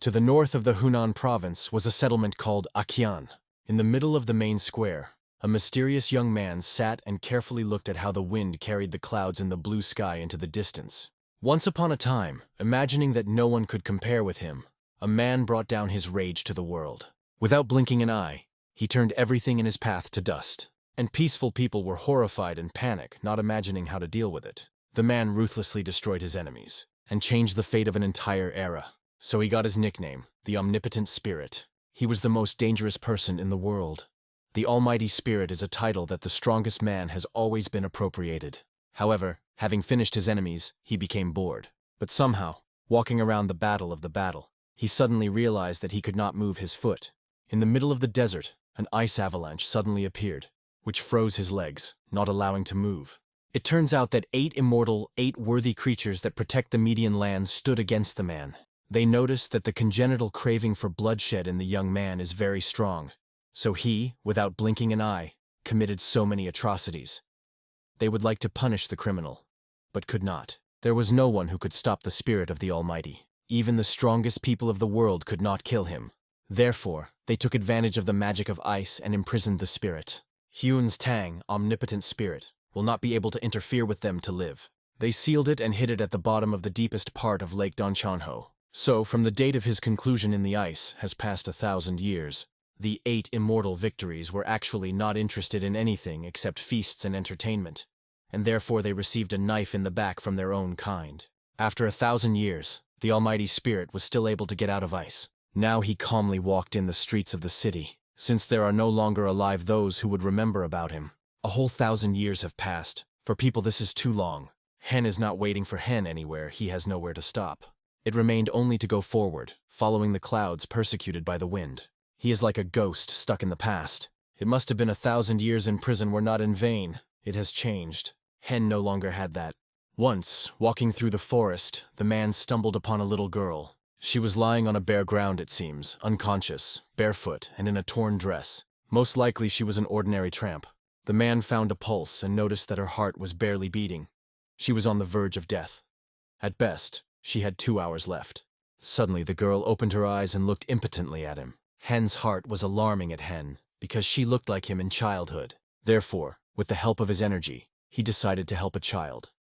To the north of the Hunan province was a settlement called Akian. In the middle of the main square, a mysterious young man sat and carefully looked at how the wind carried the clouds in the blue sky into the distance. Once upon a time, imagining that no one could compare with him, a man brought down his rage to the world. Without blinking an eye, he turned everything in his path to dust. And peaceful people were horrified and panic, not imagining how to deal with it. The man ruthlessly destroyed his enemies and changed the fate of an entire era. So he got his nickname, the Omnipotent Spirit. He was the most dangerous person in the world. The Almighty Spirit is a title that the strongest man has always been appropriated. However, having finished his enemies, he became bored. But somehow, walking around the battle, he suddenly realized that he could not move his foot. In the middle of the desert, an ice avalanche suddenly appeared, which froze his legs, not allowing to move. It turns out that 8 immortal, 8 worthy creatures that protect the Median lands stood against the man. They noticed that the congenital craving for bloodshed in the young man is very strong. So he, without blinking an eye, committed so many atrocities. They would like to punish the criminal, but could not. There was no one who could stop the spirit of the Almighty. Even the strongest people of the world could not kill him. Therefore, they took advantage of the magic of ice and imprisoned the spirit. Hyun's Tang, Omnipotent Spirit, will not be able to interfere with them to live. They sealed it and hid it at the bottom of the deepest part of Lake Donchanho. So, from the date of his conclusion in the ice has passed 1,000 years. The 8 immortal victories were actually not interested in anything except feasts and entertainment, and therefore they received a knife in the back from their own kind. After 1,000 years, the Almighty Spirit was still able to get out of ice. Now he calmly walked in the streets of the city, since there are no longer alive those who would remember about him. A whole 1,000 years have passed. For people this is too long. Hen is not waiting for Hen anywhere, he has nowhere to stop. It remained only to go forward, following the clouds persecuted by the wind. He is like a ghost stuck in the past. It must have been 1,000 years in prison were not in vain. It has changed. Hen no longer had that. Once, walking through the forest, the man stumbled upon a little girl. She was lying on a bare ground, it seems, unconscious, barefoot, and in a torn dress. Most likely she was an ordinary tramp. The man found a pulse and noticed that her heart was barely beating. She was on the verge of death. At best, she had 2 hours left. Suddenly the girl opened her eyes and looked impotently at him. Hen's heart was alarming at Hen, because she looked like him in childhood. Therefore, with the help of his energy, he decided to help a child.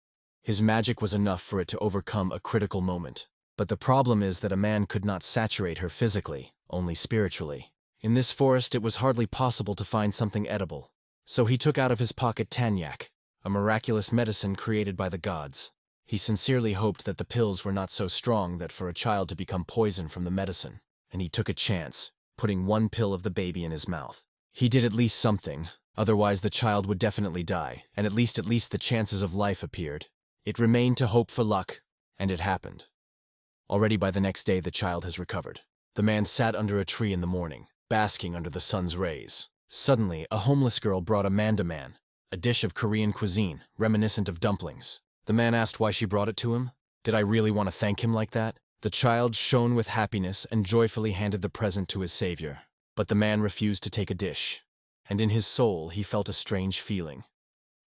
His magic was enough for it to overcome a critical moment. But the problem is that a man could not saturate her physically, only spiritually. In this forest it was hardly possible to find something edible. So he took out of his pocket Tanyak, a miraculous medicine created by the gods. He sincerely hoped that the pills were not so strong that for a child to become poison from the medicine, and he took a chance, putting 1 pill of the baby in his mouth. He did at least something, otherwise the child would definitely die, and at least the chances of life appeared. It remained to hope for luck, and it happened. Already by the next day the child has recovered. The man sat under a tree in the morning, basking under the sun's rays. Suddenly, a homeless girl brought a mandaman, a dish of Korean cuisine, reminiscent of dumplings. The man asked why she brought it to him. Did I really want to thank him like that? The child shone with happiness and joyfully handed the present to his savior. But the man refused to take a dish, and in his soul he felt a strange feeling.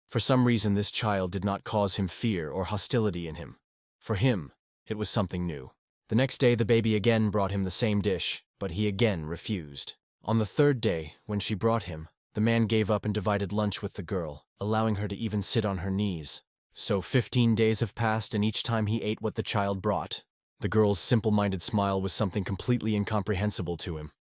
For some reason this child did not cause him fear or hostility in him. For him, it was something new. The next day the baby again brought him the same dish, but he again refused. On the 3rd day, when she brought him, the man gave up and divided lunch with the girl, allowing her to even sit on her knees. So 15 days have passed, and each time he ate what the child brought. The girl's simple-minded smile was something completely incomprehensible to him.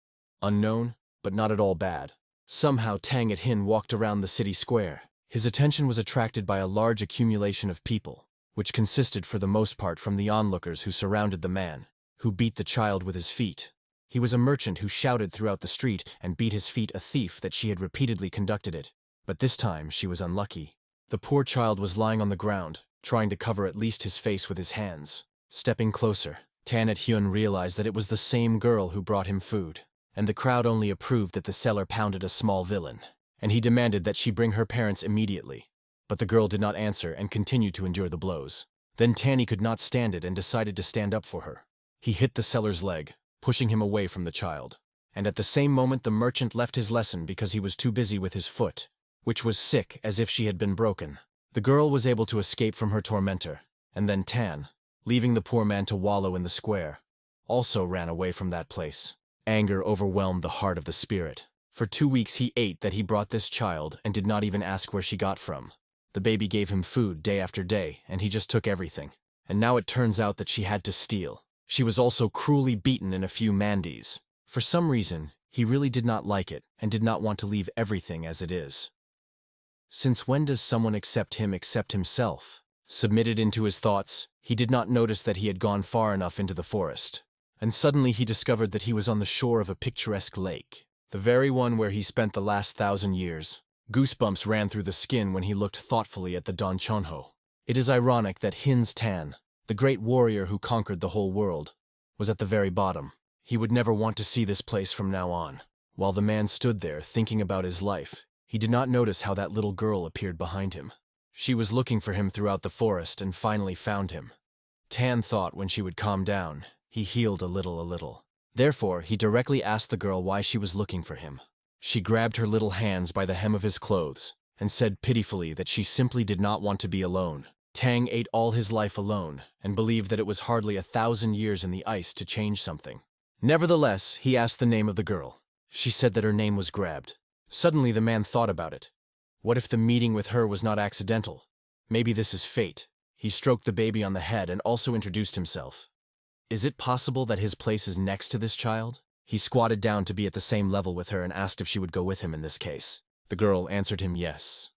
Unknown, but not at all bad. Somehow Tang at Hin walked around the city square. His attention was attracted by a large accumulation of people, which consisted for the most part from the onlookers who surrounded the man, who beat the child with his feet. He was a merchant who shouted throughout the street and beat his feet a thief that she had repeatedly conducted it. But this time she was unlucky. The poor child was lying on the ground, trying to cover at least his face with his hands. Stepping closer, Tan at Hyun realized that it was the same girl who brought him food, and the crowd only approved that the seller pounded a small villain, and he demanded that she bring her parents immediately. But the girl did not answer and continued to endure the blows. Then Tanny could not stand it and decided to stand up for her. He hit the seller's leg, pushing him away from the child. And at the same moment the merchant left his lesson because he was too busy with his foot, which was sick as if she had been broken. The girl was able to escape from her tormentor, and then Tan, leaving the poor man to wallow in the square. also ran away from that place. Anger overwhelmed the heart of the spirit. For 2 weeks he ate that he brought this child and did not even ask where she got from. The baby gave him food day after day, and he just took everything. And now it turns out that she had to steal. She was also cruelly beaten in a few mandis. For some reason, he really did not like it and did not want to leave everything as it is. Since when does someone accept him except himself? Submitted into his thoughts, he did not notice that he had gone far enough into the forest. And suddenly he discovered that he was on the shore of a picturesque lake, the very one where he spent the last 1,000 years. Goosebumps ran through the skin when he looked thoughtfully at the Donchonho. It is ironic that Hin's Tan, the great warrior who conquered the whole world, was at the very bottom. He would never want to see this place from now on. While the man stood there thinking about his life, he did not notice how that little girl appeared behind him. She was looking for him throughout the forest and finally found him. Tan thought when she would calm down, he healed a little. Therefore, he directly asked the girl why she was looking for him. She grabbed her little hands by the hem of his clothes and said pitifully that she simply did not want to be alone. Tang ate all his life alone and believed that it was hardly 1,000 years in the ice to change something. Nevertheless, he asked the name of the girl. She said that her name was Grabbed. Suddenly the man thought about it. What if the meeting with her was not accidental? Maybe this is fate. He stroked the baby on the head and also introduced himself. Is it possible that his place is next to this child? He squatted down to be at the same level with her and asked if she would go with him in this case. The girl answered him yes.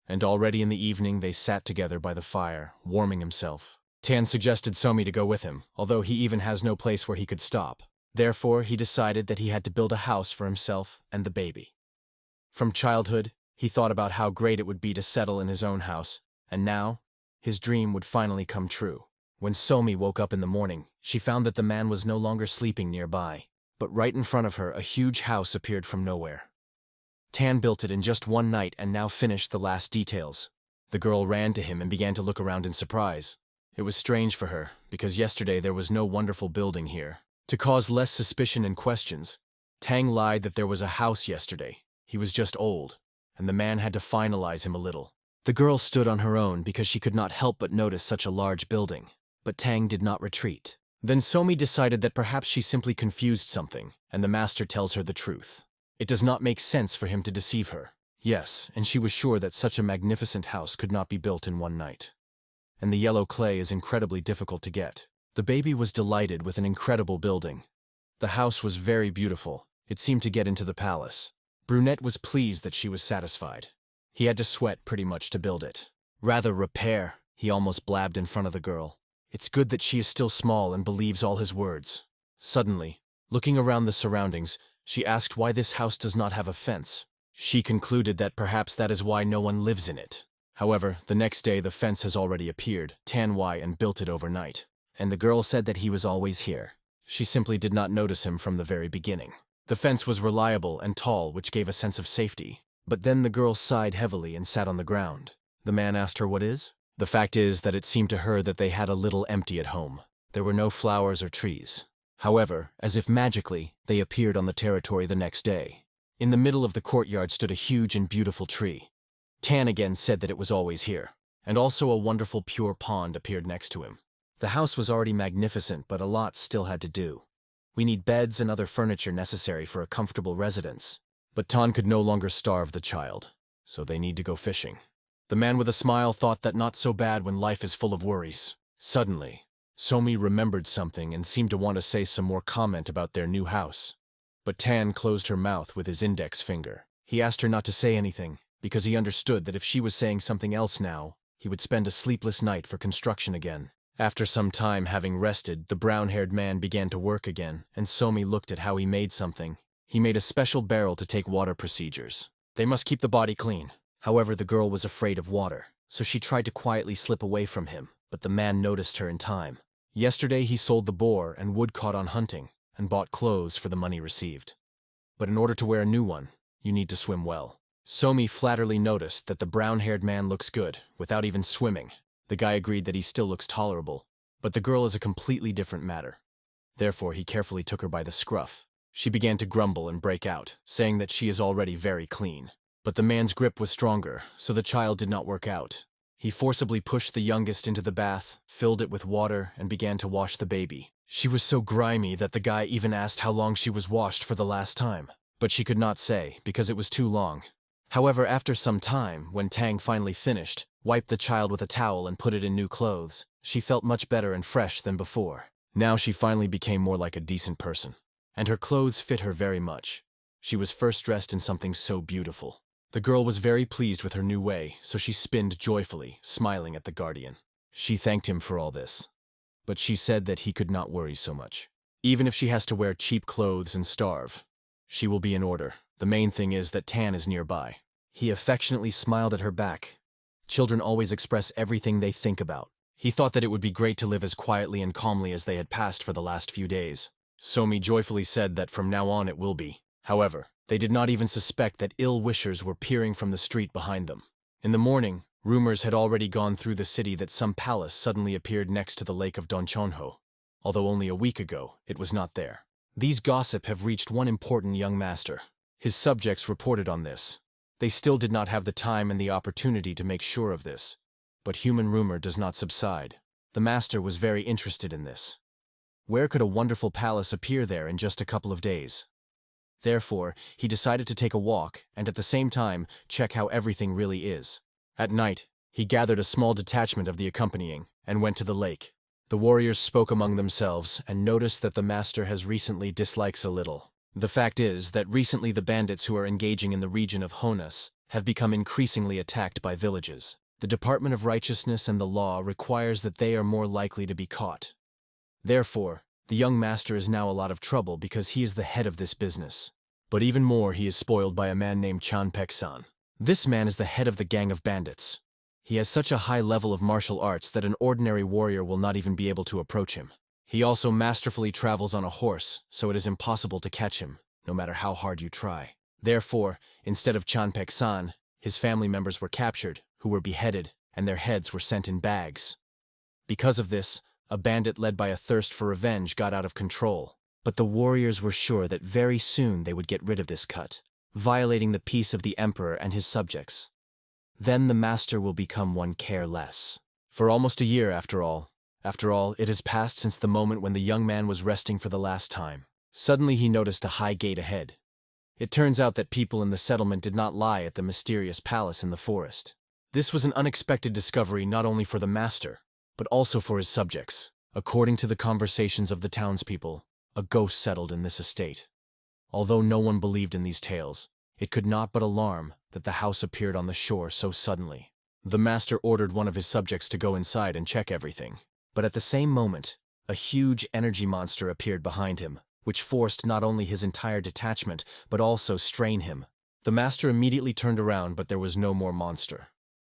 And already in the evening they sat together by the fire, warming himself. Tan suggested Somi to go with him, although he even has no place where he could stop. Therefore, he decided that he had to build a house for himself and the baby. From childhood, he thought about how great it would be to settle in his own house, and now, his dream would finally come true. When Somi woke up in the morning, she found that the man was no longer sleeping nearby, but right in front of her a huge house appeared from nowhere. Tan built it in just one night and now finished the last details. The girl ran to him and began to look around in surprise. It was strange for her, because yesterday there was no wonderful building here. To cause less suspicion and questions, Tang lied that there was a house yesterday. He was just old, and the man had to finalize him a little. The girl stood on her own because she could not help but notice such a large building, but Tang did not retreat. Then Somi decided that perhaps she simply confused something, and the master tells her the truth. It does not make sense for him to deceive her. Yes, and she was sure that such a magnificent house could not be built in one night. And the yellow clay is incredibly difficult to get. The baby was delighted with an incredible building. The house was very beautiful. It seemed to get into the palace. Brunette was pleased that she was satisfied. He had to sweat pretty much to build it. Rather repair, he almost blabbed in front of the girl. It's good that she is still small and believes all his words. Suddenly, looking around the surroundings, she asked why this house does not have a fence. She concluded that perhaps that is why no one lives in it. However, the next day the fence has already appeared, Tanwai, and built it overnight. And the girl said that he was always here. She simply did not notice him from the very beginning. The fence was reliable and tall, which gave a sense of safety. But then the girl sighed heavily and sat on the ground. The man asked her what is. The fact is that it seemed to her that they had a little empty at home. There were no flowers or trees. However, as if magically, they appeared on the territory the next day. In the middle of the courtyard stood a huge and beautiful tree. Tan again said that it was always here, and also a wonderful pure pond appeared next to him. The house was already magnificent, but a lot still had to do. We need beds and other furniture necessary for a comfortable residence. But Tan could no longer starve the child, so they need to go fishing. The man with a smile thought that not so bad when life is full of worries. Suddenly, Somi remembered something and seemed to want to say some more comment about their new house. But Tan closed her mouth with his index finger. He asked her not to say anything, because he understood that if she was saying something else now, he would spend a sleepless night for construction again. After some time having rested, the brown-haired man began to work again, and Somi looked at how he made something. He made a special barrel to take water procedures. They must keep the body clean. However, the girl was afraid of water, so she tried to quietly slip away from him, but the man noticed her in time. Yesterday he sold the boar and wood caught on hunting, and bought clothes for the money received. But in order to wear a new one, you need to swim well. Somi flatterly noticed that the brown-haired man looks good, without even swimming. The guy agreed that he still looks tolerable, but the girl is a completely different matter. Therefore, he carefully took her by the scruff. She began to grumble and break out, saying that she is already very clean. But the man's grip was stronger, so the child did not work out. He forcibly pushed the youngest into the bath, filled it with water, and began to wash the baby. She was so grimy that the guy even asked how long she was washed for the last time. But she could not say, because it was too long. However, after some time, when Tang finally finished, wiped the child with a towel and put it in new clothes, she felt much better and fresh than before. Now she finally became more like a decent person. And her clothes fit her very much. She was first dressed in something so beautiful. The girl was very pleased with her new way, so she spinned joyfully, smiling at the guardian. She thanked him for all this. But she said that he could not worry so much. Even if she has to wear cheap clothes and starve, she will be in order. The main thing is that Tan is nearby. He affectionately smiled at her back. Children always express everything they think about. He thought that it would be great to live as quietly and calmly as they had passed for the last few days. Somi joyfully said that from now on it will be. However, they did not even suspect that ill-wishers were peering from the street behind them. In the morning, rumors had already gone through the city that some palace suddenly appeared next to the lake of Donchonho, although only a week ago it was not there. These gossip have reached one important young master. His subjects reported on this. They still did not have the time and the opportunity to make sure of this. But human rumor does not subside. The master was very interested in this. Where could a wonderful palace appear there in just a couple of days? Therefore, he decided to take a walk and at the same time check how everything really is. At night, he gathered a small detachment of the accompanying and went to the lake. The warriors spoke among themselves and noticed that the master has recently dislikes a little. The fact is that recently the bandits who are engaging in the region of Honas have become increasingly attacked by villages. The Department of Righteousness and the Law requires that they are more likely to be caught. Therefore, the young master is now a lot of trouble because he is the head of this business. But even more, he is spoiled by a man named Chan Pek-san. This man is the head of the gang of bandits. He has such a high level of martial arts that an ordinary warrior will not even be able to approach him. He also masterfully travels on a horse, so it is impossible to catch him, no matter how hard you try. Therefore, instead of Chan Pek-san, his family members were captured, who were beheaded, and their heads were sent in bags. Because of this, a bandit led by a thirst for revenge got out of control. But the warriors were sure that very soon they would get rid of this cut, violating the peace of the emperor and his subjects. Then the master will become one careless. For almost a year, after all, it has passed since the moment when the young man was resting for the last time. Suddenly he noticed a high gate ahead. It turns out that people in the settlement did not lie at the mysterious palace in the forest. This was an unexpected discovery not only for the master, but also for his subjects. According to the conversations of the townspeople, a ghost settled in this estate. Although no one believed in these tales, it could not but alarm that the house appeared on the shore so suddenly. The master ordered one of his subjects to go inside and check everything. But at the same moment, a huge energy monster appeared behind him, which forced not only his entire detachment, but also strain him. The master immediately turned around, but there was no more monster.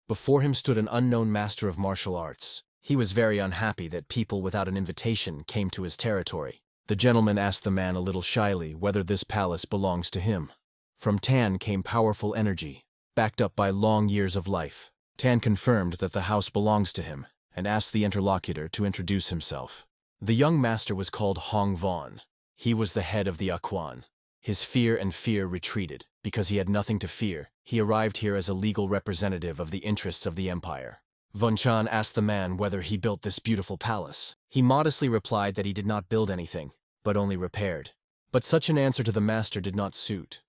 Before him stood an unknown master of martial arts. He was very unhappy that people without an invitation came to his territory. The gentleman asked the man a little shyly whether this palace belongs to him. From Tan came powerful energy, backed up by long years of life. Tan confirmed that the house belongs to him, and asked the interlocutor to introduce himself. The young master was called Hong Vaughn. He was the head of the Aquan. His fear retreated. Because he had nothing to fear, he arrived here as a legal representative of the interests of the empire. Von Chan asked the man whether he built this beautiful palace. He modestly replied that he did not build anything, but only repaired. But such an answer to the master did not suit.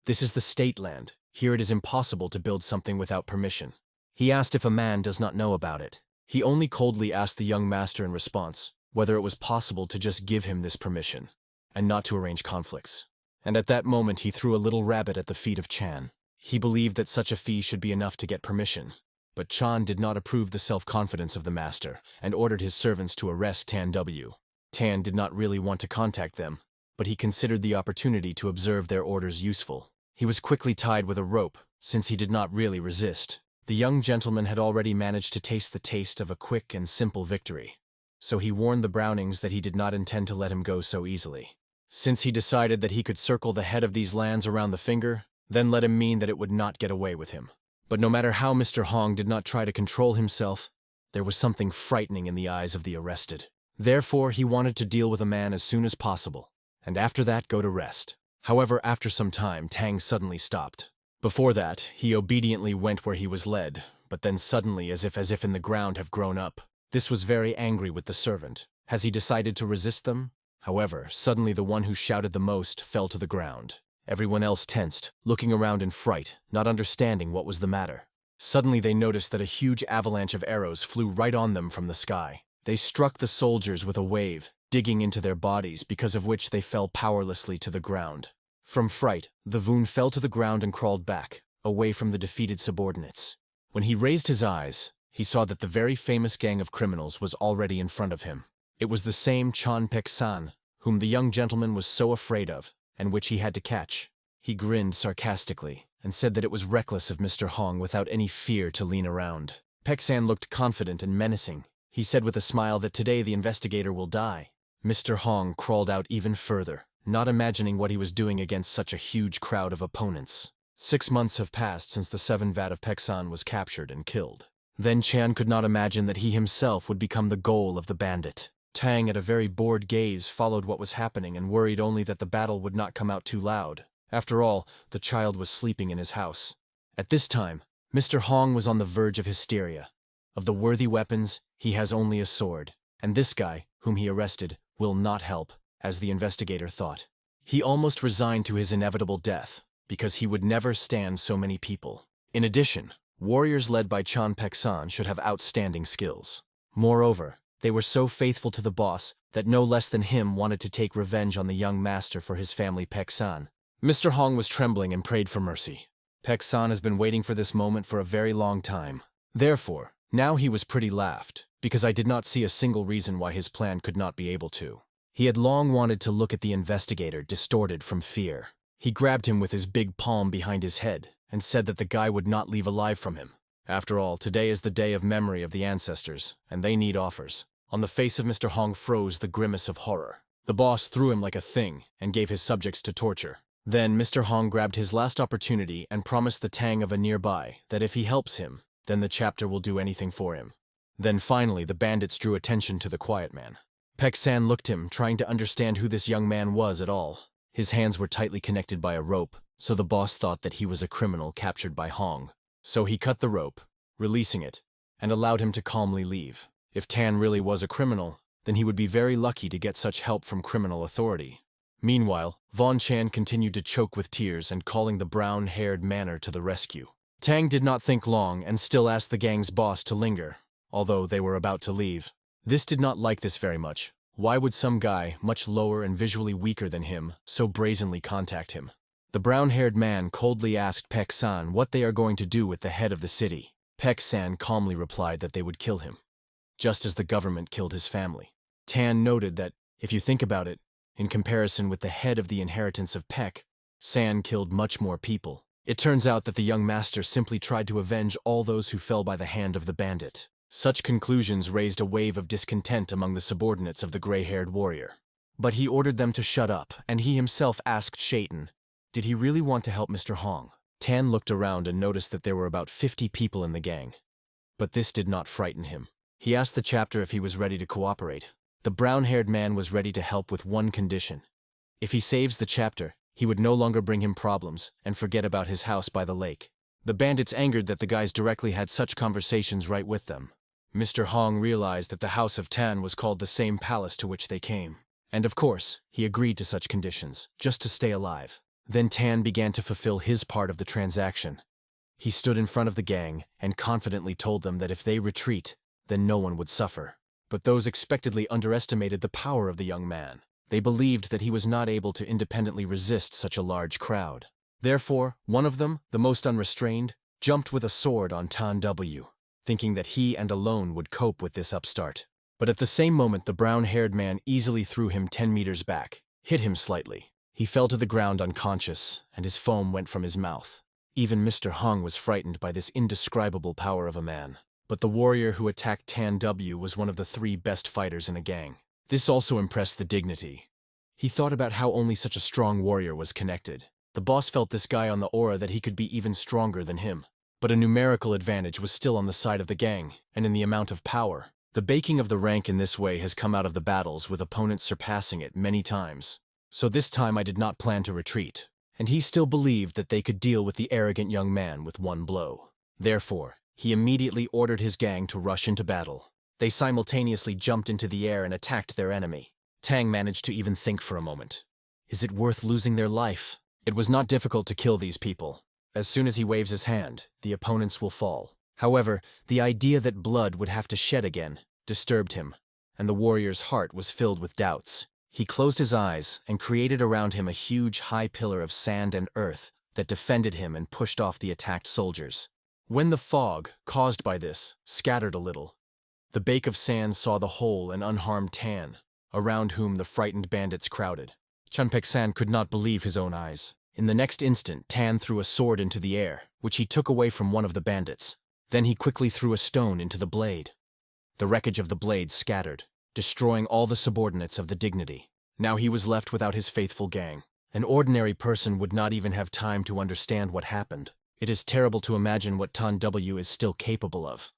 This is the state land. Here it is impossible to build something without permission. He asked if a man does not know about it. He only coldly asked the young master in response whether it was possible to just give him this permission, and not to arrange conflicts. And at that moment he threw a little rabbit at the feet of Chan. He believed that such a fee should be enough to get permission. But Chan did not approve the self-confidence of the master, and ordered his servants to arrest Tan W. Tan did not really want to contact them, but he considered the opportunity to observe their orders useful. He was quickly tied with a rope, since he did not really resist. The young gentleman had already managed to taste the taste of a quick and simple victory, so he warned the Brownings that he did not intend to let him go so easily. Since he decided that he could circle the head of these lands around the finger, then let him mean that it would not get away with him. But no matter how Mr. Hong did not try to control himself, there was something frightening in the eyes of the arrested. Therefore, he wanted to deal with a man as soon as possible, and after that go to rest. However, after some time, Tang suddenly stopped. Before that, he obediently went where he was led, but then suddenly, as if in the ground have grown up. This was very angry with the servant. Has he decided to resist them? However, suddenly the one who shouted the most fell to the ground. Everyone else tensed, looking around in fright, not understanding what was the matter. Suddenly they noticed that a huge avalanche of arrows flew right on them from the sky. They struck the soldiers with a wave, digging into their bodies, because of which they fell powerlessly to the ground. From fright, the Voon fell to the ground and crawled back, away from the defeated subordinates. When he raised his eyes, he saw that the very famous gang of criminals was already in front of him. It was the same Chan Pek-san, whom the young gentleman was so afraid of, and which he had to catch. He grinned sarcastically, and said that it was reckless of Mr. Hong without any fear to lean around. Pek-san looked confident and menacing. He said with a smile that today the investigator will die. Mr. Hong crawled out even further, not imagining what he was doing against such a huge crowd of opponents. 6 months have passed since the 7th of Pek-san was captured and killed. Then Chan could not imagine that he himself would become the goal of the bandit. Tang, at a very bored gaze, followed what was happening and worried only that the battle would not come out too loud. After all, the child was sleeping in his house. At this time, Mr. Hong was on the verge of hysteria. Of the worthy weapons, he has only a sword, and this guy, whom he arrested, will not help, as the investigator thought. He almost resigned to his inevitable death, because he would never stand so many people. In addition, warriors led by Chan Pek-san should have outstanding skills. Moreover, they were so faithful to the boss that no less than him wanted to take revenge on the young master for his family Pek-san. Mr. Hong was trembling and prayed for mercy. Pek-san has been waiting for this moment for a very long time. Therefore, now he was pretty laughed, because I did not see a single reason why his plan could not be able to. He had long wanted to look at the investigator, distorted from fear. He grabbed him with his big palm behind his head and said that the guy would not leave alive from him. After all, today is the day of memory of the ancestors, and they need offers. On the face of Mr. Hong froze the grimace of horror. The boss threw him like a thing and gave his subjects to torture. Then Mr. Hong grabbed his last opportunity and promised the Tang of a nearby that if he helps him, then the chapter will do anything for him. Then finally the bandits drew attention to the quiet man. Pek-san looked him, trying to understand who this young man was at all. His hands were tightly connected by a rope, so the boss thought that he was a criminal captured by Hong. So he cut the rope, releasing it, and allowed him to calmly leave. If Tan really was a criminal, then he would be very lucky to get such help from criminal authority. Meanwhile, Von Chan continued to choke with tears and calling the brown-haired manner to the rescue. Tang did not think long and still asked the gang's boss to linger, although they were about to leave. This did not like this very much. Why would some guy, much lower and visually weaker than him, so brazenly contact him? The brown-haired man coldly asked Pek-san what they are going to do with the head of the city. Pek-san calmly replied that they would kill him, just as the government killed his family. Tan noted that, if you think about it, in comparison with the head of the inheritance of Pek-san killed much more people. It turns out that the young master simply tried to avenge all those who fell by the hand of the bandit. Such conclusions raised a wave of discontent among the subordinates of the gray-haired warrior. But he ordered them to shut up, and he himself asked Shaitan, did he really want to help Mr. Hong? Tan looked around and noticed that there were about 50 people in the gang. But this did not frighten him. He asked the chapter if he was ready to cooperate. The brown-haired man was ready to help with one condition. If he saves the chapter, he would no longer bring him problems and forget about his house by the lake. The bandits angered that the guys directly had such conversations right with them. Mr. Hong realized that the house of Tan was called the same palace to which they came. And of course, he agreed to such conditions, just to stay alive. Then Tan began to fulfill his part of the transaction. He stood in front of the gang and confidently told them that if they retreat, then no one would suffer. But those expectedly underestimated the power of the young man. They believed that he was not able to independently resist such a large crowd. Therefore, one of them, the most unrestrained, jumped with a sword on Tan W, thinking that he and alone would cope with this upstart. But at the same moment the brown-haired man easily threw him 10 meters back, hit him slightly. He fell to the ground unconscious, and his foam went from his mouth. Even Mr. Hong was frightened by this indescribable power of a man. But the warrior who attacked Tan W was one of the 3 best fighters in a gang. This also impressed the dignity. He thought about how only such a strong warrior was connected. The boss felt this guy on the aura that he could be even stronger than him. But a numerical advantage was still on the side of the gang, and in the amount of power. The baking of the rank in this way has come out of the battles, with opponents surpassing it many times. So this time I did not plan to retreat, and he still believed that they could deal with the arrogant young man with one blow. Therefore, He immediately ordered his gang to rush into battle. They simultaneously jumped into the air and attacked their enemy. Tang managed to even think for a moment. Is it worth losing their life? It was not difficult to kill these people. As soon as he waves his hand, the opponents will fall. However, the idea that blood would have to shed again disturbed him, and the warrior's heart was filled with doubts. He closed his eyes and created around him a huge high pillar of sand and earth that defended him and pushed off the attacked soldiers. When the fog, caused by this, scattered a little, the bake of sand saw the whole and unharmed Tan, around whom the frightened bandits crowded. Chunpek-san could not believe his own eyes. In the next instant, Tan threw a sword into the air, which he took away from one of the bandits. Then he quickly threw a stone into the blade. The wreckage of the blade scattered, destroying all the subordinates of the dignity. Now he was left without his faithful gang. An ordinary person would not even have time to understand what happened. It is terrible to imagine what Tan W is still capable of.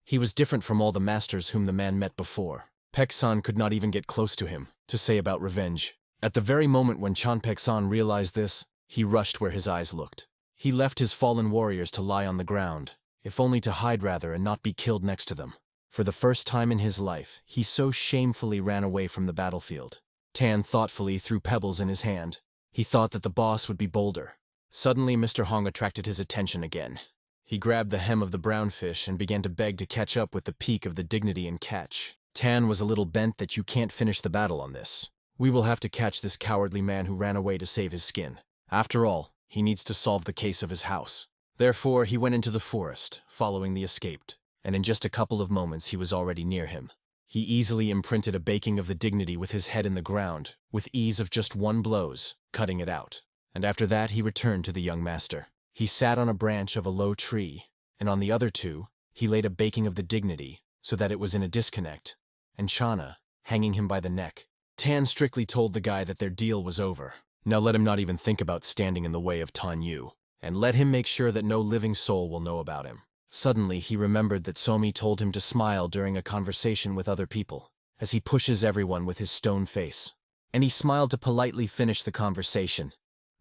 He was different from all the masters whom the man met before. Pek-san could not even get close to him to say about revenge. At the very moment when Chunpek-san realized this, he rushed where his eyes looked. He left his fallen warriors to lie on the ground, if only to hide rather and not be killed next to them. For the first time in his life, he so shamefully ran away from the battlefield. Tan thoughtfully threw pebbles in his hand. He thought that the boss would be bolder. Suddenly, Mr. Hong attracted his attention again. He grabbed the hem of the brown fish and began to beg to catch up with the peak of the dignity and catch. Tan was a little bent that you can't finish the battle on this. We will have to catch this cowardly man who ran away to save his skin. After all, he needs to solve the case of his house. Therefore, he went into the forest, following the escaped, and in just a couple of moments he was already near him. He easily imprinted a baking of the dignity with his head in the ground, with ease of just one blows, cutting it out. And after that he returned to the young master. He sat on a branch of a low tree, and on the other two, he laid a baking of the dignity, so that it was in a disconnect, and Chana, hanging him by the neck. Tan strictly told the guy that their deal was over. Now let him not even think about standing in the way of Tan Yu, and let him make sure that no living soul will know about him. Suddenly, he remembered that Somi told him to smile during a conversation with other people, as he pushes everyone with his stone face. And he smiled to politely finish the conversation,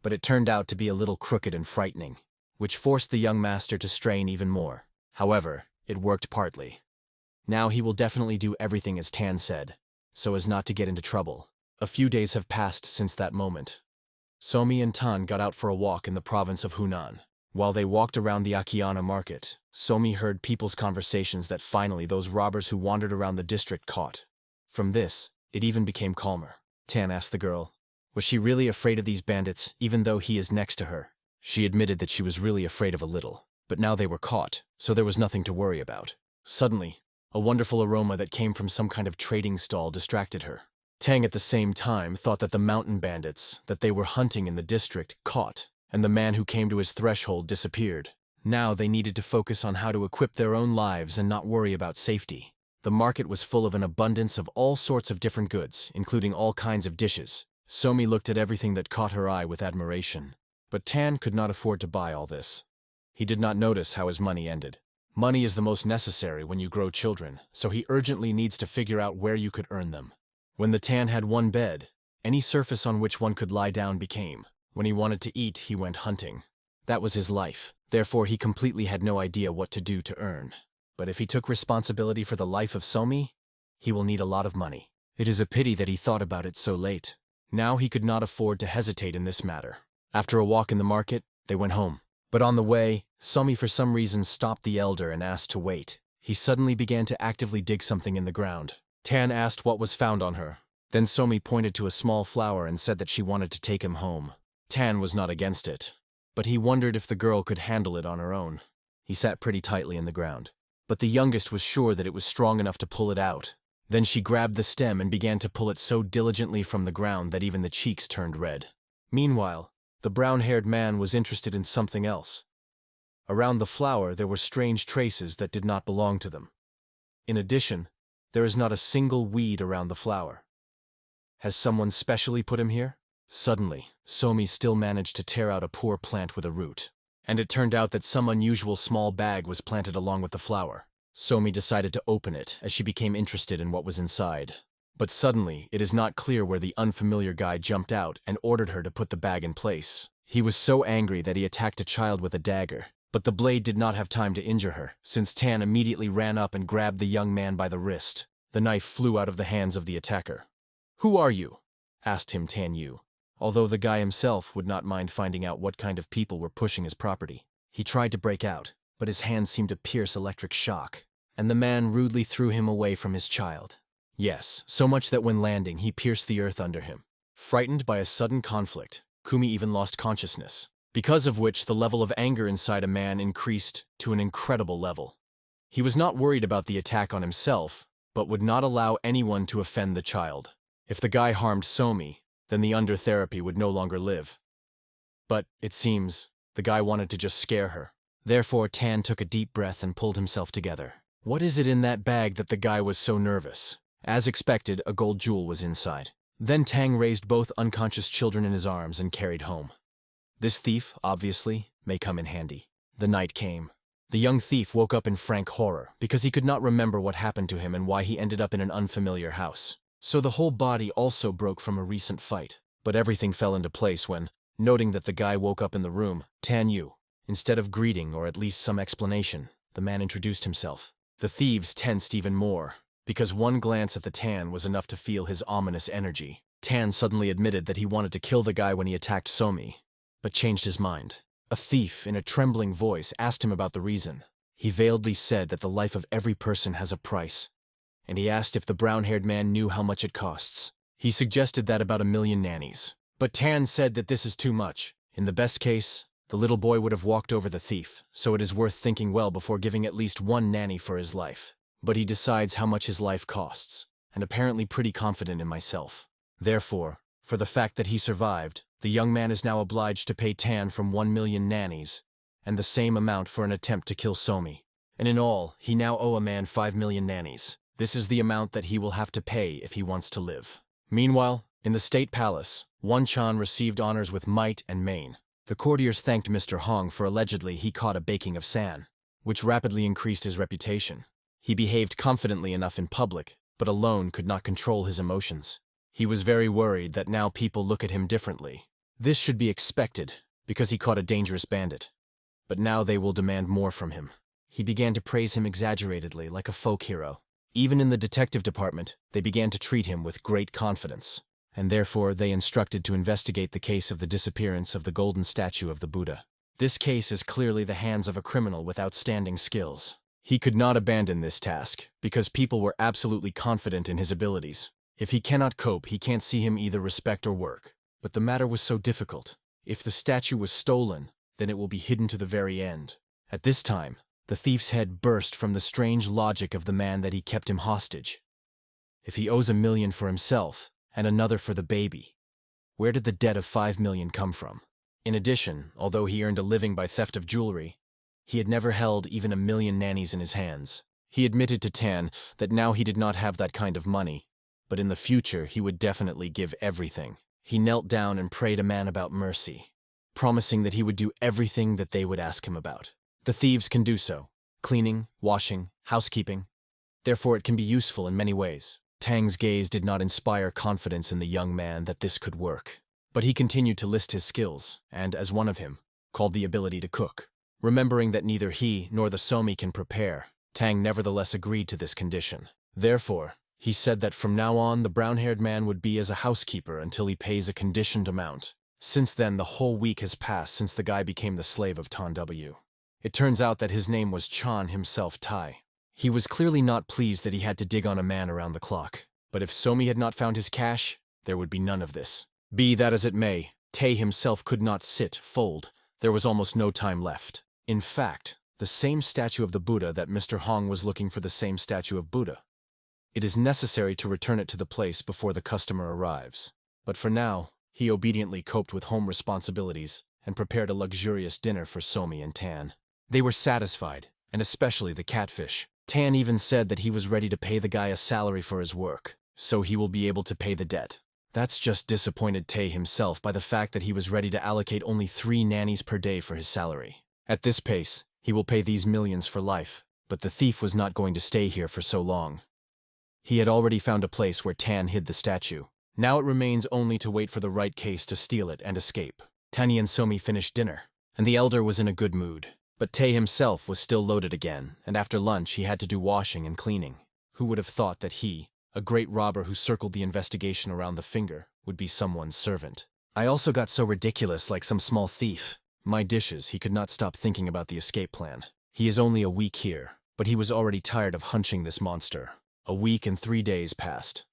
but it turned out to be a little crooked and frightening, which forced the young master to strain even more. However, it worked partly. Now he will definitely do everything as Tan said, so as not to get into trouble. A few days have passed since that moment. Somi and Tan got out for a walk in the province of Hunan. While they walked around the Akiana market, Somi heard people's conversations that finally those robbers who wandered around the district caught. From this, it even became calmer. Tan asked the girl, was she really afraid of these bandits, even though he is next to her? She admitted that she was really afraid of a little, but now they were caught, so there was nothing to worry about. Suddenly, a wonderful aroma that came from some kind of trading stall distracted her. Tang at the same time thought that the mountain bandits that they were hunting in the district caught, and the man who came to his threshold disappeared. Now they needed to focus on how to equip their own lives and not worry about safety. The market was full of an abundance of all sorts of different goods, including all kinds of dishes. Somi looked at everything that caught her eye with admiration. But Tan could not afford to buy all this. He did not notice how his money ended. Money is the most necessary when you grow children, so he urgently needs to figure out where you could earn them. When the Tan had one bed, any surface on which one could lie down became. When he wanted to eat, he went hunting. That was his life. Therefore, he completely had no idea what to do to earn. But if he took responsibility for the life of Somi, he will need a lot of money. It is a pity that he thought about it so late. Now he could not afford to hesitate in this matter. After a walk in the market, they went home. But on the way, Somi for some reason stopped the elder and asked to wait. He suddenly began to actively dig something in the ground. Tan asked what was found on her. Then Somi pointed to a small flower and said that she wanted to take him home. Tan was not against it, but he wondered if the girl could handle it on her own. He sat pretty tightly in the ground. But the youngest was sure that it was strong enough to pull it out. Then she grabbed the stem and began to pull it so diligently from the ground that even the cheeks turned red. Meanwhile, the brown-haired man was interested in something else. Around the flower there were strange traces that did not belong to them. In addition, there is not a single weed around the flower. Has someone specially put him here? Suddenly, Somi still managed to tear out a poor plant with a root. And it turned out that some unusual small bag was planted along with the flower. Somi decided to open it as she became interested in what was inside. But suddenly, it is not clear where the unfamiliar guy jumped out and ordered her to put the bag in place. He was so angry that he attacked a child with a dagger. But the blade did not have time to injure her, since Tan immediately ran up and grabbed the young man by the wrist. The knife flew out of the hands of the attacker. "Who are you?" asked him Tan Yu, although the guy himself would not mind finding out what kind of people were pushing his property. He tried to break out, but his hands seemed to pierce electric shock, and the man rudely threw him away from his child. Yes, so much that when landing, he pierced the earth under him. Frightened by a sudden conflict, Kumi even lost consciousness, because of which the level of anger inside a man increased to an incredible level. He was not worried about the attack on himself, but would not allow anyone to offend the child. If the guy harmed Somi, then the under therapy would no longer live. But, it seems, the guy wanted to just scare her. Therefore, Tan took a deep breath and pulled himself together. What is it in that bag that the guy was so nervous? As expected, a gold jewel was inside. Then Tang raised both unconscious children in his arms and carried home. This thief, obviously, may come in handy. The night came. The young thief woke up in frank horror because he could not remember what happened to him and why he ended up in an unfamiliar house. So the whole body also broke from a recent fight. But everything fell into place when, noting that the guy woke up in the room, Tan Yu, instead of greeting or at least some explanation, the man introduced himself. The thieves tensed even more, because one glance at the Tan was enough to feel his ominous energy. Tan suddenly admitted that he wanted to kill the guy when he attacked Somi, but changed his mind. A thief, in a trembling voice, asked him about the reason. He veiledly said that the life of every person has a price, and he asked if the brown-haired man knew how much it costs. He suggested that about 1,000,000 nannies. But Tan said that this is too much. In the best case, the little boy would have walked over the thief, so it is worth thinking well before giving at least one nanny for his life. But he decides how much his life costs, and apparently pretty confident in myself. Therefore, for the fact that he survived, the young man is now obliged to pay Tan from 1,000,000 nannies, and the same amount for an attempt to kill Somi. And in all, he now owe a man 5,000,000 nannies. This is the amount that he will have to pay if he wants to live. Meanwhile, in the state palace, Wan Chan received honors with might and main. The courtiers thanked Mr. Hong for allegedly he caught a baking of san, which rapidly increased his reputation. He behaved confidently enough in public, but alone could not control his emotions. He was very worried that now people look at him differently. This should be expected, because he caught a dangerous bandit. But now they will demand more from him. He began to praise him exaggeratedly, like a folk hero. Even in the detective department, they began to treat him with great confidence, and therefore they instructed to investigate the case of the disappearance of the golden statue of the Buddha. This case is clearly the hands of a criminal with outstanding skills. He could not abandon this task, because people were absolutely confident in his abilities. If he cannot cope, he can't see him either respect or work. But the matter was so difficult. If the statue was stolen, then it will be hidden to the very end. At this time, the thief's head burst from the strange logic of the man that he kept him hostage. If he owes 1,000,000 for himself, and another for the baby, where did the debt of 5,000,000 come from? In addition, although he earned a living by theft of jewelry, he had never held even 1,000,000 nannies in his hands. He admitted to Tan that now he did not have that kind of money, but in the future he would definitely give everything. He knelt down and prayed a man about mercy, promising that he would do everything that they would ask him about. The thieves can do so: cleaning, washing, housekeeping. Therefore it can be useful in many ways. Tang's gaze did not inspire confidence in the young man that this could work. But he continued to list his skills, and, as one of him, called the ability to cook. Remembering that neither he nor the Somi can prepare, Tang nevertheless agreed to this condition. Therefore, he said that from now on the brown-haired man would be as a housekeeper until he pays a conditioned amount. Since then, the whole week has passed since the guy became the slave of Tan W. It turns out that his name was Chan himself, Tai. He was clearly not pleased that he had to dig on a man around the clock. But if Somi had not found his cash, there would be none of this. Be that as it may, Tai himself could not sit, fold. There was almost no time left. In fact, the same statue of the Buddha that Mr. Hong was looking for the same statue of Buddha. It is necessary to return it to the place before the customer arrives. But for now, he obediently coped with home responsibilities and prepared a luxurious dinner for Somi and Tan. They were satisfied, and especially the catfish. Tan even said that he was ready to pay the guy a salary for his work, so he will be able to pay the debt. That's just disappointed Tay himself by the fact that he was ready to allocate only 3 nannies per day for his salary. At this pace, he will pay these millions for life, but the thief was not going to stay here for so long. He had already found a place where Tan hid the statue. Now it remains only to wait for the right case to steal it and escape. Tani and Somi finished dinner, and the elder was in a good mood. But Tay himself was still loaded again, and after lunch he had to do washing and cleaning. Who would have thought that he, a great robber who circled the investigation around the finger, would be someone's servant? I also got so ridiculous like some small thief. My dishes, he could not stop thinking about the escape plan. He is only a week here, but he was already tired of hunching this monster. A week and 3 days passed.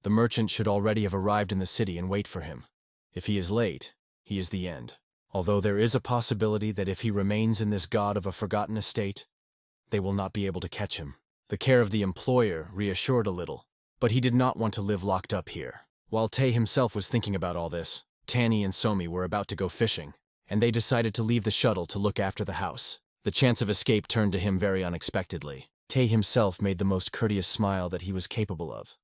The merchant should already have arrived in the city and wait for him. If he is late, he is the end. Although there is a possibility that if he remains in this god of a forgotten estate, they will not be able to catch him. The care of the employer reassured a little, but he did not want to live locked up here. While Tay himself was thinking about all this, Tanny and Somi were about to go fishing, and they decided to leave the shuttle to look after the house. The chance of escape turned to him very unexpectedly. Tay himself made the most courteous smile that he was capable of,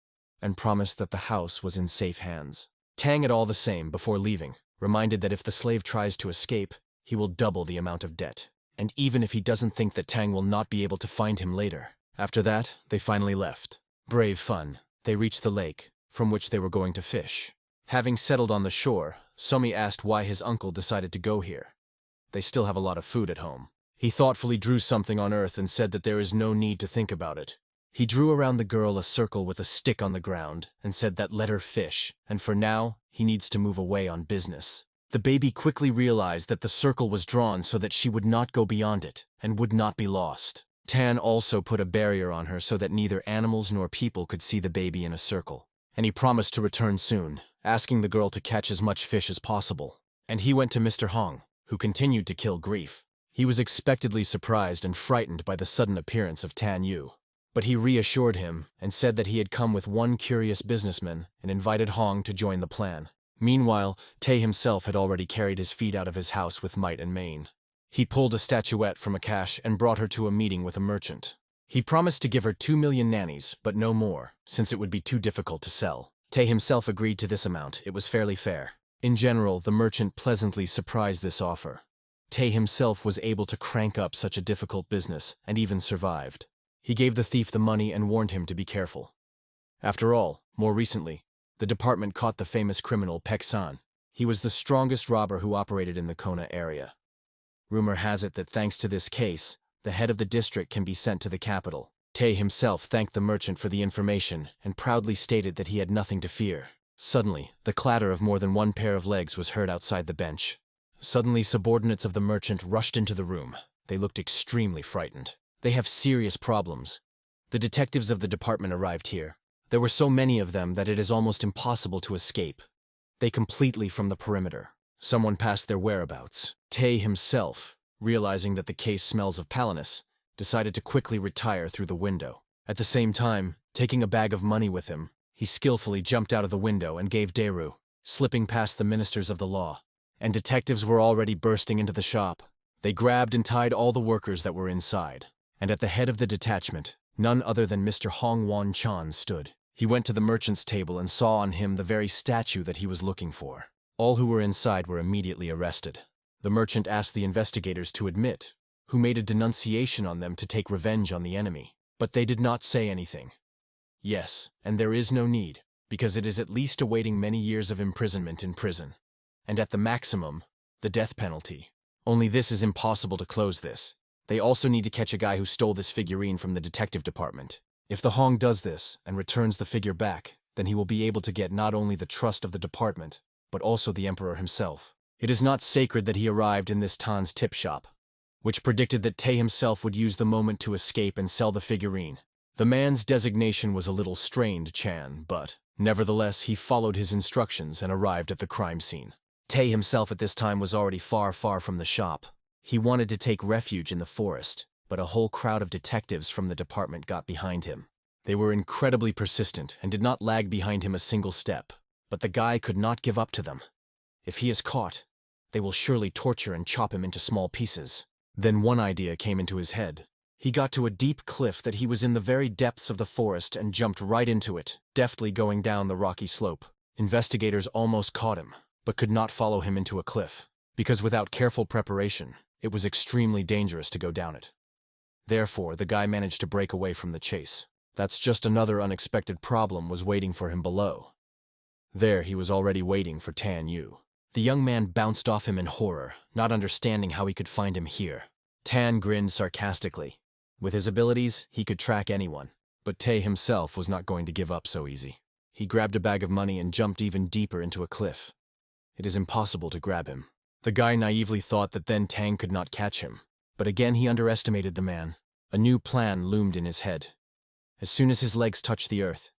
and promised that the house was in safe hands. Tang it all the same before leaving, reminded that if the slave tries to escape, he will double the amount of debt. And even if he doesn't think that Tang will not be able to find him later. After that, they finally left. Brave fun. They reached the lake, from which they were going to fish. Having settled on the shore, Somi asked why his uncle decided to go here. They still have a lot of food at home. He thoughtfully drew something on earth and said that there is no need to think about it. He drew around the girl a circle with a stick on the ground and said that let her fish, and for now, he needs to move away on business. The baby quickly realized that the circle was drawn so that she would not go beyond it and would not be lost. Tan also put a barrier on her so that neither animals nor people could see the baby in a circle. And he promised to return soon, asking the girl to catch as much fish as possible. And he went to Mr. Hong, who continued to kill Grief. He was expectedly surprised and frightened by the sudden appearance of Tan Yu. But he reassured him and said that he had come with one curious businessman and invited Hong to join the plan. Meanwhile, Tay himself had already carried his feet out of his house with might and main. He pulled a statuette from a cache and brought her to a meeting with a merchant. He promised to give her 2 million nannies, but no more, since it would be too difficult to sell. Tay himself agreed to this amount. It was fairly fair. In general, the merchant pleasantly surprised this offer. Tay himself was able to crank up such a difficult business and even survived. He gave the thief the money and warned him to be careful. After all, more recently, the department caught the famous criminal Pek San. He was the strongest robber who operated in the Kona area. Rumor has it that thanks to this case, the head of the district can be sent to the capital. Tay himself thanked the merchant for the information and proudly stated that he had nothing to fear. Suddenly, the clatter of more than one pair of legs was heard outside the bench. Suddenly, subordinates of the merchant rushed into the room. They looked extremely frightened. They have serious problems. The detectives of the department arrived here. There were so many of them that it is almost impossible to escape. They completely from the perimeter. Someone passed their whereabouts. Tay himself, realizing that the case smells of palinus, decided to quickly retire through the window. At the same time, taking a bag of money with him, he skillfully jumped out of the window and gave Daru, slipping past the ministers of the law. And detectives were already bursting into the shop. They grabbed and tied all the workers that were inside. And at the head of the detachment, none other than Mr. Hong Wan Chan stood. He went to the merchant's table and saw on him the very statue that he was looking for. All who were inside were immediately arrested. The merchant asked the investigators to admit, who made a denunciation on them to take revenge on the enemy. But they did not say anything. Yes, and there is no need, because it is at least awaiting many years of imprisonment in prison. And at the maximum, the death penalty. Only this is impossible to close this. They also need to catch a guy who stole this figurine from the detective department. If the Hong does this and returns the figure back, then he will be able to get not only the trust of the department, but also the emperor himself. It is not sacred that he arrived in this Tan's tip shop, which predicted that Tay himself would use the moment to escape and sell the figurine. The man's designation was a little strained, Chan, but nevertheless he followed his instructions and arrived at the crime scene. Tay himself at this time was already far from the shop. He wanted to take refuge in the forest, but a whole crowd of detectives from the department got behind him. They were incredibly persistent and did not lag behind him a single step, but the guy could not give up to them. If he is caught, they will surely torture and chop him into small pieces. Then one idea came into his head. He got to a deep cliff that he was in the very depths of the forest and jumped right into it, deftly going down the rocky slope. Investigators almost caught him, but could not follow him into a cliff, because without careful preparation, it was extremely dangerous to go down it. Therefore, the guy managed to break away from the chase. That's just another unexpected problem was waiting for him below. There he was already waiting for Tan Yu. The young man bounced off him in horror, not understanding how he could find him here. Tan grinned sarcastically. With his abilities, he could track anyone. But Tay himself was not going to give up so easy. He grabbed a bag of money and jumped even deeper into a cliff. It is impossible to grab him. The guy naively thought that then Tang could not catch him. But again he underestimated the man. A new plan loomed in his head. As soon as his legs touch the earth,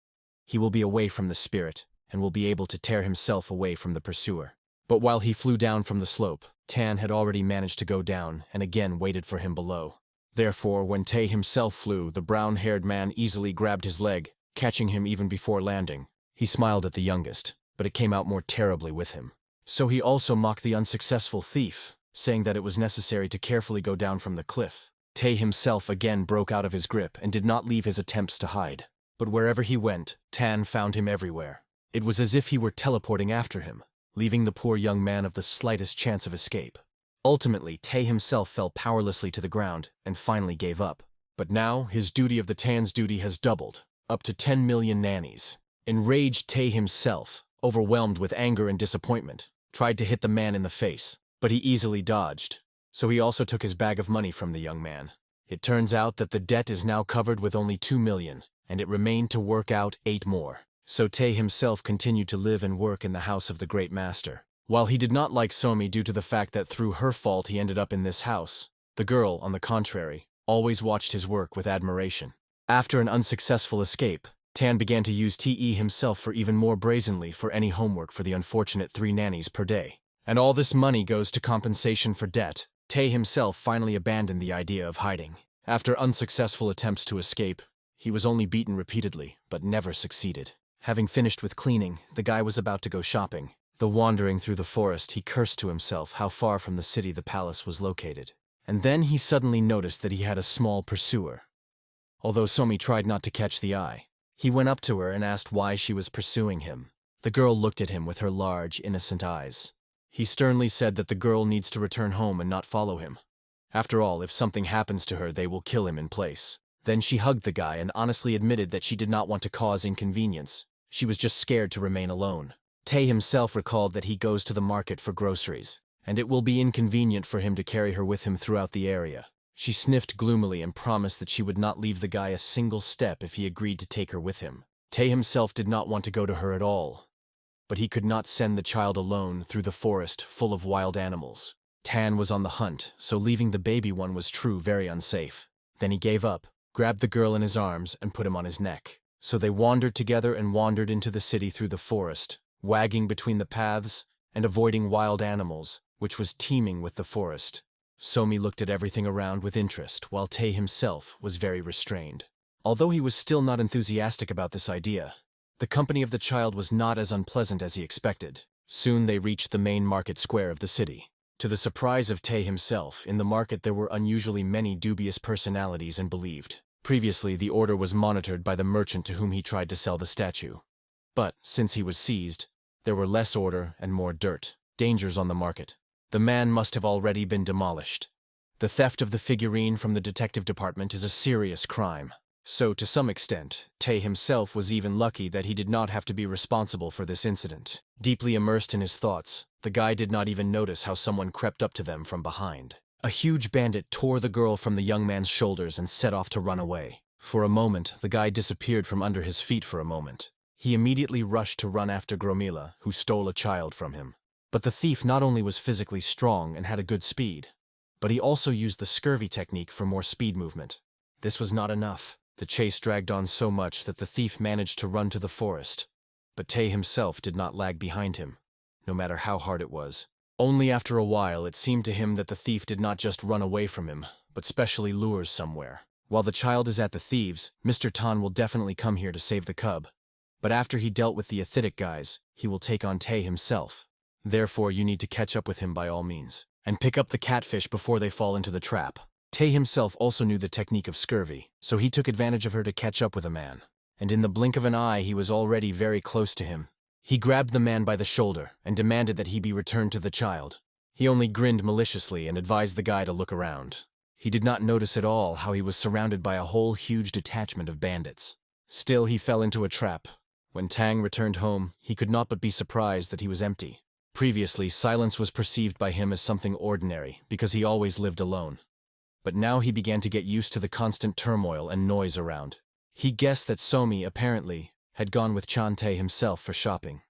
he will be away from the spirit and will be able to tear himself away from the pursuer. But while he flew down from the slope, Tan had already managed to go down and again waited for him below. Therefore, when Tay himself flew, the brown-haired man easily grabbed his leg, catching him even before landing. He smiled at the youngest, but it came out more terribly with him. So he also mocked the unsuccessful thief, saying that it was necessary to carefully go down from the cliff. Tay himself again broke out of his grip and did not leave his attempts to hide. But wherever he went, Tan found him everywhere. It was as if he were teleporting after him, leaving the poor young man of the slightest chance of escape. Ultimately, Tay himself fell powerlessly to the ground and finally gave up. But now, his duty of the Tan's duty has doubled, up to 10 million nannies. Enraged Tay himself, overwhelmed with anger and disappointment, tried to hit the man in the face, but he easily dodged. So he also took his bag of money from the young man. It turns out that the debt is now covered with only 2 million, and it remained to work out 8 more. So Tay himself continued to live and work in the house of the great master. While he did not like Somi due to the fact that through her fault he ended up in this house, the girl, on the contrary, always watched his work with admiration. After an unsuccessful escape, Tan began to use Te himself for even more brazenly for any homework for the unfortunate 3 nannies per day. And all this money goes to compensation for debt. Tay himself finally abandoned the idea of hiding. After unsuccessful attempts to escape, he was only beaten repeatedly, but never succeeded. Having finished with cleaning, the guy was about to go shopping. Though wandering through the forest, he cursed to himself how far from the city the palace was located. And then he suddenly noticed that he had a small pursuer. Although Somi tried not to catch the eye, he went up to her and asked why she was pursuing him. The girl looked at him with her large, innocent eyes. He sternly said that the girl needs to return home and not follow him. After all, if something happens to her, they will kill him in place. Then she hugged the guy and honestly admitted that she did not want to cause inconvenience. She was just scared to remain alone. Tay himself recalled that he goes to the market for groceries, and it will be inconvenient for him to carry her with him throughout the area. She sniffed gloomily and promised that she would not leave the guy a single step if he agreed to take her with him. Tay himself did not want to go to her at all, but he could not send the child alone through the forest full of wild animals. Tan was on the hunt, so leaving the baby one was very unsafe. Then he gave up, grabbed the girl in his arms, and put him on his neck. So they wandered together and wandered into the city through the forest, wagging between the paths and avoiding wild animals, which was teeming with the forest. Somi looked at everything around with interest, while Tay himself was very restrained. Although he was still not enthusiastic about this idea, the company of the child was not as unpleasant as he expected. Soon they reached the main market square of the city. To the surprise of Tay himself, in the market there were unusually many dubious personalities and believed. Previously, the order was monitored by the merchant to whom he tried to sell the statue. But, since he was seized, there were less order and more dirt, dangers on the market. The man must have already been demolished. The theft of the figurine from the detective department is a serious crime. So, to some extent, Tay himself was even lucky that he did not have to be responsible for this incident. Deeply immersed in his thoughts, the guy did not even notice how someone crept up to them from behind. A huge bandit tore the girl from the young man's shoulders and set off to run away. For a moment, the guy disappeared from under his feet for a moment. He immediately rushed to run after Gromila, who stole a child from him. But the thief not only was physically strong and had a good speed, but he also used the scurvy technique for more speed movement. This was not enough. The chase dragged on so much that the thief managed to run to the forest. But Tay himself did not lag behind him, no matter how hard it was. Only after a while it seemed to him that the thief did not just run away from him, but specially lures somewhere. While the child is at the thieves, Mr. Tan will definitely come here to save the cub. But after he dealt with the Acidic guys, he will take on Tay himself. Therefore, you need to catch up with him by all means, and pick up the catfish before they fall into the trap. Tay himself also knew the technique of scurvy, so he took advantage of her to catch up with a man. And in the blink of an eye, he was already very close to him. He grabbed the man by the shoulder and demanded that he be returned to the child. He only grinned maliciously and advised the guy to look around. He did not notice at all how he was surrounded by a whole huge detachment of bandits. Still, he fell into a trap. When Tang returned home, he could not but be surprised that he was empty. Previously, silence was perceived by him as something ordinary because he always lived alone. but now he began to get used to the constant turmoil and noise around. He guessed that Somi, apparently, had gone with Chante himself for shopping.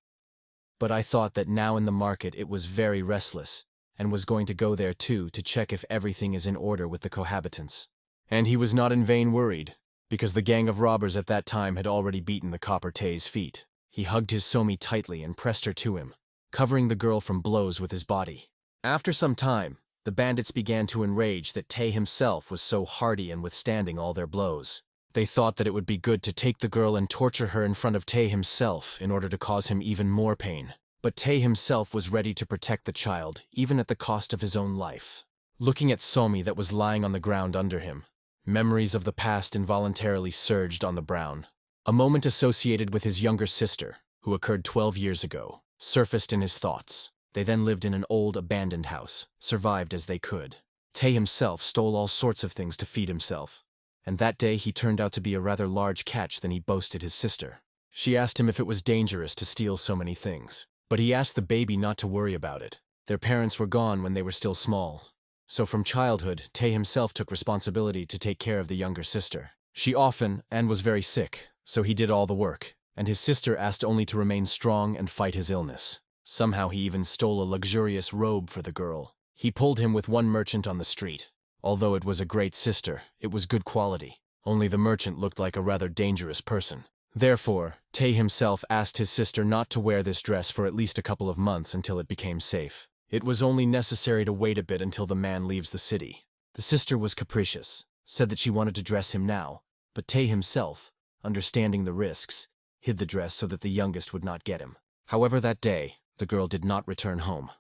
But I thought that now in the market it was very restless, and was going to go there too to check if everything is in order with the cohabitants. And he was not in vain worried, because the gang of robbers at that time had already beaten the copper Tay's feet. He hugged his Somi tightly and pressed her to him, covering the girl from blows with his body. After some time, the bandits began to enrage that Tay himself was so hardy and withstanding all their blows. They thought that it would be good to take the girl and torture her in front of Tay himself in order to cause him even more pain. But Tay himself was ready to protect the child, even at the cost of his own life. Looking at Somi that was lying on the ground under him, memories of the past involuntarily surged on the brown. A moment associated with his younger sister, who occurred 12 years ago, surfaced in his thoughts. They then lived in an old, abandoned house, survived as they could. Tay himself stole all sorts of things to feed himself, and that day he turned out to be a rather large catch than he boasted his sister. She asked him if it was dangerous to steal so many things, but he asked the baby not to worry about it. Their parents were gone when they were still small, so from childhood, Tay himself took responsibility to take care of the younger sister. She often and was very sick, so he did all the work, and his sister asked only to remain strong and fight his illness. Somehow he even stole a luxurious robe for the girl. He pulled him with one merchant on the street. Although it was a great sister, it was good quality. Only the merchant looked like a rather dangerous person. Therefore, Tay himself asked his sister not to wear this dress for at least a couple of months until it became safe. It was only necessary to wait a bit until the man leaves the city. The sister was capricious, said that she wanted to dress him now, but Tay himself, understanding the risks, hid the dress so that the youngest would not get him. However, that day, the girl did not return home.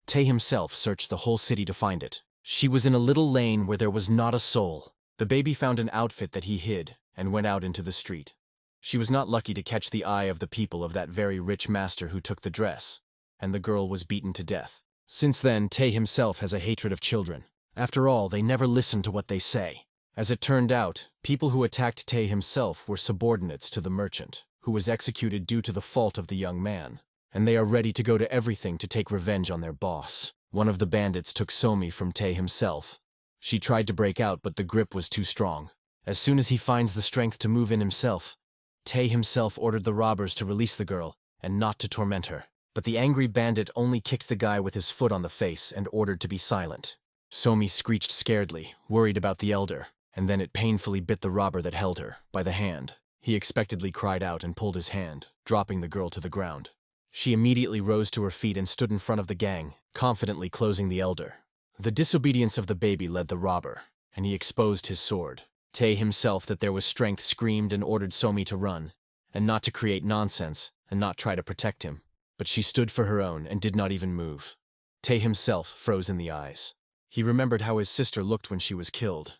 Tay himself searched the whole city to find it. She was in a little lane where there was not a soul. The baby found an outfit that he hid and went out into the street. She was not lucky to catch the eye of the people of that very rich master who took the dress, and the girl was beaten to death. Since then, Tay himself has a hatred of children. After all, they never listen to what they say. As it turned out, people who attacked Tay himself were subordinates to the merchant, who was executed due to the fault of the young man, and they are ready to go to everything to take revenge on their boss. One of the bandits took Somi from Tay himself. She tried to break out, but the grip was too strong. As soon as he finds the strength to move in himself, Tay himself ordered the robbers to release the girl and not to torment her. But the angry bandit only kicked the guy with his foot on the face and ordered to be silent. Somi screeched scaredly, worried about the elder, and then it painfully bit the robber that held her by the hand. He expectedly cried out and pulled his hand, dropping the girl to the ground. She immediately rose to her feet and stood in front of the gang, confidently closing the elder. The disobedience of the baby led the robber, and he exposed his sword. Tay himself, that there was strength, screamed and ordered Somi to run, and not to create nonsense, and not try to protect him. But she stood for her own and did not even move. Tay himself froze in the eyes. He remembered how his sister looked when she was killed.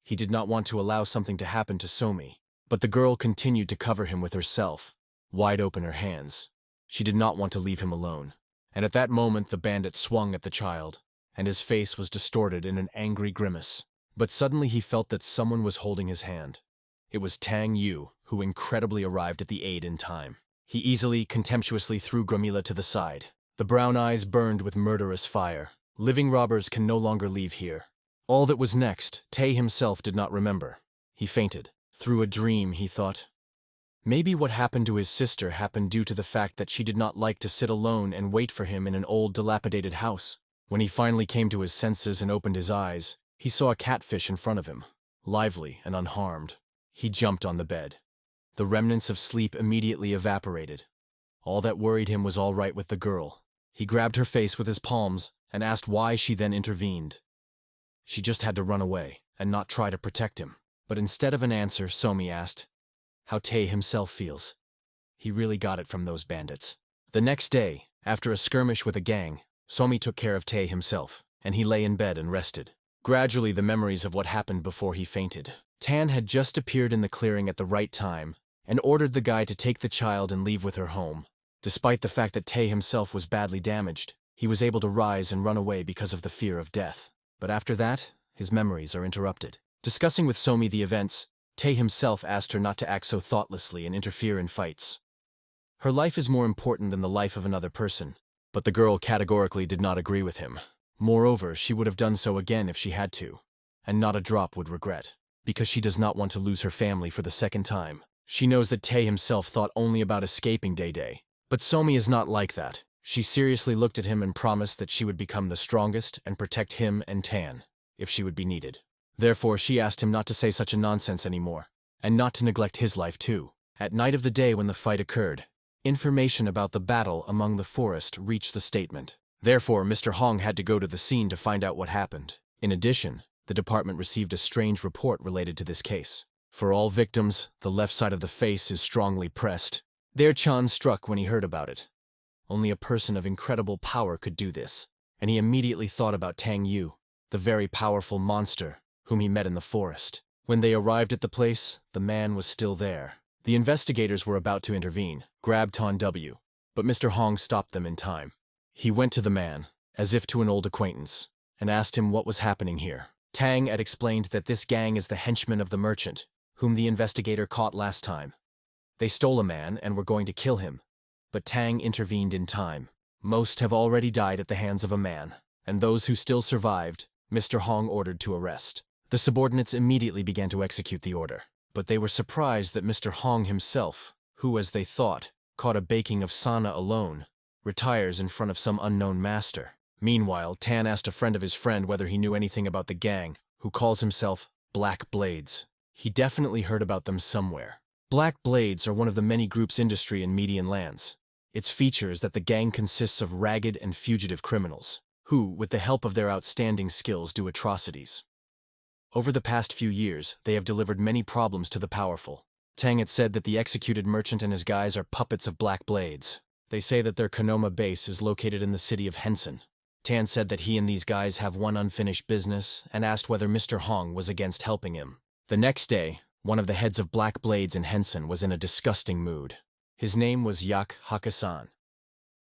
He did not want to allow something to happen to Somi, but the girl continued to cover him with herself, wide open her hands. She did not want to leave him alone. And at that moment the bandit swung at the child, and his face was distorted in an angry grimace. But suddenly he felt that someone was holding his hand. It was Tang Yu, who incredibly arrived at the aid in time. He easily, contemptuously threw Gramila to the side. The brown eyes burned with murderous fire. Living robbers can no longer leave here. All that was next, Tay himself did not remember. He fainted. Through a dream, he thought. Maybe what happened to his sister happened due to the fact that she did not like to sit alone and wait for him in an old, dilapidated house. When he finally came to his senses and opened his eyes, he saw a catfish in front of him, lively and unharmed. He jumped on the bed. The remnants of sleep immediately evaporated. All that worried him was all right with the girl. He grabbed her face with his palms and asked why she then intervened. She just had to run away and not try to protect him. But instead of an answer, Somi asked how Tay himself feels. He really got it from those bandits. The next day, after a skirmish with a gang, Somi took care of Tay himself, and he lay in bed and rested. Gradually, the memories of what happened before he fainted. Tan had just appeared in the clearing at the right time and ordered the guy to take the child and leave with her home. Despite the fact that Tay himself was badly damaged, he was able to rise and run away because of the fear of death. But after that, his memories are interrupted. Discussing with Somi the events, Tay himself asked her not to act so thoughtlessly and interfere in fights. Her life is more important than the life of another person, but the girl categorically did not agree with him. Moreover, she would have done so again if she had to. and not a drop would regret, because she does not want to lose her family for the second time. She knows that Tae himself thought only about escaping Day. But Somi is not like that. She seriously looked at him and promised that she would become the strongest and protect him and Tan, if she would be needed. Therefore, she asked him not to say such a nonsense anymore, and not to neglect his life too. At night of the day when the fight occurred, information about the battle among the forest reached the statement. Therefore, Mr. Hong had to go to the scene to find out what happened. In addition, the department received a strange report related to this case. For all victims, the left side of the face is strongly pressed. There Chan struck when he heard about it. Only a person of incredible power could do this, and he immediately thought about Tang Yu, the very powerful monster whom he met in the forest. When they arrived at the place, the man was still there. The investigators were about to intervene, grab Tan W, but Mr. Hong stopped them in time. He went to the man, as if to an old acquaintance, and asked him what was happening here. Tang had explained that this gang is the henchmen of the merchant, whom the investigator caught last time. They stole a man and were going to kill him, but Tang intervened in time. Most have already died at the hands of a man, and those who still survived, Mr. Hong ordered to arrest. The subordinates immediately began to execute the order, but they were surprised that Mr. Hong himself, who, as they thought, caught a baking of Sana alone, retires in front of some unknown master. Meanwhile, Tan asked a friend of his friend whether he knew anything about the gang, who calls himself Black Blades. He definitely heard about them somewhere. Black Blades are one of the many groups industry in Median lands. Its feature is that the gang consists of ragged and fugitive criminals, who, with the help of their outstanding skills, do atrocities. Over the past few years, they have delivered many problems to the powerful. Tang had said that the executed merchant and his guys are puppets of Black Blades. They say that their Konoma base is located in the city of Henson. Tan said that he and these guys have one unfinished business and asked whether Mr. Hong was against helping him. The next day, one of the heads of Black Blades in Henson was in a disgusting mood. His name was Yak Hakasan.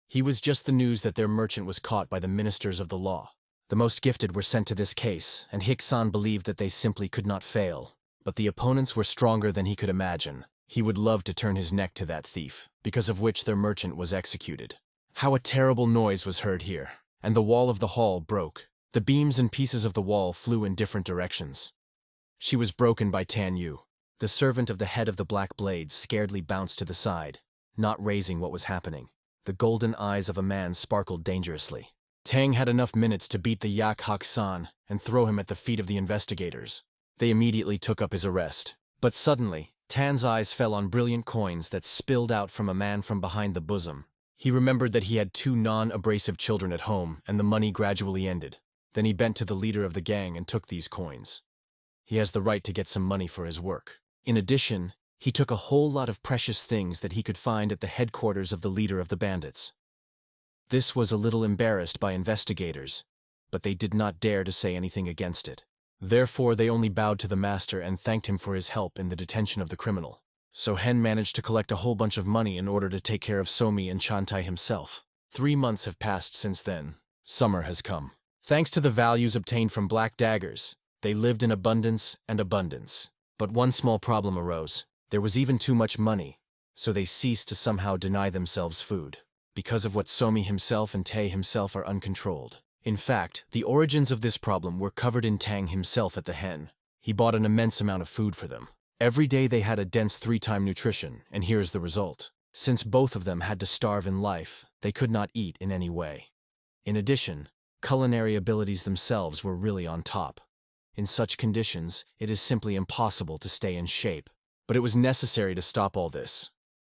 He was just the news that their merchant was caught by the ministers of the law. The most gifted were sent to this case, and Hiksan believed that they simply could not fail. But the opponents were stronger than he could imagine. He would love to turn his neck to that thief, because of which their merchant was executed. How a terrible noise was heard here, and the wall of the hall broke. The beams and pieces of the wall flew in different directions. She was broken by Tan Yu. The servant of the head of the Black Blades scaredly bounced to the side, not raising what was happening. The golden eyes of a man sparkled dangerously. Tang had enough minutes to beat the Yak Hak-san and throw him at the feet of the investigators. They immediately took up his arrest. But suddenly, Tan's eyes fell on brilliant coins that spilled out from a man from behind the bosom. He remembered that he had 2 non-abrasive children at home, and the money gradually ended. Then he bent to the leader of the gang and took these coins. He has the right to get some money for his work. In addition, he took a whole lot of precious things that he could find at the headquarters of the leader of the bandits. This was a little embarrassed by investigators, but they did not dare to say anything against it. Therefore, they only bowed to the master and thanked him for his help in the detention of the criminal. So Hen managed to collect a whole bunch of money in order to take care of Somi and Chantai himself. 3 months have passed since then. Summer has come. Thanks to the values obtained from black daggers, they lived in abundance and abundance. But one small problem arose. There was even too much money, so they ceased to somehow deny themselves food. Because of what Somi himself and Tae himself are uncontrolled. In fact, the origins of this problem were covered in Tang himself at the Hen. He bought an immense amount of food for them. Every day they had a dense 3-time nutrition, and here is the result. Since both of them had to starve in life, they could not eat in any way. In addition, culinary abilities themselves were really on top. In such conditions, it is simply impossible to stay in shape. But it was necessary to stop all this.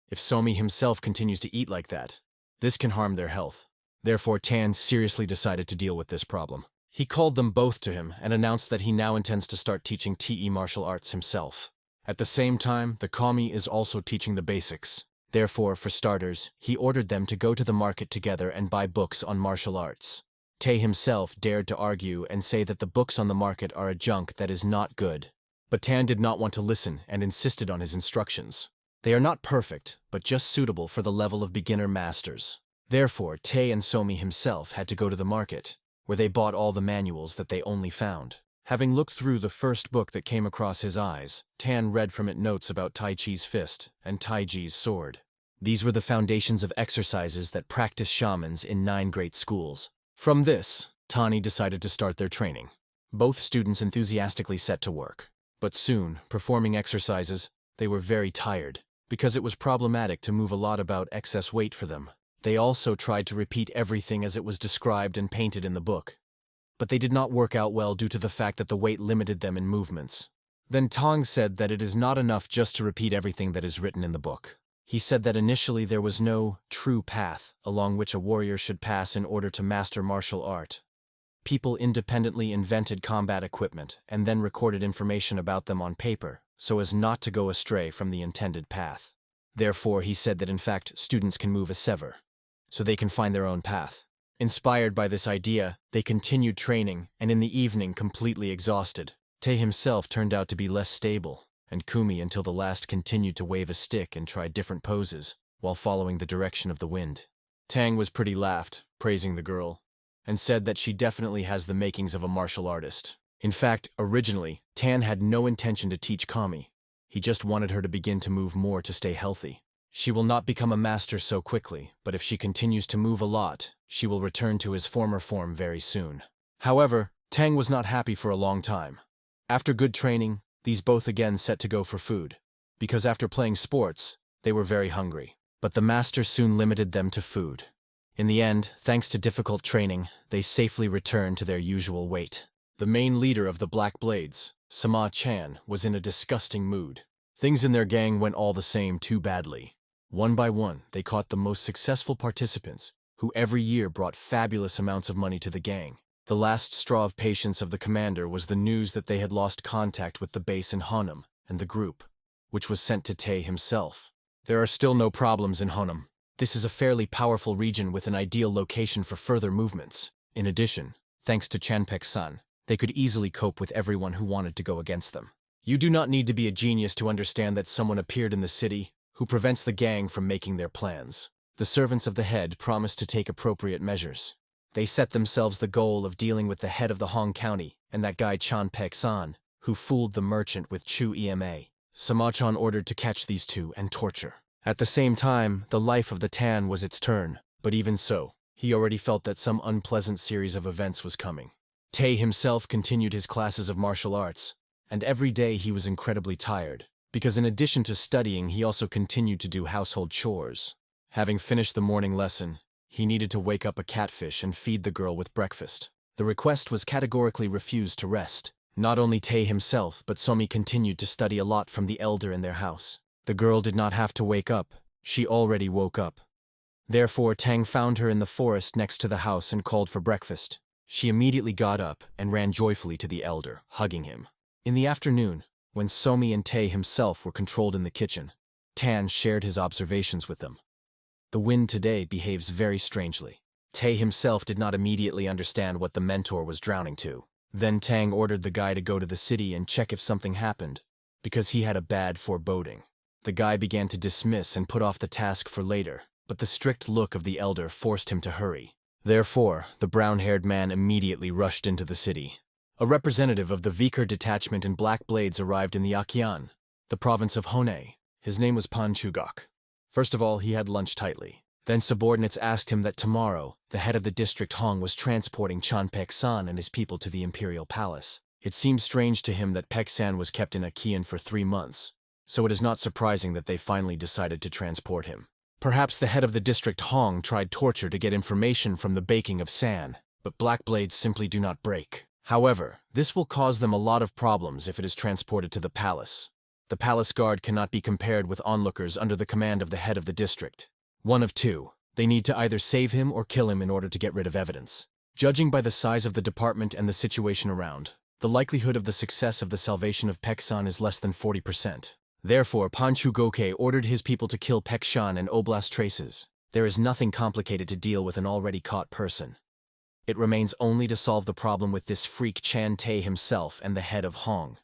If Somi himself continues to eat like that, this can harm their health. Therefore, Tan seriously decided to deal with this problem. He called them both to him and announced that he now intends to start teaching TE martial arts himself. At the same time, the Kami is also teaching the basics. Therefore, for starters, he ordered them to go to the market together and buy books on martial arts. Tae himself dared to argue and say that the books on the market are a junk that is not good. But Tan did not want to listen and insisted on his instructions. They are not perfect, but just suitable for the level of beginner masters. Therefore, Tae and Somi himself had to go to the market, where they bought all the manuals that they only found. Having looked through the first book that came across his eyes, Tan read from it notes about Tai Chi's fist and Tai Ji's sword. These were the foundations of exercises that practice shamans in 9 great schools. From this, Tani decided to start their training. Both students enthusiastically set to work. But soon, performing exercises, they were very tired, because it was problematic to move a lot about excess weight for them. They also tried to repeat everything as it was described and painted in the book. But they did not work out well due to the fact that the weight limited them in movements. Then Tong said that it is not enough just to repeat everything that is written in the book. He said that initially there was no true path along which a warrior should pass in order to master martial art. People independently invented combat equipment and then recorded information about them on paper so as not to go astray from the intended path. Therefore, he said that in fact students can move a sever, so they can find their own path. Inspired by this idea, they continued training, and in the evening, completely exhausted, Tae himself turned out to be less stable, and Kumi until the last continued to wave a stick and try different poses while following the direction of the wind. Tang was pretty laughed, praising the girl, and said that she definitely has the makings of a martial artist. In fact, originally, Tan had no intention to teach Kami. He just wanted her to begin to move more to stay healthy. She will not become a master so quickly, but if she continues to move a lot, she will return to his former form very soon. However, Tang was not happy for a long time. After good training, these both again set to go for food, because after playing sports, they were very hungry. But the master soon limited them to food. In the end, thanks to difficult training, they safely returned to their usual weight. The main leader of the Black Blades, Sama Chan, was in a disgusting mood. Things in their gang went all the same too badly. One by one, they caught the most successful participants, who every year brought fabulous amounts of money to the gang. The last straw of patience of the commander was the news that they had lost contact with the base in Honam and the group, which was sent to Tae himself. There are still no problems in Honam. This is a fairly powerful region with an ideal location for further movements. In addition, thanks to Chanpek-san, they could easily cope with everyone who wanted to go against them. You do not need to be a genius to understand that someone appeared in the city who prevents the gang from making their plans. The servants of the head promised to take appropriate measures. They set themselves the goal of dealing with the head of the Hong County and that guy Chanpek-san, who fooled the merchant with Chu Ema. Samachan ordered to catch these two and torture. At the same time, the life of the Tan was its turn, but even so, he already felt that some unpleasant series of events was coming. Tae himself continued his classes of martial arts, and every day he was incredibly tired, because in addition to studying he also continued to do household chores. Having finished the morning lesson, he needed to wake up a catfish and feed the girl with breakfast. The request was categorically refused to rest. Not only Tae himself, but Somi continued to study a lot from the elder in their house. The girl did not have to wake up, she already woke up. Therefore, Tang found her in the forest next to the house and called for breakfast. She immediately got up and ran joyfully to the elder, hugging him. In the afternoon, when Somi and Tae himself were controlled in the kitchen, Tan shared his observations with them. The wind today behaves very strangely. Tae himself did not immediately understand what the mentor was drowning to. Then Tang ordered the guy to go to the city and check if something happened, because he had a bad foreboding. The guy began to dismiss and put off the task for later, but the strict look of the elder forced him to hurry. Therefore, the brown-haired man immediately rushed into the city. A representative of the Viker detachment in Black Blades arrived in the Akian, the province of Hone. His name was Pan Chugok. First of all, he had lunch tightly. Then subordinates asked him that tomorrow, the head of the district Hong was transporting Chanpek-san and his people to the imperial palace. It seemed strange to him that Pek-san was kept in Akian for 3 months, so it is not surprising that they finally decided to transport him. Perhaps the head of the district Hong tried torture to get information from the baking of San, but Black Blades simply do not break. However, this will cause them a lot of problems if it is transported to the palace. The palace guard cannot be compared with onlookers under the command of the head of the district. One of two. They need to either save him or kill him in order to get rid of evidence. Judging by the size of the department and the situation around, the likelihood of the success of the salvation of Pek-san is less than 40%. Therefore, Panchu Goke ordered his people to kill Pek-shan and Oblast Traces. There is nothing complicated to deal with an already caught person. It remains only to solve the problem with this freak Chan Tae himself and the head of Hong.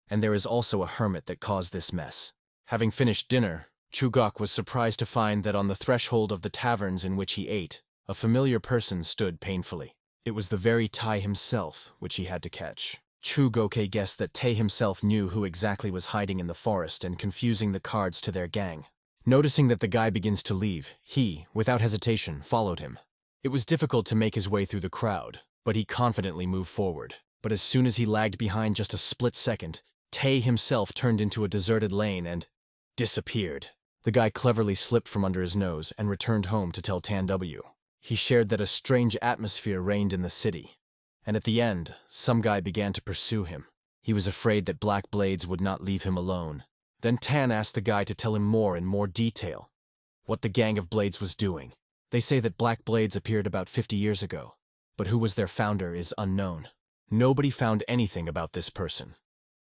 And there is also a hermit that caused this mess. Having finished dinner, Chugok was surprised to find that on the threshold of the taverns in which he ate, a familiar person stood painfully. It was the very Tai himself which he had to catch. Chugoke guessed that Tae himself knew who exactly was hiding in the forest and confusing the cards to their gang. Noticing that the guy begins to leave, he, without hesitation, followed him. It was difficult to make his way through the crowd, but he confidently moved forward. But as soon as he lagged behind just a split second, Tae himself turned into a deserted lane and disappeared. The guy cleverly slipped from under his nose and returned home to tell Tan W. He shared that a strange atmosphere reigned in the city, and at the end, some guy began to pursue him. He was afraid that Black Blades would not leave him alone. Then Tan asked the guy to tell him more in more detail what the gang of Blades was doing. They say that Black Blades appeared about 50 years ago, but who was their founder is unknown. Nobody found anything about this person.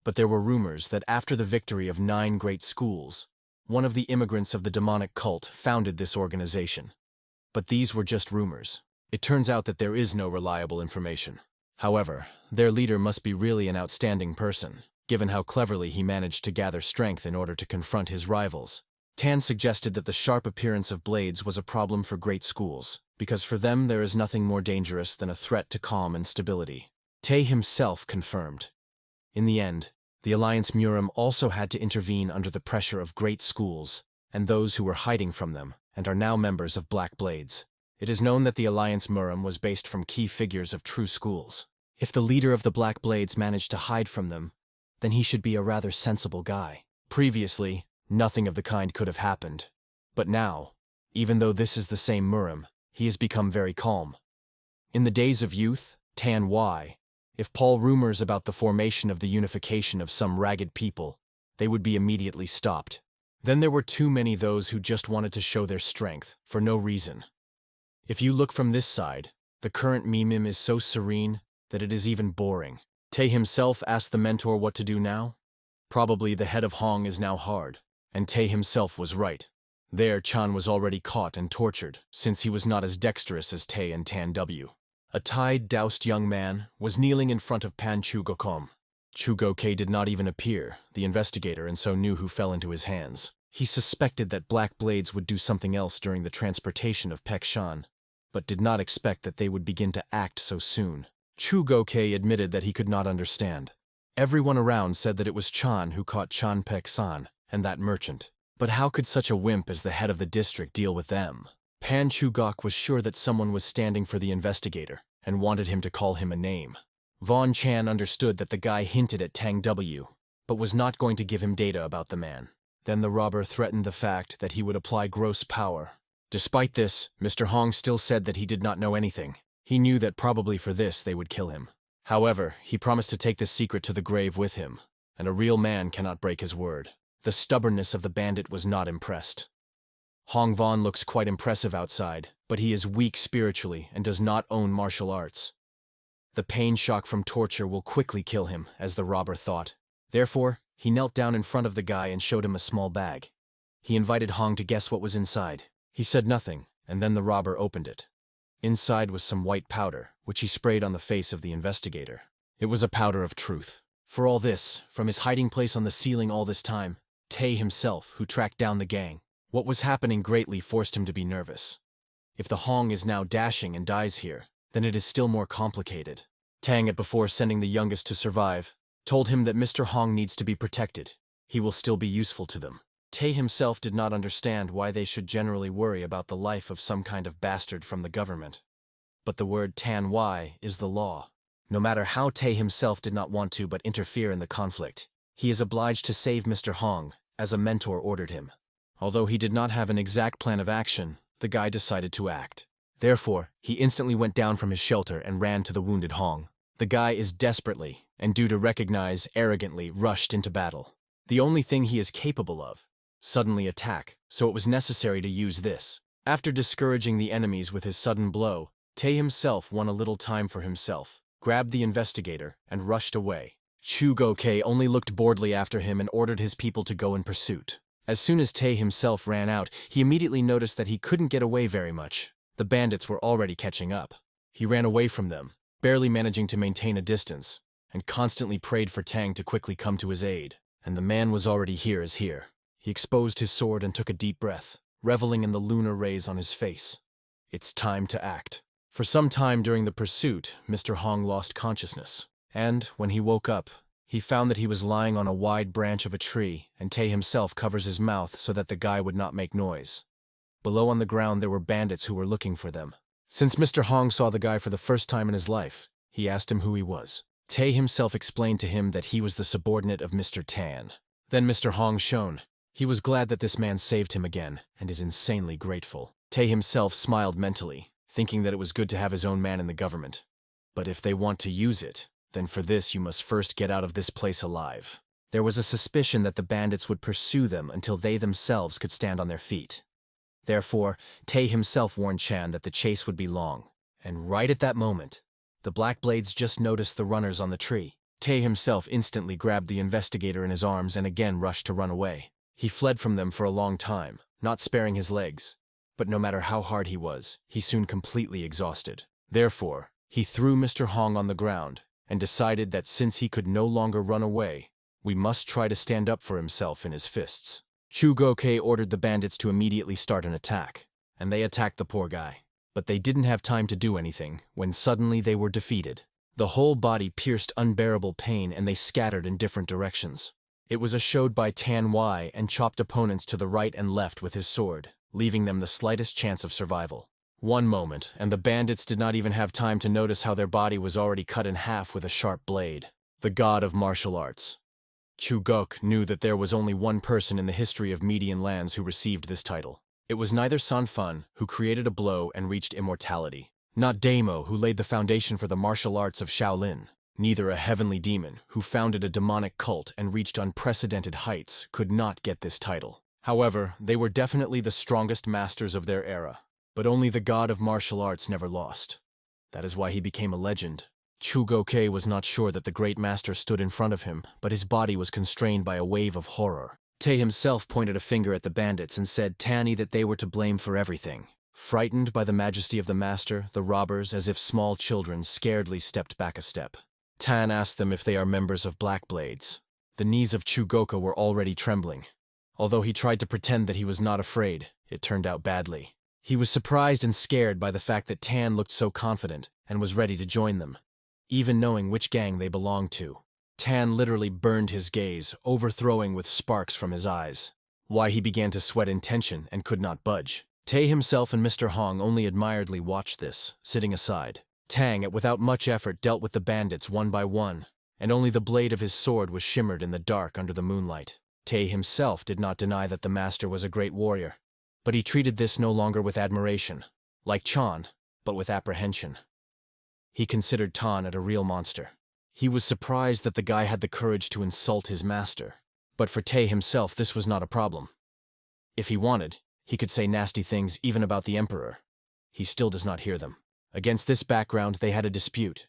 But there were rumors that after the victory of 9 great schools, one of the immigrants of the demonic cult founded this organization. But these were just rumors. It turns out that there is no reliable information. However, their leader must be really an outstanding person, given how cleverly he managed to gather strength in order to confront his rivals. Tan suggested that the sharp appearance of Blades was a problem for great schools, because for them there is nothing more dangerous than a threat to calm and stability. Tae himself confirmed. In the end, the Alliance Murim also had to intervene under the pressure of great schools and those who were hiding from them and are now members of Black Blades. It is known that the Alliance Murim was based from key figures of true schools. If the leader of the Black Blades managed to hide from them, then he should be a rather sensible guy. Previously, nothing of the kind could have happened. But now, even though this is the same Murim, he has become very calm. In the days of youth, Tan Y, if Paul rumors about the formation of the unification of some ragged people, they would be immediately stopped. Then there were too many those who just wanted to show their strength, for no reason. If you look from this side, the current meme is so serene that it is even boring. Tae himself asked the mentor what to do now. Probably the head of Hong is now hard, and Tae himself was right. There Chan was already caught and tortured, since he was not as dexterous as Tae and Tan W. A tied, doused young man was kneeling in front of Pan Chugokom. Chugoke did not even appear, the investigator, and so knew who fell into his hands. He suspected that Black Blades would do something else during the transportation of Pek Shan, but did not expect that they would begin to act so soon. Chugoke admitted that he could not understand. Everyone around said that it was Chan who caught Chan Pek San and that merchant. But how could such a wimp as the head of the district deal with them? Pan Chugok was sure that someone was standing for the investigator and wanted him to call him a name. Von Chan understood that the guy hinted at Tang W, but was not going to give him data about the man. Then the robber threatened the fact that he would apply gross power. Despite this, Mr. Hong still said that he did not know anything. He knew that probably for this they would kill him. However, he promised to take this secret to the grave with him, and a real man cannot break his word. The stubbornness of the bandit was not impressed. Hong Von looks quite impressive outside, but he is weak spiritually and does not own martial arts. The pain shock from torture will quickly kill him, as the robber thought. Therefore, he knelt down in front of the guy and showed him a small bag. He invited Hong to guess what was inside. He said nothing, and then the robber opened it. Inside was some white powder, which he sprayed on the face of the investigator. It was a powder of truth. For all this, from his hiding place on the ceiling all this time, Tae himself, who tracked down the gang. What was happening greatly forced him to be nervous. If the Hong is now dashing and dies here, then it is still more complicated. Tang, before sending the youngest to survive, told him that Mr. Hong needs to be protected. He will still be useful to them. Tae himself did not understand why they should generally worry about the life of some kind of bastard from the government. But the word Tan Y is the law. No matter how Tae himself did not want to but interfere in the conflict, he is obliged to save Mr. Hong, as a mentor ordered him. Although he did not have an exact plan of action, the guy decided to act. Therefore, he instantly went down from his shelter and ran to the wounded Hong. The guy is desperately, and due to recognize, arrogantly rushed into battle. The only thing he is capable of, suddenly attack, so it was necessary to use this. After discouraging the enemies with his sudden blow, Tae himself won a little time for himself, grabbed the investigator, and rushed away. Chugoke only looked boredly after him and ordered his people to go in pursuit. As soon as Tae himself ran out, he immediately noticed that he couldn't get away very much. The bandits were already catching up. He ran away from them, barely managing to maintain a distance, and constantly prayed for Tang to quickly come to his aid. And the man was already here. He exposed his sword and took a deep breath, reveling in the lunar rays on his face. It's time to act. For some time during the pursuit, Mr. Hong lost consciousness, and, when he woke up, he found that he was lying on a wide branch of a tree, and Tae himself covers his mouth so that the guy would not make noise. Below on the ground there were bandits who were looking for them. Since Mr. Hong saw the guy for the first time in his life, he asked him who he was. Tae himself explained to him that he was the subordinate of Mr. Tan. Then Mr. Hong shone. He was glad that this man saved him again, and is insanely grateful. Tae himself smiled mentally, thinking that it was good to have his own man in the government. But if they want to use it, then for this you must first get out of this place alive. There was a suspicion that the bandits would pursue them until they themselves could stand on their feet. Therefore, Tae himself warned Chan that the chase would be long. And right at that moment, the Black Blades just noticed the runners on the tree. Tae himself instantly grabbed the investigator in his arms and again rushed to run away. He fled from them for a long time, not sparing his legs. But no matter how hard he was, he soon completely exhausted. Therefore, he threw Mr. Hong on the ground and decided that since he could no longer run away, we must try to stand up for himself in his fists. Chu Gokei ordered the bandits to immediately start an attack, and they attacked the poor guy. But they didn't have time to do anything when suddenly they were defeated. The whole body pierced unbearable pain and they scattered in different directions. It was showed by Tan Wai and chopped opponents to the right and left with his sword, leaving them the slightest chance of survival. One moment, and the bandits did not even have time to notice how their body was already cut in half with a sharp blade. The god of martial arts. Chu Gok knew that there was only one person in the history of Median lands who received this title. It was neither San Fan, who created a blow and reached immortality, not Daimo, who laid the foundation for the martial arts of Shaolin, neither a heavenly demon, who founded a demonic cult and reached unprecedented heights, could not get this title. However, they were definitely the strongest masters of their era, but only the god of martial arts never lost. That is why he became a legend. Chu Gokei was not sure that the great master stood in front of him, but his body was constrained by a wave of horror. Tae himself pointed a finger at the bandits and said Tanny that they were to blame for everything. Frightened by the majesty of the master, the robbers, as if small children, scaredly stepped back a step. Tan asked them if they are members of Black Blades. The knees of Chu Goka were already trembling. Although he tried to pretend that he was not afraid, it turned out badly. He was surprised and scared by the fact that Tan looked so confident and was ready to join them, even knowing which gang they belonged to. Tan literally burned his gaze, overthrowing with sparks from his eyes. Why he began to sweat in tension and could not budge. Tae himself and Mr. Hong only admiredly watched this, sitting aside. Tang, without much effort, dealt with the bandits one by one, and only the blade of his sword was shimmered in the dark under the moonlight. Tae himself did not deny that the master was a great warrior, but he treated this no longer with admiration, like Chan, but with apprehension. He considered Tan a real monster. He was surprised that the guy had the courage to insult his master. But for Tae himself, this was not a problem. If he wanted, he could say nasty things even about the emperor. He still does not hear them. Against this background, they had a dispute.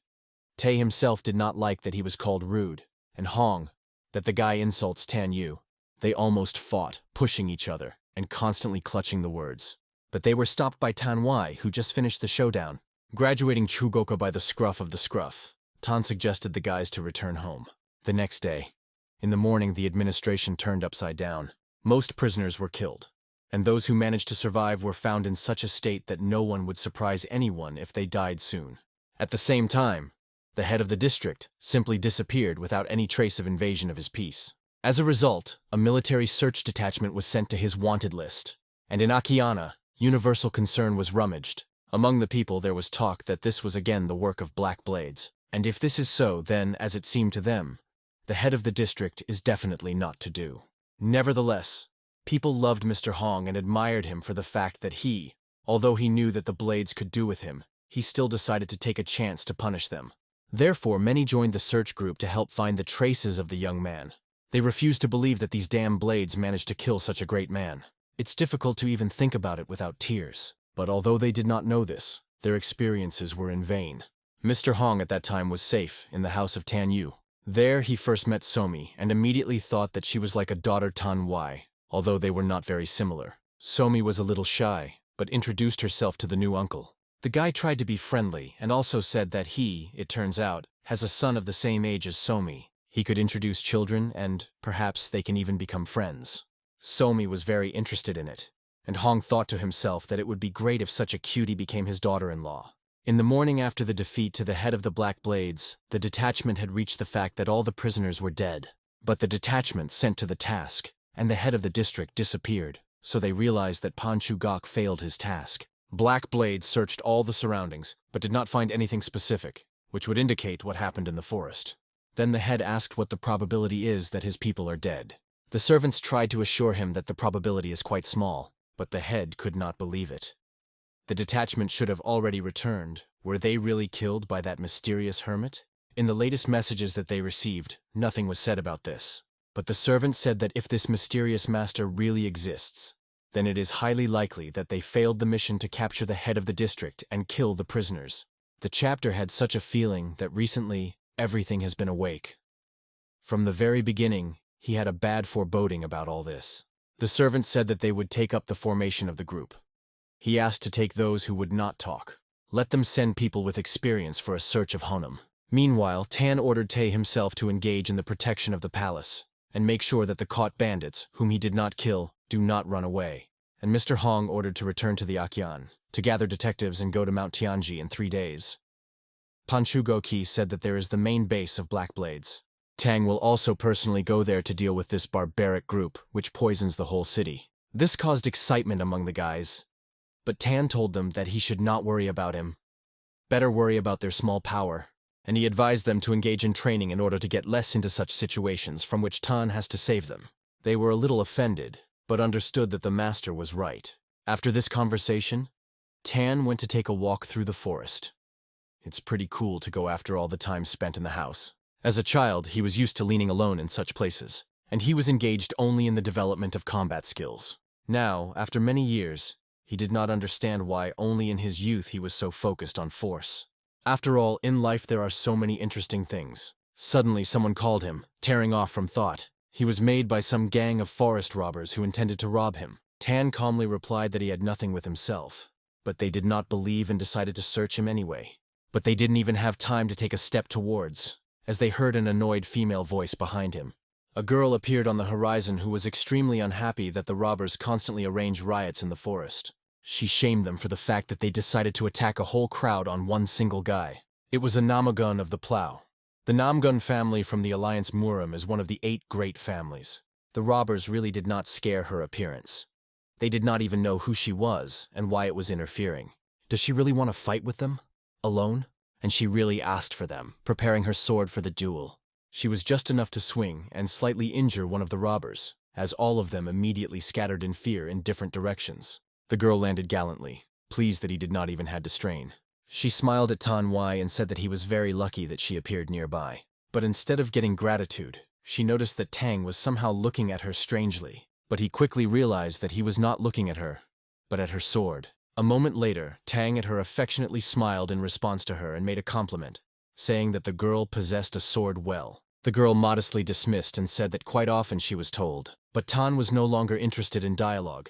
Tae himself did not like that he was called rude, and Hong, that the guy insults Tan Yu. They almost fought, pushing each other, and constantly clutching the words. But they were stopped by Tan Wai, who just finished the showdown. Graduating Chu Goka by the scruff of the scruff, Tan suggested the guys to return home. The next day, in the morning, the administration turned upside down. Most prisoners were killed, and those who managed to survive were found in such a state that no one would surprise anyone if they died soon. At the same time, the head of the district simply disappeared without any trace of invasion of his peace. As a result, a military search detachment was sent to his wanted list, and in Akiana, universal concern was rummaged. Among the people there was talk that this was again the work of Black Blades. And if this is so, then, as it seemed to them, the head of the district is definitely not to do. Nevertheless, people loved Mr. Hong and admired him for the fact that he, although he knew that the Blades could do with him, he still decided to take a chance to punish them. Therefore, many joined the search group to help find the traces of the young man. They refused to believe that these damn Blades managed to kill such a great man. It's difficult to even think about it without tears. But although they did not know this, their experiences were in vain. Mr. Hong at that time was safe in the house of Tan Yu. There he first met Somi and immediately thought that she was like a daughter Tan Wai, although they were not very similar. Somi was a little shy, but introduced herself to the new uncle. The guy tried to be friendly and also said that he, it turns out, has a son of the same age as Somi. He could introduce children and perhaps they can even become friends. Somi was very interested in it, and Hong thought to himself that it would be great if such a cutie became his daughter-in-law. In the morning after the defeat to the head of the Black Blades, the detachment had reached the fact that all the prisoners were dead. But the detachment sent to the task, and the head of the district disappeared, so they realized that Pan Chu Gok failed his task. Black Blades searched all the surroundings, but did not find anything specific, which would indicate what happened in the forest. Then the head asked what the probability is that his people are dead. The servants tried to assure him that the probability is quite small, but the head could not believe it. The detachment should have already returned. Were they really killed by that mysterious hermit? In the latest messages that they received, nothing was said about this. But the servant said that if this mysterious master really exists, then it is highly likely that they failed the mission to capture the head of the district and kill the prisoners. The chapter had such a feeling that recently everything has been awake. From the very beginning, he had a bad foreboding about all this. The servant said that they would take up the formation of the group. He asked to take those who would not talk. Let them send people with experience for a search of Honam. Meanwhile, Tan ordered Tae himself to engage in the protection of the palace, and make sure that the caught bandits, whom he did not kill, do not run away. And Mr. Hong ordered to return to the Aekyan, to gather detectives and go to Mount Tianji in 3 days. Panchu Goki said that there is the main base of Black Blades. Tang will also personally go there to deal with this barbaric group, which poisons the whole city. This caused excitement among the guys, but Tan told them that he should not worry about him. Better worry about their small power, and he advised them to engage in training in order to get less into such situations from which Tan has to save them. They were a little offended, but understood that the master was right. After this conversation, Tan went to take a walk through the forest. It's pretty cool to go after all the time spent in the house. As a child, he was used to leaning alone in such places, and he was engaged only in the development of combat skills. Now, after many years, he did not understand why only in his youth he was so focused on force. After all, in life there are so many interesting things. Suddenly someone called him, tearing off from thought. He was made by some gang of forest robbers who intended to rob him. Tan calmly replied that he had nothing with himself, but they did not believe and decided to search him anyway. But they didn't even have time to take a step towards, as they heard an annoyed female voice behind him. A girl appeared on the horizon who was extremely unhappy that the robbers constantly arranged riots in the forest. She shamed them for the fact that they decided to attack a whole crowd on one single guy. It was a Namagun of the Plow. The Namgun family from the Alliance Murim is one of the 8 great families. The robbers really did not scare her appearance. They did not even know who she was and why it was interfering. Does she really want to fight with them? Alone? And she really asked for them, preparing her sword for the duel. She was just enough to swing and slightly injure one of the robbers, as all of them immediately scattered in fear in different directions. The girl landed gallantly, pleased that he did not even have to strain. She smiled at Tan Wai and said that he was very lucky that she appeared nearby. But instead of getting gratitude, she noticed that Tang was somehow looking at her strangely. But he quickly realized that he was not looking at her, but at her sword. A moment later, Tang at her affectionately smiled in response to her and made a compliment, saying that the girl possessed a sword well. The girl modestly dismissed and said that quite often she was told. But Tan was no longer interested in dialogue.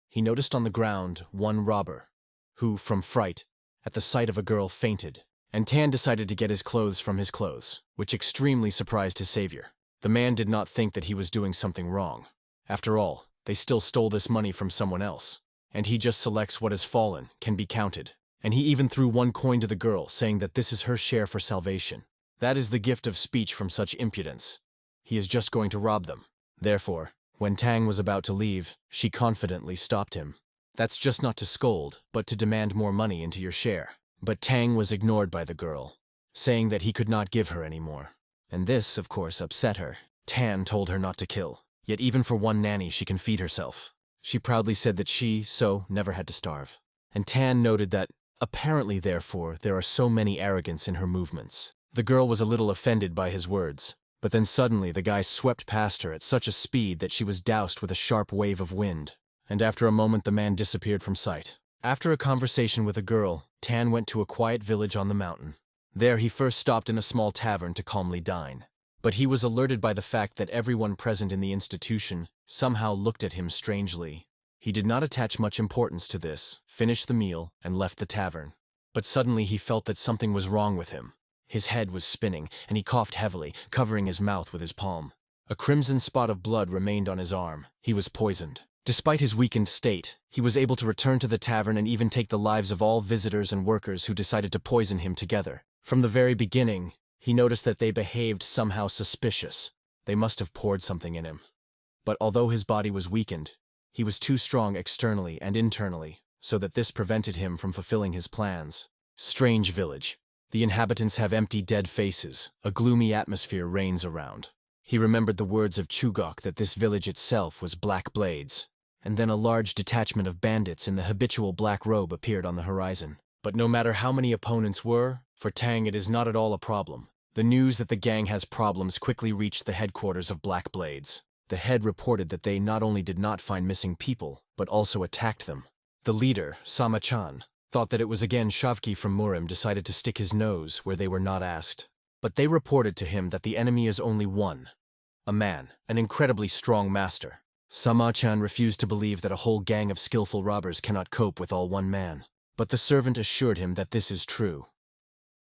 He noticed on the ground one robber, who, from fright, at the sight of a girl fainted, and Tan decided to get his clothes from his clothes, which extremely surprised his savior. The man did not think that he was doing something wrong. After all, they still stole this money from someone else, and he just selects what has fallen, can be counted. And he even threw 1 coin to the girl, saying that this is her share for salvation. That is the gift of speech from such impudence. He is just going to rob them. Therefore, when Tang was about to leave, she confidently stopped him. That's just not to scold, but to demand more money into your share. But Tang was ignored by the girl, saying that he could not give her any more. And this, of course, upset her. Tan told her not to kill, yet even for 1 nanny she can feed herself. She proudly said that she, never had to starve. And Tan noted that, apparently therefore, there are so many arrogance in her movements. The girl was a little offended by his words, but then suddenly the guy swept past her at such a speed that she was doused with a sharp wave of wind. And after a moment the man disappeared from sight. After a conversation with a girl, Tan went to a quiet village on the mountain. There he first stopped in a small tavern to calmly dine. But he was alerted by the fact that everyone present in the institution somehow looked at him strangely. He did not attach much importance to this, finished the meal, and left the tavern. But suddenly he felt that something was wrong with him. His head was spinning, and he coughed heavily, covering his mouth with his palm. A crimson spot of blood remained on his arm. He was poisoned. Despite his weakened state, he was able to return to the tavern and even take the lives of all visitors and workers who decided to poison him together. From the very beginning, he noticed that they behaved somehow suspicious. They must have poured something in him. But although his body was weakened, he was too strong externally and internally, so that this prevented him from fulfilling his plans. Strange village. The inhabitants have empty, dead faces. A gloomy atmosphere reigns around. He remembered the words of Chugok that this village itself was Black Blades. And then a large detachment of bandits in the habitual black robe appeared on the horizon. But no matter how many opponents were, for Tang it is not at all a problem. The news that the gang has problems quickly reached the headquarters of Black Blades. The head reported that they not only did not find missing people, but also attacked them. The leader, Sama-chan, thought that it was again Shavki from Murim decided to stick his nose where they were not asked. But they reported to him that the enemy is only one. A man, an incredibly strong master. Sama-chan refused to believe that a whole gang of skillful robbers cannot cope with all one man. But the servant assured him that this is true.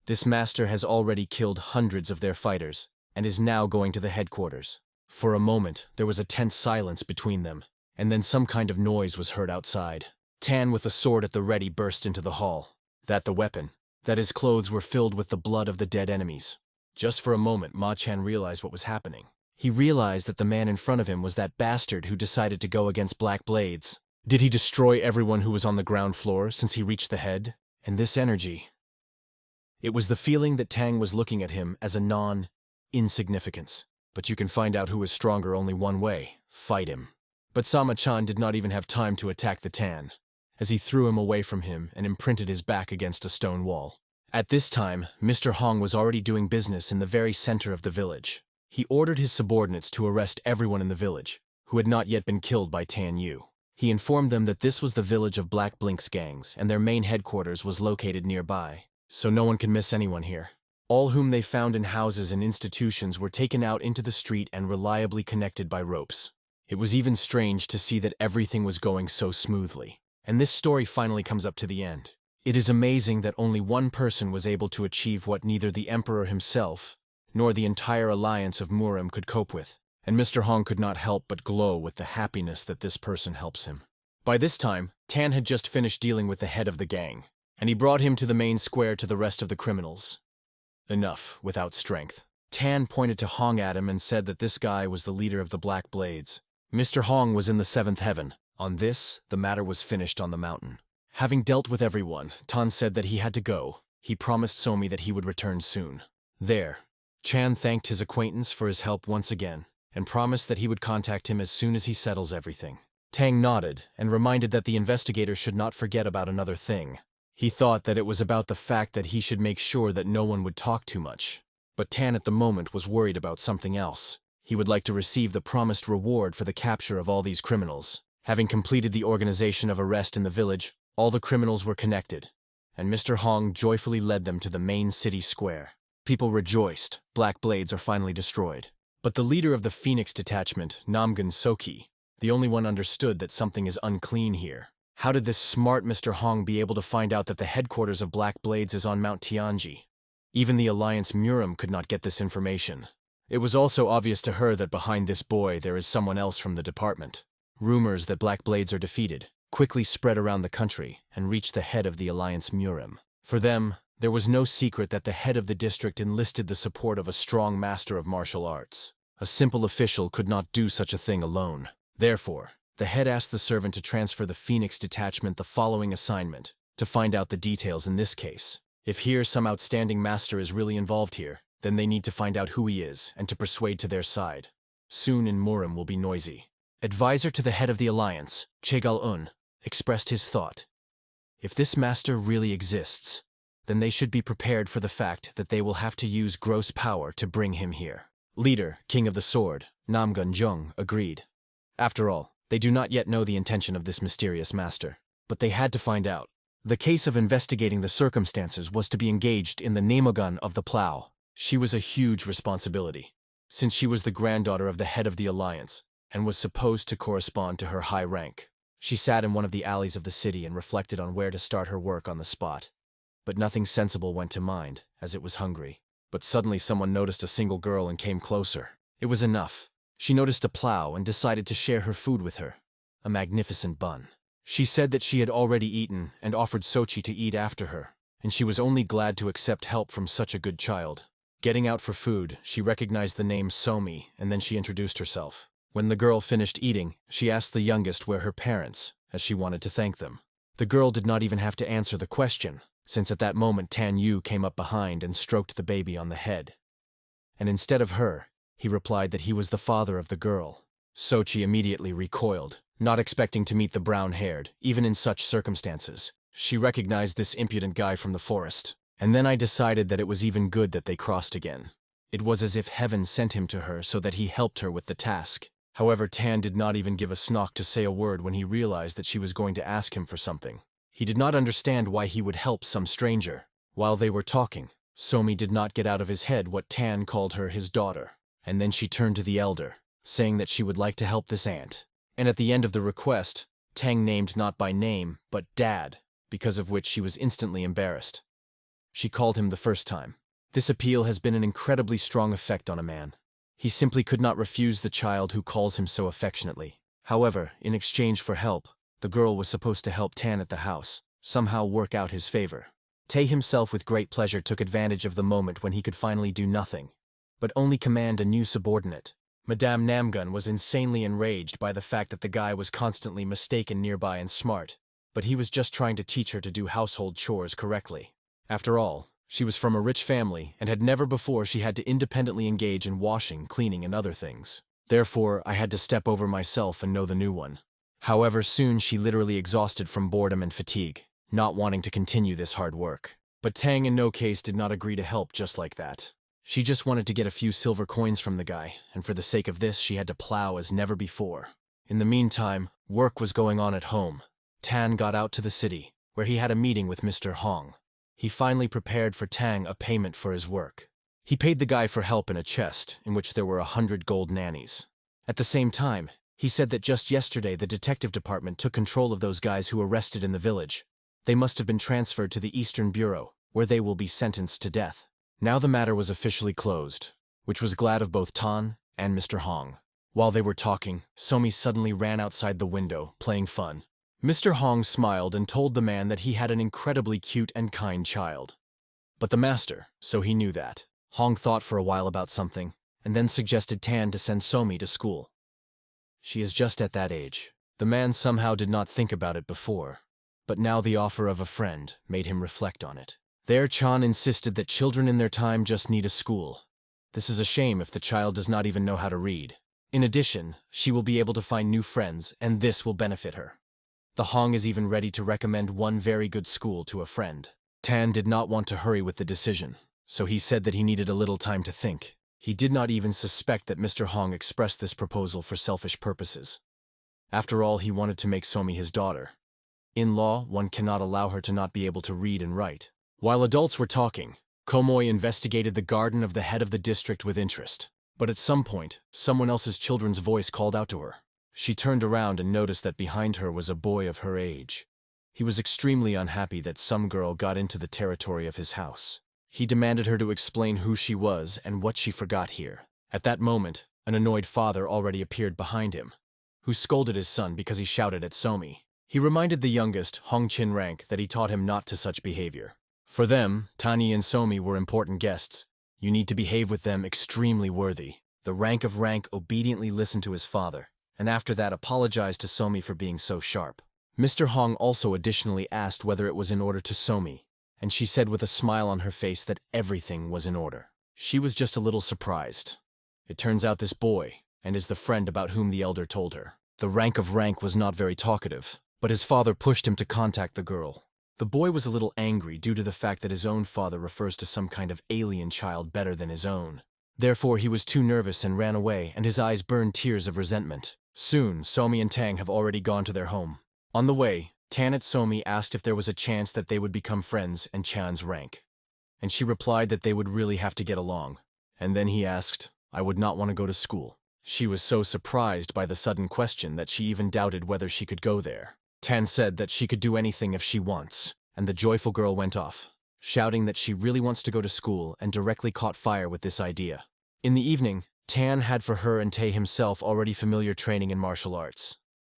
This master has already killed hundreds of their fighters, and is now going to the headquarters. For a moment, there was a tense silence between them, and then some kind of noise was heard outside. Tan with a sword at the ready burst into the hall. That the weapon, that his clothes were filled with the blood of the dead enemies. Just for a moment, Ma-chan realized what was happening. He realized that the man in front of him was that bastard who decided to go against Black Blades. Did he destroy everyone who was on the ground floor since he reached the head? And this energy... It was the feeling that Tang was looking at him as a non-insignificance. But you can find out who is stronger only one way: fight him. But Sama-chan did not even have time to attack the Tan, as he threw him away from him and imprinted his back against a stone wall. At this time, Mr. Hong was already doing business in the very center of the village. He ordered his subordinates to arrest everyone in the village who had not yet been killed by Tan Yu. He informed them that this was the village of Black Blink's gangs and their main headquarters was located nearby, so no one can miss anyone here. All whom they found in houses and institutions were taken out into the street and reliably connected by ropes. It was even strange to see that everything was going so smoothly. And this story finally comes up to the end. It is amazing that only one person was able to achieve what neither the Emperor himself nor the entire alliance of Murim could cope with, and Mr. Hong could not help but glow with the happiness that this person helps him. By this time, Tan had just finished dealing with the head of the gang, and he brought him to the main square to the rest of the criminals. Enough, without strength. Tan pointed to Hong at him and said that this guy was the leader of the Black Blades. Mr. Hong was in the seventh heaven. On this, the matter was finished on the mountain. Having dealt with everyone, Tan said that he had to go. He promised Somi that he would return soon. There, Chan thanked his acquaintance for his help once again, and promised that he would contact him as soon as he settles everything. Tang nodded, and reminded that the investigator should not forget about another thing. He thought that it was about the fact that he should make sure that no one would talk too much. But Tan at the moment was worried about something else. He would like to receive the promised reward for the capture of all these criminals. Having completed the organization of arrest in the village, all the criminals were connected, and Mr. Hong joyfully led them to the main city square. People rejoiced. Black Blades are finally destroyed. But the leader of the Phoenix detachment, Namgun Soki, the only one understood that something is unclean here. How did this smart Mr. Hong be able to find out that the headquarters of Black Blades is on Mount Tianji? Even the Alliance Murim could not get this information. It was also obvious to her that behind this boy there is someone else from the department. Rumors that Black Blades are defeated quickly spread around the country and reached the head of the Alliance Murim. For them, there was no secret that the head of the district enlisted the support of a strong master of martial arts. A simple official could not do such a thing alone. Therefore, the head asked the servant to transfer the Phoenix detachment the following assignment, to find out the details in this case. If here some outstanding master is really involved here, then they need to find out who he is and to persuade to their side. Soon in Murim will be noisy. Advisor to the head of the alliance, Chegal-un, expressed his thought. If this master really exists, then they should be prepared for the fact that they will have to use gross power to bring him here. Leader, King of the Sword, Namgun Jung, agreed. After all, they do not yet know the intention of this mysterious master, but they had to find out. The case of investigating the circumstances was to be engaged in the Nemogun of the Plow. She was a huge responsibility, since she was the granddaughter of the head of the alliance, and was supposed to correspond to her high rank. She sat in one of the alleys of the city and reflected on where to start her work on the spot. But nothing sensible went to mind, as it was hungry. But suddenly someone noticed a single girl and came closer. It was enough. She noticed a plow and decided to share her food with her. A magnificent bun. She said that she had already eaten and offered Sochi to eat after her, and she was only glad to accept help from such a good child. Getting out for food, she recognized the name Somi, and then she introduced herself. When the girl finished eating, she asked the youngest where her parents, as she wanted to thank them. The girl did not even have to answer the question. since at that moment Tan Yu came up behind and stroked the baby on the head. And instead of her, he replied that he was the father of the girl. Sochi immediately recoiled, not expecting to meet the brown-haired, even in such circumstances. She recognized this impudent guy from the forest. And then I decided that it was even good that they crossed again. It was as if heaven sent him to her so that he helped her with the task. However, Tan did not even give a snock to say a word when he realized that she was going to ask him for something. He did not understand why he would help some stranger. While they were talking, Somi did not get out of his head what Tan called her his daughter. And then she turned to the elder, saying that she would like to help this aunt. And at the end of the request, Tang named not by name, but Dad, because of which she was instantly embarrassed. She called him the first time. This appeal has been an incredibly strong effect on a man. He simply could not refuse the child who calls him so affectionately. However, in exchange for help, the girl was supposed to help Tan at the house, somehow work out his favor. Tae himself with great pleasure took advantage of the moment when he could finally do nothing, but only command a new subordinate. Madame Namgun was insanely enraged by the fact that the guy was constantly mistaken nearby and smart, but he was just trying to teach her to do household chores correctly. After all, she was from a rich family and had never before she had to independently engage in washing, cleaning, and other things. Therefore, I had to step over myself and know the new one. However, soon she literally exhausted from boredom and fatigue, not wanting to continue this hard work. But Tang in no case did not agree to help just like that. She just wanted to get a few silver coins from the guy, and for the sake of this she had to plow as never before. In the meantime, work was going on at home. Tan got out to the city, where he had a meeting with Mr. Hong. He finally prepared for Tang a payment for his work. He paid the guy for help in a chest, in which there were 100 gold nannies. At the same time, he said that just yesterday the detective department took control of those guys who arrested in the village. They must have been transferred to the Eastern Bureau, where they will be sentenced to death. Now the matter was officially closed, which was glad of both Tan and Mr. Hong. While they were talking, Somi suddenly ran outside the window, playing fun. Mr. Hong smiled and told the man that he had an incredibly cute and kind child. But the master, so he knew that. Hong thought for a while about something, and then suggested Tan to send Somi to school. She is just at that age. The man somehow did not think about it before, but now the offer of a friend made him reflect on it. There Chan insisted that children in their time just need a school. This is a shame if the child does not even know how to read. In addition, she will be able to find new friends, and this will benefit her. The Hong is even ready to recommend one very good school to a friend. Tan did not want to hurry with the decision, so he said that he needed a little time to think. He did not even suspect that Mr. Hong expressed this proposal for selfish purposes. After all, he wanted to make Somi his daughter. In law, one cannot allow her to not be able to read and write. While adults were talking, Komoy investigated the garden of the head of the district with interest. But at some point, someone else's children's voice called out to her. She turned around and noticed that behind her was a boy of her age. He was extremely unhappy that some girl got into the territory of his house. He demanded her to explain who she was and what she forgot here. At that moment, an annoyed father already appeared behind him, who scolded his son because he shouted at Somi. He reminded the youngest, Hong Chin Rank, that he taught him not to such behavior. For them, Tani and Somi were important guests. You need to behave with them extremely worthy. The rank of Rank obediently listened to his father, and after that apologized to Somi for being so sharp. Mr. Hong also additionally asked whether it was in order to Somi, and she said with a smile on her face that everything was in order. She was just a little surprised. It turns out this boy, and is the friend about whom the elder told her. The rank of Rank was not very talkative, but his father pushed him to contact the girl. The boy was a little angry due to the fact that his own father refers to some kind of alien child better than his own. Therefore, he was too nervous and ran away, and his eyes burned tears of resentment. Soon, Somi and Tang have already gone to their home. On the way, Tan at Somi asked if there was a chance that they would become friends and Chan's rank. And she replied that they would really have to get along. And then he asked, I would not want to go to school. She was so surprised by the sudden question that she even doubted whether she could go there. Tan said that she could do anything if she wants, and the joyful girl went off, shouting that she really wants to go to school and directly caught fire with this idea. In the evening, Tan had for her and Tae himself already familiar training in martial arts.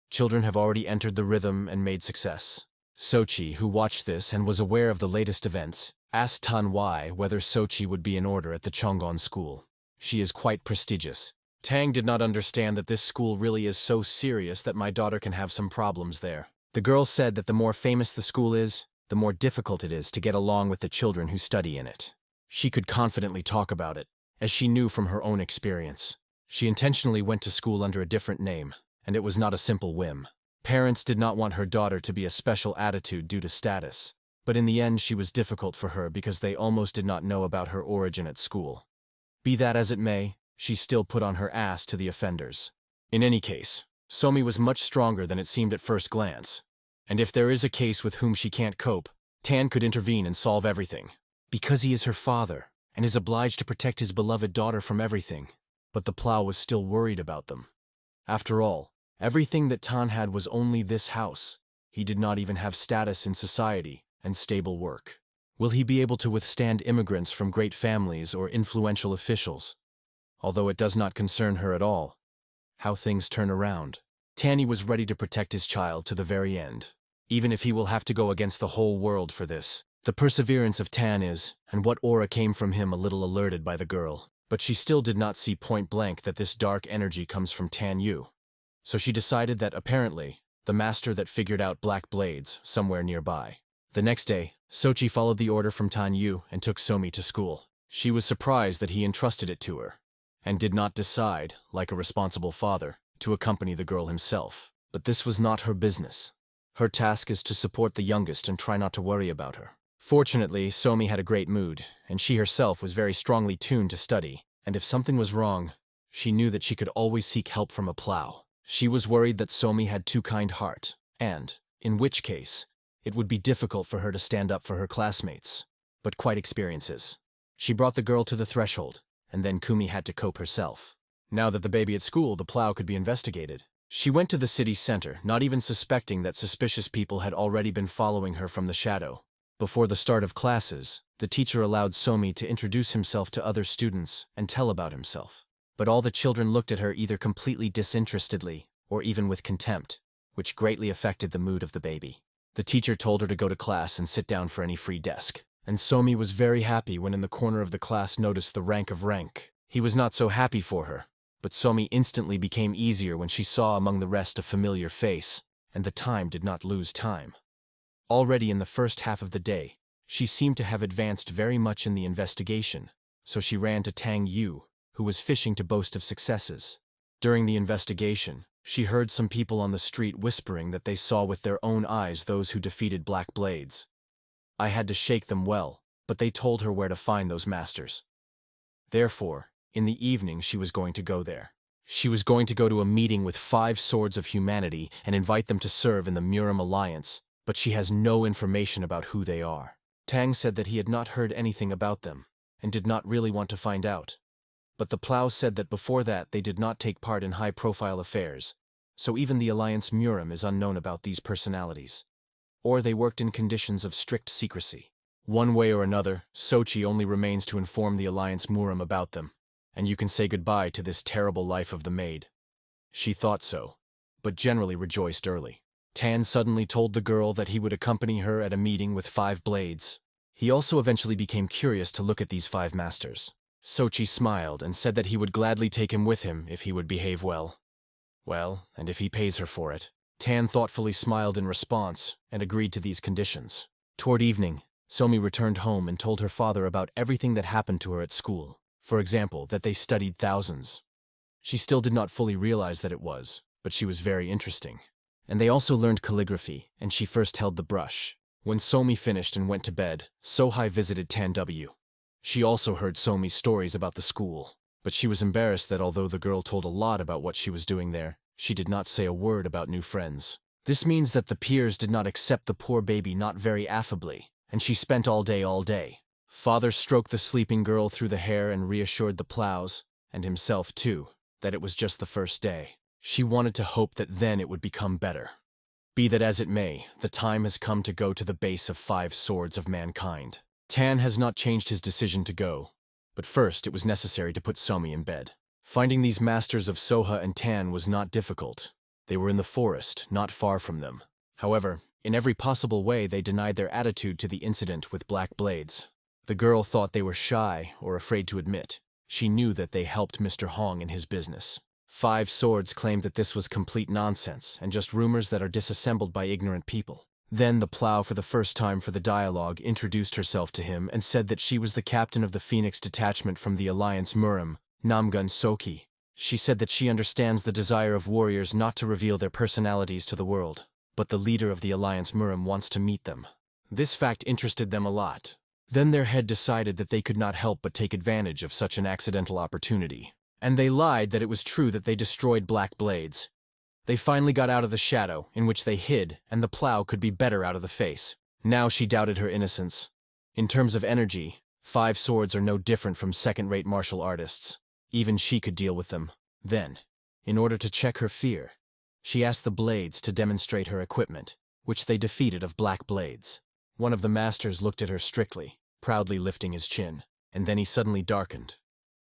Children have already entered the rhythm and made success. Sochi, who watched this and was aware of the latest events, asked Tan why whether Sochi would be in order at the Chongon school. She is quite prestigious. Tang did not understand that this school really is so serious that my daughter can have some problems there. The girl said that the more famous the school is, the more difficult it is to get along with the children who study in it. She could confidently talk about it, as she knew from her own experience. She intentionally went to school under a different name, and it was not a simple whim. Parents did not want her daughter to be a special attitude due to status, but in the end she was difficult for her because they almost did not know about her origin at school. Be that as it may, she still put on her ass to the offenders. In any case, Somi was much stronger than it seemed at first glance, and if there is a case with whom she can't cope, Tan could intervene and solve everything. Because he is her father, and is obliged to protect his beloved daughter from everything. But the plow was still worried about them. After all, everything that Tan had was only this house. He did not even have status in society and stable work. Will he be able to withstand immigrants from great families or influential officials? Although it does not concern her at all. How things turn around. Tanny was ready to protect his child to the very end, even if he will have to go against the whole world for this. The perseverance of Tan is, and what aura came from him, a little alerted by the girl. But she still did not see point blank that this dark energy comes from Tan Yu. So she decided that, apparently, the master that figured out black blades somewhere nearby. The next day, Sochi followed the order from Tan Yu and took Somi to school. She was surprised that he entrusted it to her, and did not decide, like a responsible father, to accompany the girl himself. But this was not her business. Her task is to support the youngest and try not to worry about her. Fortunately, Somi had a great mood, and she herself was very strongly tuned to study, and if something was wrong, she knew that she could always seek help from a plow. She was worried that Somi had too kind heart, and, in which case, it would be difficult for her to stand up for her classmates, but quite experiences. She brought the girl to the threshold, and then Kumi had to cope herself. Now that the baby at school, the plow could be investigated. She went to the city center, not even suspecting that suspicious people had already been following her from the shadow. Before the start of classes, the teacher allowed Somi to introduce himself to other students and tell about himself. But all the children looked at her either completely disinterestedly or even with contempt, which greatly affected the mood of the baby. The teacher told her to go to class and sit down for any free desk. And Somi was very happy when in the corner of the class noticed the rank of rank. He was not so happy for her, but Somi instantly became easier when she saw among the rest a familiar face, and the time did not lose time. Already in the first half of the day, she seemed to have advanced very much in the investigation, so she ran to Tang Yu, who was fishing to boast of successes. During the investigation, she heard some people on the street whispering that they saw with their own eyes those who defeated Black Blades. I had to shake them well, but they told her where to find those masters. Therefore, in the evening she was going to go there. She was going to go to a meeting with 5 Swords of Humanity and invite them to serve in the Muram Alliance, but she has no information about who they are. Tang said that he had not heard anything about them, and did not really want to find out. But the Plow said that before that they did not take part in high-profile affairs, so even the Alliance Muram is unknown about these personalities. Or they worked in conditions of strict secrecy. One way or another, Sochi only remains to inform the Alliance Muram about them, and you can say goodbye to this terrible life of the maid. She thought so, but generally rejoiced early. Tan suddenly told the girl that he would accompany her at a meeting with 5 blades. He also eventually became curious to look at these 5 masters. Sochi smiled and said that he would gladly take him with him if he would behave well. Well, and if he pays her for it. Tan thoughtfully smiled in response and agreed to these conditions. Toward evening, Somi returned home and told her father about everything that happened to her at school. For example, that they studied thousands. She still did not fully realize that it was, but she was very interesting. And they also learned calligraphy, and she first held the brush. When Somi finished and went to bed, Sohai visited Tan W. She also heard Somi's stories about the school, but she was embarrassed that although the girl told a lot about what she was doing there, she did not say a word about new friends. This means that the peers did not accept the poor baby not very affably, and she spent all day. Father stroked the sleeping girl through the hair and reassured the Plows, and himself too, that it was just the first day. She wanted to hope that then it would become better. Be that as it may, the time has come to go to the base of 5 Swords of Mankind. Tan has not changed his decision to go, but first it was necessary to put Somi in bed. Finding these masters of Soha and Tan was not difficult. They were in the forest, not far from them. However, in every possible way they denied their attitude to the incident with Black Blades. The girl thought they were shy or afraid to admit. She knew that they helped Mr. Hong in his business. 5 Swords claimed that this was complete nonsense and just rumors that are disassembled by ignorant people. Then the plow, for the first time for the dialogue, introduced herself to him and said that she was the captain of the Phoenix detachment from the Alliance Murim, Namgun Soki. She said that she understands the desire of warriors not to reveal their personalities to the world, but the leader of the Alliance Murim wants to meet them. This fact interested them a lot. Then their head decided that they could not help but take advantage of such an accidental opportunity. And they lied that it was true that they destroyed Black Blades. They finally got out of the shadow in which they hid, and the plow could be better out of the face. Now she doubted her innocence. In terms of energy, 5 swords are no different from second-rate martial artists. Even she could deal with them. Then, in order to check her fear, she asked the blades to demonstrate her equipment, which they defeated of Black Blades. One of the masters looked at her strictly, proudly lifting his chin, and then he suddenly darkened.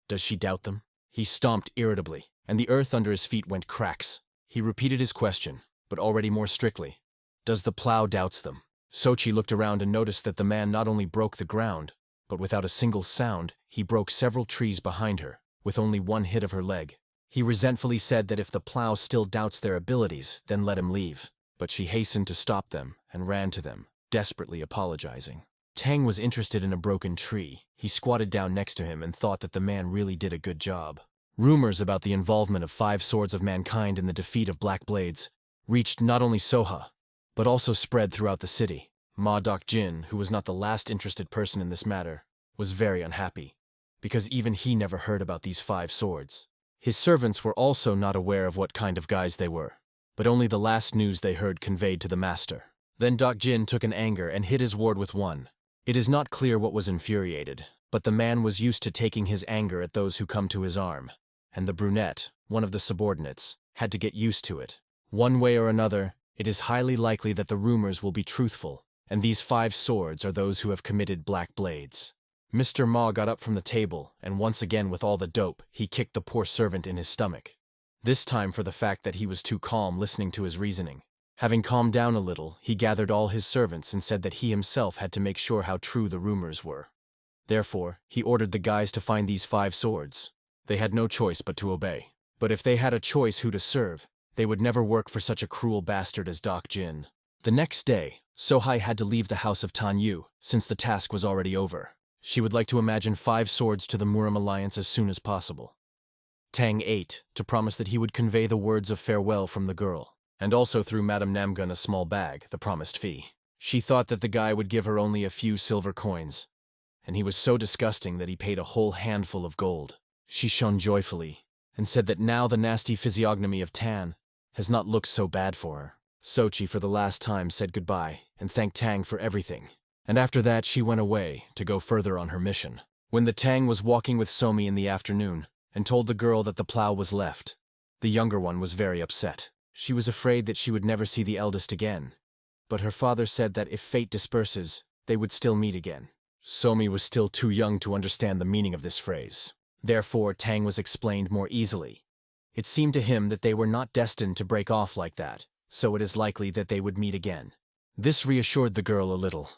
Does she doubt them? He stomped irritably, and the earth under his feet went cracks. He repeated his question, but already more strictly. Does the plow doubts them? Sochi looked around and noticed that the man not only broke the ground, but without a single sound, he broke several trees behind her, with only one hit of her leg. He resentfully said that if the plow still doubts their abilities, then let him leave. But she hastened to stop them and ran to them, desperately apologizing. Tang was interested in a broken tree. He squatted down next to him and thought that the man really did a good job. Rumors about the involvement of 5 swords of mankind in the defeat of Black Blades reached not only Soha, but also spread throughout the city. Ma Dok-jin, who was not the last interested person in this matter, was very unhappy, because even he never heard about these 5 swords. His servants were also not aware of what kind of guys they were, but only the last news they heard conveyed to the master. Then Dok-jin took an anger and hit his ward with one. It is not clear what was infuriated, but the man was used to taking his anger at those who come to his arm, and the brunette, one of the subordinates, had to get used to it. One way or another, it is highly likely that the rumors will be truthful, and these 5 swords are those who have committed Black Blades. Mr. Ma got up from the table, and once again with all the dope, he kicked the poor servant in his stomach. This time for the fact that he was too calm listening to his reasoning. Having calmed down a little, he gathered all his servants and said that he himself had to make sure how true the rumors were. Therefore, he ordered the guys to find these 5 swords. They had no choice but to obey. But if they had a choice who to serve, they would never work for such a cruel bastard as Dok-jin. The next day, Sohai had to leave the house of Tanyu, since the task was already over. She would like to imagine 5 swords to the Murim alliance as soon as possible. Tang ate, to promise that he would convey the words of farewell from the girl, and also threw Madame Namgun a small bag, the promised fee. She thought that the guy would give her only a few silver coins, and he was so disgusting that he paid a whole handful of gold. She shone joyfully, and said that now the nasty physiognomy of Tan has not looked so bad for her. Sochi for the last time said goodbye, and thanked Tang for everything, and after that she went away to go further on her mission. When the Tang was walking with Somi in the afternoon, and told the girl that the plow was left, the younger one was very upset. She was afraid that she would never see the eldest again, but her father said that if fate disperses, they would still meet again. Somi was still too young to understand the meaning of this phrase. Therefore, Tang was explained more easily. It seemed to him that they were not destined to break off like that, so it is likely that they would meet again. This reassured the girl a little.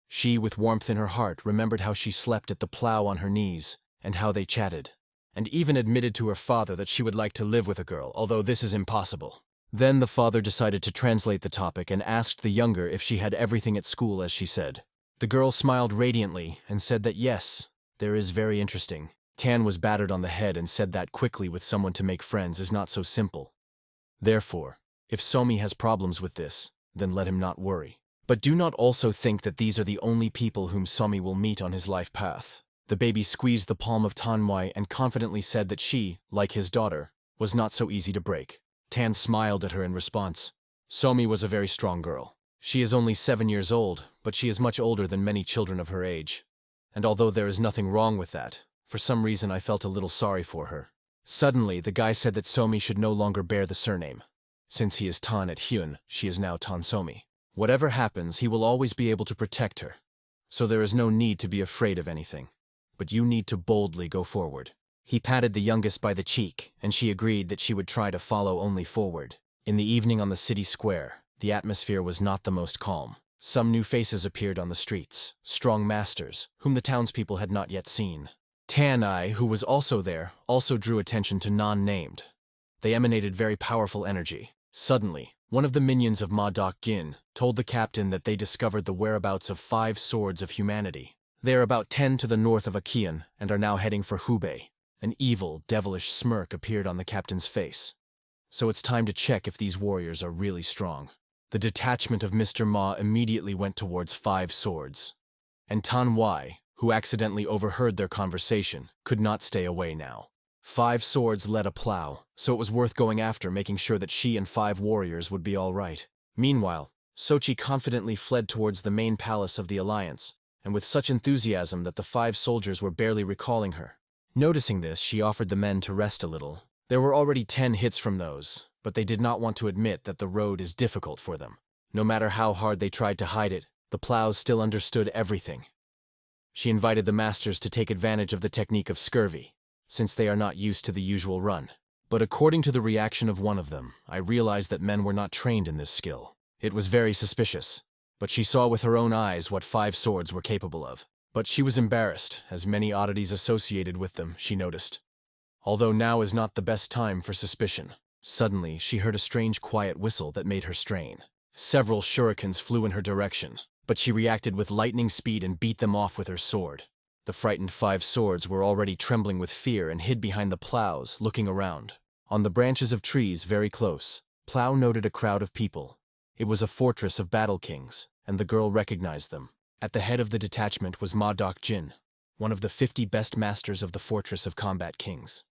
She, with warmth in her heart, remembered how she slept at the plow on her knees, and how they chatted, and even admitted to her father that she would like to live with a girl, although this is impossible. Then the father decided to translate the topic and asked the younger if she had everything at school as she said. The girl smiled radiantly and said that yes, there is very interesting. Tan was battered on the head and said that quickly with someone to make friends is not so simple. Therefore, if Somi has problems with this, then let him not worry. But do not also think that these are the only people whom Somi will meet on his life path. The baby squeezed the palm of Tanwai and confidently said that she, like his daughter, was not so easy to break. Tan smiled at her in response. Somi was a very strong girl. She is only 7 years old, but she is much older than many children of her age. And although there is nothing wrong with that, for some reason I felt a little sorry for her. Suddenly, the guy said that Somi should no longer bear the surname. Since he is Tan at Hyun, she is now Tan Somi. Whatever happens, he will always be able to protect her. So there is no need to be afraid of anything. But you need to boldly go forward. He patted the youngest by the cheek, and she agreed that she would try to follow only forward. In the evening on the city square, the atmosphere was not the most calm. Some new faces appeared on the streets, strong masters, whom the townspeople had not yet seen. Tan-I, who was also there, also drew attention to non-named. They emanated very powerful energy. Suddenly, One of the minions of Ma Jin told the captain that they discovered the whereabouts of 5 swords of humanity. They are about 10 to the north of Aqian and are now heading for Hubei. An evil, devilish smirk appeared on the captain's face. So it's time to check if these warriors are really strong. The detachment of Mr. Ma immediately went towards 5 swords. And Tan Wai, who accidentally overheard their conversation, could not stay away now. 5 swords led a plow, so it was worth going after, making sure that she and 5 warriors would be all right. Meanwhile, Sochi confidently fled towards the main palace of the Alliance, and with such enthusiasm that the 5 soldiers were barely recalling her. Noticing this, she offered the men to rest a little. There were already 10 hits from those, but they did not want to admit that the road is difficult for them. No matter how hard they tried to hide it, the plows still understood everything. She invited the masters to take advantage of the technique of scurvy, since they are not used to the usual run. But according to the reaction of one of them, I realized that men were not trained in this skill. It was very suspicious, but she saw with her own eyes what 5 swords were capable of. But she was embarrassed, as many oddities associated with them, she noticed. Although now is not the best time for suspicion. Suddenly, she heard a strange quiet whistle that made her strain. Several shurikens flew in her direction, but she reacted with lightning speed and beat them off with her sword. The frightened 5 swords were already trembling with fear and hid behind the plows, looking around. On the branches of trees very close, Plow noted a crowd of people. It was a fortress of battle kings, and the girl recognized them. At the head of the detachment was Ma Jin, one of the 50 best masters of the Fortress of Combat Kings.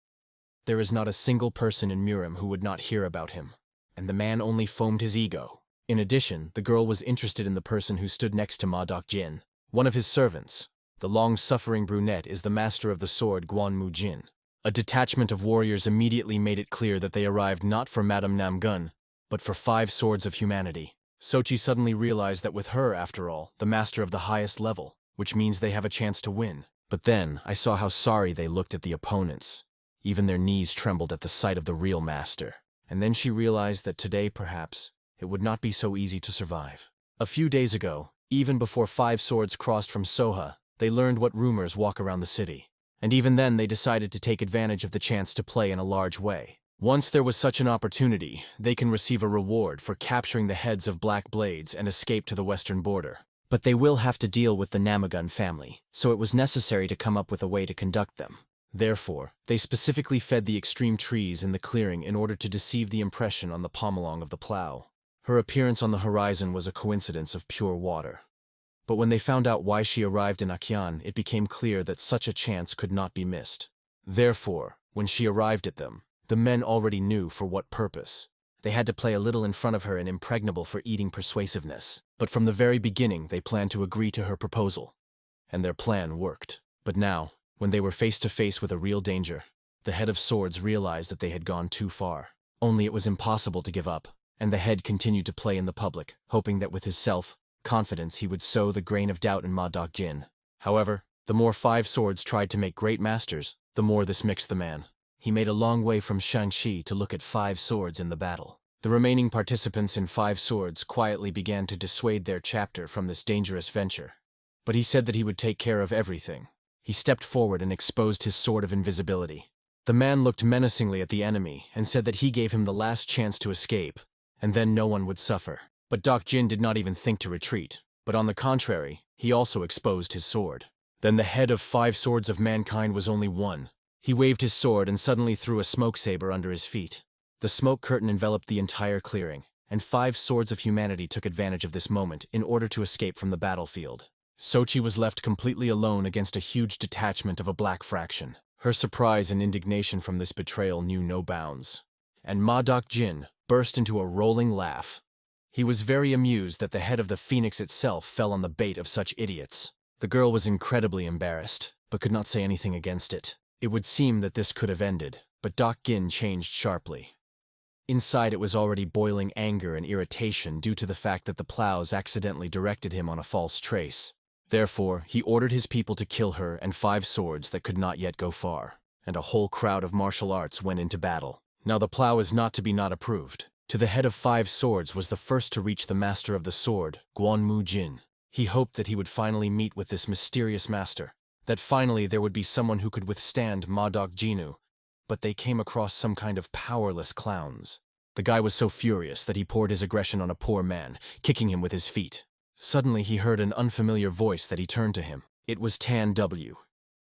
There is not a single person in Murim who would not hear about him, and the man only foamed his ego. In addition, the girl was interested in the person who stood next to Ma Jin, one of his servants. The long-suffering brunette is the master of the sword Guanmu Jin. A detachment of warriors immediately made it clear that they arrived not for Madame Namgun, but for 5 swords of humanity. Sochi suddenly realized that with her, after all, the master of the highest level, which means they have a chance to win. But then, I saw how sorry they looked at the opponents. Even their knees trembled at the sight of the real master. And then she realized that today, perhaps, it would not be so easy to survive. A few days ago, even before 5 swords crossed from Soha, they learned what rumors walk around the city. And even then they decided to take advantage of the chance to play in a large way. Once there was such an opportunity, they can receive a reward for capturing the heads of Black Blades and escape to the western border. But they will have to deal with the Namagun family, so it was necessary to come up with a way to conduct them. Therefore, they specifically fed the extreme trees in the clearing in order to deceive the impression on the pommel of the plow. Her appearance on the horizon was a coincidence of pure water. But when they found out why she arrived in Aqian, it became clear that such a chance could not be missed. Therefore, when she arrived at them, the men already knew for what purpose. They had to play a little in front of her and impregnable for eating persuasiveness. But from the very beginning, they planned to agree to her proposal. And their plan worked. But now, when they were face to face with a real danger, the head of swords realized that they had gone too far. Only it was impossible to give up, and the head continued to play in the public, hoping that with his self-confidence he would sow the grain of doubt in Ma Jin. However, the more 5 swords tried to make great masters, the more this mixed the man. He made a long way from Shangxi to look at 5 swords in the battle. The remaining participants in 5 swords quietly began to dissuade their chapter from this dangerous venture. But he said that he would take care of everything. He stepped forward and exposed his sword of invisibility. The man looked menacingly at the enemy and said that he gave him the last chance to escape, and then no one would suffer. But Jin did not even think to retreat, but on the contrary, he also exposed his sword. Then the head of 5 swords of mankind was only one. He waved his sword and suddenly threw a smoke saber under his feet. The smoke curtain enveloped the entire clearing, and 5 swords of humanity took advantage of this moment in order to escape from the battlefield. Sochi was left completely alone against a huge detachment of a black fraction. Her surprise and indignation from this betrayal knew no bounds. And Ma Jin burst into a rolling laugh. He was very amused that the head of the Phoenix itself fell on the bait of such idiots. The girl was incredibly embarrassed, but could not say anything against it. It would seem that this could have ended, but Jin changed sharply. Inside it was already boiling anger and irritation due to the fact that the plows accidentally directed him on a false trace. Therefore, he ordered his people to kill her and 5 swords that could not yet go far, and a whole crowd of martial arts went into battle. Now the plow is not to be not approved. To the head of 5 swords was the first to reach the master of the sword, Guanmu Jin. He hoped that he would finally meet with this mysterious master, that finally there would be someone who could withstand Ma Jinu, but they came across some kind of powerless clowns. The guy was so furious that he poured his aggression on a poor man, kicking him with his feet. Suddenly he heard an unfamiliar voice that he turned to him. It was Tan W.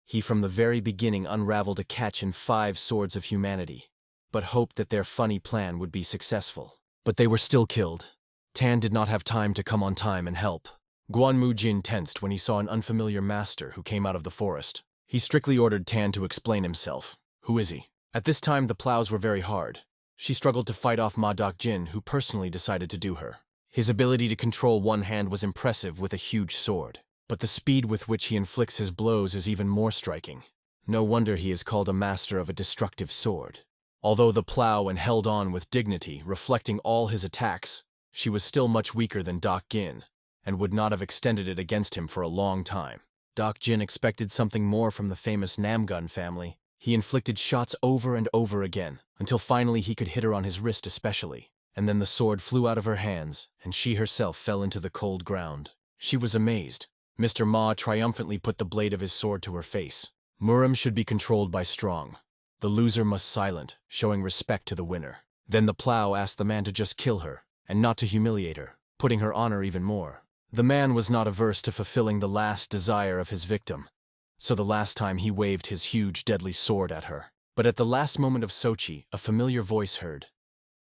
He from the very beginning unraveled a catch in 5 swords of humanity, but hoped that their funny plan would be successful. But they were still killed. Tan did not have time to come on time and help. Guanmu Jin tensed when he saw an unfamiliar master who came out of the forest. He strictly ordered Tan to explain himself. Who is he? At this time the plows were very hard. She struggled to fight off Ma Doc Jin, who personally decided to do her. His ability to control one hand was impressive with a huge sword, but the speed with which he inflicts his blows is even more striking. No wonder he is called a master of a destructive sword. Although the plow and held on with dignity, reflecting all his attacks, she was still much weaker than Doc Jin, and would not have extended it against him for a long time. Doc Jin expected something more from the famous Namgun family. He inflicted shots over and over again, until finally he could hit her on his wrist especially, and then the sword flew out of her hands, and she herself fell into the cold ground. She was amazed. Mr. Ma triumphantly put the blade of his sword to her face. Muram should be controlled by strong. The loser must silent, showing respect to the winner. Then the plow asked the man to just kill her, and not to humiliate her, putting her honor even more. The man was not averse to fulfilling the last desire of his victim, so the last time he waved his huge deadly sword at her. But at the last moment of Sochi, a familiar voice heard.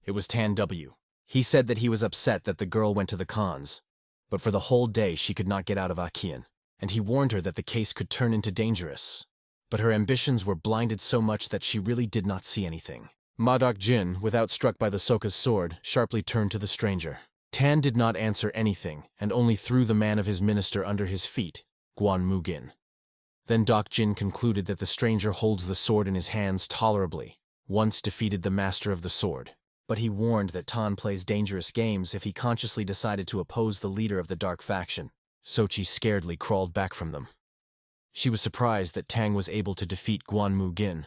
It was Tan W. He said that he was upset that the girl went to the cons, but for the whole day she could not get out of Akian, and he warned her that the case could turn into dangerous. But her ambitions were blinded so much that she really did not see anything. Ma Doc Jin, without struck by the Soka's sword, sharply turned to the stranger. Tan did not answer anything, and only threw the man of his minister under his feet, Guan Mugin. Then Doc Jin concluded that the stranger holds the sword in his hands tolerably, once defeated the master of the sword. But he warned that Tan plays dangerous games if he consciously decided to oppose the leader of the dark faction. Sochi scaredly crawled back from them. She was surprised that Tang was able to defeat Guan Mugin.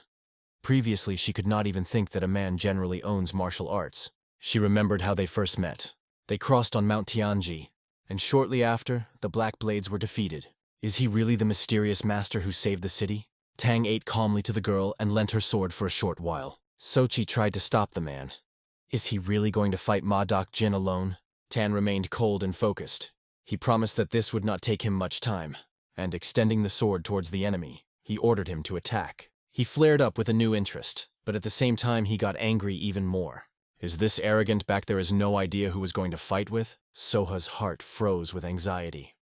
Previously she could not even think that a man generally owns martial arts. She remembered how they first met. They crossed on Mount Tianji, and shortly after, the Black Blades were defeated. Is he really the mysterious master who saved the city? Tang ate calmly to the girl and lent her sword for a short while. Sochi tried to stop the man. Is he really going to fight Ma Doc Jin alone? Tan remained cold and focused. He promised that this would not take him much time, and extending the sword towards the enemy, he ordered him to attack. He flared up with a new interest, but at the same time he got angry even more. Is this arrogant back there has no idea who was going to fight with? Soha's heart froze with anxiety.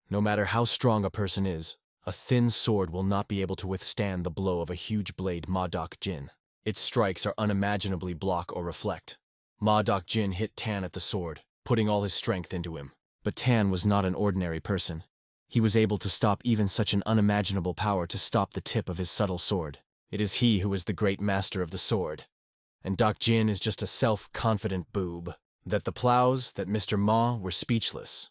No matter how strong a person is, a thin sword will not be able to withstand the blow of a huge blade Ma Doc Jin. Its strikes are unimaginably block or reflect. Ma Doc Jin hit Tan at the sword, putting all his strength into him. But Tan was not an ordinary person. He was able to stop even such an unimaginable power to stop the tip of his subtle sword. It is he who is the great master of the sword. And Doc Jin is just a self-confident boob. That the plows, that Mr. Ma were speechless.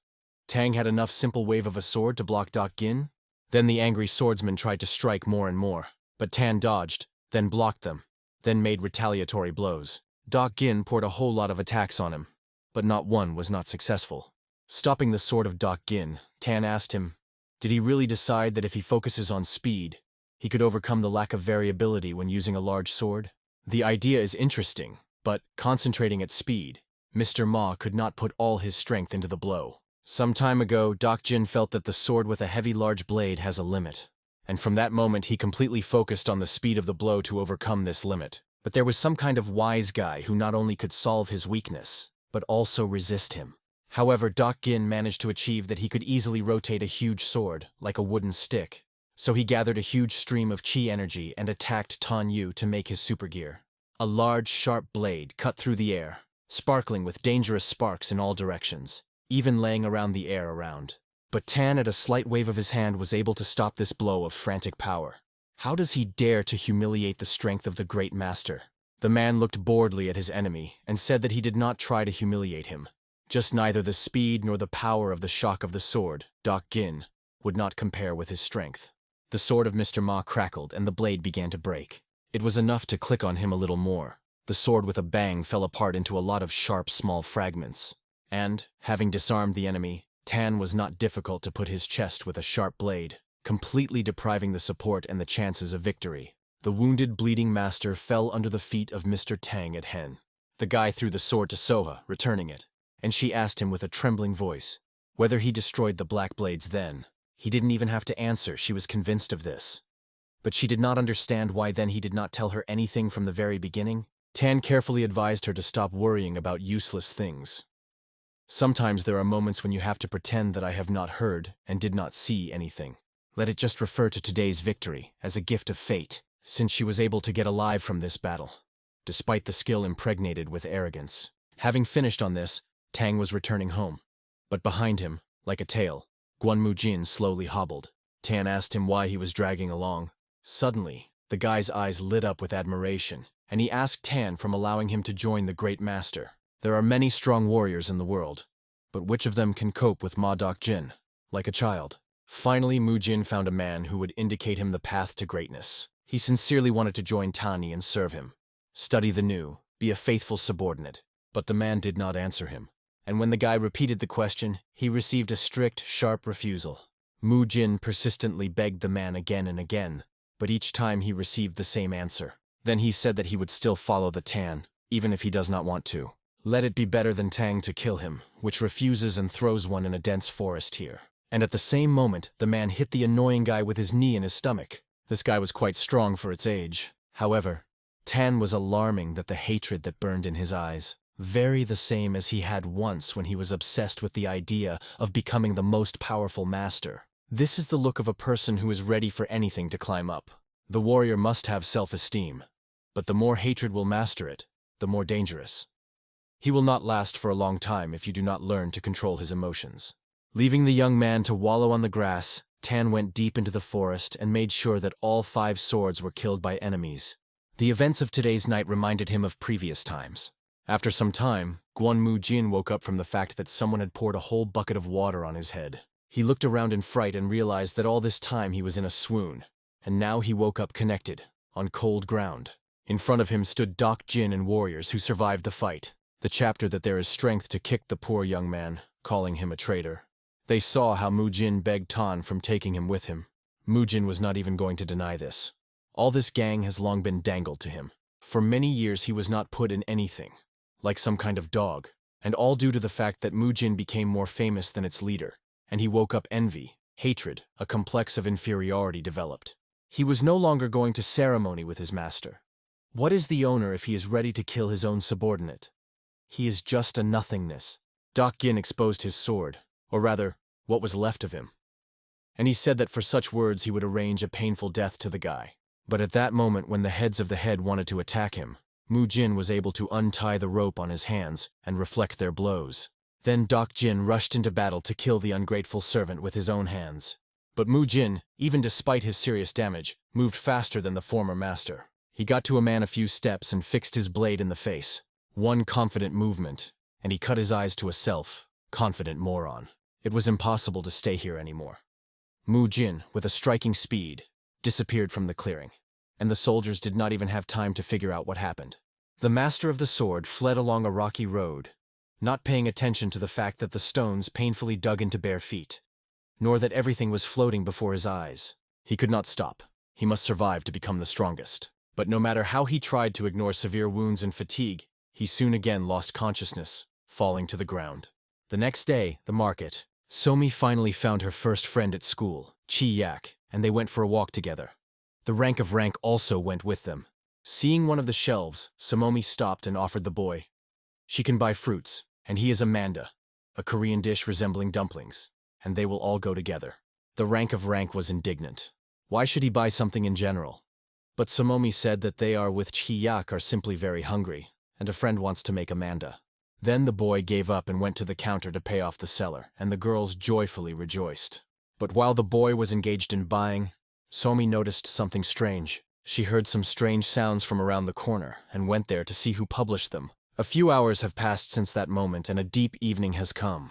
Tang had enough simple wave of a sword to block Doc Jin. Then the angry swordsman tried to strike more and more, but Tan dodged, then blocked them, then made retaliatory blows. Doc Jin poured a whole lot of attacks on him, but not one was not successful. Stopping the sword of Doc Jin, Tan asked him, did he really decide that if he focuses on speed, he could overcome the lack of variability when using a large sword? The idea is interesting, but concentrating at speed, Mr. Ma could not put all his strength into the blow. Some time ago, Doc Jin felt that the sword with a heavy large blade has a limit, and from that moment he completely focused on the speed of the blow to overcome this limit. But there was some kind of wise guy who not only could solve his weakness, but also resist him. However, Doc Jin managed to achieve that he could easily rotate a huge sword, like a wooden stick. So he gathered a huge stream of chi energy and attacked Tan Yu to make his super gear. A large, sharp blade cut through the air, sparkling with dangerous sparks in all directions, even laying around the air around. But Tan, at a slight wave of his hand, was able to stop this blow of frantic power. How does he dare to humiliate the strength of the great master? The man looked boredly at his enemy and said that he did not try to humiliate him. Just neither the speed nor the power of the shock of the sword, Doc Jin, would not compare with his strength. The sword of Mr. Ma crackled and the blade began to break. It was enough to click on him a little more. The sword with a bang fell apart into a lot of sharp small fragments. And, having disarmed the enemy, Tan was not difficult to put his chest with a sharp blade, completely depriving the support and the chances of victory. The wounded bleeding master fell under the feet of Mr. Tang at Hen. The guy threw the sword to Soha, returning it, and she asked him with a trembling voice whether he destroyed the black blades then. He didn't even have to answer, she was convinced of this. But she did not understand why then he did not tell her anything from the very beginning. Tan carefully advised her to stop worrying about useless things. Sometimes there are moments when you have to pretend that I have not heard and did not see anything. Let it just refer to today's victory as a gift of fate, since she was able to get alive from this battle, despite the skill impregnated with arrogance. Having finished on this, Tang was returning home. But behind him, like a tail, Guanmu Jin slowly hobbled. Tan asked him why he was dragging along. Suddenly, the guy's eyes lit up with admiration, and he asked Tan from allowing him to join the Great Master. There are many strong warriors in the world, but which of them can cope with Ma Doc Jin? Like a child. Finally, Mu Jin found a man who would indicate him the path to greatness. He sincerely wanted to join Tani and serve him. Study the new, be a faithful subordinate. But the man did not answer him. And when the guy repeated the question, he received a strict, sharp refusal. Mu Jin persistently begged the man again and again, but each time he received the same answer. Then he said that he would still follow the Tan, even if he does not want to. Let it be better than Tang to kill him, which refuses and throws one in a dense forest here. And at the same moment, the man hit the annoying guy with his knee in his stomach. This guy was quite strong for its age. However, Tan was alarming that the hatred that burned in his eyes, very the same as he had once when he was obsessed with the idea of becoming the most powerful master. This is the look of a person who is ready for anything to climb up. The warrior must have self-esteem, but the more hatred will master it, the more dangerous. He will not last for a long time if you do not learn to control his emotions. Leaving the young man to wallow on the grass, Tan went deep into the forest and made sure that all 5 swords were killed by enemies. The events of today's night reminded him of previous times. After some time, Guanmu Jin woke up from the fact that someone had poured a whole bucket of water on his head. He looked around in fright and realized that all this time he was in a swoon, and now he woke up connected, on cold ground. In front of him stood Doc Jin and warriors who survived the fight. The chapter that there is strength to kick the poor young man, calling him a traitor. They saw how Mu Jin begged Tan from taking him with him. Mu Jin was not even going to deny this. All this gang has long been dangled to him. For many years he was not put in anything, like some kind of dog, and all due to the fact that Mu Jin became more famous than its leader, and he woke up envy, hatred, a complex of inferiority developed. He was no longer going to ceremony with his master. What is the owner if he is ready to kill his own subordinate? He is just a nothingness. Doc Gin exposed his sword, or rather, what was left of him. And he said that for such words he would arrange a painful death to the guy. But at that moment when the heads of the head wanted to attack him, Mu Jin was able to untie the rope on his hands and reflect their blows. Then Doc Jin rushed into battle to kill the ungrateful servant with his own hands. But Mu Jin, even despite his serious damage, moved faster than the former master. He got to a man a few steps and fixed his blade in the face. One confident movement, and he cut his eyes to a self-confident moron. It was impossible to stay here anymore. Mu Jin, with a striking speed, disappeared from the clearing, and the soldiers did not even have time to figure out what happened. The master of the sword fled along a rocky road, not paying attention to the fact that the stones painfully dug into bare feet, nor that everything was floating before his eyes. He could not stop. He must survive to become the strongest. But no matter how he tried to ignore severe wounds and fatigue, he soon again lost consciousness, falling to the ground. The next day, the market, Somi finally found her first friend at school, Chi Yak, and they went for a walk together. The rank of rank also went with them. Seeing one of the shelves, Somomi stopped and offered the boy. She can buy fruits, and he is a manda, a Korean dish resembling dumplings, and they will all go together. The rank of rank was indignant. Why should he buy something in general? But Somomi said that they are with Chi Yak are simply very hungry, and a friend wants to make a manda. Then the boy gave up and went to the counter to pay off the seller, and the girls joyfully rejoiced. But while the boy was engaged in buying, Somi noticed something strange. She heard some strange sounds from around the corner, and went there to see who published them. A few hours have passed since that moment, and a deep evening has come.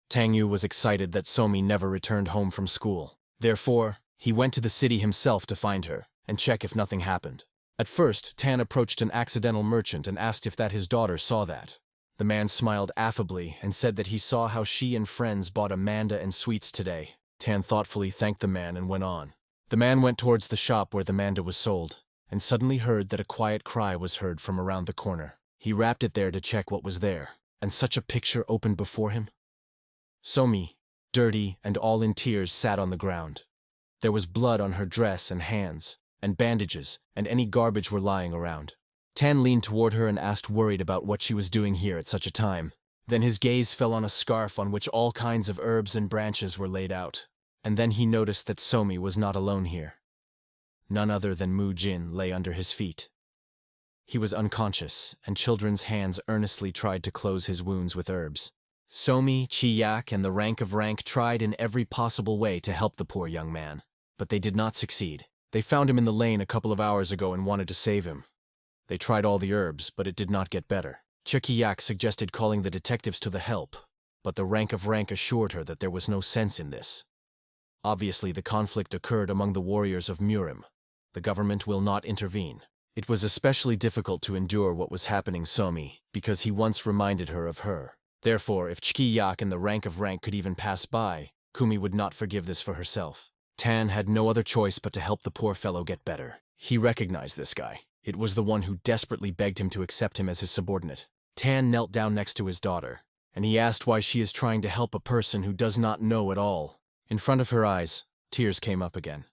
Tang Yu was excited that Somi never returned home from school. Therefore, he went to the city himself to find her, and check if nothing happened. At first, Tan approached an accidental merchant and asked if that his daughter saw that. The man smiled affably and said that he saw how she and friends bought a manda and sweets today. Tan thoughtfully thanked the man and went on. The man went towards the shop where the manda was sold, and suddenly heard that a quiet cry was heard from around the corner. He wrapped it there to check what was there, and such a picture opened before him. Somi, dirty and all in tears, sat on the ground. There was blood on her dress and hands, and bandages, and any garbage were lying around. Tan leaned toward her and asked, worried about what she was doing here at such a time. Then his gaze fell on a scarf on which all kinds of herbs and branches were laid out, and then he noticed that Somi was not alone here. None other than Mu Jin lay under his feet. He was unconscious, and children's hands earnestly tried to close his wounds with herbs. Somi, Chi-Yak, and the rank of rank tried in every possible way to help the poor young man, but they did not succeed. They found him in the lane a couple of hours ago and wanted to save him. They tried all the herbs, but it did not get better. Chi-Yak suggested calling the detectives to the help, but the rank of rank assured her that there was no sense in this. Obviously, the conflict occurred among the warriors of Murim. The government will not intervene. It was especially difficult to endure what was happening Somi, because he once reminded her of her. Therefore, if Chi-Yak and the rank of rank could even pass by, Kumi would not forgive this for herself. Tan had no other choice but to help the poor fellow get better. He recognized this guy. It was the one who desperately begged him to accept him as his subordinate. Tan knelt down next to his daughter, and he asked why she is trying to help a person who does not know at all. In front of her eyes, tears came up again.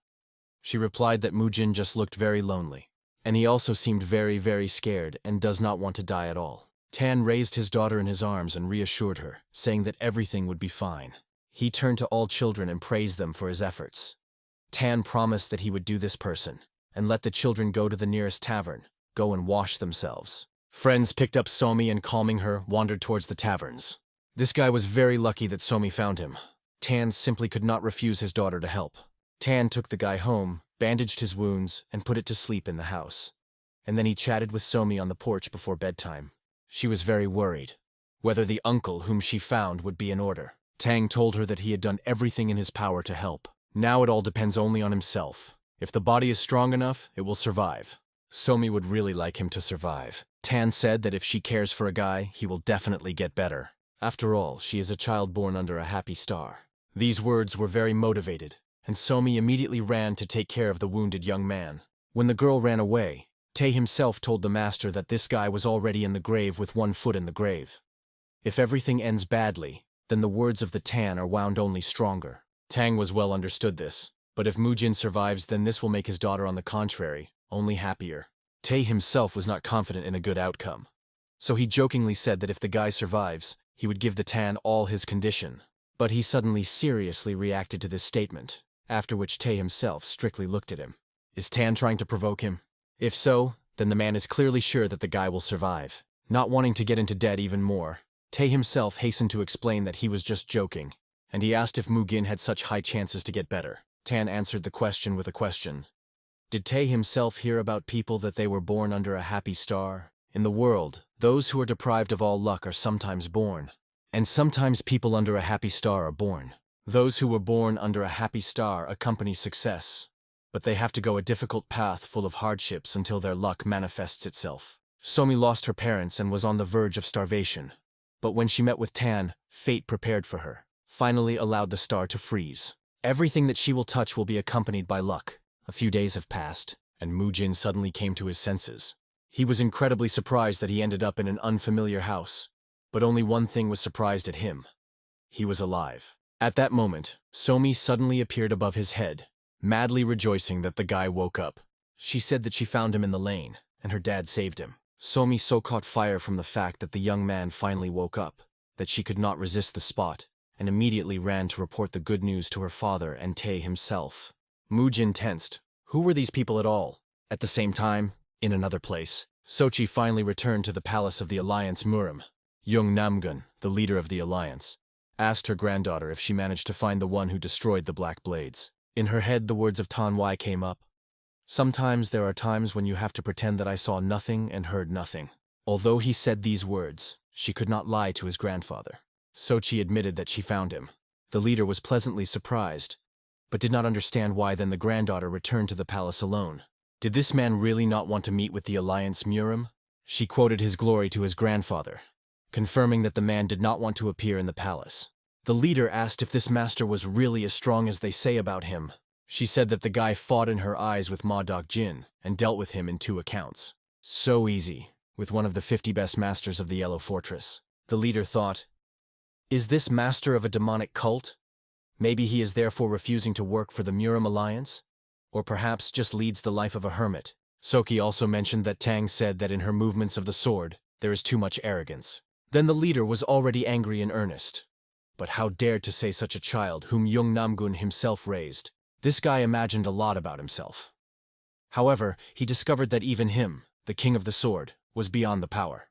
She replied that Mujin just looked very lonely, and he also seemed very, very scared and does not want to die at all. Tan raised his daughter in his arms and reassured her, saying that everything would be fine. He turned to all children and praised them for his efforts. Tan promised that he would do this person, and let the children go to the nearest tavern, go and wash themselves. Friends picked up Somi and, calming her, wandered towards the taverns. This guy was very lucky that Somi found him. Tan simply could not refuse his daughter to help. Tan took the guy home, bandaged his wounds, and put it to sleep in the house. And then he chatted with Somi on the porch before bedtime. She was very worried, whether the uncle whom she found would be in order. Tang told her that he had done everything in his power to help. Now it all depends only on himself. If the body is strong enough, it will survive. Somi would really like him to survive. Tan said that if she cares for a guy, he will definitely get better. After all, she is a child born under a happy star. These words were very motivated, and Somi immediately ran to take care of the wounded young man. When the girl ran away, Tae himself told the master that this guy was already in the grave with one foot in the grave. If everything ends badly, then the words of the Tan are wound only stronger. Tang was well understood this, but if Mujin survives, then this will make his daughter, on the contrary, only happier. Tae himself was not confident in a good outcome, so he jokingly said that if the guy survives, he would give the Tan all his condition. But he suddenly seriously reacted to this statement, after which Tae himself strictly looked at him. Is Tan trying to provoke him? If so, then the man is clearly sure that the guy will survive. Not wanting to get into debt even more, Tae himself hastened to explain that he was just joking, and he asked if Mugin had such high chances to get better. Tan answered the question with a question. Did Tae himself hear about people that they were born under a happy star? In the world, those who are deprived of all luck are sometimes born, and sometimes people under a happy star are born. Those who were born under a happy star accompany success, but they have to go a difficult path full of hardships until their luck manifests itself. Somi lost her parents and was on the verge of starvation, but when she met with Tan, fate prepared for her, finally allowed the star to freeze. Everything that she will touch will be accompanied by luck. A few days have passed, and Mujin suddenly came to his senses. He was incredibly surprised that he ended up in an unfamiliar house, but only one thing was surprised at him. He was alive. At that moment, Somi suddenly appeared above his head, madly rejoicing that the guy woke up. She said that she found him in the lane, and her dad saved him. Somi so caught fire from the fact that the young man finally woke up, that she could not resist the spot, and immediately ran to report the good news to her father and Tae himself. Mujin tensed. Who were these people at all? At the same time, in another place, Sochi finally returned to the palace of the Alliance Murim. Young Namgun, the leader of the Alliance, asked her granddaughter if she managed to find the one who destroyed the Black Blades. In her head, the words of Tan Wai came up. Sometimes there are times when you have to pretend that I saw nothing and heard nothing. Although he said these words, she could not lie to his grandfather. Sochi admitted that she found him. The leader was pleasantly surprised, but did not understand why then the granddaughter returned to the palace alone. Did this man really not want to meet with the Alliance Murim? She quoted his glory to his grandfather, confirming that the man did not want to appear in the palace. The leader asked if this master was really as strong as they say about him. She said that the guy fought in her eyes with Ma Dok Jin and dealt with him in 2 accounts. So easy. with one of the 50 best masters of the Yellow Fortress. The leader thought, "Is this master of a demonic cult? Maybe he is therefore refusing to work for the Murim Alliance? Or perhaps just leads the life of a hermit." Soki also mentioned that Tang said that in her movements of the sword, there is too much arrogance. Then the leader was already angry in earnest. But how dared to say such a child whom Jung Namgun himself raised? This guy imagined a lot about himself. However, he discovered that even him, the king of the sword, was beyond the power.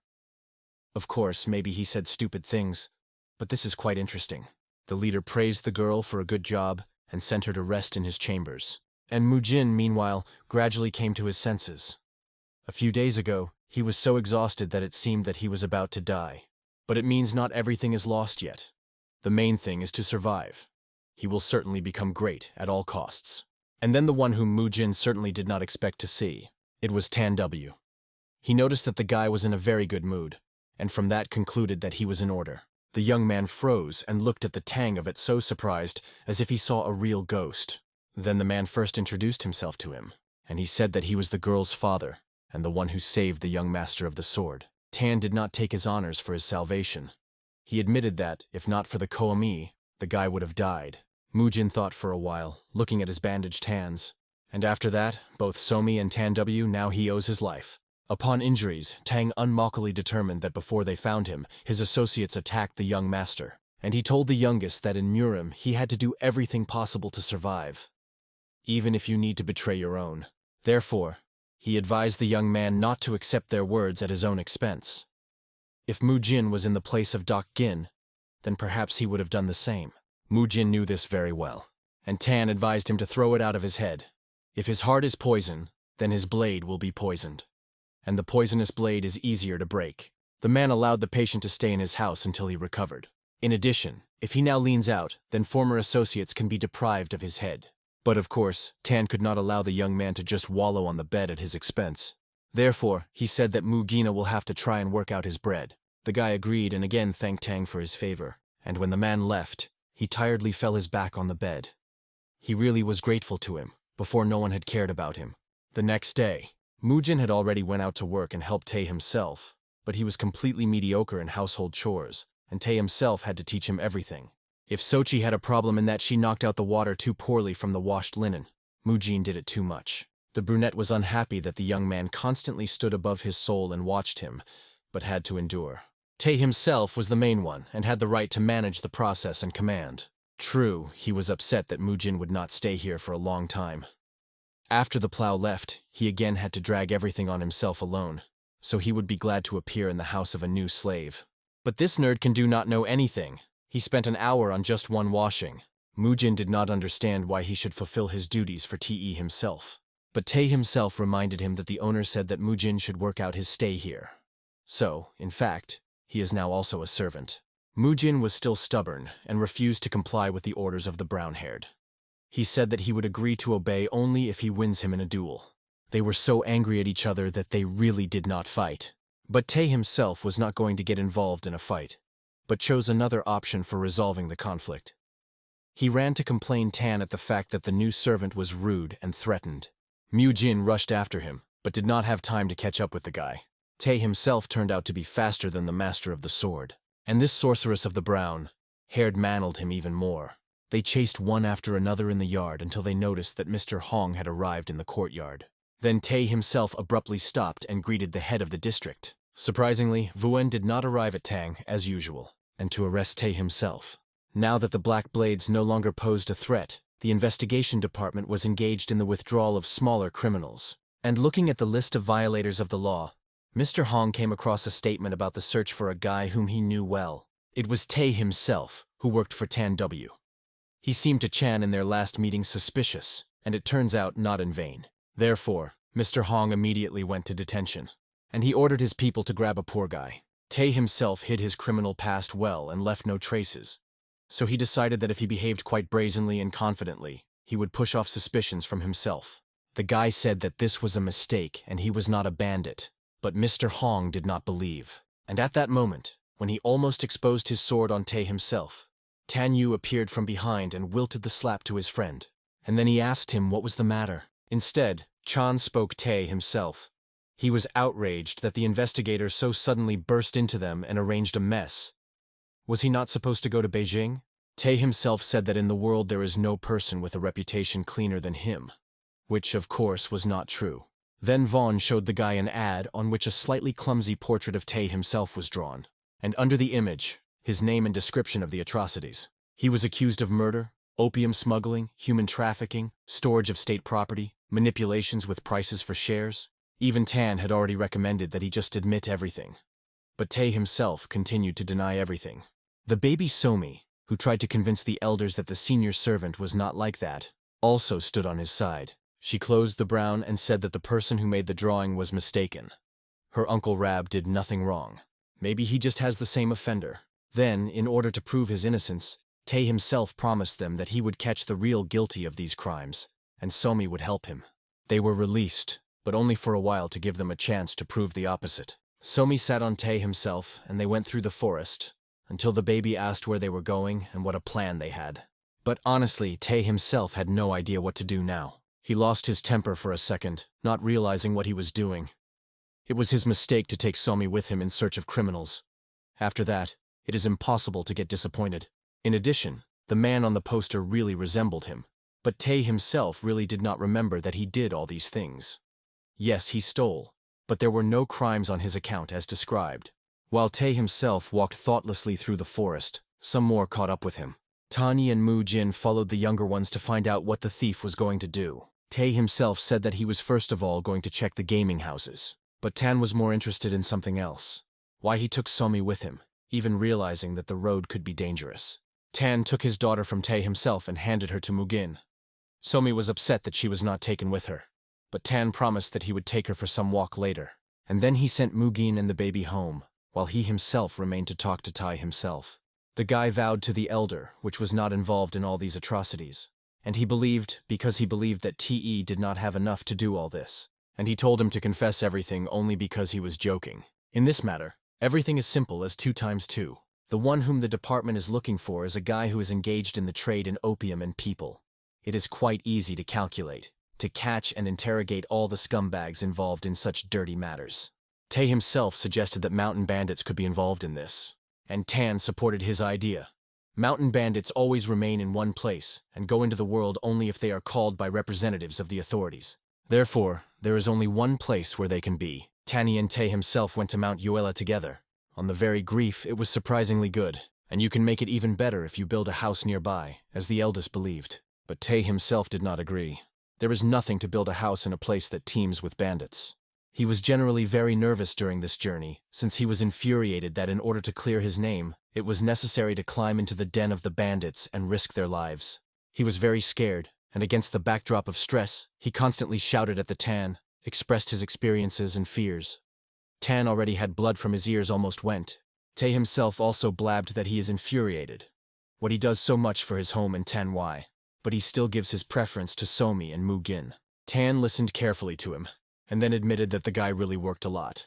Of course, maybe he said stupid things, but this is quite interesting. The leader praised the girl for a good job and sent her to rest in his chambers. And Mujin, meanwhile, gradually came to his senses. A few days ago, he was so exhausted that it seemed that he was about to die. But it means not everything is lost yet. The main thing is to survive. He will certainly become great at all costs. And then the one whom Mujin certainly did not expect to see. It was Tan W. He noticed that the guy was in a very good mood, and from that concluded that he was in order. The young man froze and looked at the Tang of it so surprised, as if he saw a real ghost. Then the man first introduced himself to him, and he said that he was the girl's father, and the one who saved the young master of the sword. Tan did not take his honors for his salvation. He admitted that, if not for the Koami, the guy would have died. Mujin thought for a while, looking at his bandaged hands. And after that, both Somi and Tan W, now he owes his life. Upon injuries, Tang unmockily determined that before they found him, his associates attacked the young master. And he told the youngest that in Murim he had to do everything possible to survive, even if you need to betray your own. Therefore, he advised the young man not to accept their words at his own expense. If Mujin was in the place of Dak Gin, then perhaps he would have done the same. Mujin knew this very well, and Tan advised him to throw it out of his head. If his heart is poison, then his blade will be poisoned. And the poisonous blade is easier to break. The man allowed the patient to stay in his house until he recovered. In addition, if he now leans out, then former associates can be deprived of his head. But of course, Tan could not allow the young man to just wallow on the bed at his expense. Therefore, he said that Mugina will have to try and work out his bread. The guy agreed and again thanked Tang for his favor. And when the man left, he tiredly fell his back on the bed. He really was grateful to him, before no one had cared about him. The next day, Mujin had already went out to work and helped Tae himself, but he was completely mediocre in household chores, and Tae himself had to teach him everything. If Sochi had a problem in that she knocked out the water too poorly from the washed linen, Mujin did it too much. The brunette was unhappy that the young man constantly stood above his soul and watched him, but had to endure. Tae himself was the main one and had the right to manage the process and command. True, he was upset that Mujin would not stay here for a long time. After the plow left, he again had to drag everything on himself alone, so he would be glad to appear in the house of a new slave. But this nerd can do not know anything. He spent an hour on just one washing. Mujin did not understand why he should fulfill his duties for Te himself. But Tae himself reminded him that the owner said that Mujin should work out his stay here. So, in fact, he is now also a servant. Mujin was still stubborn and refused to comply with the orders of the brown-haired. He said that he would agree to obey only if he wins him in a duel. They were so angry at each other that they really did not fight. But Tae himself was not going to get involved in a fight, but chose another option for resolving the conflict. He ran to complain Tan at the fact that the new servant was rude and threatened. Mujin rushed after him, but did not have time to catch up with the guy. Tae himself turned out to be faster than the master of the sword, and this sorceress of the brown-haired mantled him even more. They chased one after another in the yard until they noticed that Mr. Hong had arrived in the courtyard. Then Tae himself abruptly stopped and greeted the head of the district. Surprisingly, Vuen did not arrive at Tang, as usual, and to arrest Tae himself. Now that the Black Blades no longer posed a threat, the investigation department was engaged in the withdrawal of smaller criminals. And looking at the list of violators of the law, Mr. Hong came across a statement about the search for a guy whom he knew well. It was Tae himself, who worked for Tan W. He seemed to Chan in their last meeting suspicious, and it turns out not in vain. Therefore, Mr. Hong immediately went to detention, and he ordered his people to grab a poor guy. Tae himself hid his criminal past well and left no traces, so he decided that if he behaved quite brazenly and confidently, he would push off suspicions from himself. The guy said that this was a mistake and he was not a bandit, but Mr. Hong did not believe. And at that moment, when he almost exposed his sword on Tae himself, Tan Yu appeared from behind and wilted the slap to his friend. And then he asked him what was the matter. Instead, Chan spoke Tae himself. He was outraged that the investigators so suddenly burst into them and arranged a mess. Was he not supposed to go to Beijing? Tay himself said that in the world there is no person with a reputation cleaner than him, which of course was not true. Then Vaughn showed the guy an ad on which a slightly clumsy portrait of Tay himself was drawn, and under the image, his name and description of the atrocities. He was accused of murder, opium smuggling, human trafficking, storage of state property, manipulations with prices for shares. Even Tan had already recommended that he just admit everything. But Tay himself continued to deny everything. The baby Somi, who tried to convince the elders that the senior servant was not like that, also stood on his side. She closed the brown and said that the person who made the drawing was mistaken. Her Uncle Rab did nothing wrong. Maybe he just has the same offender. Then, in order to prove his innocence, Tay himself promised them that he would catch the real guilty of these crimes, and Somi would help him. They were released, but only for a while to give them a chance to prove the opposite. Somi sat on Tay himself, and they went through the forest, until the baby asked where they were going and what a plan they had. But honestly, Tay himself had no idea what to do now. He lost his temper for a second, not realizing what he was doing. It was his mistake to take Somi with him in search of criminals. After that, it is impossible to get disappointed. In addition, the man on the poster really resembled him. But Tay himself really did not remember that he did all these things. Yes, he stole, but there were no crimes on his account as described. While Tay himself walked thoughtlessly through the forest, some more caught up with him. Tani and Mu Jin followed the younger ones to find out what the thief was going to do. Tay himself said that he was first of all going to check the gaming houses. But Tan was more interested in something else. Why he took Somi with him, even realizing that the road could be dangerous. Tan took his daughter from Tay himself and handed her to Mugin. Somi was upset that she was not taken with her, but Tan promised that he would take her for some walk later. And then he sent Mugin and the baby home, while he himself remained to talk to Tai himself. The guy vowed to the elder, which was not involved in all these atrocities. And he believed, because he believed that Te did not have enough to do all this. And he told him to confess everything only because he was joking. In this matter, everything is simple as 2 times 2. The one whom the department is looking for is a guy who is engaged in the trade in opium and people. It is quite easy to calculate, to catch and interrogate all the scumbags involved in such dirty matters. Tay himself suggested that mountain bandits could be involved in this, and Tan supported his idea. Mountain bandits always remain in one place and go into the world only if they are called by representatives of the authorities. Therefore, there is only one place where they can be. Tani and Tay himself went to Mount Yahello together. On the very grief, it was surprisingly good, and you can make it even better if you build a house nearby, as the eldest believed. But Tay himself did not agree. There is nothing to build a house in a place that teems with bandits. He was generally very nervous during this journey, since he was infuriated that in order to clear his name, it was necessary to climb into the den of the bandits and risk their lives. He was very scared, and against the backdrop of stress, he constantly shouted at the Tan, expressed his experiences and fears. Tan already had blood from his ears almost went. Tay himself also blabbed that he is infuriated. What he does so much for his home in Tanwai, but he still gives his preference to Somi and Mugin. Tan listened carefully to him, and then admitted that the guy really worked a lot.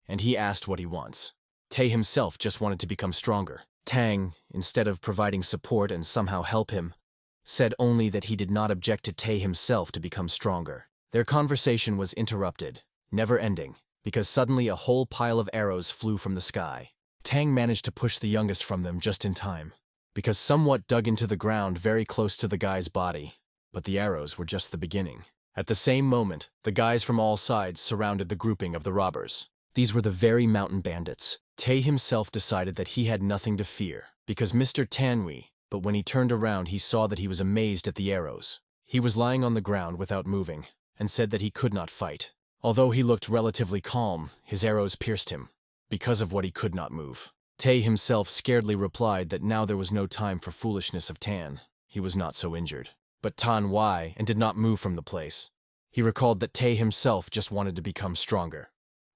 And he asked what he wants. Tay himself just wanted to become stronger. Tang, instead of providing support and somehow help him, said only that he did not object to Tay himself to become stronger. Their conversation was interrupted, never ending, because suddenly a whole pile of arrows flew from the sky. Tang managed to push the youngest from them just in time, because somewhat dug into the ground very close to the guy's body, but the arrows were just the beginning. At the same moment, the guys from all sides surrounded the grouping of the robbers. These were the very mountain bandits. Tay himself decided that he had nothing to fear, because Mr. Tanwi, but when he turned around he saw that he was amazed at the arrows. He was lying on the ground without moving, and said that he could not fight. Although he looked relatively calm, his arrows pierced him, because of what he could not move. Tay himself scaredly replied that now there was no time for foolishness of Tan. He was not so injured. But Tan Wai and did not move from the place. He recalled that Tay himself just wanted to become stronger.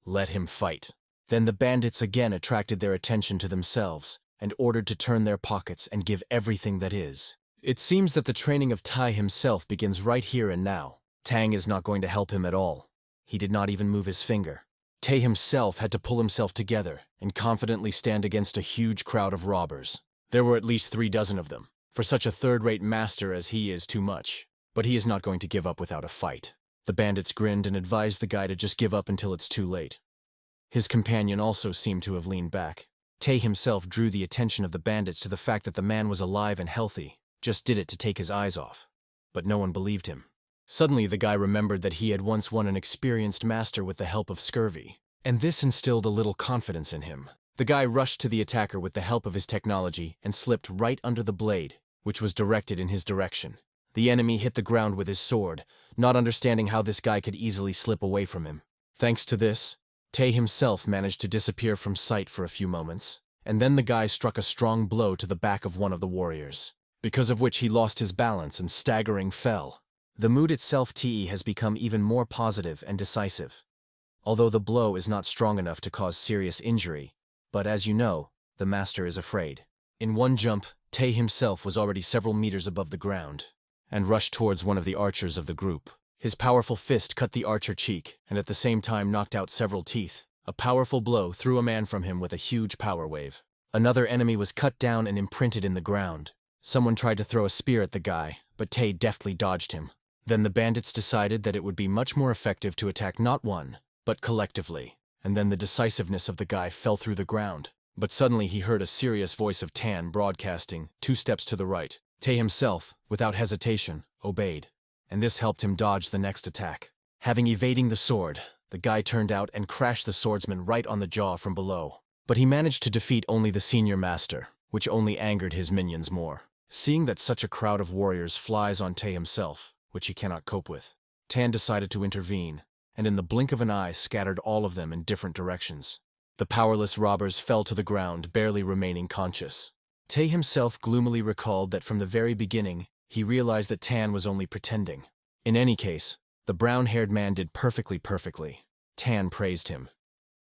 Let him fight. Then the bandits again attracted their attention to themselves and ordered to turn their pockets and give everything that is. It seems that the training of Tai himself begins right here and now. Tang is not going to help him at all. He did not even move his finger. Tay himself had to pull himself together and confidently stand against a huge crowd of robbers. There were at least 3 dozen of them. For such a third-rate master as he is too much, but he is not going to give up without a fight. The bandits grinned and advised the guy to just give up until it's too late. His companion also seemed to have leaned back. Tay himself drew the attention of the bandits to the fact that the man was alive and healthy, just did it to take his eyes off. But no one believed him. Suddenly the guy remembered that he had once won an experienced master with the help of scurvy, and this instilled a little confidence in him. The guy rushed to the attacker with the help of his technology and slipped right under the blade, which was directed in his direction. The enemy hit the ground with his sword, not understanding how this guy could easily slip away from him. Thanks to this, Tay himself managed to disappear from sight for a few moments, and then the guy struck a strong blow to the back of one of the warriors, because of which he lost his balance and staggering fell. The mood itself has become even more positive and decisive. Although the blow is not strong enough to cause serious injury, but as you know, the master is afraid. In one jump, Tay himself was already several meters above the ground, and rushed towards one of the archers of the group. His powerful fist cut the archer cheek, and at the same time knocked out several teeth. A powerful blow threw a man from him with a huge power wave. Another enemy was cut down and imprinted in the ground. Someone tried to throw a spear at the guy, but Tay deftly dodged him. Then the bandits decided that it would be much more effective to attack not one, but collectively, and then the decisiveness of the guy fell through the ground. But suddenly he heard a serious voice of Tan broadcasting 2 steps to the right. Tay himself, without hesitation, obeyed, and this helped him dodge the next attack. Having evading the sword, the guy turned out and crashed the swordsman right on the jaw from below. But he managed to defeat only the senior master, which only angered his minions more. Seeing that such a crowd of warriors flies on Tay himself, which he cannot cope with, Tan decided to intervene, and in the blink of an eye scattered all of them in different directions. The powerless robbers fell to the ground, barely remaining conscious. Tay himself gloomily recalled that from the very beginning, he realized that Tan was only pretending. In any case, the brown-haired man did perfectly. Tan praised him.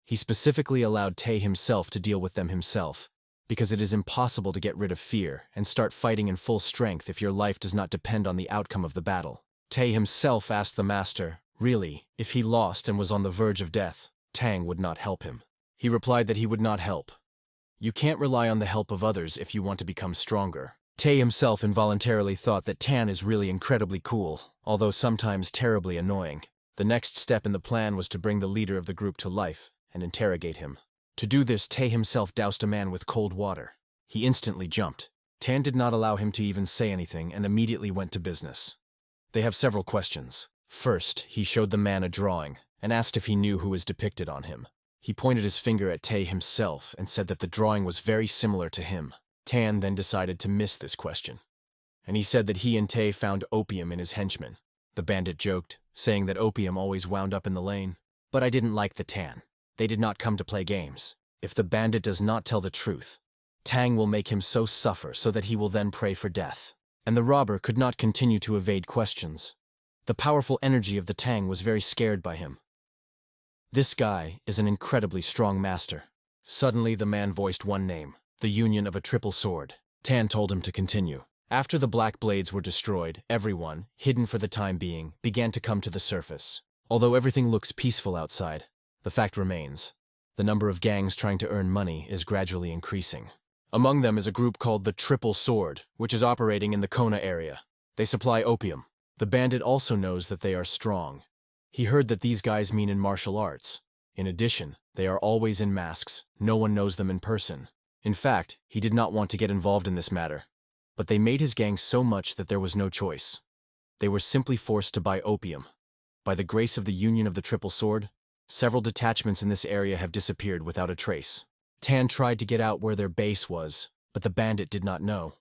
He specifically allowed Tay himself to deal with them himself, because it is impossible to get rid of fear and start fighting in full strength if your life does not depend on the outcome of the battle. Tay himself asked the master, really, if he lost and was on the verge of death, Tang would not help him. He replied that he would not help. You can't rely on the help of others if you want to become stronger. Tay himself involuntarily thought that Tan is really incredibly cool, although sometimes terribly annoying. The next step in the plan was to bring the leader of the group to life and interrogate him. To do this, Tay himself doused a man with cold water. He instantly jumped. Tan did not allow him to even say anything and immediately went to business. They have several questions. First, he showed the man a drawing and asked if he knew who was depicted on him. He pointed his finger at Tay himself and said that the drawing was very similar to him. Tan then decided to miss this question, and he said that he and Tay found opium in his henchmen. The bandit joked, saying that opium always wound up in the lane. But I didn't like the Tan. They did not come to play games. If the bandit does not tell the truth, Tang will make him so suffer so that he will then pray for death. And the robber could not continue to evade questions. The powerful energy of the Tang was very scared by him. This guy is an incredibly strong master. Suddenly the man voiced one name, the union of a triple sword. Tan told him to continue. After the black blades were destroyed, everyone, hidden for the time being, began to come to the surface. Although everything looks peaceful outside, the fact remains. The number of gangs trying to earn money is gradually increasing. Among them is a group called the Triple Sword, which is operating in the Kona area. They supply opium. The bandit also knows that they are strong. He heard that these guys mean in martial arts. In addition, they are always in masks. No one knows them in person. In fact, he did not want to get involved in this matter. But they made his gang so much that there was no choice. They were simply forced to buy opium. By the grace of the union of the Triple Sword, several detachments in this area have disappeared without a trace. Tan tried to get out where their base was, but the bandit did not know.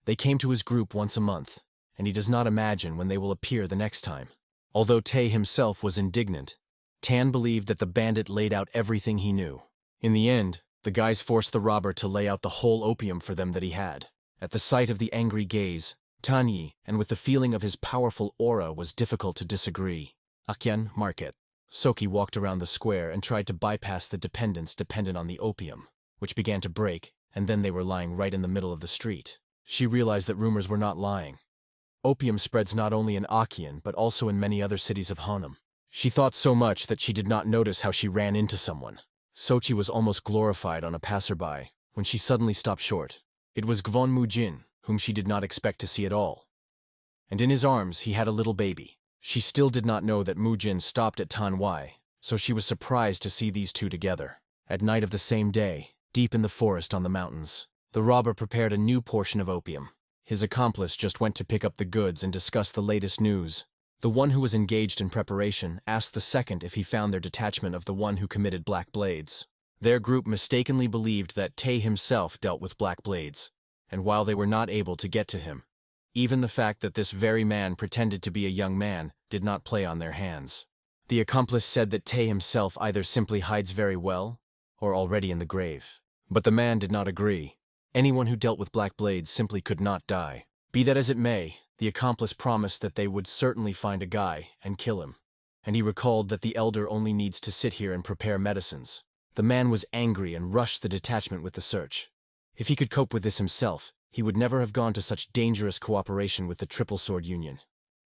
They came to his group once a month, and he does not imagine when they will appear the next time. Although Tay himself was indignant, Tan believed that the bandit laid out everything he knew. In the end, the guys forced the robber to lay out the whole opium for them that he had. At the sight of the angry gaze, Tanyi, and with the feeling of his powerful aura, was difficult to disagree. Akyan Market. Soki walked around the square and tried to bypass the dependence dependent on the opium, which began to break, and then they were lying right in the middle of the street. She realized that rumors were not lying. Opium spreads not only in Akian, but also in many other cities of Hanam. She thought so much that she did not notice how she ran into someone. Sochi was almost glorified on a passerby, when she suddenly stopped short. It was Gwon Mujin, whom she did not expect to see at all. And in his arms he had a little baby. She still did not know that Mujin stopped at Tanwai, so she was surprised to see these two together. At night of the same day, deep in the forest on the mountains, the robber prepared a new portion of opium. His accomplice just went to pick up the goods and discuss the latest news. The one who was engaged in preparation asked the second if he found their detachment of the one who committed Black Blades. Their group mistakenly believed that Tay himself dealt with Black Blades, and while they were not able to get to him, even the fact that this very man pretended to be a young man did not play on their hands. The accomplice said that Tay himself either simply hides very well, or already in the grave. But the man did not agree. Anyone who dealt with Black Blades simply could not die. Be that as it may, the accomplice promised that they would certainly find a guy and kill him. And he recalled that the elder only needs to sit here and prepare medicines. The man was angry and rushed the detachment with the search. If he could cope with this himself, he would never have gone to such dangerous cooperation with the Triple Sword Union.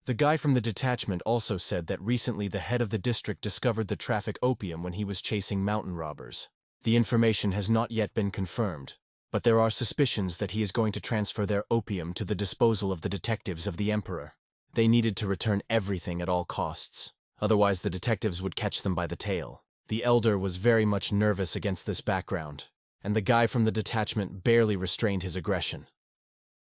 The guy from the detachment also said that recently the head of the district discovered the traffic opium when he was chasing mountain robbers. The information has not yet been confirmed, but there are suspicions that he is going to transfer their opium to the disposal of the detectives of the Emperor. They needed to return everything at all costs, otherwise the detectives would catch them by the tail. The elder was very much nervous against this background, and the guy from the detachment barely restrained his aggression.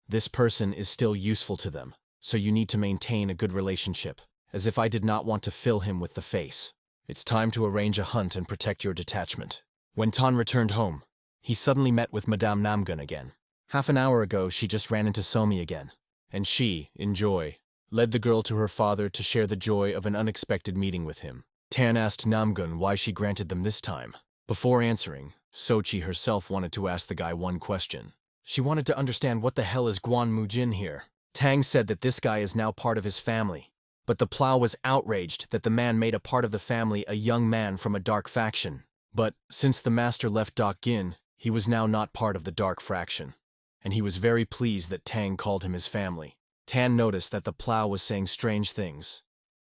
This person is still useful to them, so you need to maintain a good relationship, as if I did not want to fill him with the face. It's time to arrange a hunt and protect your detachment. When Tan returned home, he suddenly met with Madame Namgun again. Half an hour ago, she just ran into Somi again, and she, in joy, led the girl to her father to share the joy of an unexpected meeting with him. Tan asked Namgun why she granted them this time. Before answering, Sochi herself wanted to ask the guy one question. She wanted to understand what the hell is Guan Mujin here. Tang said that this guy is now part of his family, but the plow was outraged that the man made a part of the family a young man from a dark faction. But, since the master left Dak Gin, he was now not part of the dark faction, and he was very pleased that Tang called him his family. Tan noticed that the plow was saying strange things.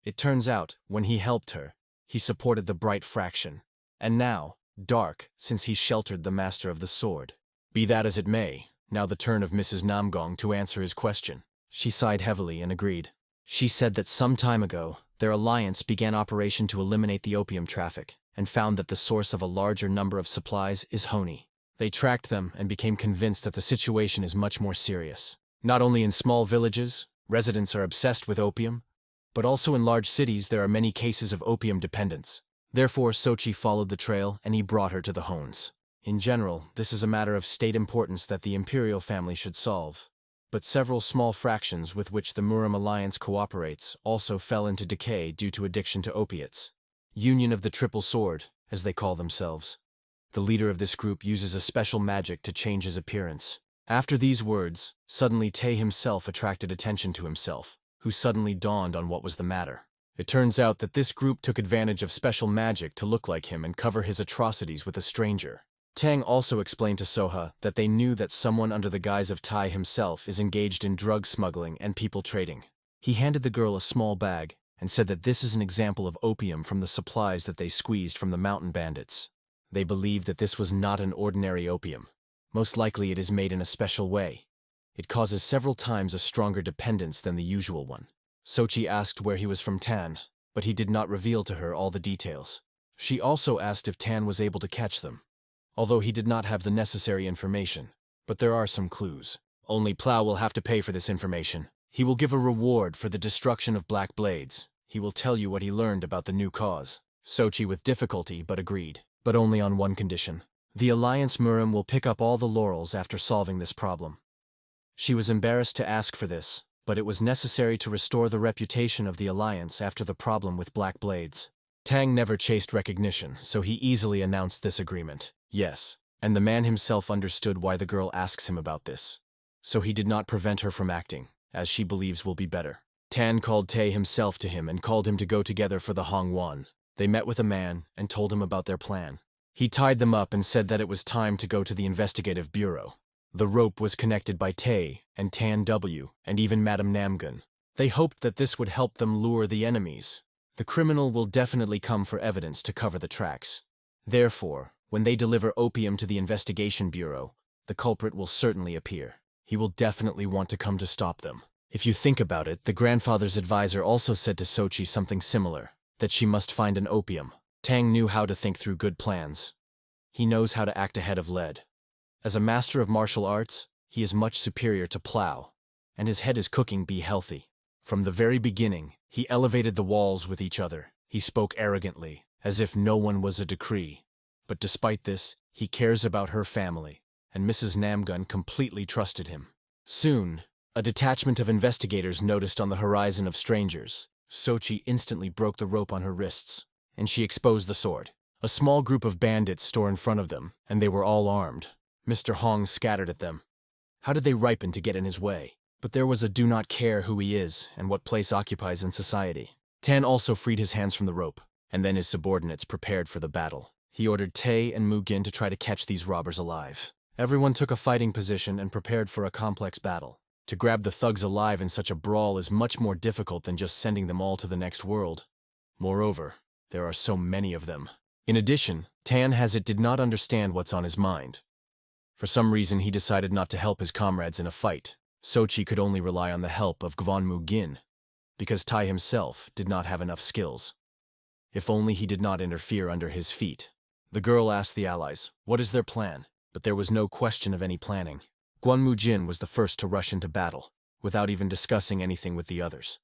It turns out, when he helped her, he supported the bright fraction, and now, dark, since he sheltered the master of the sword. Be that as it may, now the turn of Mrs. Namgong to answer his question. She sighed heavily and agreed. She said that some time ago, their alliance began operation to eliminate the opium traffic, and found that the source of a larger number of supplies is Honi. They tracked them and became convinced that the situation is much more serious. Not only in small villages, residents are obsessed with opium, but also in large cities there are many cases of opium dependence. Therefore, Sochi followed the trail and he brought her to the Hones. In general, this is a matter of state importance that the imperial family should solve. But several small fractions with which the Muram alliance cooperates also fell into decay due to addiction to opiates. Union of the Triple Sword, as they call themselves. The leader of this group uses a special magic to change his appearance. After these words, suddenly Tay himself attracted attention to himself, who suddenly dawned on what was the matter. It turns out that this group took advantage of special magic to look like him and cover his atrocities with a stranger. Tang also explained to Soha that they knew that someone under the guise of Tai himself is engaged in drug smuggling and people trading. He handed the girl a small bag and said that this is an example of opium from the supplies that they squeezed from the mountain bandits. They believed that this was not an ordinary opium. Most likely it is made in a special way. It causes several times a stronger dependence than the usual one. Sochi asked where he was from Tan, but he did not reveal to her all the details. She also asked if Tan was able to catch them, although he did not have the necessary information, but there are some clues. Only Plow will have to pay for this information. He will give a reward for the destruction of Black Blades. He will tell you what he learned about the new cause. Sochi with difficulty but agreed, but only on one condition. The Alliance Muram will pick up all the laurels after solving this problem. She was embarrassed to ask for this, but it was necessary to restore the reputation of the Alliance after the problem with Black Blades. Tang never chased recognition, so he easily announced this agreement. Yes, and the man himself understood why the girl asks him about this. So he did not prevent her from acting, as she believes will be better. Tan called Tay himself to him and called him to go together for the Hongwan. They met with a man and told him about their plan. He tied them up and said that it was time to go to the investigative bureau. The rope was connected by Tay and Tan W and even Madame Namgun. They hoped that this would help them lure the enemies. The criminal will definitely come for evidence to cover the tracks. Therefore, when they deliver opium to the investigation bureau, the culprit will certainly appear. He will definitely want to come to stop them. If you think about it, the grandfather's advisor also said to Sochi something similar, that she must find an opium. Tang knew how to think through good plans. He knows how to act ahead of lead. As a master of martial arts, he is much superior to Plow, and his head is cooking be healthy. From the very beginning, he elevated the walls with each other. He spoke arrogantly, as if no one was a decree. But despite this, he cares about her family, and Mrs. Namgun completely trusted him. Soon, a detachment of investigators noticed on the horizon of strangers. Sochi instantly broke the rope on her wrists, and she exposed the sword. A small group of bandits stood in front of them, and they were all armed. Mr. Hong scattered at them. How did they ripen to get in his way? But there was a do not care who he is and what place occupies in society. Tan also freed his hands from the rope, and then his subordinates prepared for the battle. He ordered Tae and Mugin to try to catch these robbers alive. Everyone took a fighting position and prepared for a complex battle. To grab the thugs alive in such a brawl is much more difficult than just sending them all to the next world. Moreover, there are so many of them. In addition, Tan did not understand what's on his mind. For some reason, he decided not to help his comrades in a fight. Sochi could only rely on the help of Gvon Mugin, because Tai himself did not have enough skills. If only he did not interfere under his feet. The girl asked the allies, what is their plan? But there was no question of any planning. Gvon Mugin was the first to rush into battle, without even discussing anything with the others.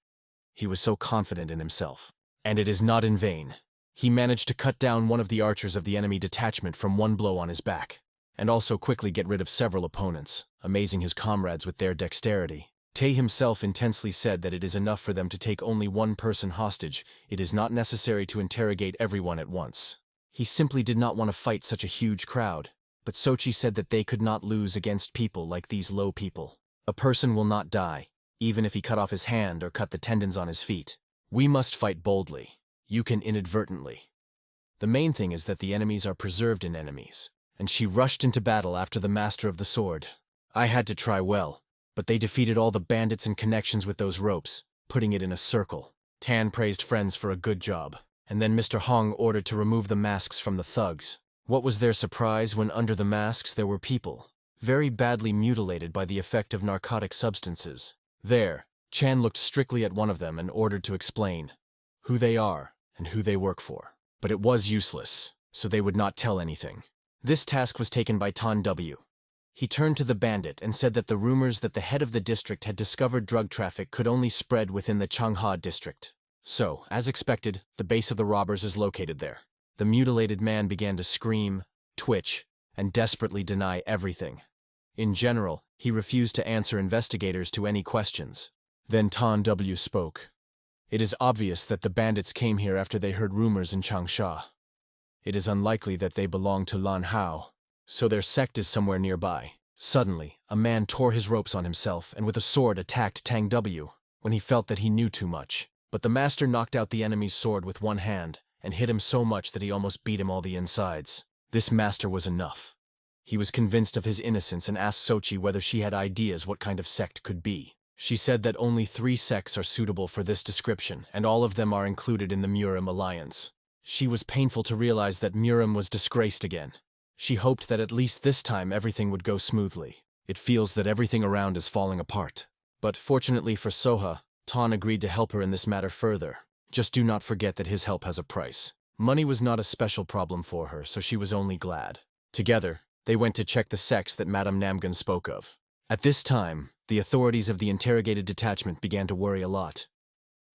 He was so confident in himself. And it is not in vain. He managed to cut down one of the archers of the enemy detachment from one blow on his back, and also quickly get rid of several opponents, amazing his comrades with their dexterity. Tae himself intensely said that it is enough for them to take only one person hostage. It is not necessary to interrogate everyone at once. He simply did not want to fight such a huge crowd, but Sochi said that they could not lose against people like these low people. A person will not die, even if he cut off his hand or cut the tendons on his feet. We must fight boldly. You can inadvertently. The main thing is that the enemies are preserved in enemies. And she rushed into battle after the master of the sword. I had to try well, but they defeated all the bandits and connections with those ropes, putting it in a circle. Tan praised friends for a good job, and then Mr. Hong ordered to remove the masks from the thugs. What was their surprise when under the masks there were people, very badly mutilated by the effect of narcotic substances. There, Chan looked strictly at one of them and ordered to explain who they are and who they work for. But it was useless, so they would not tell anything. This task was taken by Tan W. He turned to the bandit and said that the rumors that the head of the district had discovered drug traffic could only spread within the Changhua district. So, as expected, the base of the robbers is located there. The mutilated man began to scream, twitch, and desperately deny everything. In general, he refused to answer investigators to any questions. Then Tan W spoke. It is obvious that the bandits came here after they heard rumors in Changsha. It is unlikely that they belong to Lan Hao, so their sect is somewhere nearby. Suddenly, a man tore his ropes on himself and with a sword attacked Tang W when he felt that he knew too much. But the master knocked out the enemy's sword with one hand and hit him so much that he almost beat him all the insides. This master was enough. He was convinced of his innocence and asked Sochi whether she had ideas what kind of sect could be. She said that only 3 sects are suitable for this description, and all of them are included in the Murim alliance. She was painful to realize that Murim was disgraced again. She hoped that at least this time everything would go smoothly. It feels that everything around is falling apart. But fortunately for Soha, Tan agreed to help her in this matter further. Just do not forget that his help has a price. Money was not a special problem for her, so she was only glad. Together, they went to check the sects that Madame Namgun spoke of. At this time, the authorities of the interrogated detachment began to worry a lot.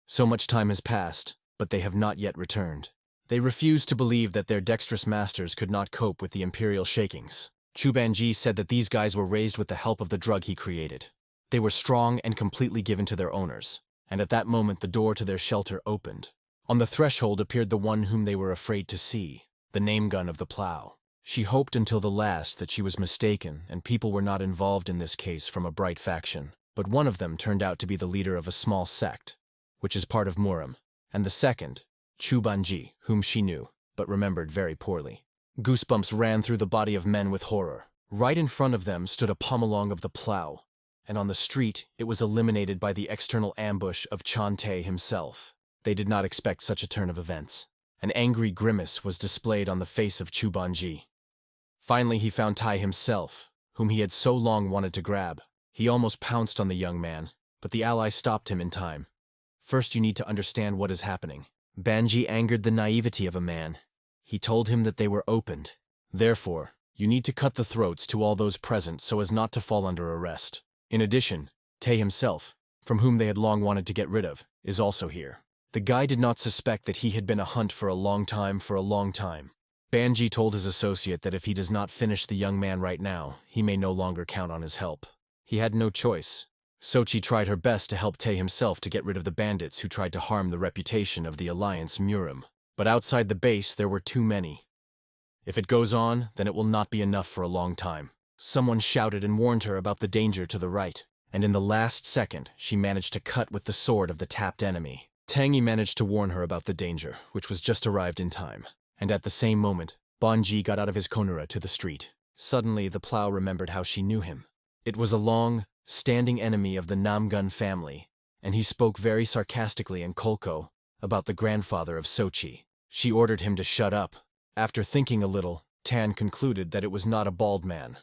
So much time has passed, but they have not yet returned. They refused to believe that their dexterous masters could not cope with the imperial shakings. Chu Banji said that these guys were raised with the help of the drug he created. They were strong and completely given to their owners, and at that moment the door to their shelter opened. On the threshold appeared the one whom they were afraid to see, the name gun of the plow. She hoped until the last that she was mistaken and people were not involved in this case from a bright faction. But one of them turned out to be the leader of a small sect, which is part of Murim, and the second, Chu Banji, whom she knew, but remembered very poorly. Goosebumps ran through the body of men with horror. Right in front of them stood a pomalong of the plow, and on the street it was eliminated by the external ambush of Chan Tae himself. They did not expect such a turn of events. An angry grimace was displayed on the face of Chu Banji. Finally he found Tai himself, whom he had so long wanted to grab. He almost pounced on the young man, but the ally stopped him in time. First, you need to understand what is happening. Banji angered the naivety of a man. He told him that they were opened. Therefore, you need to cut the throats to all those present so as not to fall under arrest. In addition, Tae himself, from whom they had long wanted to get rid of, is also here. The guy did not suspect that he had been a hunt for a long time. Banji told his associate that if he does not finish the young man right now, he may no longer count on his help. He had no choice. Sochi tried her best to help Tae himself to get rid of the bandits who tried to harm the reputation of the Alliance Murim. But outside the base there were too many. If it goes on, then it will not be enough for a long time. Someone shouted and warned her about the danger to the right, and in the last second she managed to cut with the sword of the tapped enemy. Tangi managed to warn her about the danger, which was just arrived in time, and at the same moment, Banji got out of his konura to the street. Suddenly the plow remembered how she knew him. It was a long, standing enemy of the Namgun family, and he spoke very sarcastically in Kolko about the grandfather of Sochi. She ordered him to shut up. After thinking a little, Tan concluded that it was not a bald man.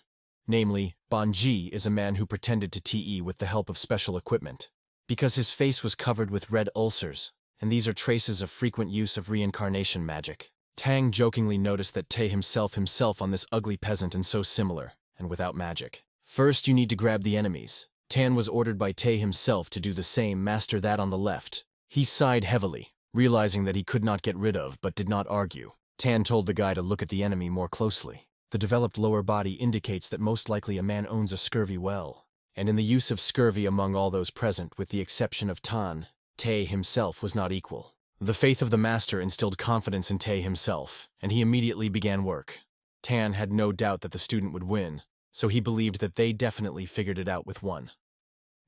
Namely, Banji is a man who pretended to TE with the help of special equipment, because his face was covered with red ulcers, and these are traces of frequent use of reincarnation magic. Tang jokingly noticed that Tae himself on this ugly peasant and so similar, and without magic. First, you need to grab the enemies. Tan was ordered by Tae himself to do the same, master that on the left. He sighed heavily, realizing that he could not get rid of, but did not argue. Tan told the guy to look at the enemy more closely. The developed lower body indicates that most likely a man owns a scurvy well. And in the use of scurvy among all those present, with the exception of Tan, Tae himself was not equal. The faith of the master instilled confidence in Tae himself, and he immediately began work. Tan had no doubt that the student would win, so he believed that they definitely figured it out with one.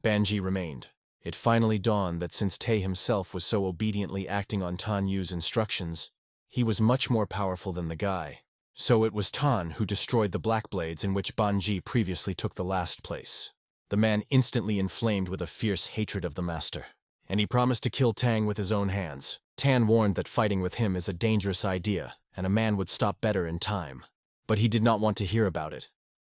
Banji remained. It finally dawned that since Tae himself was so obediently acting on Tan Yu's instructions, he was much more powerful than the guy. So it was Tan who destroyed the black blades in which Banji previously took the last place. The man instantly inflamed with a fierce hatred of the master, and he promised to kill Tang with his own hands. Tan warned that fighting with him is a dangerous idea, and a man would stop better in time. But he did not want to hear about it.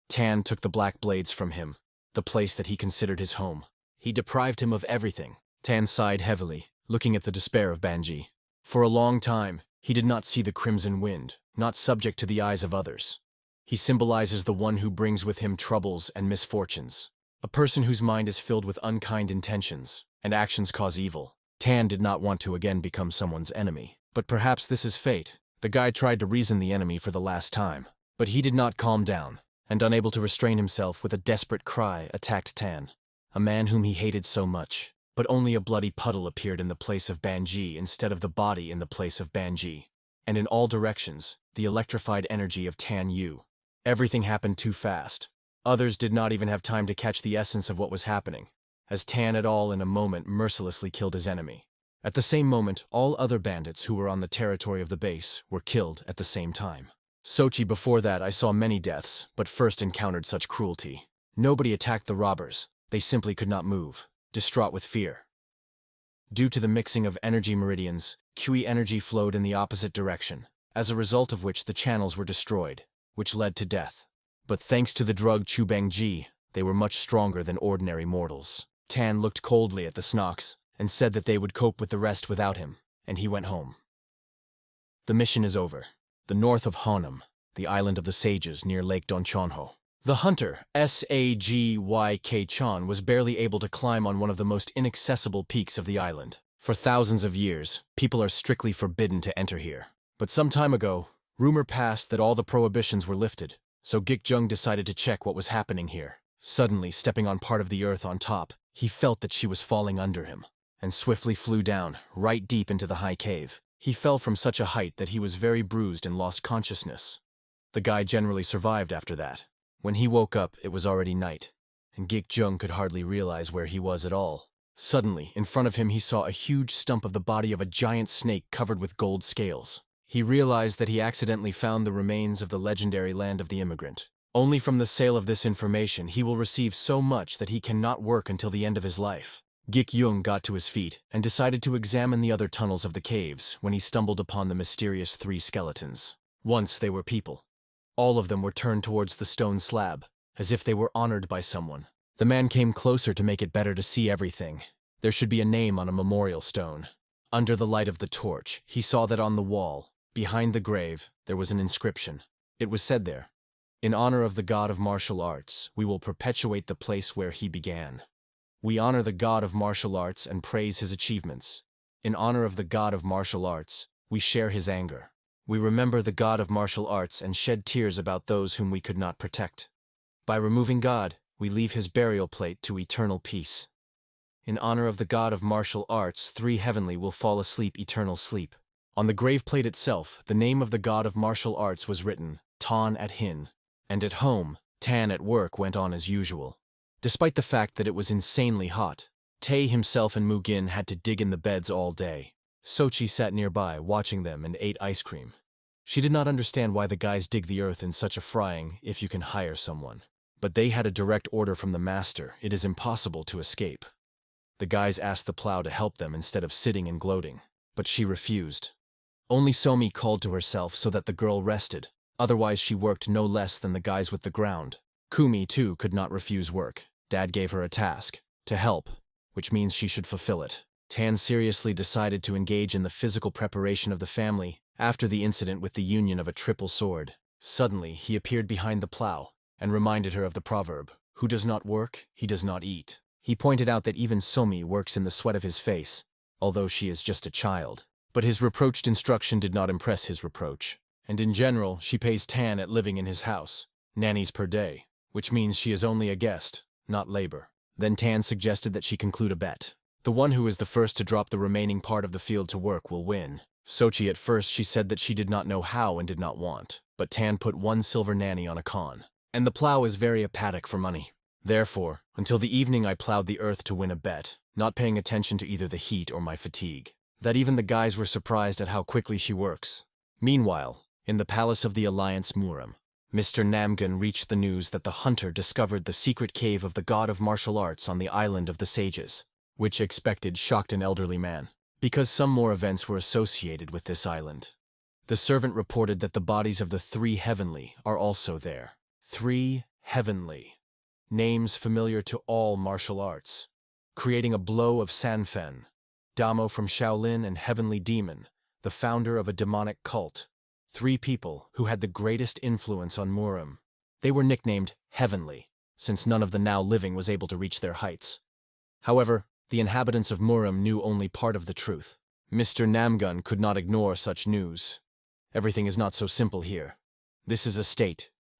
Tan took the black blades from him, the place that he considered his home. He deprived him of everything. Tan sighed heavily, looking at the despair of Banji. For a long time, he did not see the crimson wind, not subject to the eyes of others. He symbolizes the one who brings with him troubles and misfortunes. A person whose mind is filled with unkind intentions, and actions cause evil. Tan did not want to again become someone's enemy. But perhaps this is fate. The guy tried to reason the enemy for the last time, but he did not calm down, and unable to restrain himself, with a desperate cry, attacked Tan, a man whom he hated so much. But only a bloody puddle appeared in the place of Banji instead of the body in the place of Banji. And in all directions, the electrified energy of Tan Yu. Everything happened too fast. Others did not even have time to catch the essence of what was happening, as Tan et al. In a moment mercilessly killed his enemy. At the same moment, all other bandits who were on the territory of the base were killed at the same time. Sochi, before that I saw many deaths, but first encountered such cruelty. Nobody attacked the robbers. They simply could not move, distraught with fear. Due to the mixing of energy meridians, QE energy flowed in the opposite direction, as a result of which the channels were destroyed, which led to death. But thanks to the drug Chubangji, they were much stronger than ordinary mortals. Tan looked coldly at the Snoks and said that they would cope with the rest without him, and he went home. The mission is over. The north of Honam, the island of the sages near Lake Donchonho. The hunter, Sagyk-chan, was barely able to climb on one of the most inaccessible peaks of the island. For thousands of years, people are strictly forbidden to enter here. But some time ago, rumor passed that all the prohibitions were lifted, so Gikjung decided to check what was happening here. Suddenly, stepping on part of the earth on top, he felt that she was falling under him, and swiftly flew down, right deep into the high cave. He fell from such a height that he was very bruised and lost consciousness. The guy generally survived after that. When he woke up, it was already night, and Gikjung could hardly realize where he was at all. Suddenly, in front of him he saw a huge stump of the body of a giant snake covered with gold scales. He realized that he accidentally found the remains of the legendary land of the immigrant. Only from the sale of this information he will receive so much that he cannot work until the end of his life. Gikjung got to his feet and decided to examine the other tunnels of the caves when he stumbled upon the mysterious 3 skeletons. Once they were people. All of them were turned towards the stone slab, as if they were honored by someone. The man came closer to make it better to see everything. There should be a name on a memorial stone. Under the light of the torch, he saw that on the wall, behind the grave, there was an inscription. It was said there, "In honor of the god of martial arts, we will perpetuate the place where he began. We honor the god of martial arts and praise his achievements. In honor of the god of martial arts, we share his anger. We remember the god of martial arts and shed tears about those whom we could not protect. By removing God, we leave his burial plate to eternal peace. In honor of the god of martial arts, 3 heavenly will fall asleep eternal sleep." On the grave plate itself, the name of the god of martial arts was written, Tan at Hin, and at home, Tan at work went on as usual. Despite the fact that it was insanely hot, Tae himself and Mugin had to dig in the beds all day. Sochi sat nearby, watching them, and ate ice cream. She did not understand why the guys dig the earth in such a frying if you can hire someone. But they had a direct order from the master. It is impossible to escape. The guys asked the plow to help them instead of sitting and gloating, but she refused. Only Somi called to herself so that the girl rested, otherwise she worked no less than the guys with the ground. Kumi, too, could not refuse work. Dad gave her a task, to help, which means she should fulfill it. Tan seriously decided to engage in the physical preparation of the family after the incident with the union of a triple sword. Suddenly, he appeared behind the plow and reminded her of the proverb, "Who does not work, he does not eat." He pointed out that even Somi works in the sweat of his face, although she is just a child. But his reproached instruction did not impress his reproach, and in general, she pays Tan at living in his house, nannies per day, which means she is only a guest, not labor. Then Tan suggested that she conclude a bet. The one who is the first to drop the remaining part of the field to work will win. Sochi at first she said that she did not know how and did not want, but Tan put 1 silver nanny on a con. And the plow is very apathic for money. Therefore, until the evening I plowed the earth to win a bet, not paying attention to either the heat or my fatigue. That even the guys were surprised at how quickly she works. Meanwhile, in the palace of the Alliance Muram, Mr. Namgun reached the news that the hunter discovered the secret cave of the god of martial arts on the island of the sages, which expected shocked an elderly man, because some more events were associated with this island. The servant reported that the bodies of the 3 heavenly are also there. 3 heavenly. Names familiar to all martial arts, creating a blow of Sanfen, Damo from Shaolin and Heavenly Demon, the founder of a demonic cult. 3 people who had the greatest influence on Muram. They were nicknamed Heavenly, since none of the now living was able to reach their heights. However, the inhabitants of Muram knew only part of the truth. Mr. Namgun could not ignore such news. Everything is not so simple here. This is a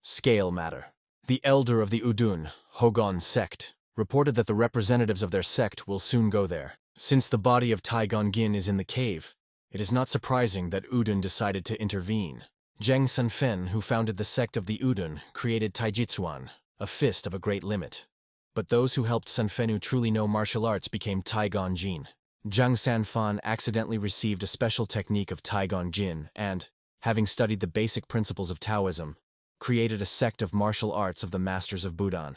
scale matter. The elder of the Udun, Hogon sect, reported that the representatives of their sect will soon go there. Since the body of Taigongin is in the cave, it is not surprising that Udun decided to intervene. Zheng Sanfen, who founded the sect of the Udun, created Taijitsuan, a fist of a great limit. But those who helped Sanfenu truly know martial arts became Taigonjin. Zhang Sanfan accidentally received a special technique of Taigonjin and, having studied the basic principles of Taoism, created a sect of martial arts of the Masters of Budan.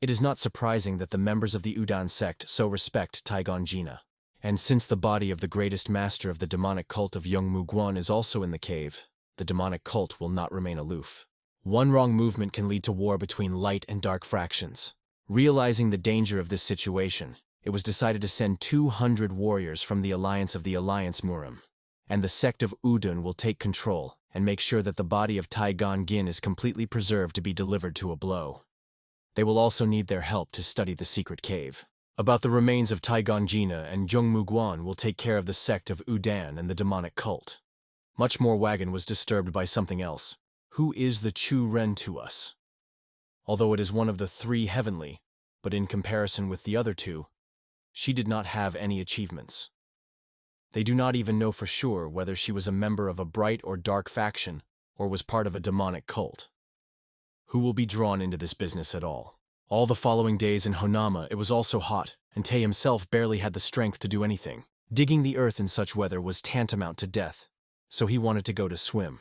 It is not surprising that the members of the Udan sect so respect Taigonjina. And since the body of the greatest master of the demonic cult of Yongmu Guan is also in the cave, the demonic cult will not remain aloof. One wrong movement can lead to war between light and dark fractions. Realizing the danger of this situation, it was decided to send 200 warriors from the alliance of the Alliance Muram. And the sect of Udun will take control and make sure that the body of Taigongin is completely preserved to be delivered to a blow. They will also need their help to study the secret cave. About the remains of Taigonjina and Zhongmu Guan will take care of the sect of Udan and the demonic cult. Much more wagon was disturbed by something else. Who is the Chu Ren to us? Although it is one of the 3 heavenly, but in comparison with the other 2, she did not have any achievements. They do not even know for sure whether she was a member of a bright or dark faction or was part of a demonic cult. Who will be drawn into this business at all? All the following days in Honama it was also hot, and Tae himself barely had the strength to do anything. Digging the earth in such weather was tantamount to death, so he wanted to go to swim.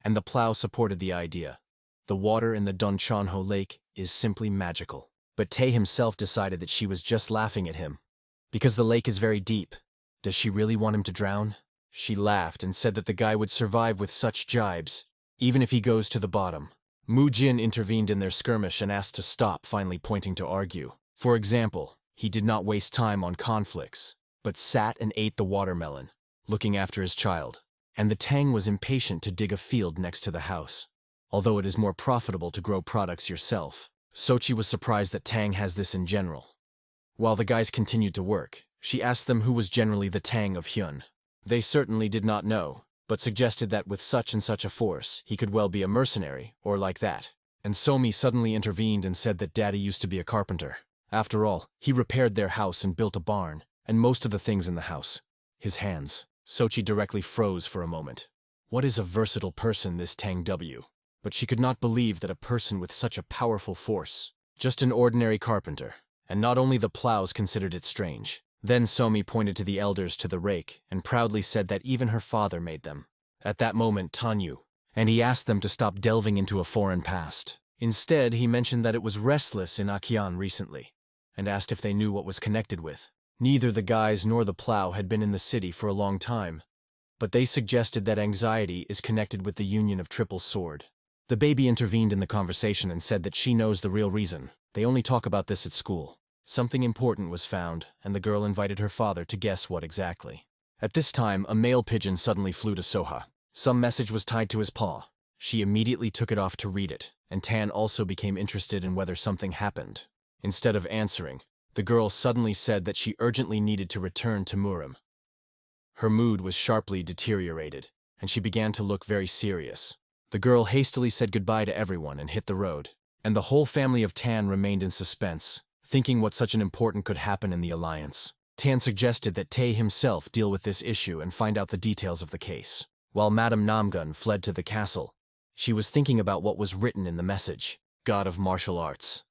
And the plow supported the idea. The water in the Donchanho lake is simply magical. But Tae himself decided that she was just laughing at him. Because the lake is very deep, does she really want him to drown? She laughed and said that the guy would survive with such jibes, even if he goes to the bottom. Mu Jin intervened in their skirmish and asked to stop, finally pointing to argue. For example, he did not waste time on conflicts, but sat and ate the watermelon, looking after his child. And the Tang was impatient to dig a field next to the house. Although it is more profitable to grow products yourself, Sochi was surprised that Tang has this in general. While the guys continued to work, she asked them who was generally the Tang of Hyun. They certainly did not know, but suggested that with such and such a force, he could well be a mercenary, or like that. And Somi suddenly intervened and said that Daddy used to be a carpenter. After all, he repaired their house and built a barn, and most of the things in the house. His hands. Sochi directly froze for a moment. What is a versatile person, this Tang W? But she could not believe that a person with such a powerful force. Just an ordinary carpenter. And not only the plows considered it strange. Then Somi pointed to the elders to the rake and proudly said that even her father made them. At that moment, Tanyu. And he asked them to stop delving into a foreign past. Instead, he mentioned that it was restless in Akian recently, and asked if they knew what was connected with. Neither the guys nor the plow had been in the city for a long time, but they suggested that anxiety is connected with the union of Triple Sword. The baby intervened in the conversation and said that she knows the real reason. They only talk about this at school. Something important was found, and the girl invited her father to guess what exactly. At this time, a male pigeon suddenly flew to Soha. Some message was tied to his paw. She immediately took it off to read it, and Tan also became interested in whether something happened. Instead of answering, the girl suddenly said that she urgently needed to return to Murim. Her mood was sharply deteriorated, and she began to look very serious. The girl hastily said goodbye to everyone and hit the road, and the whole family of Tan remained in suspense, thinking what such an important could happen in the alliance. Tan suggested that Tae himself deal with this issue and find out the details of the case. While Madame Namgun fled to the castle, she was thinking about what was written in the message, God of Martial Arts.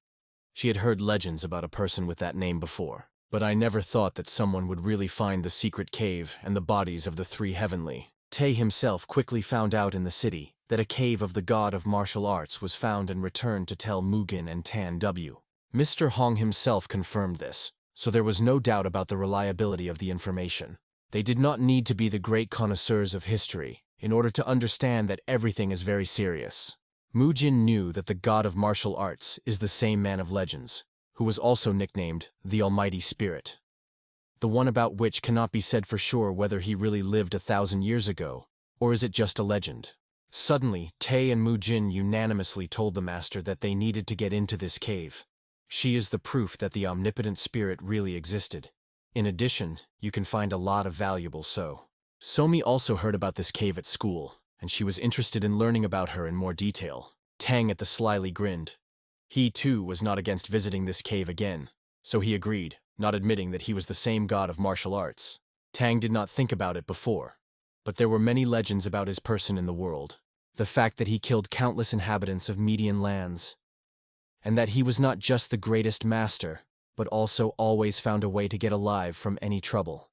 She had heard legends about a person with that name before, but I never thought that someone would really find the secret cave and the bodies of the three heavenly. Tae himself quickly found out in the city that a cave of the God of Martial Arts was found and returned to tell Mugen and Tan W. Mr. Hong himself confirmed this, so there was no doubt about the reliability of the information. They did not need to be the great connoisseurs of history in order to understand that everything is very serious. Mujin knew that the God of Martial Arts is the same man of legends, who was also nicknamed the Almighty Spirit. The one about which cannot be said for sure whether he really lived 1,000 years ago, or is it just a legend. Suddenly, Tae and Mujin unanimously told the master that they needed to get into this cave. She is the proof that the omnipotent spirit really existed. In addition, you can find a lot of valuable Somi also heard about this cave at school, and she was interested in learning about her in more detail. Tang at the slyly grinned. He too was not against visiting this cave again, so he agreed, not admitting that he was the same god of martial arts. Tang did not think about it before, but there were many legends about his person in the world. The fact that he killed countless inhabitants of Median lands, and that he was not just the greatest master, but also always found a way to get alive from any trouble.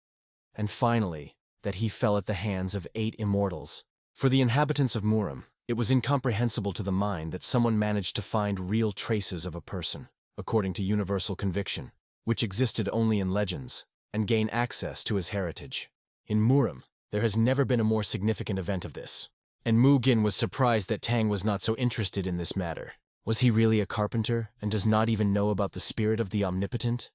And finally, that he fell at the hands of 8 immortals. For the inhabitants of Murim, it was incomprehensible to the mind that someone managed to find real traces of a person, according to universal conviction, which existed only in legends, and gain access to his heritage. In Murim, there has never been a more significant event of this. And Mugin was surprised that Tang was not so interested in this matter. Was he really a carpenter and does not even know about the spirit of the omnipotent?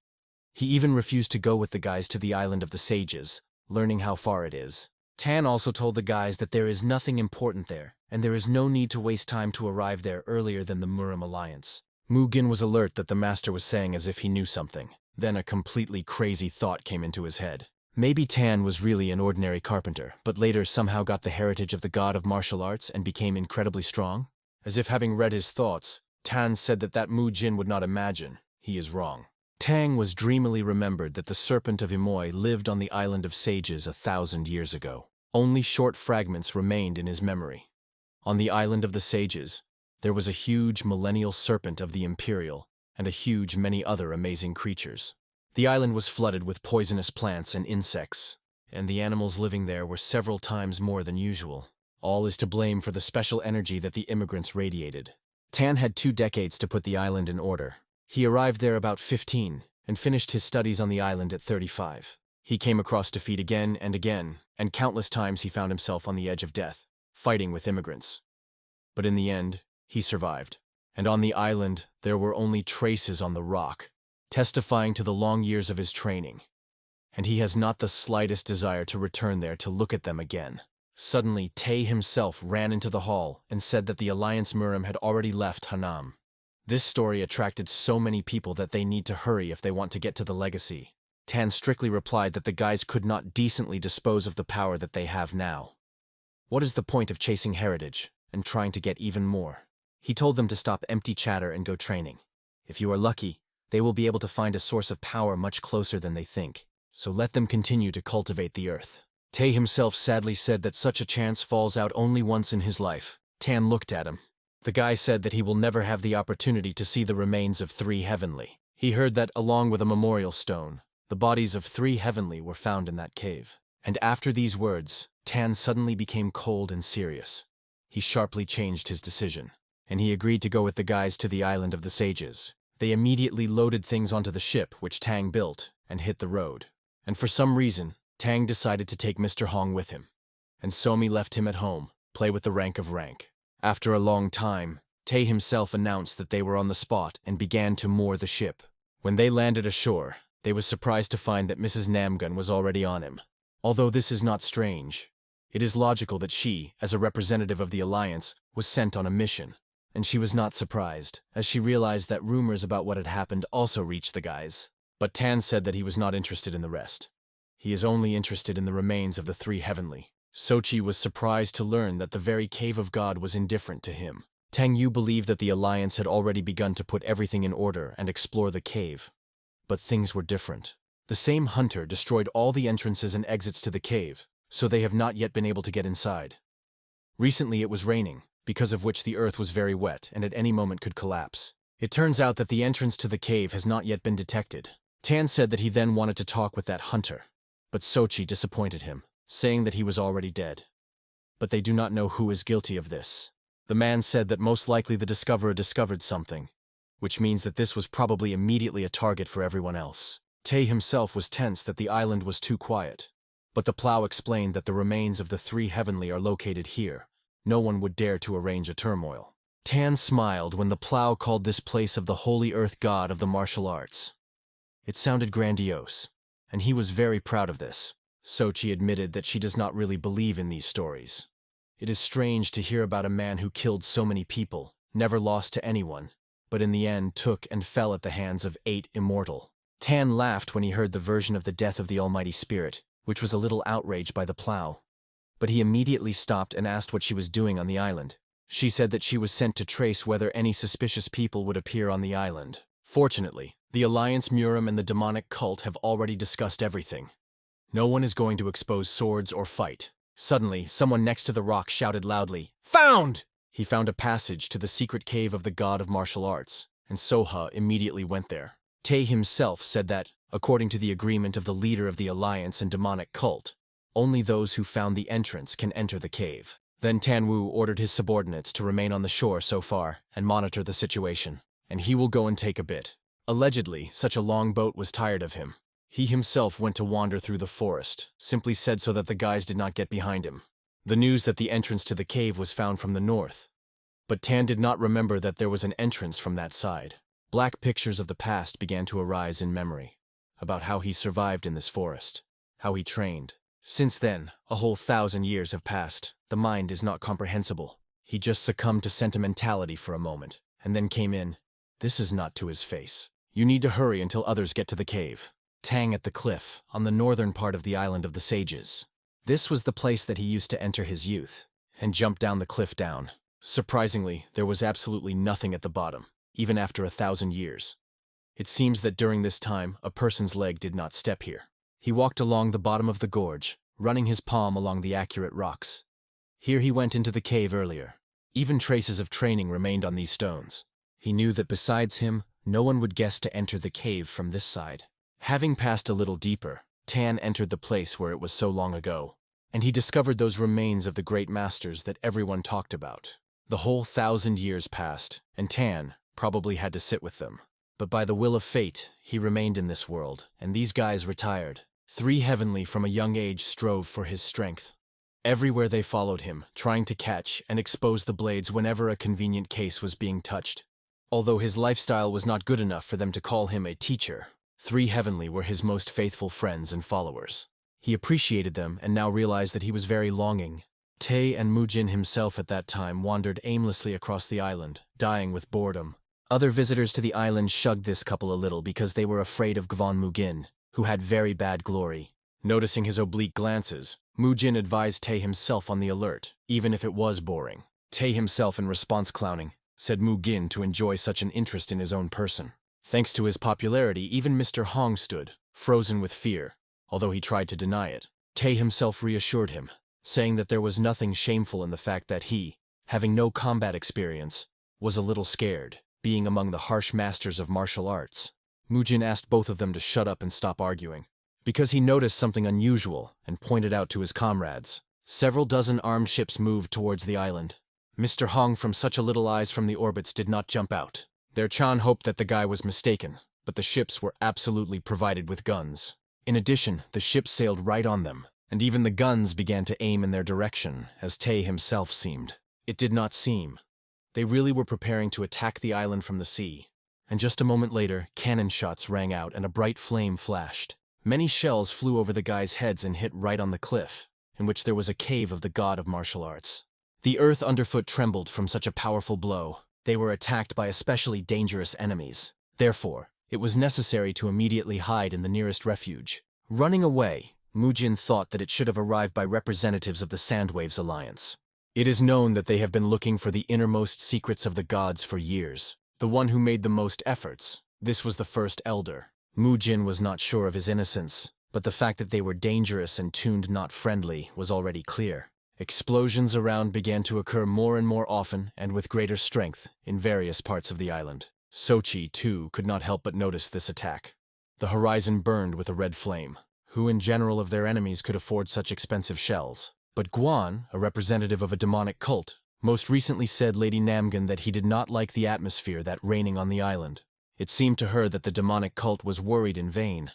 He even refused to go with the guys to the island of the sages, learning how far it is. Tan also told the guys that there is nothing important there, and there is no need to waste time to arrive there earlier than the Murim alliance. Mugin was alert that the master was saying as if he knew something. Then a completely crazy thought came into his head. Maybe Tan was really an ordinary carpenter, but later somehow got the heritage of the god of martial arts and became incredibly strong? As if having read his thoughts, Tan said that Mu Jin would not imagine. He is wrong. Tang was dreamily remembered that the serpent of Imoy lived on the island of sages 1,000 years ago. Only short fragments remained in his memory. On the island of the sages, there was a huge millennial serpent of the Imperial and a huge many other amazing creatures. The island was flooded with poisonous plants and insects, and the animals living there were several times more than usual. All is to blame for the special energy that the immigrants radiated. Tan had 2 decades to put the island in order. He arrived there about 15 and finished his studies on the island at 35. He came across defeat again, and countless times he found himself on the edge of death, fighting with immigrants. But in the end, he survived. And on the island, there were only traces on the rock, testifying to the long years of his training. And he has not the slightest desire to return there to look at them again. Suddenly, Tae himself ran into the hall and said that the Alliance Murim had already left Hanam. This story attracted so many people that they need to hurry if they want to get to the legacy. Tan strictly replied that the guys could not decently dispose of the power that they have now. What is the point of chasing heritage and trying to get even more? He told them to stop empty chatter and go training. If you are lucky, they will be able to find a source of power much closer than they think. So let them continue to cultivate the earth. Tae himself sadly said that such a chance falls out only once in his life. Tan looked at him. The guy said that he will never have the opportunity to see the remains of 3 Heavenly. He heard that, along with a memorial stone, the bodies of 3 Heavenly were found in that cave. And after these words, Tan suddenly became cold and serious. He sharply changed his decision, and he agreed to go with the guys to the island of the sages. They immediately loaded things onto the ship which Tang built and hit the road. And for some reason, Tang decided to take Mr. Hong with him. And Somi left him at home, play with the rank of rank. After a long time, Tae himself announced that they were on the spot and began to moor the ship. When they landed ashore, they were surprised to find that Mrs. Namgun was already on him. Although this is not strange, it is logical that she, as a representative of the Alliance, was sent on a mission. And she was not surprised, as she realized that rumors about what had happened also reached the guys. But Tan said that he was not interested in the rest. He is only interested in the remains of the 3 Heavenly. Sochi was surprised to learn that the very Cave of God was indifferent to him. Tang Yu believed that the Alliance had already begun to put everything in order and explore the cave. But things were different. The same hunter destroyed all the entrances and exits to the cave, so they have not yet been able to get inside. Recently it was raining, because of which the earth was very wet and at any moment could collapse. It turns out that the entrance to the cave has not yet been detected. Tan said that he then wanted to talk with that hunter, but Sochi disappointed him, saying that he was already dead. But they do not know who is guilty of this. The man said that most likely the discoverer discovered something, which means that this was probably immediately a target for everyone else. Tae himself was tense that the island was too quiet, but the plow explained that the remains of the 3 Heavenly are located here. No one would dare to arrange a turmoil. Tan smiled when the plow called this place of the Holy Earth God of the martial arts. It sounded grandiose, and he was very proud of this. Sochi admitted that she does not really believe in these stories. It is strange to hear about a man who killed so many people, never lost to anyone, but in the end took and fell at the hands of 8 immortal. Tan laughed when he heard the version of the death of the Almighty Spirit, which was a little outraged by the plow. But he immediately stopped and asked what she was doing on the island. She said that she was sent to trace whether any suspicious people would appear on the island. Fortunately, the Alliance Murim and the demonic cult have already discussed everything. No one is going to expose swords or fight. Suddenly, someone next to the rock shouted loudly, "Found!" He found a passage to the secret cave of the god of martial arts, and Soha immediately went there. Tae himself said that, according to the agreement of the leader of the Alliance and demonic cult, only those who found the entrance can enter the cave. Then Tanwu ordered his subordinates to remain on the shore so far and monitor the situation, and he will go and take a bit. Allegedly, such a long boat was tired of him. He himself went to wander through the forest, simply said so that the guys did not get behind him. The news that the entrance to the cave was found from the north. But Tan did not remember that there was an entrance from that side. Black pictures of the past began to arise in memory, about how he survived in this forest, how he trained. Since then, a whole 1,000 years have passed. The mind is not comprehensible. He just succumbed to sentimentality for a moment, and then came in. This is not to his face. You need to hurry until others get to the cave. Tang at the cliff, on the northern part of the island of the sages. This was the place that he used to enter his youth, and jump down the cliff down. Surprisingly, there was absolutely nothing at the bottom, even after 1,000 years. It seems that during this time, a person's leg did not step here. He walked along the bottom of the gorge, running his palm along the accurate rocks. Here he went into the cave earlier. Even traces of training remained on these stones. He knew that besides him, no one would guess to enter the cave from this side. Having passed a little deeper, Tan entered the place where it was so long ago, and he discovered those remains of the great masters that everyone talked about. The whole 1,000 years passed, and Tan probably had to sit with them. But by the will of fate, he remained in this world, and these guys retired. 3 Heavenly from a young age strove for his strength. Everywhere they followed him, trying to catch and expose the blades whenever a convenient case was being touched. Although his lifestyle was not good enough for them to call him a teacher, 3 Heavenly were his most faithful friends and followers. He appreciated them and now realized that he was very longing. Tae and Mujin himself at that time wandered aimlessly across the island, dying with boredom. Other visitors to the island shrugged this couple a little because they were afraid of Gvon Mugin, who had very bad glory. Noticing his oblique glances, Mujin advised Tae himself on the alert, even if it was boring. Tae himself, in response clowning, said Mugin to enjoy such an interest in his own person. Thanks to his popularity, even Mr. Hong stood, frozen with fear, although he tried to deny it. Tae himself reassured him, saying that there was nothing shameful in the fact that he, having no combat experience, was a little scared, being among the harsh masters of martial arts. Mujin asked both of them to shut up and stop arguing, because he noticed something unusual and pointed out to his comrades. Several dozen armed ships moved towards the island. Mr. Hong from such a little eyes from the orbits did not jump out. Their Chan hoped that the guy was mistaken, but the ships were absolutely provided with guns. In addition, the ships sailed right on them, and even the guns began to aim in their direction, as Tae himself seemed. It did not seem. They really were preparing to attack the island from the sea. And just a moment later, cannon shots rang out and a bright flame flashed. Many shells flew over the guys' heads and hit right on the cliff, in which there was a cave of the god of martial arts. The earth underfoot trembled from such a powerful blow. They were attacked by especially dangerous enemies. Therefore, it was necessary to immediately hide in the nearest refuge. Running away, Mujin thought that it should have arrived by representatives of the Sandwaves Alliance. It is known that they have been looking for the innermost secrets of the gods for years. The one who made the most efforts, this was the first elder. Mujin was not sure of his innocence, but the fact that they were dangerous and tuned not friendly was already clear. Explosions around began to occur more and more often and with greater strength in various parts of the island. Sochi, too, could not help but notice this attack. The horizon burned with a red flame. Who in general of their enemies could afford such expensive shells? But Guan, a representative of a demonic cult, most recently said Lady Namgan that he did not like the atmosphere that reigning on the island. It seemed to her that the demonic cult was worried in vain,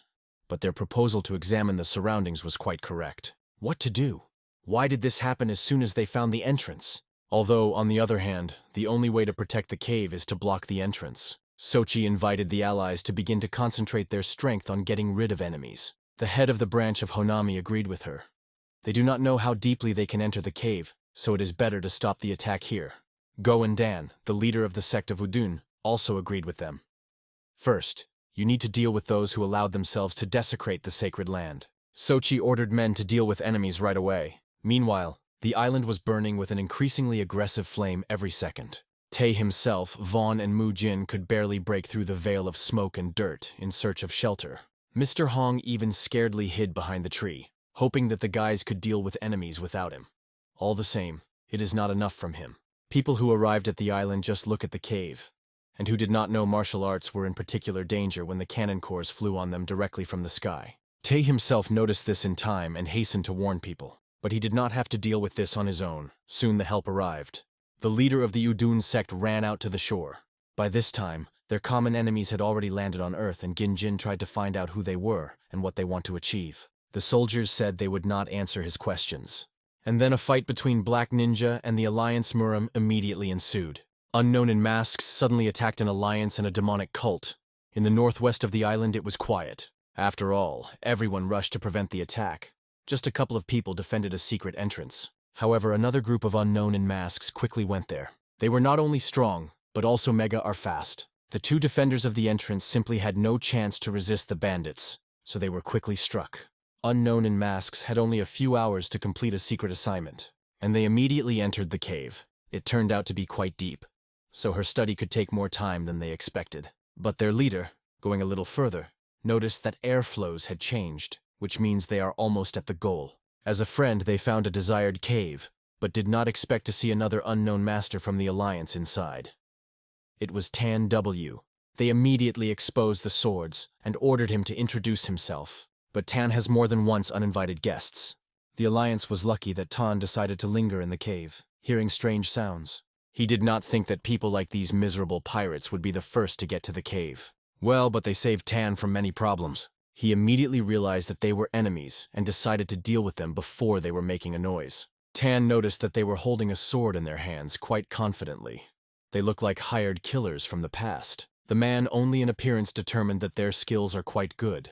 but their proposal to examine the surroundings was quite correct. What to do? Why did this happen as soon as they found the entrance? Although, on the other hand, the only way to protect the cave is to block the entrance. Sochi invited the allies to begin to concentrate their strength on getting rid of enemies. The head of the branch of Honami agreed with her. They do not know how deeply they can enter the cave, so it is better to stop the attack here. Go and Dan, the leader of the sect of Udun, also agreed with them. First, you need to deal with those who allowed themselves to desecrate the sacred land. Sochi ordered men to deal with enemies right away. Meanwhile, the island was burning with an increasingly aggressive flame every second. Tae himself, Vaughn, and Mujin could barely break through the veil of smoke and dirt in search of shelter. Mr. Hong even scaredly hid behind the tree, hoping that the guys could deal with enemies without him. All the same, it is not enough from him. People who arrived at the island just look at the cave, and who did not know martial arts were in particular danger when the cannon cores flew on them directly from the sky. Tae himself noticed this in time and hastened to warn people. But he did not have to deal with this on his own. Soon the help arrived. The leader of the Udun sect ran out to the shore. By this time, their common enemies had already landed on Earth, and Ginjin tried to find out who they were and what they want to achieve. The soldiers said they would not answer his questions. And then a fight between Black Ninja and the Alliance Muram immediately ensued. Unknown in masks suddenly attacked an alliance and a demonic cult. In the northwest of the island it was quiet. After all, everyone rushed to prevent the attack. Just a couple of people defended a secret entrance. However, another group of unknown in masks quickly went there. They were not only strong, but also mega are fast. The 2 defenders of the entrance simply had no chance to resist the bandits, so they were quickly struck. Unknown in masks had only a few hours to complete a secret assignment, and they immediately entered the cave. It turned out to be quite deep, so her study could take more time than they expected. But their leader, going a little further, noticed that air flows had changed, which means they are almost at the goal. As a friend, they found a desired cave, but did not expect to see another unknown master from the Alliance inside. It was Tan W. They immediately exposed the swords and ordered him to introduce himself. But Tan has more than once uninvited guests. The Alliance was lucky that Tan decided to linger in the cave, hearing strange sounds. He did not think that people like these miserable pirates would be the first to get to the cave. Well, but they saved Tan from many problems. He immediately realized that they were enemies and decided to deal with them before they were making a noise. Tan noticed that they were holding a sword in their hands quite confidently. They looked like hired killers from the past. The man only in appearance determined that their skills are quite good.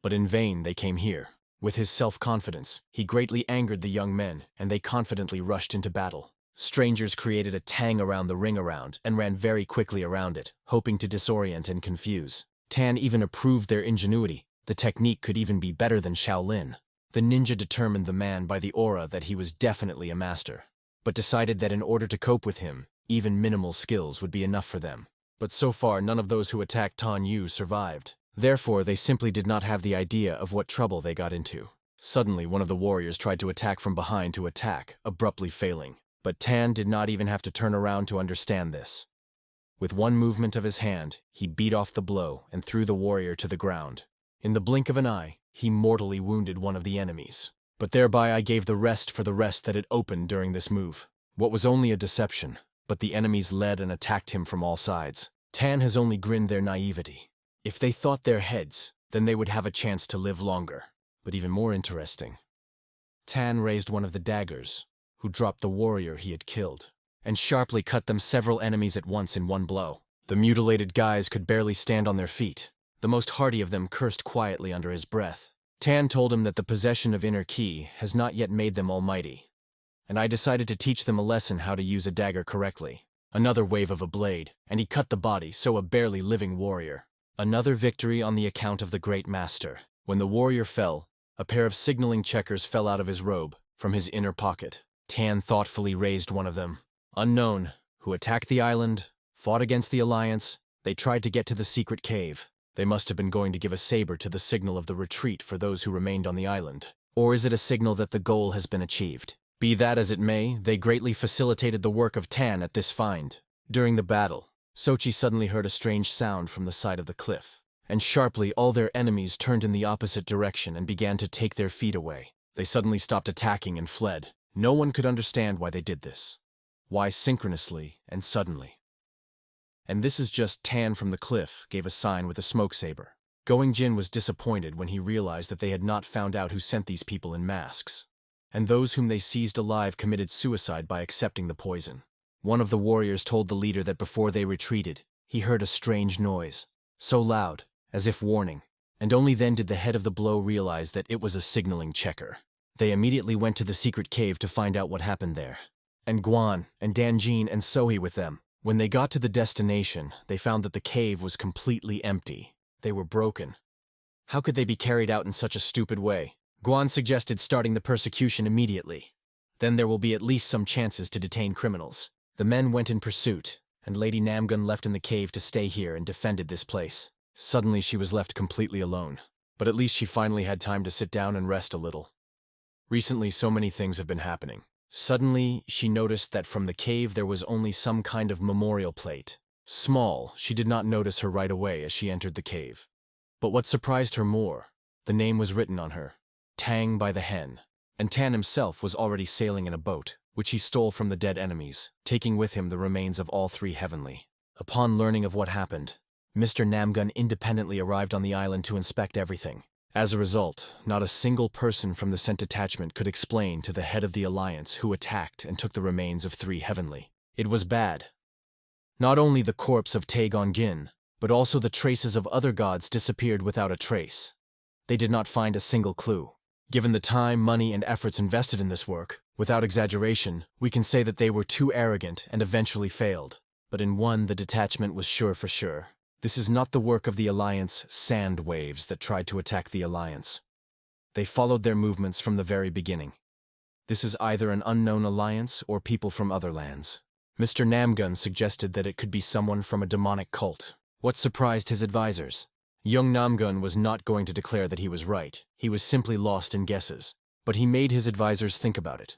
But in vain they came here. With his self-confidence, he greatly angered the young men, and they confidently rushed into battle. Strangers created a tang around the ring around and ran very quickly around it, hoping to disorient and confuse. Tan even approved their ingenuity. The technique could even be better than Shaolin. The ninja determined the man by the aura that he was definitely a master, but decided that in order to cope with him, even minimal skills would be enough for them. But so far, none of those who attacked Tan Yu survived. Therefore, they simply did not have the idea of what trouble they got into. Suddenly, one of the warriors tried to attack from behind to attack, abruptly failing. But Tan did not even have to turn around to understand this. With one movement of his hand, he beat off the blow and threw the warrior to the ground. In the blink of an eye, he mortally wounded one of the enemies. But thereby I gave the rest for the rest that it opened during this move. What was only a deception, but the enemies led and attacked him from all sides. Tan has only grinned their naivety. If they thought their heads, then they would have a chance to live longer. But even more interesting, Tan raised one of the daggers, who dropped the warrior he had killed, and sharply cut them several enemies at once in one blow. The mutilated guys could barely stand on their feet. The most hardy of them cursed quietly under his breath. Tan told him that the possession of inner ki has not yet made them almighty, and I decided to teach them a lesson how to use a dagger correctly. Another wave of a blade, and he cut the body, so a barely living warrior. Another victory on the account of the great master. When the warrior fell, a pair of signaling checkers fell out of his robe, from his inner pocket. Tan thoughtfully raised one of them. Unknown, who attacked the island, fought against the Alliance, they tried to get to the secret cave. They must have been going to give a saber to the signal of the retreat for those who remained on the island. Or is it a signal that the goal has been achieved? Be that as it may, they greatly facilitated the work of Tan at this find. During the battle, Sochi suddenly heard a strange sound from the side of the cliff, and sharply all their enemies turned in the opposite direction and began to take their feet away. They suddenly stopped attacking and fled. No one could understand why they did this. Why synchronously and suddenly? And this is just Tan from the cliff gave a sign with a smoke saber. Going Jin was disappointed when he realized that they had not found out who sent these people in masks. And those whom they seized alive committed suicide by accepting the poison. One of the warriors told the leader that before they retreated, he heard a strange noise, so loud, as if warning, and only then did the head of the blow realize that it was a signaling checker. They immediately went to the secret cave to find out what happened there. And Guan, and Danjin, and Sohee with them. When they got to the destination, they found that the cave was completely empty. They were broken. How could they be carried out in such a stupid way? Guan suggested starting the persecution immediately. Then there will be at least some chances to detain criminals. The men went in pursuit, and Lady Namgun left in the cave to stay here and defended this place. Suddenly she was left completely alone. But at least she finally had time to sit down and rest a little. Recently, so many things have been happening. Suddenly, she noticed that from the cave there was only some kind of memorial plate. Small, she did not notice her right away as she entered the cave. But what surprised her more, the name was written on her, Tang by the Hen. And Tan himself was already sailing in a boat, which he stole from the dead enemies, taking with him the remains of all three heavenly. Upon learning of what happened, Mr. Namgun independently arrived on the island to inspect everything. As a result, not a single person from the Scent Detachment could explain to the head of the Alliance who attacked and took the remains of three heavenly. It was bad. Not only the corpse of Tae-gon-gin, but also the traces of other gods disappeared without a trace. They did not find a single clue. Given the time, money, and efforts invested in this work, without exaggeration, we can say that they were too arrogant and eventually failed. But in one, the detachment was sure for sure. This is not the work of the Alliance sand waves that tried to attack the Alliance. They followed their movements from the very beginning. This is either an unknown alliance or people from other lands. Mr. Namgun suggested that it could be someone from a demonic cult. What surprised his advisors? Young Namgun was not going to declare that he was right. He was simply lost in guesses. But he made his advisors think about it.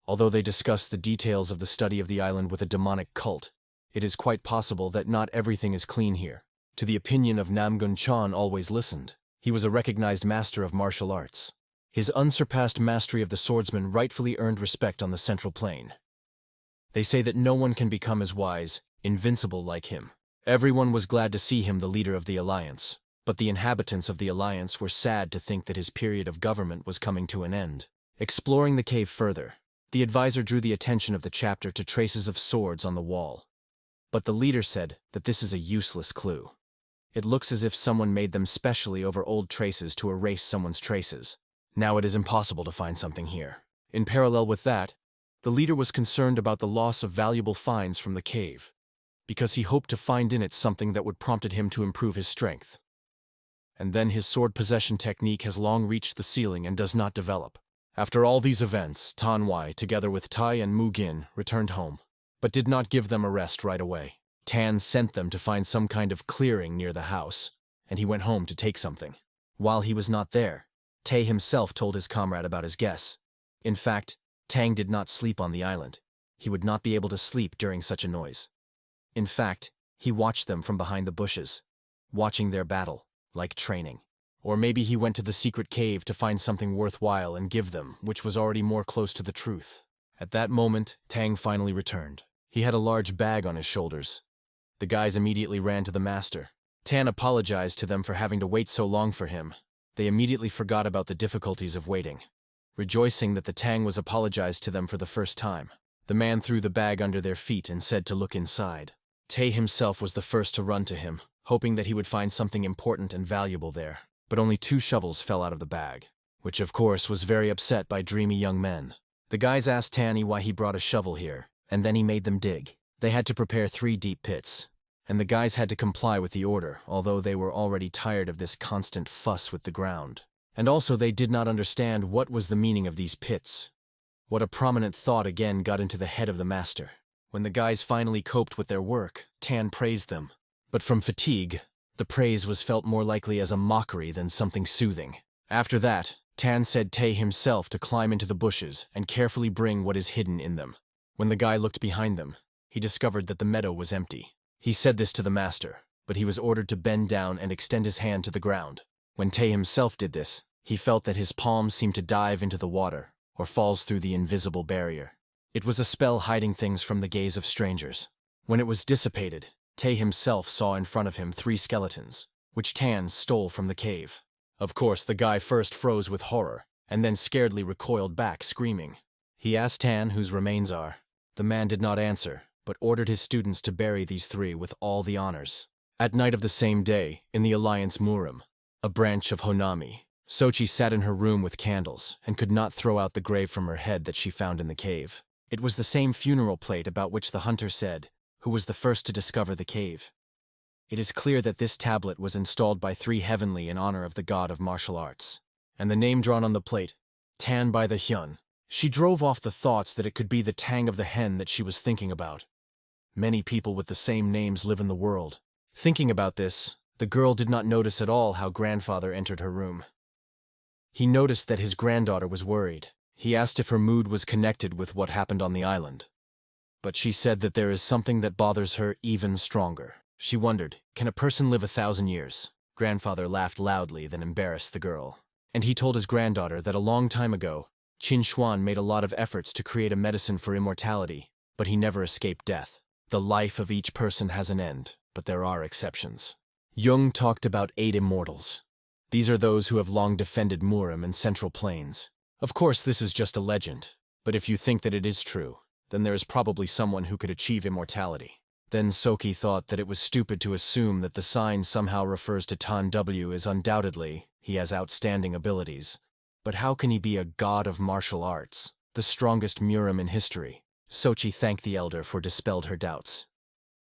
Although they discussed the details of the study of the island with a demonic cult, it is quite possible that not everything is clean here. To the opinion of Namgun Chan always listened. He was a recognized master of martial arts. His unsurpassed mastery of the swordsman rightfully earned respect on the Central Plain. They say that no one can become as wise, invincible like him. Everyone was glad to see him the leader of the Alliance, but the inhabitants of the Alliance were sad to think that his period of government was coming to an end. Exploring the cave further, The advisor drew the attention of the chapter to traces of swords on the wall. But the leader said that this is a useless clue. It looks as if someone made them specially over old traces to erase someone's traces. Now it is impossible to find something here. In parallel with that, the leader was concerned about the loss of valuable finds from the cave, because he hoped to find in it something that would prompt him to improve his strength. And then his sword possession technique has long reached the ceiling and does not develop. After all these events, Tan Wai, together with Tai and Mu Gin, returned home, but did not give them a rest right away. Tan sent them to find some kind of clearing near the house, and he went home to take something. While he was not there, Tae himself told his comrade about his guess. In fact, Tang did not sleep on the island. He would not be able to sleep during such a noise. In fact, he watched them from behind the bushes, watching their battle, like training. Or maybe he went to the secret cave to find something worthwhile and give them, which was already more close to the truth. At that moment, Tang finally returned. He had a large bag on his shoulders. The guys immediately ran to the master. Tan apologized to them for having to wait so long for him. They immediately forgot about the difficulties of waiting. Rejoicing that the Tang was apologized to them for the first time, the man threw the bag under their feet and said to look inside. Tae himself was the first to run to him, hoping that he would find something important and valuable there. But only 2 shovels fell out of the bag, which of course was very upset by dreamy young men. The guys asked Tanny why he brought a shovel here, and then he made them dig. They had to prepare 3 deep pits, and the guys had to comply with the order, although they were already tired of this constant fuss with the ground. And also they did not understand what was the meaning of these pits. What a prominent thought again got into the head of the master. When the guys finally coped with their work, Tan praised them. But from fatigue, the praise was felt more likely as a mockery than something soothing. After that, Tan said Tae himself to climb into the bushes and carefully bring what is hidden in them. When the guy looked behind them, he discovered that the meadow was empty. He said this to the master, but he was ordered to bend down and extend his hand to the ground. When Tae himself did this, he felt that his palms seemed to dive into the water, or falls through the invisible barrier. It was a spell hiding things from the gaze of strangers. When it was dissipated, Tae himself saw in front of him 3 skeletons, which Tan stole from the cave. Of course, the guy first froze with horror, and then scaredly recoiled back, screaming. He asked Tan whose remains are. The man did not answer, but ordered his students to bury these 3 with all the honors. At night of the same day, in the Alliance Murim, a branch of Honami, Sochi sat in her room with candles and could not throw out the grave from her head that she found in the cave. It was the same funeral plate about which the hunter said, who was the first to discover the cave. It is clear that this tablet was installed by 3 heavenly in honor of the god of martial arts. And the name drawn on the plate, Tan by the Hyun. She drove off the thoughts that it could be the Tang of the hen that she was thinking about. Many people with the same names live in the world. Thinking about this, the girl did not notice at all how grandfather entered her room. He noticed that his granddaughter was worried. He asked if her mood was connected with what happened on the island. But she said that there is something that bothers her even stronger. She wondered, can a person live 1,000 years? Grandfather laughed loudly, then embarrassed the girl. And he told his granddaughter that a long time ago, Qin Xuan made a lot of efforts to create a medicine for immortality, but he never escaped death. The life of each person has an end, but there are exceptions. Jung talked about 8 immortals. These are those who have long defended Murim and Central Plains. Of course, this is just a legend, but if you think that it is true, then there is probably someone who could achieve immortality. Then Soki thought that it was stupid to assume that the sign somehow refers to Tan W as undoubtedly he has outstanding abilities. But how can he be a god of martial arts, the strongest Murim in history? Sochi thanked the elder for dispelled her doubts.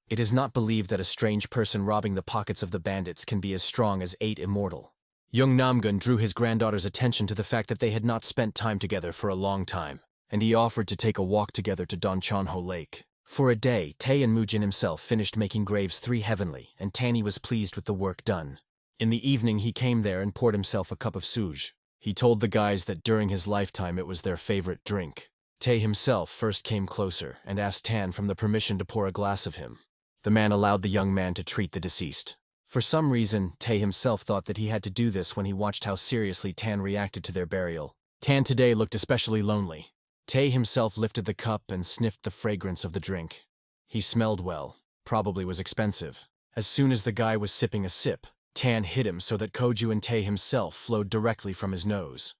It is not believed that a strange person robbing the pockets of the bandits can be as strong as 8 immortal. Young Namgun drew his granddaughter's attention to the fact that they had not spent time together for a long time, and he offered to take a walk together to Donchanho Lake. For a day, Tae and Mujin himself finished making graves 3 heavenly, and Tanny was pleased with the work done. In the evening he came there and poured himself a cup of suj. He told the guys that during his lifetime it was their favorite drink. Tae himself first came closer and asked Tan from the permission to pour a glass of him. The man allowed the young man to treat the deceased. For some reason, Tae himself thought that he had to do this when he watched how seriously Tan reacted to their burial. Tan today looked especially lonely. Tae himself lifted the cup and sniffed the fragrance of the drink. He smelled well, probably was expensive. As soon as the guy was sipping a sip, Tan hit him so that Koju and Tae himself flowed directly from his nose.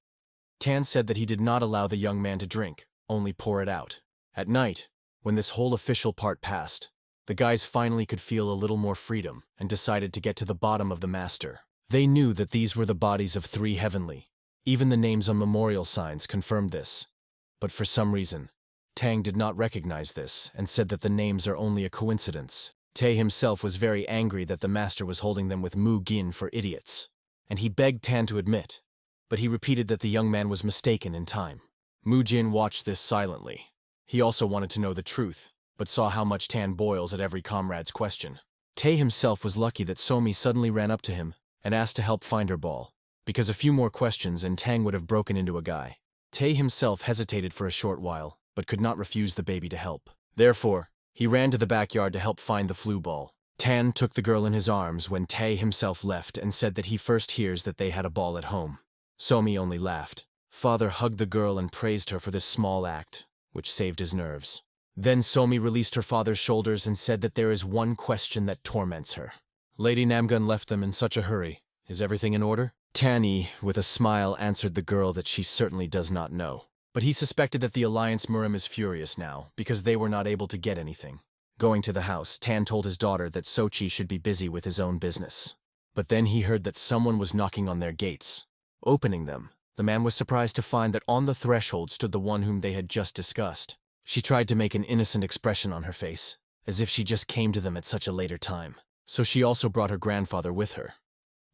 Tan said that he did not allow the young man to drink, only pour it out. At night, when this whole official part passed, the guys finally could feel a little more freedom and decided to get to the bottom of the master. They knew that these were the bodies of 3 heavenly. Even the names on memorial signs confirmed this. But for some reason, Tang did not recognize this and said that the names are only a coincidence. Tae himself was very angry that the master was holding them with Mu Gin for idiots, and he begged Tan to admit, but he repeated that the young man was mistaken in time. Mu Jin watched this silently. He also wanted to know the truth, but saw how much Tan boils at every comrade's question. Tae himself was lucky that Somi suddenly ran up to him and asked to help find her ball, because a few more questions and Tang would have broken into a guy. Tae himself hesitated for a short while, but could not refuse the baby to help. Therefore, he ran to the backyard to help find the flu ball. Tan took the girl in his arms when Tae himself left and said that he first hears that they had a ball at home. Somi only laughed. Father hugged the girl and praised her for this small act, which saved his nerves. Then Somi released her father's shoulders and said that there is one question that torments her. Lady Namgun left them in such a hurry. Is everything in order? Tani, with a smile, answered the girl that she certainly does not know. But he suspected that the Alliance Murim is furious now, because they were not able to get anything. Going to the house, Tan told his daughter that Sochi should be busy with his own business. But then he heard that someone was knocking on their gates. Opening them, the man was surprised to find that on the threshold stood the one whom they had just discussed. She tried to make an innocent expression on her face, as if she just came to them at such a later time. So she also brought her grandfather with her.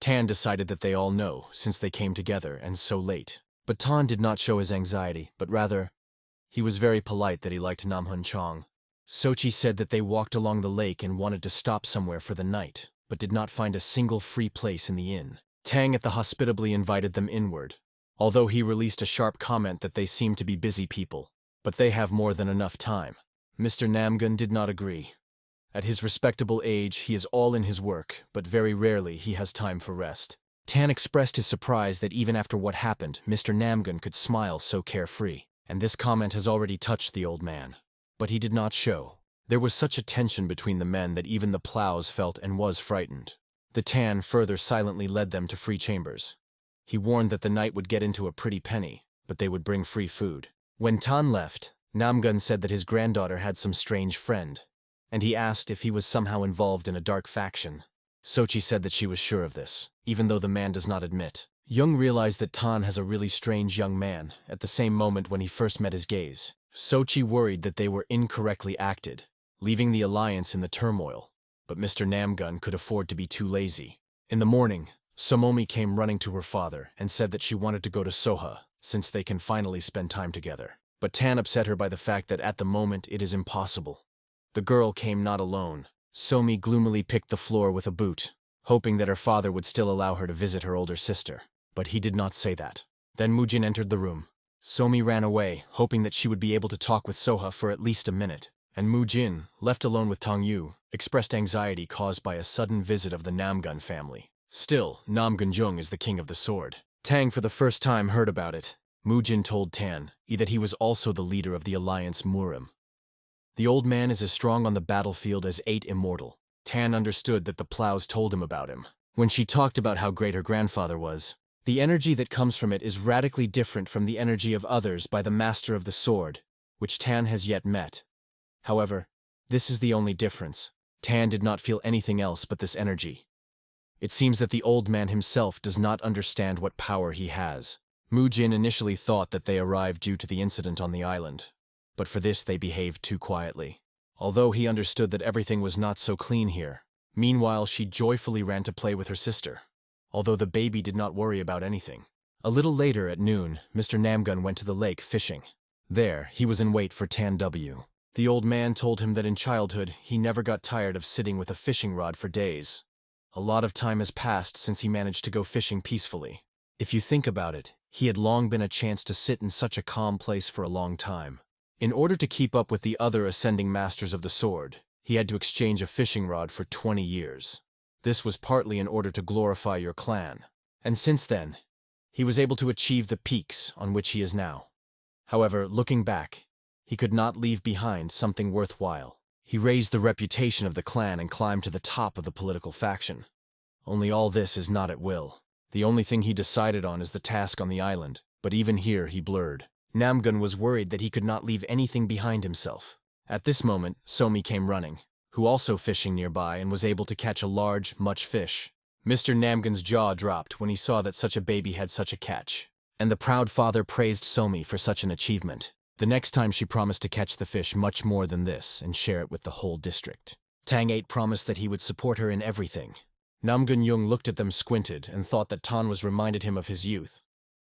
Tan decided that they all know, since they came together and so late. But Tan did not show his anxiety, but rather, he was very polite that he liked Namhun Chong. Sochi said that they walked along the lake and wanted to stop somewhere for the night, but did not find a single free place in the inn. Tang at the hospitably invited them inward, although he released a sharp comment that they seemed to be busy people, but they have more than enough time. Mr. Namgun did not agree. At his respectable age, he is all in his work, but very rarely he has time for rest. Tan expressed his surprise that even after what happened, Mr. Namgun could smile so carefree, and this comment has already touched the old man. But he did not show. There was such a tension between the men that even the plows felt and was frightened. The Tan further silently led them to free chambers. He warned that the night would get into a pretty penny, but they would bring free food. When Tan left, Namgun said that his granddaughter had some strange friend, and he asked if he was somehow involved in a dark faction. Sochi said that she was sure of this, even though the man does not admit. Young realized that Tan has a really strange young man at the same moment when he first met his gaze. Sochi worried that they were incorrectly acted, leaving the alliance in the turmoil, but Mr. Namgun could afford to be too lazy. In the morning, Somomi came running to her father and said that she wanted to go to Soha, since they can finally spend time together. But Tan upset her by the fact that at the moment it is impossible. The girl came not alone. Somi gloomily picked the floor with a boot, hoping that her father would still allow her to visit her older sister. But he did not say that. Then Mujin entered the room. Somi ran away, hoping that she would be able to talk with Soha for at least a minute. And Mujin, left alone with Tong Yu, expressed anxiety caused by a sudden visit of the Namgun family. Still, Namgunjung is the king of the sword. Tang for the first time heard about it. Mujin told Tan that he was also the leader of the Alliance Murim. The old man is as strong on the battlefield as 8 immortal. Tan understood that the plows told him about him. When she talked about how great her grandfather was, the energy that comes from it is radically different from the energy of others by the master of the sword, which Tan has yet met. However, this is the only difference. Tan did not feel anything else but this energy. It seems that the old man himself does not understand what power he has. Mujin initially thought that they arrived due to the incident on the island, but for this they behaved too quietly. Although he understood that everything was not so clean here. Meanwhile, she joyfully ran to play with her sister, although the baby did not worry about anything. A little later at noon, Mr. Namgun went to the lake fishing. There, he was in wait for Tan W. The old man told him that in childhood, he never got tired of sitting with a fishing rod for days. A lot of time has passed since he managed to go fishing peacefully. If you think about it, he had long been a chance to sit in such a calm place for a long time. In order to keep up with the other ascending masters of the sword, he had to exchange a fishing rod for 20 years. This was partly in order to glorify your clan. And since then, he was able to achieve the peaks on which he is now. However, looking back, he could not leave behind something worthwhile. He raised the reputation of the clan and climbed to the top of the political faction. Only all this is not at will. The only thing he decided on is the task on the island, but even here he blurred. Namgun was worried that he could not leave anything behind himself. At this moment, Somi came running, who also fishing nearby and was able to catch a large, much fish. Mr. Namgun's jaw dropped when he saw that such a baby had such a catch, and the proud father praised Somi for such an achievement. The next time she promised to catch the fish much more than this and share it with the whole district. Tang 8 promised that he would support her in everything. Namgun Yung looked at them squinted and thought that Tan was reminded him of his youth.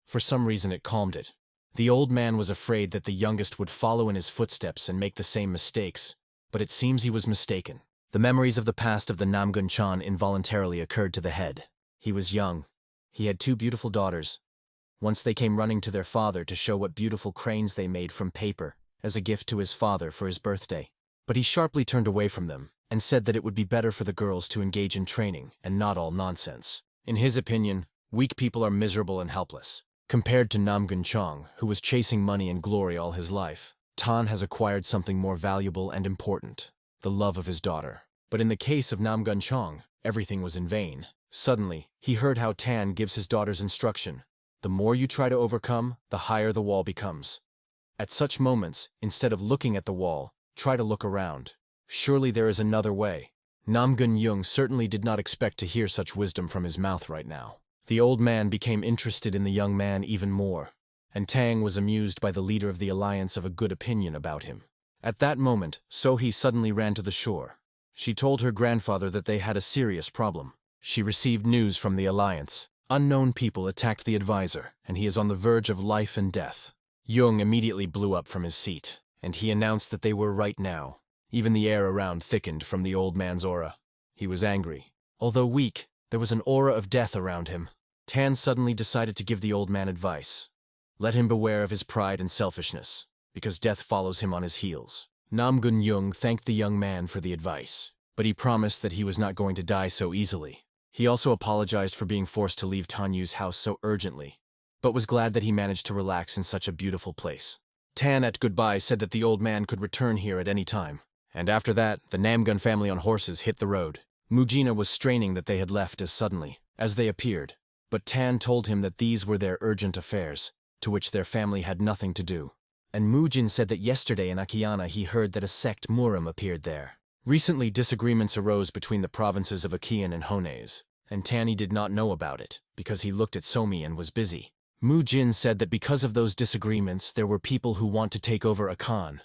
For some reason it calmed it. The old man was afraid that the youngest would follow in his footsteps and make the same mistakes, but it seems he was mistaken. The memories of the past of the Namgun-chan involuntarily occurred to the head. He was young. He had 2 beautiful daughters. Once they came running to their father to show what beautiful cranes they made from paper as a gift to his father for his birthday. But he sharply turned away from them and said that it would be better for the girls to engage in training and not all nonsense. In his opinion, weak people are miserable and helpless. Compared to Namgun Chong, who was chasing money and glory all his life, Tan has acquired something more valuable and important, the love of his daughter. But in the case of Namgun Chong, everything was in vain. Suddenly, he heard how Tan gives his daughter's instruction. The more you try to overcome, the higher the wall becomes. At such moments, instead of looking at the wall, try to look around. Surely there is another way. Namgun Yung certainly did not expect to hear such wisdom from his mouth right now. The old man became interested in the young man even more, and Tang was amused by the leader of the alliance of a good opinion about him. At that moment, So-hee suddenly ran to the shore. She told her grandfather that they had a serious problem. She received news from the alliance. Unknown people attacked the advisor, and he is on the verge of life and death. Jung immediately blew up from his seat, and he announced that they were right now. Even the air around thickened from the old man's aura. He was angry. Although weak, there was an aura of death around him. Tan suddenly decided to give the old man advice. Let him beware of his pride and selfishness, because death follows him on his heels. Namgun Yung thanked the young man for the advice, but he promised that he was not going to die so easily. He also apologized for being forced to leave Tanyu's house so urgently, but was glad that he managed to relax in such a beautiful place. Tan at goodbye said that the old man could return here at any time, and after that, the Namgun family on horses hit the road. Mujina was straining that they had left as suddenly as they appeared, but Tan told him that these were their urgent affairs, to which their family had nothing to do. And Mujin said that yesterday in Akiana he heard that a sect Murim appeared there. Recently disagreements arose between the provinces of Akian and Hones, and Tanny did not know about it, because he looked at Somi and was busy. Mujin said that because of those disagreements there were people who want to take over Akan.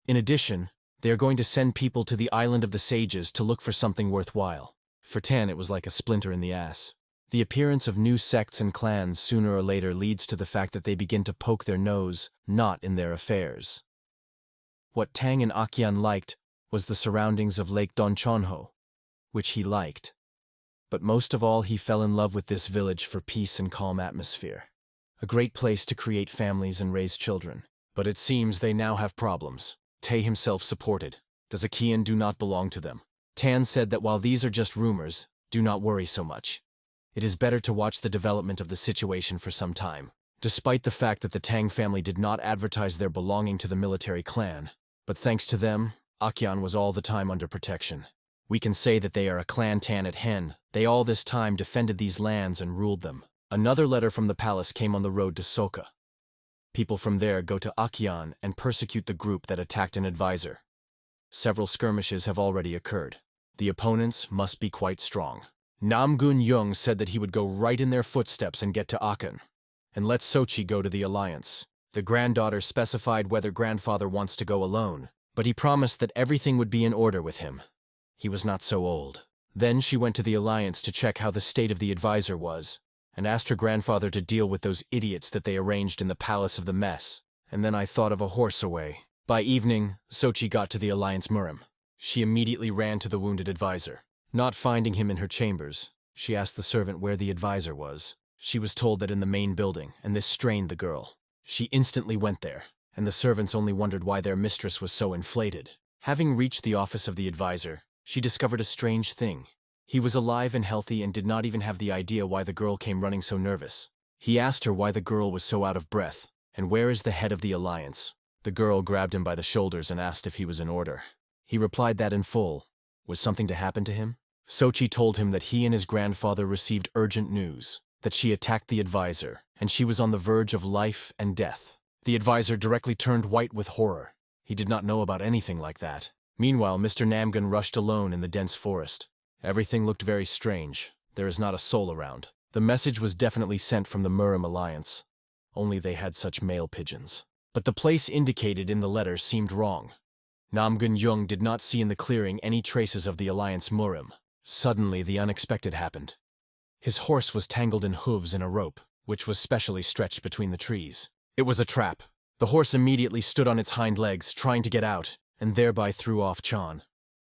In addition, they are going to send people to the Island of the Sages to look for something worthwhile. For Tan it was like a splinter in the ass. The appearance of new sects and clans sooner or later leads to the fact that they begin to poke their nose, not in their affairs. What Tang and Akian liked was the surroundings of Lake Donchonho, which he liked. But most of all he fell in love with this village for peace and calm atmosphere. A great place to create families and raise children. But it seems they now have problems. Tae himself supported. Does Akian do not belong to them? Tan said that while these are just rumors, do not worry so much. It is better to watch the development of the situation for some time. Despite the fact that the Tang family did not advertise their belonging to the military clan, but thanks to them, Akian was all the time under protection. We can say that they are a clan Tan at Hen. They all this time defended these lands and ruled them. Another letter from the palace came on the road to Soka. People from there go to Akian and persecute the group that attacked an advisor. Several skirmishes have already occurred. The opponents must be quite strong. Namgun Yung said that he would go right in their footsteps and get to Akan, and let Sochi go to the alliance. The granddaughter specified whether grandfather wants to go alone, but he promised that everything would be in order with him. He was not so old. Then she went to the alliance to check how the state of the advisor was, and asked her grandfather to deal with those idiots that they arranged in the palace of the mess. And then I thought of a horse away. By evening, Sochi got to the alliance Murim. She immediately ran to the wounded advisor. Not finding him in her chambers, she asked the servant where the advisor was. She was told that in the main building, and this strained the girl. She instantly went there, and the servants only wondered why their mistress was so inflated. Having reached the office of the advisor, she discovered a strange thing. He was alive and healthy and did not even have the idea why the girl came running so nervous. He asked her why the girl was so out of breath, and where is the head of the alliance. The girl grabbed him by the shoulders and asked if he was in order. He replied that in full. Was something to happen to him? Sochi told him that he and his grandfather received urgent news, that she attacked the advisor, and she was on the verge of life and death. The advisor directly turned white with horror. He did not know about anything like that. Meanwhile, Mr. Namgun rushed alone in the dense forest. Everything looked very strange. There is not a soul around. The message was definitely sent from the Murim Alliance. Only they had such mail pigeons. But the place indicated in the letter seemed wrong. Namgun Jung did not see in the clearing any traces of the Alliance Murim. Suddenly, the unexpected happened. His horse was tangled in hooves in a rope, which was specially stretched between the trees. It was a trap. The horse immediately stood on its hind legs, trying to get out, and thereby threw off Chan.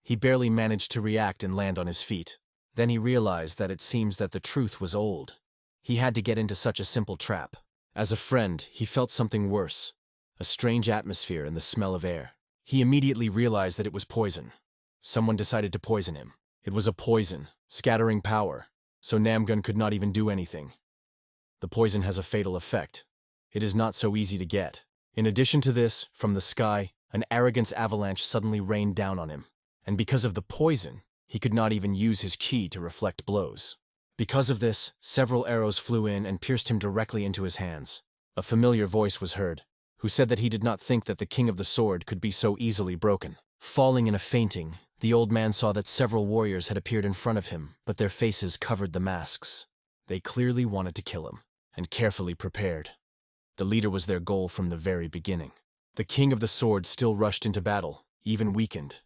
He barely managed to react and land on his feet. Then he realized that it seems that the truth was old. He had to get into such a simple trap. As a friend, he felt something worse. A strange atmosphere and the smell of air. He immediately realized that it was poison. Someone decided to poison him. It was a poison, scattering power, so Namgun could not even do anything. The poison has a fatal effect. It is not so easy to get. In addition to this, from the sky, an arrogance avalanche suddenly rained down on him. And because of the poison, he could not even use his ki to reflect blows. Because of this, several arrows flew in and pierced him directly into his hands. A familiar voice was heard, who said that he did not think that the King of the Sword could be so easily broken. Falling in a fainting, the old man saw that several warriors had appeared in front of him, but their faces covered the masks. They clearly wanted to kill him, and carefully prepared. The leader was their goal from the very beginning. The King of the Sword still rushed into battle, even weakened.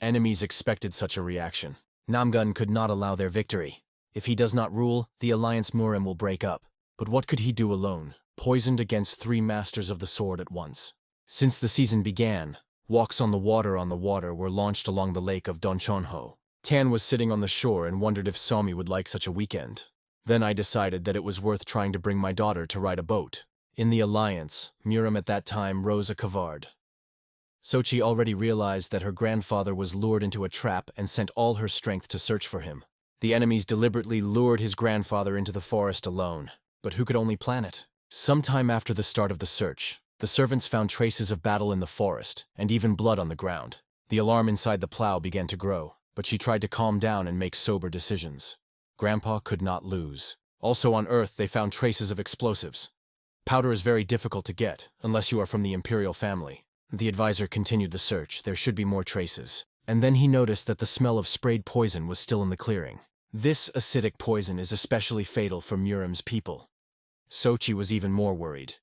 Enemies expected such a reaction. Namgun could not allow their victory. If he does not rule, the Alliance Murim will break up. But what could he do alone, poisoned against 3 masters of the sword at once? Since the season began, walks on the water were launched along the lake of Donchonho. Tan was sitting on the shore and wondered if Somi would like such a weekend. Then I decided that it was worth trying to bring my daughter to ride a boat. In the Alliance, Murim at that time rose a Kavard. Sochi already realized that her grandfather was lured into a trap and sent all her strength to search for him. The enemies deliberately lured his grandfather into the forest alone. But who could only plan it? Sometime after the start of the search, the servants found traces of battle in the forest, and even blood on the ground. The alarm inside the plow began to grow, but she tried to calm down and make sober decisions. Grandpa could not lose. Also on Earth, they found traces of explosives. Powder is very difficult to get, unless you are from the imperial family. The advisor continued the search. There should be more traces. And then he noticed that the smell of sprayed poison was still in the clearing. This acidic poison is especially fatal for Murim's people. Sochi was even more worried.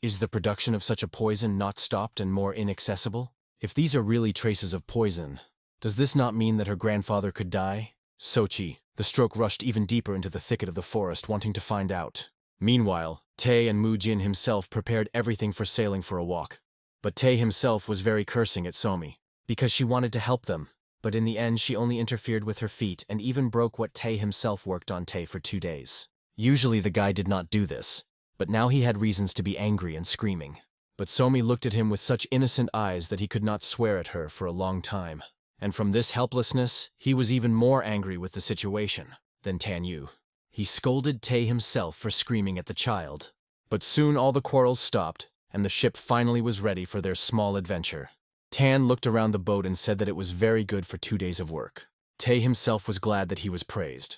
Is the production of such a poison not stopped and more inaccessible? If these are really traces of poison, does this not mean that her grandfather could die? Sochi, the stroke rushed even deeper into the thicket of the forest, wanting to find out. Meanwhile, Tae and Mu Jin himself prepared everything for sailing for a walk. But Tae himself was very cursing at Somi, because she wanted to help them, but in the end she only interfered with her feet and even broke what Tae himself worked on Tae for 2 days. Usually the guy did not do this, but now he had reasons to be angry and screaming. But Somi looked at him with such innocent eyes that he could not swear at her for a long time. And from this helplessness, he was even more angry with the situation than Tan Yu. He scolded Tae himself for screaming at the child. But soon all the quarrels stopped, and the ship finally was ready for their small adventure. Tan looked around the boat and said that it was very good for 2 days of work. Tae himself was glad that he was praised.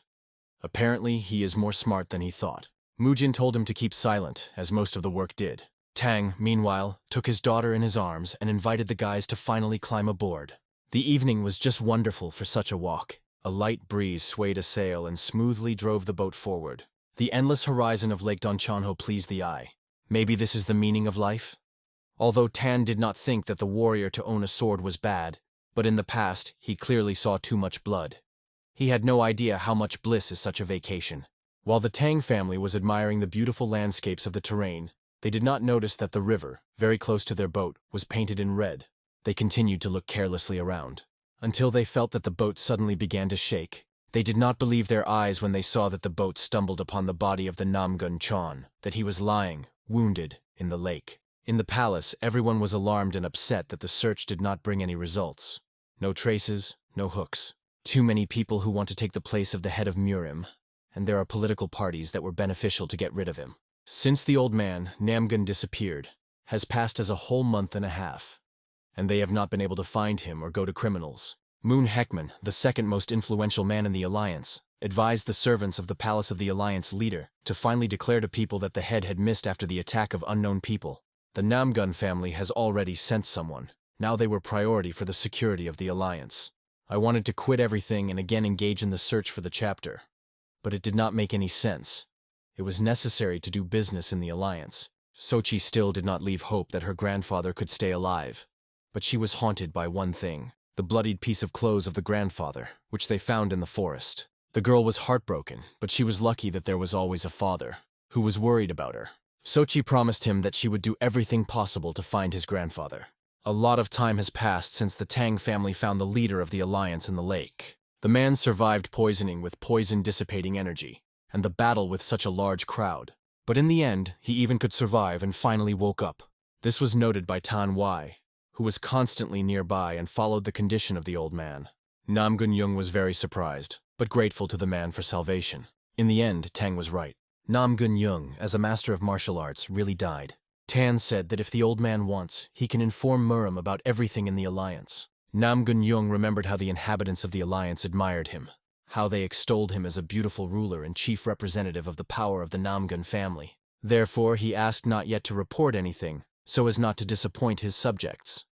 Apparently, he is more smart than he thought. Mujin told him to keep silent, as most of the work did. Tang, meanwhile, took his daughter in his arms and invited the guys to finally climb aboard. The evening was just wonderful for such a walk. A light breeze swayed a sail and smoothly drove the boat forward. The endless horizon of Lake Donchanho pleased the eye. Maybe this is the meaning of life? Although Tan did not think that the warrior to own a sword was bad, but in the past he clearly saw too much blood. He had no idea how much bliss is such a vacation. While the Tang family was admiring the beautiful landscapes of the terrain, they did not notice that the river, very close to their boat, was painted in red. They continued to look carelessly around, until they felt that the boat suddenly began to shake. They did not believe their eyes when they saw that the boat stumbled upon the body of the Namgun Chan, that he was lying, wounded, in the lake. In the palace, everyone was alarmed and upset that the search did not bring any results. No traces, no hooks. Too many people who want to take the place of the head of Murim, and there are political parties that were beneficial to get rid of him. Since the old man, Namgun, disappeared, has passed as a whole month and a half, and they have not been able to find him or go to criminals. Moon Heckman, the second most influential man in the Alliance, advised the servants of the palace of the Alliance leader to finally declare to people that the head had missed after the attack of unknown people. The Namgun family has already sent someone. Now they were priority for the security of the alliance. I wanted to quit everything and again engage in the search for the chapter. But it did not make any sense. It was necessary to do business in the alliance. Sochi still did not leave hope that her grandfather could stay alive. But she was haunted by one thing, the bloodied piece of clothes of the grandfather, which they found in the forest. The girl was heartbroken, but she was lucky that there was always a father, who was worried about her. Sochi promised him that she would do everything possible to find his grandfather. A lot of time has passed since the Tang family found the leader of the alliance in the lake. The man survived poisoning with poison-dissipating energy, and the battle with such a large crowd. But in the end, he even could survive and finally woke up. This was noted by Tan Wai, who was constantly nearby and followed the condition of the old man. Nam Gun-young was very surprised, but grateful to the man for salvation. In the end, Tang was right. Nam Gun-young, as a master of martial arts, really died. Tan said that if the old man wants, he can inform Murim about everything in the alliance. Nam Gun-young remembered how the inhabitants of the alliance admired him, how they extolled him as a beautiful ruler and chief representative of the power of the Namgun family. Therefore, he asked not yet to report anything, so as not to disappoint his subjects.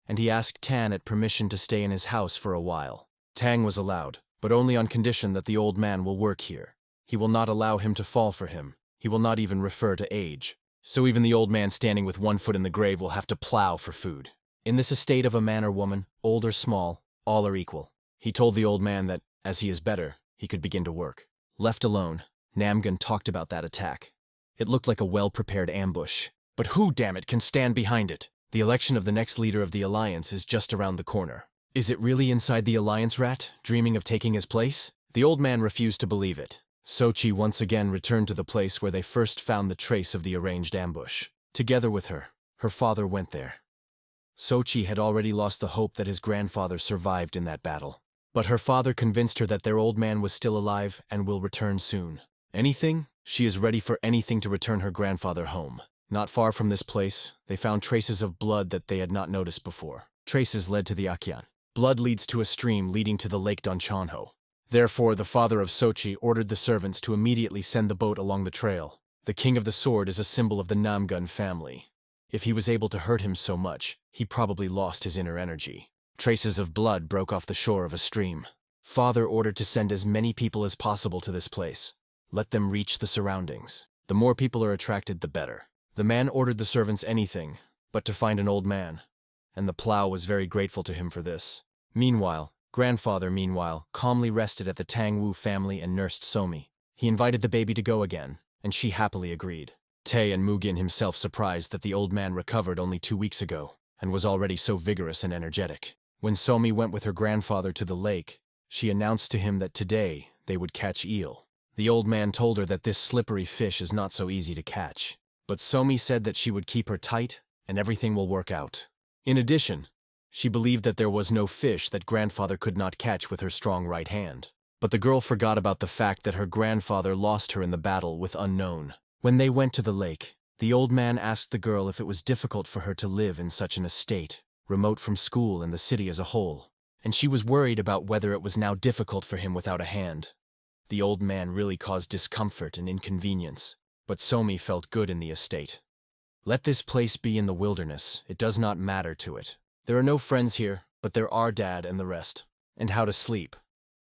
And he asked Tan at permission to stay in his house for a while. Tang was allowed, but only on condition that the old man will work here. He will not allow him to fall for him. He will not even refer to age. So even the old man standing with one foot in the grave will have to plow for food. In this estate of a man or woman, old or small, all are equal. He told the old man that, as he is better, he could begin to work. Left alone, Namgun talked about that attack. It looked like a well-prepared ambush. But who, damn it, can stand behind it? The election of the next leader of the alliance is just around the corner. Is it really inside the alliance rat, dreaming of taking his place? The old man refused to believe it. Sochi once again returned to the place where they first found the trace of the arranged ambush. Together with her, her father went there. Sochi had already lost the hope that his grandfather survived in that battle. But her father convinced her that their old man was still alive and will return soon. Anything? She is ready for anything to return her grandfather home. Not far from this place, they found traces of blood that they had not noticed before. Traces led to the Akyan. Blood leads to a stream leading to the Lake Donchanho. Therefore, the father of Sochi ordered the servants to immediately send the boat along the trail. The King of the Sword is a symbol of the Namgun family. If he was able to hurt him so much, he probably lost his inner energy. Traces of blood broke off the shore of a stream. Father ordered to send as many people as possible to this place. Let them reach the surroundings. The more people are attracted, the better. The man ordered the servants anything, but to find an old man, and the plow was very grateful to him for this. Grandfather, calmly rested at the Tang Wu family and nursed Somi. He invited the baby to go again, and she happily agreed. Tae and Mugin himself surprised that the old man recovered only 2 weeks ago, and was already so vigorous and energetic. When Somi went with her grandfather to the lake, she announced to him that today they would catch eel. The old man told her that this slippery fish is not so easy to catch. But Somi said that she would keep her tight, and everything will work out. In addition, she believed that there was no fish that grandfather could not catch with her strong right hand. But the girl forgot about the fact that her grandfather lost her in the battle with Unknown. When they went to the lake, the old man asked the girl if it was difficult for her to live in such an estate, remote from school and the city as a whole, and she was worried about whether it was now difficult for him without a hand. The old man really caused discomfort and inconvenience, but Somi felt good in the estate. Let this place be in the wilderness, it does not matter to it. There are no friends here, but there are Dad and the rest. And how to sleep.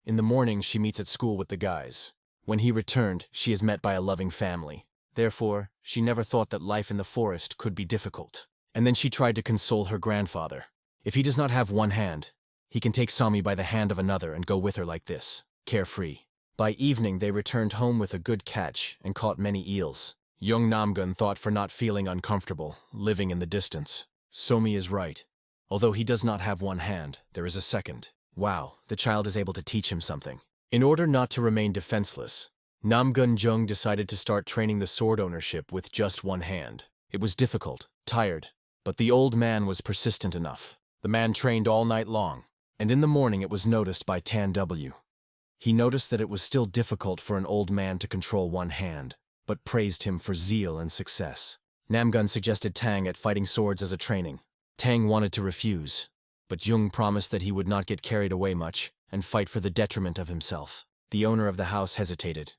In the morning she meets at school with the guys. When he returned, she is met by a loving family. Therefore, she never thought that life in the forest could be difficult. And then she tried to console her grandfather. If he does not have one hand, he can take Somi by the hand of another and go with her like this, carefree. By evening they returned home with a good catch and caught many eels. Young Namgun thought for not feeling uncomfortable, living in the distance. Somi is right. Although he does not have one hand, there is a second. Wow, the child is able to teach him something. In order not to remain defenseless, Namgun Jung decided to start training the sword ownership with just one hand. It was difficult, tired, but the old man was persistent enough. The man trained all night long, and in the morning it was noticed by Tan W. He noticed that it was still difficult for an old man to control one hand, but praised him for zeal and success. Namgun suggested Tang at fighting swords as a training. Tang wanted to refuse, but Jung promised that he would not get carried away much and fight for the detriment of himself. The owner of the house hesitated.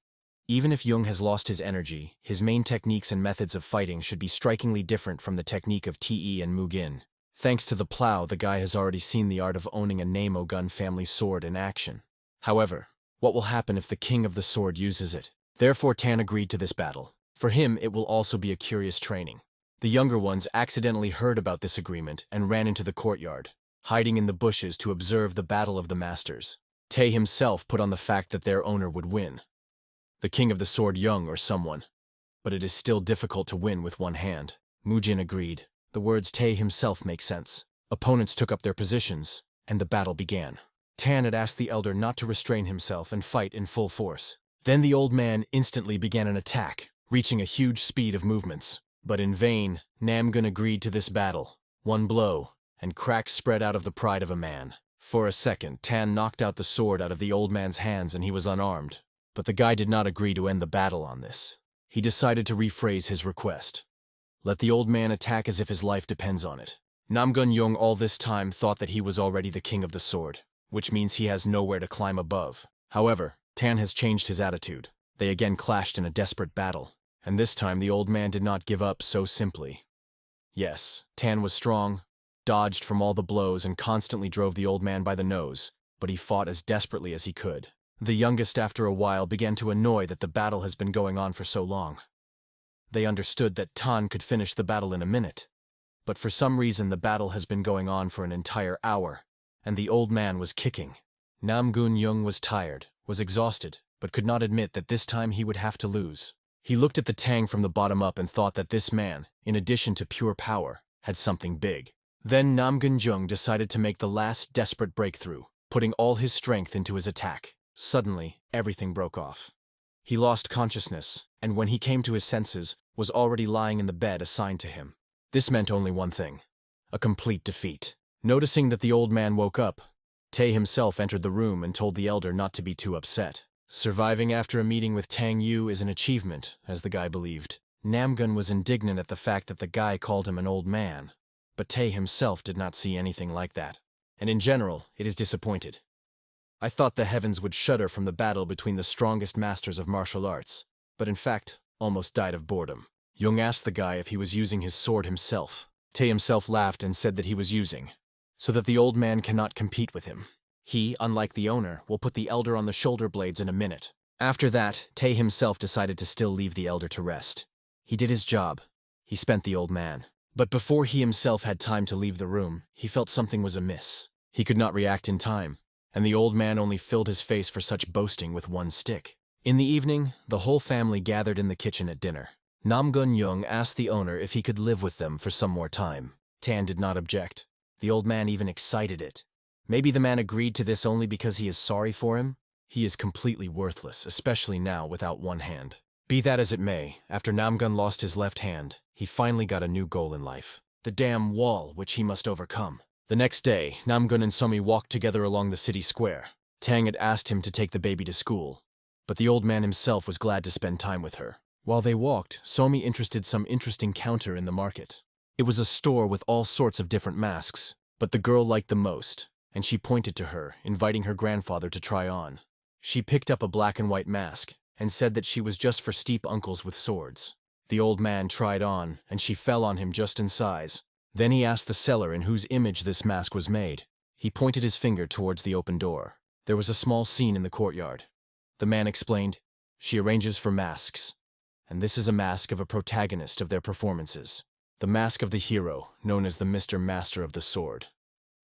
Even if Jung has lost his energy, his main techniques and methods of fighting should be strikingly different from the technique of Te and Mugen. Thanks to the plow, the guy has already seen the art of owning a Namo gun family sword in action. However, what will happen if the king of the sword uses it? Therefore Tan agreed to this battle. For him, it will also be a curious training. The younger ones accidentally heard about this agreement and ran into the courtyard, hiding in the bushes to observe the battle of the masters. Tae himself put on the fact that their owner would win. The king of the sword Jung or someone. But it is still difficult to win with one hand. Mujin agreed. The words Tae himself make sense. Opponents took up their positions, and the battle began. Tan had asked the elder not to restrain himself and fight in full force. Then the old man instantly began an attack, reaching a huge speed of movements. But in vain, Namgun agreed to this battle. One blow, and cracks spread out of the pride of a man. For a second, Tan knocked out the sword out of the old man's hands and he was unarmed. But the guy did not agree to end the battle on this. He decided to rephrase his request. Let the old man attack as if his life depends on it. Namgun Jung all this time thought that he was already the king of the sword, which means he has nowhere to climb above. However, Tan has changed his attitude. They again clashed in a desperate battle, and this time the old man did not give up so simply. Yes, Tan was strong, dodged from all the blows and constantly drove the old man by the nose, but he fought as desperately as he could. The youngest after a while began to annoy that the battle has been going on for so long. They understood that Tan could finish the battle in a minute, but for some reason the battle has been going on for an entire hour, and the old man was kicking. Namgun Jung was tired, was exhausted, but could not admit that this time he would have to lose. He looked at the Tang from the bottom up and thought that this man, in addition to pure power, had something big. Then Namgun Jung decided to make the last desperate breakthrough, putting all his strength into his attack. Suddenly, everything broke off. He lost consciousness, and when he came to his senses, was already lying in the bed assigned to him. This meant only one thing: a complete defeat. Noticing that the old man woke up, Tae himself entered the room and told the elder not to be too upset. Surviving after a meeting with Tang Yu is an achievement, as the guy believed. Namgun was indignant at the fact that the guy called him an old man, but Tae himself did not see anything like that. And in general, it is disappointed. I thought the heavens would shudder from the battle between the strongest masters of martial arts, but in fact, almost died of boredom. Jung asked the guy if he was using his sword himself. Tae himself laughed and said that he was using, so that the old man cannot compete with him. He, unlike the owner, will put the elder on the shoulder blades in a minute. After that, Tae himself decided to still leave the elder to rest. He did his job. He spent the old man. But before he himself had time to leave the room, he felt something was amiss. He could not react in time, and the old man only filled his face for such boasting with one stick. In the evening, the whole family gathered in the kitchen at dinner. Namgun Jung asked the owner if he could live with them for some more time. Tan did not object. The old man even excited it. Maybe the man agreed to this only because he is sorry for him? He is completely worthless, especially now without one hand. Be that as it may, after Namgun lost his left hand, he finally got a new goal in life: the damn wall which he must overcome. The next day, Namgun and Somi walked together along the city square. Tang had asked him to take the baby to school, but the old man himself was glad to spend time with her. While they walked, Somi interested some interesting counter in the market. It was a store with all sorts of different masks, but the girl liked the most, and she pointed to her, inviting her grandfather to try on. She picked up a black and white mask, and said that she was just for steep uncles with swords. The old man tried on, and she fell on him just in size. Then he asked the seller in whose image this mask was made. He pointed his finger towards the open door. There was a small scene in the courtyard. The man explained, "She arranges for masks, and this is a mask of a protagonist of their performances. The mask of the hero, known as the Mr. Master of the Sword.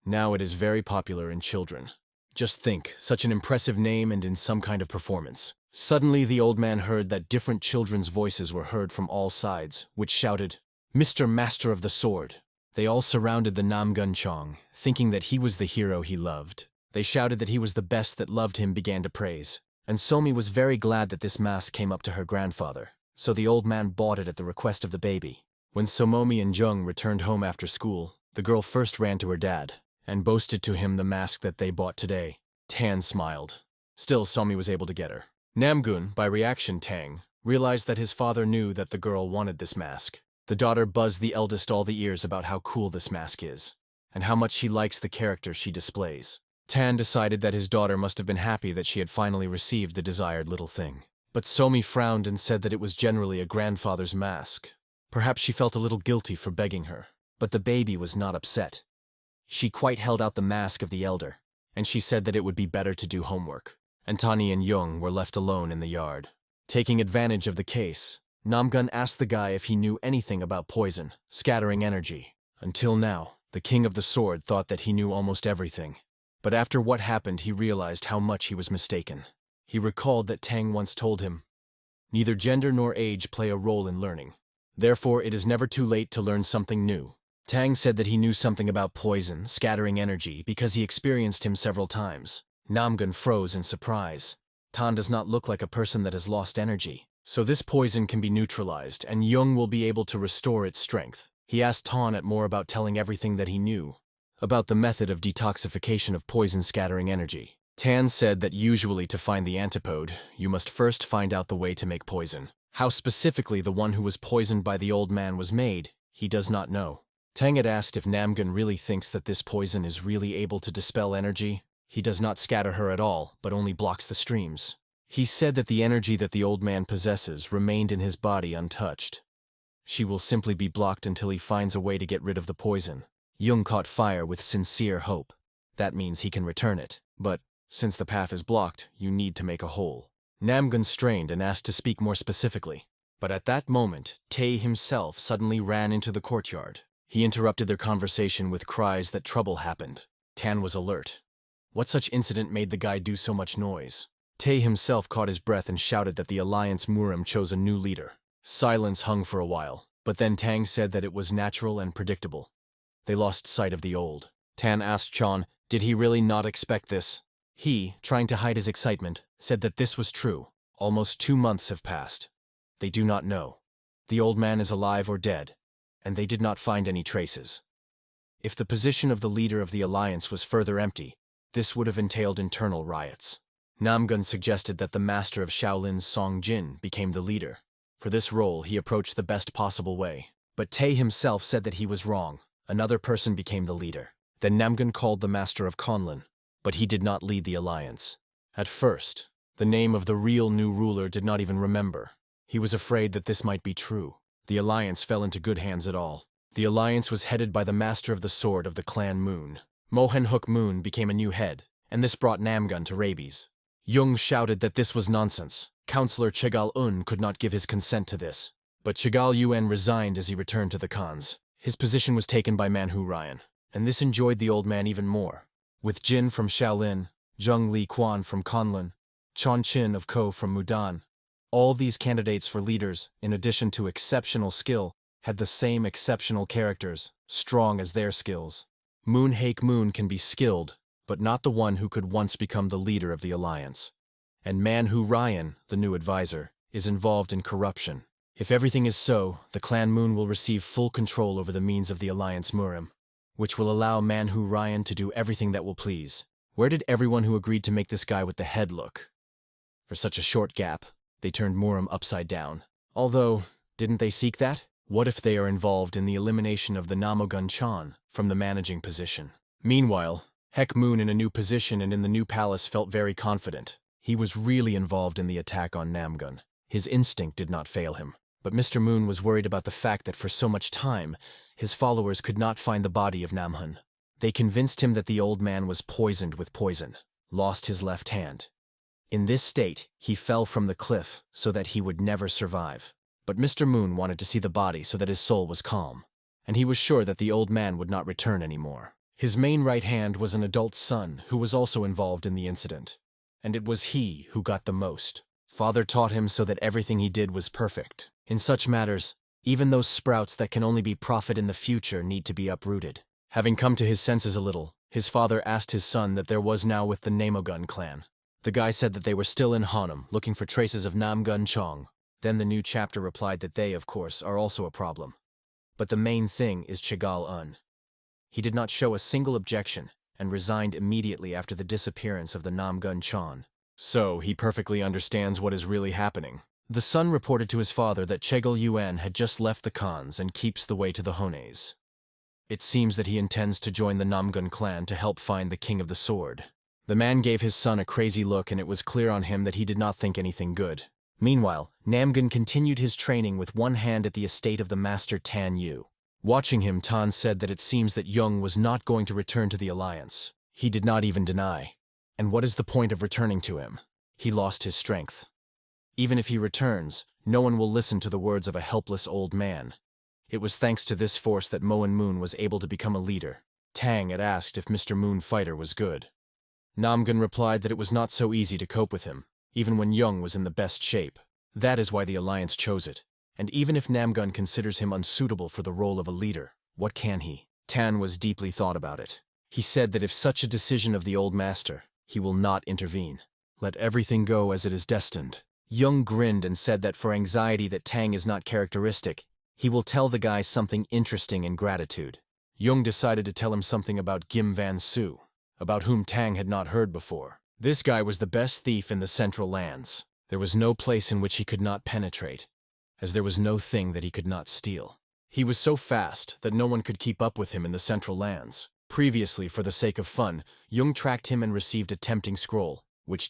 Now it is very popular in children. Just think, such an impressive name and in some kind of performance." Suddenly the old man heard that different children's voices were heard from all sides, which shouted, "Mr. Master of the Sword." They all surrounded the Namgun Chong, thinking that he was the hero he loved. They shouted that he was the best that loved him began to praise. And Somi was very glad that this mask came up to her grandfather, so the old man bought it at the request of the baby. When Somomi and Jung returned home after school, the girl first ran to her dad and boasted to him the mask that they bought today. Tan smiled. Still, Somi was able to get her. Namgun, by reaction Tang, realized that his father knew that the girl wanted this mask. The daughter buzzed the eldest all the ears about how cool this mask is, and how much she likes the character she displays. Tan decided that his daughter must have been happy that she had finally received the desired little thing. But Somi frowned and said that it was generally a grandfather's mask. Perhaps she felt a little guilty for begging her, but the baby was not upset. She quite held out the mask of the elder, and she said that it would be better to do homework. And Tani and Jung were left alone in the yard. Taking advantage of the case, Namgun asked the guy if he knew anything about poison, scattering energy. Until now, the King of the Sword thought that he knew almost everything. But after what happened, he realized how much he was mistaken. He recalled that Tang once told him, "Neither gender nor age play a role in learning. Therefore, it is never too late to learn something new." Tang said that he knew something about poison, scattering energy, because he experienced him several times. Namgun froze in surprise. Tan does not look like a person that has lost energy. So this poison can be neutralized, and Jung will be able to restore its strength. He asked Tan more about telling everything that he knew about the method of detoxification of poison scattering energy. Tan said that usually to find the antipode, you must first find out the way to make poison. How specifically the one who was poisoned by the old man was made, he does not know. Tang had asked if Namgun really thinks that this poison is really able to dispel energy. He does not scatter her at all, but only blocks the streams. He said that the energy that the old man possesses remained in his body untouched. She will simply be blocked until he finds a way to get rid of the poison. Jung caught fire with sincere hope. That means he can return it. But since the path is blocked, you need to make a hole. Namgun strained and asked to speak more specifically. But at that moment, Tae himself suddenly ran into the courtyard. He interrupted their conversation with cries that trouble happened. Tan was alert. What such incident made the guy do so much noise? Tae himself caught his breath and shouted that the Alliance Murim chose a new leader. Silence hung for a while, but then Tang said that it was natural and predictable. They lost sight of the old. Tan asked Chan, did he really not expect this? He, trying to hide his excitement, said that this was true. Almost 2 months have passed. They do not know. The old man is alive or dead, and they did not find any traces. If the position of the leader of the Alliance was further empty, this would have entailed internal riots. Namgun suggested that the master of Shaolin's Song Jin became the leader. For this role, he approached the best possible way. But Tae himself said that he was wrong. Another person became the leader. Then Namgun called the master of Conlin, but he did not lead the alliance. At first, the name of the real new ruler did not even remember. He was afraid that this might be true. The alliance fell into good hands at all. The alliance was headed by the master of the sword of the clan Moon. Mohenhook Moon became a new head, and this brought Namgun to rabies. Jung shouted that this was nonsense. Counselor Chegal-un could not give his consent to this. But Chegal-un resigned as he returned to the Khans. His position was taken by ManhwaCapped, and this enjoyed the old man even more. With Jin from Shaolin, Zheng Li Quan from Conlin, Chan Chin of Ko from Mudan, all these candidates for leaders, in addition to exceptional skill, had the same exceptional characters, strong as their skills. Moonhake Moon can be skilled, but not the one who could once become the leader of the alliance. And ManhwaCapped, the new advisor, is involved in corruption. If everything is so, the clan Moon will receive full control over the means of the Alliance Murim, which will allow ManhwaCapped to do everything that will please. Where did everyone who agreed to make this guy with the head look? For such a short gap, they turned Murim upside down. Although, didn't they seek that? What if they are involved in the elimination of the Namogun Chan from the managing position? Meanwhile, Heck Moon in a new position and in the new palace felt very confident. He was really involved in the attack on Namgun. His instinct did not fail him. But Mr. Moon was worried about the fact that for so much time, his followers could not find the body of Namhun. They convinced him that the old man was poisoned with poison, lost his left hand. In this state, he fell from the cliff so that he would never survive. But Mr. Moon wanted to see the body so that his soul was calm, and he was sure that the old man would not return anymore. His main right hand was an adult son who was also involved in the incident, and it was he who got the most. Father taught him so that everything he did was perfect. In such matters, even those sprouts that can only be profit in the future need to be uprooted. Having come to his senses a little, his father asked his son that there was now with the Namogun clan. The guy said that they were still in Hanum, looking for traces of Namgun Chong. Then the new chapter replied that they, of course, are also a problem. But the main thing is Chegal-un. He did not show a single objection, and resigned immediately after the disappearance of the Namgun Chan. So, he perfectly understands what is really happening. The son reported to his father that Chegal-un had just left the Khans and keeps the way to the Hones. It seems that he intends to join the Namgun clan to help find the King of the Sword. The man gave his son a crazy look, and it was clear on him that he did not think anything good. Meanwhile, Namgun continued his training with one hand at the estate of the master Tan Yu. Watching him, Tan said that it seems that Young was not going to return to the alliance. He did not even deny. And what is the point of returning to him? He lost his strength. Even if he returns, no one will listen to the words of a helpless old man. It was thanks to this force that Moon Moon was able to become a leader. Tang had asked if Mr. Moon Fighter was good. Namgun replied that it was not so easy to cope with him, even when Young was in the best shape. That is why the alliance chose it. And even if Namgun considers him unsuitable for the role of a leader, what can he? Tan was deeply thought about it. He said that if such a decision of the old master, he will not intervene. Let everything go as it is destined. Young grinned and said that for anxiety that Tang is not characteristic, he will tell the guy something interesting in gratitude. Young decided to tell him something about Gim Van Su, about whom Tang had not heard before. This guy was the best thief in the Central Lands. There was no place in which he could not penetrate, as there was no thing that he could not steal. He was so fast that no one could keep up with him in the Central Lands. Previously, for the sake of fun, Young tracked him and received a tempting scroll, which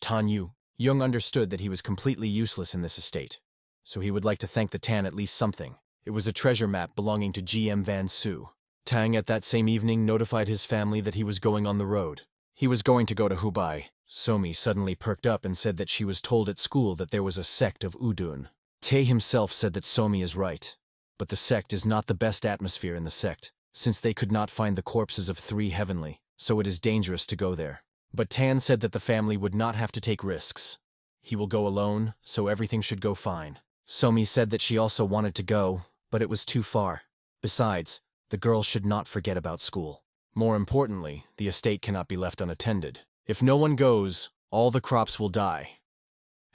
Young understood that he was completely useless in this estate, so he would like to thank the Tan at least something. It was a treasure map belonging to GM Van Su. Tang at that same evening notified his family that he was going on the road. He was going to go to Hubei. Somi suddenly perked up and said that she was told at school that there was a sect of Udun. Tae himself said that Somi is right, but the sect is not the best atmosphere in the sect, since they could not find the corpses of 3 heavenly, so it is dangerous to go there. But Tan said that the family would not have to take risks. He will go alone, so everything should go fine. Somi said that she also wanted to go, but it was too far. Besides, the girl should not forget about school. More importantly, the estate cannot be left unattended. If no one goes, all the crops will die.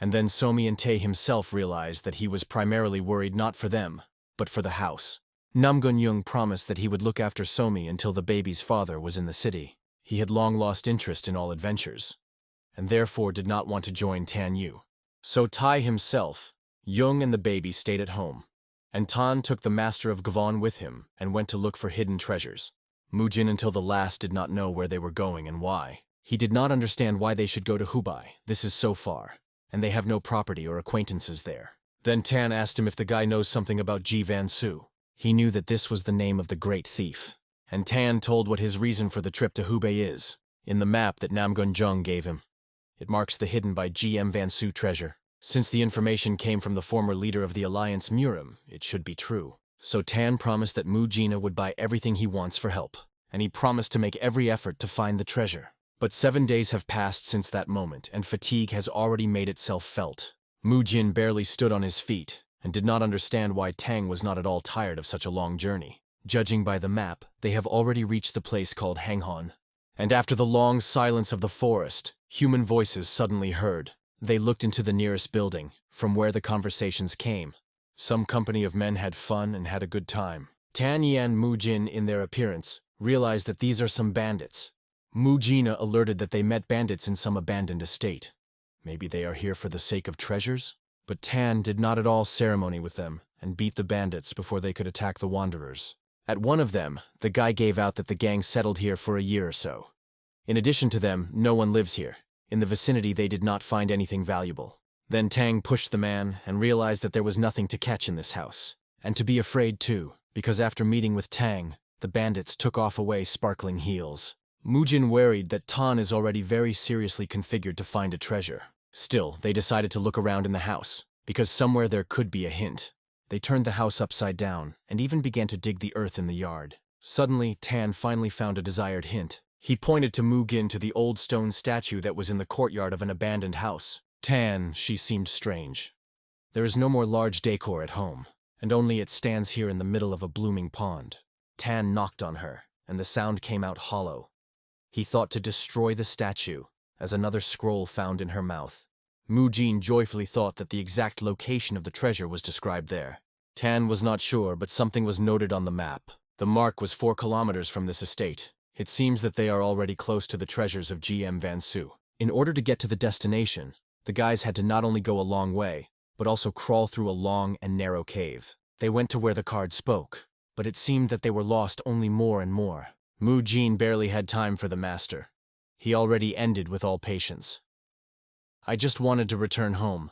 And then Somi and Tae himself realized that he was primarily worried not for them, but for the house. Namgun Young promised that he would look after Somi until the baby's father was in the city. He had long lost interest in all adventures, and therefore did not want to join Tan Yu. So Tai himself, Young and the baby stayed at home, and Tan took the master of Gvon with him and went to look for hidden treasures. Mujin until the last did not know where they were going and why. He did not understand why they should go to Hubei. This is so far, and they have no property or acquaintances there. Then Tan asked him if the guy knows something about Ji Van Su. He knew that this was the name of the great thief, and Tan told what his reason for the trip to Hubei is, in the map that Namgun Jung gave him. It marks the hidden by GM Van Su treasure. Since the information came from the former leader of the Alliance Murim, it should be true. So Tan promised that Mujina would buy everything he wants for help, and he promised to make every effort to find the treasure. But 7 days have passed since that moment, and fatigue has already made itself felt. Mujin barely stood on his feet, and did not understand why Tang was not at all tired of such a long journey. Judging by the map, they have already reached the place called Hanghon. And after the long silence of the forest, human voices suddenly heard. They looked into the nearest building, from where the conversations came. Some company of men had fun and had a good time. Tan Yan Mujin, in their appearance, realized that these are some bandits. Mujina alerted that they met bandits in some abandoned estate. Maybe they are here for the sake of treasures? But Tan did not at all ceremony with them, and beat the bandits before they could attack the wanderers. At one of them, the guy gave out that the gang settled here for a year or so. In addition to them, no one lives here. In the vicinity they did not find anything valuable. Then Tang pushed the man and realized that there was nothing to catch in this house. And to be afraid too, because after meeting with Tang, the bandits took off away sparkling heels. Mujin worried that Tan is already very seriously configured to find a treasure. Still, they decided to look around in the house, because somewhere there could be a hint. They turned the house upside down, and even began to dig the earth in the yard. Suddenly, Tan finally found a desired hint. He pointed to Mugin to the old stone statue that was in the courtyard of an abandoned house. Tan, she seemed strange. There is no more large decor at home, and only it stands here in the middle of a blooming pond. Tan knocked on her, and the sound came out hollow. He thought to destroy the statue, as another scroll found in her mouth. Mujin joyfully thought that the exact location of the treasure was described there. Tan was not sure, but something was noted on the map. The mark was 4 kilometers from this estate. It seems that they are already close to the treasures of GM Van Su. In order to get to the destination, the guys had to not only go a long way, but also crawl through a long and narrow cave. They went to where the card spoke, but it seemed that they were lost only more and more. Mujin barely had time for the master. He already ended with all patience. I just wanted to return home.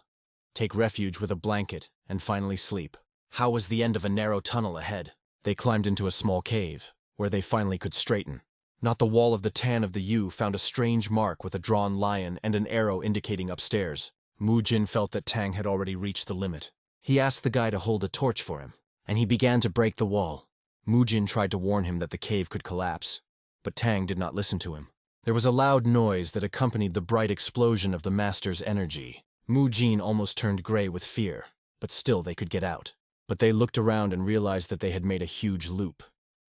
take refuge with a blanket, and finally sleep. How was the end of a narrow tunnel ahead? They climbed into a small cave, where they finally could straighten. Not the wall of the tan of the U found a strange mark with a drawn lion and an arrow indicating upstairs. Mujin felt that Tang had already reached the limit. He asked the guy to hold a torch for him, and he began to break the wall. Mujin tried to warn him that the cave could collapse, but Tang did not listen to him. There was a loud noise that accompanied the bright explosion of the master's energy. Mujin almost turned gray with fear, but still they could get out. But they looked around and realized that they had made a huge loop.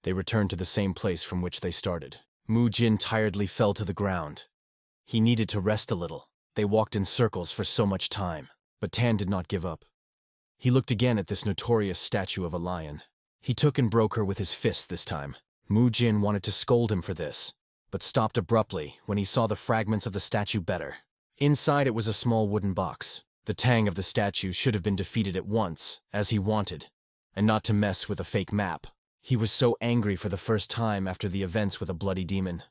They returned to the same place from which they started. Mujin tiredly fell to the ground. He needed to rest a little. They walked in circles for so much time, but Tan did not give up. He looked again at this notorious statue of a lion. He took and broke her with his fist this time. Mujin wanted to scold him for this, but stopped abruptly when he saw the fragments of the statue better. Inside it was a small wooden box. The Tang of the statue should have been defeated at once, as he wanted, and not to mess with a fake map. He was so angry for the first time after the events with a bloody demon.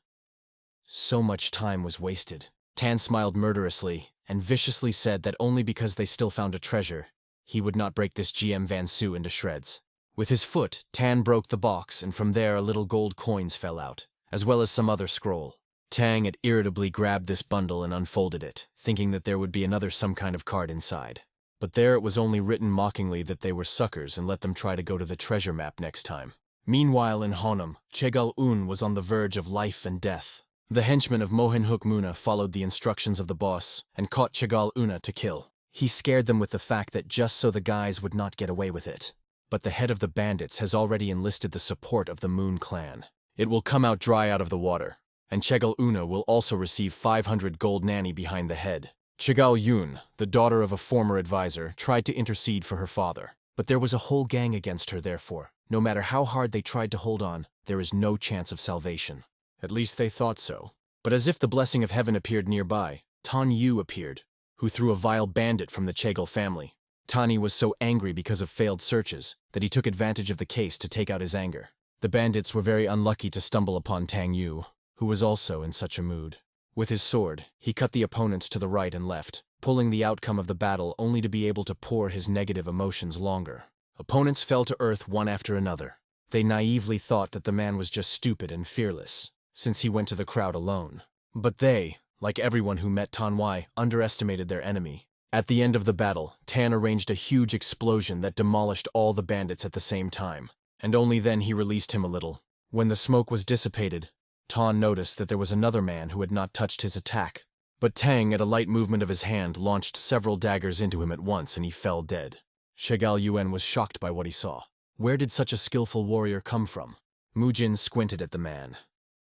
So much time was wasted. Tan smiled murderously and viciously said that only because they still found a treasure, he would not break this GM Van Su into shreds. With his foot, Tan broke the box, and from there a little gold coins fell out, as well as some other scroll. Tang had irritably grabbed this bundle and unfolded it, thinking that there would be another some kind of card inside. But there it was only written mockingly that they were suckers and let them try to go to the treasure map next time. Meanwhile in Honam, Chegal-un was on the verge of life and death. The henchmen of Mohinhook Muna followed the instructions of the boss and caught Chegal-una to kill. He scared them with the fact that just so the guys would not get away with it. But the head of the bandits has already enlisted the support of the Moon Clan. It will come out dry out of the water, and Chegal-una will also receive 500 gold nanny behind the head. Chegal-yun, the daughter of a former advisor, tried to intercede for her father, but there was a whole gang against her therefore. No matter how hard they tried to hold on, there is no chance of salvation. At least they thought so. But as if the blessing of heaven appeared nearby, Tan Yu appeared, who threw a vile bandit from the Chegal family. Tani was so angry because of failed searches that he took advantage of the case to take out his anger. The bandits were very unlucky to stumble upon Tang Yu, who was also in such a mood. With his sword, he cut the opponents to the right and left, pulling the outcome of the battle only to be able to pour his negative emotions longer. Opponents fell to earth one after another. They naively thought that the man was just stupid and fearless, since he went to the crowd alone. But they, like everyone who met Tan Wai, underestimated their enemy. At the end of the battle, Tan arranged a huge explosion that demolished all the bandits at the same time, and only then he released him a little. When the smoke was dissipated, Tan noticed that there was another man who had not touched his attack. But Tang, at a light movement of his hand, launched several daggers into him at once and he fell dead. Chegal-yun was shocked by what he saw. Where did such a skillful warrior come from? Mujin squinted at the man.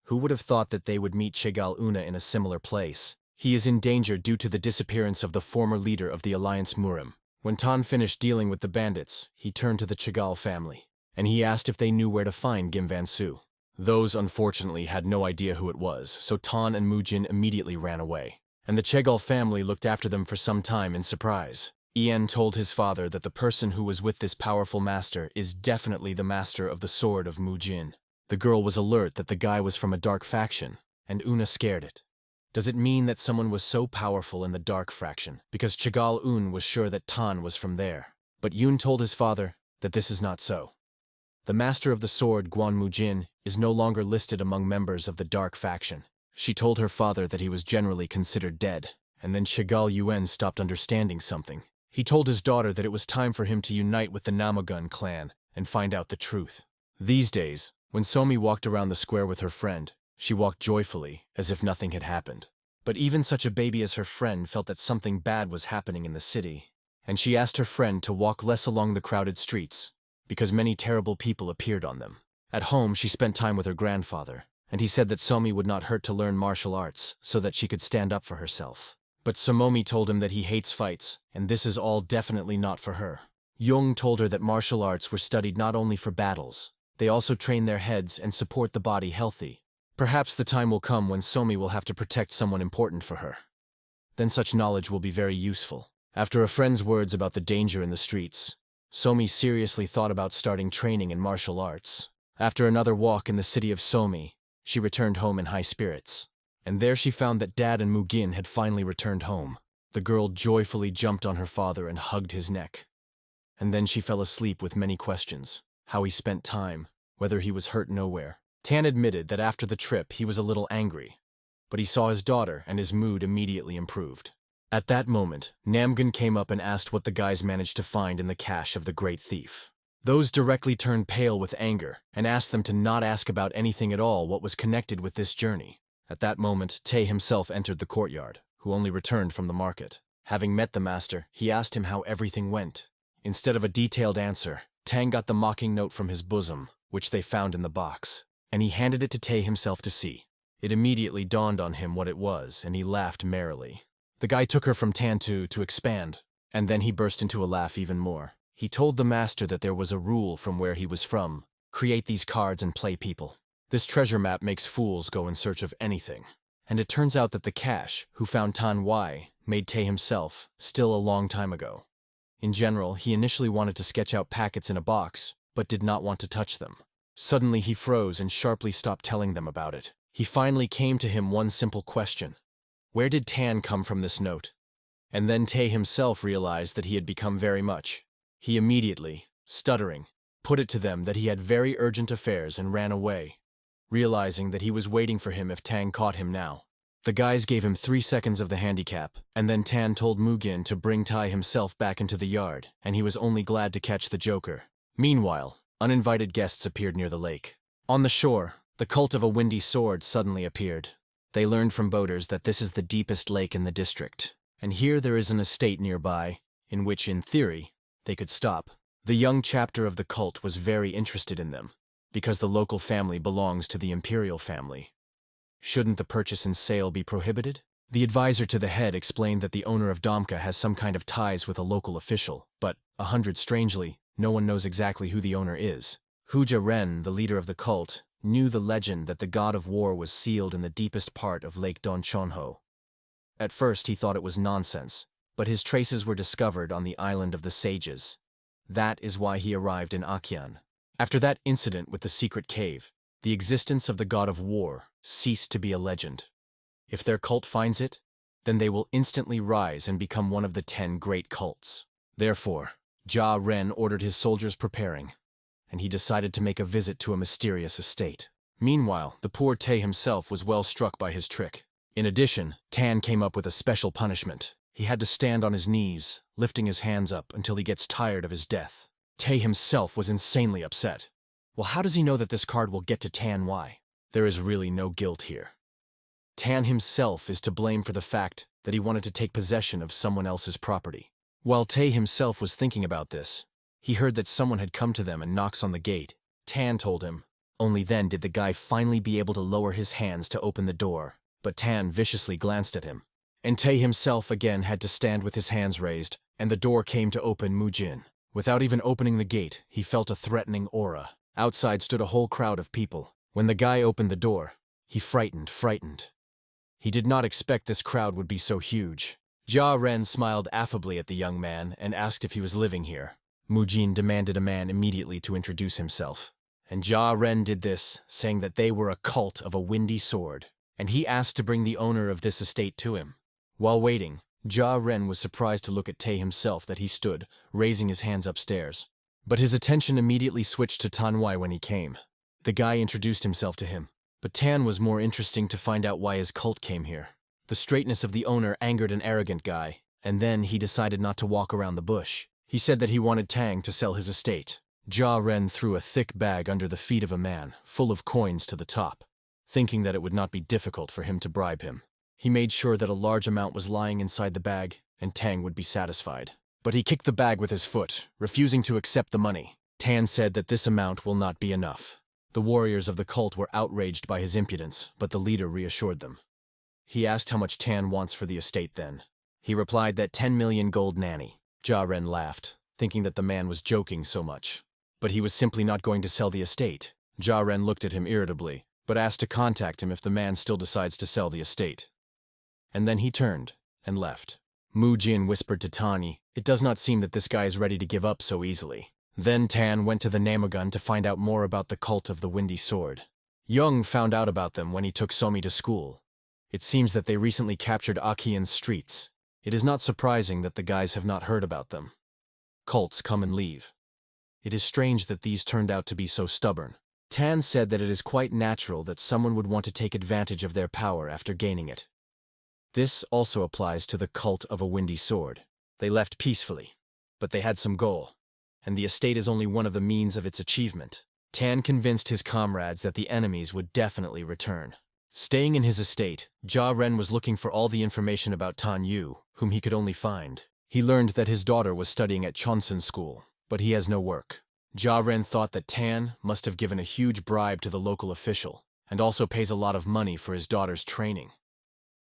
Who would have thought that they would meet Chegal-una in a similar place? He is in danger due to the disappearance of the former leader of the Alliance Murim. When Tan finished dealing with the bandits, he turned to the Chegal family, and he asked if they knew where to find Gim Van Su. Those, unfortunately, had no idea who it was, so Tan and Mujin immediately ran away, and the Chegal family looked after them for some time in surprise. Ian told his father that the person who was with this powerful master is definitely the master of the sword of Mujin. The girl was alert that the guy was from a dark faction, and Una scared it. Does it mean that someone was so powerful in the dark faction? Because Chegal-un was sure that Tan was from there. But Yun told his father that this is not so. The master of the sword, Guan Mujin, is no longer listed among members of the dark faction. She told her father that he was generally considered dead, and then Chegal-yun stopped understanding something. He told his daughter that it was time for him to unite with the Namagun clan and find out the truth. These days, when Somi walked around the square with her friend, she walked joyfully, as if nothing had happened. But even such a baby as her friend felt that something bad was happening in the city, and she asked her friend to walk less along the crowded streets, because many terrible people appeared on them. At home, she spent time with her grandfather, and he said that Somi would not hurt to learn martial arts so that she could stand up for herself. But Somomi told him that he hates fights, and this is all definitely not for her. Jung told her that martial arts were studied not only for battles, they also train their heads and support the body healthy. Perhaps the time will come when Somi will have to protect someone important for her. Then such knowledge will be very useful. After a friend's words about the danger in the streets, Somi seriously thought about starting training in martial arts. After another walk in the city of Somi, she returned home in high spirits. And there she found that Dad and Mugin had finally returned home. The girl joyfully jumped on her father and hugged his neck. And then she fell asleep with many questions. How he spent time, whether he was hurt nowhere. Tan admitted that after the trip he was a little angry, but he saw his daughter and his mood immediately improved. At that moment, Namgun came up and asked what the guys managed to find in the cache of the great thief. Those directly turned pale with anger and asked them to not ask about anything at all what was connected with this journey. At that moment, Tay himself entered the courtyard, who only returned from the market. Having met the master, he asked him how everything went. Instead of a detailed answer, Tang got the mocking note from his bosom, which they found in the box, and he handed it to Tay himself to see. It immediately dawned on him what it was, and he laughed merrily. The guy took her from Tantu to expand, and then he burst into a laugh even more. He told the master that there was a rule from where he was from: create these cards and play people. This treasure map makes fools go in search of anything. And it turns out that the cache, who found Tan Wai, made Tay himself, still a long time ago. In general, he initially wanted to sketch out packets in a box, but did not want to touch them. Suddenly he froze and sharply stopped telling them about it. He finally came to him one simple question. Where did Tan come from this note? And then Tay himself realized that he had become very much. He immediately, stuttering, put it to them that he had very urgent affairs and ran away, realizing that he was waiting for him if Tang caught him now. The guys gave him 3 seconds of the handicap, and then Tan told Mugin to bring Tai himself back into the yard, and he was only glad to catch the Joker. Meanwhile, uninvited guests appeared near the lake. On the shore, the cult of a windy sword suddenly appeared. They learned from boaters that this is the deepest lake in the district, and here there is an estate nearby, in which, in theory, they could stop. The young chapter of the cult was very interested in them, because the local family belongs to the imperial family. Shouldn't the purchase and sale be prohibited? The advisor to the head explained that the owner of Domka has some kind of ties with a local official, but, strangely, no one knows exactly who the owner is. Huja Ren, the leader of the cult, knew the legend that the god of war was sealed in the deepest part of Lake Donchonho. At first he thought it was nonsense, but his traces were discovered on the island of the sages. That is why he arrived in Akian. After that incident with the secret cave, the existence of the god of war ceased to be a legend. If their cult finds it, then they will instantly rise and become one of the 10 great cults. Therefore, Jia Ren ordered his soldiers preparing, and he decided to make a visit to a mysterious estate. Meanwhile, the poor Tay himself was well struck by his trick. In addition, Tan came up with a special punishment. He had to stand on his knees, lifting his hands up until he gets tired of his death. Tay himself was insanely upset. Well, how does he know that this card will get to Tan Wai? There is really no guilt here. Tan himself is to blame for the fact that he wanted to take possession of someone else's property. While Tay himself was thinking about this, he heard that someone had come to them and knocks on the gate. Tan told him. Only then did the guy finally be able to lower his hands to open the door, but Tan viciously glanced at him. And Tay himself again had to stand with his hands raised, and the door came to open Mujin. Without even opening the gate, he felt a threatening aura. Outside stood a whole crowd of people. When the guy opened the door, he frightened. He did not expect this crowd would be so huge. Jia Ren smiled affably at the young man and asked if he was living here. Mujin demanded a man immediately to introduce himself. And Jia Ren did this, saying that they were a cult of a windy sword, and he asked to bring the owner of this estate to him. While waiting, Jia Ren was surprised to look at Tay himself that he stood, raising his hands upstairs. But his attention immediately switched to Tan Wai when he came. The guy introduced himself to him, but Tan was more interesting to find out why his cult came here. The straightness of the owner angered an arrogant guy, and then he decided not to walk around the bush. He said that he wanted Tang to sell his estate. Jia Ren threw a thick bag under the feet of a man, full of coins to the top, thinking that it would not be difficult for him to bribe him. He made sure that a large amount was lying inside the bag, and Tang would be satisfied. But he kicked the bag with his foot, refusing to accept the money. Tan said that this amount will not be enough. The warriors of the cult were outraged by his impudence, but the leader reassured them. He asked how much Tan wants for the estate then. He replied that 10 million gold nanny. Jia Ren laughed, thinking that the man was joking so much. But he was simply not going to sell the estate. Jia Ren looked at him irritably, but asked to contact him if the man still decides to sell the estate. And then he turned and left. Mu Jin whispered to Tani, "It does not seem that this guy is ready to give up so easily." Then Tan went to the Namagun to find out more about the cult of the Windy Sword. Young found out about them when he took Somi to school. It seems that they recently captured Akian's streets. It is not surprising that the guys have not heard about them. Cults come and leave. It is strange that these turned out to be so stubborn. Tan said that it is quite natural that someone would want to take advantage of their power after gaining it. This also applies to the cult of a windy sword. They left peacefully, but they had some goal, and the estate is only one of the means of its achievement. Tan convinced his comrades that the enemies would definitely return. Staying in his estate, Jia Ren was looking for all the information about Tan Yu, whom he could only find. He learned that his daughter was studying at Chonsun School, but he has no work. Jia Ren thought that Tan must have given a huge bribe to the local official, and also pays a lot of money for his daughter's training.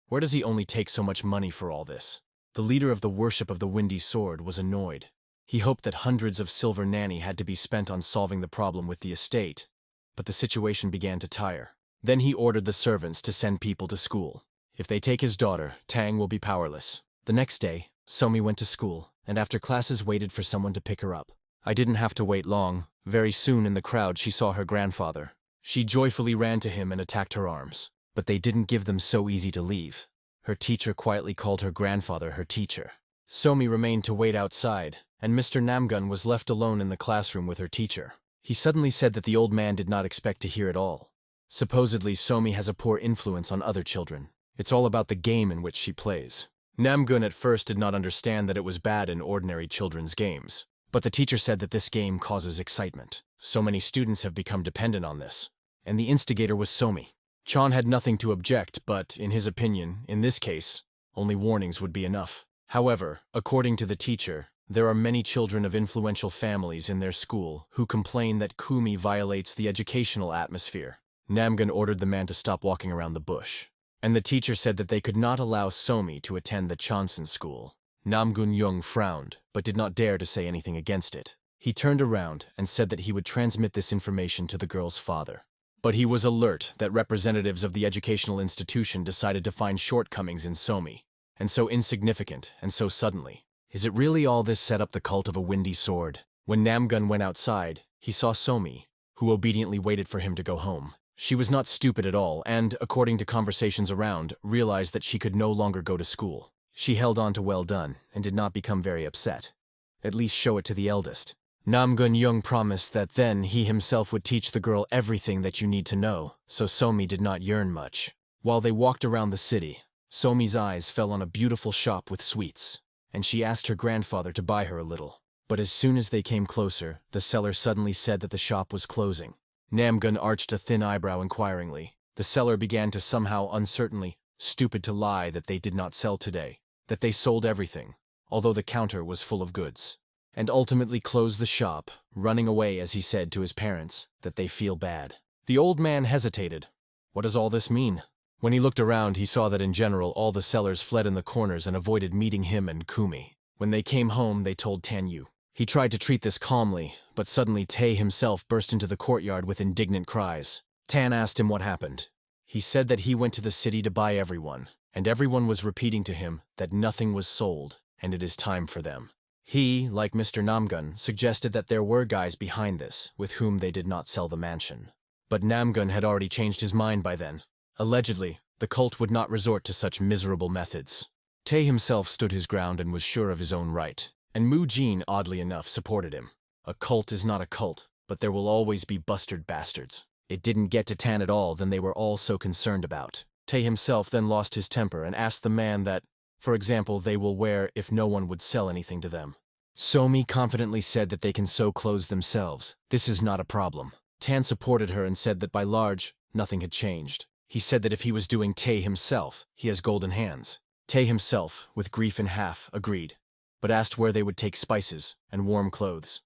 Where does he only take so much money for all this? The leader of the worship of the Windy Sword was annoyed. He hoped that hundreds of silver nanny had to be spent on solving the problem with the estate, but the situation began to tire. Then he ordered the servants to send people to school. If they take his daughter, Tang will be powerless. The next day, Somi went to school, and after classes waited for someone to pick her up. I didn't have to wait long. Very soon in the crowd she saw her grandfather. She joyfully ran to him and attacked her arms. But they didn't give them so easy to leave. Her teacher quietly called her grandfather her teacher. Somi remained to wait outside, and Mr. Namgun was left alone in the classroom with her teacher. He suddenly said that the old man did not expect to hear it all. Supposedly, Somi has a poor influence on other children. It's all about the game in which she plays. Namgun at first did not understand that it was bad in ordinary children's games. But the teacher said that this game causes excitement. So many students have become dependent on this. And the instigator was Somi. Chan had nothing to object, but, in his opinion, in this case, only warnings would be enough. However, according to the teacher, there are many children of influential families in their school who complain that Kumi violates the educational atmosphere. Namgun ordered the man to stop walking around the bush. And the teacher said that they could not allow Somi to attend the Chonsun school. Namgun Young frowned, but did not dare to say anything against it. He turned around and said that he would transmit this information to the girl's father. But he was alert that representatives of the educational institution decided to find shortcomings in Somi, and so insignificant and so suddenly. Is it really all this set up the cult of a windy sword? When Namgun went outside, he saw Somi, who obediently waited for him to go home. She was not stupid at all and, according to conversations around, realized that she could no longer go to school. She held on to well done and did not become very upset. At least show it to the eldest. Namgun Young promised that then he himself would teach the girl everything that you need to know, so Somi did not yearn much. While they walked around the city, Somi's eyes fell on a beautiful shop with sweets, and she asked her grandfather to buy her a little. But as soon as they came closer, the seller suddenly said that the shop was closing. Namgun arched a thin eyebrow inquiringly. The seller began to somehow uncertainly, stupid to lie that they did not sell today, that they sold everything, although the counter was full of goods. And ultimately closed the shop, running away as he said to his parents that they feel bad. The old man hesitated. What does all this mean? When he looked around, he saw that in general all the sellers fled in the corners and avoided meeting him and Kumi. When they came home, they told Tan Yu. He tried to treat this calmly, but suddenly Tae himself burst into the courtyard with indignant cries. Tan asked him what happened. He said that he went to the city to buy everyone, and everyone was repeating to him that nothing was sold, and it is time for them. He, like Mr. Namgun, suggested that there were guys behind this, with whom they did not sell the mansion. But Namgun had already changed his mind by then. Allegedly, the cult would not resort to such miserable methods. Tae himself stood his ground and was sure of his own right, and Mu Jin, oddly enough, supported him. A cult is not a cult, but there will always be bustard bastards. It didn't get to Tan at all than they were all so concerned about. Tae himself then lost his temper and asked the man that, for example, they will wear if no one would sell anything to them. Somi confidently said that they can sew clothes themselves. This is not a problem. Tan supported her and said that by large, nothing had changed. He said that if he was doing Tae himself, he has golden hands. Tae himself, with grief in half, agreed, but asked where they would take spices and warm clothes.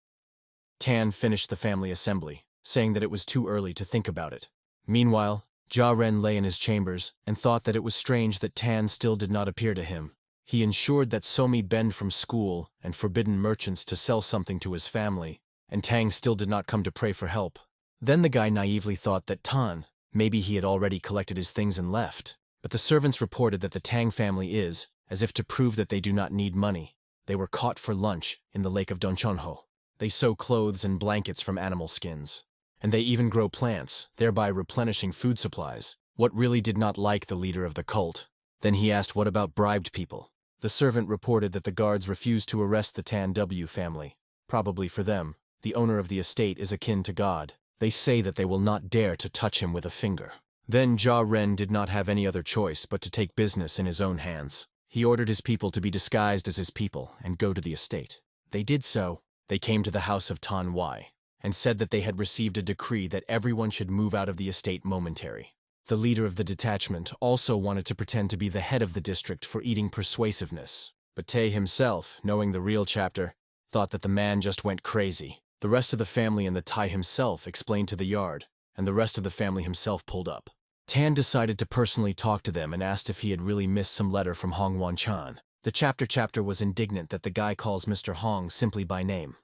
Tan finished the family assembly, saying that it was too early to think about it. Meanwhile, Jia Ren lay in his chambers and thought that it was strange that Tan still did not appear to him. He ensured that Somi banned from school and forbidden merchants to sell something to his family, and Tang still did not come to pray for help. Then the guy naively thought that Tan, maybe he had already collected his things and left. But the servants reported that the Tang family is, as if to prove that they do not need money. They were caught for lunch in the lake of Donchonho. They sew clothes and blankets from animal skins. And they even grow plants, thereby replenishing food supplies. What really did not like the leader of the cult. Then he asked what about bribed people. The servant reported that the guards refused to arrest the Tan W family. Probably for them, the owner of the estate is akin to God. They say that they will not dare to touch him with a finger. Then Ja Ren did not have any other choice but to take business in his own hands. He ordered his people to be disguised as his people and go to the estate. They did so. They came to the house of Tan Wai and said that they had received a decree that everyone should move out of the estate momentary. The leader of the detachment also wanted to pretend to be the head of the district for eating persuasiveness. But Tae himself, knowing the real chapter, thought that the man just went crazy. The rest of the family and the Thai himself explained to the yard, and the rest of the family himself pulled up. Tan decided to personally talk to them and asked if he had really missed some letter from Hong Wan-chan. The chapter was indignant that the guy calls Mr. Hong simply by name.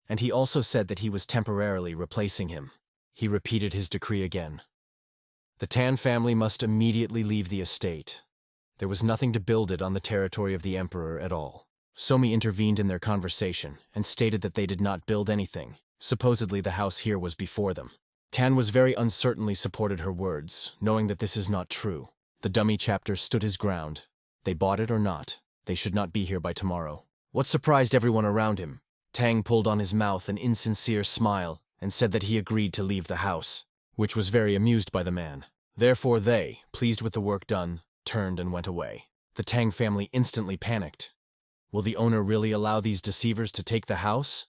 And he also said that he was temporarily replacing him. He repeated his decree again. The Tan family must immediately leave the estate. There was nothing to build it on the territory of the emperor at all. Somi intervened in their conversation and stated that they did not build anything. Supposedly the house here was before them. Tan was very uncertainly supported her words, knowing that this is not true. The dummy chapter stood his ground. They bought it or not, they should not be here by tomorrow. What surprised everyone around him? Tang pulled on his mouth an insincere smile and said that he agreed to leave the house, which was very amused by the man. Therefore they, pleased with the work done, turned and went away. The Tang family instantly panicked. Will the owner really allow these deceivers to take the house?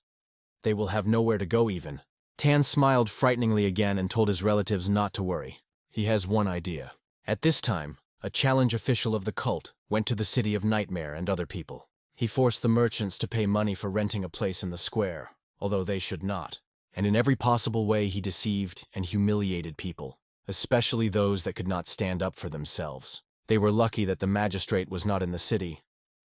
They will have nowhere to go even. Tan smiled frighteningly again and told his relatives not to worry. He has one idea. At this time, a challenge official of the cult went to the city of Nightmare and other people. He forced the merchants to pay money for renting a place in the square, although they should not. And in every possible way he deceived and humiliated people, especially those that could not stand up for themselves. They were lucky that the magistrate was not in the city.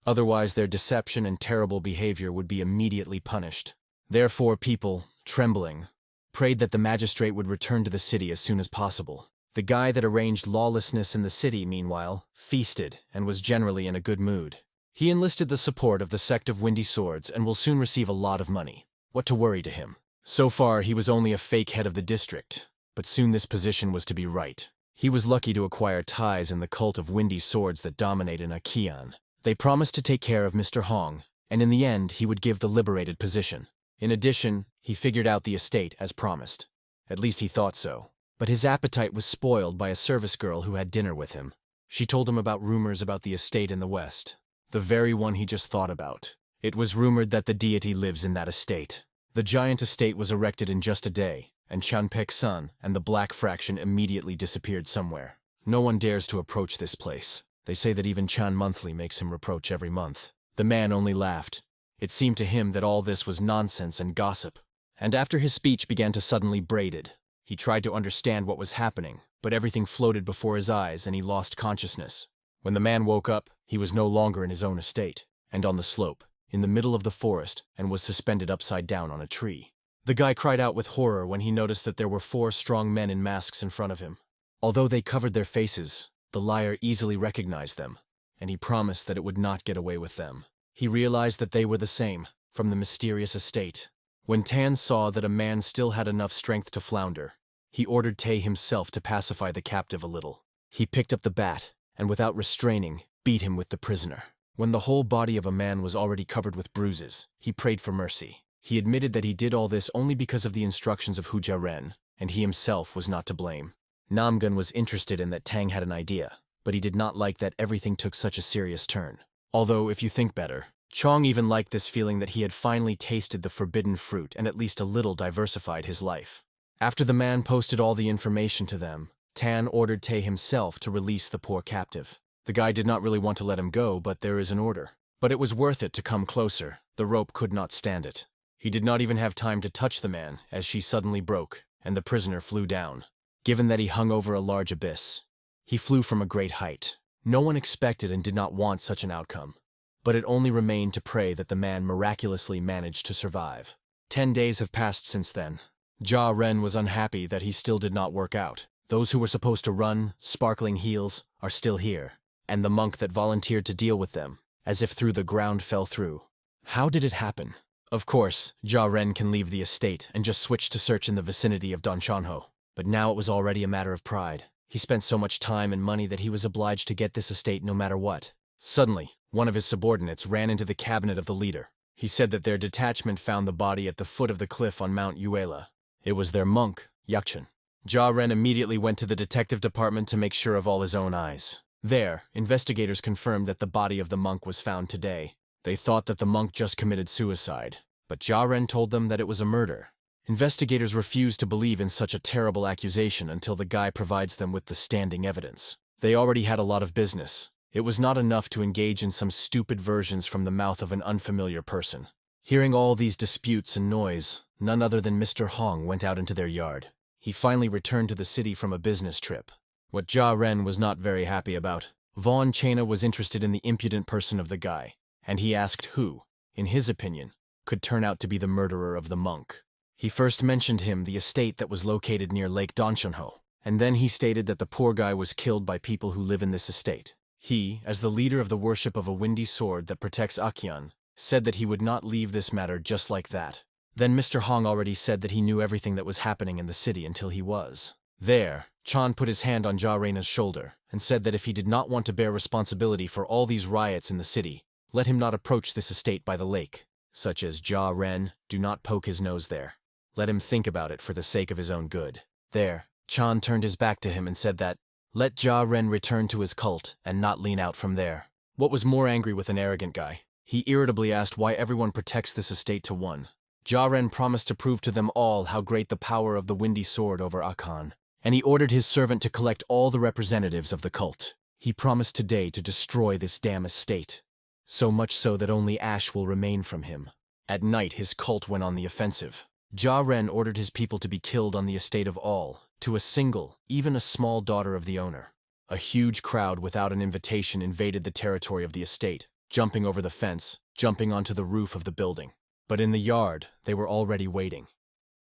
Otherwise their deception and terrible behavior would be immediately punished. Therefore people, trembling, prayed that the magistrate would return to the city as soon as possible. The guy that arranged lawlessness in the city, meanwhile, feasted and was generally in a good mood. He enlisted the support of the sect of Windy Swords and will soon receive a lot of money. What to worry to him? So far he was only a fake head of the district, but soon this position was to be right. He was lucky to acquire ties in the cult of Windy Swords that dominate in Akian. They promised to take care of Mr. Hong, and in the end he would give the liberated position. In addition, he figured out the estate as promised. At least he thought so. But his appetite was spoiled by a service girl who had dinner with him. She told him about rumors about the estate in the west, the very one he just thought about. It was rumored that the deity lives in that estate. The giant estate was erected in just a day, and Chanpek's son and the Black Fraction immediately disappeared somewhere. No one dares to approach this place. They say that even Chan Monthly makes him reproach every month. The man only laughed. It seemed to him that all this was nonsense and gossip. And after his speech began to suddenly braided, he tried to understand what was happening, but everything floated before his eyes and he lost consciousness. When the man woke up, he was no longer in his own estate, and on the slope, in the middle of the forest, and was suspended upside down on a tree. The guy cried out with horror when he noticed that there were 4 strong men in masks in front of him. Although they covered their faces, the liar easily recognized them, and he promised that it would not get away with them. He realized that they were the same, from the mysterious estate. When Tan saw that a man still had enough strength to flounder, he ordered Tae himself to pacify the captive a little. He picked up the bat, and without restraining, beat him with the prisoner. When the whole body of a man was already covered with bruises, he prayed for mercy. He admitted that he did all this only because of the instructions of Huja Ren, and he himself was not to blame. Namgun was interested in that Tang had an idea, but he did not like that everything took such a serious turn. Although, if you think better, Chong even liked this feeling that he had finally tasted the forbidden fruit and at least a little diversified his life. After the man posted all the information to them, Tan ordered Tae himself to release the poor captive. The guy did not really want to let him go, but there is an order. But it was worth it to come closer. The rope could not stand it. He did not even have time to touch the man as she suddenly broke, and the prisoner flew down. Given that he hung over a large abyss, he flew from a great height. No one expected and did not want such an outcome. But it only remained to pray that the man miraculously managed to survive. 10 days have passed since then. Ja Ren was unhappy that he still did not work out. Those who were supposed to run, sparkling heels, are still here, and the monk that volunteered to deal with them, as if through the ground fell through. How did it happen? Of course, Ja Ren can leave the estate and just switch to search in the vicinity of Danchanho. But now it was already a matter of pride. He spent so much time and money that he was obliged to get this estate no matter what. Suddenly, One of his subordinates ran into the cabinet of the leader. He said that their detachment found the body at the foot of the cliff on Mount Yahello. It was their monk, Yakshin. Ja-Ren immediately went to the detective department to make sure of all his own eyes. There, investigators confirmed that the body of the monk was found today. They thought that the monk just committed suicide, but Ja-Ren told them that it was a murder. Investigators refused to believe in such a terrible accusation until the guy provides them with the standing evidence. They already had a lot of business. It was not enough to engage in some stupid versions from the mouth of an unfamiliar person. Hearing all these disputes and noise, none other than Mr. Hong went out into their yard. He finally returned to the city from a business trip. What Ja-Ren was not very happy about. Vaughn Chena was interested in the impudent person of the guy, and he asked who, in his opinion, could turn out to be the murderer of the monk. He first mentioned him the estate that was located near Lake Donchonho, and then he stated that the poor guy was killed by people who live in this estate. He, as the leader of the worship of a windy sword that protects Akian, said that he would not leave this matter just like that. Then Mr. Hong already said that he knew everything that was happening in the city until he was there. Chan put his hand on Ja-Rena's shoulder and said that if he did not want to bear responsibility for all these riots in the city, let him not approach this estate by the lake. Such as Ja-Ren, do not poke his nose there. Let him think about it for the sake of his own good. There, Chan turned his back to him and said that, let Ja-Ren return to his cult and not lean out from there. What was more angry with an arrogant guy? He irritably asked why everyone protects this estate to one. Ja-Ren promised to prove to them all how great the power of the windy sword over Akan, and he ordered his servant to collect all the representatives of the cult. He promised today to destroy this damn estate, so much so that only ash will remain from him. At night his cult went on the offensive. Ja-Ren ordered his people to be killed on the estate of all, to a single, even a small daughter of the owner. A huge crowd without an invitation invaded the territory of the estate, jumping over the fence, jumping onto the roof of the building. But in the yard, they were already waiting.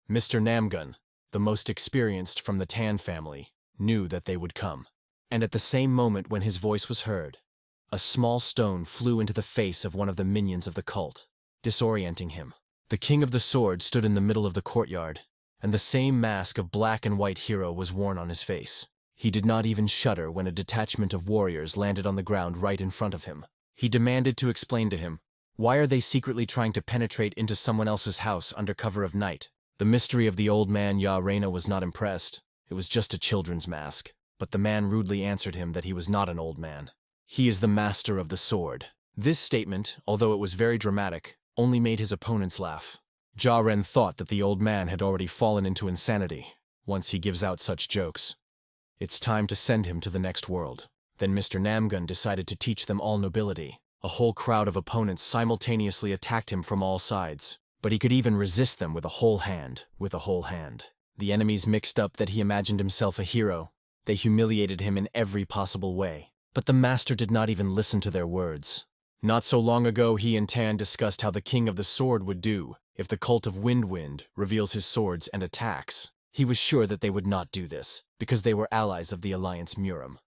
Mr. Namgun, the most experienced from the Tan family, knew that they would come. And at the same moment when his voice was heard, a small stone flew into the face of one of the minions of the cult, disorienting him. The king of the sword stood in the middle of the courtyard, and the same mask of black and white hero was worn on his face. He did not even shudder when a detachment of warriors landed on the ground right in front of him. He demanded to explain to him, why are they secretly trying to penetrate into someone else's house under cover of night? The mystery of the old man Ya-Reina was not impressed. It was just a children's mask. But the man rudely answered him that he was not an old man. He is the master of the sword. This statement, although it was very dramatic, only made his opponents laugh. Ja-Ren thought that the old man had already fallen into insanity once he gives out such jokes. It's time to send him to the next world. Then Mr. Namgun decided to teach them all nobility. A whole crowd of opponents simultaneously attacked him from all sides, but he could even resist them with a whole hand. The enemies mixed up that he imagined himself a hero. They humiliated him in every possible way. But the master did not even listen to their words. Not so long ago he and Tan discussed how the king of the sword would do if the cult of Wind reveals his swords and attacks. He was sure that they would not do this, because they were allies of the Alliance Murim.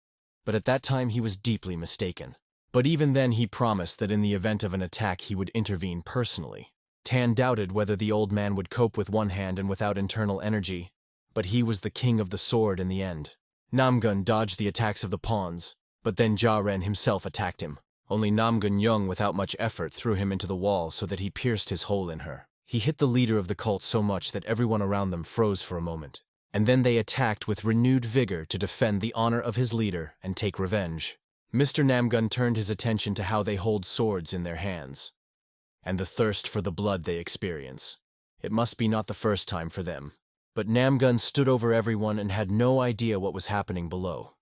But at that time he was deeply mistaken. But even then he promised that in the event of an attack he would intervene personally. Tan doubted whether the old man would cope with one hand and without internal energy, but he was the king of the sword in the end. Namgun dodged the attacks of the pawns, but then Ja-Ren himself attacked him. Only Namgun Young without much effort threw him into the wall so that he pierced his hole in her. He hit the leader of the cult so much that everyone around them froze for a moment, and then they attacked with renewed vigor to defend the honor of his leader and take revenge. Mr. Namgun turned his attention to how they hold swords in their hands, and the thirst for the blood they experience. It must be not the first time for them. But Namgun stood over everyone and had no idea what was happening below.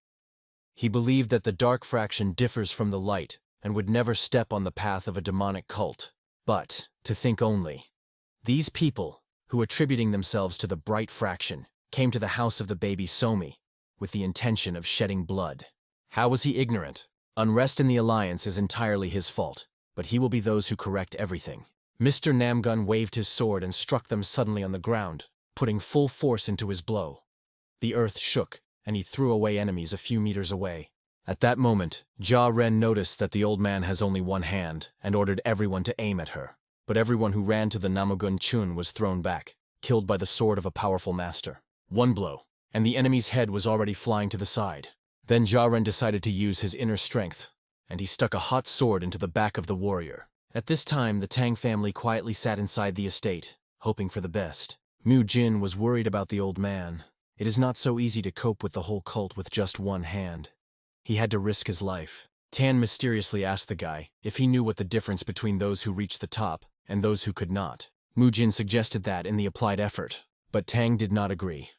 He believed that the dark fraction differs from the light and would never step on the path of a demonic cult. But, to think only, these people, who attributing themselves to the bright fraction, came to the house of the baby Somi with the intention of shedding blood. How was he ignorant? Unrest in the alliance is entirely his fault, but he will be those who correct everything. Mr. Namgun waved his sword and struck them suddenly on the ground, putting full force into his blow. The earth shook, and he threw away enemies a few meters away. At that moment, Ja-Ren noticed that the old man has only one hand and ordered everyone to aim at her. But everyone who ran to the Namagun Chun was thrown back, killed by the sword of a powerful master. One blow, and the enemy's head was already flying to the side. Then Ja-Ren decided to use his inner strength and he stuck a hot sword into the back of the warrior. At this time, the Tang family quietly sat inside the estate, hoping for the best. Mu Jin was worried about the old man. It is not so easy to cope with the whole cult with just one hand. He had to risk his life. Tan mysteriously asked the guy if he knew what the difference between those who reached the top and those who could not. Mu Jin suggested that in the applied effort, but Tang did not agree.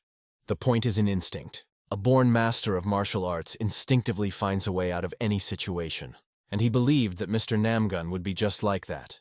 The point is in instinct. A born master of martial arts instinctively finds a way out of any situation, and he believed that Mr. Namgun would be just like that.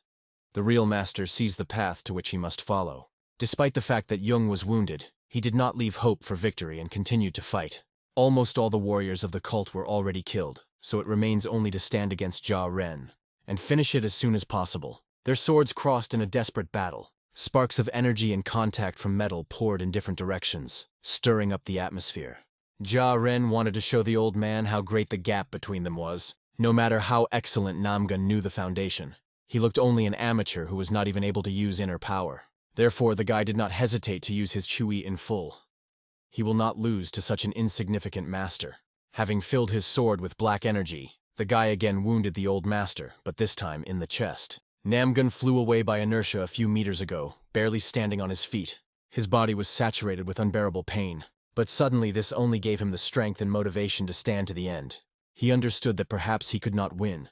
The real master sees the path to which he must follow. Despite the fact that Jung was wounded, he did not leave hope for victory and continued to fight. Almost all the warriors of the cult were already killed, so it remains only to stand against Jia Ren and finish it as soon as possible. Their swords crossed in a desperate battle. Sparks of energy and contact from metal poured in different directions, stirring up the atmosphere. Jia Ren wanted to show the old man how great the gap between them was. No matter how excellent Namgun knew the foundation, he looked only an amateur who was not even able to use inner power. Therefore, the guy did not hesitate to use his Chui in full. He will not lose to such an insignificant master. Having filled his sword with black energy, the guy again wounded the old master, but this time in the chest. Namgun flew away by inertia a few meters ago, barely standing on his feet. His body was saturated with unbearable pain, but suddenly this only gave him the strength and motivation to stand to the end. He understood that perhaps he could not win.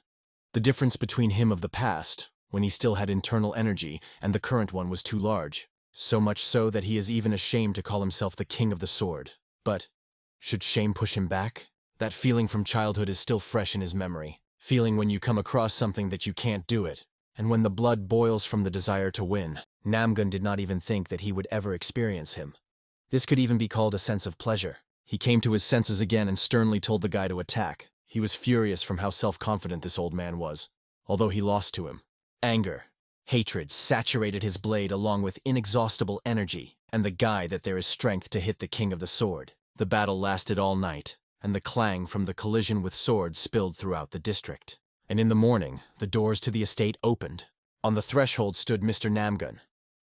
The difference between him of the past, when he still had internal energy, and the current one was too large. So much so that he is even ashamed to call himself the king of the sword. But should shame push him back? That feeling from childhood is still fresh in his memory. Feeling when you come across something that you can't do it, and when the blood boils from the desire to win. Namgun did not even think that he would ever experience him. This could even be called a sense of pleasure. He came to his senses again and sternly told the guy to attack. He was furious from how self-confident this old man was, although he lost to him. Anger, hatred saturated his blade along with inexhaustible energy, and the guy that there is strength to hit the king of the sword. The battle lasted all night, and the clang from the collision with swords spilled throughout the district. And in the morning, the doors to the estate opened. On the threshold stood Mr. Namgun.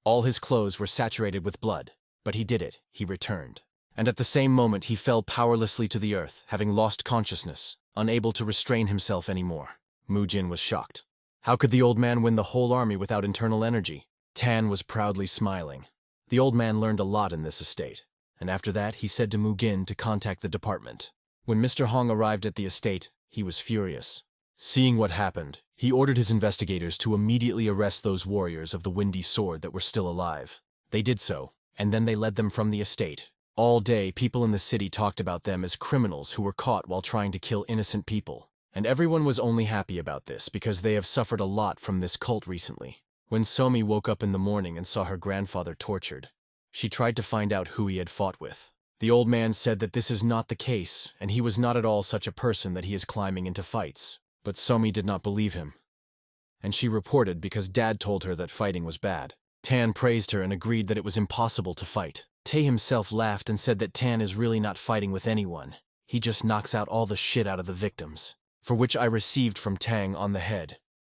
All his clothes were saturated with blood, but he did it, he returned. And at the same moment he fell powerlessly to the earth, having lost consciousness, unable to restrain himself anymore. Mu Jin was shocked. How could the old man win the whole army without internal energy? Tan was proudly smiling. The old man learned a lot in this estate, and after that he said to Mu Jin to contact the department. When Mr. Hong arrived at the estate, he was furious. Seeing what happened, he ordered his investigators to immediately arrest those warriors of the Windy Sword that were still alive. They did so, and then they led them from the estate. All day, people in the city talked about them as criminals who were caught while trying to kill innocent people. And everyone was only happy about this because they have suffered a lot from this cult recently. When Somi woke up in the morning and saw her grandfather tortured, she tried to find out who he had fought with. The old man said that this is not the case, and he was not at all such a person that he is climbing into fights. But Somi did not believe him, and she reported because Dad told her that fighting was bad. Tan praised her and agreed that it was impossible to fight. Tae himself laughed and said that Tan is really not fighting with anyone. He just knocks out all the shit out of the victims, for which I received from Tang on the head.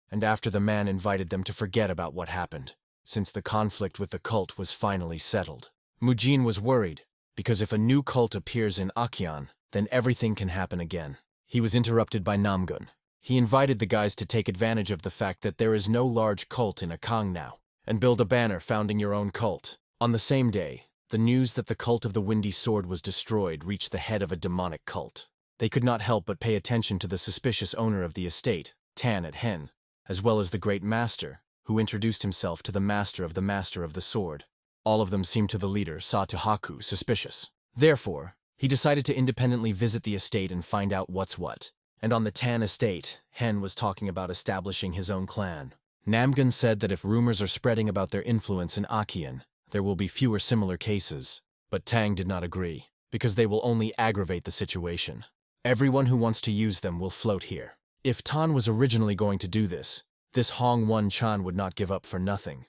And after the man invited them to forget about what happened, since the conflict with the cult was finally settled. Mu Jin was worried, because if a new cult appears in Acheon, then everything can happen again. He was interrupted by Namgun. He invited the guys to take advantage of the fact that there is no large cult in Akang now, and build a banner founding your own cult. On the same day, the news that the cult of the Windy Sword was destroyed reached the head of a demonic cult. They could not help but pay attention to the suspicious owner of the estate, Tan at Hen, as well as the Great Master, who introduced himself to the Master of the Sword. All of them seemed to the leader, Satu Haku, suspicious. Therefore, he decided to independently visit the estate and find out what's what. And on the Tan estate, Hen was talking about establishing his own clan. Namgun said that if rumors are spreading about their influence in Acheon, there will be fewer similar cases. But Tang did not agree, because they will only aggravate the situation. Everyone who wants to use them will float here. If Tan was originally going to do this, this Hong Wen Chan would not give up for nothing.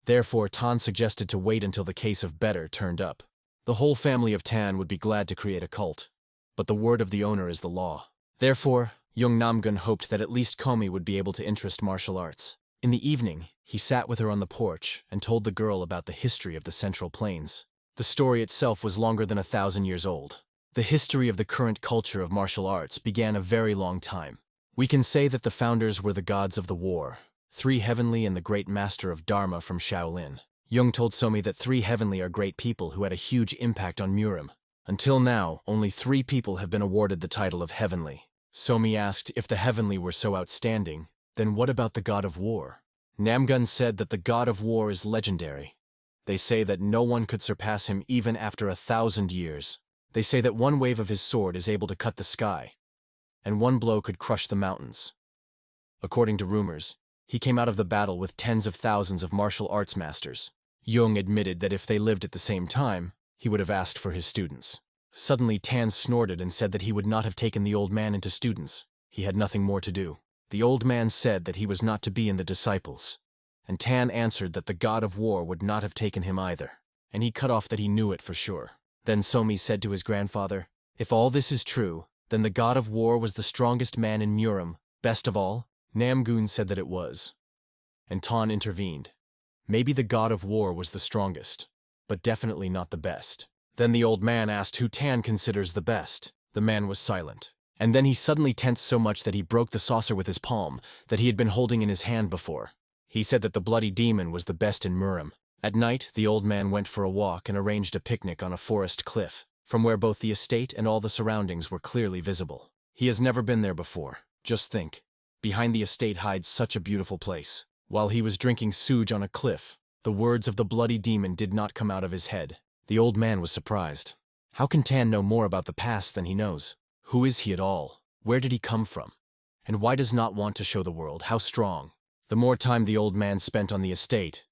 Therefore, Tan suggested to wait until the case of Better turned up. The whole family of Tan would be glad to create a cult, but the word of the owner is the law. Therefore, young Namgun hoped that at least Komi would be able to interest martial arts. In the evening, he sat with her on the porch and told the girl about the history of the Central Plains. The story itself was longer than 1,000 years old. The history of the current culture of martial arts began a very long time, We can say that the founders were the gods of the war, Three Heavenly and the Great Master of Dharma from Shaolin. Jung told Somi that Three Heavenly are great people who had a huge impact on Murim. Until now, only 3 people have been awarded the title of Heavenly. Somi asked if the Heavenly were so outstanding, then what about the God of War? Namgun said that the God of War is legendary. They say that no one could surpass him even after 1,000 years. They say that one wave of his sword is able to cut the sky, and one blow could crush the mountains. According to rumors, he came out of the battle with tens of thousands of martial arts masters. Jung admitted that if they lived at the same time, he would have asked for his students. Suddenly Tan snorted and said that he would not have taken the old man into students. He had nothing more to do. The old man said that he was not to be in the disciples, and Tan answered that the God of War would not have taken him either, and he cut off that he knew it for sure. Then Somi said to his grandfather, "If all this is true, then the God of War was the strongest man in Murim. Best of all?" Namgun said that it was, and Tan intervened. Maybe the God of War was the strongest, but definitely not the best. Then the old man asked who Tan considers the best. The man was silent. And then he suddenly tensed so much that he broke the saucer with his palm that he had been holding in his hand before. He said that the bloody demon was the best in Murim. At night, the old man went for a walk and arranged a picnic on a forest cliff, from where both the estate and all the surroundings were clearly visible. He has never been there before. Just think. Behind the estate hides such a beautiful place. While he was drinking suj on a cliff, the words of the bloody demon did not come out of his head. The old man was surprised. How can Tan know more about the past than he knows? Who is he at all? Where did he come from? And why does not want to show the world how strong? The more time the old man spent on the estate,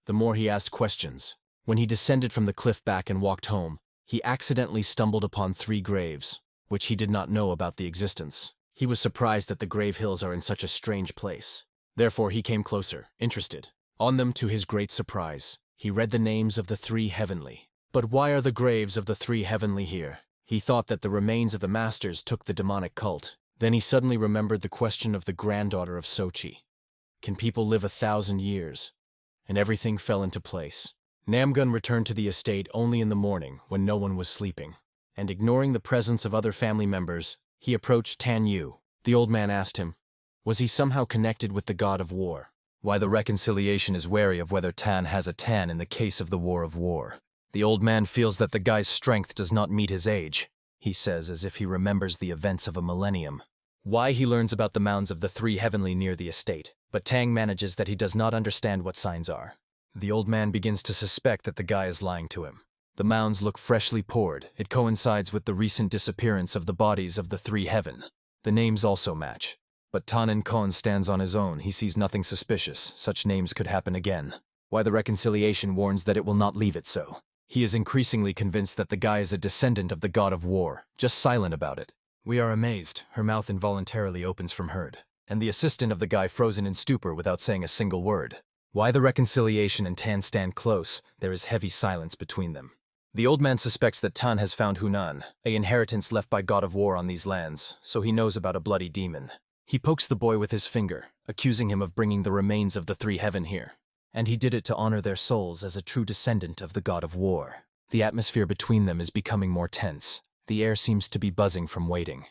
the more he asked questions. When he descended from the cliff back and walked home, he accidentally stumbled upon 3 graves, which he did not know about the existence. He was surprised that the grave hills are in such a strange place. Therefore he came closer, interested. On them, to his great surprise, he read the names of the 3 Heavenly. But why are the graves of the 3 Heavenly here? He thought that the remains of the masters took the demonic cult. Then he suddenly remembered the question of the granddaughter of Sochi. Can people live 1,000 years? And everything fell into place. Namgun returned to the estate only in the morning when no one was sleeping. And ignoring the presence of other family members, he approached Tan Yu. The old man asked him, was he somehow connected with the God of War? Why the reconciliation is wary of whether Tan has a Tan in the case of the War of War. The old man feels that the guy's strength does not meet his age, he says as if he remembers the events of a millennium. Why he learns about the mounds of the 3 Heavenly near the estate, but Tang manages that he does not understand what signs are. The old man begins to suspect that the guy is lying to him. The mounds look freshly poured. It coincides with the recent disappearance of the bodies of the 3 Heaven. The names also match. But Tannen Kon stands on his own. He sees nothing suspicious. Such names could happen again. Why the reconciliation warns that it will not leave it so. He is increasingly convinced that the guy is a descendant of the God of War, just silent about it. We are amazed. Her mouth involuntarily opens from herd, and the assistant of the guy frozen in stupor without saying a single word. Why the reconciliation and Tan stand close? There is heavy silence between them. The old man suspects that Tan has found Hunan, an inheritance left by God of War on these lands, so he knows about a bloody demon. He pokes the boy with his finger, accusing him of bringing the remains of the 3 Heaven here. And he did it to honor their souls as a true descendant of the God of War. The atmosphere between them is becoming more tense. The air seems to be buzzing from waiting.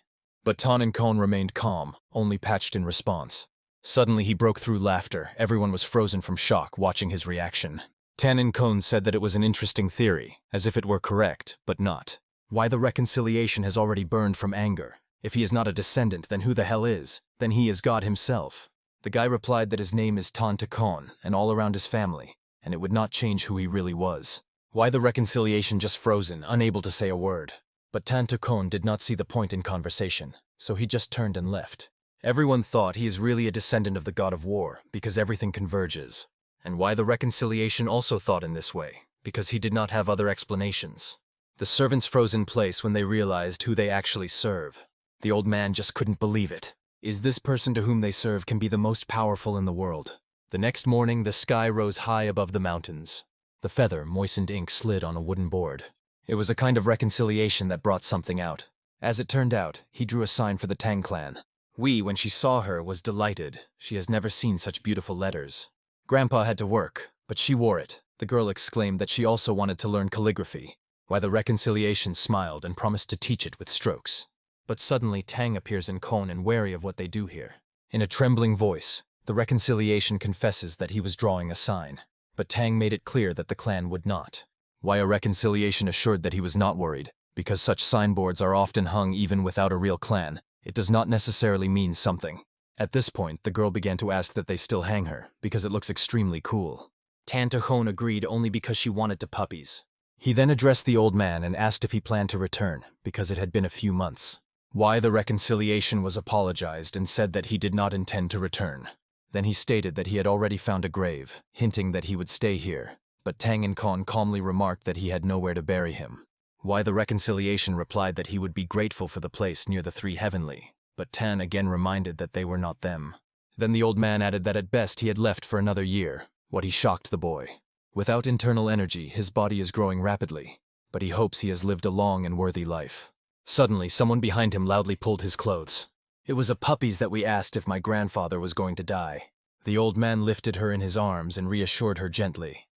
But Tan and Kon remained calm, only patched in response. Suddenly he broke through laughter. Everyone was frozen from shock, watching his reaction. Tan and Kon said that it was an interesting theory, as if it were correct, but not. Why the reconciliation has already burned from anger. If he is not a descendant, then who the hell is? Then he is God himself. The guy replied that his name is Tan Takon, and all around his family, and it would not change who he really was. Why the reconciliation just frozen, unable to say a word? But Tan Takon did not see the point in conversation, so he just turned and left. Everyone thought he is really a descendant of the God of War, because everything converges. And why the reconciliation also thought in this way, because he did not have other explanations. The servants froze in place when they realized who they actually serve. The old man just couldn't believe it. Is this person to whom they serve can be the most powerful in the world? The next morning, the sky rose high above the mountains. The feather, moistened ink slid on a wooden board. It was a kind of reconciliation that brought something out. As it turned out, he drew a sign for the Tang clan. Wee, when she saw her, was delighted. She has never seen such beautiful letters. Grandpa had to work, but she wore it. The girl exclaimed that she also wanted to learn calligraphy, why the reconciliation smiled and promised to teach it with strokes. But suddenly Tang appears in Kon and wary of what they do here. In a trembling voice, the reconciliation confesses that he was drawing a sign, but Tang made it clear that the clan would not. Why a reconciliation assured that he was not worried, because such signboards are often hung even without a real clan. It does not necessarily mean something. At this point, the girl began to ask that they still hang her, because it looks extremely cool. Tan Tohon agreed only because she wanted to puppies. He then addressed the old man and asked if he planned to return, because it had been a few months. Why the reconciliation was apologized and said that he did not intend to return. Then he stated that he had already found a grave, hinting that he would stay here, but Tang and Kon calmly remarked that he had nowhere to bury him. Why the reconciliation replied that he would be grateful for the place near the three heavenly, but Tan again reminded that they were not them. Then the old man added that at best he had left for another year, what he shocked the boy. Without internal energy, his body is growing rapidly, but he hopes he has lived a long and worthy life. Suddenly, someone behind him loudly pulled his clothes. It was a puppies that we asked if my grandfather was going to die. The old man lifted her in his arms and reassured her gently,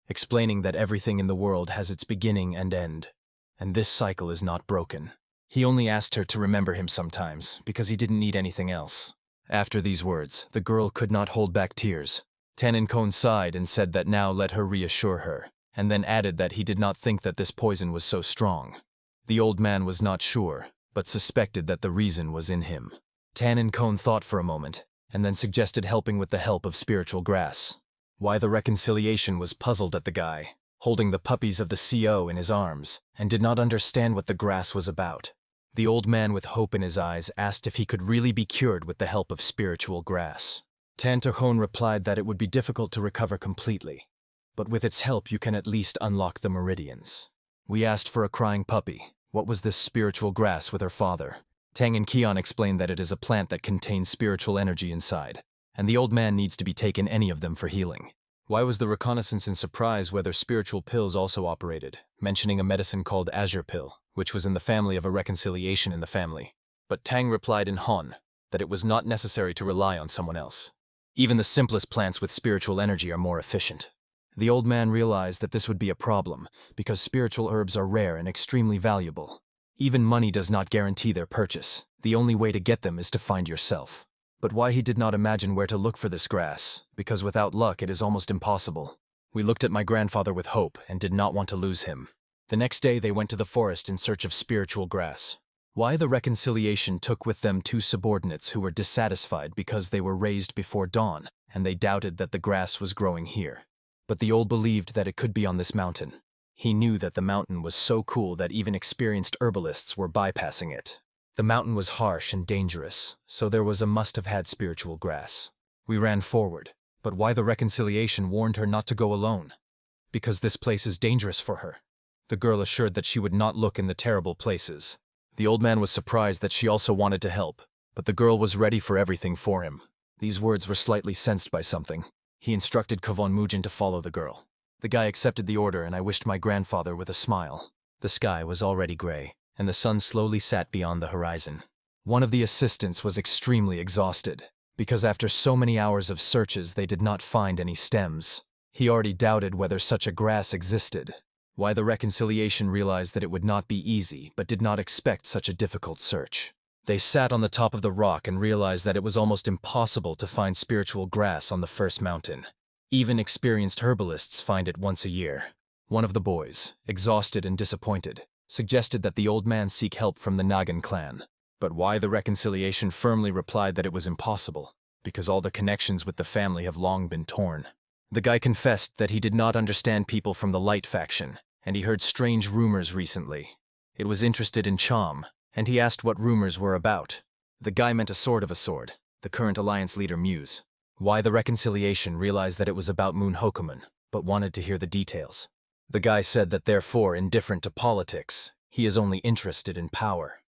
explaining that everything in the world has its beginning and end, and this cycle is not broken. He only asked her to remember him sometimes, because he didn't need anything else. After these words, the girl could not hold back tears. Tan and Kon sighed and said that now let her reassure her, and then added that he did not think that this poison was so strong. The old man was not sure, but suspected that the reason was in him. Tan and Kon thought for a moment, and then suggested helping with the help of spiritual grass. Why the reconciliation was puzzled at the guy, holding the puppies of the CO in his arms, and did not understand what the grass was about. The old man with hope in his eyes asked if he could really be cured with the help of spiritual grass. Tan Tohon replied that it would be difficult to recover completely, but with its help you can at least unlock the meridians. We asked for a crying puppy. What was this spiritual grass with her father? Tang and Kion explained that it is a plant that contains spiritual energy inside, and the old man needs to be taken any of them for healing. Why was the reconnaissance in surprise whether spiritual pills also operated, mentioning a medicine called Azure Pill, which was in the family of a reconciliation in the family. But Tang replied in Han that it was not necessary to rely on someone else. Even the simplest plants with spiritual energy are more efficient. The old man realized that this would be a problem, because spiritual herbs are rare and extremely valuable. Even money does not guarantee their purchase. The only way to get them is to find yourself. But why he did not imagine where to look for this grass, because without luck it is almost impossible. We looked at my grandfather with hope and did not want to lose him. The next day they went to the forest in search of spiritual grass. Why the reconciliation took with them two subordinates who were dissatisfied because they were raised before dawn, and they doubted that the grass was growing here. But the old believed that it could be on this mountain. He knew that the mountain was so cool that even experienced herbalists were bypassing it. The mountain was harsh and dangerous, so there was a must-have-had spiritual grass. We ran forward, but why the reconciliation warned her not to go alone? Because this place is dangerous for her. The girl assured that she would not look in the terrible places. The old man was surprised that she also wanted to help, but the girl was ready for everything for him. These words were slightly sensed by something. He instructed Kvon Mujin to follow the girl. The guy accepted the order and I wished my grandfather with a smile. The sky was already gray, and the sun slowly sat beyond the horizon. One of the assistants was extremely exhausted, because after so many hours of searches they did not find any stems. He already doubted whether such a grass existed. Why the reconciliation realized that it would not be easy, but did not expect such a difficult search. They sat on the top of the rock and realized that it was almost impossible to find spiritual grass on the first mountain. Even experienced herbalists find it once a year. One of the boys, exhausted and disappointed, suggested that the old man seek help from the Nagan clan. But why the reconciliation firmly replied that it was impossible, because all the connections with the family have long been torn. The guy confessed that he did not understand people from the Light faction, and he heard strange rumors recently. It was interested in Chom, and he asked what rumors were about. The guy meant a sword of a sword, the current alliance leader Muse. Why the reconciliation realized that it was about Moon Hokuman, but wanted to hear the details. The guy said that therefore, indifferent to politics, he is only interested in power.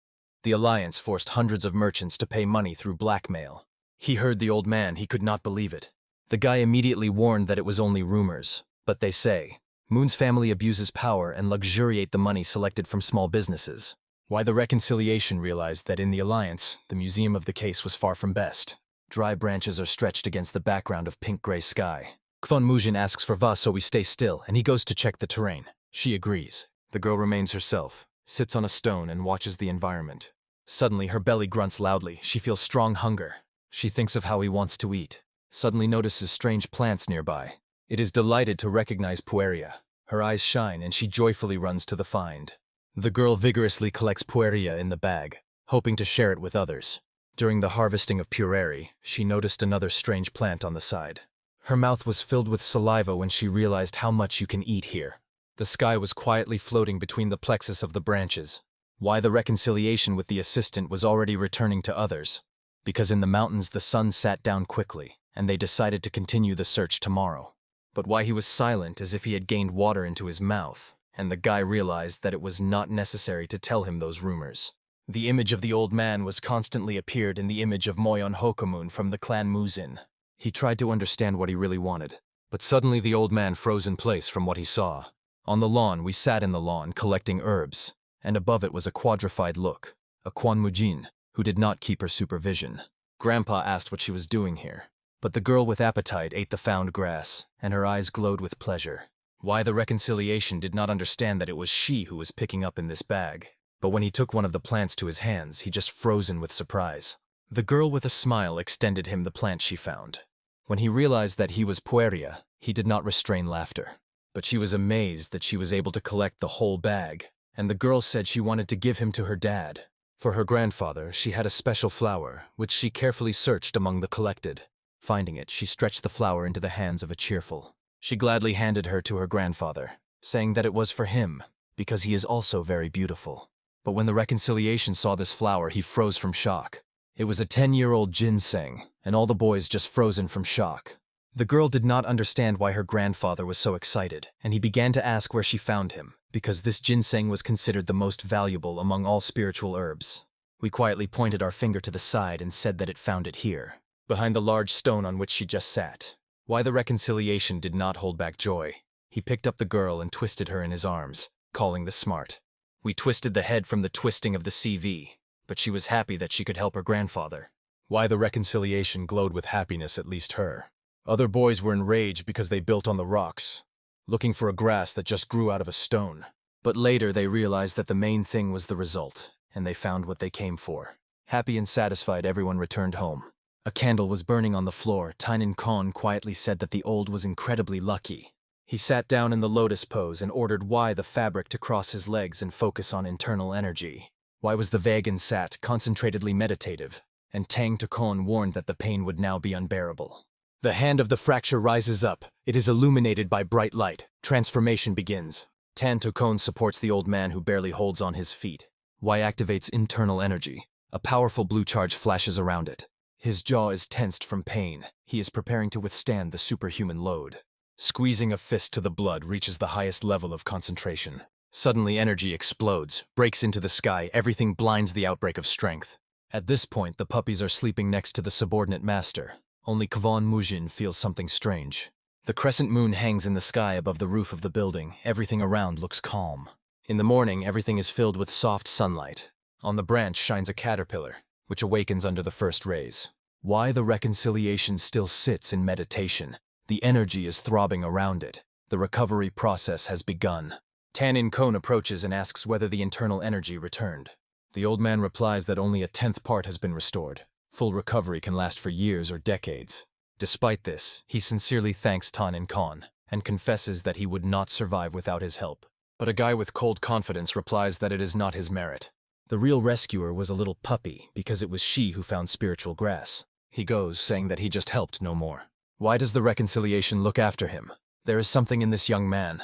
The alliance forced hundreds of merchants to pay money through blackmail. He heard the old man, he could not believe it. The guy immediately warned that it was only rumors, but they say, Moon's family abuses power and luxuriate the money selected from small businesses. Why the reconciliation realized that in the alliance, the museum of the case was far from best. Dry branches are stretched against the background of pink-gray sky. Kvon Mujin asks for Va so we stay still, and he goes to check the terrain. She agrees. The girl remains herself, sits on a stone and watches the environment. Suddenly, her belly grunts loudly. She feels strong hunger. She thinks of how he wants to eat. Suddenly notices strange plants nearby. It is delighted to recognize Pueria. Her eyes shine and she joyfully runs to the find. The girl vigorously collects Pueria in the bag, hoping to share it with others. During the harvesting of Pueri, she noticed another strange plant on the side. Her mouth was filled with saliva when she realized how much you can eat here. The sky was quietly floating between the plexus of the branches. Why the reconciliation with the assistant was already returning to others? Because in the mountains the sun sat down quickly, and they decided to continue the search tomorrow. But why he was silent as if he had gained water into his mouth, and the guy realized that it was not necessary to tell him those rumors. The image of the old man was constantly appeared in the image of Moyon Hokomun from the clan Muzin. He tried to understand what he really wanted, but suddenly the old man froze in place from what he saw. On the lawn, we sat in the lawn collecting herbs, and above it was a quadrified look, a Kwanmujin, who did not keep her supervision. Grandpa asked what she was doing here, but the girl with appetite ate the found grass, and her eyes glowed with pleasure. Why the reconciliation did not understand that it was she who was picking up in this bag, but when he took one of the plants to his hands, he just frozen with surprise. The girl with a smile extended him the plant she found. When he realized that he was Pueria, he did not restrain laughter. But she was amazed that she was able to collect the whole bag, and the girl said she wanted to give him to her dad. For her grandfather, she had a special flower, which she carefully searched among the collected. Finding it, she stretched the flower into the hands of a cheerful. She gladly handed her to her grandfather, saying that it was for him, because he is also very beautiful. But when the reconciliation saw this flower, he froze from shock. It was a 10-year-old ginseng, and all the boys just frozen from shock. The girl did not understand why her grandfather was so excited, and he began to ask where she found him, because this ginseng was considered the most valuable among all spiritual herbs. We quietly pointed our finger to the side and said that it found it here, behind the large stone on which she just sat. Why the reconciliation did not hold back joy. He picked up the girl and twisted her in his arms, calling the smart. We twisted the head from the twisting of the CV, but she was happy that she could help her grandfather. Why the reconciliation glowed with happiness, at least her. Other boys were enraged because they built on the rocks, looking for a grass that just grew out of a stone. But later they realized that the main thing was the result, and they found what they came for. Happy and satisfied, everyone returned home. A candle was burning on the floor. Tynan Kon quietly said that the old was incredibly lucky. He sat down in the lotus pose and ordered Y the fabric to cross his legs and focus on internal energy. Y was the vegan sat, concentratedly meditative, and Tang Takon warned that the pain would now be unbearable. The hand of the fracture rises up. It is illuminated by bright light. Transformation begins. Tan Takon supports the old man who barely holds on his feet. Y activates internal energy. A powerful blue charge flashes around it. His jaw is tensed from pain. He is preparing to withstand the superhuman load. Squeezing a fist to the blood reaches the highest level of concentration. Suddenly energy explodes, breaks into the sky, everything blinds the outbreak of strength. At this point, the puppies are sleeping next to the subordinate master. Only Kvan Mujin feels something strange. The crescent moon hangs in the sky above the roof of the building. Everything around looks calm. In the morning, everything is filled with soft sunlight. On the branch shines a caterpillar, which awakens under the first rays. Why the reconciliation still sits in meditation. The energy is throbbing around it. The recovery process has begun. Tanin Kon approaches and asks whether the internal energy returned. The old man replies that only a 10th part has been restored. Full recovery can last for years or decades. Despite this, he sincerely thanks Tanin Kon and confesses that he would not survive without his help. But a guy with cold confidence replies that it is not his merit. The real rescuer was a little puppy because it was she who found spiritual grass. He goes, saying that he just helped no more. Why does the reconciliation look after him? There is something in this young man.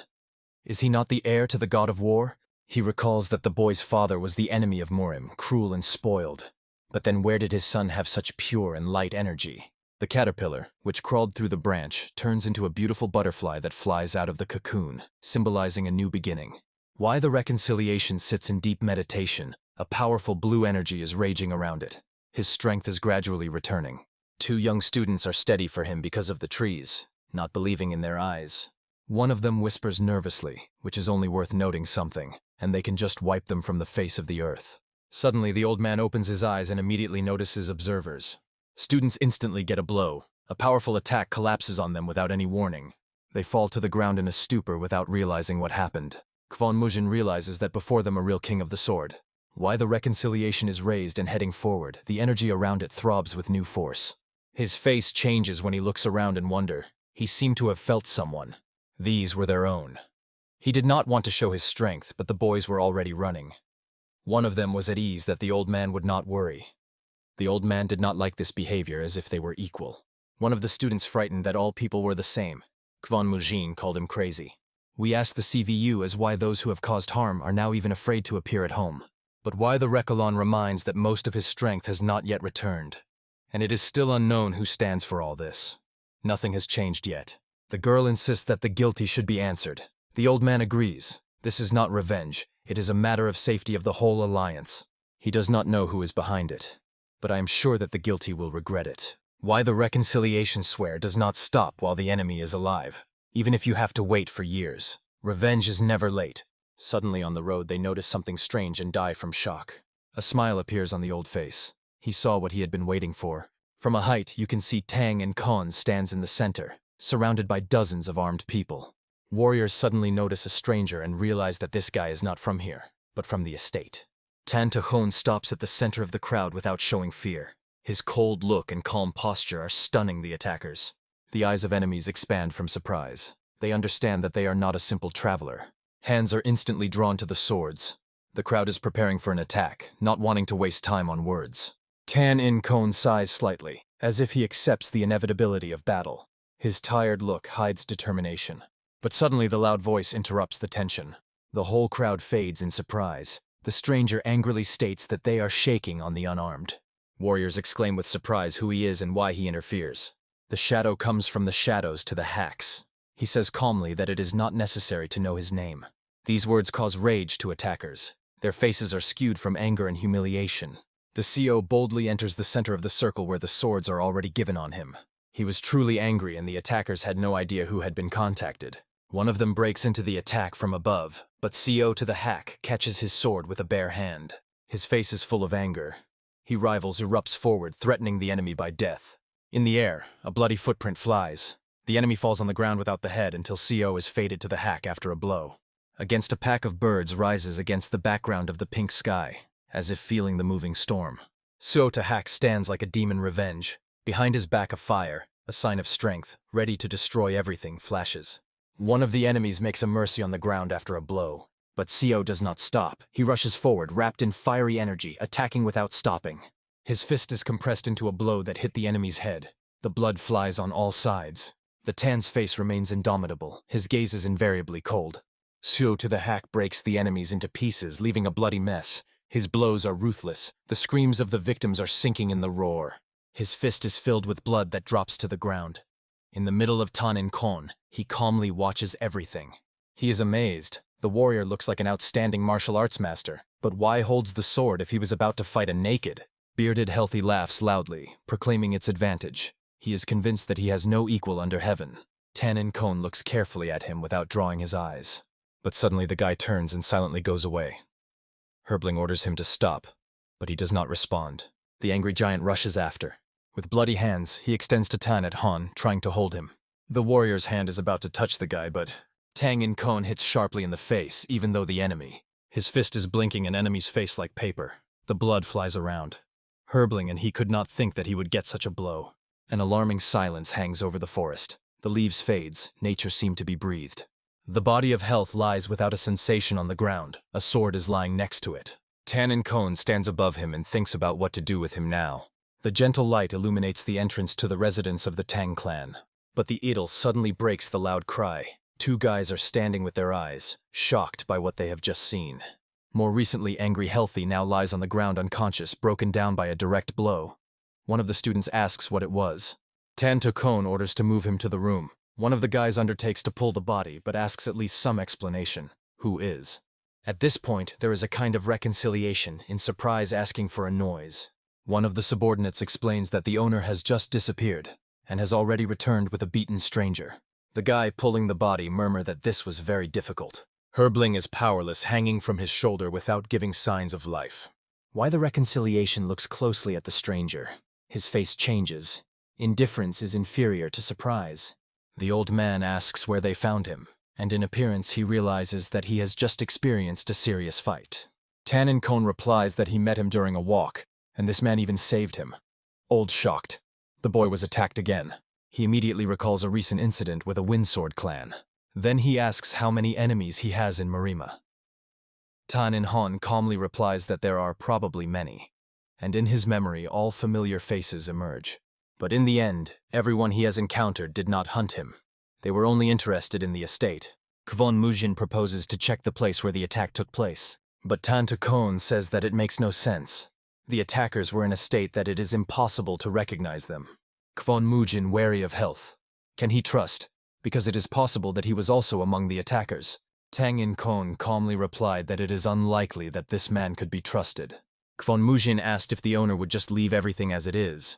Is he not the heir to the god of war? He recalls that the boy's father was the enemy of Murim, cruel and spoiled. But then where did his son have such pure and light energy? The caterpillar, which crawled through the branch, turns into a beautiful butterfly that flies out of the cocoon, symbolizing a new beginning. Why the reconciliation sits in deep meditation. A powerful blue energy is raging around it. His strength is gradually returning. 2 young students are steady for him because of the trees, not believing in their eyes. One of them whispers nervously, which is only worth noting something, and they can just wipe them from the face of the earth. Suddenly, the old man opens his eyes and immediately notices observers. Students instantly get a blow. A powerful attack collapses on them without any warning. They fall to the ground in a stupor without realizing what happened. Kvan Mujin realizes that before them a real king of the sword. Why the reconciliation is raised and heading forward, the energy around it throbs with new force. His face changes when he looks around in wonder. He seemed to have felt someone. These were their own. He did not want to show his strength, but the boys were already running. One of them was at ease that the old man would not worry. The old man did not like this behavior, as if they were equal. One of the students frightened that all people were the same. Kvan Mujin called him crazy. We asked the CVU as why those who have caused harm are now even afraid to appear at home. But why the Recolon reminds that most of his strength has not yet returned. And it is still unknown who stands for all this. Nothing has changed yet. The girl insists that the guilty should be answered. The old man agrees. This is not revenge. It is a matter of safety of the whole alliance. He does not know who is behind it. But I am sure that the guilty will regret it. Why the reconciliation swear does not stop while the enemy is alive, even if you have to wait for years. Revenge is never late. Suddenly on the road they notice something strange and die from shock. A smile appears on the old face. He saw what he had been waiting for. From a height you can see Tang and Kon stands in the center, surrounded by dozens of armed people. Warriors suddenly notice a stranger and realize that this guy is not from here, but from the estate. Tan Tahon stops at the center of the crowd without showing fear. His cold look and calm posture are stunning the attackers. The eyes of enemies expand from surprise. They understand that they are not a simple traveler. Hands are instantly drawn to the swords. The crowd is preparing for an attack, not wanting to waste time on words. Tan In Kon sighs slightly, as if he accepts the inevitability of battle. His tired look hides determination. But suddenly the loud voice interrupts the tension. The whole crowd fades in surprise. The stranger angrily states that they are shaking on the unarmed. Warriors exclaim with surprise who he is and why he interferes. The shadow comes from the shadows to the hacks. He says calmly that it is not necessary to know his name. These words cause rage to attackers. Their faces are skewed from anger and humiliation. The CO boldly enters the center of the circle where the swords are already given on him. He was truly angry and the attackers had no idea who had been contacted. One of them breaks into the attack from above, but CO to the hack catches his sword with a bare hand. His face is full of anger. He rivals erupts forward, threatening the enemy by death. In the air, a bloody footprint flies. The enemy falls on the ground without the head until CO is fated to the hack after a blow. Against a pack of birds rises against the background of the pink sky, as if feeling the moving storm. CO to hack stands like a demon revenge. Behind his back a fire, a sign of strength, ready to destroy everything, flashes. One of the enemies makes a mercy on the ground after a blow. But CO does not stop. He rushes forward, wrapped in fiery energy, attacking without stopping. His fist is compressed into a blow that hit the enemy's head. The blood flies on all sides. The Tan's face remains indomitable. His gaze is invariably cold. CO to the hack breaks the enemies into pieces, leaving a bloody mess. His blows are ruthless. The screams of the victims are sinking in the roar. His fist is filled with blood that drops to the ground. In the middle of Tan In Kon, he calmly watches everything. He is amazed. The warrior looks like an outstanding martial arts master, but why holds the sword if he was about to fight a naked? Bearded Healthy laughs loudly, proclaiming its advantage. He is convinced that he has no equal under heaven. Tan In Kon looks carefully at him without drawing his eyes. But suddenly the guy turns and silently goes away. Herbling orders him to stop, but he does not respond. The angry giant rushes after. With bloody hands, he extends to Tan at Han, trying to hold him. The warrior's hand is about to touch the guy, but Tang In Kon hits sharply in the face, even though the enemy. His fist is blinking an enemy's face like paper. The blood flies around. Herbling and he could not think that he would get such a blow. An alarming silence hangs over the forest. The leaves fades, nature seemed to be breathed. The body of Health lies without a sensation on the ground. A sword is lying next to it. Tan In Kon stands above him and thinks about what to do with him now. The gentle light illuminates the entrance to the residence of the Tang clan. But the idol suddenly breaks the loud cry. Two guys are standing with their eyes, shocked by what they have just seen. More recently angry Healthy now lies on the ground unconscious, broken down by a direct blow. One of the students asks what it was. Tan To Kon orders to move him to the room. One of the guys undertakes to pull the body, but asks at least some explanation. Who is? At this point, there is a kind of reconciliation, in surprise asking for a noise. One of the subordinates explains that the owner has just disappeared, and has already returned with a beaten stranger. The guy pulling the body murmur that this was very difficult. Herbling is powerless, hanging from his shoulder without giving signs of life. Why the reconciliation looks closely at the stranger. His face changes. Indifference is inferior to surprise. The old man asks where they found him, and in appearance he realizes that he has just experienced a serious fight. Tan and Kon replies that he met him during a walk, and this man even saved him. Old shocked. The boy was attacked again. He immediately recalls a recent incident with a Windsword clan. Then he asks how many enemies he has in Marima. Tan and Hon calmly replies that there are probably many, and in his memory all familiar faces emerge. But in the end, everyone he has encountered did not hunt him. They were only interested in the estate. Kwon Mujin proposes to check the place where the attack took place, but Tan to Kon says that it makes no sense. The attackers were in a state that it is impossible to recognize them. Kwon Mujin wary of health. Can he trust? Because it is possible that he was also among the attackers. Tang In Kon calmly replied that it is unlikely that this man could be trusted. Kwon Mujin asked if the owner would just leave everything as it is.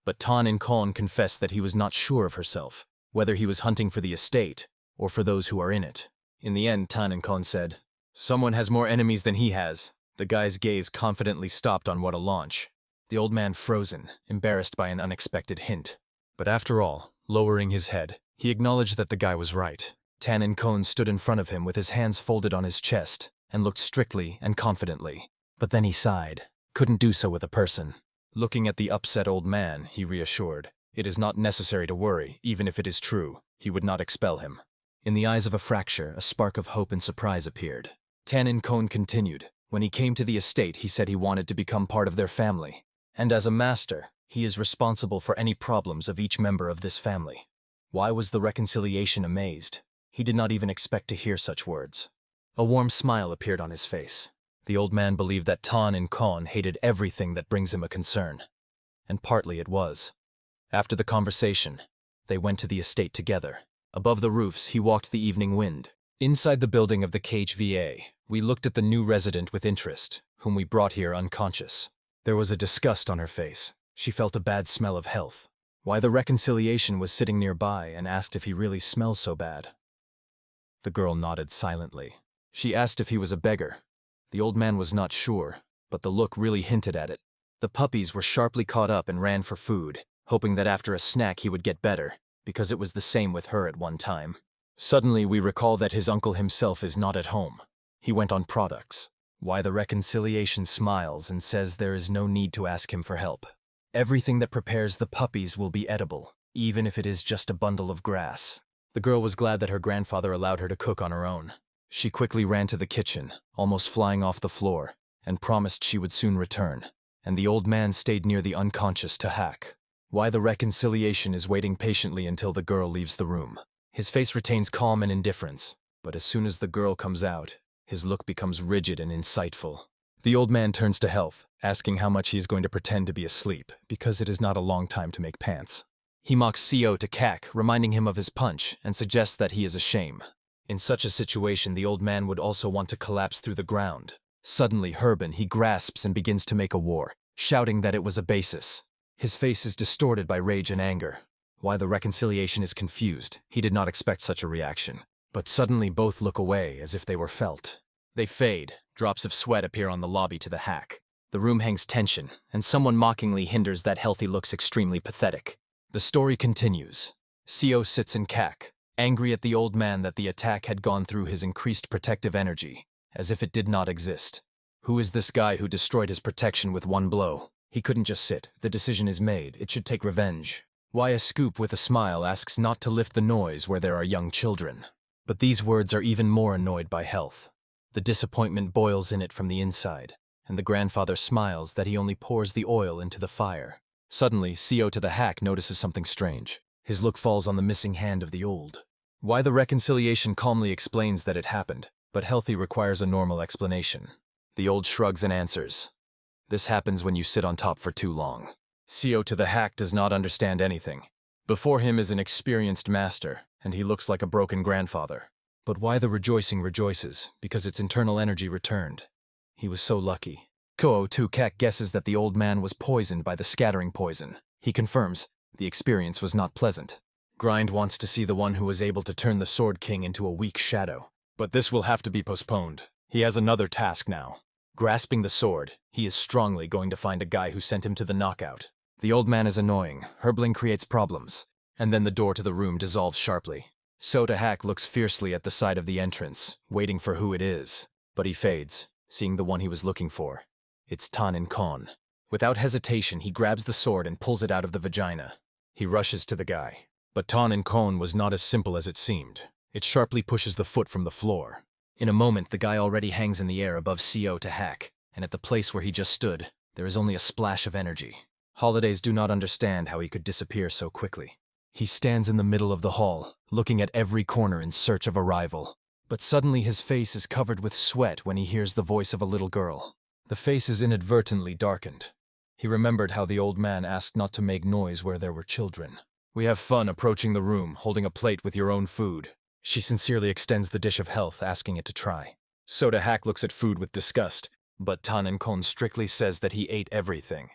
But Tan In Kon confessed that he was not sure of herself, whether he was hunting for the estate or for those who are in it. In the end, Tan In Kon said, "Someone has more enemies than he has." The guy's gaze confidently stopped on what a launch. The old man frozen, embarrassed by an unexpected hint. But after all, lowering his head, he acknowledged that the guy was right. Tan In Kon stood in front of him with his hands folded on his chest and looked strictly and confidently. But then he sighed. Couldn't do so with a person. Looking at the upset old man, he reassured, "It is not necessary to worry, even if it is true. He would not expel him." In the eyes of a fracture, a spark of hope and surprise appeared. Tan In Kon continued. When he came to the estate, he said he wanted to become part of their family. And as a master, he is responsible for any problems of each member of this family. Why was the reconciliation amazed? He did not even expect to hear such words. A warm smile appeared on his face. The old man believed that Tan In Kon hated everything that brings him a concern. And partly it was. After the conversation, they went to the estate together. Above the roofs, he walked the evening wind. Inside the building of the KHVA, we looked at the new resident with interest, whom we brought here unconscious. There was a disgust on her face. She felt a bad smell of health. Why the reconciliation was sitting nearby and asked if he really smells so bad. The girl nodded silently. She asked if he was a beggar. The old man was not sure, but the look really hinted at it. The puppies were sharply caught up and ran for food, hoping that after a snack he would get better, because it was the same with her at one time. Suddenly we recall that his uncle himself is not at home. He went on products. Why the reconciliation smiles and says there is no need to ask him for help. Everything that prepares the puppies will be edible, even if it is just a bundle of grass. The girl was glad that her grandfather allowed her to cook on her own. She quickly ran to the kitchen, almost flying off the floor, and promised she would soon return. And the old man stayed near the unconscious Tahak. Why the reconciliation is waiting patiently until the girl leaves the room. His face retains calm and indifference, but as soon as the girl comes out, his look becomes rigid and insightful. The old man turns to Health, asking how much he is going to pretend to be asleep, because it is not a long time to make pants. He mocks CO to Kak, reminding him of his punch, and suggests that he is a shame. In such a situation, the old man would also want to collapse through the ground. Suddenly, Herban, he grasps and begins to make a war, shouting that it was a basis. His face is distorted by rage and anger. Why the reconciliation is confused, he did not expect such a reaction. But suddenly both look away as if they were felt. They fade, drops of sweat appear on the lobby to the hack. The room hangs tension, and someone mockingly hinders that Healthy looks extremely pathetic. The story continues. CO sits in Kak, angry at the old man that the attack had gone through his increased protective energy, as if it did not exist. Who is this guy who destroyed his protection with one blow? He couldn't just sit. The decision is made. It should take revenge. Why a Scoop with a smile asks not to lift the noise where there are young children. But these words are even more annoyed by Health. The disappointment boils in it from the inside, and the grandfather smiles that he only pours the oil into the fire. Suddenly, CO to the hack notices something strange. His look falls on the missing hand of the old. Why the reconciliation calmly explains that it happened, but Healthy requires a normal explanation. The old shrugs and answers. This happens when you sit on top for too long. CO to the hack does not understand anything. Before him is an experienced master, and he looks like a broken grandfather. But why the rejoicing rejoices? Because its internal energy returned. He was so lucky. Ko Tu Kek guesses that the old man was poisoned by the scattering poison. He confirms the experience was not pleasant. Grind wants to see the one who was able to turn the Sword King into a weak shadow. But this will have to be postponed. He has another task now. Grasping the sword, he is strongly going to find a guy who sent him to the knockout. The old man is annoying. Herbling creates problems. And then the door to the room dissolves sharply. Sota Hack looks fiercely at the side of the entrance, waiting for who it is. But he fades. seeing the one he was looking for. It's Tan and Kon. Without hesitation, he grabs the sword and pulls it out of the vagina. He rushes to the guy. But Tan and Kon was not as simple as it seemed. It sharply pushes the foot from the floor. In a moment, the guy already hangs in the air above CO to hack, and at the place where he just stood, there is only a splash of energy. Holidays do not understand how he could disappear so quickly. He stands in the middle of the hall, looking at every corner in search of a rival. But suddenly his face is covered with sweat when he hears the voice of a little girl. The face is inadvertently darkened. He remembered how the old man asked not to make noise where there were children. We have fun approaching the room, holding a plate with your own food. She sincerely extends the dish of health, asking it to try. Soda Hack looks at food with disgust, but Tan and Kon strictly says that he ate everything.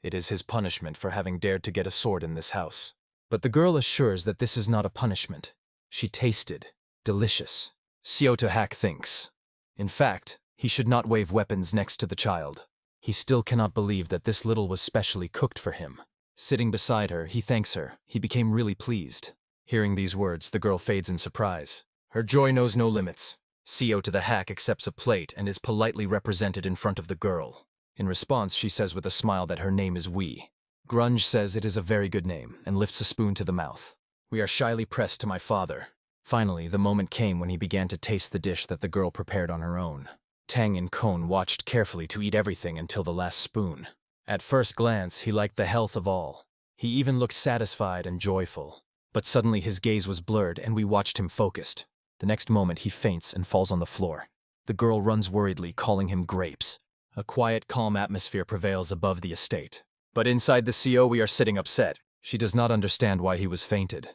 It is his punishment for having dared to get a sword in this house. But the girl assures that this is not a punishment. She tasted delicious. Seota Hack thinks. In fact, he should not wave weapons next to the child. He still cannot believe that this little was specially cooked for him. Sitting beside her, he thanks her. He became really pleased. Hearing these words, the girl fades in surprise. Her joy knows no limits. Seota the Hack accepts a plate and is politely represented in front of the girl. In response, she says with a smile that her name is Wee. Grunge says it is a very good name and lifts a spoon to the mouth. We are shyly pressed to my father. Finally, the moment came when he began to taste the dish that the girl prepared on her own. Tang and Kon watched carefully to eat everything until the last spoon. At first glance, he liked the health of all. He even looked satisfied and joyful. But suddenly his gaze was blurred and we watched him focused. The next moment he faints and falls on the floor. The girl runs worriedly, calling him grapes. A quiet, calm atmosphere prevails above the estate. But inside the CO we are sitting upset. She does not understand why he was fainted.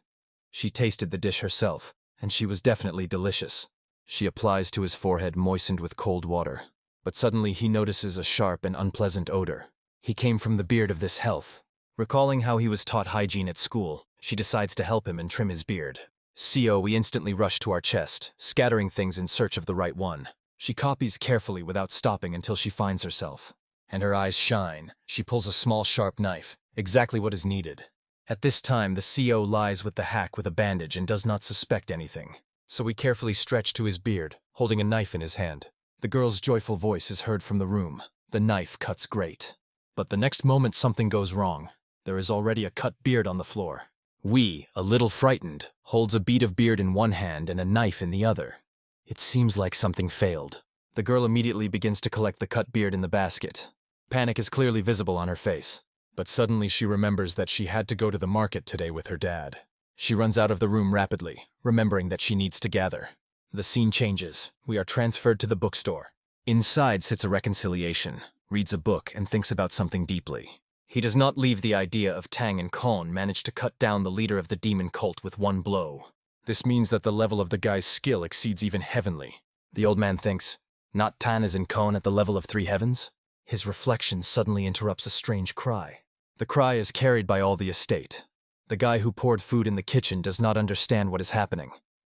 She tasted the dish herself, and she was definitely delicious. She applies to his forehead moistened with cold water. But suddenly he notices a sharp and unpleasant odor. He came from the beard of this health. Recalling how he was taught hygiene at school, she decides to help him and trim his beard. CO, we instantly rush to our chest, scattering things in search of the right one. She copies carefully without stopping until she finds herself. And her eyes shine. She pulls a small sharp knife, exactly what is needed. At this time, the CO lies with the hack with a bandage and does not suspect anything. So we carefully stretch to his beard, holding a knife in his hand. The girl's joyful voice is heard from the room. The knife cuts great. But the next moment something goes wrong. There is already a cut beard on the floor. We, a little frightened, holds a bead of beard in one hand and a knife in the other. It seems like something failed. The girl immediately begins to collect the cut beard in the basket. Panic is clearly visible on her face. But suddenly she remembers that she had to go to the market today with her dad. She runs out of the room rapidly, remembering that she needs to gather. The scene changes. We are transferred to the bookstore. Inside sits a reconciliation, reads a book, and thinks about something deeply. He does not leave the idea of Tang and Kon managed to cut down the leader of the demon cult with one blow. This means that the level of the guy's skill exceeds even heavenly. The old man thinks, not Tan is in Kon at the level of 3 heavens? His reflection suddenly interrupts a strange cry. The cry is carried by all the estate. The guy who poured food in the kitchen does not understand what is happening.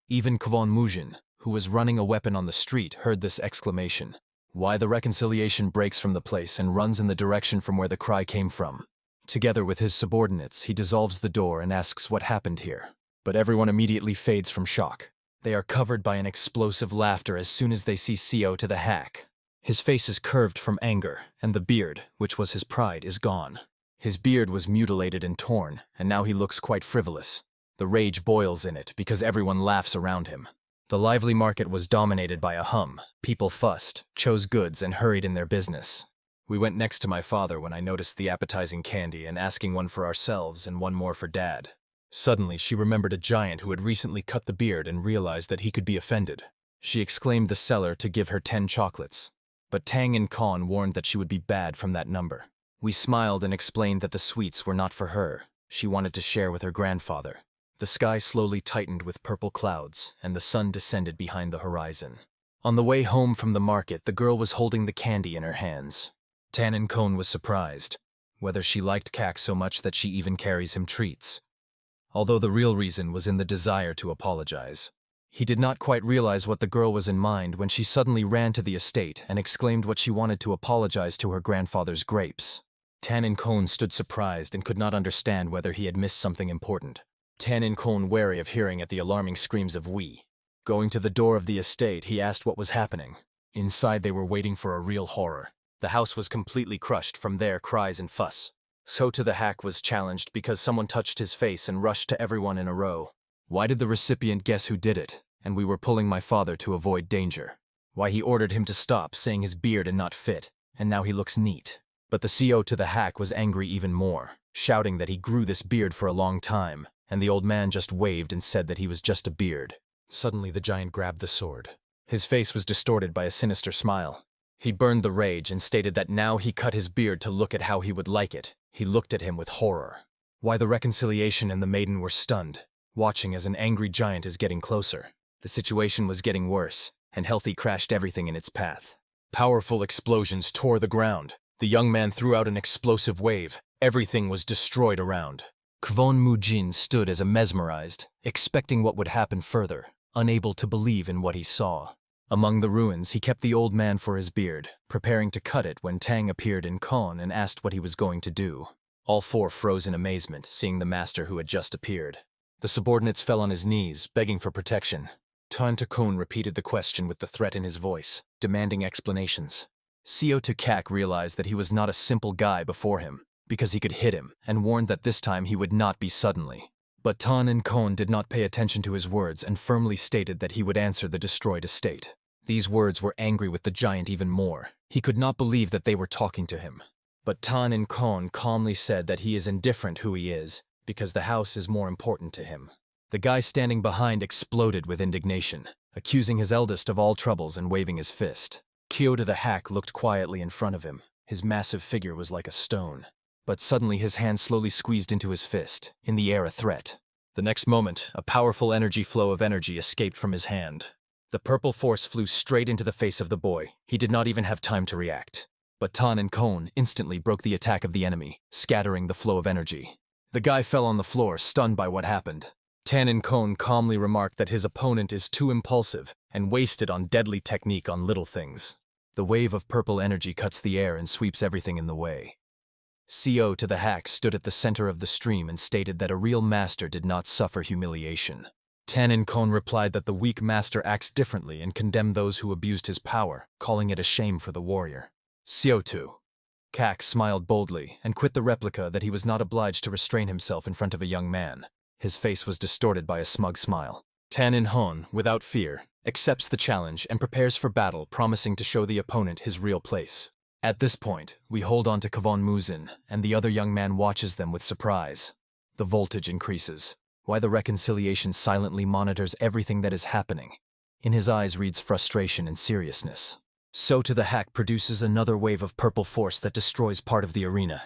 Even Kwon Mujin, who was running a weapon on the street, heard this exclamation. Why the reconciliation breaks from the place and runs in the direction from where the cry came from. Together with his subordinates, he dissolves the door and asks what happened here. But everyone immediately fades from shock. They are covered by an explosive laughter as soon as they see CO to the hack. His face is curved from anger, and the beard, which was his pride, is gone. His beard was mutilated and torn, and now he looks quite frivolous. The rage boils in it because everyone laughs around him. The lively market was dominated by a hum. People fussed, chose goods, and hurried in their business. We went next to my father when I noticed the appetizing candy and asking one for ourselves and one more for Dad. Suddenly, she remembered a giant who had recently cut the beard and realized that he could be offended. She exclaimed the seller to give her 10 chocolates. But Tang and Kon warned that she would be bad from that number. We smiled and explained that the sweets were not for her. She wanted to share with her grandfather. The sky slowly tightened with purple clouds, and the sun descended behind the horizon. On the way home from the market, the girl was holding the candy in her hands. Tan and Kon was surprised, whether she liked Kak so much that she even carries him treats. Although the real reason was in the desire to apologize. He did not quite realize what the girl was in mind when she suddenly ran to the estate and exclaimed what she wanted to apologize to her grandfather's grapes. Tan and Kon stood surprised and could not understand whether he had missed something important. Tan and Kon wary of hearing at the alarming screams of Wee. Going to the door of the estate, he asked what was happening. Inside they were waiting for a real horror. The house was completely crushed, from there cries and fuss. So to the hack was challenged because someone touched his face and rushed to everyone in a row. Why did the recipient guess who did it? And we were pulling my father to avoid danger. Why he ordered him to stop, saying his beard and not fit, and now he looks neat. But the CO to the hack was angry even more, shouting that he grew this beard for a long time, and the old man just waved and said that he was just a beard. Suddenly the giant grabbed the sword. His face was distorted by a sinister smile. He burned the rage and stated that now he cut his beard to look at how he would like it. He looked at him with horror. Why the reconciliation and the maiden were stunned, watching as an angry giant is getting closer. The situation was getting worse, and Healthy crashed everything in its path. Powerful explosions tore the ground. The young man threw out an explosive wave. Everything was destroyed around. Kwon Mu-jin stood as a mesmerized, expecting what would happen further, unable to believe in what he saw. Among the ruins, he kept the old man for his beard, preparing to cut it when Tang appeared in Kon and asked what he was going to do. All four froze in amazement, seeing the master who had just appeared. The subordinates fell on his knees, begging for protection. Tan Takun repeated the question with the threat in his voice, demanding explanations. Seo Tukak realized that he was not a simple guy before him, because he could hit him, and warned that this time he would not be suddenly. But Tan and Kon did not pay attention to his words and firmly stated that he would answer the destroyed estate. These words were angry with the giant even more. He could not believe that they were talking to him. But Tan and Kon calmly said that he is indifferent who he is, because the house is more important to him. The guy standing behind exploded with indignation, accusing his eldest of all troubles and waving his fist. Kyoto the hack looked quietly in front of him. His massive figure was like a stone. But suddenly his hand slowly squeezed into his fist, in the air a threat. The next moment, a powerful energy flow of energy escaped from his hand. The purple force flew straight into the face of the boy. He did not even have time to react. But Tan and Kon instantly broke the attack of the enemy, scattering the flow of energy. The guy fell on the floor, stunned by what happened. Tan and Kon calmly remarked that his opponent is too impulsive and wasted on deadly technique on little things. The wave of purple energy cuts the air and sweeps everything in the way. CO to the hack stood at the center of the stream and stated that a real master did not suffer humiliation. Tan and Kon replied that the weak master acts differently and condemned those who abused his power, calling it a shame for the warrior. Siotu. Kak smiled boldly and quit the replica that he was not obliged to restrain himself in front of a young man. His face was distorted by a smug smile. Tan In Hon, without fear, accepts the challenge and prepares for battle, promising to show the opponent his real place. At this point, we hold on to Kwon Muzin, and the other young man watches them with surprise. The voltage increases. Why the reconciliation silently monitors everything that is happening. In his eyes reads frustration and seriousness. So to the hack produces another wave of purple force that destroys part of the arena.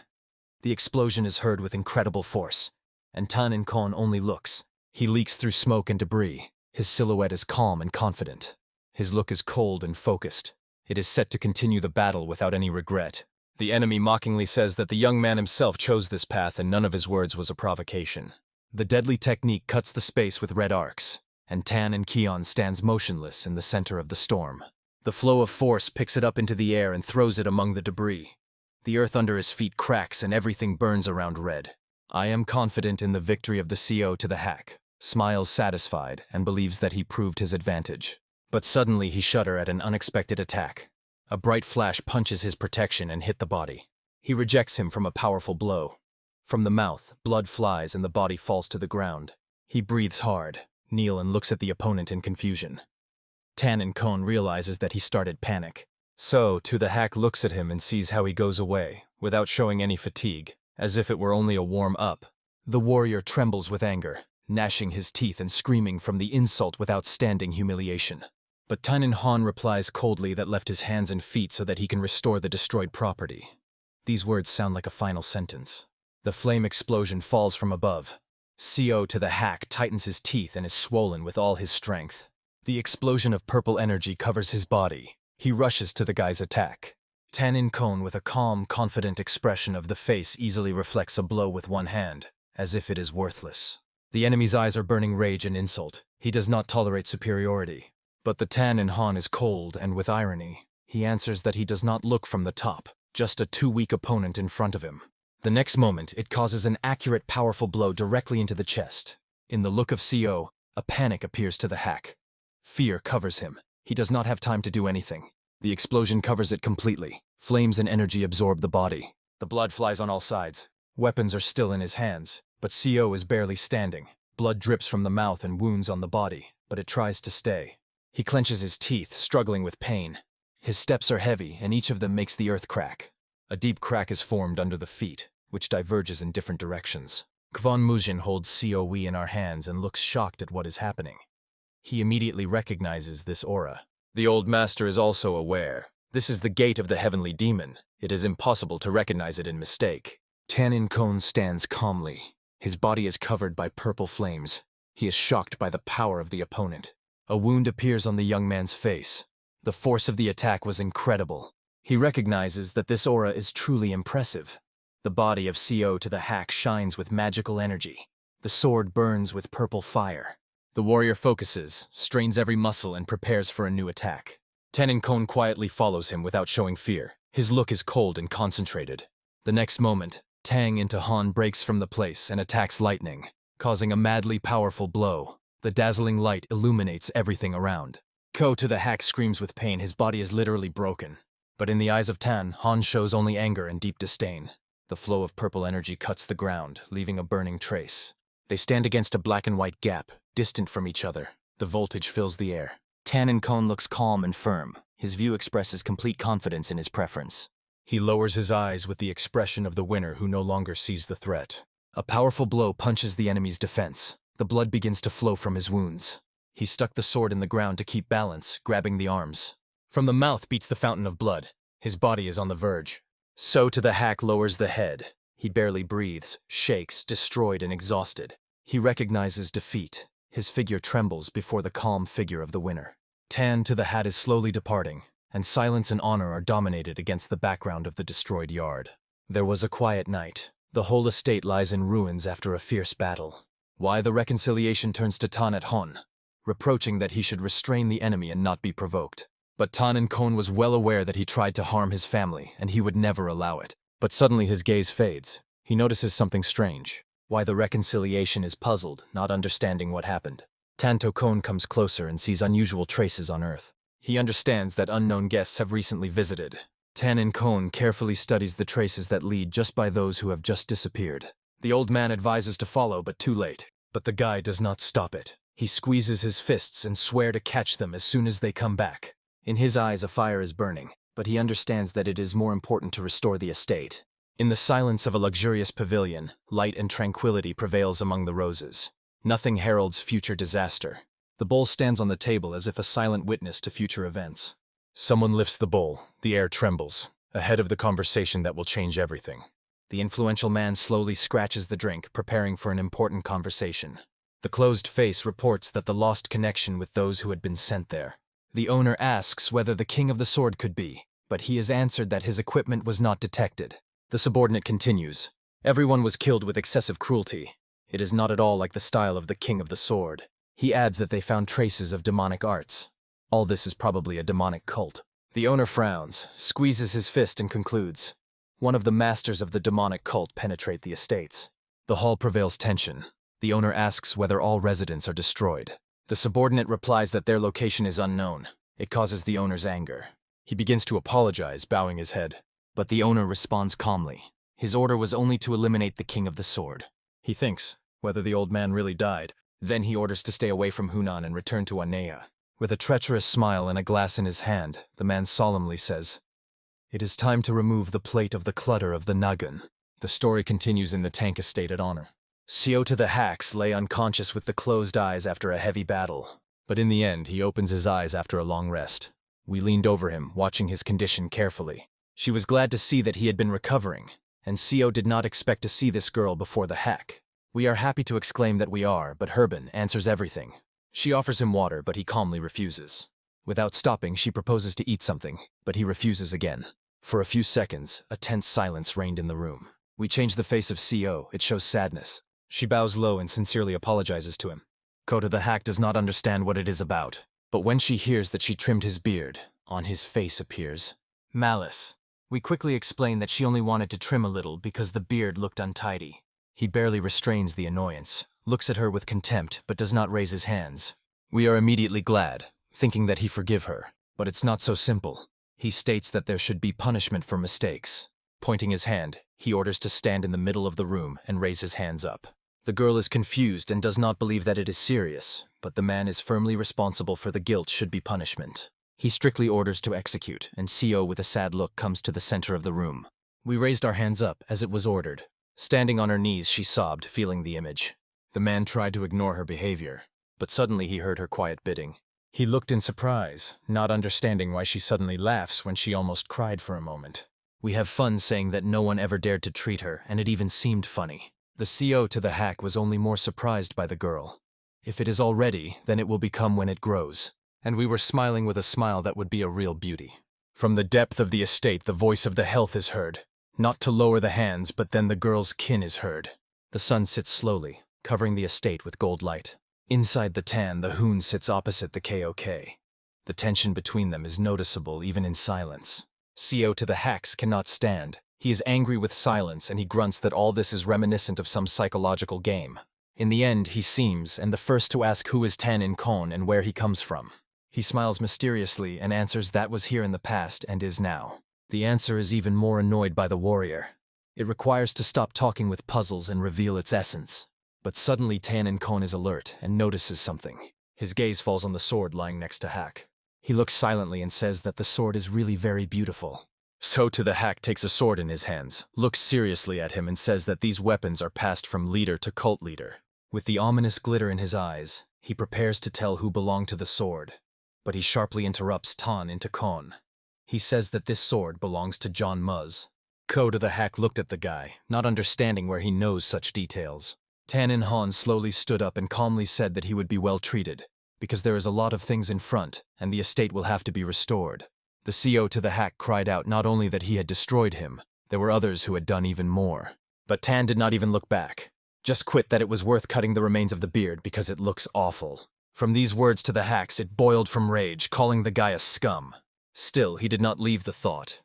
The explosion is heard with incredible force, and Tan In Kon only looks. He leaks through smoke and debris. His silhouette is calm and confident. His look is cold and focused. It is set to continue the battle without any regret. The enemy mockingly says that the young man himself chose this path and none of his words was a provocation. The deadly technique cuts the space with red arcs, and Tan and Keon stands motionless in the center of the storm. The flow of force picks it up into the air and throws it among the debris. The earth under his feet cracks and everything burns around red. I am confident in the victory of the CO to the hack, smiles satisfied and believes that he proved his advantage. But suddenly he shudder at an unexpected attack. A bright flash punches his protection and hit the body. He rejects him from a powerful blow. From the mouth, blood flies and the body falls to the ground. He breathes hard, kneels and looks at the opponent in confusion. Tan and Kon realizes that he started panic. So, to the hack looks at him and sees how he goes away, without showing any fatigue, as if it were only a warm-up. The warrior trembles with anger, gnashing his teeth and screaming from the insult without standing humiliation. But Tan In Han replies coldly that left his hands and feet so that he can restore the destroyed property. These words sound like a final sentence. The flame explosion falls from above. CO to the hack tightens his teeth and is swollen with all his strength. The explosion of purple energy covers his body. He rushes to the guy's attack. Tan In Kon with a calm, confident expression of the face easily reflects a blow with one hand, as if it is worthless. The enemy's eyes are burning rage and insult. He does not tolerate superiority. But the Tan In Han is cold and with irony. He answers that he does not look from the top, just a too weak opponent in front of him. The next moment, it causes an accurate, powerful blow directly into the chest. In the look of CO, a panic appears to the hack. Fear covers him. He does not have time to do anything. The explosion covers it completely. Flames and energy absorb the body. The blood flies on all sides. Weapons are still in his hands, but CO is barely standing. Blood drips from the mouth and wounds on the body, but it tries to stay. He clenches his teeth, struggling with pain. His steps are heavy, and each of them makes the earth crack. A deep crack is formed under the feet, which diverges in different directions. Kwon Mujin holds COE in our hands and looks shocked at what is happening. He immediately recognizes this aura. The old master is also aware. This is the gate of the heavenly demon. It is impossible to recognize it in mistake. Tanin-kun stands calmly. His body is covered by purple flames. He is shocked by the power of the opponent. A wound appears on the young man's face. The force of the attack was incredible. He recognizes that this aura is truly impressive. The body of CO to the hack shines with magical energy. The sword burns with purple fire. The warrior focuses, strains every muscle, and prepares for a new attack. Tanin-kun quietly follows him without showing fear. His look is cold and concentrated. The next moment, Tang into Han breaks from the place and attacks lightning, causing a madly powerful blow. The dazzling light illuminates everything around. Ko to the hack screams with pain. His body is literally broken. But in the eyes of Tan, Han shows only anger and deep disdain. The flow of purple energy cuts the ground, leaving a burning trace. They stand against a black and white gap, distant from each other. The voltage fills the air. Tanin-kun looks calm and firm. His view expresses complete confidence in his preference. He lowers his eyes with the expression of the winner who no longer sees the threat. A powerful blow punches the enemy's defense. The blood begins to flow from his wounds. He stuck the sword in the ground to keep balance, grabbing the arms. From the mouth beats the fountain of blood. His body is on the verge. So to the hack lowers the head. He barely breathes, shakes, destroyed and exhausted. He recognizes defeat. His figure trembles before the calm figure of the winner. Tan to the hat is slowly departing, and silence and honor are dominated against the background of the destroyed yard. There was a quiet night. The whole estate lies in ruins after a fierce battle. Why the reconciliation turns to Tan at Hon, reproaching that he should restrain the enemy and not be provoked. But Tanin-kun was well aware that he tried to harm his family, and he would never allow it. But suddenly his gaze fades. He notices something strange. Why the reconciliation is puzzled, not understanding what happened. Tanto-kun comes closer and sees unusual traces on Earth. He understands that unknown guests have recently visited. Tanin-kun carefully studies the traces that lead just by those who have just disappeared. The old man advises to follow, but too late. But the guy does not stop it. He squeezes his fists and swears to catch them as soon as they come back. In his eyes a fire is burning, but he understands that it is more important to restore the estate. In the silence of a luxurious pavilion, light and tranquility prevails among the roses. Nothing heralds future disaster. The bowl stands on the table as if a silent witness to future events. Someone lifts the bowl. The air trembles, ahead of the conversation that will change everything. The influential man slowly scratches the drink, preparing for an important conversation. The closed face reports that the lost connection with those who had been sent there. The owner asks whether the king of the sword could be, but he is answered that his equipment was not detected. The subordinate continues. Everyone was killed with excessive cruelty. It is not at all like the style of the king of the sword. He adds that they found traces of demonic arts. All this is probably a demonic cult. The owner frowns, squeezes his fist and concludes. One of the masters of the demonic cult penetrate the estates. The hall prevails tension. The owner asks whether all residents are destroyed. The subordinate replies that their location is unknown. It causes the owner's anger. He begins to apologize, bowing his head. But the owner responds calmly. His order was only to eliminate the king of the sword. He thinks whether the old man really died. Then he orders to stay away from Hunan and return to Anea. With a treacherous smile and a glass in his hand, the man solemnly says, "It is time to remove the plate of the clutter of the Nagan." The story continues in the tank estate at Honor. Seo to the hacks lay unconscious with the closed eyes after a heavy battle. But in the end, he opens his eyes after a long rest. We leaned over him, watching his condition carefully. She was glad to see that he had been recovering, and Seo did not expect to see this girl before the hack. We are happy to exclaim that we are, but Herben answers everything. She offers him water, but he calmly refuses. Without stopping, she proposes to eat something, but he refuses again. For a few seconds, a tense silence reigned in the room. We change the face of Seo. It shows sadness. She bows low and sincerely apologizes to him. Kota the hack does not understand what it is about, but when she hears that she trimmed his beard, on his face appears malice. We quickly explain that she only wanted to trim a little because the beard looked untidy. He barely restrains the annoyance, looks at her with contempt, but does not raise his hands. We are immediately glad, thinking that he forgive her, but it's not so simple. He states that there should be punishment for mistakes. Pointing his hand, he orders to stand in the middle of the room and raise his hands up. The girl is confused and does not believe that it is serious, but the man is firmly responsible for the guilt should be punishment. He strictly orders to execute, and CO with a sad look comes to the center of the room. We raised our hands up as it was ordered. Standing on her knees, she sobbed, feeling the image. The man tried to ignore her behavior, but suddenly he heard her quiet bidding. He looked in surprise, not understanding why she suddenly laughs when she almost cried for a moment. We have fun saying that no one ever dared to treat her, and it even seemed funny. The CO to the hack was only more surprised by the girl. If it is already, then it will become when it grows. And we were smiling with a smile that would be a real beauty. From the depth of the estate, the voice of the health is heard. Not to lower the hands, but then the girl's kin is heard. The sun sits slowly, covering the estate with gold light. Inside the tan, the hoon sits opposite the KOK. The tension between them is noticeable even in silence. CO to the hacks cannot stand. He is angry with silence and he grunts that all this is reminiscent of some psychological game. In the end, he seems, and the first to ask who is Tan in Kon and where he comes from. He smiles mysteriously and answers that was here in the past and is now. The answer is even more annoyed by the warrior. It requires to stop talking with puzzles and reveal its essence. But suddenly Tan in Kon is alert and notices something. His gaze falls on the sword lying next to Hack. He looks silently and says that the sword is really very beautiful. So to the hack takes a sword in his hands, looks seriously at him and says that these weapons are passed from leader to cult leader. With the ominous glitter in his eyes, he prepares to tell who belonged to the sword. But he sharply interrupts Tan into Kon. He says that this sword belongs to John Muzz. Ko to the hack looked at the guy, not understanding where he knows such details. Tan in Han slowly stood up and calmly said that he would be well treated, because there is a lot of things in front, and the estate will have to be restored. The CO to the hack cried out not only that he had destroyed him, there were others who had done even more. But Tan did not even look back. Just quit that it was worth cutting the remains of the beard because it looks awful. From these words to the hacks, it boiled from rage, calling the guy a scum. Still, he did not leave the thought.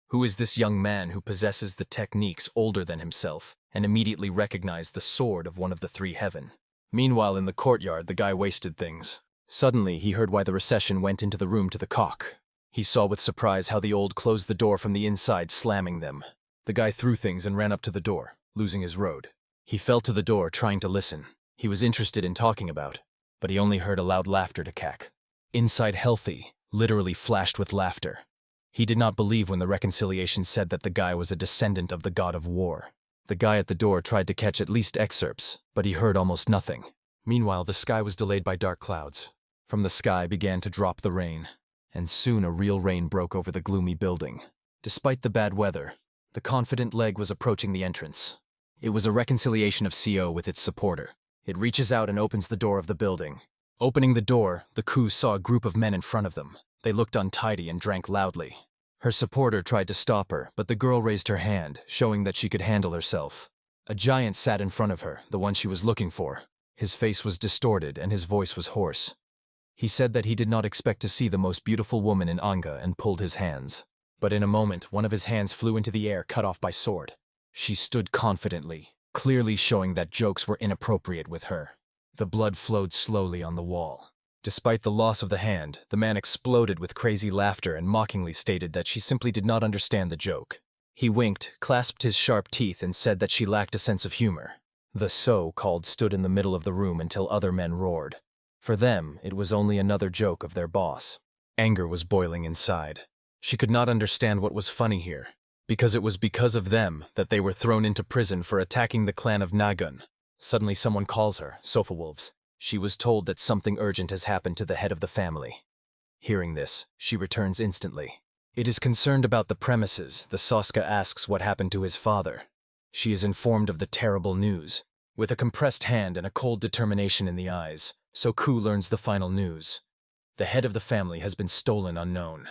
Who is this young man who possesses the techniques older than himself, and immediately recognized the sword of one of the three heaven? Meanwhile, in the courtyard, the guy wasted things. Suddenly, he heard why the recession went into the room to the cock. He saw with surprise how the old closed the door from the inside, slamming them. The guy threw things and ran up to the door, losing his road. He fell to the door, trying to listen. He was interested in talking about, but he only heard a loud laughter to cack. Inside Healthy literally flashed with laughter. He did not believe when the reconciliation said that the guy was a descendant of the god of war. The guy at the door tried to catch at least excerpts, but he heard almost nothing. Meanwhile, the sky was delayed by dark clouds. From the sky began to drop the rain, and soon a real rain broke over the gloomy building. Despite the bad weather, the confident leg was approaching the entrance. It was a reconciliation of CO with its supporter. It reaches out and opens the door of the building. Opening the door, the coup saw a group of men in front of them. They looked untidy and drank loudly. Her supporter tried to stop her, but the girl raised her hand, showing that she could handle herself. A giant sat in front of her, the one she was looking for. His face was distorted and his voice was hoarse. He said that he did not expect to see the most beautiful woman in Anga and pulled his hands. But in a moment, one of his hands flew into the air, cut off by sword. She stood confidently, clearly showing that jokes were inappropriate with her. The blood flowed slowly on the wall. Despite the loss of the hand, the man exploded with crazy laughter and mockingly stated that she simply did not understand the joke. He winked, clasped his sharp teeth, and said that she lacked a sense of humor. The so-called stood in the middle of the room until other men roared. For them, it was only another joke of their boss. Anger was boiling inside. She could not understand what was funny here, because it was because of them that they were thrown into prison for attacking the clan of Nagun. Suddenly someone calls her, Sofawolves. She was told that something urgent has happened to the head of the family. Hearing this, she returns instantly. It is concerned about the premises. The Soska asks what happened to his father. She is informed of the terrible news. With a compressed hand and a cold determination in the eyes, Soku learns the final news. The head of the family has been stolen unknown.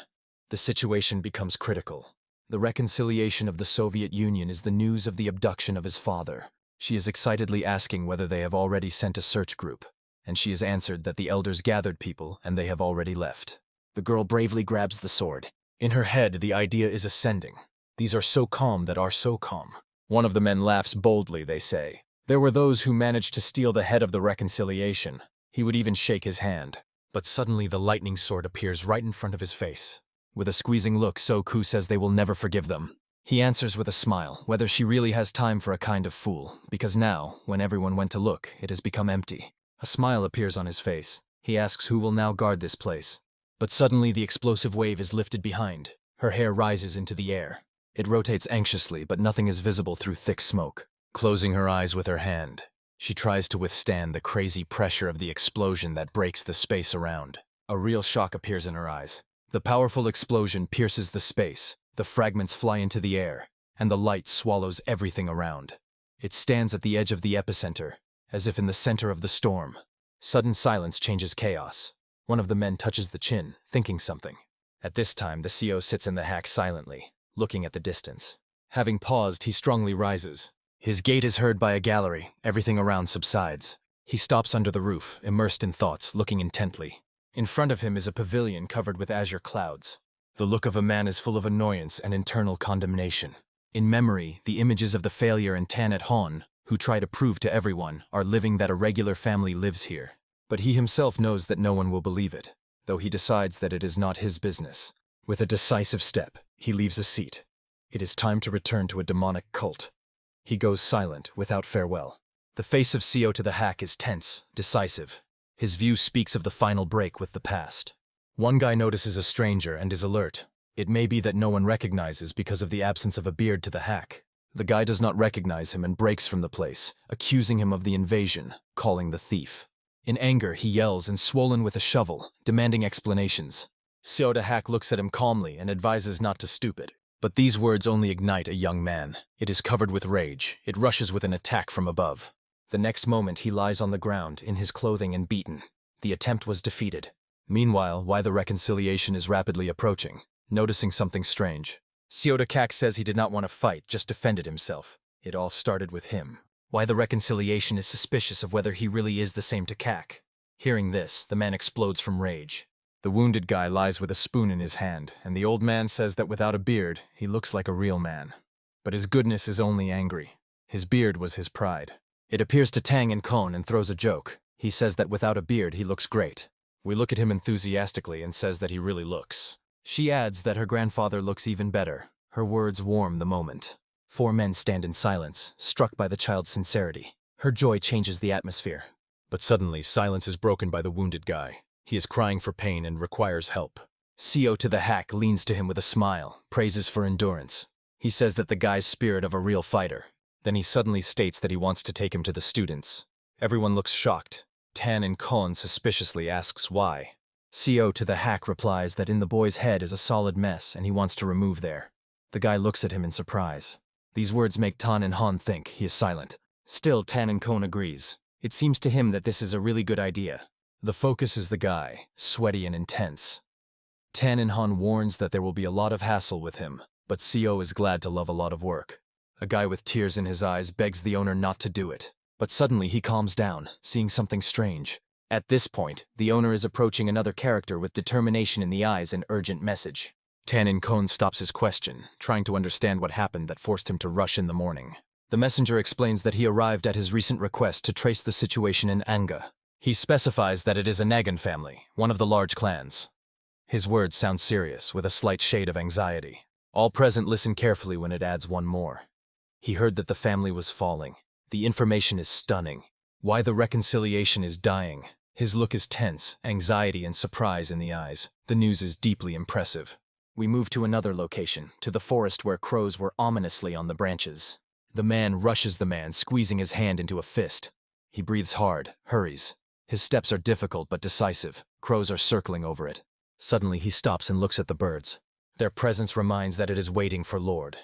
The situation becomes critical. The reconciliation of the Soviet Union is the news of the abduction of his father. She is excitedly asking whether they have already sent a search group, and she is answered that the elders gathered people and they have already left. The girl bravely grabs the sword. In her head, the idea is ascending. These are so calm that are so calm. One of the men laughs boldly, they say. There were those who managed to steal the head of the reconciliation. He would even shake his hand. But suddenly the lightning sword appears right in front of his face. With a squeezing look, Soku says they will never forgive them. He answers with a smile, whether she really has time for a kind of fool, because now, when everyone went to look, it has become empty. A smile appears on his face. He asks who will now guard this place. But suddenly the explosive wave is lifted behind. Her hair rises into the air. It rotates anxiously, but nothing is visible through thick smoke. Closing her eyes with her hand, she tries to withstand the crazy pressure of the explosion that breaks the space around. A real shock appears in her eyes. The powerful explosion pierces the space, the fragments fly into the air, and the light swallows everything around. It stands at the edge of the epicenter, as if in the center of the storm. Sudden silence changes chaos. One of the men touches the chin, thinking something. At this time, the CO sits in the hack silently, looking at the distance. Having paused, he strongly rises. His gait is heard by a gallery, everything around subsides. He stops under the roof, immersed in thoughts, looking intently. In front of him is a pavilion covered with azure clouds. The look of a man is full of annoyance and internal condemnation. In memory, the images of the failure and Tan at Hon, who try to prove to everyone, are living that a regular family lives here. But he himself knows that no one will believe it, though he decides that it is not his business. With a decisive step, he leaves a seat. It is time to return to a demonic cult. He goes silent, without farewell. The face of CO to the hack is tense, decisive. His view speaks of the final break with the past. One guy notices a stranger and is alert. It may be that no one recognizes because of the absence of a beard to the hack. The guy does not recognize him and breaks from the place, accusing him of the invasion, calling the thief. In anger, he yells and swollen with a shovel, demanding explanations. CO the hack looks at him calmly and advises not to stoop it. But these words only ignite a young man. It is covered with rage. It rushes with an attack from above. The next moment he lies on the ground, in his clothing and beaten. The attempt was defeated. Meanwhile, why the reconciliation is rapidly approaching, noticing something strange. CO the Kak says he did not want to fight, just defended himself. It all started with him. Why the reconciliation is suspicious of whether he really is the same to Kak. Hearing this, the man explodes from rage. The wounded guy lies with a spoon in his hand, and the old man says that without a beard, he looks like a real man. But his goodness is only angry. His beard was his pride. It appears to Tang and Kon and throws a joke. He says that without a beard, he looks great. We look at him enthusiastically and says that he really looks. She adds that her grandfather looks even better. Her words warm the moment. 4 men stand in silence, struck by the child's sincerity. Her joy changes the atmosphere. But suddenly, silence is broken by the wounded guy. He is crying for pain and requires help. CO to the hack leans to him with a smile, praises for endurance. He says that the guy's spirit of a real fighter. Then he suddenly states that he wants to take him to the students. Everyone looks shocked. Tan and Kon suspiciously asks why. CO to the hack replies that in the boy's head is a solid mess and he wants to remove there. The guy looks at him in surprise. These words make Tan and Han think. He is silent. Still, Tan and Kon agrees. It seems to him that this is a really good idea. The focus is the guy, sweaty and intense. Tan and Han warns that there will be a lot of hassle with him, but CO is glad to love a lot of work. A guy with tears in his eyes begs the owner not to do it. But suddenly he calms down, seeing something strange. At this point, the owner is approaching another character with determination in the eyes and urgent message. Tan and Kon stops his question, trying to understand what happened that forced him to rush in the morning. The messenger explains that he arrived at his recent request to trace the situation in Anga. He specifies that it is a Nagan family, one of the large clans. His words sound serious, with a slight shade of anxiety. All present listen carefully when it adds one more. He heard that the family was falling. The information is stunning. Why the reconciliation is dying. His look is tense, anxiety and surprise in the eyes. The news is deeply impressive. We move to another location, to the forest where crows were ominously on the branches. The man rushes the man, squeezing his hand into a fist. He breathes hard, hurries. His steps are difficult but decisive. Crows are circling over it. Suddenly he stops and looks at the birds. Their presence reminds that it is waiting for Lord.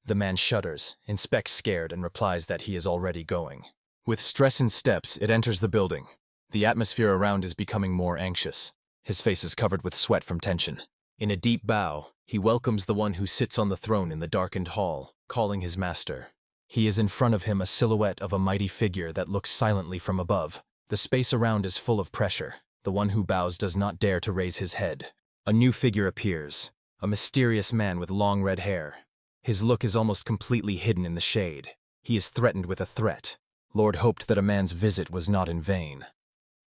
The man shudders, inspects scared, and replies that he is already going. With stress in steps, it enters the building. The atmosphere around is becoming more anxious. His face is covered with sweat from tension. In a deep bow, he welcomes the one who sits on the throne in the darkened hall, calling his master. He is in front of him a silhouette of a mighty figure that looks silently from above. The space around is full of pressure. The one who bows does not dare to raise his head. A new figure appears, a mysterious man with long red hair. His look is almost completely hidden in the shade. He is threatened with a threat. Lord hoped that a man's visit was not in vain.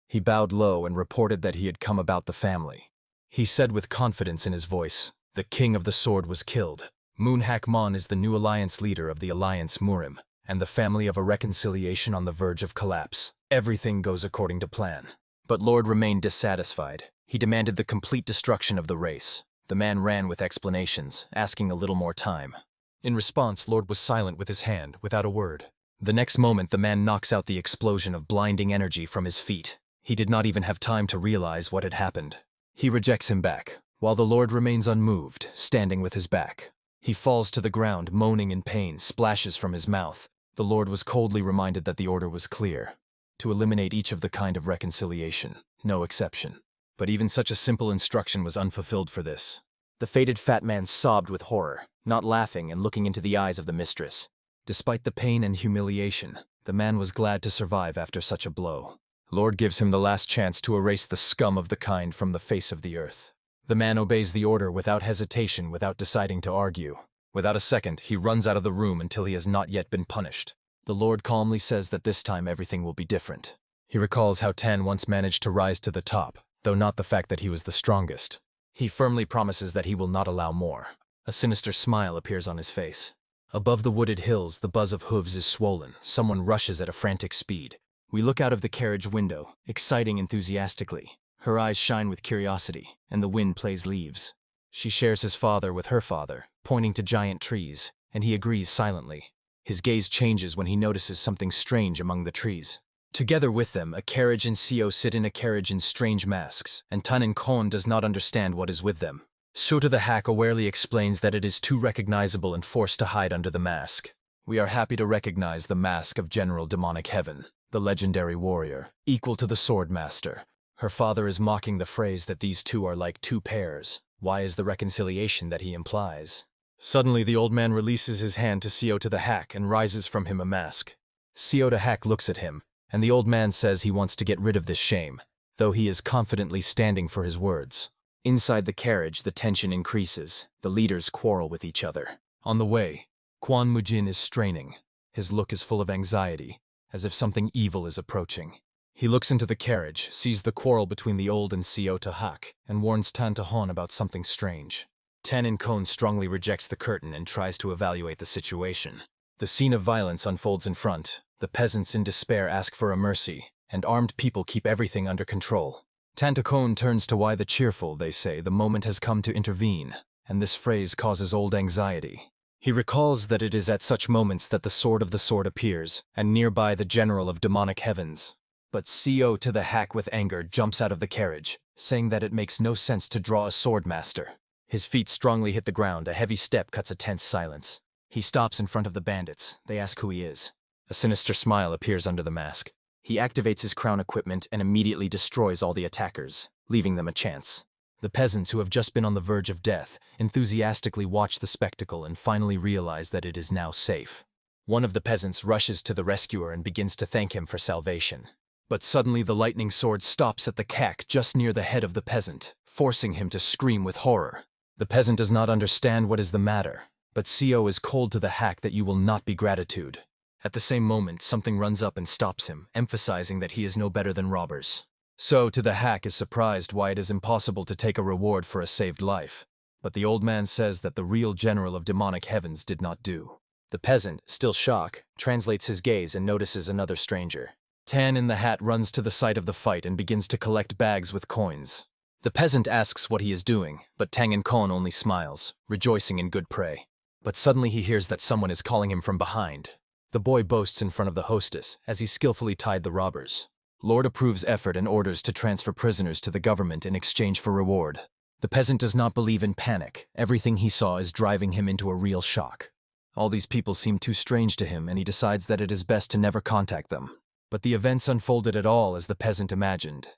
He bowed low and reported that he had come about the family. He said with confidence in his voice, The king of the sword was killed. Moonhak Mon is the new alliance leader of the Alliance Murim, and the family of a reconciliation on the verge of collapse. Everything goes according to plan. But Lord remained dissatisfied. He demanded the complete destruction of the race. The man ran with explanations, asking a little more time. In response, Lord was silent with his hand, without a word. The next moment, the man knocks out the explosion of blinding energy from his feet. He did not even have time to realize what had happened. He rejects him back, while the Lord remains unmoved, standing with his back. He falls to the ground, moaning in pain, splashes from his mouth. The Lord was coldly reminded that the order was clear: to eliminate each of the kind of reconciliation, no exception. But even such a simple instruction was unfulfilled for this. The fated fat man sobbed with horror, not laughing and looking into the eyes of the mistress. Despite the pain and humiliation, the man was glad to survive after such a blow. Lord gives him the last chance to erase the scum of the kind from the face of the earth. The man obeys the order without hesitation, without deciding to argue. Without a second, he runs out of the room until he has not yet been punished. The Lord calmly says that this time everything will be different. He recalls how Tan once managed to rise to the top, though not the fact that he was the strongest. He firmly promises that he will not allow more. A sinister smile appears on his face. Above the wooded hills, the buzz of hooves is swollen. Someone rushes at a frantic speed. We look out of the carriage window, exciting enthusiastically. Her eyes shine with curiosity, and the wind plays leaves. She shares his father with her father, pointing to giant trees, and he agrees silently. His gaze changes when he notices something strange among the trees. Together with them, a carriage and Seo sit in a carriage in strange masks, and Tan and Kon does not understand what is with them. Suta the hack awarely explains that it is too recognizable and forced to hide under the mask. We are happy to recognize the mask of General Demonic Heaven, the legendary warrior, equal to the Sword Master. Her father is mocking the phrase that these two are like two pairs. Why is the reconciliation that he implies? Suddenly, the old man releases his hand to Seo to the hack and rises from him a mask. Seo the hack looks at him, and the old man says he wants to get rid of this shame, though he is confidently standing for his words. Inside the carriage, the tension increases. The leaders quarrel with each other. On the way, Quan Mujin is straining. His look is full of anxiety, as if something evil is approaching. He looks into the carriage, sees the quarrel between the old and Seo to Hak, and warns Tan to Hon about something strange. Tan and Kon strongly rejects the curtain and tries to evaluate the situation. The scene of violence unfolds in front. The peasants in despair ask for a mercy, and armed people keep everything under control. Tantacone turns to Why the Cheerful, they say the moment has come to intervene, and this phrase causes old anxiety. He recalls that it is at such moments that the Sword of the Sword appears, and nearby the General of Demonic Heavens. But Seo to the hack with anger jumps out of the carriage, saying that it makes no sense to draw a sword master. His feet strongly hit the ground, a heavy step cuts a tense silence. He stops in front of the bandits. They ask who he is. A sinister smile appears under the mask. He activates his crown equipment and immediately destroys all the attackers, leaving them a chance. The peasants, who have just been on the verge of death, enthusiastically watch the spectacle and finally realize that it is now safe. One of the peasants rushes to the rescuer and begins to thank him for salvation. But suddenly the lightning sword stops at the cack just near the head of the peasant, forcing him to scream with horror. The peasant does not understand what is the matter, but Seo is cold to the hack that you will not be gratitude. At the same moment, something runs up and stops him, emphasizing that he is no better than robbers. So, to the hack is surprised why it is impossible to take a reward for a saved life. But the old man says that the real General of Demonic Heavens did not do. The peasant, still shocked, translates his gaze and notices another stranger. Tan in the hat runs to the site of the fight and begins to collect bags with coins. The peasant asks what he is doing, but Tang and Kon only smiles, rejoicing in good prey. But suddenly he hears that someone is calling him from behind. The boy boasts in front of the hostess, as he skillfully tied the robbers. Lord approves effort and orders to transfer prisoners to the government in exchange for reward. The peasant does not believe in panic. Everything he saw is driving him into a real shock. All these people seem too strange to him, and he decides that it is best to never contact them. But the events unfolded at all as the peasant imagined.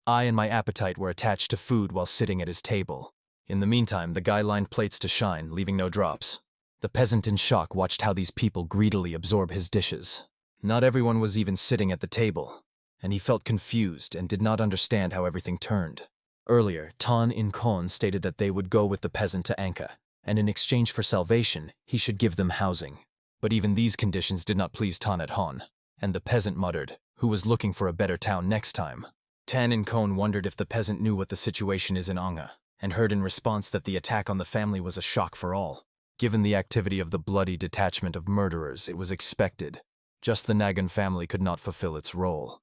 I and my appetite were attached to food while sitting at his table. In the meantime, the guy lined plates to shine, leaving no drops. The peasant in shock watched how these people greedily absorb his dishes. Not everyone was even sitting at the table, and he felt confused and did not understand how everything turned. Earlier, Tan in Kon stated that they would go with the peasant to Anka, and in exchange for salvation, he should give them housing. But even these conditions did not please Tan at Hon, and the peasant muttered, who was looking for a better town next time. Tan in Kon wondered if the peasant knew what the situation is in Anga, and heard in response that the attack on the family was a shock for all. Given the activity of the bloody detachment of murderers, it was expected. Just the Nagan family could not fulfill its role.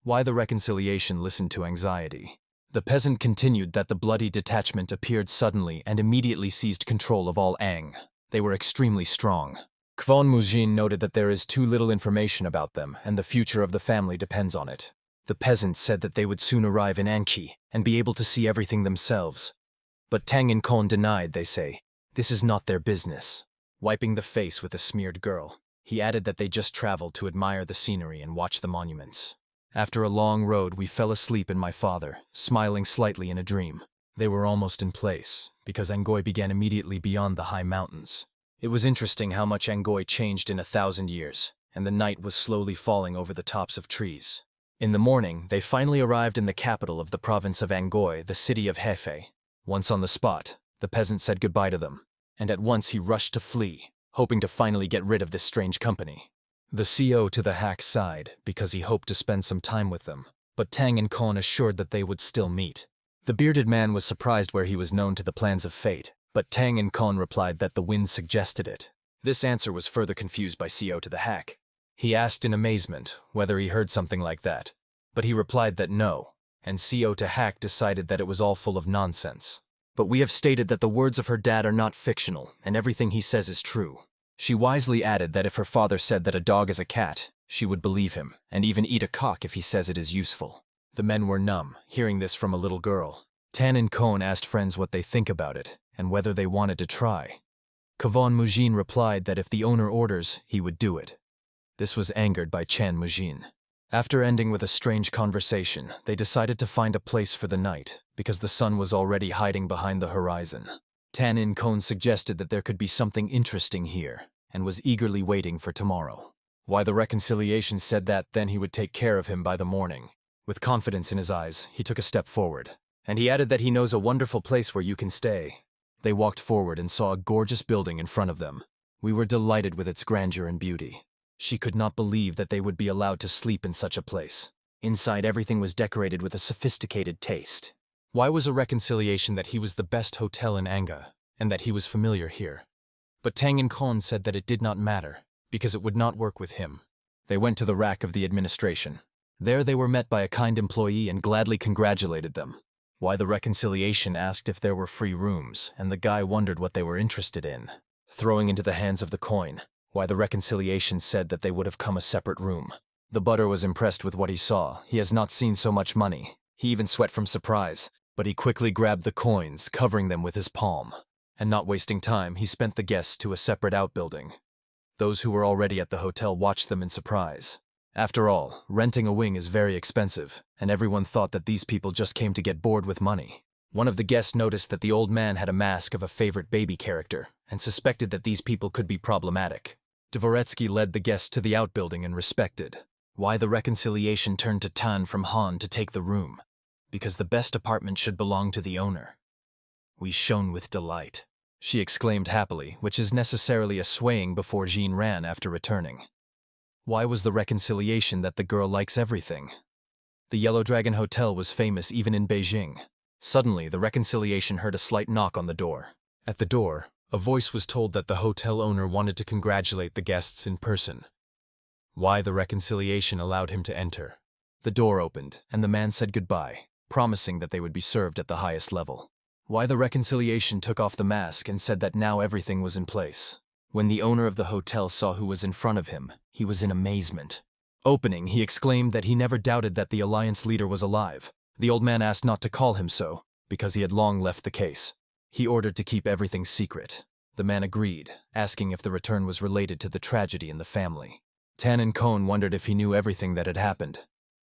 Why the reconciliation listened to anxiety. The peasant continued that the bloody detachment appeared suddenly and immediately seized control of all Ang. They were extremely strong. Kwon Mujin noted that there is too little information about them, and the future of the family depends on it. The peasant said that they would soon arrive in Anki and be able to see everything themselves. But Tang and Kon denied, they say. This is not their business. Wiping the face with a smeared girl, he added that they just traveled to admire the scenery and watch the monuments. After a long road, we fell asleep in my father, smiling slightly in a dream. They were almost in place, because Angoi began immediately beyond the high mountains. It was interesting how much Angoi changed in 1,000 years, and the night was slowly falling over the tops of trees. In the morning, they finally arrived in the capital of the province of Angoi, the city of Hefei. Once on the spot, the peasant said goodbye to them, and at once he rushed to flee, hoping to finally get rid of this strange company. The CO to the hack sighed, because he hoped to spend some time with them, but Tang and Kon assured that they would still meet. The bearded man was surprised where he was known to the plans of fate, but Tang and Kon replied that the wind suggested it. This answer was further confused by CO to the hack. He asked in amazement whether he heard something like that, but he replied that no, and CO to hack decided that it was all full of nonsense. But we have stated that the words of her dad are not fictional, and everything he says is true. She wisely added that if her father said that a dog is a cat, she would believe him, and even eat a cock if he says it is useful. The men were numb, hearing this from a little girl. Tan and Kon asked friends what they think about it, and whether they wanted to try. Kwon Mujin replied that if the owner orders, he would do it. This was angered by Chan Mujin. After ending with a strange conversation, they decided to find a place for the night, because the sun was already hiding behind the horizon. Tan and Kon suggested that there could be something interesting here, and was eagerly waiting for tomorrow. Why the reconciliation said that then he would take care of him by the morning. With confidence in his eyes, he took a step forward, and he added that he knows a wonderful place where you can stay. They walked forward and saw a gorgeous building in front of them. We were delighted with its grandeur and beauty. She could not believe that they would be allowed to sleep in such a place. Inside, everything was decorated with a sophisticated taste. Why was a reconciliation that he was the best hotel in Anga, and that he was familiar here? But Tang and Kon said that it did not matter, because it would not work with him. They went to the rack of the administration. There they were met by a kind employee and gladly congratulated them. Why the reconciliation asked if there were free rooms, and the guy wondered what they were interested in. Throwing into the hands of the coin, why the reconciliation said that they would have come a separate room. The butter was impressed with what he saw. He has not seen so much money. He even sweat from surprise, but he quickly grabbed the coins, covering them with his palm. And not wasting time, he spent the guests to a separate outbuilding. Those who were already at the hotel watched them in surprise. After all, renting a wing is very expensive, and everyone thought that these people just came to get bored with money. One of the guests noticed that the old man had a mask of a favorite baby character, and suspected that these people could be problematic. Dvoretsky led the guests to the outbuilding and respected. Why the reconciliation turned to Tan from Han to take the room? Because the best apartment should belong to the owner. We shone with delight, she exclaimed happily, which is necessarily a swaying before Jean ran after returning. Why was the reconciliation that the girl likes everything? The Yellow Dragon Hotel was famous even in Beijing. Suddenly, the reconciliation heard a slight knock on the door. At the door, a voice was told that the hotel owner wanted to congratulate the guests in person. Why the reconciliation allowed him to enter. The door opened, and the man said goodbye, promising that they would be served at the highest level. Why the reconciliation took off the mask and said that now everything was in place. When the owner of the hotel saw who was in front of him, he was in amazement. Opening, he exclaimed that he never doubted that the Alliance leader was alive. The old man asked not to call him so, because he had long left the case. He ordered to keep everything secret. The man agreed, asking if the return was related to the tragedy in the family. Tan and Kon wondered if he knew everything that had happened.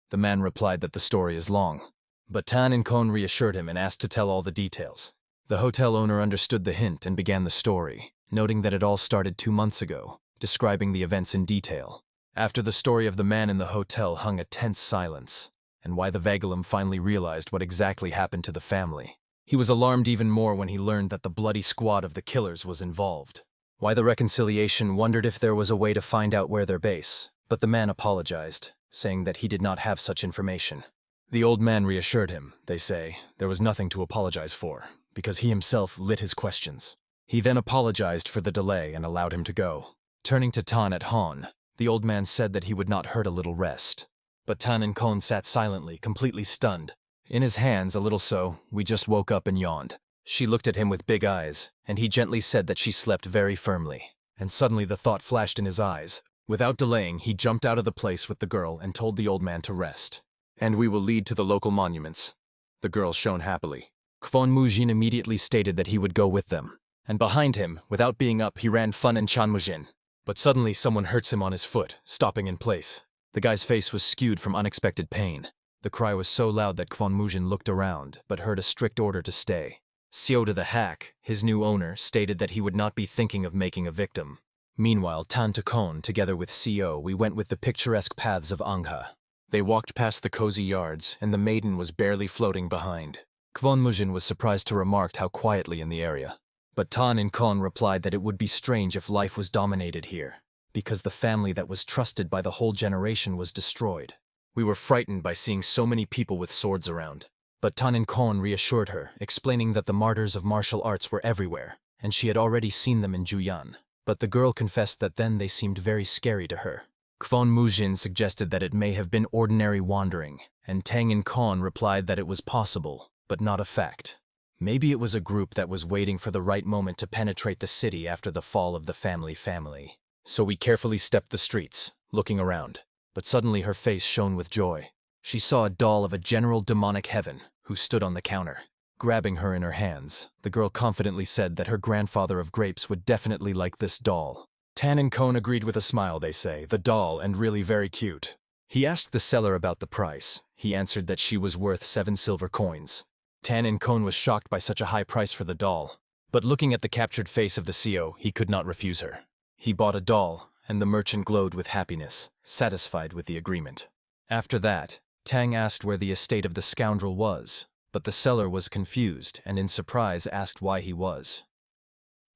The man replied that the story is long. But Tan and Kon reassured him and asked to tell all the details. The hotel owner understood the hint and began the story, noting that it all started 2 months ago, describing the events in detail. After the story of the man in the hotel hung a tense silence, and why the Vagalum finally realized what exactly happened to the family. He was alarmed even more when he learned that the bloody squad of the killers was involved. Why the reconciliation wondered if there was a way to find out where their base, but the man apologized, saying that he did not have such information. The old man reassured him, they say, there was nothing to apologize for, because he himself lit his questions. He then apologized for the delay and allowed him to go. Turning to Tan at Han, the old man said that he would not hurt a little rest. But Tan and Kon sat silently, completely stunned. In his hands, a little so, we just woke up and yawned. She looked at him with big eyes, and he gently said that she slept very firmly. And suddenly the thought flashed in his eyes. Without delaying, he jumped out of the place with the girl and told the old man to rest. "And we will lead to the local monuments." The girl shone happily. Kwon Mujin immediately stated that he would go with them. And behind him, without being up, he ran Fun and Chan Mujin. But suddenly someone hurts him on his foot, stopping in place. The guy's face was skewed from unexpected pain. The cry was so loud that Kwon Mujin looked around, but heard a strict order to stay. Seoda the hack, his new owner, stated that he would not be thinking of making a victim. Meanwhile, Tan to Kon, together with Co, we went with the picturesque paths of Angha. They walked past the cozy yards, and the maiden was barely floating behind. Kwon Mujin was surprised to remark how quietly in the area. But Tan and Kon replied that it would be strange if life was dominated here, because the family that was trusted by the whole generation was destroyed. We were frightened by seeing so many people with swords around. But Tan and Kon reassured her, explaining that the martyrs of martial arts were everywhere, and she had already seen them in Juyan. But the girl confessed that then they seemed very scary to her. Kwon Mujin suggested that it may have been ordinary wandering, and Tang and Kon replied that it was possible, but not a fact. Maybe it was a group that was waiting for the right moment to penetrate the city after the fall of the family. So we carefully stepped the streets, looking around. But suddenly her face shone with joy. She saw a doll of a general demonic heaven, who stood on the counter. Grabbing her in her hands, the girl confidently said that her grandfather of grapes would definitely like this doll. Tan and Kon agreed with a smile, they say, the doll, and really very cute. He asked the seller about the price. He answered that she was worth 7 silver coins. Tan and Kon was shocked by such a high price for the doll. But looking at the captured face of the CO, he could not refuse her. He bought a doll, and the merchant glowed with happiness, satisfied with the agreement. After that, Tang asked where the estate of the scoundrel was, but the seller was confused and in surprise asked why he was.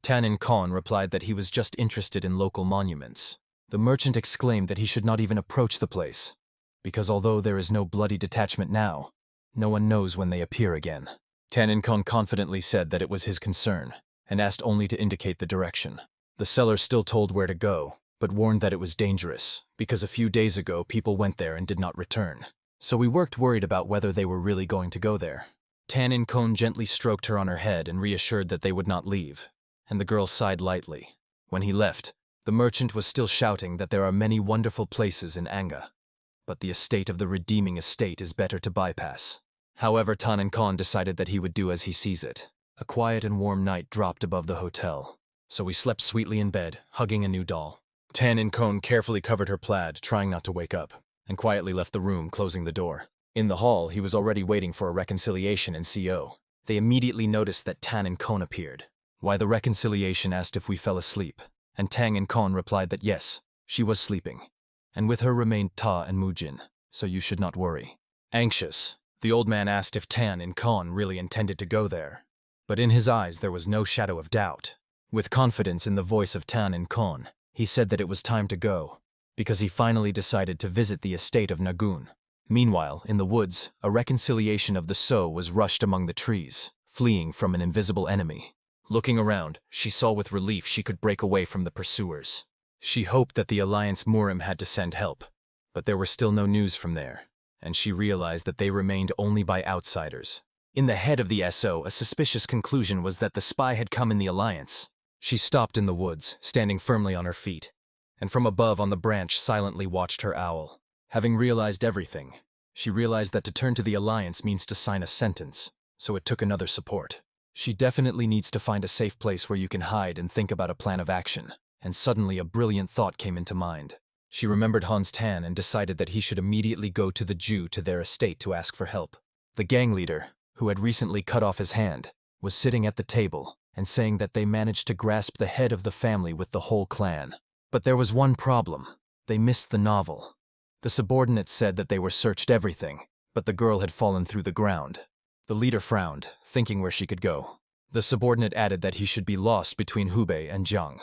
Tan and Kon replied that he was just interested in local monuments. The merchant exclaimed that he should not even approach the place, because although there is no bloody detachment now, no one knows when they appear again. Tan and Kon confidently said that it was his concern, and asked only to indicate the direction. The seller still told where to go, but warned that it was dangerous, because a few days ago people went there and did not return. So we worked worried about whether they were really going to go there. Tan and Kon gently stroked her on her head and reassured that they would not leave, and the girl sighed lightly. When he left, the merchant was still shouting that there are many wonderful places in Anga, but the estate of the redeeming estate is better to bypass. However, Tan and Kon decided that he would do as he sees it. A quiet and warm night dropped above the hotel, so we slept sweetly in bed, hugging a new doll. Tan and Kon carefully covered her plaid, trying not to wake up, and quietly left the room, closing the door. In the hall, he was already waiting for a reconciliation and CO. They immediately noticed that Tan and Kon appeared. Why the reconciliation asked if we fell asleep, and Tang and Kon replied that yes, she was sleeping, and with her remained Ta and Mujin, so you should not worry. Anxious, the old man asked if Tan and Kon really intended to go there, but in his eyes there was no shadow of doubt. With confidence in the voice of Tan and Kon, he said that it was time to go, because he finally decided to visit the estate of Nagun. Meanwhile, in the woods, a reconciliation of the So was rushed among the trees, fleeing from an invisible enemy. Looking around, she saw with relief she could break away from the pursuers. She hoped that the Alliance Murim had to send help, but there were still no news from there, and she realized that they remained only by outsiders. In the head of the SO, a suspicious conclusion was that the spy had come in the Alliance. She stopped in the woods, standing firmly on her feet, and from above on the branch silently watched her owl. Having realized everything, she realized that to turn to the Alliance means to sign a sentence, so it took another support. She definitely needs to find a safe place where you can hide and think about a plan of action, and suddenly a brilliant thought came into mind. She remembered Hans Tan and decided that he should immediately go to the Jew to their estate to ask for help. The gang leader, who had recently cut off his hand, was sitting at the table and saying that they managed to grasp the head of the family with the whole clan. But there was one problem. They missed the novel. The subordinates said that they were searched everything, but the girl had fallen through the ground. The leader frowned, thinking where she could go. The subordinate added that he should be lost between Hubei and Jiang.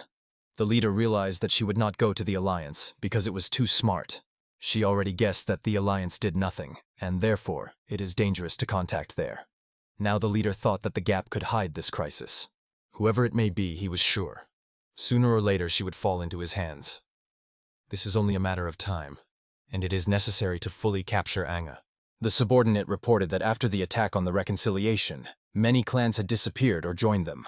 The leader realized that she would not go to the Alliance because it was too smart. She already guessed that the Alliance did nothing, and therefore it is dangerous to contact there. Now the leader thought that the gap could hide this crisis. Whoever it may be, he was sure. Sooner or later she would fall into his hands. This is only a matter of time, and it is necessary to fully capture Anga. The subordinate reported that after the attack on the reconciliation, many clans had disappeared or joined them.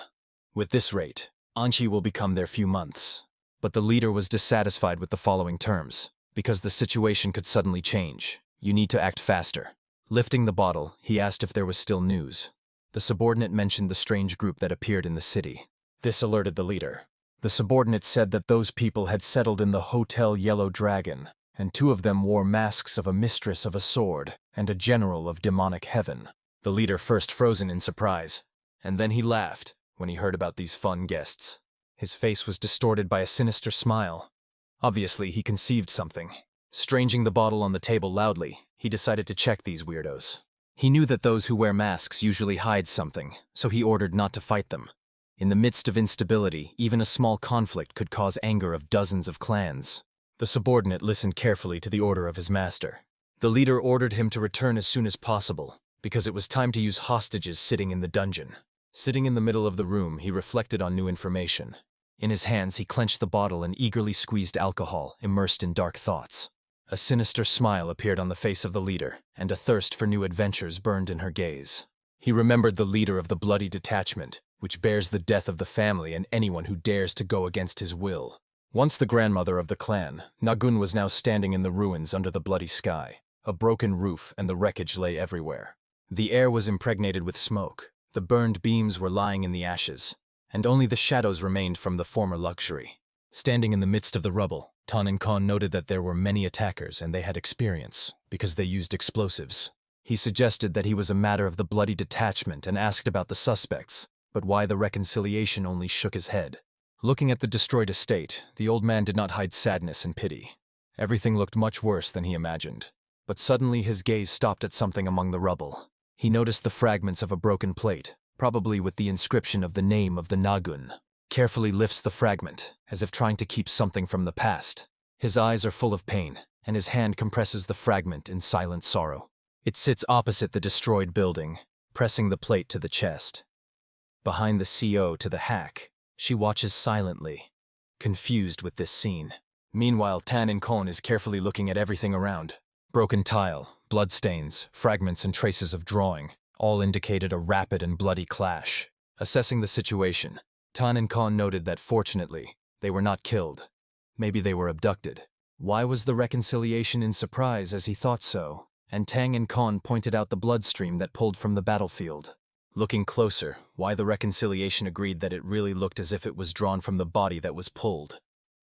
With this rate, Anchi will become their few months. But the leader was dissatisfied with the following terms. Because the situation could suddenly change, you need to act faster. Lifting the bottle, he asked if there was still news. The subordinate mentioned the strange group that appeared in the city. This alerted the leader. The subordinate said that those people had settled in the Hotel Yellow Dragon, and 2 of them wore masks of a mistress of a sword and a general of demonic heaven. The leader first frozen in surprise, and then he laughed when he heard about these fun guests. His face was distorted by a sinister smile. Obviously, he conceived something. Stranging the bottle on the table loudly, he decided to check these weirdos. He knew that those who wear masks usually hide something, so he ordered not to fight them. In the midst of instability, even a small conflict could cause anger of dozens of clans. The subordinate listened carefully to the order of his master. The leader ordered him to return as soon as possible, because it was time to use hostages sitting in the dungeon. Sitting in the middle of the room, he reflected on new information. In his hands, he clenched the bottle and eagerly squeezed alcohol, immersed in dark thoughts. A sinister smile appeared on the face of the leader, and a thirst for new adventures burned in her gaze. He remembered the leader of the bloody detachment, which bears the death of the family and anyone who dares to go against his will. Once the grandmother of the clan, Nagun was now standing in the ruins under the bloody sky. A broken roof and the wreckage lay everywhere. The air was impregnated with smoke. The burned beams were lying in the ashes, and only the shadows remained from the former luxury. Standing in the midst of the rubble, Tan and Khan noted that there were many attackers and they had experience, because they used explosives. He suggested that he was a matter of the bloody detachment and asked about the suspects, but why the reconciliation only shook his head. Looking at the destroyed estate, the old man did not hide sadness and pity. Everything looked much worse than he imagined. But suddenly his gaze stopped at something among the rubble. He noticed the fragments of a broken plate, probably with the inscription of the name of the Nagun. Carefully lifts the fragment, as if trying to keep something from the past. His eyes are full of pain, and his hand compresses the fragment in silent sorrow. It sits opposite the destroyed building, pressing the plate to the chest. Behind the CO to the hack, she watches silently, confused with this scene. Meanwhile, Tan and Kon is carefully looking at everything around. Broken tile, bloodstains, fragments and traces of drawing, all indicated a rapid and bloody clash. Assessing the situation, Tan and Kon noted that fortunately, they were not killed. Maybe they were abducted. Why was the reconciliation in surprise as he thought so? And Tang and Kon pointed out the bloodstream that pulled from the battlefield. Looking closer, why the reconciliation agreed that it really looked as if it was drawn from the body that was pulled.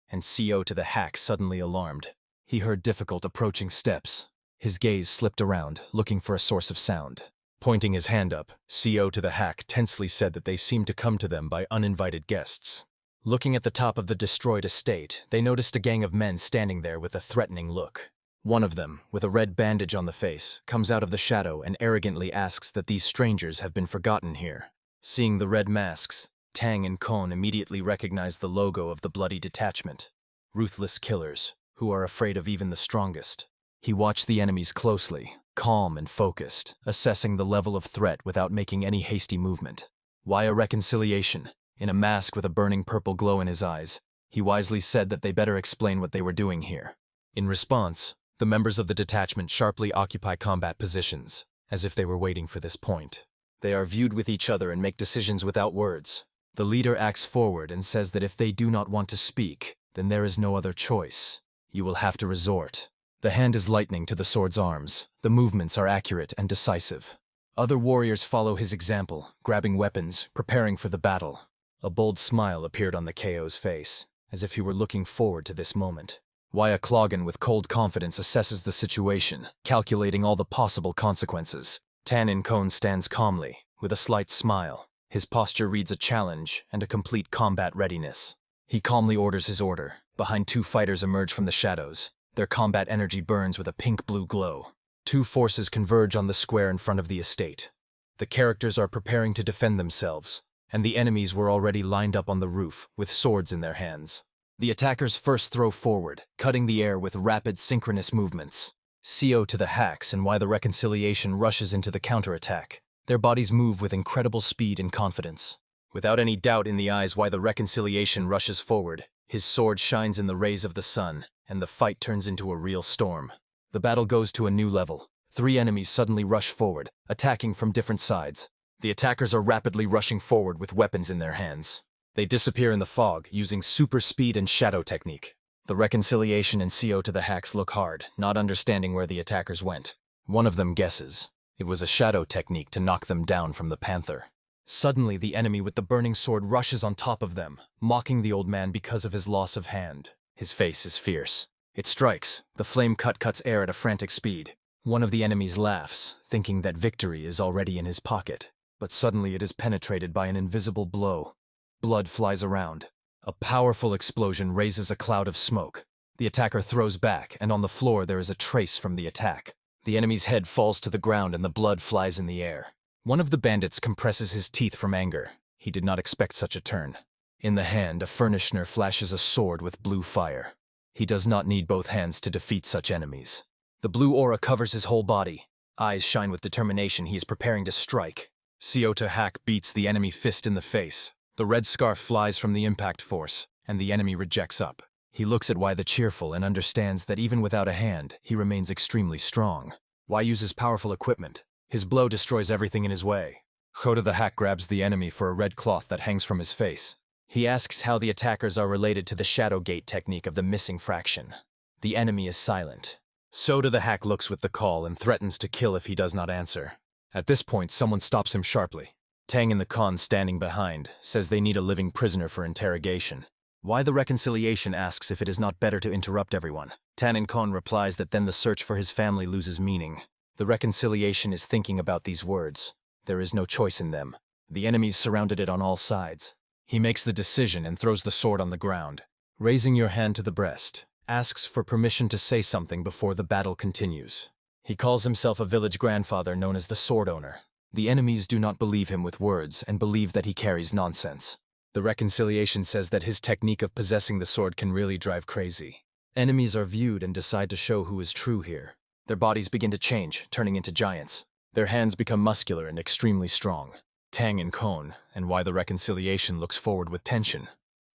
And CO to the hack suddenly alarmed. He heard difficult approaching steps. His gaze slipped around, looking for a source of sound. Pointing his hand up, CO to the hack tensely said that they seemed to come to them by uninvited guests. Looking at the top of the destroyed estate, they noticed a gang of men standing there with a threatening look. One of them, with a red bandage on the face, comes out of the shadow and arrogantly asks that these strangers have been forgotten here. Seeing the red masks, Tang and Kon immediately recognized the logo of the bloody detachment. Ruthless killers, who are afraid of even the strongest. He watched the enemies closely, calm and focused, assessing the level of threat without making any hasty movement. Why a reconciliation? In a mask with a burning purple glow in his eyes, he wisely said that they better explain what they were doing here. In response, the members of the detachment sharply occupy combat positions, as if they were waiting for this point. They are viewed with each other and make decisions without words. The leader acts forward and says that if they do not want to speak, then there is no other choice. You will have to resort. The hand is lightning to the sword's arms. The movements are accurate and decisive. Other warriors follow his example, grabbing weapons, preparing for the battle. A bold smile appeared on the KO's face, as if he were looking forward to this moment. Waya Clogan with cold confidence assesses the situation, calculating all the possible consequences. Tan In Kon stands calmly, with a slight smile. His posture reads a challenge and a complete combat readiness. He calmly orders his order. Behind 2 fighters emerge from the shadows. Their combat energy burns with a pink-blue glow. 2 forces converge on the square in front of the estate. The characters are preparing to defend themselves, and the enemies were already lined up on the roof, with swords in their hands. The attackers first throw forward, cutting the air with rapid synchronous movements. CO to the hacks and why the reconciliation rushes into the counterattack. Their bodies move with incredible speed and confidence. Without any doubt in the eyes why the reconciliation rushes forward, his sword shines in the rays of the sun, and the fight turns into a real storm. The battle goes to a new level. 3 enemies suddenly rush forward, attacking from different sides. The attackers are rapidly rushing forward with weapons in their hands. They disappear in the fog, using super speed and shadow technique. The reconciliation and CO to the hacks look hard, not understanding where the attackers went. One of them guesses. It was a shadow technique to knock them down from the panther. Suddenly, the enemy with the burning sword rushes on top of them, mocking the old man because of his loss of hand. His face is fierce. It strikes. The flame cuts air at a frantic speed. One of the enemies laughs, thinking that victory is already in his pocket. But suddenly it is penetrated by an invisible blow. Blood flies around. A powerful explosion raises a cloud of smoke. The attacker throws back, and on the floor there is a trace from the attack. The enemy's head falls to the ground and the blood flies in the air. One of the bandits compresses his teeth from anger. He did not expect such a turn. In the hand, a furnishner flashes a sword with blue fire. He does not need both hands to defeat such enemies. The blue aura covers his whole body. Eyes shine with determination. He is preparing to strike. CO to hack beats the enemy fist in the face. The red scarf flies from the impact force, and the enemy rejects up. He looks at Why the Cheerful and understands that even without a hand, he remains extremely strong. Why uses powerful equipment? His blow destroys everything in his way. Khoda the hack grabs the enemy for a red cloth that hangs from his face. He asks how the attackers are related to the shadow gate technique of the missing fraction. The enemy is silent. Soda the hack looks with the call and threatens to kill if he does not answer. At this point, someone stops him sharply. Tang and the Khan, standing behind, says they need a living prisoner for interrogation. Why the reconciliation asks if it is not better to interrupt everyone. Tan and Khan replies that then the search for his family loses meaning. The reconciliation is thinking about these words. There is no choice in them. The enemies surrounded it on all sides. He makes the decision and throws the sword on the ground. Raising your hand to the breast, asks for permission to say something before the battle continues. He calls himself a village grandfather known as the Sword Owner. The enemies do not believe him with words and believe that he carries nonsense. The reconciliation says that his technique of possessing the sword can really drive crazy. Enemies are viewed and decide to show who is true here. Their bodies begin to change, turning into giants. Their hands become muscular and extremely strong. Tang and Kone, and Why the reconciliation looks forward with tension.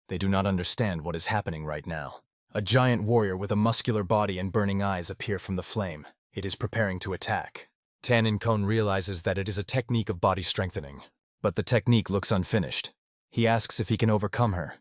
They do not understand what is happening right now. A giant warrior with a muscular body and burning eyes appear from the flame. It is preparing to attack. Tan and Kone realizes that it is a technique of body strengthening, but the technique looks unfinished. He asks if he can overcome her.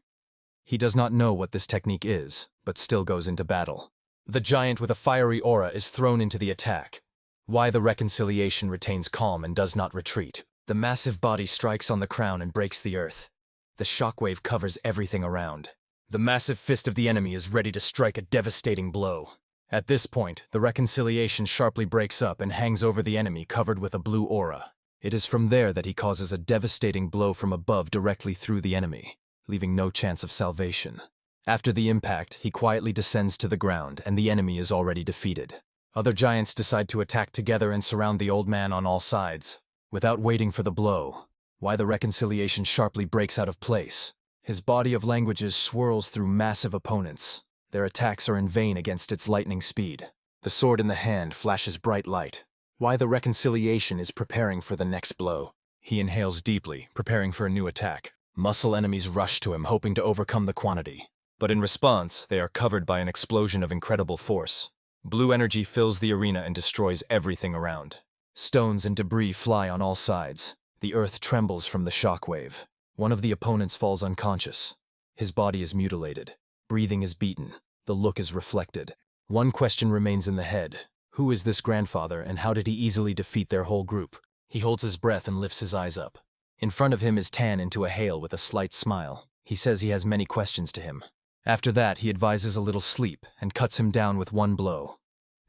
He does not know what this technique is, but still goes into battle. The giant with a fiery aura is thrown into the attack. Why the reconciliation retains calm and does not retreat. The massive body strikes on the crown and breaks the earth. The shockwave covers everything around. The massive fist of the enemy is ready to strike a devastating blow. At this point, the reconciliation sharply breaks up and hangs over the enemy covered with a blue aura. It is from there that he causes a devastating blow from above directly through the enemy, leaving no chance of salvation. After the impact, he quietly descends to the ground and the enemy is already defeated. Other giants decide to attack together and surround the old man on all sides. Without waiting for the blow, Why the reconciliation sharply breaks out of place. His body of languages swirls through massive opponents. Their attacks are in vain against its lightning speed. The sword in the hand flashes bright light. Why the reconciliation is preparing for the next blow. He inhales deeply, preparing for a new attack. Muscle enemies rush to him, hoping to overcome the quantity. But in response, they are covered by an explosion of incredible force. Blue energy fills the arena and destroys everything around. Stones and debris fly on all sides. The earth trembles from the shockwave. One of the opponents falls unconscious. His body is mutilated. Breathing is beaten. The look is reflected. One question remains in the head. Who is this grandfather and how did he easily defeat their whole group? He holds his breath and lifts his eyes up. In front of him is Tan into a hail with a slight smile. He says he has many questions to him. After that, he advises a little sleep and cuts him down with one blow.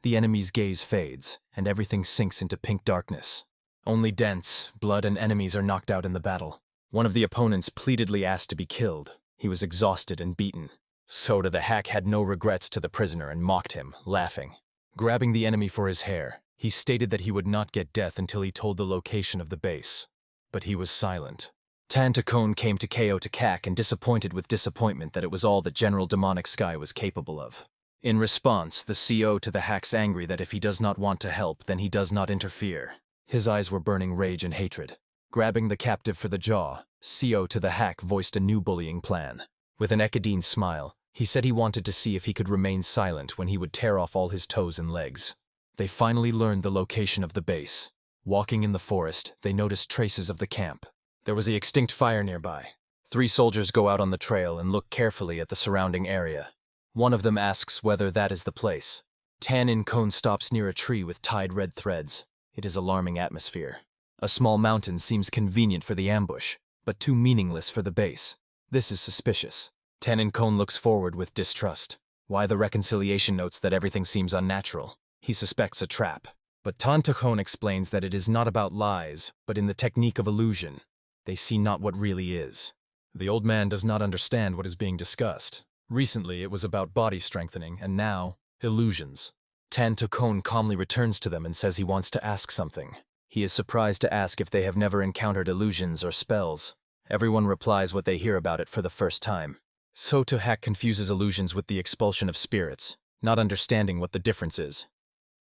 The enemy's gaze fades, and everything sinks into pink darkness. Only dents, blood, and enemies are knocked out in the battle. One of the opponents pleadedly asked to be killed. He was exhausted and beaten. Soda the hack had no regrets to the prisoner and mocked him, laughing. Grabbing the enemy for his hair, he stated that he would not get death until he told the location of the base. But he was silent. Tan to Kone came to KO to Kak and disappointed with disappointment that it was all that General Demonic Sky was capable of. In response, the CO to the hack's angry that if he does not want to help, then he does not interfere. His eyes were burning rage and hatred. Grabbing the captive for the jaw, CO to the hack voiced a new bullying plan. With an Echidine smile, he said he wanted to see if he could remain silent when he would tear off all his toes and legs. They finally learned the location of the base. Walking in the forest, they noticed traces of the camp. There was an extinct fire nearby. 3 soldiers go out on the trail and look carefully at the surrounding area. One of them asks whether that is the place. Tannin Cone stops near a tree with tied red threads. It is alarming atmosphere. A small mountain seems convenient for the ambush, but too meaningless for the base. This is suspicious. Tannin Cone looks forward with distrust. Why the reconciliation notes that everything seems unnatural. He suspects a trap. But Tantakone explains that it is not about lies, but in the technique of illusion. They see not what really is. The old man does not understand what is being discussed. Recently it was about body strengthening, and now, illusions. Tantakone calmly returns to them and says he wants to ask something. He is surprised to ask if they have never encountered illusions or spells. Everyone replies what they hear about it for the first time. So Hack confuses illusions with the expulsion of spirits, not understanding what the difference is.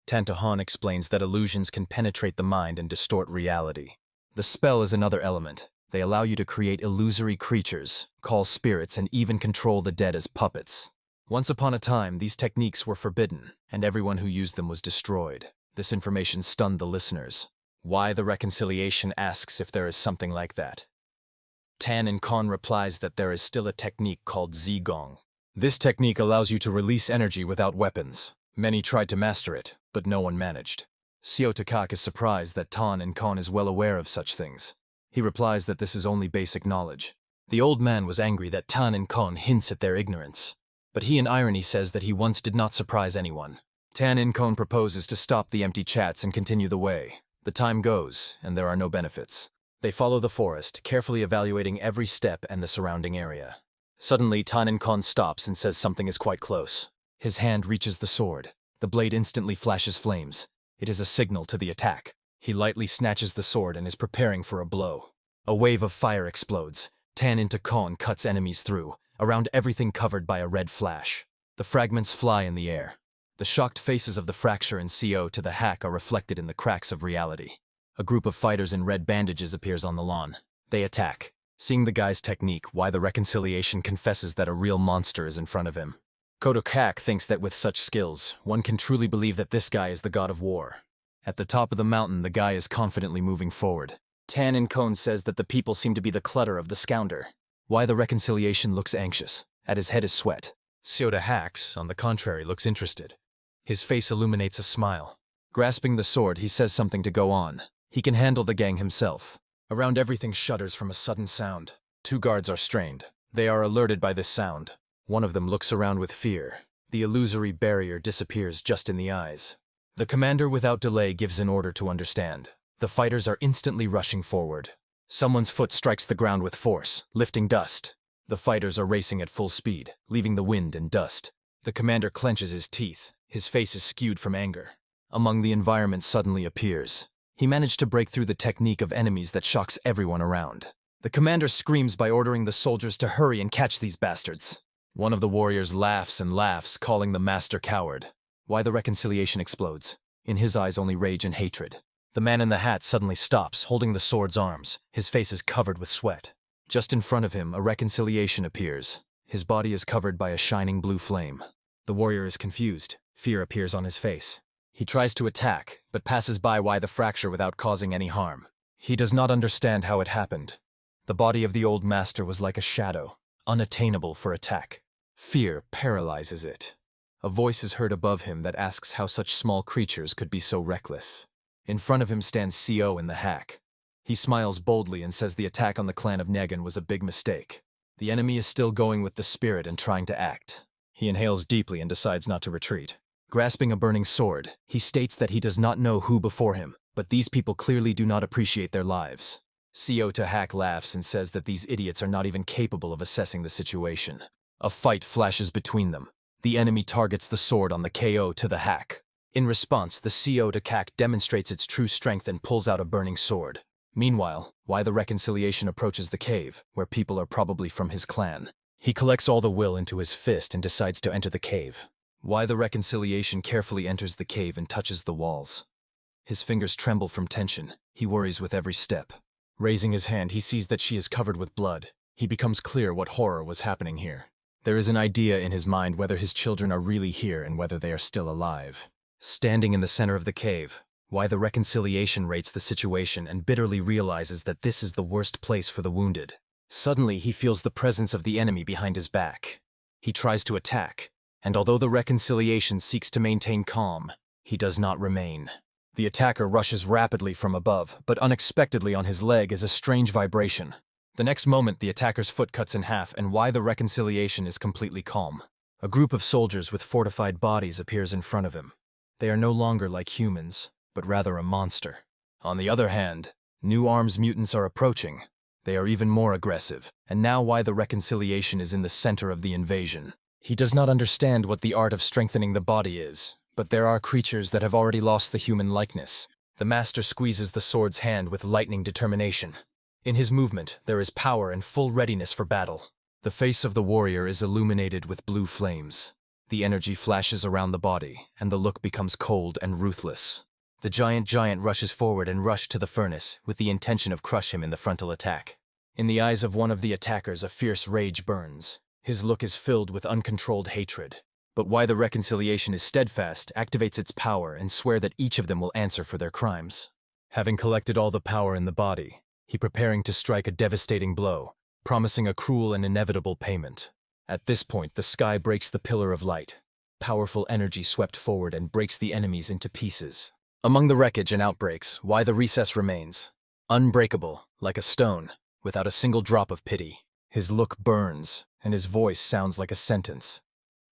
Tantahan explains that illusions can penetrate the mind and distort reality. The spell is another element. They allow you to create illusory creatures, call spirits, and even control the dead as puppets. Once upon a time, these techniques were forbidden, and everyone who used them was destroyed. This information stunned the listeners. Why the reconciliation asks if there is something like that. Tannin Kon replies that there is still a technique called Zigong. This technique allows you to release energy without weapons. Many tried to master it, but no one managed. Seo Takak is surprised that Tannin Kon is well aware of such things. He replies that this is only basic knowledge. The old man was angry that Tannin Kon hints at their ignorance. But he in irony says that he once did not surprise anyone. Tannin Kon proposes to stop the empty chats and continue the way. The time goes, and there are no benefits. They follow the forest, carefully evaluating every step and the surrounding area. Suddenly, Tannin Kon stops and says something is quite close. His hand reaches the sword. The blade instantly flashes flames. It is a signal to the attack. He lightly snatches the sword and is preparing for a blow. A wave of fire explodes. Tannin Kon cuts enemies through, around everything covered by a red flash. The fragments fly in the air. The shocked faces of the fracture and CO to the hack are reflected in the cracks of reality. A group of fighters in red bandages appears on the lawn. They attack. Seeing the guy's technique, Why the reconciliation confesses that a real monster is in front of him. Kodokak thinks that with such skills, one can truly believe that this guy is the god of war. At the top of the mountain, the guy is confidently moving forward. Tannin Kon says that the people seem to be the clutter of the scounder. Why the reconciliation looks anxious. At his head is sweat. Syoda Hacks, on the contrary, looks interested. His face illuminates a smile. Grasping the sword, he says something to go on. He can handle the gang himself. Around everything shudders from a sudden sound. 2 guards are strained. They are alerted by this sound. One of them looks around with fear. The illusory barrier disappears just in the eyes. The commander without delay gives an order to understand. The fighters are instantly rushing forward. Someone's foot strikes the ground with force, lifting dust. The fighters are racing at full speed, leaving the wind and dust. The commander clenches his teeth. His face is skewed from anger. Among the environment suddenly appears. He managed to break through the technique of enemies that shocks everyone around. The commander screams by ordering the soldiers to hurry and catch these bastards. One of the warriors laughs and laughs, calling the master coward. Why the reconciliation explodes. In his eyes only rage and hatred. The man in the hat suddenly stops, holding the sword's arms. His face is covered with sweat. Just in front of him, a reconciliation appears. His body is covered by a shining blue flame. The warrior is confused. Fear appears on his face. He tries to attack, but passes by Why the fracture without causing any harm. He does not understand how it happened. The body of the old master was like a shadow, unattainable for attack. Fear paralyzes it. A voice is heard above him that asks how such small creatures could be so reckless. In front of him stands CO in the hack. He smiles boldly and says the attack on the clan of Negan was a big mistake. The enemy is still going with the spirit and trying to act. He inhales deeply and decides not to retreat. Grasping a burning sword, he states that he does not know who before him, but these people clearly do not appreciate their lives. CO to Hack laughs and says that these idiots are not even capable of assessing the situation. A fight flashes between them. The enemy targets the sword on the KO to the Hack. In response, the CO to Hack demonstrates its true strength and pulls out a burning sword. Meanwhile, Why the reconciliation approaches the cave, where people are probably from his clan. He collects all the will into his fist and decides to enter the cave. Why the reconciliation carefully enters the cave and touches the walls. His fingers tremble from tension. He worries with every step. Raising his hand, he sees that she is covered with blood. He becomes clear what horror was happening here. There is an idea in his mind whether his children are really here and whether they are still alive. Standing in the center of the cave, Why the Reconciliation rates the situation and bitterly realizes that this is the worst place for the wounded. Suddenly, he feels the presence of the enemy behind his back. He tries to attack, and although the Reconciliation seeks to maintain calm, he does not remain. The attacker rushes rapidly from above, but unexpectedly on his leg is a strange vibration. The next moment, the attacker's foot cuts in half, and Why the Reconciliation is completely calm. A group of soldiers with fortified bodies appears in front of him. They are no longer like humans, but rather a monster. On the other hand, New Arms mutants are approaching. They are even more aggressive, and now Why the Reconciliation is in the center of the invasion. He does not understand what the art of strengthening the body is, but there are creatures that have already lost the human likeness. The master squeezes the sword's hand with lightning determination. In his movement, there is power and full readiness for battle. The face of the warrior is illuminated with blue flames. The energy flashes around the body, and the look becomes cold and ruthless. The giant rushes forward and rushes to the furnace, with the intention of crushing him in the frontal attack. In the eyes of one of the attackers, a fierce rage burns. His look is filled with uncontrolled hatred. But Why the Reconciliation is steadfast, activates its power, and swears that each of them will answer for their crimes. Having collected all the power in the body, he preparing to strike a devastating blow, promising a cruel and inevitable payment. At this point, the sky breaks the pillar of light. Powerful energy swept forward and breaks the enemies into pieces. Among the wreckage and outbreaks, Why the Recess remains, unbreakable, like a stone, without a single drop of pity. His look burns, and his voice sounds like a sentence.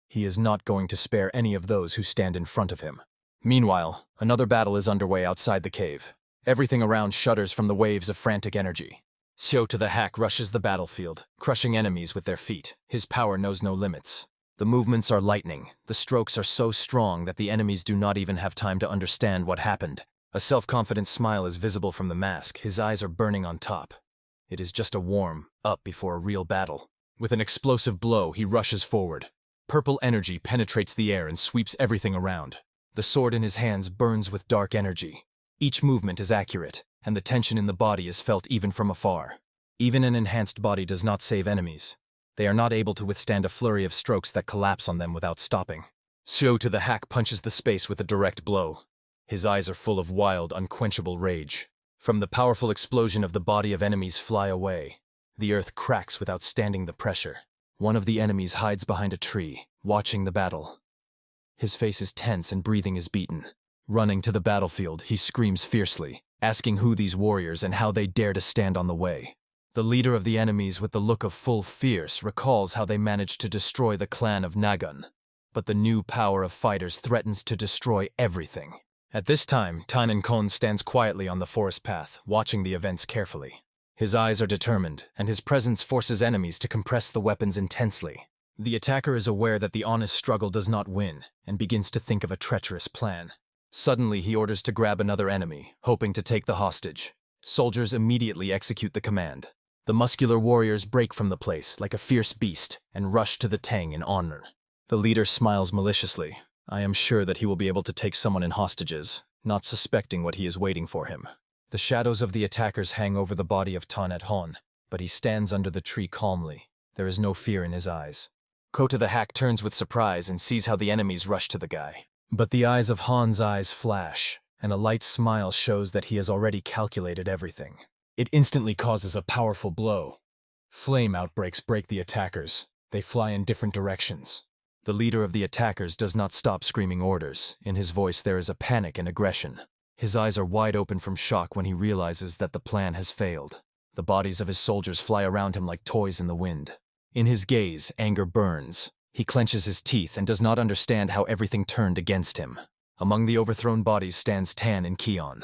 He is not going to spare any of those who stand in front of him. Meanwhile, another battle is underway outside the cave. Everything around shudders from the waves of frantic energy. Xiao to the Hack rushes the battlefield, crushing enemies with their feet. His power knows no limits. The movements are lightning. The strokes are so strong that the enemies do not even have time to understand what happened. A self-confident smile is visible from the mask. His eyes are burning on top. It is just a warm-up before a real battle. With an explosive blow, he rushes forward. Purple energy penetrates the air and sweeps everything around. The sword in his hands burns with dark energy. Each movement is accurate, and the tension in the body is felt even from afar. Even an enhanced body does not save enemies. They are not able to withstand a flurry of strokes that collapse on them without stopping. Xiao to the Hack punches the space with a direct blow. His eyes are full of wild, unquenchable rage. From the powerful explosion of the body of enemies fly away. The earth cracks without standing the pressure. One of the enemies hides behind a tree, watching the battle. His face is tense and breathing is beaten. Running to the battlefield, he screams fiercely, asking who these warriors and how they dare to stand on the way. The leader of the enemies, with the look of full fierce, recalls how they managed to destroy the clan of Nagun. But the new power of fighters threatens to destroy everything. At this time, Tainan stands quietly on the forest path, watching the events carefully. His eyes are determined, and his presence forces enemies to compress the weapons intensely. The attacker is aware that the honest struggle does not win, and begins to think of a treacherous plan. Suddenly, he orders to grab another enemy, hoping to take the hostage. Soldiers immediately execute the command. The muscular warriors break from the place like a fierce beast and rush to the Tang in honor. The leader smiles maliciously. I am sure that he will be able to take someone in hostages, not suspecting what he is waiting for him. The shadows of the attackers hang over the body of Tan at Hon, but he stands under the tree calmly. There is no fear in his eyes. Kota the Hack turns with surprise and sees how the enemies rush to the guy. But the eyes of Han's eyes flash, and a light smile shows that he has already calculated everything. It instantly causes a powerful blow. Flame outbreaks break the attackers. They fly in different directions. The leader of the attackers does not stop screaming orders. In his voice there is a panic and aggression. His eyes are wide open from shock when he realizes that the plan has failed. The bodies of his soldiers fly around him like toys in the wind. In his gaze, anger burns. He clenches his teeth and does not understand how everything turned against him. Among the overthrown bodies stands Tan and Kion.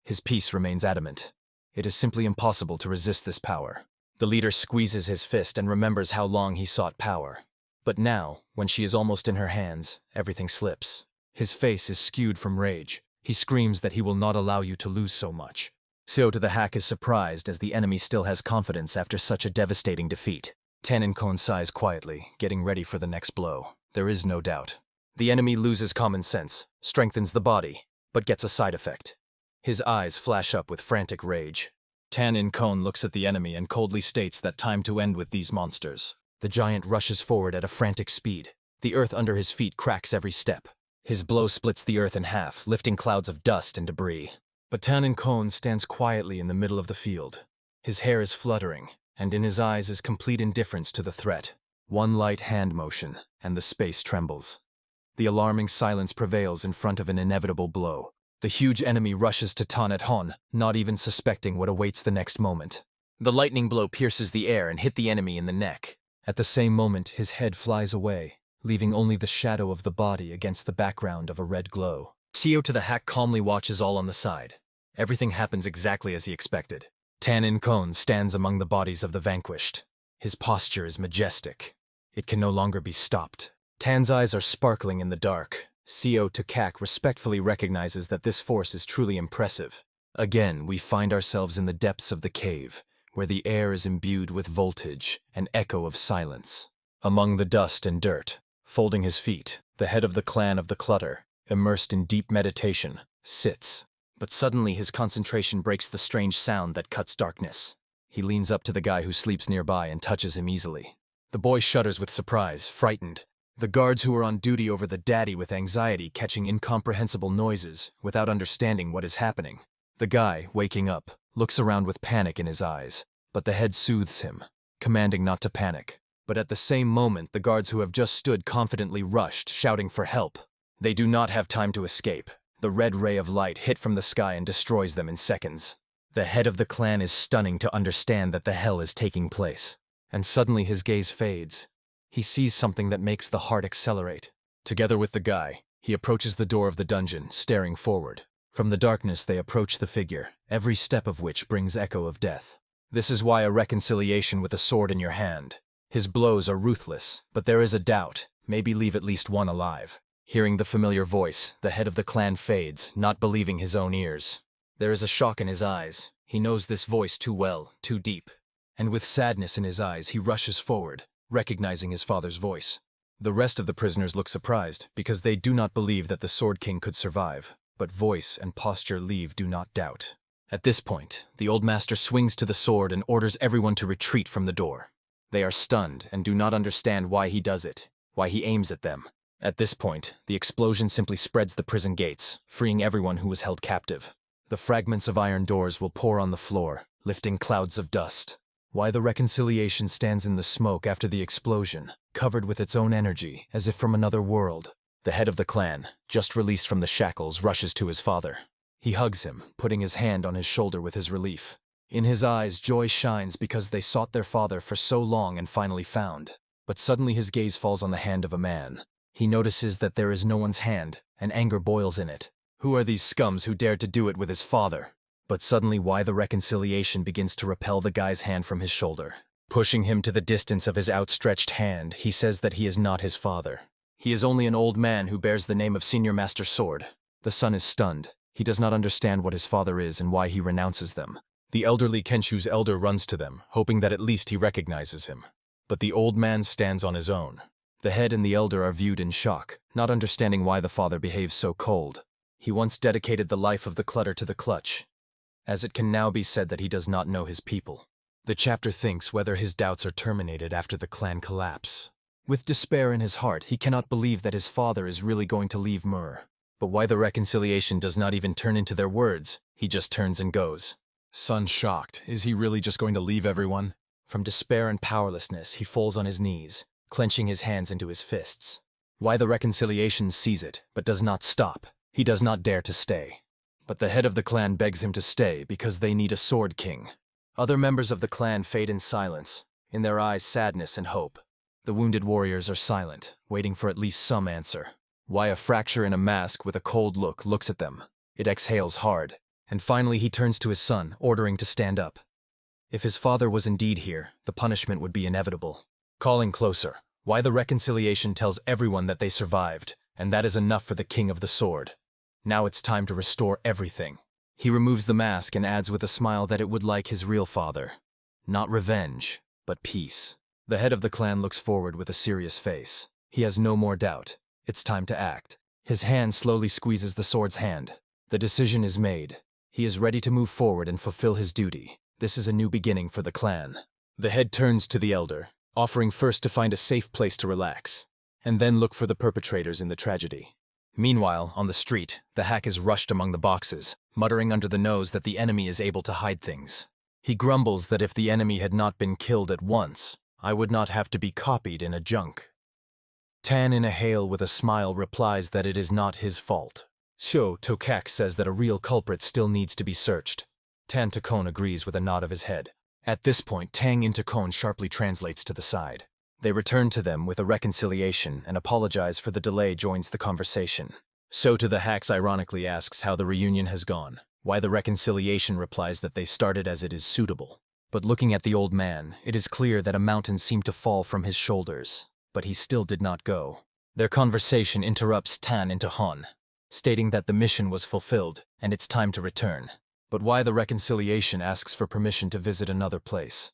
His peace remains adamant. It is simply impossible to resist this power. The leader squeezes his fist and remembers how long he sought power. But now, when she is almost in her hands, everything slips. His face is skewed from rage. He screams that he will not allow you to lose so much. Xiao to the Hack is surprised as the enemy still has confidence after such a devastating defeat. Tainan sighs quietly, getting ready for the next blow. There is no doubt. The enemy loses common sense, strengthens the body, but gets a side effect. His eyes flash up with frantic rage. Tan In Kon looks at the enemy and coldly states that time to end with these monsters. The giant rushes forward at a frantic speed. The earth under his feet cracks every step. His blow splits the earth in half, lifting clouds of dust and debris. But Tan In Kon stands quietly in the middle of the field. His hair is fluttering, and in his eyes is complete indifference to the threat. One light hand motion, and the space trembles. The alarming silence prevails in front of an inevitable blow. The huge enemy rushes to Tan Et Hon, not even suspecting what awaits the next moment. The lightning blow pierces the air and hit the enemy in the neck. At the same moment, his head flies away, leaving only the shadow of the body against the background of a red glow. Seo to the hack calmly watches all on the side. Everything happens exactly as he expected. Tan In Kon stands among the bodies of the vanquished. His posture is majestic. It can no longer be stopped. Tan's eyes are sparkling in the dark. Seo to Kak respectfully recognizes that this force is truly impressive. Again, we find ourselves in the depths of the cave, where the air is imbued with voltage, an echo of silence. Among the dust and dirt, folding his feet, the head of the clan of the Clutter, immersed in deep meditation, sits. But suddenly his concentration breaks the strange sound that cuts darkness. He leans up to the guy who sleeps nearby and touches him easily. The boy shudders with surprise, frightened. The guards who are on duty over the daddy with anxiety catching incomprehensible noises without understanding what is happening. The guy, waking up, looks around with panic in his eyes, but the head soothes him, commanding not to panic. But at the same moment, the guards who have just stood confidently rushed, shouting for help. They do not have time to escape. The red ray of light hit from the sky and destroys them in seconds. The head of the clan is stunning to understand that the hell is taking place. And suddenly his gaze fades. He sees something that makes the heart accelerate. Together with the guy, he approaches the door of the dungeon, staring forward. From the darkness they approach the figure, every step of which brings echo of death. This is why a reconciliation with a sword in your hand. His blows are ruthless, but there is a doubt, maybe leave at least one alive. Hearing the familiar voice, the head of the clan fades, not believing his own ears. There is a shock in his eyes. He knows this voice too well, too deep. And with sadness in his eyes, he rushes forward, recognizing his father's voice. The rest of the prisoners look surprised, because they do not believe that the Sword King could survive, but voice and posture leave do not doubt. At this point, the old master swings to the sword and orders everyone to retreat from the door. They are stunned and do not understand why he does it, why he aims at them. At this point, the explosion simply spreads the prison gates, freeing everyone who was held captive. The fragments of iron doors will pour on the floor, lifting clouds of dust. Why the reconciliation stands in the smoke after the explosion, covered with its own energy, as if from another world. The head of the clan, just released from the shackles, rushes to his father. He hugs him, putting his hand on his shoulder with his relief. In his eyes, joy shines because they sought their father for so long and finally found. But suddenly his gaze falls on the hand of a man. He notices that there is no one's hand, and anger boils in it. Who are these scums who dared to do it with his father? But suddenly why the reconciliation begins to repel the guy's hand from his shoulder. Pushing him to the distance of his outstretched hand, he says that he is not his father. He is only an old man who bears the name of Senior Master Sword. The son is stunned. He does not understand what his father is and why he renounces them. The elderly Kenshu's elder runs to them, hoping that at least he recognizes him. But the old man stands on his own. The head and the elder are viewed in shock, not understanding why the father behaves so cold. He once dedicated the life of the Clutter to the clutch, as it can now be said that he does not know his people. The chapter thinks whether his doubts are terminated after the clan collapse. With despair in his heart, he cannot believe that his father is really going to leave Mur. But why the reconciliation does not even turn into their words, he just turns and goes. Son shocked, is he really just going to leave everyone? From despair and powerlessness, he falls on his knees, clenching his hands into his fists. Why the reconciliation sees it, but does not stop. He does not dare to stay. But the head of the clan begs him to stay because they need a Sword King. Other members of the clan fade in silence, in their eyes sadness and hope. The wounded warriors are silent, waiting for at least some answer. Why a fracture in a mask with a cold look looks at them. It exhales hard, and finally he turns to his son, ordering to stand up. If his father was indeed here, the punishment would be inevitable. Calling closer, why the reconciliation tells everyone that they survived, and that is enough for the King of the Sword. Now it's time to restore everything. He removes the mask and adds with a smile that it would like his real father. Not revenge, but peace. The head of the clan looks forward with a serious face. He has no more doubt. It's time to act. His hand slowly squeezes the sword's hand. The decision is made. He is ready to move forward and fulfill his duty. This is a new beginning for the clan. The head turns to the elder, offering first to find a safe place to relax, and then look for the perpetrators in the tragedy. Meanwhile, on the street, the hack is rushed among the boxes, muttering under the nose that the enemy is able to hide things. He grumbles that if the enemy had not been killed at once, I would not have to be copied in a junk. Tan in a hail with a smile replies that it is not his fault. Sho Tokak says that a real culprit still needs to be searched. Tan Takon agrees with a nod of his head. At this point, Tang in Takon sharply translates to the side. They return to them with a reconciliation and apologize for the delay joins the conversation. So to the hacks ironically asks how the reunion has gone. Why the reconciliation replies that they started as it is suitable. But looking at the old man, it is clear that a mountain seemed to fall from his shoulders. But he still did not go. Their conversation interrupts Tan into Hon, stating that the mission was fulfilled and it's time to return. But why the reconciliation asks for permission to visit another place.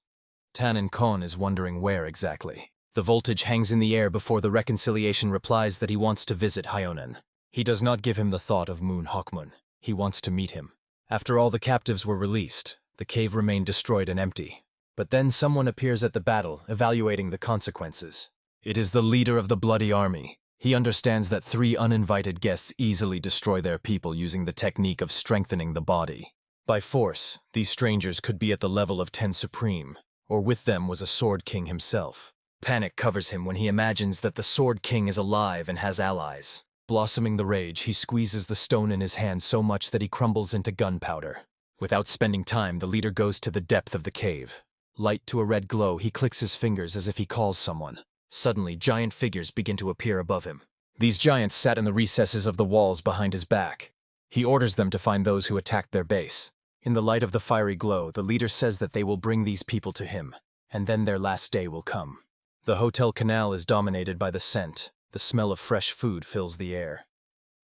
Tan and Kon is wondering where exactly. The voltage hangs in the air before the reconciliation replies that he wants to visit Hyonan. He does not give him the thought of Moon Hawkmoon. He wants to meet him. After all the captives were released, the cave remained destroyed and empty. But then someone appears at the battle, evaluating the consequences. It is the leader of the bloody army. He understands that 3 uninvited guests easily destroy their people using the technique of strengthening the body. By force, these strangers could be at the level of 10 Supreme, or with them was a Sword King himself. Panic covers him when he imagines that the Sword King is alive and has allies. Blossoming the rage, he squeezes the stone in his hand so much that he crumbles into gunpowder. Without spending time, the leader goes to the depth of the cave. Light to a red glow, he clicks his fingers as if he calls someone. Suddenly, giant figures begin to appear above him. These giants sat in the recesses of the walls behind his back. He orders them to find those who attacked their base. In the light of the fiery glow, the leader says that they will bring these people to him, and then their last day will come. The hotel canal is dominated by the scent. The smell of fresh food fills the air.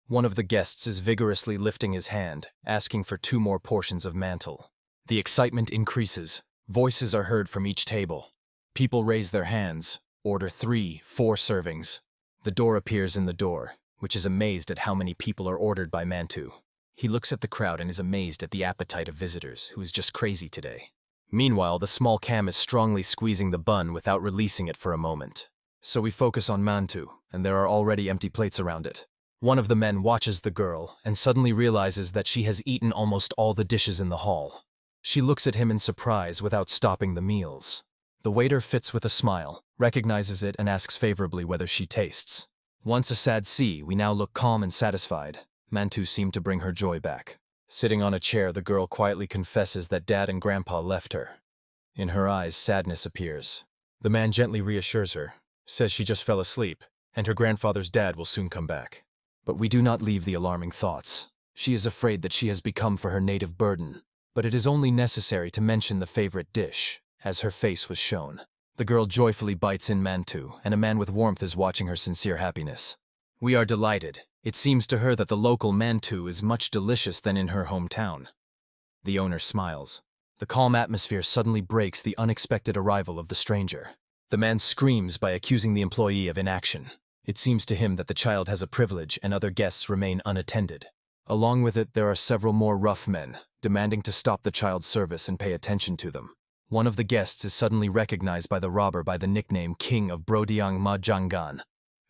One of the guests is vigorously lifting his hand, asking for 2 more portions of mantle. The excitement increases. Voices are heard from each table. People raise their hands, order 3, 4 servings. The door appears in the door, which is amazed at how many people are ordered by Mantu. He looks at the crowd and is amazed at the appetite of visitors, who is just crazy today. Meanwhile, the small cam is strongly squeezing the bun without releasing it for a moment. So we focus on Mantu, and there are already empty plates around it. One of the men watches the girl and suddenly realizes that she has eaten almost all the dishes in the hall. She looks at him in surprise without stopping the meals. The waiter fits with a smile, recognizes it and asks favorably whether she tastes. Once a sad sea, we now look calm and satisfied. Mantu seemed to bring her joy back. Sitting on a chair, the girl quietly confesses that Dad and Grandpa left her. In her eyes, sadness appears. The man gently reassures her, says she just fell asleep, and her grandfather's dad will soon come back. But we do not leave the alarming thoughts. She is afraid that she has become for her native burden, but it is only necessary to mention the favorite dish, as her face was shown. The girl joyfully bites in Mantu, and a man with warmth is watching her sincere happiness. We are delighted. It seems to her that the local Mantu is much delicious than in her hometown. The owner smiles. The calm atmosphere suddenly breaks the unexpected arrival of the stranger. The man screams by accusing the employee of inaction. It seems to him that the child has a privilege and other guests remain unattended. Along with it, there are several more rough men, demanding to stop the child's service and pay attention to them. One of the guests is suddenly recognized by the robber by the nickname King of Brodiang Majangan.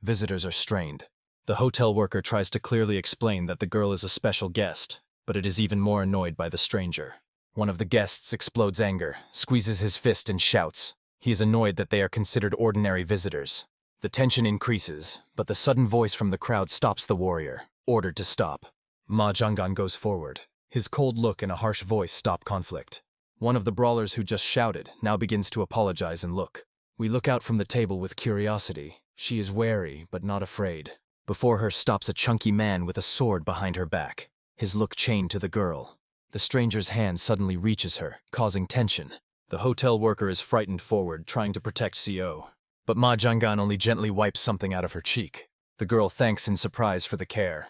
Visitors are strained. The hotel worker tries to clearly explain that the girl is a special guest, but it is even more annoyed by the stranger. One of the guests explodes anger, squeezes his fist and shouts. He is annoyed that they are considered ordinary visitors. The tension increases, but the sudden voice from the crowd stops the warrior, ordered to stop. Ma Jangan goes forward. His cold look and a harsh voice stop conflict. One of the brawlers who just shouted now begins to apologize and look. We look out from the table with curiosity. She is wary, but not afraid. Before her stops a chunky man with a sword behind her back, his look chained to the girl. The stranger's hand suddenly reaches her, causing tension. The hotel worker is frightened forward, trying to protect CO. But Ma Jangan only gently wipes something out of her cheek. The girl thanks in surprise for the care.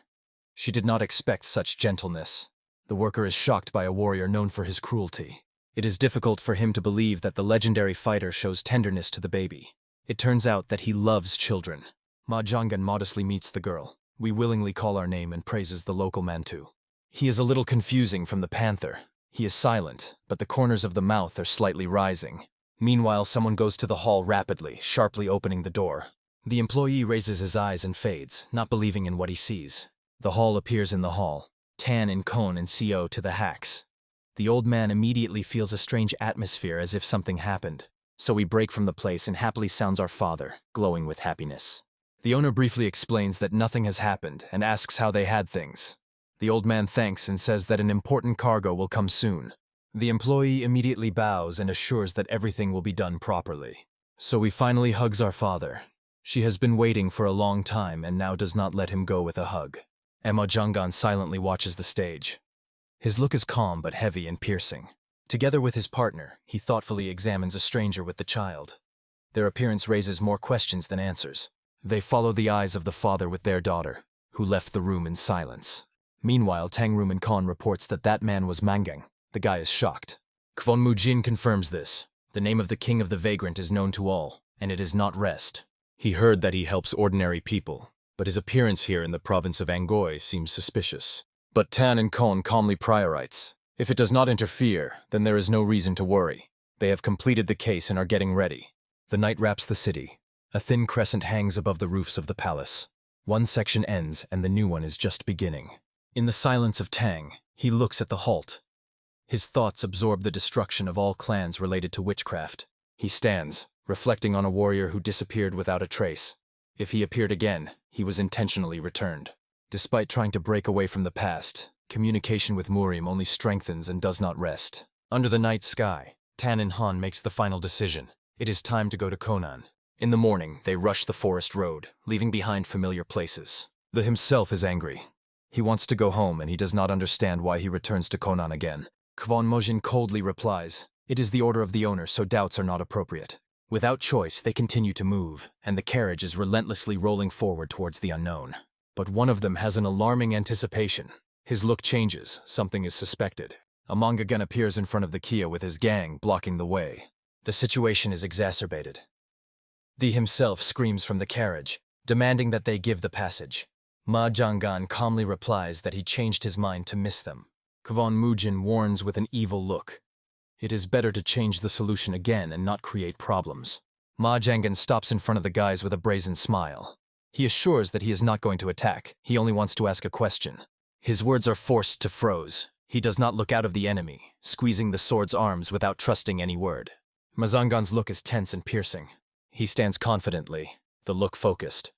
She did not expect such gentleness. The worker is shocked by a warrior known for his cruelty. It is difficult for him to believe that the legendary fighter shows tenderness to the baby. It turns out that he loves children. Ma Jangan modestly meets the girl. We willingly call our name and praises the local Mantu. He is a little confusing from the panther. He is silent, but the corners of the mouth are slightly rising. Meanwhile, someone goes to the hall rapidly, sharply opening the door. The employee raises his eyes and fades, not believing in what he sees. The hall appears in the hall. Tan and Kon and CO to the hacks. The old man immediately feels a strange atmosphere as if something happened. So we break from the place and happily sounds our father, glowing with happiness. The owner briefly explains that nothing has happened and asks how they had things. The old man thanks and says that an important cargo will come soon. The employee immediately bows and assures that everything will be done properly. So we finally hugs our father. She has been waiting for a long time and now does not let him go with a hug. Emma Jangan silently watches the stage. His look is calm but heavy and piercing. Together with his partner, he thoughtfully examines a stranger with the child. Their appearance raises more questions than answers. They follow the eyes of the father with their daughter, who left the room in silence. Meanwhile, Tangrum and Khan reports that man was Mangang. The guy is shocked. Kwon Mujin confirms this. The name of the king of the vagrant is known to all, and it is not Rest. He heard that he helps ordinary people, but his appearance here in the province of Angoy seems suspicious. But Tan and Kon calmly priorites. If it does not interfere, then there is no reason to worry. They have completed the case and are getting ready. The night wraps the city. A thin crescent hangs above the roofs of the palace. One section ends and the new one is just beginning. In the silence of Tang, he looks at the halt. His thoughts absorb the destruction of all clans related to witchcraft. He stands, reflecting on a warrior who disappeared without a trace. If he appeared again, he was intentionally returned. Despite trying to break away from the past, communication with Murim only strengthens and does not rest. Under the night sky, Tan and Han makes the final decision. It is time to go to Konan. In the morning, they rush the forest road, leaving behind familiar places. The himself is angry. He wants to go home and he does not understand why he returns to Konan again. Kwon Mojin coldly replies, "It is the order of the owner, so doubts are not appropriate." Without choice, they continue to move, and the carriage is relentlessly rolling forward towards the unknown. But one of them has an alarming anticipation. His look changes, something is suspected. A manga gun appears in front of the Kia with his gang, blocking the way. The situation is exacerbated. The himself screams from the carriage, demanding that they give the passage. Ma Jangan calmly replies that he changed his mind to miss them. Kwon Mujin warns with an evil look. It is better to change the solution again and not create problems. Ma Jangan stops in front of the guys with a brazen smile. He assures that he is not going to attack, he only wants to ask a question. His words are forced to froze. He does not look out of the enemy, squeezing the sword's arms without trusting any word. Mazangan's look is tense and piercing. He stands confidently, the look focused.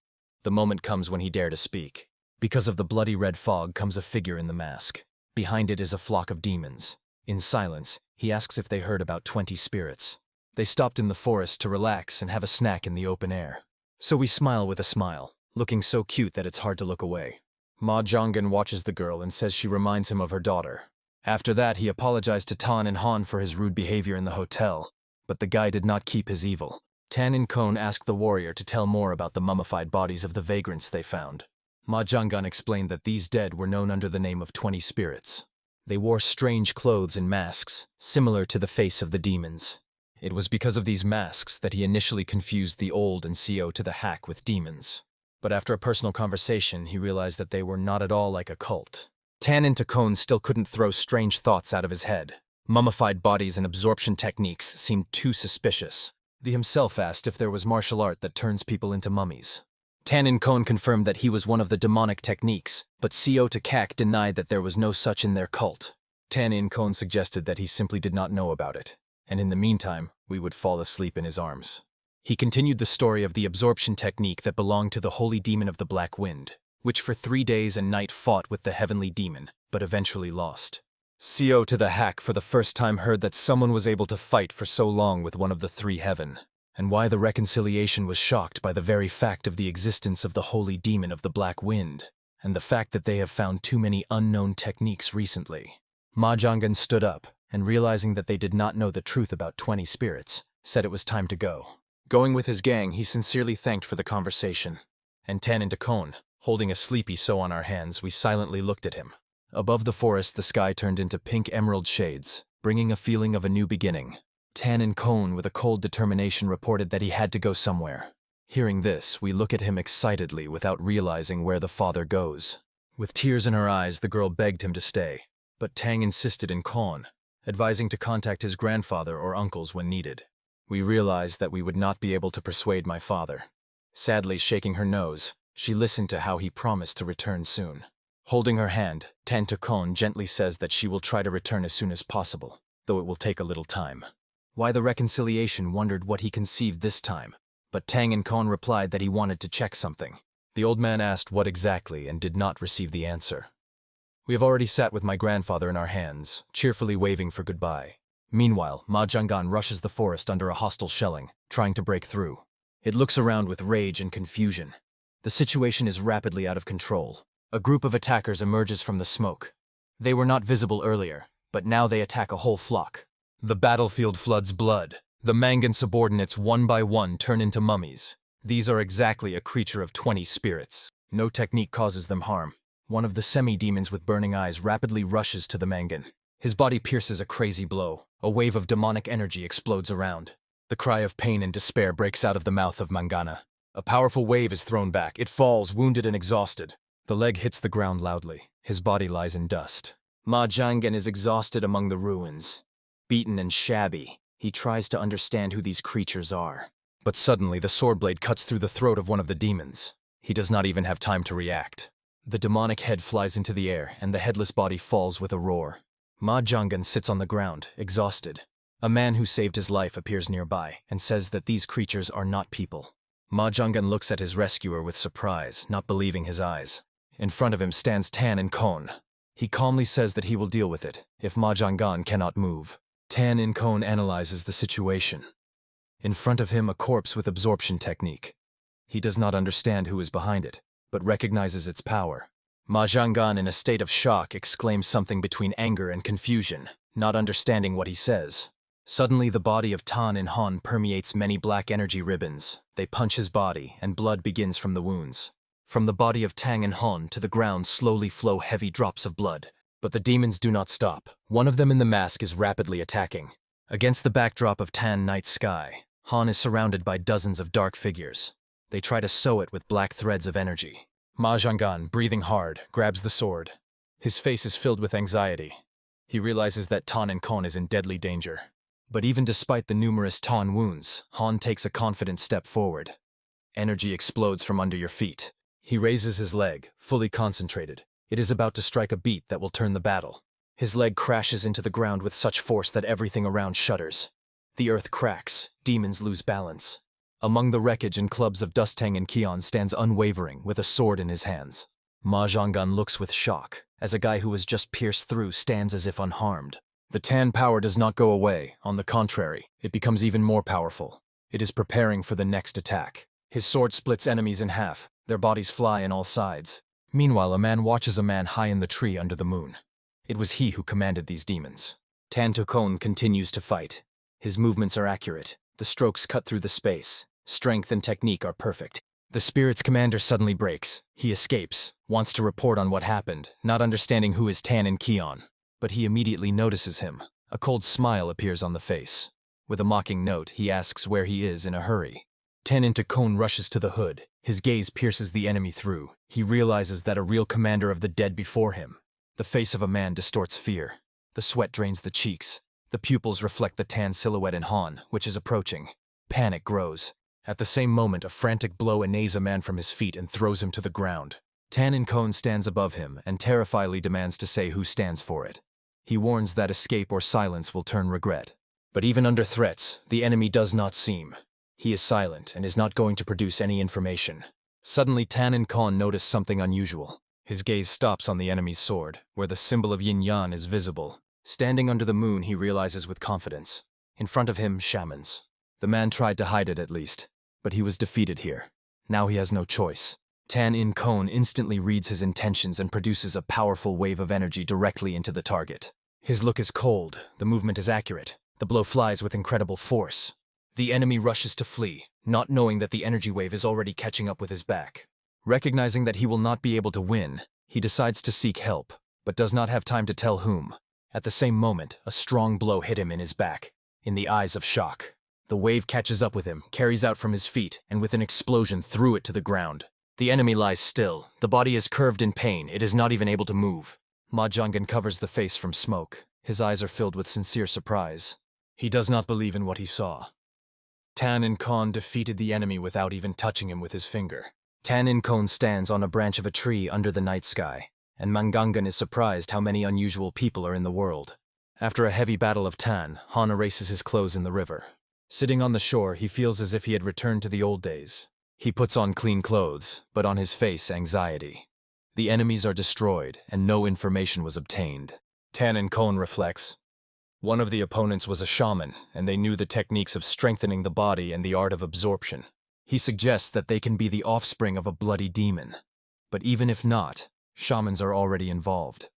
The moment comes when he dare to speak. Because of the bloody red fog comes a figure in the mask. Behind it is a flock of demons. In silence, he asks if they heard about 20 spirits. They stopped in the forest to relax and have a snack in the open air. So we smile with a smile, looking so cute that it's hard to look away. Ma Jangan watches the girl and says she reminds him of her daughter. After that, he apologized to Tan and Han for his rude behavior in the hotel, but the guy did not keep his evil. Tan and Kon asked the warrior to tell more about the mummified bodies of the vagrants they found. Ma Jangan explained that these dead were known under the name of 20 spirits. They wore strange clothes and masks, similar to the face of the demons. It was because of these masks that he initially confused the old and CO to the hack with demons. But after a personal conversation, he realized that they were not at all like a cult. Tan and Takone still couldn't throw strange thoughts out of his head. Mummified bodies and absorption techniques seemed too suspicious. The himself asked if there was martial art that turns people into mummies. Tan and Kon confirmed that he was one of the demonic techniques, but CO to Kak denied that there was no such in their cult. Tan and Kon suggested that he simply did not know about it, and in the meantime, we would fall asleep in his arms. He continued the story of the absorption technique that belonged to the holy demon of the Black Wind, which for 3 days and night fought with the heavenly demon, but eventually lost. CO to the hack for the first time heard that someone was able to fight for so long with one of the 3 heaven, and why the reconciliation was shocked by the very fact of the existence of the holy demon of the Black Wind, and the fact that they have found too many unknown techniques recently. Ma Jangan stood up, and realizing that they did not know the truth about 20 spirits, said it was time to go. Going with his gang, he sincerely thanked for the conversation. And Tan and Takone, holding a sleepy so on our hands, we silently looked at him. Above the forest, the sky turned into pink emerald shades, bringing a feeling of a new beginning. Tan and Kon, with a cold determination, reported that he had to go somewhere. Hearing this, we look at him excitedly without realizing where the father goes. With tears in her eyes, the girl begged him to stay, but Tang insisted in Kon, advising to contact his grandfather or uncles when needed. We realized that we would not be able to persuade my father. Sadly shaking her nose, she listened to how he promised to return soon. Holding her hand, Tan Kon gently says that she will try to return as soon as possible, though it will take a little time. Why the reconciliation wondered what he conceived this time, but Tang and Kon replied that he wanted to check something. The old man asked what exactly and did not receive the answer. We have already sat with my grandfather in our hands, cheerfully waving for goodbye. Meanwhile, Ma Zhanggan rushes the forest under a hostile shelling, trying to break through. It looks around with rage and confusion. The situation is rapidly out of control. A group of attackers emerges from the smoke. They were not visible earlier, but now they attack a whole flock. The battlefield floods blood. The Mangan subordinates one by one turn into mummies. These are exactly a creature of 20 spirits. No technique causes them harm. One of the semi-demons with burning eyes rapidly rushes to the Mangan. His body pierces a crazy blow. A wave of demonic energy explodes around. The cry of pain and despair breaks out of the mouth of Mangana. A powerful wave is thrown back. It falls, wounded and exhausted. The leg hits the ground loudly. His body lies in dust. Ma Zhanggan is exhausted among the ruins. Beaten and shabby, he tries to understand who these creatures are. But suddenly the sword blade cuts through the throat of one of the demons. He does not even have time to react. The demonic head flies into the air, and the headless body falls with a roar. Ma Zhanggan sits on the ground, exhausted. A man who saved his life appears nearby, and says that these creatures are not people. Ma Zhanggan looks at his rescuer with surprise, not believing his eyes. In front of him stands Tan and Kon. He calmly says that he will deal with it, if Ma Zhanggan cannot move. Tan and Kon analyzes the situation. In front of him, a corpse with absorption technique. He does not understand who is behind it, but recognizes its power. Ma Zhanggan, in a state of shock, exclaims something between anger and confusion, not understanding what he says. Suddenly, the body of Tan and Han permeates many black energy ribbons. They punch his body, and blood begins from the wounds. From the body of Tang and Han to the ground slowly flow heavy drops of blood. But the demons do not stop. One of them in the mask is rapidly attacking. Against the backdrop of tan night sky, Han is surrounded by dozens of dark figures. They try to sew it with black threads of energy. Ma Zhanggan, breathing hard, grabs the sword. His face is filled with anxiety. He realizes that Tan and Kon is in deadly danger. But even despite the numerous Tan wounds, Han takes a confident step forward. Energy explodes from under your feet. He raises his leg, fully concentrated. It is about to strike a beat that will turn the battle. His leg crashes into the ground with such force that everything around shudders. The earth cracks, demons lose balance. Among the wreckage and clubs of Dustang and Kion stands unwavering, with a sword in his hands. Ma Zhanggan looks with shock, as a guy who was just pierced through stands as if unharmed. The Tan power does not go away, on the contrary, it becomes even more powerful. It is preparing for the next attack. His sword splits enemies in half, their bodies fly in all sides. Meanwhile, a man watches a man high in the tree under the moon. It was he who commanded these demons. Tan Kon continues to fight. His movements are accurate. The strokes cut through the space. Strength and technique are perfect. The spirit's commander suddenly breaks. He escapes, wants to report on what happened, not understanding who is Tan and Kion. But he immediately notices him. A cold smile appears on the face. With a mocking note, he asks where he is in a hurry. Tan Kon rushes to the hood. His gaze pierces the enemy through. He realizes that a real commander of the dead before him. The face of a man distorts fear. The sweat drains the cheeks. The pupils reflect the tan silhouette in Han, which is approaching. Panic grows. At the same moment, a frantic blow enays a man from his feet and throws him to the ground. Tan Kon stands above him and terrifiedly demands to say who stands for it. He warns that escape or silence will turn regret. But even under threats, the enemy does not seem. He is silent and is not going to produce any information. Suddenly, Tan Kon notice something unusual. His gaze stops on the enemy's sword, where the symbol of yin-yang is visible. Standing under the moon, he realizes with confidence. In front of him, shamans. The man tried to hide it at least, but he was defeated here. Now he has no choice. Tan Kon instantly reads his intentions and produces a powerful wave of energy directly into the target. His look is cold, the movement is accurate, the blow flies with incredible force. The enemy rushes to flee, not knowing that the energy wave is already catching up with his back. Recognizing that he will not be able to win, he decides to seek help, but does not have time to tell whom. At the same moment, a strong blow hit him in his back, in the eyes of shock. The wave catches up with him, carries out from his feet, and with an explosion threw it to the ground. The enemy lies still. The body is curved in pain. It is not even able to move. Ma Zhanggan covers the face from smoke. His eyes are filled with sincere surprise. He does not believe in what he saw. Tan In Khon defeated the enemy without even touching him with his finger. Tan In Khon stands on a branch of a tree under the night sky, and Mangangan is surprised how many unusual people are in the world. After a heavy battle of Tan, Han erases his clothes in the river. Sitting on the shore, he feels as if he had returned to the old days. He puts on clean clothes, but on his face anxiety. The enemies are destroyed, and no information was obtained. Tan In Khon reflects. One of the opponents was a shaman, and they knew the techniques of strengthening the body and the art of absorption. He suggests that they can be the offspring of a bloody demon. But even if not, shamans are already involved.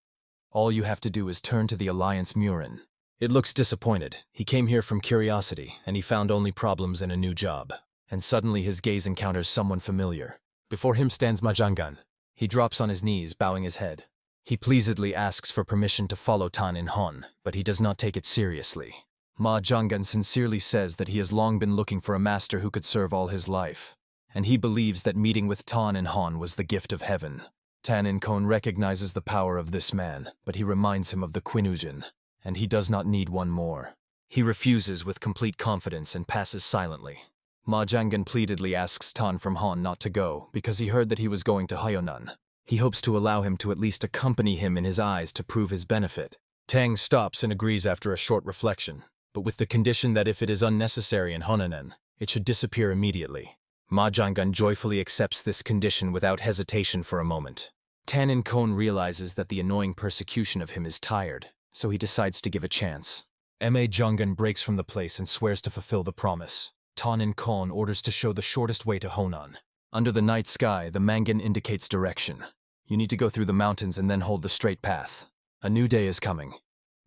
All you have to do is turn to the Alliance Murin. It looks disappointed. He came here from curiosity, and he found only problems in a new job. And suddenly his gaze encounters someone familiar. Before him stands Ma Zhanggan. He drops on his knees, bowing his head. He pleasedly asks for permission to follow Tan In Khon, but he does not take it seriously. Ma Zhanggan sincerely says that he has long been looking for a master who could serve all his life, and he believes that meeting with Tan In Khon was the gift of heaven. Tan In Khon recognizes the power of this man, but he reminds him of the Quinujin, and he does not need one more. He refuses with complete confidence and passes silently. Ma Zhanggan pleadedly asks Tan from Han not to go because he heard that he was going to Hyonan. He hopes to allow him to at least accompany him in his eyes to prove his benefit. Tang stops and agrees after a short reflection, but with the condition that if it is unnecessary in Honanen, it should disappear immediately. Ma Zhanggan joyfully accepts this condition without hesitation for a moment. Tan In Khon realizes that the annoying persecution of him is tired, so he decides to give a chance. Ma Zhanggan breaks from the place and swears to fulfill the promise. Tan In Khon orders to show the shortest way to Honan. Under the night sky, the Mangan indicates direction. You need to go through the mountains and then hold the straight path. A new day is coming.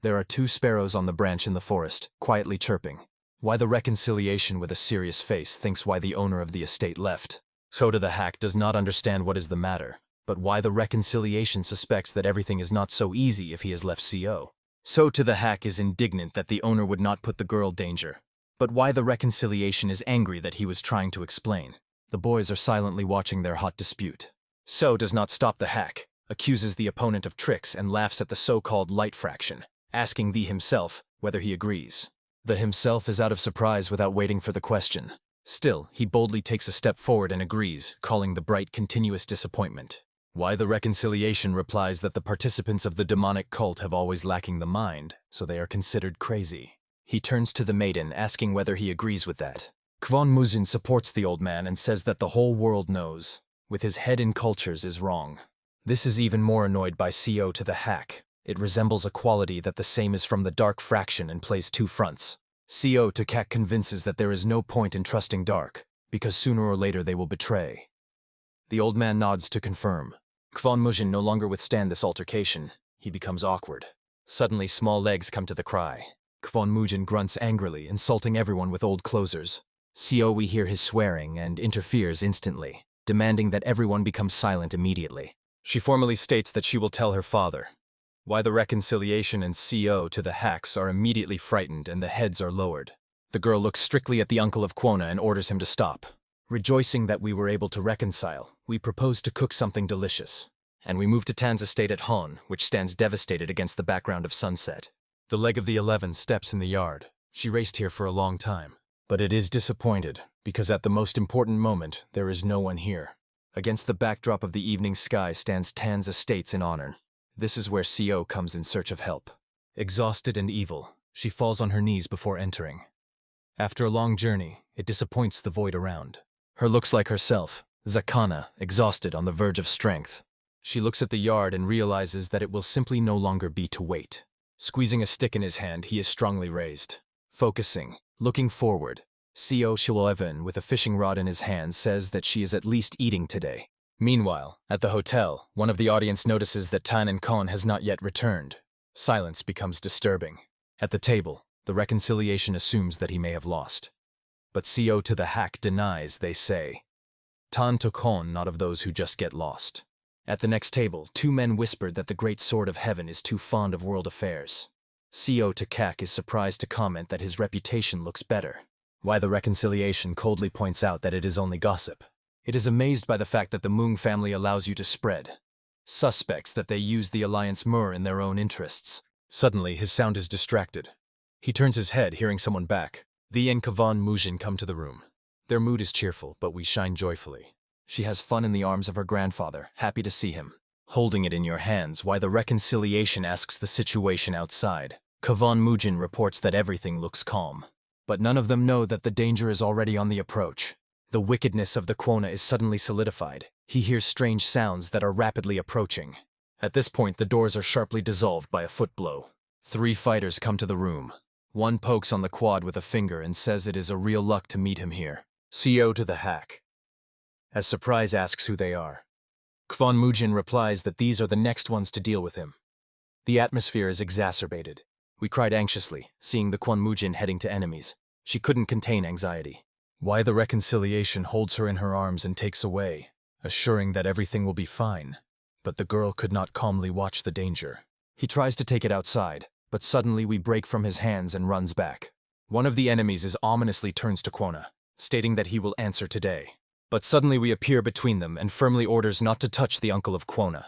There are 2 sparrows on the branch in the forest, quietly chirping. Why the reconciliation with a serious face thinks why the owner of the estate left. Soda the hack does not understand what is the matter, but why the reconciliation suspects that everything is not so easy if he has left CO. So to the hack is indignant that the owner would not put the girl danger, but why the reconciliation is angry that he was trying to explain. The boys are silently watching their hot dispute. So does not stop the hack, accuses the opponent of tricks and laughs at the so-called light fraction, asking the himself whether he agrees. The himself is out of surprise without waiting for the question. Still, he boldly takes a step forward and agrees, calling the bright continuous disappointment. Why the reconciliation replies that the participants of the demonic cult have always lacking the mind, so they are considered crazy. He turns to the maiden, asking whether he agrees with that. Kwon Muzin supports the old man and says that the whole world knows, with his head in cultures is wrong. This is even more annoyed by CO to the hack. It resembles a quality that the same is from the dark fraction and plays 2 fronts. CO to Kak convinces that there is no point in trusting dark, because sooner or later they will betray. The old man nods to confirm. Kwon Muzin no longer withstand this altercation. He becomes awkward. Suddenly small legs come to the cry. Kwon Muzin grunts angrily, insulting everyone with old closers. CO we hear his swearing and interferes instantly, demanding that everyone become silent immediately. She formally states that she will tell her father. Why the reconciliation and CO to the hacks are immediately frightened and the heads are lowered. The girl looks strictly at the uncle of Kwona and orders him to stop. Rejoicing that we were able to reconcile, we propose to cook something delicious. And we move to Tan's estate at Hon, which stands devastated against the background of sunset. The leg of the 11 steps in the yard. She raced here for a long time. But it is disappointed, because at the most important moment, there is no one here. Against the backdrop of the evening sky stands Tan's estates in honor. This is where CO comes in search of help. Exhausted and evil, she falls on her knees before entering. After a long journey, it disappoints the void around. Her looks like herself, Zakana, exhausted on the verge of strength. She looks at the yard and realizes that it will simply no longer be to wait. Squeezing a stick in his hand, he is strongly raised. Focusing, looking forward, CO Shiloevan, with a fishing rod in his hand, says that she is at least eating today. Meanwhile, at the hotel, one of the audience notices that Tan In Khon has not yet returned. Silence becomes disturbing. At the table, the reconciliation assumes that he may have lost. But CO to the hack denies, they say. Tan took Khon, not of those who just get lost. At the next table, 2 men whispered that the great sword of heaven is too fond of world affairs. CO to Kak is surprised to comment that his reputation looks better. Why the reconciliation coldly points out that it is only gossip. It is amazed by the fact that the Mung family allows you to spread. Suspects that they use the alliance Mur in their own interests. Suddenly, his sound is distracted. He turns his head, hearing someone back. The and Kavan Mujin come to the room. Their mood is cheerful, but we shine joyfully. She has fun in the arms of her grandfather, happy to see him. Holding it in your hands, why the reconciliation asks the situation outside. Kavan Mujin reports that everything looks calm. But none of them know that the danger is already on the approach. The wickedness of the Quona is suddenly solidified. He hears strange sounds that are rapidly approaching. At this point, the doors are sharply dissolved by a foot blow. 3 fighters come to the room. One pokes on the quad with a finger and says it is a real luck to meet him here. CO to the hack. As Surprise asks who they are. Kwon Mujin replies that these are the next ones to deal with him. The atmosphere is exacerbated. We cried anxiously, seeing the Kwon Mujin heading to enemies. She couldn't contain anxiety. Why the reconciliation holds her in her arms and takes away, assuring that everything will be fine. But the girl could not calmly watch the danger. He tries to take it outside, but suddenly we break from his hands and runs back. One of the enemies ominously turns to Kwona, stating that he will answer today. But suddenly we appear between them and firmly orders not to touch the uncle of Kwona.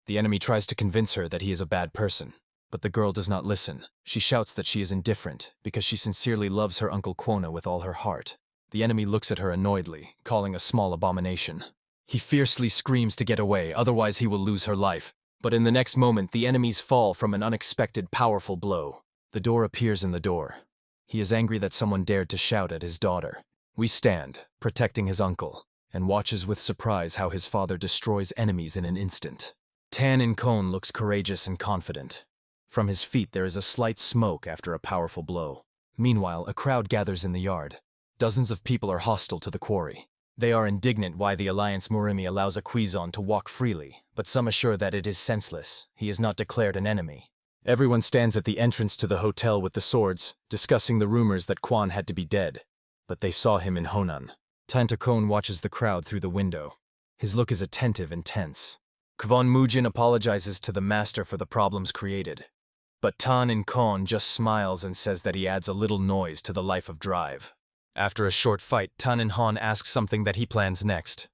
The enemy tries to convince her that he is a bad person, but the girl does not listen. She shouts that she is indifferent because she sincerely loves her uncle Kwona with all her heart. The enemy looks at her annoyedly, calling a small abomination. He fiercely screams to get away, otherwise he will lose her life. But in the next moment, the enemies fall from an unexpected, powerful blow. The door appears in the door. He is angry that someone dared to shout at his daughter. We stand, protecting his uncle, and watches with surprise how his father destroys enemies in an instant. Tan In Kon looks courageous and confident. From his feet there is a slight smoke after a powerful blow. Meanwhile, a crowd gathers in the yard. Dozens of people are hostile to the quarry. They are indignant why the Alliance Murimi allows a Quizon to walk freely, but some assure that it is senseless. He is not declared an enemy. Everyone stands at the entrance to the hotel with the swords, discussing the rumors that Kwan had to be dead. But they saw him in Honan. Tantakon watches the crowd through the window. His look is attentive and tense. Kwon Mujin apologizes to the master for the problems created. But Tan In Kon just smiles and says that he adds a little noise to the life of drive. After a short fight, Tan In Han asks something that he plans next.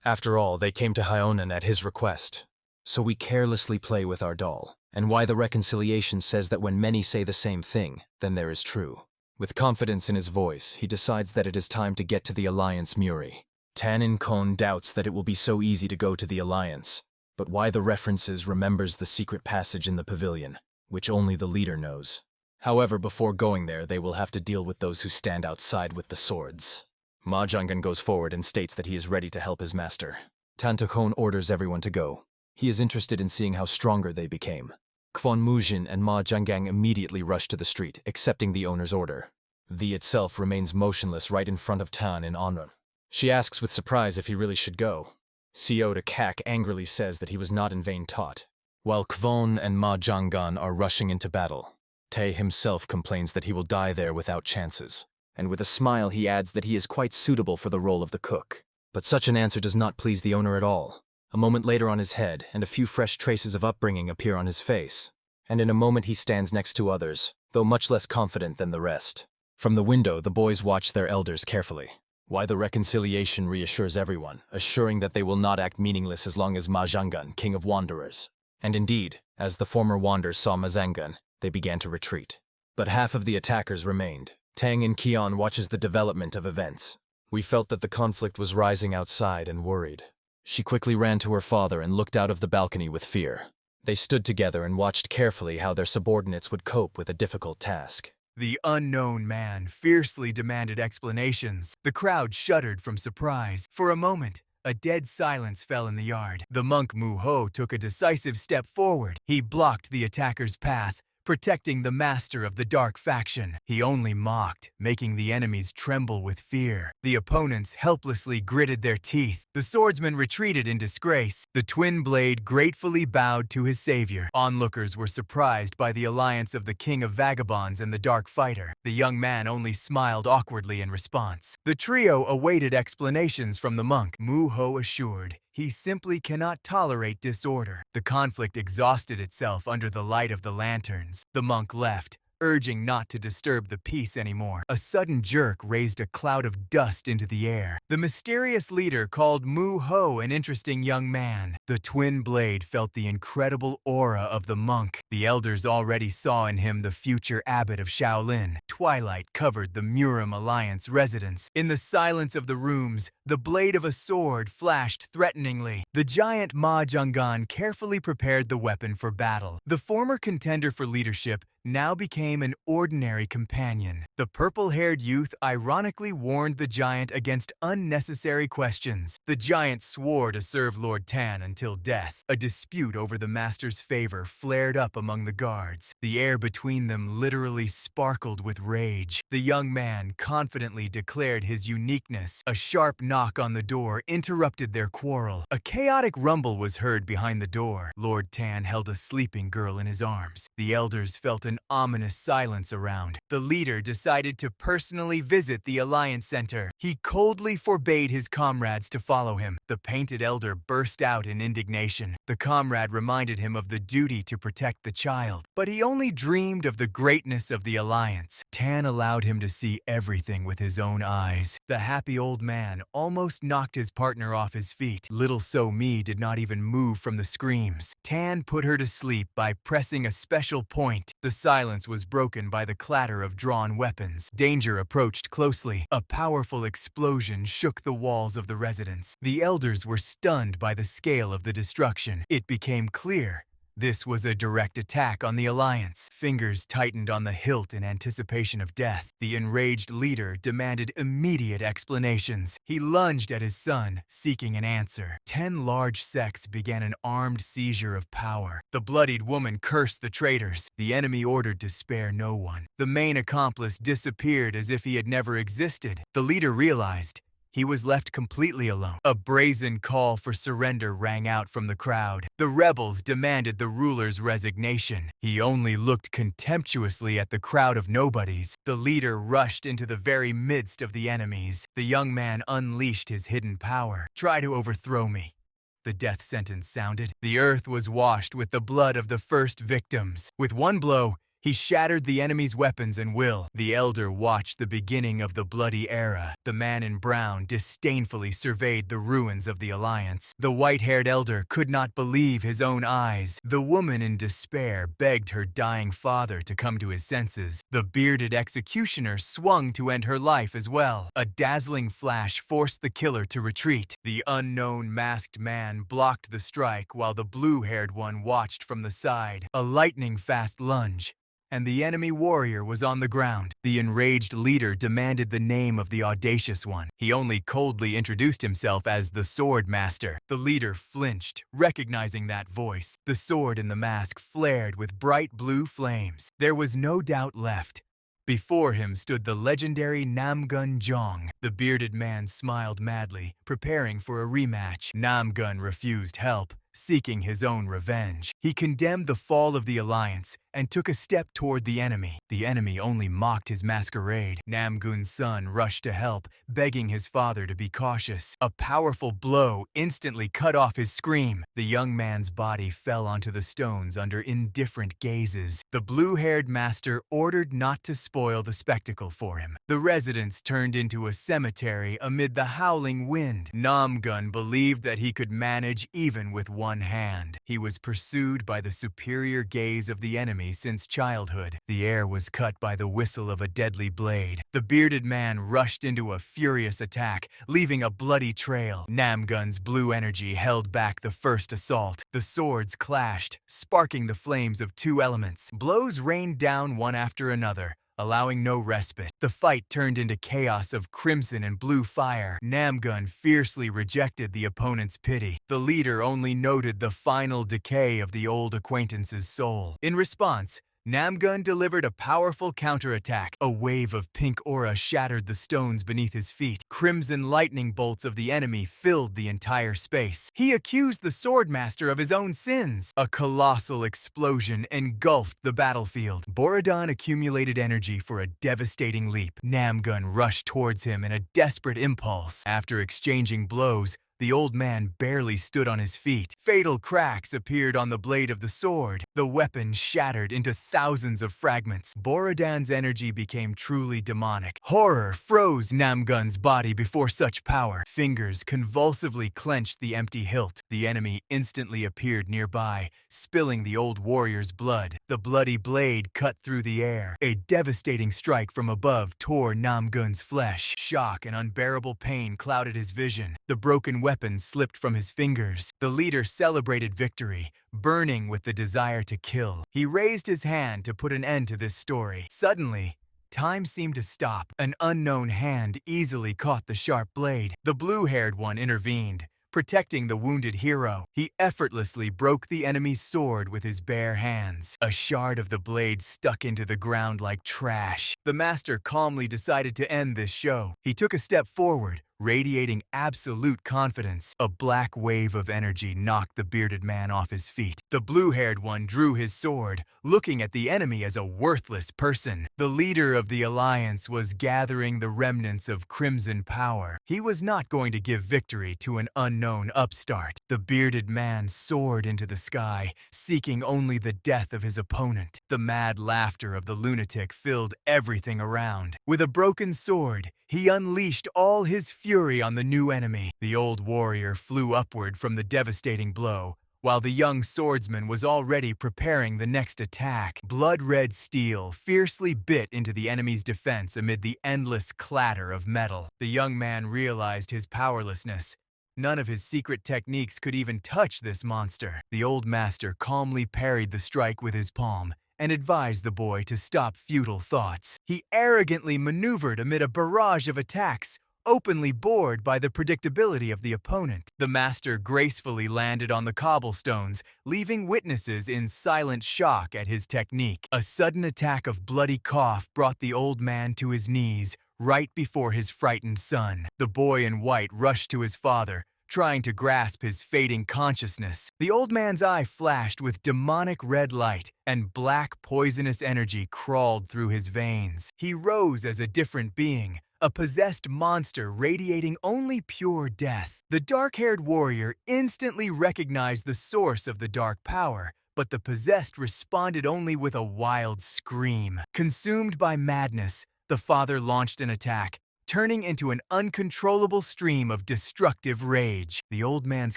After all, they came to Hyonan at his request. So we carelessly play with our doll. And why the reconciliation says that when many say the same thing, then there is true. With confidence in his voice, he decides that it is time to get to the Alliance Muri. Tan In Kon doubts that it will be so easy to go to the Alliance. But why the references remembers the secret passage in the pavilion, which only the leader knows. However, before going there, they will have to deal with those who stand outside with the swords. Ma Jangan goes forward and states that he is ready to help his master. Tantakon orders everyone to go. He is interested in seeing how stronger they became. Kwon Mujin and Ma Jangang immediately rush to the street, accepting the owner's order. The itself remains motionless right in front of Tan in honor. She asks with surprise if he really should go. CO to Kak angrily says that he was not in vain taught. While Kwon and Ma Jangan are rushing into battle, Tae himself complains that he will die there without chances. And with a smile he adds that he is quite suitable for the role of the cook. But such an answer does not please the owner at all. A moment later on his head, and a few fresh traces of upbringing appear on his face. And in a moment he stands next to others, though much less confident than the rest. From the window, the boys watch their elders carefully. Why the reconciliation reassures everyone, assuring that they will not act meaningless as long as Majangan, king of wanderers. And indeed, as the former wanderers saw Mazangan, they began to retreat. But half of the attackers remained. Tang and Kion watches the development of events. We felt that the conflict was rising outside and worried. She quickly ran to her father and looked out of the balcony with fear. They stood together and watched carefully how their subordinates would cope with a difficult task. The unknown man fiercely demanded explanations. The crowd shuddered from surprise. For a moment, a dead silence fell in the yard. The monk Mu Ho took a decisive step forward. He blocked the attacker's path, protecting the master of the dark faction. He only mocked, making the enemies tremble with fear. The opponents helplessly gritted their teeth. The swordsman retreated in disgrace. The twin blade gratefully bowed to his savior. Onlookers were surprised by the alliance of the king of vagabonds and the dark fighter. The young man only smiled awkwardly in response. The trio awaited explanations from the monk. Mu Ho assured he simply cannot tolerate disorder. The conflict exhausted itself under the light of the lanterns. The monk left, urging not to disturb the peace anymore. A sudden jerk raised a cloud of dust into the air. The mysterious leader called Mu-Ho an interesting young man. The twin blade felt the incredible aura of the monk. The elders already saw in him the future abbot of Shaolin. Twilight covered the Murim Alliance residence. In the silence of the rooms, the blade of a sword flashed threateningly. The giant Ma Jungan carefully prepared the weapon for battle. The former contender for leadership now became an ordinary companion. The purple-haired youth ironically warned the giant against unnecessary questions. The giant swore to serve Lord Tan until death. A dispute over the master's favor flared up among the guards. The air between them literally sparkled with rage. The young man confidently declared his uniqueness. A sharp knock on the door interrupted their quarrel. A chaotic rumble was heard behind the door. Lord Tan held a sleeping girl in his arms. The elders felt an ominous silence around. The leader decided to personally visit the Alliance Center. He coldly forbade his comrades to follow him. The painted elder burst out in indignation. The comrade reminded him of the duty to protect the child, but he only dreamed of the greatness of the Alliance. Tan allowed him to see everything with his own eyes. The happy old man almost knocked his partner off his feet. Little So-Mi did not even move from the screams. Tan put her to sleep by pressing a special point. The silence was broken by the clatter of drawn weapons. Danger approached closely. A powerful explosion shook the walls of the residence. The elders were stunned by the scale of the destruction. It became clear this was a direct attack on the Alliance. Fingers tightened on the hilt in anticipation of death. The enraged leader demanded immediate explanations. He lunged at his son, seeking an answer. 10 large sects began an armed seizure of power. The bloodied woman cursed the traitors. The enemy ordered to spare no one. The main accomplice disappeared as if he had never existed. The leader realized he was left completely alone. A brazen call for surrender rang out from the crowd. The rebels demanded the ruler's resignation. He only looked contemptuously at the crowd of nobodies. The leader rushed into the very midst of the enemies. The young man unleashed his hidden power. "Try to overthrow me." The death sentence sounded. The earth was washed with the blood of the first victims. With one blow, he shattered the enemy's weapons and will. The elder watched the beginning of the bloody era. The man in brown disdainfully surveyed the ruins of the Alliance. The white-haired elder could not believe his own eyes. The woman in despair begged her dying father to come to his senses. The bearded executioner swung to end her life as well. A dazzling flash forced the killer to retreat. The unknown masked man blocked the strike while the blue-haired one watched from the side. A lightning-fast lunge, and the enemy warrior was on the ground. The enraged leader demanded the name of the audacious one. He only coldly introduced himself as the Sword Master. The leader flinched, recognizing that voice. The sword in the mask flared with bright blue flames. There was no doubt left. Before him stood the legendary Namgun Jong. The bearded man smiled madly, preparing for a rematch. Namgun refused help, seeking his own revenge. He condemned the fall of the Alliance and took a step toward the enemy. The enemy only mocked his masquerade. Namgun's son rushed to help, begging his father to be cautious. A powerful blow instantly cut off his scream. The young man's body fell onto the stones under indifferent gazes. The blue-haired master ordered not to spoil the spectacle for him. The residence turned into a cemetery amid the howling wind. Namgun believed that he could manage even with one hand. He was pursued by the superior gaze of the enemy since childhood. The air was cut by the whistle of a deadly blade. The bearded man rushed into a furious attack, leaving a bloody trail. Namgun's blue energy held back the first assault. The swords clashed, sparking the flames of two elements. Blows rained down one after another, allowing no respite. The fight turned into chaos of crimson and blue fire. Namgun fiercely rejected the opponent's pity. The leader only noted the final decay of the old acquaintance's soul. In response, Namgun delivered a powerful counterattack. A wave of pink aura shattered the stones beneath his feet. Crimson lightning bolts of the enemy filled the entire space. He accused the Swordmaster of his own sins. A colossal explosion engulfed the battlefield. Borodon accumulated energy for a devastating leap. Namgun rushed towards him in a desperate impulse. After exchanging blows, the old man barely stood on his feet. Fatal cracks appeared on the blade of the sword. The weapon shattered into thousands of fragments. Borodan's energy became truly demonic. Horror froze Namgun's body before such power. Fingers convulsively clenched the empty hilt. The enemy instantly appeared nearby, spilling the old warrior's blood. The bloody blade cut through the air. A devastating strike from above tore Namgun's flesh. Shock and unbearable pain clouded his vision. The broken weapon slipped from his fingers. The leader celebrated victory, burning with the desire to kill. He raised his hand to put an end to this story. Suddenly, time seemed to stop. An unknown hand easily caught the sharp blade. The blue-haired one intervened, protecting the wounded hero. He effortlessly broke the enemy's sword with his bare hands. A shard of the blade stuck into the ground like trash. The master calmly decided to end this show. He took a step forward, radiating absolute confidence. A black wave of energy knocked the bearded man off his feet. The blue-haired one drew his sword, looking at the enemy as a worthless person. The leader of the alliance was gathering the remnants of crimson power. He was not going to give victory to an unknown upstart. The bearded man soared into the sky, seeking only the death of his opponent. The mad laughter of the lunatic filled everything around. With a broken sword, he unleashed all his fury on the new enemy. The old warrior flew upward from the devastating blow, while the young swordsman was already preparing the next attack. Blood-red steel fiercely bit into the enemy's defense amid the endless clatter of metal. The young man realized his powerlessness. None of his secret techniques could even touch this monster. The old master calmly parried the strike with his palm and advised the boy to stop futile thoughts. He arrogantly maneuvered amid a barrage of attacks, openly bored by the predictability of the opponent. The master gracefully landed on the cobblestones, leaving witnesses in silent shock at his technique. A sudden attack of bloody cough brought the old man to his knees, right before his frightened son. The boy in white rushed to his father, trying to grasp his fading consciousness. The old man's eye flashed with demonic red light, and black poisonous energy crawled through his veins. He rose as a different being, a possessed monster radiating only pure death. The dark-haired warrior instantly recognized the source of the dark power, but the possessed responded only with a wild scream. Consumed by madness, the father launched an attack, turning into an uncontrollable stream of destructive rage. The old man's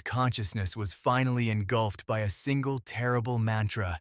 consciousness was finally engulfed by a single terrible mantra,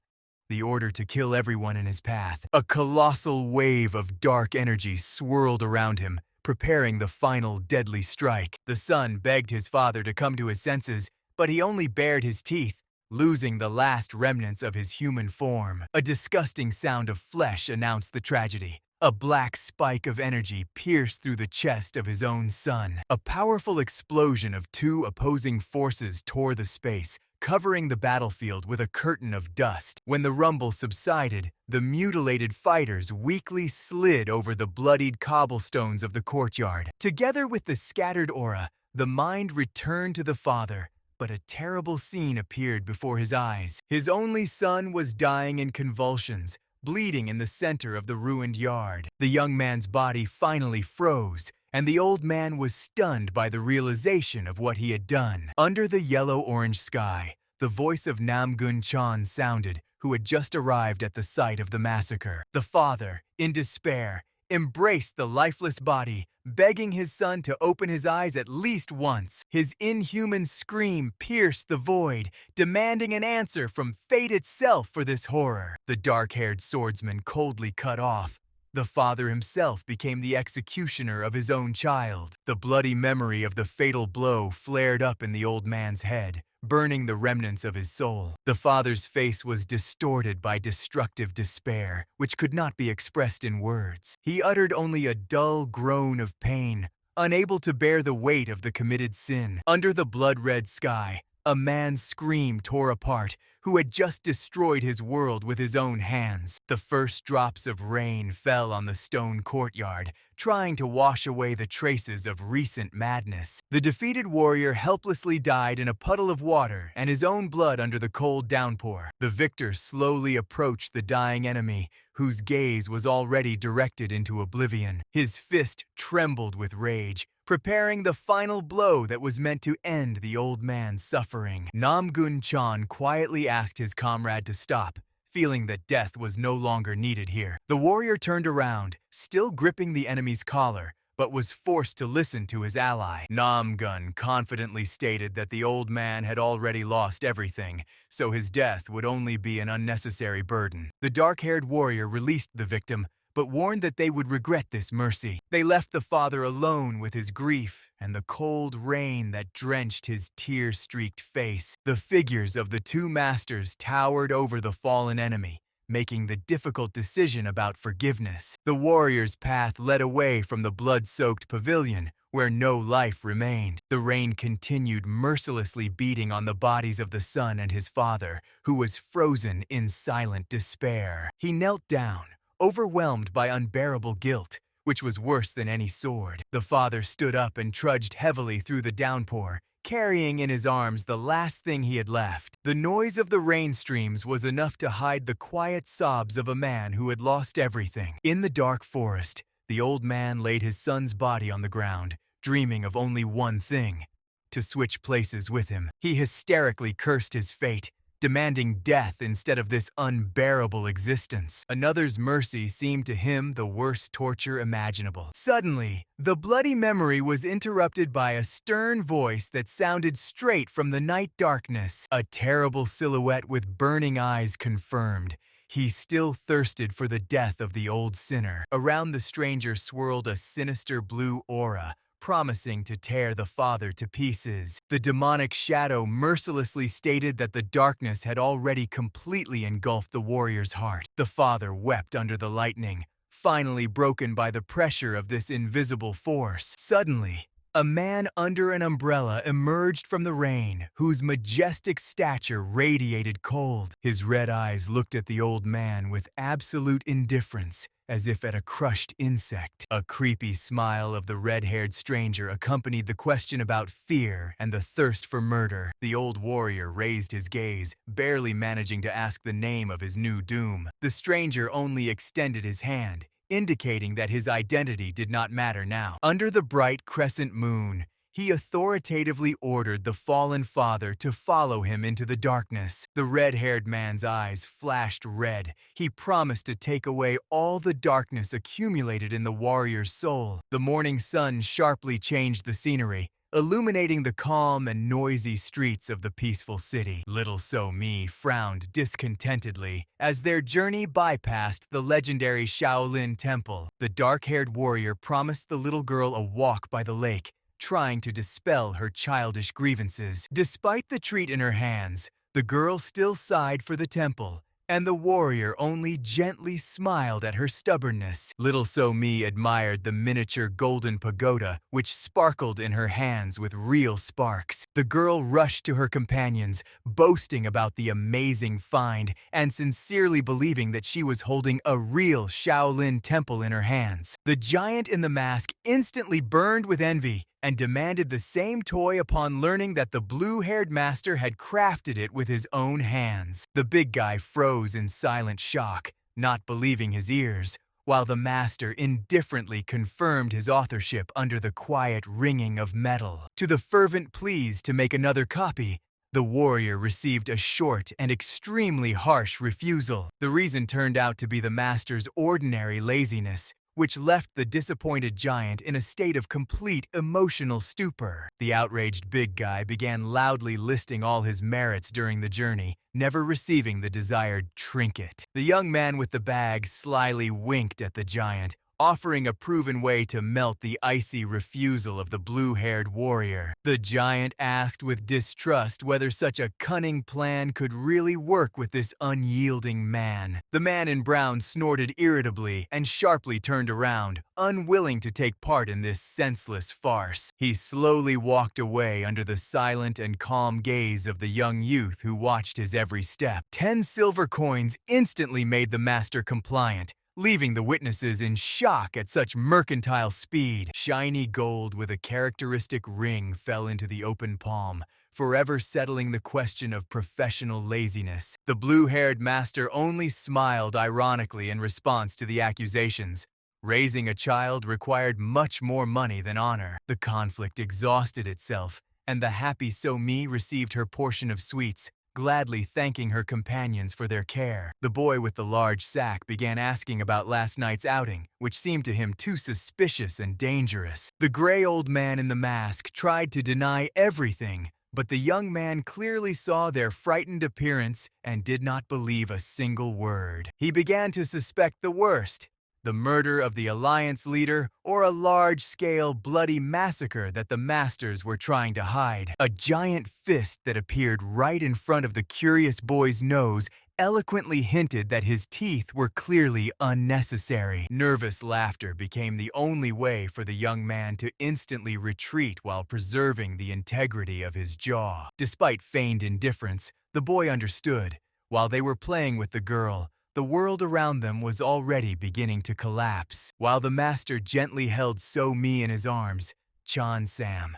the order to kill everyone in his path. A colossal wave of dark energy swirled around him, preparing the final deadly strike. The son begged his father to come to his senses, but he only bared his teeth, losing the last remnants of his human form. A disgusting sound of flesh announced the tragedy. A black spike of energy pierced through the chest of his own son. A powerful explosion of two opposing forces tore the space, covering the battlefield with a curtain of dust. When the rumble subsided, the mutilated fighters weakly slid over the bloodied cobblestones of the courtyard. Together with the scattered aura, the mind returned to the father, but a terrible scene appeared before his eyes. His only son was dying in convulsions, bleeding in the center of the ruined yard. The young man's body finally froze, and the old man was stunned by the realization of what he had done. Under the yellow-orange sky, the voice of Namgun Chan sounded, who had just arrived at the site of the massacre. The father, in despair, embraced the lifeless body, begging his son to open his eyes at least once. His inhuman scream pierced the void, demanding an answer from fate itself for this horror. The dark-haired swordsman coldly cut off. The father himself became the executioner of his own child. The bloody memory of the fatal blow flared up in the old man's head, burning the remnants of his soul. The father's face was distorted by destructive despair, which could not be expressed in words. He uttered only a dull groan of pain, unable to bear the weight of the committed sin. Under the blood-red sky, a man's scream tore apart, who had just destroyed his world with his own hands. The first drops of rain fell on the stone courtyard, trying to wash away the traces of recent madness. The defeated warrior helplessly died in a puddle of water and his own blood under the cold downpour. The victor slowly approached the dying enemy, whose gaze was already directed into oblivion. His fist trembled with rage, preparing the final blow that was meant to end the old man's suffering. Namgun-chan quietly asked his comrade to stop, feeling that death was no longer needed here. The warrior turned around, still gripping the enemy's collar, but was forced to listen to his ally. Namgun confidently stated that the old man had already lost everything, so his death would only be an unnecessary burden. The dark-haired warrior released the victim, but warned that they would regret this mercy. They left the father alone with his grief and the cold rain that drenched his tear-streaked face. The figures of the two masters towered over the fallen enemy, making the difficult decision about forgiveness. The warrior's path led away from the blood-soaked pavilion, where no life remained. The rain continued mercilessly beating on the bodies of the son and his father, who was frozen in silent despair. He knelt down, overwhelmed by unbearable guilt, which was worse than any sword. The father stood up and trudged heavily through the downpour, carrying in his arms the last thing he had left. The noise of the rain streams was enough to hide the quiet sobs of a man who had lost everything. In the dark forest, the old man laid his son's body on the ground, dreaming of only one thing: to switch places with him. He hysterically cursed his fate, demanding death instead of this unbearable existence. Another's mercy seemed to him the worst torture imaginable. Suddenly, the bloody memory was interrupted by a stern voice that sounded straight from the night darkness. A terrible silhouette with burning eyes confirmed. He still thirsted for the death of the old sinner. Around the stranger swirled a sinister blue aura, promising to tear the father to pieces. The demonic shadow mercilessly stated that the darkness had already completely engulfed the warrior's heart. The father wept under the lightning, finally broken by the pressure of this invisible force. Suddenly, a man under an umbrella emerged from the rain, whose majestic stature radiated cold. His red eyes looked at the old man with absolute indifference, as if at a crushed insect. A creepy smile of the red-haired stranger accompanied the question about fear and the thirst for murder. The old warrior raised his gaze, barely managing to ask the name of his new doom. The stranger only extended his hand, indicating that his identity did not matter now. Under the bright crescent moon, he authoritatively ordered the fallen father to follow him into the darkness. The red-haired man's eyes flashed red. He promised to take away all the darkness accumulated in the warrior's soul. The morning sun sharply changed the scenery, illuminating the calm and noisy streets of the peaceful city. Little So-Mi frowned discontentedly as their journey bypassed the legendary Shaolin Temple. The dark-haired warrior promised the little girl a walk by the lake, trying to dispel her childish grievances. Despite the treat in her hands, the girl still sighed for the temple, and the warrior only gently smiled at her stubbornness. Little So-Mi admired the miniature golden pagoda, which sparkled in her hands with real sparks. The girl rushed to her companions, boasting about the amazing find and sincerely believing that she was holding a real Shaolin temple in her hands. The giant in the mask instantly burned with envy and demanded the same toy upon learning that the blue-haired master had crafted it with his own hands. The big guy froze in silent shock, not believing his ears, while the master indifferently confirmed his authorship under the quiet ringing of metal. To the fervent pleas to make another copy, the warrior received a short and extremely harsh refusal. The reason turned out to be the master's ordinary laziness, which left the disappointed giant in a state of complete emotional stupor. The outraged big guy began loudly listing all his merits during the journey, never receiving the desired trinket. The young man with the bag slyly winked at the giant, offering a proven way to melt the icy refusal of the blue-haired warrior. The giant asked with distrust whether such a cunning plan could really work with this unyielding man. The man in brown snorted irritably and sharply turned around, unwilling to take part in this senseless farce. He slowly walked away under the silent and calm gaze of the young youth who watched his every step. 10 silver coins instantly made the master compliant, leaving the witnesses in shock at such mercantile speed. Shiny gold with a characteristic ring fell into the open palm, forever settling the question of professional laziness. The blue-haired master only smiled ironically in response to the accusations, Raising a child required much more money than honor. The conflict exhausted itself, and the happy So-mi received her portion of sweets, gladly thanking her companions for their care. The boy with the large sack began asking about last night's outing, which seemed to him too suspicious and dangerous. The gray old man in the mask tried to deny everything, but the young man clearly saw their frightened appearance and did not believe a single word. He began to suspect the worst: the murder of the Alliance leader, or a large-scale bloody massacre that the Masters were trying to hide. A giant fist that appeared right in front of the curious boy's nose eloquently hinted that his teeth were clearly unnecessary. Nervous laughter became the only way for the young man to instantly retreat while preserving the integrity of his jaw. Despite feigned indifference, the boy understood. While they were playing with the girl, the world around them was already beginning to collapse. While the master gently held So-mi in his arms, Chan-sam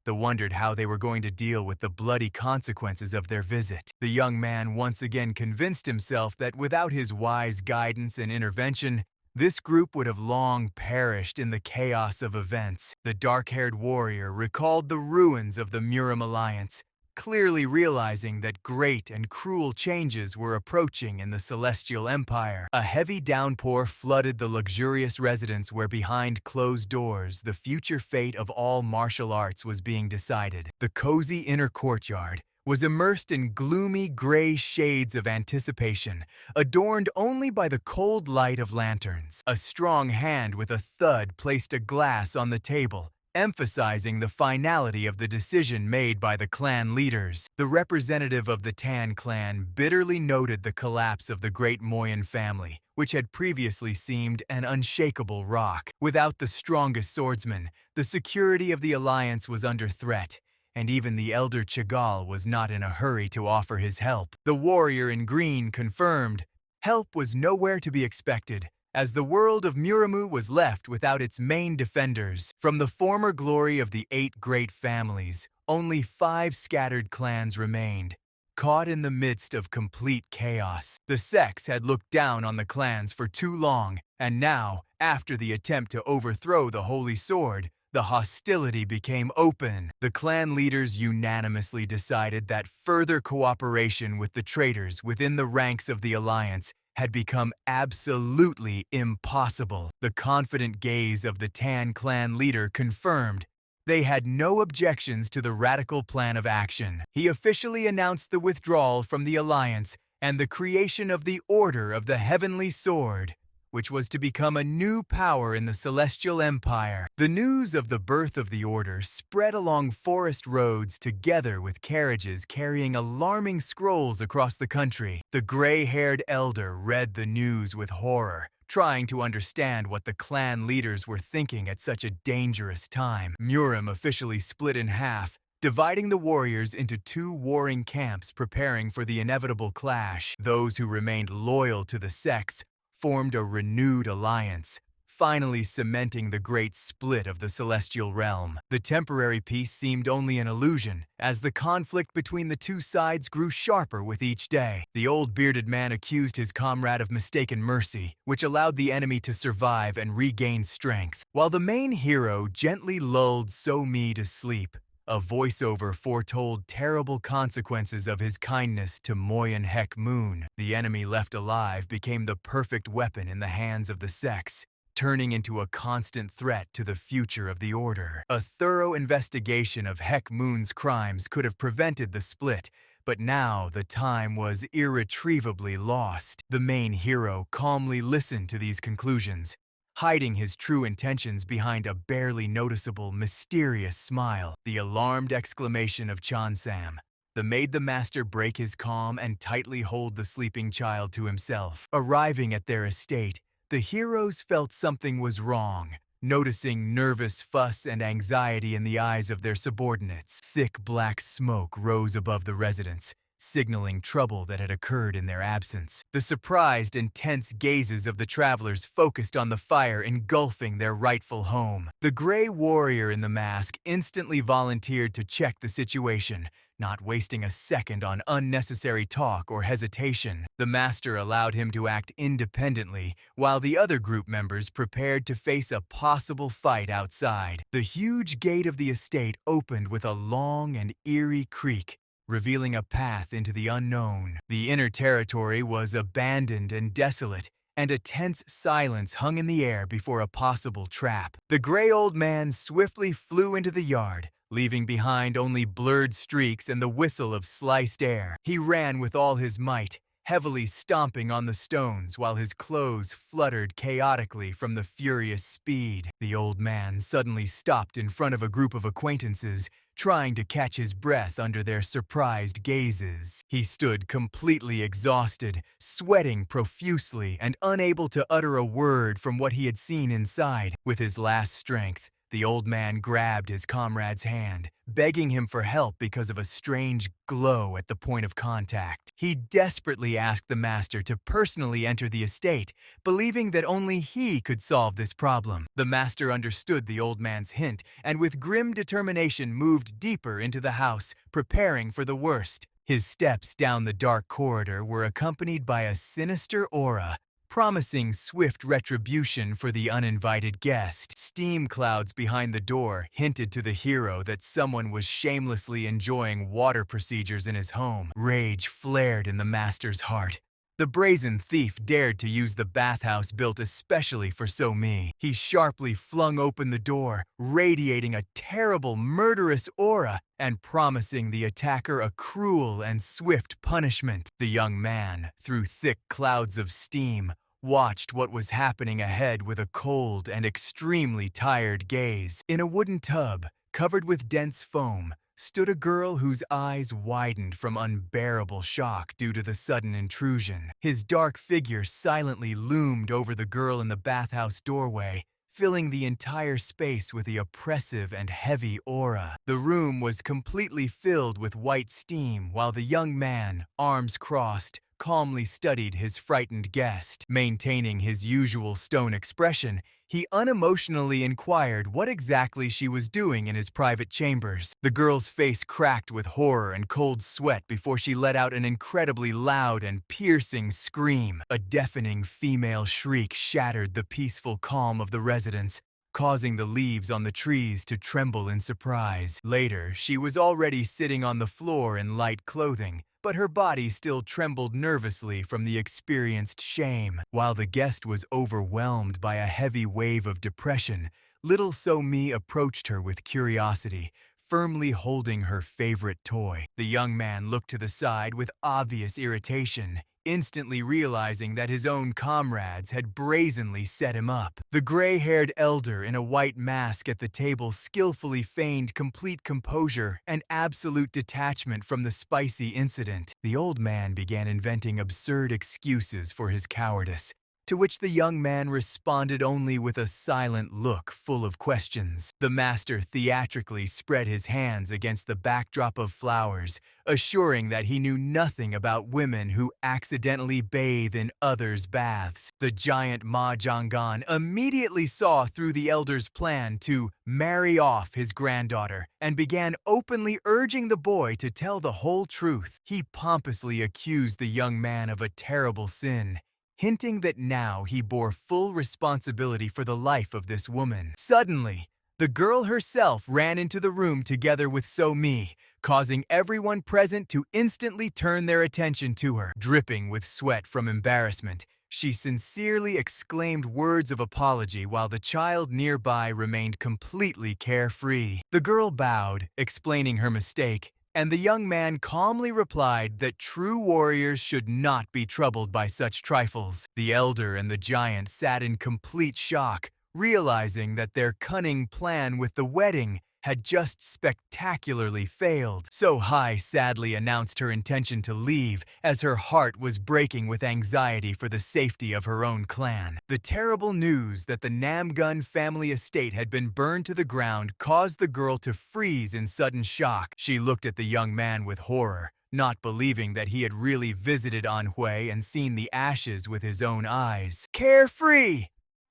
wondered how they were going to deal with the bloody consequences of their visit. The young man once again convinced himself that without his wise guidance and intervention, this group would have long perished in the chaos of events. The dark-haired warrior recalled the ruins of the Murim Alliance, clearly realizing that great and cruel changes were approaching in the Celestial Empire. A heavy downpour flooded the luxurious residence where behind closed doors the future fate of all martial arts was being decided. The cozy inner courtyard was immersed in gloomy gray shades of anticipation, adorned only by the cold light of lanterns. A strong hand with a thud placed a glass on the table, emphasizing the finality of the decision made by the clan leaders. The representative of the Tan clan bitterly noted the collapse of the great Moyen family, which had previously seemed an unshakable rock. Without the strongest swordsman, the security of the alliance was under threat, and even the elder Chagall was not in a hurry to offer his help. The warrior in green confirmed help was nowhere to be expected, as the world of Murimu was left without its main defenders. From the former glory of the 8 great families, only 5 scattered clans remained, caught in the midst of complete chaos. The sects had looked down on the clans for too long, and now, after the attempt to overthrow the Holy Sword, the hostility became open. The clan leaders unanimously decided that further cooperation with the traitors within the ranks of the Alliance had become absolutely impossible. The confident gaze of the Tan clan leader confirmed they had no objections to the radical plan of action. He officially announced the withdrawal from the Alliance and the creation of the Order of the Heavenly Sword, which was to become a new power in the Celestial Empire. The news of the birth of the Order spread along forest roads together with carriages carrying alarming scrolls across the country. The gray-haired elder read the news with horror, trying to understand what the clan leaders were thinking at such a dangerous time. Murim officially split in half, dividing the warriors into 2 warring camps preparing for the inevitable clash. Those who remained loyal to the sects formed a renewed alliance, finally cementing the great split of the celestial realm. The temporary peace seemed only an illusion, as the conflict between the 2 sides grew sharper with each day. The old bearded man accused his comrade of mistaken mercy, which allowed the enemy to survive and regain strength. While the main hero gently lulled So-mi to sleep, a voiceover foretold terrible consequences of his kindness to Moyen Hek Moon. The enemy left alive became the perfect weapon in the hands of the sects, turning into a constant threat to the future of the Order. A thorough investigation of Hek Moon's crimes could have prevented the split, but now the time was irretrievably lost. The main hero calmly listened to these conclusions, hiding his true intentions behind a barely noticeable, mysterious smile. The alarmed exclamation of Chan-sam made the master break his calm and tightly hold the sleeping child to himself. Arriving at their estate, the heroes felt something was wrong, noticing nervous fuss and anxiety in the eyes of their subordinates. Thick black smoke rose above the residence, signaling trouble that had occurred in their absence. The surprised and tense gazes of the travelers focused on the fire engulfing their rightful home. The gray warrior in the mask instantly volunteered to check the situation, not wasting a second on unnecessary talk or hesitation. The master allowed him to act independently, while the other group members prepared to face a possible fight outside. The huge gate of the estate opened with a long and eerie creak, revealing a path into the unknown. The inner territory was abandoned and desolate, and a tense silence hung in the air before a possible trap. The gray old man swiftly flew into the yard, leaving behind only blurred streaks and the whistle of sliced air. He ran with all his might, heavily stomping on the stones while his clothes fluttered chaotically from the furious speed. The old man suddenly stopped in front of a group of acquaintances, trying to catch his breath under their surprised gazes. He stood completely exhausted, sweating profusely and unable to utter a word from what he had seen inside. With his last strength, the old man grabbed his comrade's hand, begging him for help because of a strange glow at the point of contact. He desperately asked the master to personally enter the estate, believing that only he could solve this problem. The master understood the old man's hint and with grim determination moved deeper into the house, preparing for the worst. His steps down the dark corridor were accompanied by a sinister aura, promising swift retribution for the uninvited guest. Steam clouds behind the door hinted to the hero that someone was shamelessly enjoying water procedures in his home. Rage flared in the master's heart. The brazen thief dared to use the bathhouse built especially for So-mi. He sharply flung open the door, radiating a terrible, murderous aura and promising the attacker a cruel and swift punishment. The young man, through thick clouds of steam, watched what was happening ahead with a cold and extremely tired gaze. In a wooden tub, covered with dense foam, stood a girl whose eyes widened from unbearable shock due to the sudden intrusion. His dark figure silently loomed over the girl in the bathhouse doorway, filling the entire space with the oppressive and heavy aura. The room was completely filled with white steam while the young man, arms crossed, calmly studied his frightened guest. Maintaining his usual stone expression, he unemotionally inquired what exactly she was doing in his private chambers. The girl's face cracked with horror and cold sweat before she let out an incredibly loud and piercing scream. A deafening female shriek shattered the peaceful calm of the residence, causing the leaves on the trees to tremble in surprise. Later, she was already sitting on the floor in light clothing, but her body still trembled nervously from the experienced shame. While the guest was overwhelmed by a heavy wave of depression, little So-mi approached her with curiosity, firmly holding her favorite toy. The young man looked to the side with obvious irritation, instantly realizing that his own comrades had brazenly set him up. The gray-haired elder in a white mask at the table skillfully feigned complete composure and absolute detachment from the spicy incident. The old man began inventing absurd excuses for his cowardice, to which the young man responded only with a silent look full of questions. The master theatrically spread his hands against the backdrop of flowers, assuring that he knew nothing about women who accidentally bathe in others' baths. The giant Mahjong immediately saw through the elder's plan to marry off his granddaughter and began openly urging the boy to tell the whole truth. He pompously accused the young man of a terrible sin, hinting that now he bore full responsibility for the life of this woman. Suddenly, the girl herself ran into the room together with So-mi, causing everyone present to instantly turn their attention to her. Dripping with sweat from embarrassment, she sincerely exclaimed words of apology while the child nearby remained completely carefree. The girl bowed, explaining her mistake, and the young man calmly replied that true warriors should not be troubled by such trifles. The elder and the giant sat in complete shock, realizing that their cunning plan with the wedding had just spectacularly failed. So-hi sadly announced her intention to leave as her heart was breaking with anxiety for the safety of her own clan. The terrible news that the Namgun family estate had been burned to the ground caused the girl to freeze in sudden shock. She looked at the young man with horror, not believing that he had really visited Anhui and seen the ashes with his own eyes. Carefree!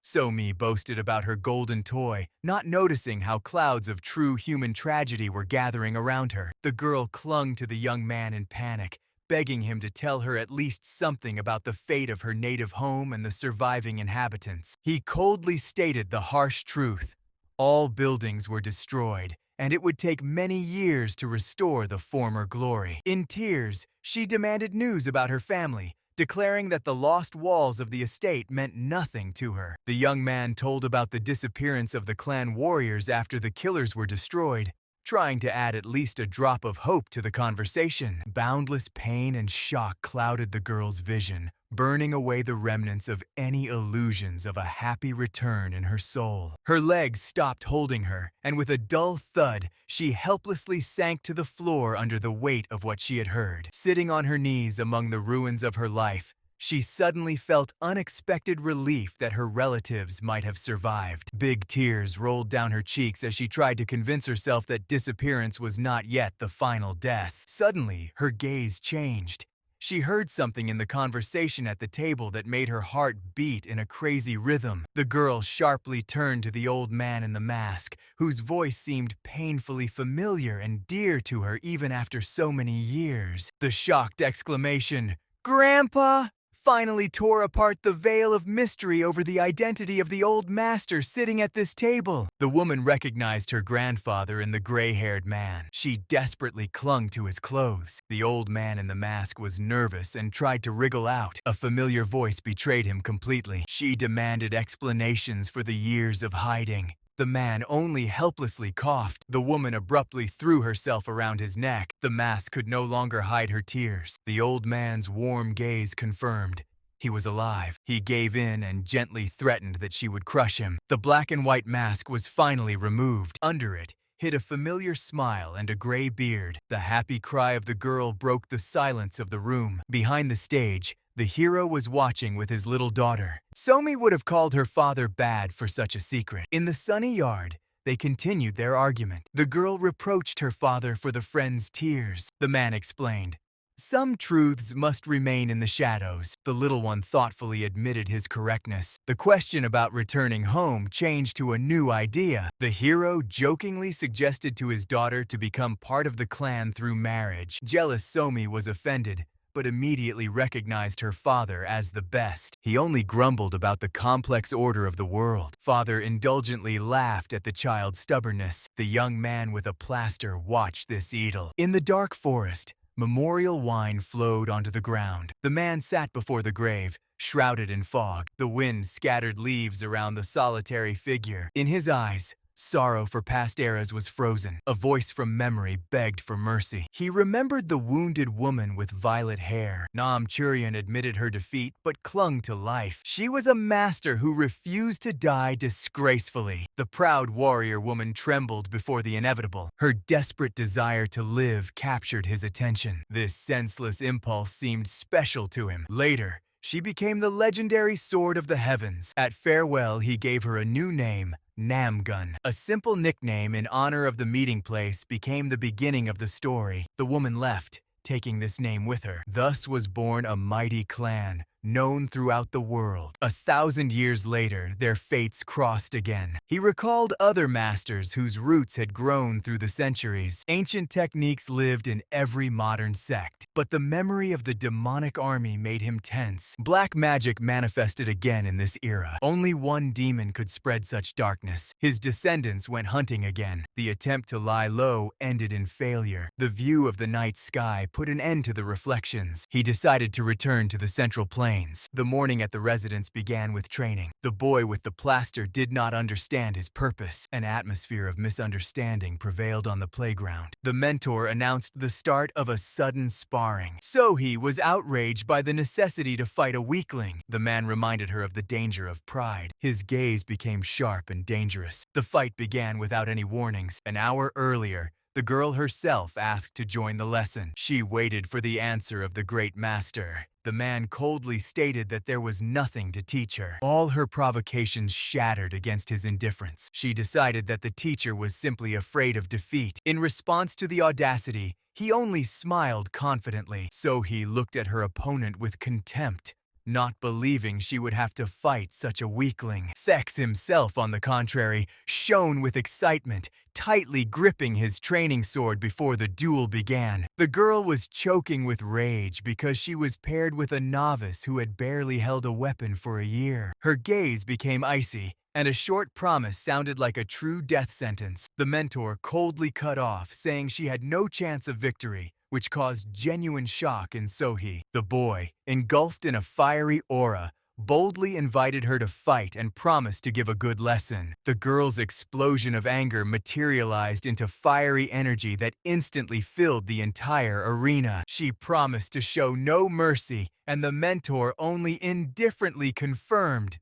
Somi boasted about her golden toy, not noticing how clouds of true human tragedy were gathering around her. The girl clung to the young man in panic, begging him to tell her at least something about the fate of her native home and the surviving inhabitants. He coldly stated the harsh truth. All buildings were destroyed, and it would take many years to restore the former glory. In tears, she demanded news about her family, declaring that the lost walls of the estate meant nothing to her. The young man told about the disappearance of the clan warriors after the killers were destroyed, trying to add at least a drop of hope to the conversation. Boundless pain and shock clouded the girl's vision, burning away the remnants of any illusions of a happy return in her soul. Her legs stopped holding her, and with a dull thud, she helplessly sank to the floor under the weight of what she had heard. Sitting on her knees among the ruins of her life, she suddenly felt unexpected relief that her relatives might have survived. Big tears rolled down her cheeks as she tried to convince herself that disappearance was not yet the final death. Suddenly, her gaze changed. She heard something in the conversation at the table that made her heart beat in a crazy rhythm. The girl sharply turned to the old man in the mask, whose voice seemed painfully familiar and dear to her even after so many years. The shocked exclamation, "Grandpa!" finally tore apart the veil of mystery over the identity of the old master sitting at this table. The woman recognized her grandfather in the gray-haired man. She desperately clung to his clothes. The old man in the mask was nervous and tried to wriggle out. A familiar voice betrayed him completely. She demanded explanations for the years of hiding. The man only helplessly coughed. The woman abruptly threw herself around his neck. The mask could no longer hide her tears. The old man's warm gaze confirmed. He was alive. He gave in and gently threatened that she would crush him. The black and white mask was finally removed. Under it hid a familiar smile and a gray beard. The happy cry of the girl broke the silence of the room. Behind the stage, the hero was watching with his little daughter. Somi would have called her father bad for such a secret. In the sunny yard, they continued their argument. The girl reproached her father for the friend's tears. The man explained, "Some truths must remain in the shadows." The little one thoughtfully admitted his correctness. The question about returning home changed to a new idea. The hero jokingly suggested to his daughter to become part of the clan through marriage. Jealous Somi was offended, but immediately recognized her father as the best. He only grumbled about the complex order of the world. Father indulgently laughed at the child's stubbornness. The young man with a plaster watched this idyll. In the dark forest, memorial wine flowed onto the ground. The man sat before the grave, shrouded in fog. The wind scattered leaves around the solitary figure. In his eyes, sorrow for past eras was frozen. A voice from memory begged for mercy. He remembered the wounded woman with violet hair. Nam Churian admitted her defeat but clung to life. She was a master who refused to die disgracefully. The proud warrior woman trembled before the inevitable. Her desperate desire to live captured his attention. This senseless impulse seemed special to him. Later, she became the legendary Sword of the Heavens. At farewell, he gave her a new name, Namgun. A simple nickname in honor of the meeting place became the beginning of the story. The woman left, taking this name with her. Thus was born a mighty clan, known throughout the world. 1,000 years later, their fates crossed again. He recalled other masters whose roots had grown through the centuries. Ancient techniques lived in every modern sect, but the memory of the demonic army made him tense. Black magic manifested again in this era. Only one demon could spread such darkness. His descendants went hunting again. The attempt to lie low ended in failure. The view of the night sky put an end to the reflections. He decided to return to the central plain. The morning at the residence began with training. The boy with the plaster did not understand his purpose. An atmosphere of misunderstanding prevailed on the playground. The mentor announced the start of a sudden sparring. Sohee was outraged by the necessity to fight a weakling. The man reminded her of the danger of pride. His gaze became sharp and dangerous. The fight began without any warnings. An hour earlier, the girl herself asked to join the lesson. She waited for the answer of the great master. The man coldly stated that there was nothing to teach her. All her provocations shattered against his indifference. She decided that the teacher was simply afraid of defeat. In response to the audacity, He only smiled confidently, so he looked at her opponent with contempt, not believing she would have to fight such a weakling. Thex himself, on the contrary, shone with excitement, tightly gripping his training sword before the duel began. The girl was choking with rage because she was paired with a novice who had barely held a weapon for a year. Her gaze became icy, and a short promise sounded like a true death sentence. The mentor coldly cut off, saying she had no chance of victory, which caused genuine shock in Sohee. The boy, engulfed in a fiery aura, boldly invited her to fight and promised to give a good lesson. The girl's explosion of anger materialized into fiery energy that instantly filled the entire arena. She promised to show no mercy, and the mentor only indifferently confirmed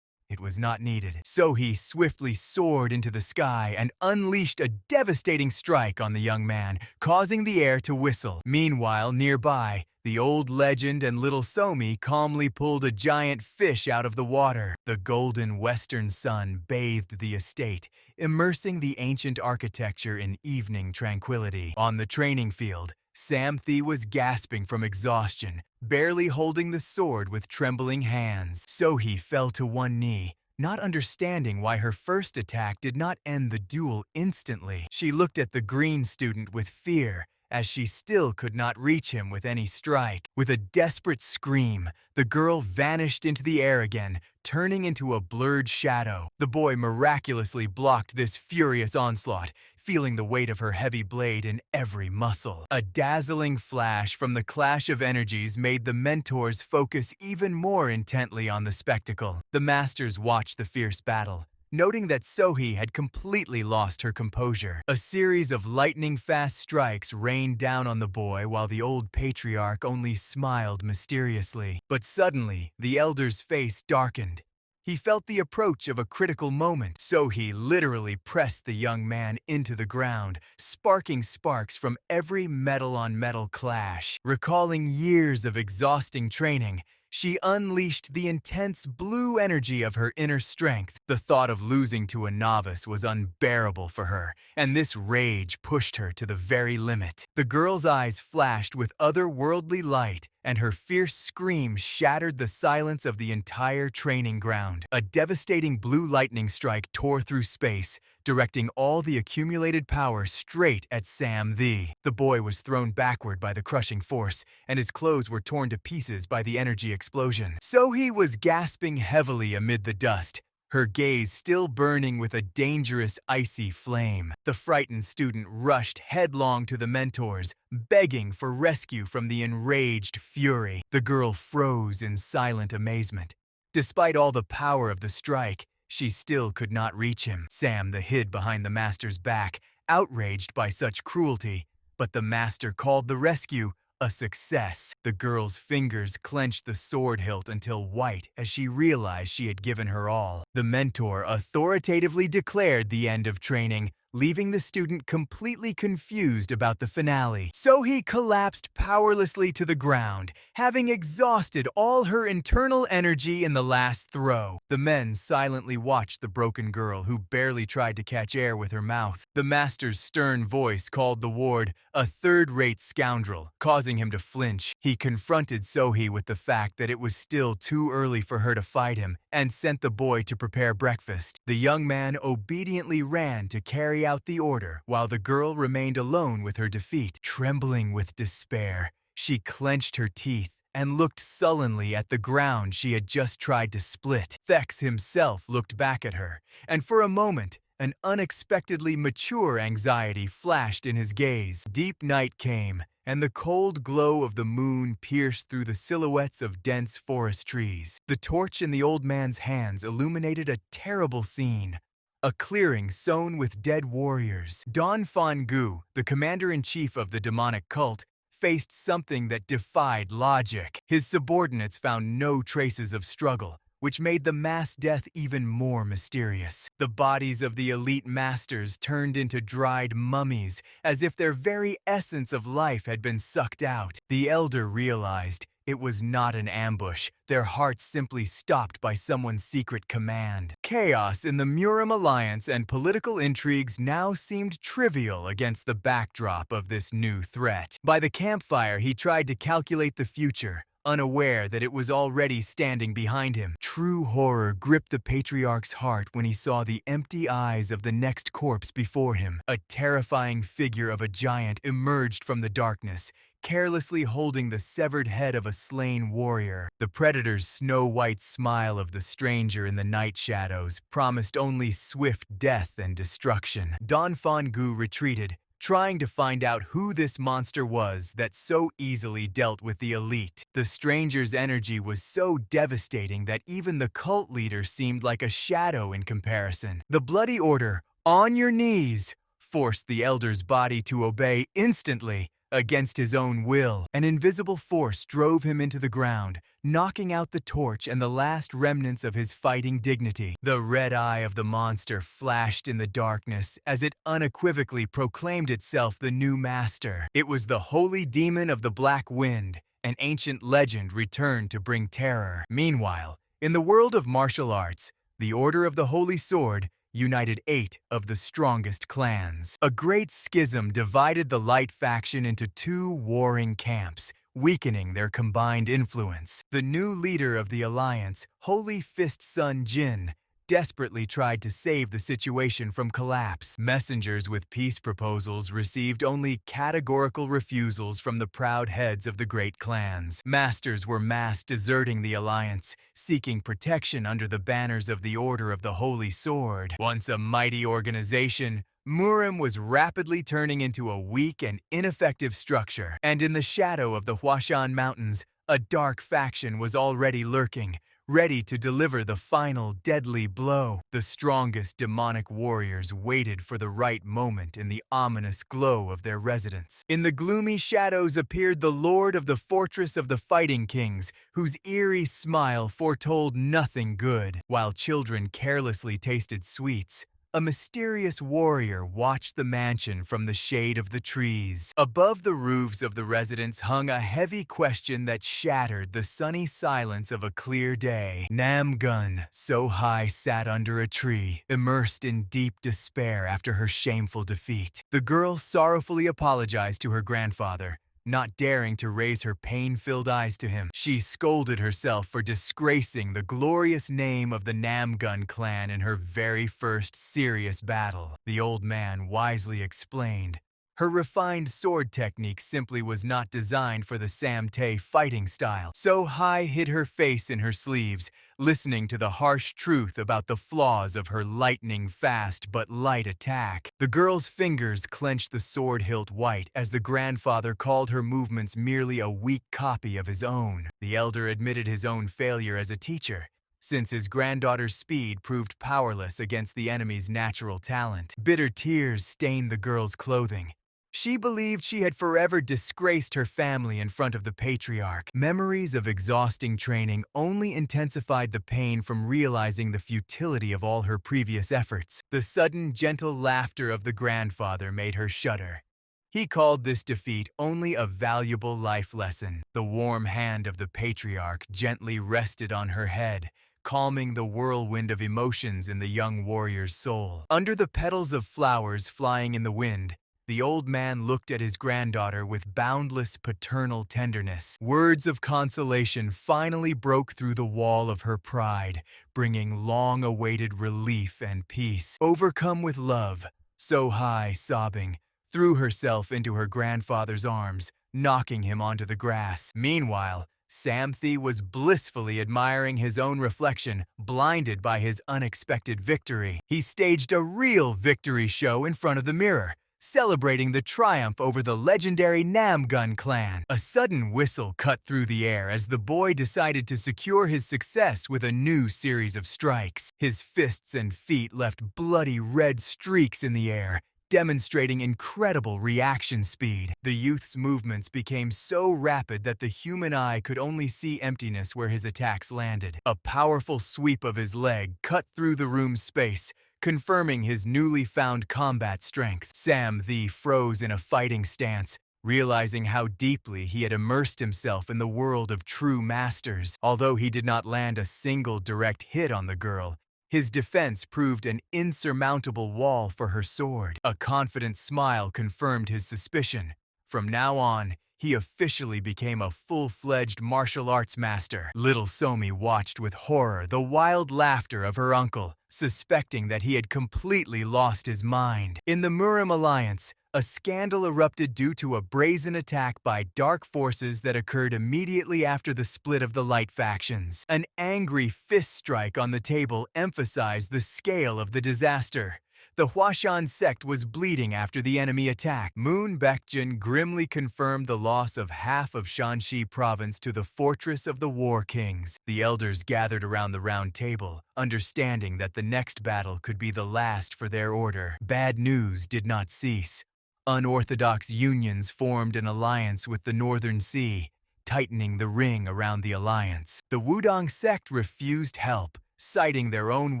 it was not needed. So he swiftly soared into the sky and unleashed a devastating strike on the young man, causing the air to whistle. Meanwhile, nearby, the old legend and little Somi calmly pulled a giant fish out of the water. The golden western sun bathed the estate, immersing the ancient architecture in evening tranquility. On the training field, Samthi was gasping from exhaustion, barely holding the sword with trembling hands. Sohee fell to one knee, not understanding why her first attack did not end the duel instantly. She looked at the green student with fear, as she still could not reach him with any strike. With a desperate scream, the girl vanished into the air again, turning into a blurred shadow. The boy miraculously blocked this furious onslaught, feeling the weight of her heavy blade in every muscle. A dazzling flash from the clash of energies made the mentors focus even more intently on the spectacle. The masters watched the fierce battle, noting that Sohee had completely lost her composure. A series of lightning-fast strikes rained down on the boy while the old patriarch only smiled mysteriously. But suddenly, the elder's face darkened. He felt the approach of a critical moment, so he literally pressed the young man into the ground, sparking sparks from every metal-on-metal clash. Recalling years of exhausting training, she unleashed the intense blue energy of her inner strength. The thought of losing to a novice was unbearable for her, and this rage pushed her to the very limit. The girl's eyes flashed with otherworldly light, and her fierce scream shattered the silence of the entire training ground. A devastating blue lightning strike tore through space, directing all the accumulated power straight at Samthi. The boy was thrown backward by the crushing force, and his clothes were torn to pieces by the energy explosion. Sohee was gasping heavily amid the dust, her gaze still burning with a dangerous icy flame. The frightened student rushed headlong to the mentors, begging for rescue from the enraged fury. The girl froze in silent amazement. Despite all the power of the strike, she still could not reach him. Sam hid behind the master's back, outraged by such cruelty, but the master called the rescue a success. The girl's fingers clenched the sword hilt until white as she realized she had given her all. The mentor authoritatively declared the end of training, leaving the student completely confused about the finale. Sohee collapsed powerlessly to the ground, having exhausted all her internal energy in the last throw. The men silently watched the broken girl, who barely tried to catch air with her mouth. The master's stern voice called the ward a third-rate scoundrel, causing him to flinch. He confronted Sohee with the fact that it was still too early for her to fight him, and sent the boy to prepare breakfast. The young man obediently ran to carry out the order, while the girl remained alone with her defeat. Trembling with despair, she clenched her teeth and looked sullenly at the ground she had just tried to split. Thex himself looked back at her, and for a moment, an unexpectedly mature anxiety flashed in his gaze. Deep night came, and the cold glow of the moon pierced through the silhouettes of dense forest trees. The torch in the old man's hands illuminated a terrible scene. A clearing sown with dead warriors. Don Fangu, the commander-in-chief of the demonic cult, faced something that defied logic. His subordinates found no traces of struggle, which made the mass death even more mysterious. The bodies of the elite masters turned into dried mummies, as if their very essence of life had been sucked out. The elder realized It was not an ambush. Their hearts simply stopped by someone's secret command. Chaos in the Murim alliance and political intrigues now seemed trivial against the backdrop of this new threat. By the campfire, he tried to calculate the future, unaware that it was already standing behind him. True horror gripped the patriarch's heart when he saw the empty eyes of the next corpse before him. A terrifying figure of a giant emerged from the darkness, carelessly holding the severed head of a slain warrior. The predator's snow-white smile of the stranger in the night shadows promised only swift death and destruction. Don Fongu retreated, trying to find out who this monster was that so easily dealt with the elite. The stranger's energy was so devastating that even the cult leader seemed like a shadow in comparison. The bloody order, "On your knees," forced the elder's body to obey instantly. Against his own will, an invisible force drove him into the ground, knocking out the torch and the last remnants of his fighting dignity. The red eye of the monster flashed in the darkness as it unequivocally proclaimed itself the new master. It was the holy demon of the Black Wind, an ancient legend returned to bring terror. Meanwhile, in the world of martial arts, the Order of the Holy Sword united 8 of the strongest clans. A great schism divided the Light faction into 2 warring camps, weakening their combined influence. The new leader of the alliance, Holy Fist Son Jin, desperately tried to save the situation from collapse. Messengers with peace proposals received only categorical refusals from the proud heads of the great clans. Masters were mass deserting the alliance, seeking protection under the banners of the Order of the Holy Sword. Once a mighty organization, Murim was rapidly turning into a weak and ineffective structure. And in the shadow of the Huashan Mountains, a dark faction was already lurking, ready to deliver the final deadly blow. The strongest demonic warriors waited for the right moment in the ominous glow of their residence. In the gloomy shadows appeared the Lord of the Fortress of the Fighting Kings, whose eerie smile foretold nothing good. While children carelessly tasted sweets, a mysterious warrior watched the mansion from the shade of the trees. Above the roofs of the residence hung a heavy question that shattered the sunny silence of a clear day. Namgun So High sat under a tree, immersed in deep despair after her shameful defeat. The girl sorrowfully apologized to her grandfather, not daring to raise her pain-filled eyes to him. She scolded herself for disgracing the glorious name of the Namgun clan in her very first serious battle. The old man wisely explained, her refined sword technique simply was not designed for the Samte fighting style. So High hid her face in her sleeves, listening to the harsh truth about the flaws of her lightning-fast but light attack. The girl's fingers clenched the sword hilt white as the grandfather called her movements merely a weak copy of his own. The elder admitted his own failure as a teacher, since his granddaughter's speed proved powerless against the enemy's natural talent. Bitter tears stained the girl's clothing. She believed she had forever disgraced her family in front of the patriarch. Memories of exhausting training only intensified the pain from realizing the futility of all her previous efforts. The sudden, gentle laughter of the grandfather made her shudder. He called this defeat only a valuable life lesson. The warm hand of the patriarch gently rested on her head, calming the whirlwind of emotions in the young warrior's soul. Under the petals of flowers flying in the wind, the old man looked at his granddaughter with boundless paternal tenderness. Words of consolation finally broke through the wall of her pride, bringing long-awaited relief and peace. Overcome with love, So High, sobbing, threw herself into her grandfather's arms, knocking him onto the grass. Meanwhile, Samthi was blissfully admiring his own reflection, blinded by his unexpected victory. He staged a real victory show in front of the mirror, celebrating the triumph over the legendary Namgun clan. A sudden whistle cut through the air as the boy decided to secure his success with a new series of strikes. His fists and feet left bloody red streaks in the air, demonstrating incredible reaction speed. The youth's movements became so rapid that the human eye could only see emptiness where his attacks landed. A powerful sweep of his leg cut through the room's space, confirming his newly found combat strength. Sam the froze in a fighting stance, realizing how deeply he had immersed himself in the world of true masters. Although he did not land a single direct hit on the girl, his defense proved an insurmountable wall for her sword. A confident smile confirmed his suspicion. From now on, he officially became a full-fledged martial arts master. Little Somi watched with horror the wild laughter of her uncle, suspecting that he had completely lost his mind. In the Murim Alliance, a scandal erupted due to a brazen attack by dark forces that occurred immediately after the split of the light factions. An angry fist strike on the table emphasized the scale of the disaster. The Huashan sect was bleeding after the enemy attack. Moon Baekjin grimly confirmed the loss of half of Shanxi province to the Fortress of the War Kings. The elders gathered around the round table, understanding that the next battle could be the last for their order. Bad news did not cease. Unorthodox unions formed an alliance with the Northern Sea, tightening the ring around the alliance. The Wudong sect refused help, citing their own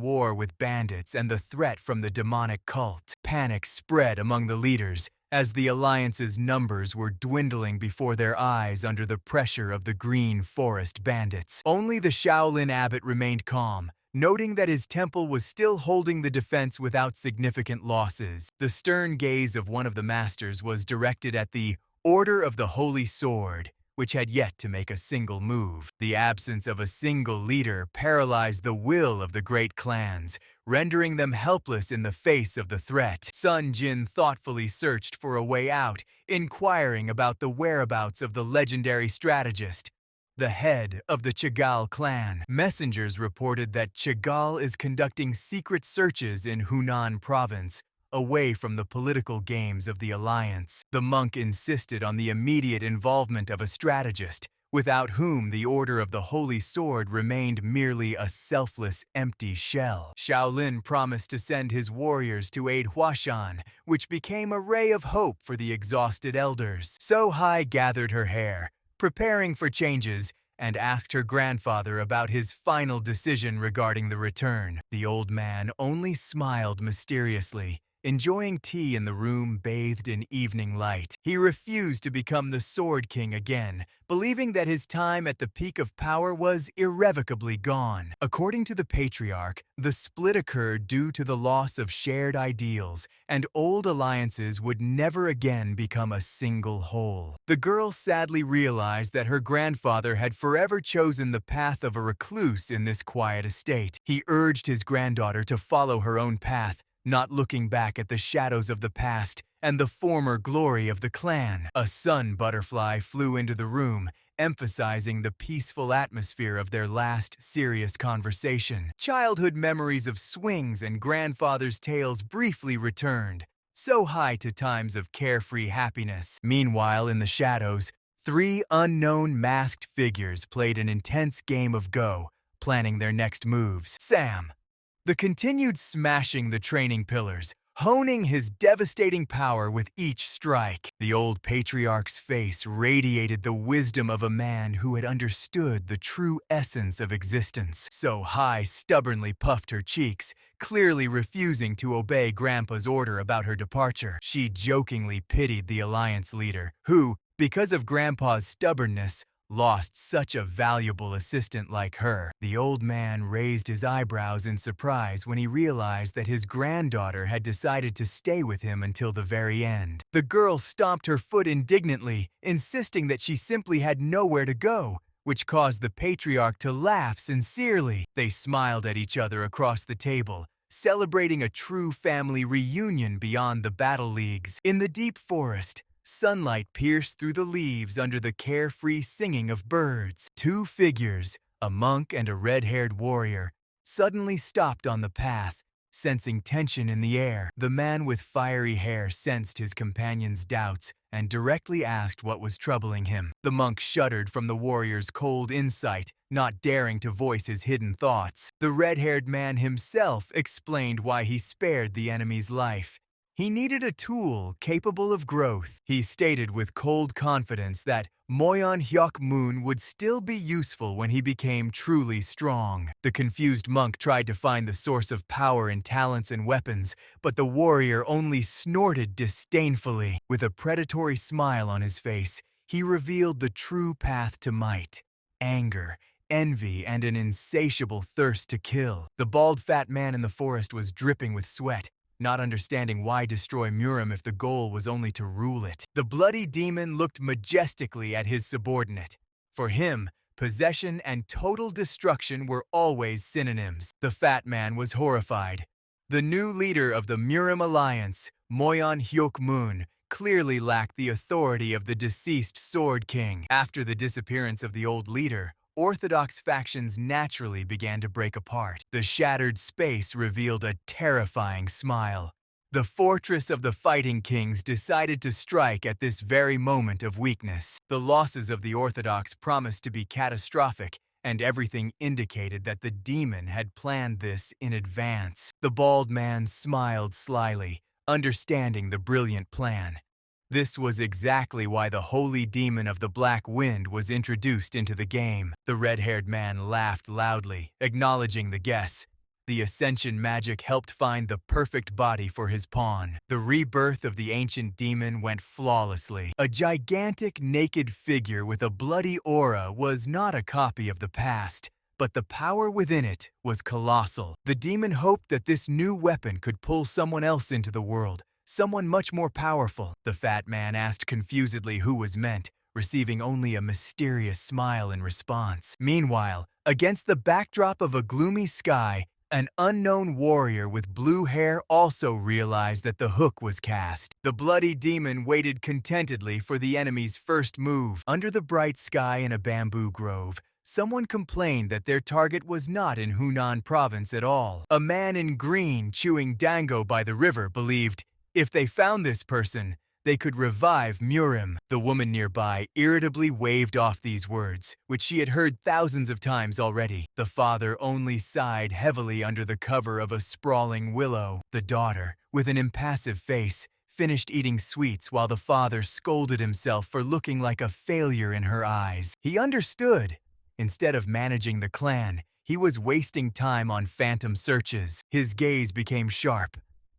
war with bandits and the threat from the demonic cult. Panic spread among the leaders as the alliance's numbers were dwindling before their eyes under the pressure of the Green Forest bandits. Only the Shaolin abbot remained calm, noting that his temple was still holding the defense without significant losses. The stern gaze of one of the masters was directed at the Order of the Holy Sword, which had yet to make a single move. The absence of a single leader paralyzed the will of the great clans, rendering them helpless in the face of the threat. Sun Jin thoughtfully searched for a way out, inquiring about the whereabouts of the legendary strategist, the head of the Chagall clan. Messengers reported that Chagall is conducting secret searches in Hunan province, away from the political games of the alliance. The monk insisted on the immediate involvement of a strategist, without whom the Order of the Holy Sword remained merely a selfless, empty shell. Shaolin promised to send his warriors to aid Huashan, which became a ray of hope for the exhausted elders. So Hai gathered her hair, preparing for changes, and asked her grandfather about his final decision regarding the return. The old man only smiled mysteriously, enjoying tea in the room bathed in evening light. He refused to become the Sword King again, believing that his time at the peak of power was irrevocably gone. According to the patriarch, the split occurred due to the loss of shared ideals, and old alliances would never again become a single whole. The girl sadly realized that her grandfather had forever chosen the path of a recluse in this quiet estate. He urged his granddaughter to follow her own path, not looking back at the shadows of the past and the former glory of the clan. A sun butterfly flew into the room, emphasizing the peaceful atmosphere of their last serious conversation. Childhood memories of swings and grandfather's tales briefly returned, so high to times of carefree happiness. Meanwhile, in the shadows, 3 unknown masked figures played an intense game of Go, planning their next moves. Sam, the continued smashing the training pillars, honing his devastating power with each strike. The old patriarch's face radiated the wisdom of a man who had understood the true essence of existence. So Hai stubbornly puffed her cheeks, clearly refusing to obey Grandpa's order about her departure. She jokingly pitied the alliance leader, who, because of Grandpa's stubbornness, lost such a valuable assistant like her. The old man raised his eyebrows in surprise when he realized that his granddaughter had decided to stay with him until the very end. The girl stomped her foot indignantly, insisting that she simply had nowhere to go, which caused the patriarch to laugh sincerely. They smiled at each other across the table, celebrating a true family reunion beyond the battle leagues. In the deep forest, sunlight pierced through the leaves under the carefree singing of birds. 2 figures, a monk and a red-haired warrior, suddenly stopped on the path, sensing tension in the air. The man with fiery hair sensed his companion's doubts and directly asked what was troubling him. The monk shuddered from the warrior's cold insight, not daring to voice his hidden thoughts. The red-haired man himself explained why he spared the enemy's life. He needed a tool capable of growth. He stated with cold confidence that Moyon Hyuk Moon would still be useful when he became truly strong. The confused monk tried to find the source of power in talents and weapons, but the warrior only snorted disdainfully. With a predatory smile on his face, he revealed the true path to might: anger, envy, and an insatiable thirst to kill. The bald fat man in the forest was dripping with sweat, not understanding why destroy Murim if the goal was only to rule it. The bloody demon looked majestically at his subordinate. For him, possession and total destruction were always synonyms. The fat man was horrified. The new leader of the Murim Alliance, Moyon Hyuk Moon, clearly lacked the authority of the deceased Sword King. After the disappearance of the old leader, Orthodox factions naturally began to break apart. The shattered space revealed a terrifying smile. The fortress of the Fighting Kings decided to strike at this very moment of weakness. The losses of the Orthodox promised to be catastrophic, and everything indicated that the demon had planned this in advance. The bald man smiled slyly, understanding the brilliant plan. This was exactly why the holy demon of the Black Wind was introduced into the game. The red-haired man laughed loudly, acknowledging the guess. The ascension magic helped find the perfect body for his pawn. The rebirth of the ancient demon went flawlessly. A gigantic naked figure with a bloody aura was not a copy of the past, but the power within it was colossal. The demon hoped that this new weapon could pull someone else into the world, someone much more powerful. The fat man asked confusedly who was meant, receiving only a mysterious smile in response. Meanwhile, against the backdrop of a gloomy sky, an unknown warrior with blue hair also realized that the hook was cast. The bloody demon waited contentedly for the enemy's first move. Under the bright sky in a bamboo grove, someone complained that their target was not in Hunan province at all. A man in green chewing dango by the river believed if they found this person, they could revive Murim. The woman nearby irritably waved off these words, which she had heard thousands of times already. The father only sighed heavily under the cover of a sprawling willow. The daughter, with an impassive face, finished eating sweets while the father scolded himself for looking like a failure in her eyes. He understood. Instead of managing the clan, he was wasting time on phantom searches. His gaze became sharp.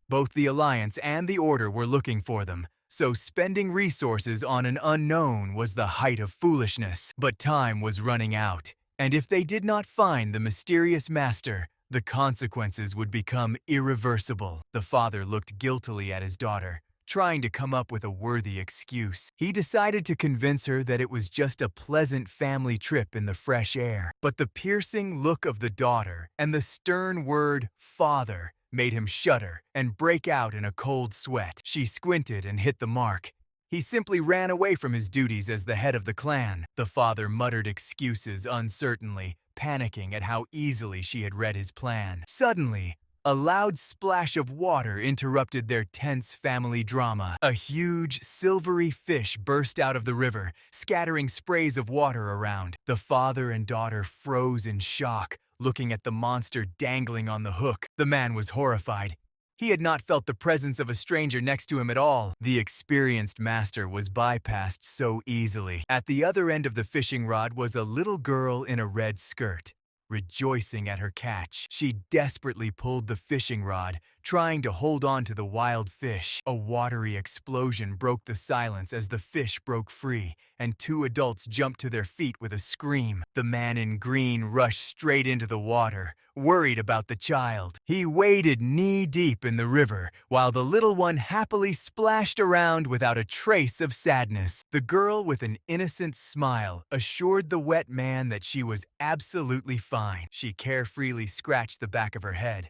Both the Alliance and the Order were looking for them, so spending resources on an unknown was the height of foolishness. But time was running out, and if they did not find the mysterious master, the consequences would become irreversible. The father looked guiltily at his daughter, trying to come up with a worthy excuse. He decided to convince her that it was just a pleasant family trip in the fresh air. But the piercing look of the daughter and the stern word, "father," made him shudder and break out in a cold sweat. She squinted and hit the mark. He simply ran away from his duties as the head of the clan. The father muttered excuses uncertainly, panicking at how easily she had read his plan. Suddenly, a loud splash of water interrupted their tense family drama. A huge, silvery fish burst out of the river, scattering sprays of water around. The father and daughter froze in shock, looking at the monster dangling on the hook. The man was horrified. He had not felt the presence of a stranger next to him at all. The experienced master was bypassed so easily. At the other end of the fishing rod was a little girl in a red skirt. Rejoicing at her catch, she desperately pulled the fishing rod, trying to hold on to the wild fish. A watery explosion broke the silence as the fish broke free, and two adults jumped to their feet with a scream. The man in green rushed straight into the water, worried about the child. He waded knee-deep in the river, while the little one happily splashed around without a trace of sadness. The girl, with an innocent smile, assured the wet man that she was absolutely fine. She carefreely scratched the back of her head.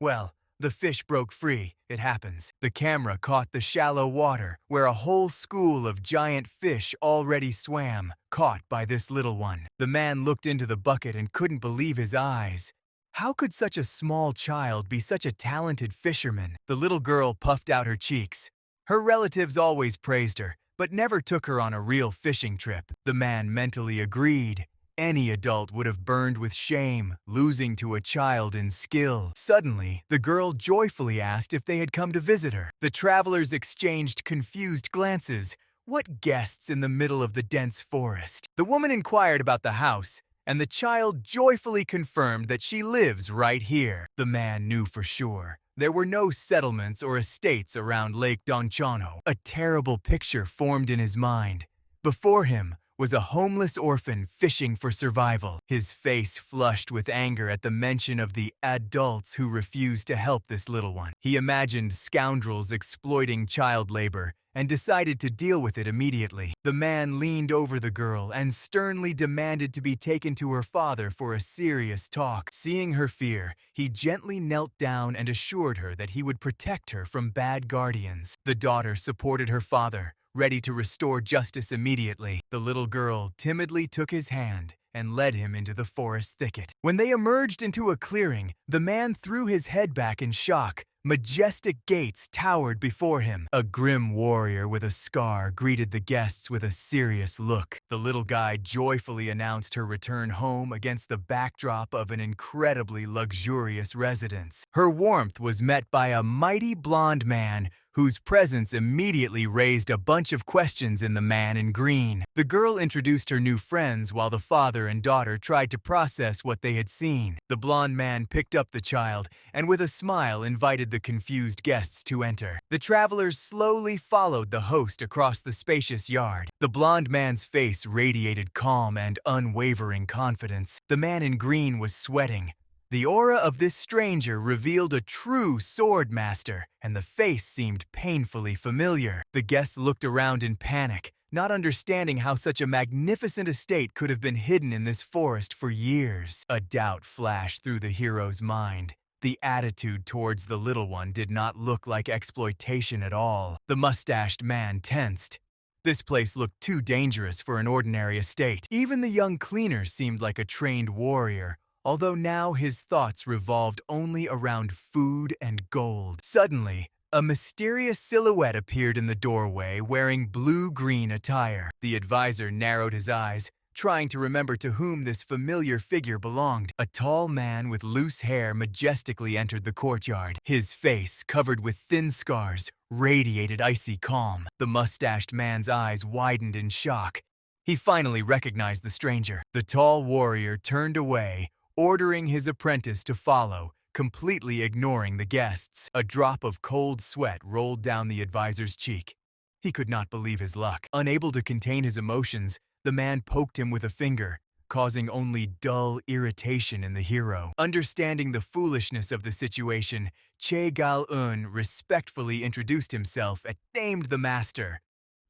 Well, the fish broke free, it happens. The camera caught the shallow water, where a whole school of giant fish already swam, caught by this little one. The man looked into the bucket and couldn't believe his eyes. How could such a small child be such a talented fisherman? The little girl puffed out her cheeks. Her relatives always praised her, but never took her on a real fishing trip. The man mentally agreed. any adult would have burned with shame, losing to a child in skill. Suddenly, the girl joyfully asked if they had come to visit her. The travelers exchanged confused glances. What guests in the middle of the dense forest? The woman inquired about the house, and the child joyfully confirmed that she lives right here. The man knew for sure. There were no settlements or estates around Lake Donchano. A terrible picture formed in his mind. Before him was a homeless orphan fishing for survival. His face flushed with anger at the mention of the adults who refused to help this little one. He imagined scoundrels exploiting child labor and decided to deal with it immediately. The man leaned over the girl and sternly demanded to be taken to her father for a serious talk. Seeing her fear, he gently knelt down and assured her that he would protect her from bad guardians. The daughter supported her father, ready to restore justice immediately. The little girl timidly took his hand and led him into the forest thicket. When they emerged into a clearing, the man threw his head back in shock. Majestic gates towered before him. A grim warrior with a scar greeted the guests with a serious look. The little guy joyfully announced her return home against the backdrop of an incredibly luxurious residence. Her warmth was met by a mighty blonde man whose presence immediately raised a bunch of questions in the man in green. The girl introduced her new friends while the father and daughter tried to process what they had seen. The blonde man picked up the child and with a smile invited the confused guests to enter. The travelers slowly followed the host across the spacious yard. The blonde man's face radiated calm and unwavering confidence. The man in green was sweating. The aura of this stranger revealed a true sword master, and the face seemed painfully familiar. The guests looked around in panic, not understanding how such a magnificent estate could have been hidden in this forest for years. A doubt flashed through the hero's mind. The attitude towards the little one did not look like exploitation at all. The mustached man tensed. This place looked too dangerous for an ordinary estate. Even the young cleaner seemed like a trained warrior, although now his thoughts revolved only around food and gold. Suddenly, a mysterious silhouette appeared in the doorway wearing blue-green attire. The advisor narrowed his eyes, trying to remember to whom this familiar figure belonged. A tall man with loose hair majestically entered the courtyard. His face, covered with thin scars, radiated icy calm. The mustached man's eyes widened in shock. He finally recognized the stranger. The tall warrior turned away, ordering his apprentice to follow, completely ignoring the guests. A drop of cold sweat rolled down the advisor's cheek. He could not believe his luck. Unable to contain his emotions, the man poked him with a finger, causing only dull irritation in the hero. Understanding the foolishness of the situation, Che Gal-un respectfully introduced himself and named the master,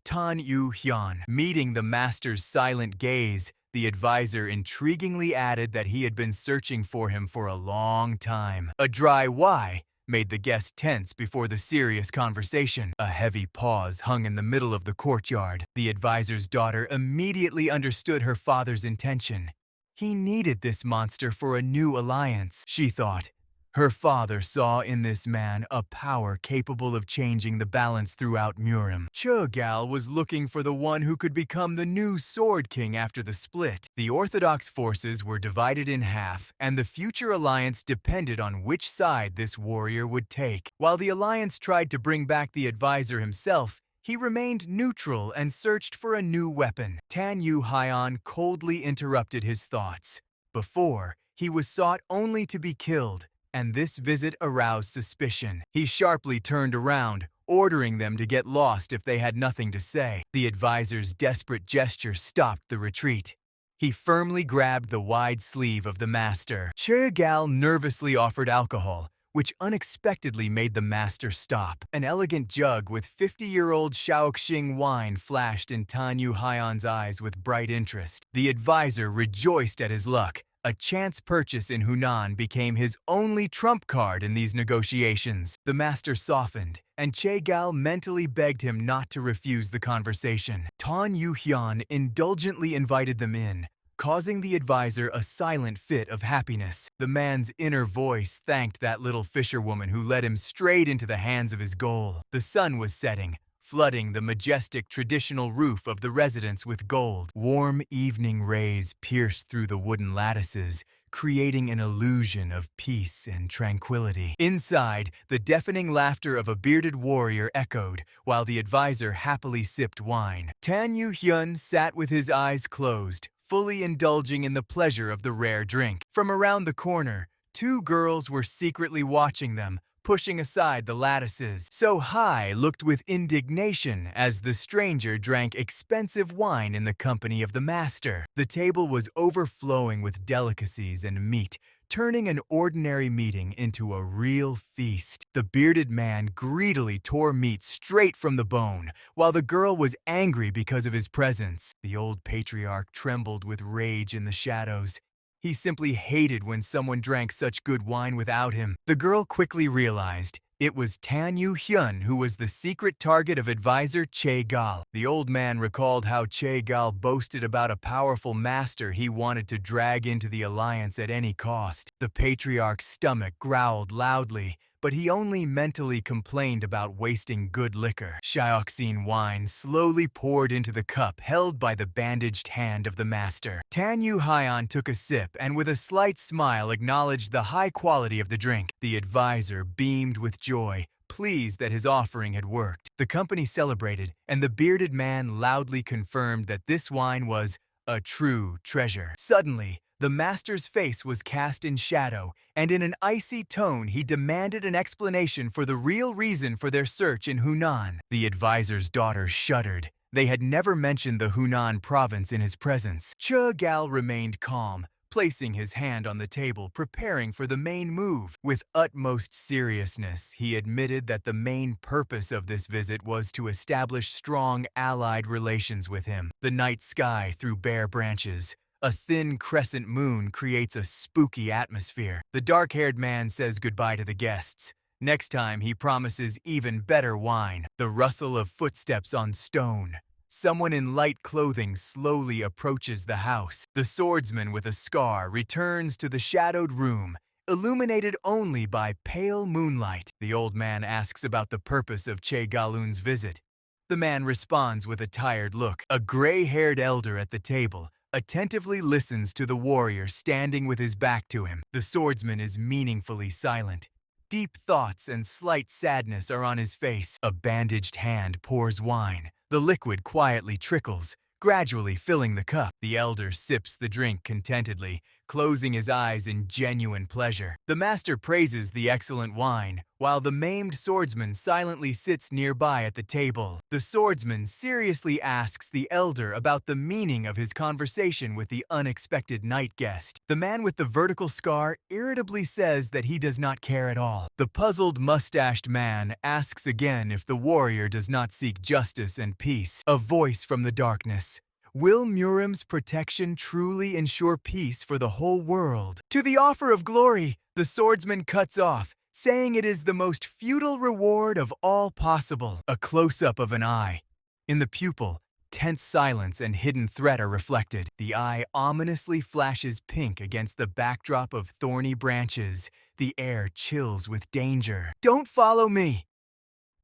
Tan Yu Hyun. Meeting the master's silent gaze, the advisor intriguingly added that he had been searching for him for a long time. A dry "why" made the guest tense before the serious conversation. A heavy pause hung in the middle of the courtyard. The advisor's daughter immediately understood her father's intention. He needed this monster for a new alliance, she thought. Her father saw in this man a power capable of changing the balance throughout Murim. Chogal was looking for the one who could become the new Sword King after the split. The Orthodox forces were divided in half, and the future alliance depended on which side this warrior would take. While the alliance tried to bring back the advisor himself, he remained neutral and searched for a new weapon. Tan Yu Hyun coldly interrupted his thoughts. Before, he was sought only to be killed, and this visit aroused suspicion. He sharply turned around, ordering them to get lost if they had nothing to say. The advisor's desperate gesture stopped the retreat. He firmly grabbed the wide sleeve of the master. Chogal nervously offered alcohol, which unexpectedly made the master stop. An elegant jug with 50-year-old Shaoxing wine flashed in Tan Yu Hyun's eyes with bright interest. The advisor rejoiced at his luck. A chance purchase in Hunan became his only trump card in these negotiations. The master softened, and Chogal mentally begged him not to refuse the conversation. Tan Yu Hyun indulgently invited them in, causing the advisor a silent fit of happiness. The man's inner voice thanked that little fisherwoman who led him straight into the hands of his goal. The sun was setting, flooding the majestic traditional roof of the residence with gold. Warm evening rays pierced through the wooden lattices, creating an illusion of peace and tranquility. Inside, the deafening laughter of a bearded warrior echoed, while the advisor happily sipped wine. Tan Yu-hyun sat with his eyes closed, fully indulging in the pleasure of the rare drink. From around the corner, two girls were secretly watching them, pushing aside the lattices. So Hai looked with indignation as the stranger drank expensive wine in the company of the master. The table was overflowing with delicacies and meat, turning an ordinary meeting into a real feast. The bearded man greedily tore meat straight from the bone, while the girl was angry because of his presence. The old patriarch trembled with rage in the shadows. He simply hated when someone drank such good wine without him. The girl quickly realized it was Tan Yu-hyun who was the secret target of advisor Che Gal. The old man recalled how Che Gal boasted about a powerful master he wanted to drag into the alliance at any cost. The patriarch's stomach growled loudly, but he only mentally complained about wasting good liquor. Shioxine wine slowly poured into the cup held by the bandaged hand of the master. Tan Yu-hyun took a sip and with a slight smile acknowledged the high quality of the drink. The advisor beamed with joy, pleased that his offering had worked. The company celebrated, and the bearded man loudly confirmed that this wine was a true treasure. Suddenly, the master's face was cast in shadow, and in an icy tone he demanded an explanation for the real reason for their search in Hunan. The advisor's daughter shuddered. They had never mentioned the Hunan province in his presence. Che Gal remained calm, placing his hand on the table, preparing for the main move. With utmost seriousness, he admitted that the main purpose of this visit was to establish strong allied relations with him. The night sky through bare branches. A thin crescent moon creates a spooky atmosphere. The dark-haired man says goodbye to the guests. Next time, he promises even better wine. The rustle of footsteps on stone. Someone in light clothing slowly approaches the house. The swordsman with a scar returns to the shadowed room, illuminated only by pale moonlight. The old man asks about the purpose of Che Galun's visit. The man responds with a tired look. A gray-haired elder at the table attentively listens to the warrior standing with his back to him. The swordsman is meaningfully silent. Deep thoughts and slight sadness are on his face. A bandaged hand pours wine. The liquid quietly trickles, gradually filling the cup. The elder sips the drink contentedly, closing his eyes in genuine pleasure. The master praises the excellent wine, while the maimed swordsman silently sits nearby at the table. The swordsman seriously asks the elder about the meaning of his conversation with the unexpected night guest. The man with the vertical scar irritably says that he does not care at all. The puzzled mustached man asks again if the warrior does not seek justice and peace. A voice from the darkness. Will Murim's protection truly ensure peace for the whole world? To the offer of glory, the swordsman cuts off, saying it is the most futile reward of all possible. A close-up of an eye. In the pupil, tense silence and hidden threat are reflected. The eye ominously flashes pink against the backdrop of thorny branches. The air chills with danger. Don't follow me!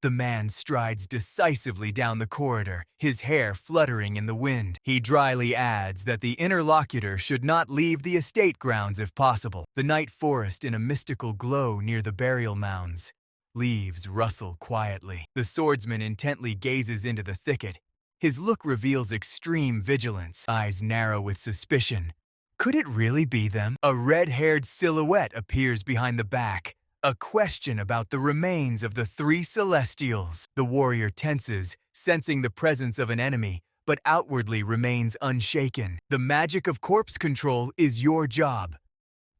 The man strides decisively down the corridor, his hair fluttering in the wind. He dryly adds that the interlocutor should not leave the estate grounds if possible. The night forest in a mystical glow near the burial mounds. Leaves rustle quietly. The swordsman intently gazes into the thicket. His look reveals extreme vigilance, eyes narrow with suspicion. Could it really be them? A red-haired silhouette appears behind the back. A question about the remains of the three Celestials. The warrior tenses, sensing the presence of an enemy, but outwardly remains unshaken. The magic of corpse control is your job.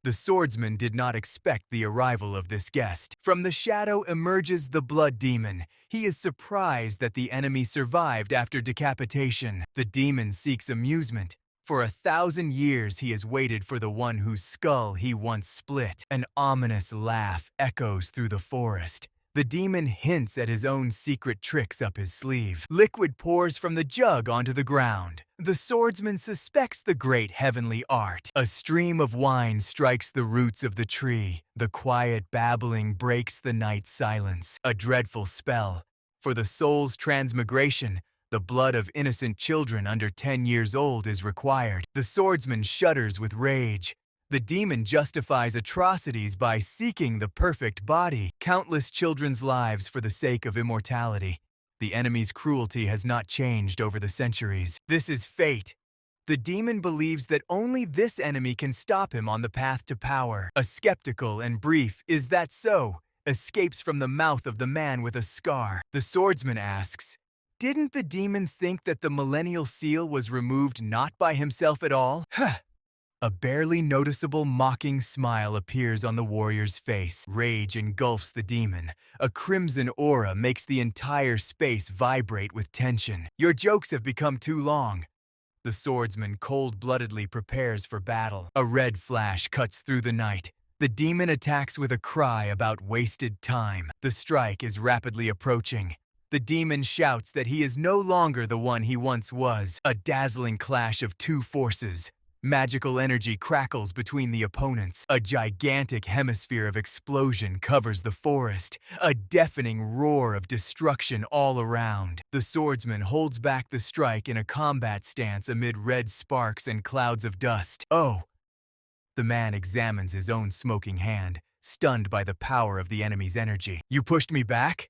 The swordsman did not expect the arrival of this guest. From the shadow emerges the blood demon. He is surprised that the enemy survived after decapitation. The demon seeks amusement. For 1,000 years he has waited for the one whose skull he once split. An ominous laugh echoes through the forest. The demon hints at his own secret tricks up his sleeve. Liquid pours from the jug onto the ground. The swordsman suspects the great heavenly art. A stream of wine strikes the roots of the tree. The quiet babbling breaks the night silence. A dreadful spell. For the soul's transmigration, the blood of innocent children under 10 years old is required. The swordsman shudders with rage. The demon justifies atrocities by seeking the perfect body, countless children's lives for the sake of immortality. The enemy's cruelty has not changed over the centuries. This is fate. The demon believes that only this enemy can stop him on the path to power. A skeptical and brief "Is that so?" escapes from the mouth of the man with a scar. The swordsman asks, "Didn't the demon think that the millennial seal was removed not by himself at all?" A barely noticeable mocking smile appears on the warrior's face. Rage engulfs the demon. A crimson aura makes the entire space vibrate with tension. "Your jokes have become too long." The swordsman cold-bloodedly prepares for battle. A red flash cuts through the night. The demon attacks with a cry about wasted time. The strike is rapidly approaching. The demon shouts that he is no longer the one he once was. A dazzling clash of two forces. Magical energy crackles between the opponents. A gigantic hemisphere of explosion covers the forest. A deafening roar of destruction all around. The swordsman holds back the strike in a combat stance amid red sparks and clouds of dust. "Oh!" The man examines his own smoking hand, stunned by the power of the enemy's energy. "You pushed me back?"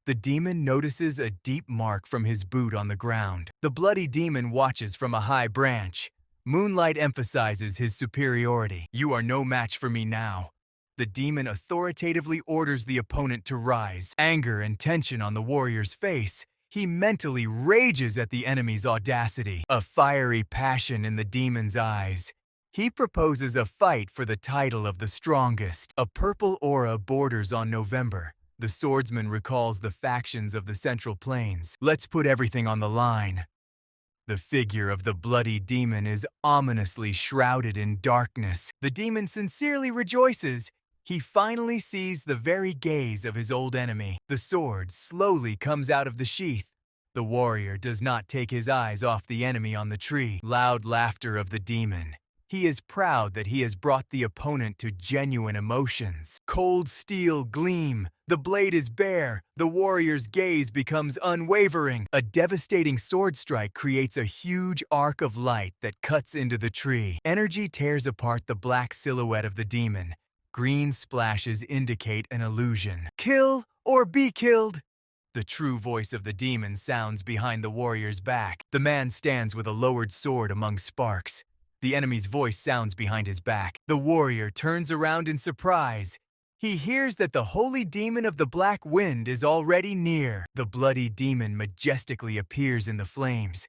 The demon notices a deep mark from his boot on the ground. The bloody demon watches from a high branch. Moonlight emphasizes his superiority. "You are no match for me now." The demon authoritatively orders the opponent to rise. Anger and tension on the warrior's face. He mentally rages at the enemy's audacity. A fiery passion in the demon's eyes. He proposes a fight for the title of the strongest. A purple aura borders on November. The swordsman recalls the factions of the Central Plains. "Let's put everything on the line." The figure of the bloody demon is ominously shrouded in darkness. The demon sincerely rejoices. He finally sees the very gaze of his old enemy. The sword slowly comes out of the sheath. The warrior does not take his eyes off the enemy on the tree. Loud laughter of the demon. He is proud that he has brought the opponent to genuine emotions. Cold steel gleam. The blade is bare. The warrior's gaze becomes unwavering. A devastating sword strike creates a huge arc of light that cuts into the tree. Energy tears apart the black silhouette of the demon. Green splashes indicate an illusion. "Kill or be killed." The true voice of the demon sounds behind the warrior's back. The man stands with a lowered sword among sparks. The enemy's voice sounds behind his back. The warrior turns around in surprise. He hears that the holy demon of the black wind is already near. The bloody demon majestically appears in the flames.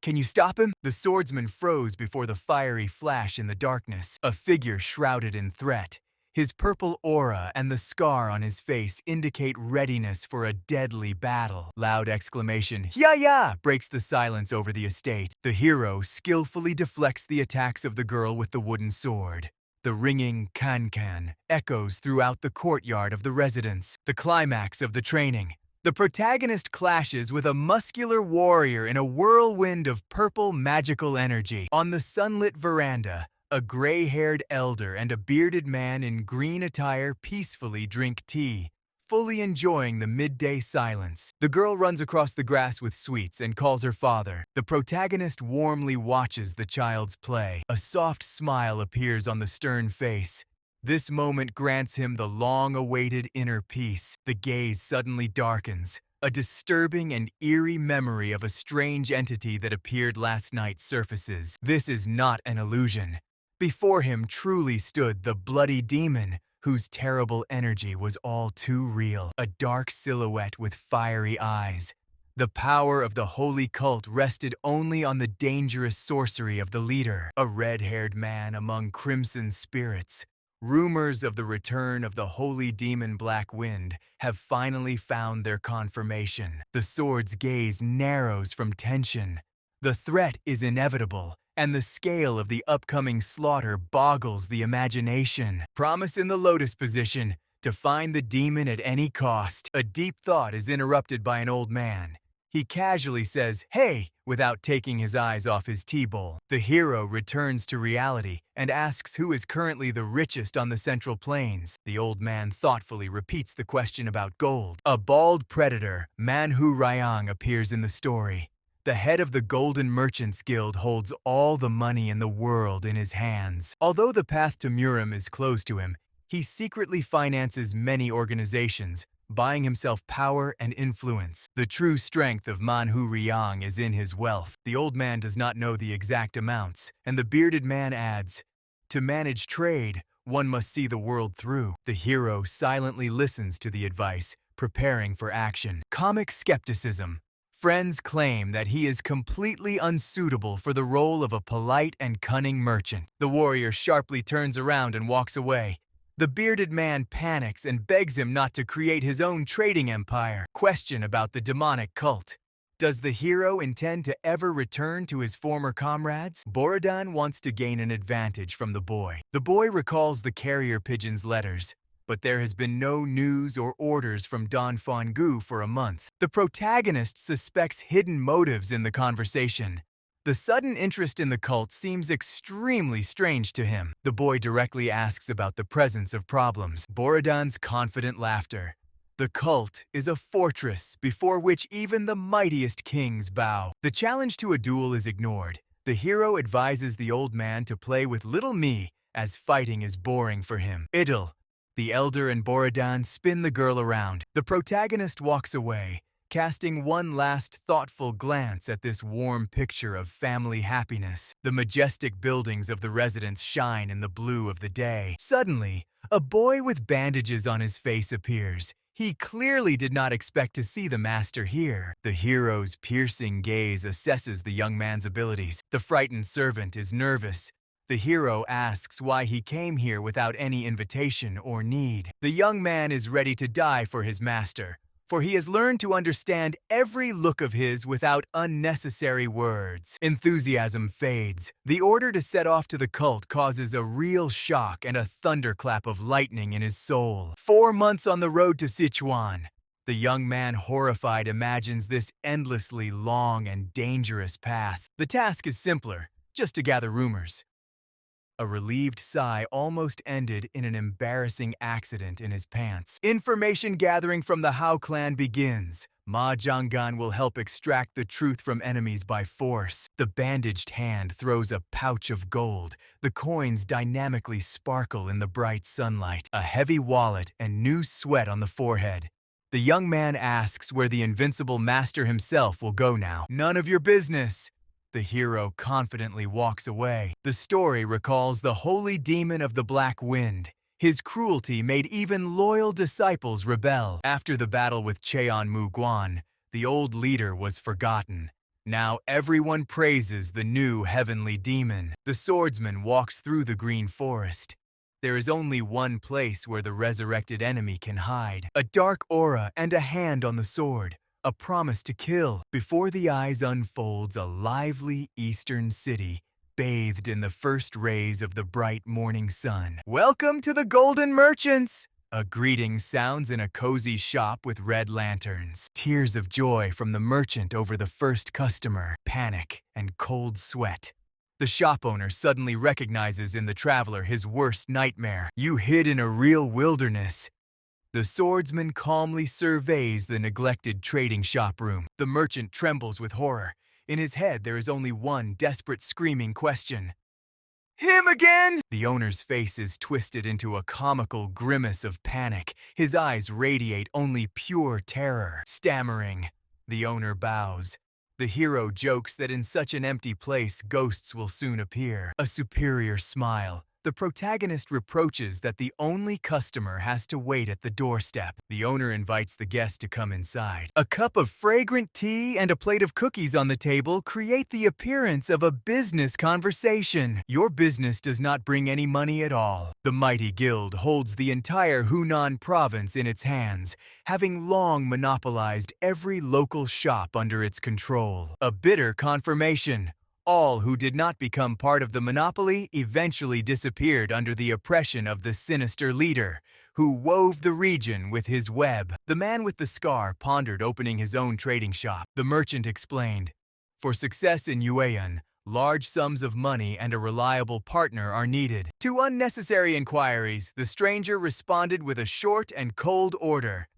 "Can you stop him?" The swordsman froze before the fiery flash in the darkness. A figure shrouded in threat. His purple aura and the scar on his face indicate readiness for a deadly battle. Loud exclamation, "Ya!" breaks the silence over the estate. The hero skillfully deflects the attacks of the girl with the wooden sword. The ringing can echoes throughout the courtyard of the residence. The climax of the training. The protagonist clashes with a muscular warrior in a whirlwind of purple magical energy. On the sunlit veranda, a gray-haired elder and a bearded man in green attire peacefully drink tea, fully enjoying the midday silence. The girl runs across the grass with sweets and calls her father. The protagonist warmly watches the child's play. A soft smile appears on the stern face. This moment grants him the long-awaited inner peace. The gaze suddenly darkens. A disturbing and eerie memory of a strange entity that appeared last night surfaces. This is not an illusion. Before him truly stood the bloody demon, whose terrible energy was all too real. A dark silhouette with fiery eyes. The power of the holy cult rested only on the dangerous sorcery of the leader. A red-haired man among crimson spirits. Rumors of the return of the holy demon Black Wind have finally found their confirmation. The sword's gaze narrows from tension. The threat is inevitable, and the scale of the upcoming slaughter boggles the imagination. Promise in the lotus position, to find the demon at any cost. A deep thought is interrupted by an old man. He casually says, "Hey," without taking his eyes off his tea bowl. The hero returns to reality and asks who is currently the richest on the Central Plains. The old man thoughtfully repeats the question about gold. A bald predator, ManhwaCapped, appears in the story. The head of the Golden Merchants Guild holds all the money in the world in his hands. Although the path to Murim is closed to him, he secretly finances many organizations, buying himself power and influence. The true strength of ManhwaCapped is in his wealth. The old man does not know the exact amounts, and the bearded man adds, "To manage trade, one must see the world through." The hero silently listens to the advice, preparing for action. Comic skepticism. Friends claim that he is completely unsuitable for the role of a polite and cunning merchant. The warrior sharply turns around and walks away. The bearded man panics and begs him not to create his own trading empire. Question about the demonic cult. Does the hero intend to ever return to his former comrades? Borodan wants to gain an advantage from the boy. The boy recalls the carrier pigeon's letters, but there has been no news or orders from Don Fongu for a month. The protagonist suspects hidden motives in the conversation. The sudden interest in the cult seems extremely strange to him. The boy directly asks about the presence of problems. Borodan's confident laughter. The cult is a fortress before which even the mightiest kings bow. The challenge to a duel is ignored. The hero advises the old man to play with little me, as fighting is boring for him. Idle. The elder and Borodan spin the girl around. The protagonist walks away, casting one last thoughtful glance at this warm picture of family happiness. The majestic buildings of the residence shine in the blue of the day. Suddenly, a boy with bandages on his face appears. He clearly did not expect to see the master here. The hero's piercing gaze assesses the young man's abilities. The frightened servant is nervous. The hero asks why he came here without any invitation or need. The young man is ready to die for his master, for he has learned to understand every look of his without unnecessary words. Enthusiasm fades. The order to set off to the cult causes a real shock and a thunderclap of lightning in his soul. 4 months on the road to Sichuan. The young man, horrified, imagines this endlessly long and dangerous path. The task is simpler, just to gather rumors. A relieved sigh almost ended in an embarrassing accident in his pants. Information gathering from the Hao clan begins. Ma Zhanggan will help extract the truth from enemies by force. The bandaged hand throws a pouch of gold. The coins dynamically sparkle in the bright sunlight. A heavy wallet and new sweat on the forehead. The young man asks where the invincible master himself will go now. "None of your business." The hero confidently walks away. The story recalls the holy demon of the Black Wind. His cruelty made even loyal disciples rebel. After the battle with Cheon Mu Guan, the old leader was forgotten. Now everyone praises the new heavenly demon. The swordsman walks through the green forest. There is only one place where the resurrected enemy can hide. A dark aura and a hand on the sword. A promise to kill. Before the eyes unfolds a lively eastern city, bathed in the first rays of the bright morning sun. "Welcome to the Golden Merchants!" A greeting sounds in a cozy shop with red lanterns. Tears of joy from the merchant over the first customer. Panic and cold sweat. The shop owner suddenly recognizes in the traveler his worst nightmare. "You hid in a real wilderness." The swordsman calmly surveys the neglected trading shop room. The merchant trembles with horror. In his head, there is only one desperate screaming question. "Him again?" The owner's face is twisted into a comical grimace of panic. His eyes radiate only pure terror. Stammering, the owner bows. The hero jokes that in such an empty place, ghosts will soon appear. A superior smile. The protagonist reproaches that the only customer has to wait at the doorstep. The owner invites the guest to come inside. A cup of fragrant tea and a plate of cookies on the table create the appearance of a business conversation. Your business does not bring any money at all. The mighty guild holds the entire Hunan province in its hands, having long monopolized every local shop under its control. A bitter confirmation. All who did not become part of the monopoly eventually disappeared under the oppression of the sinister leader, who wove the region with his web. The man with the scar pondered opening his own trading shop. The merchant explained, "For success in Yuan, large sums of money and a reliable partner are needed." To unnecessary inquiries, the stranger responded with a short and cold order.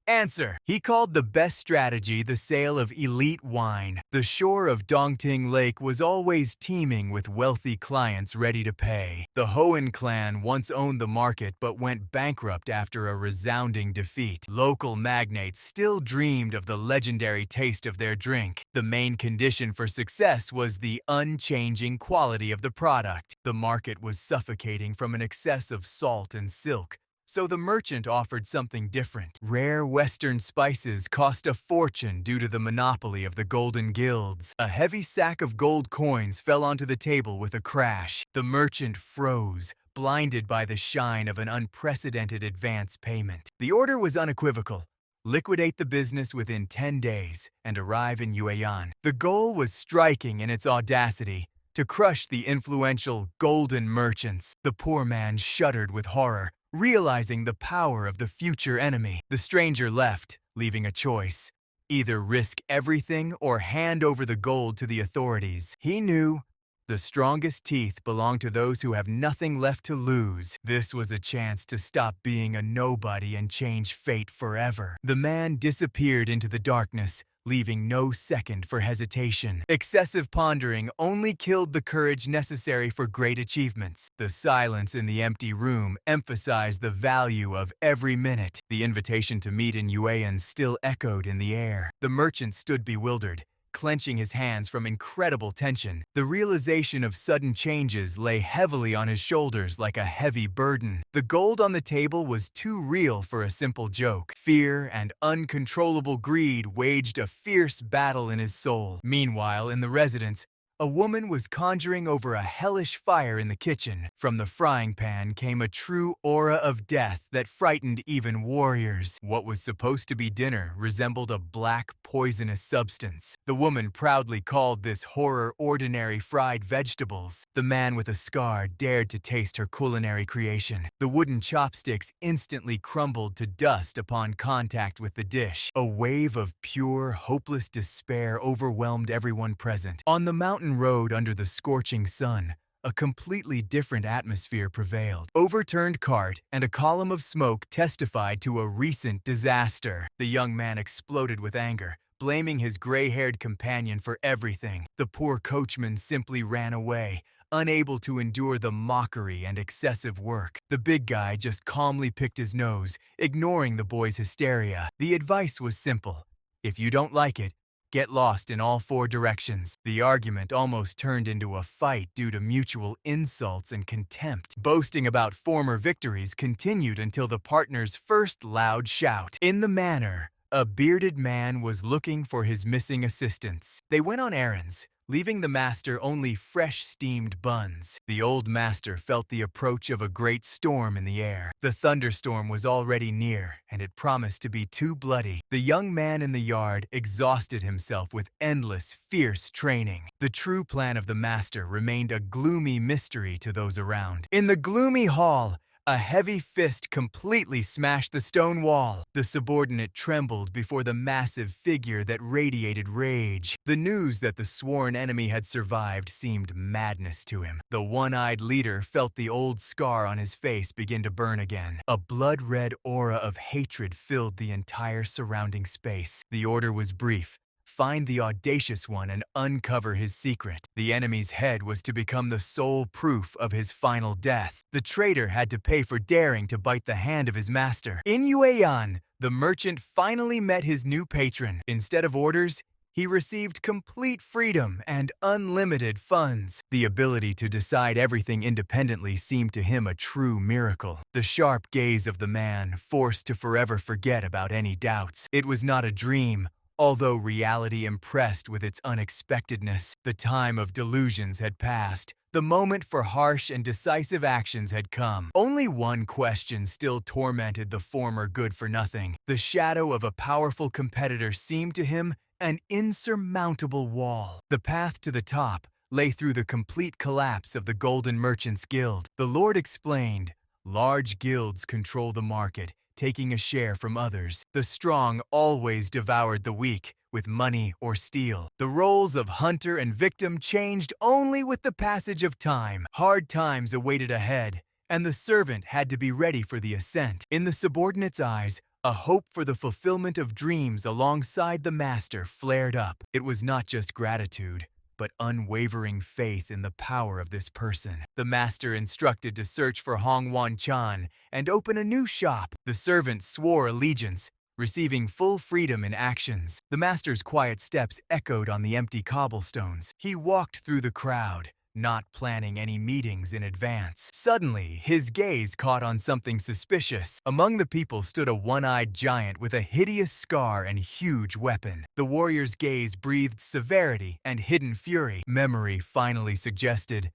Answer. He called the best strategy the sale of elite wine. The shore of Dongting Lake was always teeming with wealthy clients ready to pay. The Hoan clan once owned the market but went bankrupt after a resounding defeat. Local magnates still dreamed of the legendary taste of their drink. The main condition for success was the unchanging quality of the product. The market was suffocating from an excess of salt and silk, so the merchant offered something different. Rare Western spices cost a fortune due to the monopoly of the golden guilds. A heavy sack of gold coins fell onto the table with a crash. The merchant froze, blinded by the shine of an unprecedented advance payment. The order was unequivocal. Liquidate the business within 10 days and arrive in Yuan. The goal was striking in its audacity: to crush the influential golden merchants. The poor man shuddered with horror, realizing the power of the future enemy. The stranger left, leaving a choice: either risk everything or hand over the gold to the authorities. He knew the strongest teeth belong to those who have nothing left to lose. This was a chance to stop being a nobody and change fate forever. The man disappeared into the darkness, leaving no second for hesitation. Excessive pondering only killed the courage necessary for great achievements. The silence in the empty room emphasized the value of every minute. The invitation to meet in Yuan still echoed in the air. The merchant stood bewildered, clenching his hands from incredible tension. The realization of sudden changes lay heavily on his shoulders like a heavy burden. The gold on the table was too real for a simple joke. Fear and uncontrollable greed waged a fierce battle in his soul. Meanwhile, in the residence, a woman was conjuring over a hellish fire in the kitchen. From the frying pan came a true aura of death that frightened even warriors. What was supposed to be dinner resembled a black, poisonous substance. The woman proudly called this horror ordinary fried vegetables. The man with a scar dared to taste her culinary creation. The wooden chopsticks instantly crumbled to dust upon contact with the dish. A wave of pure, hopeless despair overwhelmed everyone present. On the mountain road under the scorching sun, a completely different atmosphere prevailed. Overturned cart and a column of smoke testified to a recent disaster. The young man exploded with anger, blaming his gray-haired companion for everything. The poor coachman simply ran away, unable to endure the mockery and excessive work. The big guy just calmly picked his nose, ignoring the boy's hysteria. The advice was simple: if you don't like it, get lost in all 4 directions. The argument almost turned into a fight due to mutual insults and contempt. Boasting about former victories continued until the partners' first loud shout. In the manor, a bearded man was looking for his missing assistants. They went on errands, leaving the master only fresh steamed buns. The old master felt the approach of a great storm in the air. The thunderstorm was already near, and it promised to be too bloody. The young man in the yard exhausted himself with endless, fierce training. The true plan of the master remained a gloomy mystery to those around. In the gloomy hall, a heavy fist completely smashed the stone wall. The subordinate trembled before the massive figure that radiated rage. The news that the sworn enemy had survived seemed madness to him. The one-eyed leader felt the old scar on his face begin to burn again. A blood-red aura of hatred filled the entire surrounding space. The order was brief: find the audacious one and uncover his secret. The enemy's head was to become the sole proof of his final death. The traitor had to pay for daring to bite the hand of his master. In Yuan, the merchant finally met his new patron. Instead of orders, he received complete freedom and unlimited funds. The ability to decide everything independently seemed to him a true miracle. The sharp gaze of the man forced to forever forget about any doubts. It was not a dream, although reality impressed with its unexpectedness. The time of delusions had passed. The moment for harsh and decisive actions had come. Only one question still tormented the former good-for-nothing. The shadow of a powerful competitor seemed to him an insurmountable wall. The path to the top lay through the complete collapse of the Golden Merchants Guild. The Lord explained, large guilds control the market, taking a share from others. The strong always devoured the weak, with money or steel. The roles of hunter and victim changed only with the passage of time. Hard times awaited ahead, and the servant had to be ready for the ascent. In the subordinate's eyes, a hope for the fulfillment of dreams alongside the master flared up. It was not just gratitude, but unwavering faith in the power of this person. The master instructed to search for Hong Wan Chan and open a new shop. The servant swore allegiance, receiving full freedom in actions. The master's quiet steps echoed on the empty cobblestones. He walked through the crowd, not planning any meetings in advance. Suddenly, his gaze caught on something suspicious. Among the people stood a one-eyed giant with a hideous scar and huge weapon. The warrior's gaze breathed severity and hidden fury. Memory finally suggested,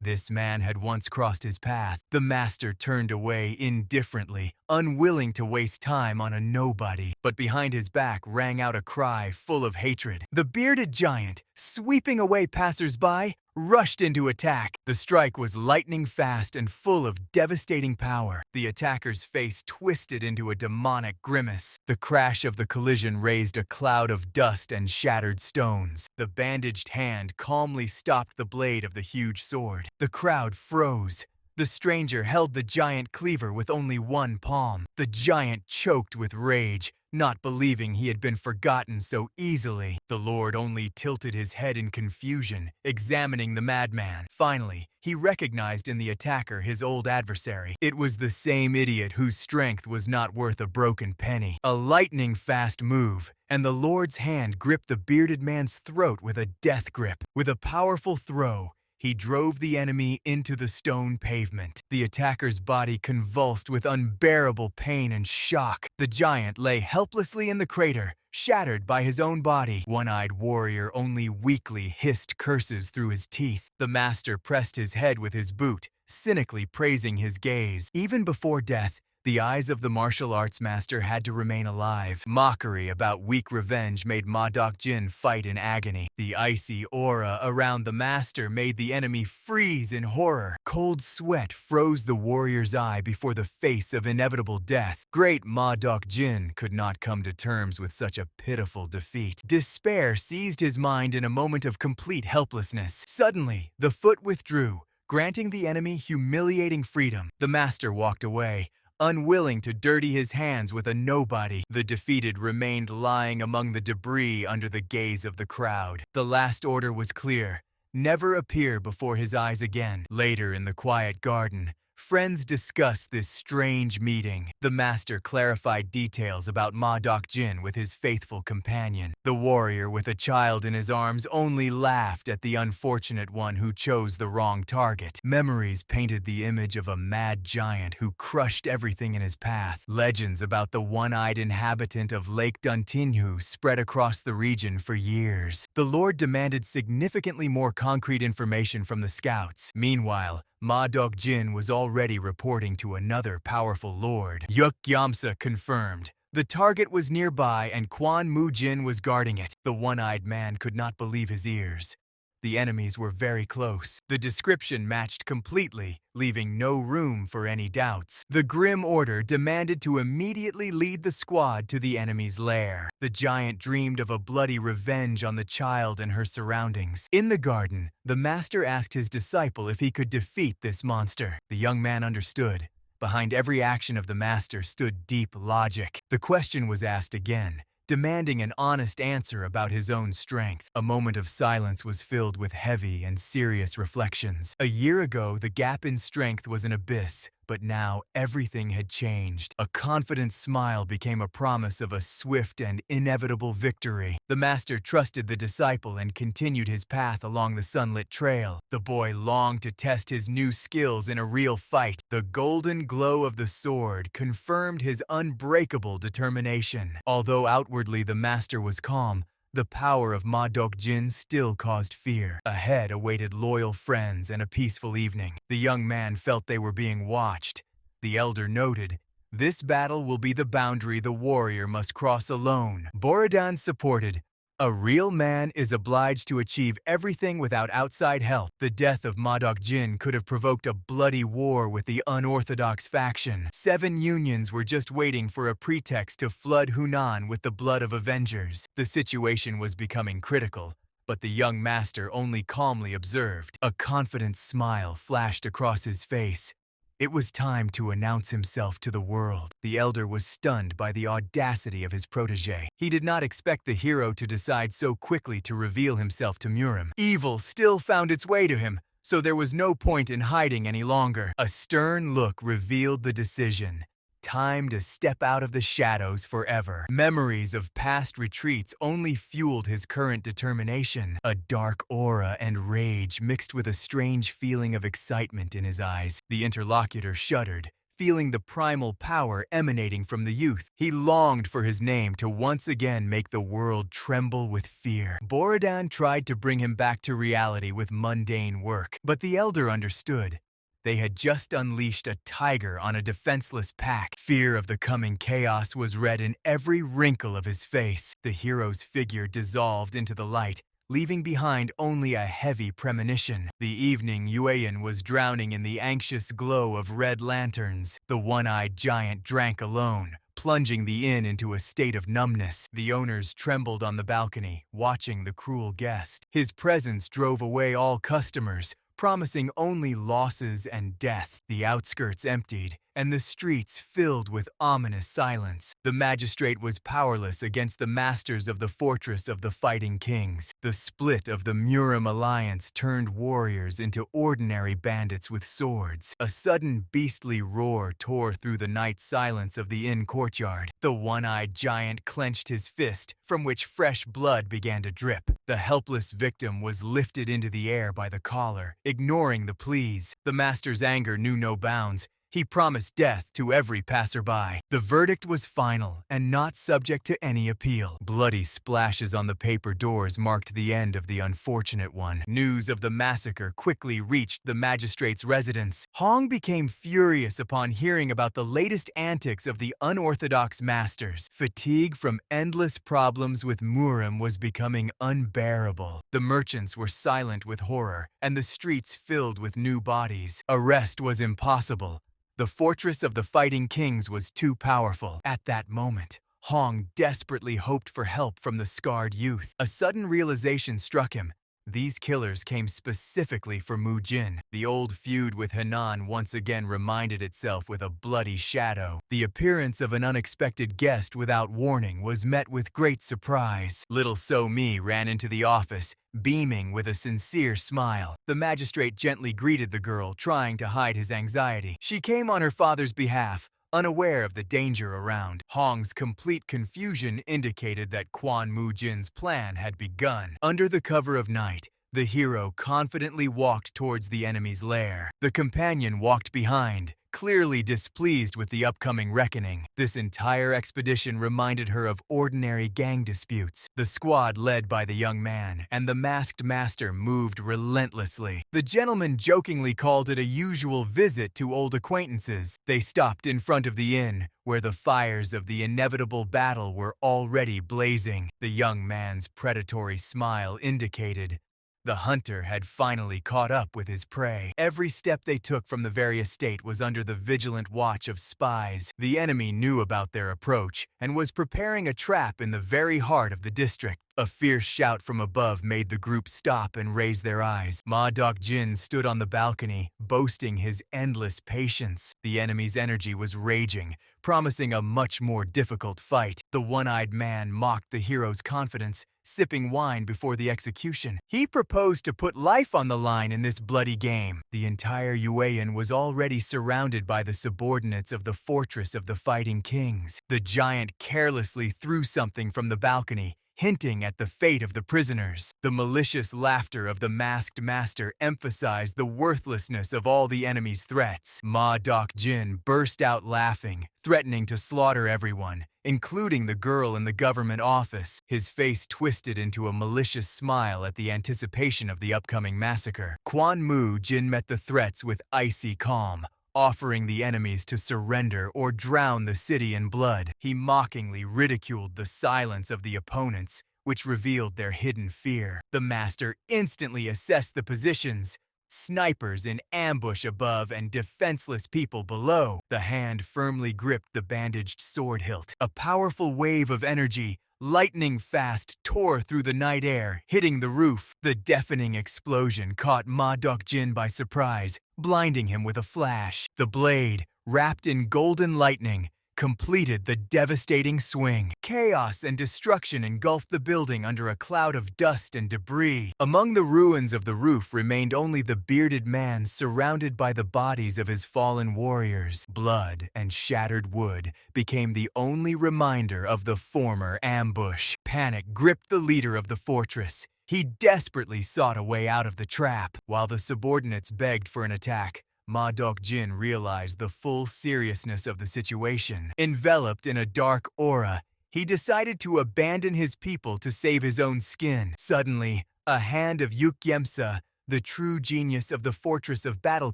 this man had once crossed his path. The master turned away indifferently, unwilling to waste time on a nobody. But behind his back rang out a cry full of hatred. The bearded giant, sweeping away passers-by, rushed into attack. The strike was lightning fast and full of devastating power. The attacker's face twisted into a demonic grimace. The crash of the collision raised a cloud of dust and shattered stones. The bandaged hand calmly stopped the blade of the huge sword. The crowd froze. The stranger held the giant cleaver with only one palm. The giant choked with rage, not believing he had been forgotten so easily. The Lord only tilted his head in confusion, examining the madman. Finally, he recognized in the attacker his old adversary. It was the same idiot whose strength was not worth a broken penny. A lightning-fast move, and the Lord's hand gripped the bearded man's throat with a death grip. With a powerful throw, he drove the enemy into the stone pavement. The attacker's body convulsed with unbearable pain and shock. The giant lay helplessly in the crater, shattered by his own body. One-eyed warrior only weakly hissed curses through his teeth. The master pressed his head with his boot, cynically praising his gaze. Even before death, the eyes of the martial arts master had to remain alive. Mockery about weak revenge made Ma Dok-jin fight in agony. The icy aura around the master made the enemy freeze in horror. Cold sweat froze the warrior's eye before the face of inevitable death. Great Ma Dok-jin could not come to terms with such a pitiful defeat. Despair seized his mind in a moment of complete helplessness. Suddenly, the foot withdrew, granting the enemy humiliating freedom. The master walked away, unwilling to dirty his hands with a nobody. The defeated remained lying among the debris under the gaze of the crowd. The last order was clear: never appear before his eyes again. Later in the quiet garden, friends discussed this strange meeting. The master clarified details about Ma Dok-jin with his faithful companion. The warrior with a child in his arms only laughed at the unfortunate one who chose the wrong target. Memories painted the image of a mad giant who crushed everything in his path. Legends about the one-eyed inhabitant of Lake Duntinhu spread across the region for years. The Lord demanded significantly more concrete information from the scouts. Meanwhile, Ma Dok-jin was already reporting to another powerful lord. Yuk Yamsa confirmed. The target was nearby and Quan Mu-jin was guarding it. The one-eyed man could not believe his ears. The enemies were very close. The description matched completely, leaving no room for any doubts. The grim order demanded to immediately lead the squad to the enemy's lair. The giant dreamed of a bloody revenge on the child and her surroundings. In the garden, the master asked his disciple if he could defeat this monster. The young man understood. Behind every action of the master stood deep logic. The question was asked again, demanding an honest answer about his own strength. A moment of silence was filled with heavy and serious reflections. A year ago, the gap in strength was an abyss, but now everything had changed. A confident smile became a promise of a swift and inevitable victory. The master trusted the disciple and continued his path along the sunlit trail. The boy longed to test his new skills in a real fight. The golden glow of the sword confirmed his unbreakable determination. Although outwardly the master was calm, the power of Ma Dok-jin still caused fear. Ahead awaited loyal friends and a peaceful evening. The young man felt they were being watched. The elder noted, "This battle will be the boundary the warrior must cross alone." Borodan supported, A real man is obliged to achieve everything without outside help. The death of Modok Jin could have provoked a bloody war with the unorthodox faction. 7 unions were just waiting for a pretext to flood Hunan with the blood of avengers. The situation was becoming critical, but the young master only calmly observed. A confident smile flashed across his face. It was time to announce himself to the world. The elder was stunned by the audacity of his protege. He did not expect the hero to decide so quickly to reveal himself to Murim. Evil still found its way to him, so there was no point in hiding any longer. A stern look revealed the decision. Time to step out of the shadows forever. Memories of past retreats only fueled his current determination. A dark aura and rage mixed with a strange feeling of excitement in his eyes. The interlocutor shuddered, feeling the primal power emanating from the youth. He longed for his name to once again make the world tremble with fear. Borodan tried to bring him back to reality with mundane work, but the elder understood. They had just unleashed a tiger on a defenseless pack. Fear of the coming chaos was read in every wrinkle of his face. The hero's figure dissolved into the light, leaving behind only a heavy premonition. The evening Yueyan was drowning in the anxious glow of red lanterns. The one-eyed giant drank alone, plunging the inn into a state of numbness. The owners trembled on the balcony, watching the cruel guest. His presence drove away all customers, promising only losses and death. The outskirts emptied, and the streets filled with ominous silence. The magistrate was powerless against the masters of the fortress of the Fighting Kings. The split of the Murim alliance turned warriors into ordinary bandits with swords. A sudden beastly roar tore through the night silence of the inn courtyard. The one-eyed giant clenched his fist, from which fresh blood began to drip. The helpless victim was lifted into the air by the collar, ignoring the pleas. The master's anger knew no bounds. He promised death to every passerby. The verdict was final and not subject to any appeal. Bloody splashes on the paper doors marked the end of the unfortunate one. News of the massacre quickly reached the magistrate's residence. Hong became furious upon hearing about the latest antics of the unorthodox masters. Fatigue from endless problems with Murim was becoming unbearable. The merchants were silent with horror, and the streets filled with new bodies. Arrest was impossible. The fortress of the Fighting Kings was too powerful. At that moment, Hong desperately hoped for help from the scarred youth. A sudden realization struck him. These killers came specifically for Mu Jin. The old feud with Henan once again reminded itself with a bloody shadow. The appearance of an unexpected guest without warning was met with great surprise. Little So Mi ran into the office, beaming with a sincere smile. The magistrate gently greeted the girl, trying to hide his anxiety. She came on her father's behalf, unaware of the danger around. Hong's complete confusion indicated that Quan Mu Jin's plan had begun. Under the cover of night, the hero confidently walked towards the enemy's lair. The companion walked behind, clearly displeased with the upcoming reckoning. This entire expedition reminded her of ordinary gang disputes. The squad led by the young man and the masked master moved relentlessly. The gentleman jokingly called it a usual visit to old acquaintances. They stopped in front of the inn, where the fires of the inevitable battle were already blazing. The young man's predatory smile indicated the hunter had finally caught up with his prey. Every step they took from the very estate was under the vigilant watch of spies. The enemy knew about their approach and was preparing a trap in the very heart of the district. A fierce shout from above made the group stop and raise their eyes. Modok Jin stood on the balcony, boasting his endless patience. The enemy's energy was raging, promising a much more difficult fight. The one-eyed man mocked the hero's confidence, sipping wine before the execution. He proposed to put life on the line in this bloody game. The entire Yueyan was already surrounded by the subordinates of the fortress of the Fighting Kings. The giant carelessly threw something from the balcony, hinting at the fate of the prisoners. The malicious laughter of the masked master emphasized the worthlessness of all the enemy's threats. Modok Jin burst out laughing, threatening to slaughter everyone, including the girl in the government office. His face twisted into a malicious smile at the anticipation of the upcoming massacre. Quan Mu Jin met the threats with icy calm, offering the enemies to surrender or drown the city in blood. He mockingly ridiculed the silence of the opponents, which revealed their hidden fear. The master instantly assessed the positions. Snipers in ambush above and defenseless people below. The hand firmly gripped the bandaged sword hilt. A powerful wave of energy, lightning fast, tore through the night air, hitting the roof. The deafening explosion caught Ma Dokjin by surprise, blinding him with a flash. The blade, wrapped in golden lightning, completed the devastating swing. Chaos and destruction engulfed the building under a cloud of dust and debris. Among the ruins of the roof remained only the bearded man surrounded by the bodies of his fallen warriors. Blood and shattered wood became the only reminder of the former ambush. Panic gripped the leader of the fortress. He desperately sought a way out of the trap. While the subordinates begged for an attack, Ma Dokjin realized the full seriousness of the situation. Enveloped in a dark aura, he decided to abandon his people to save his own skin. Suddenly, a hand of Yukgyemsa, the true genius of the Fortress of Battle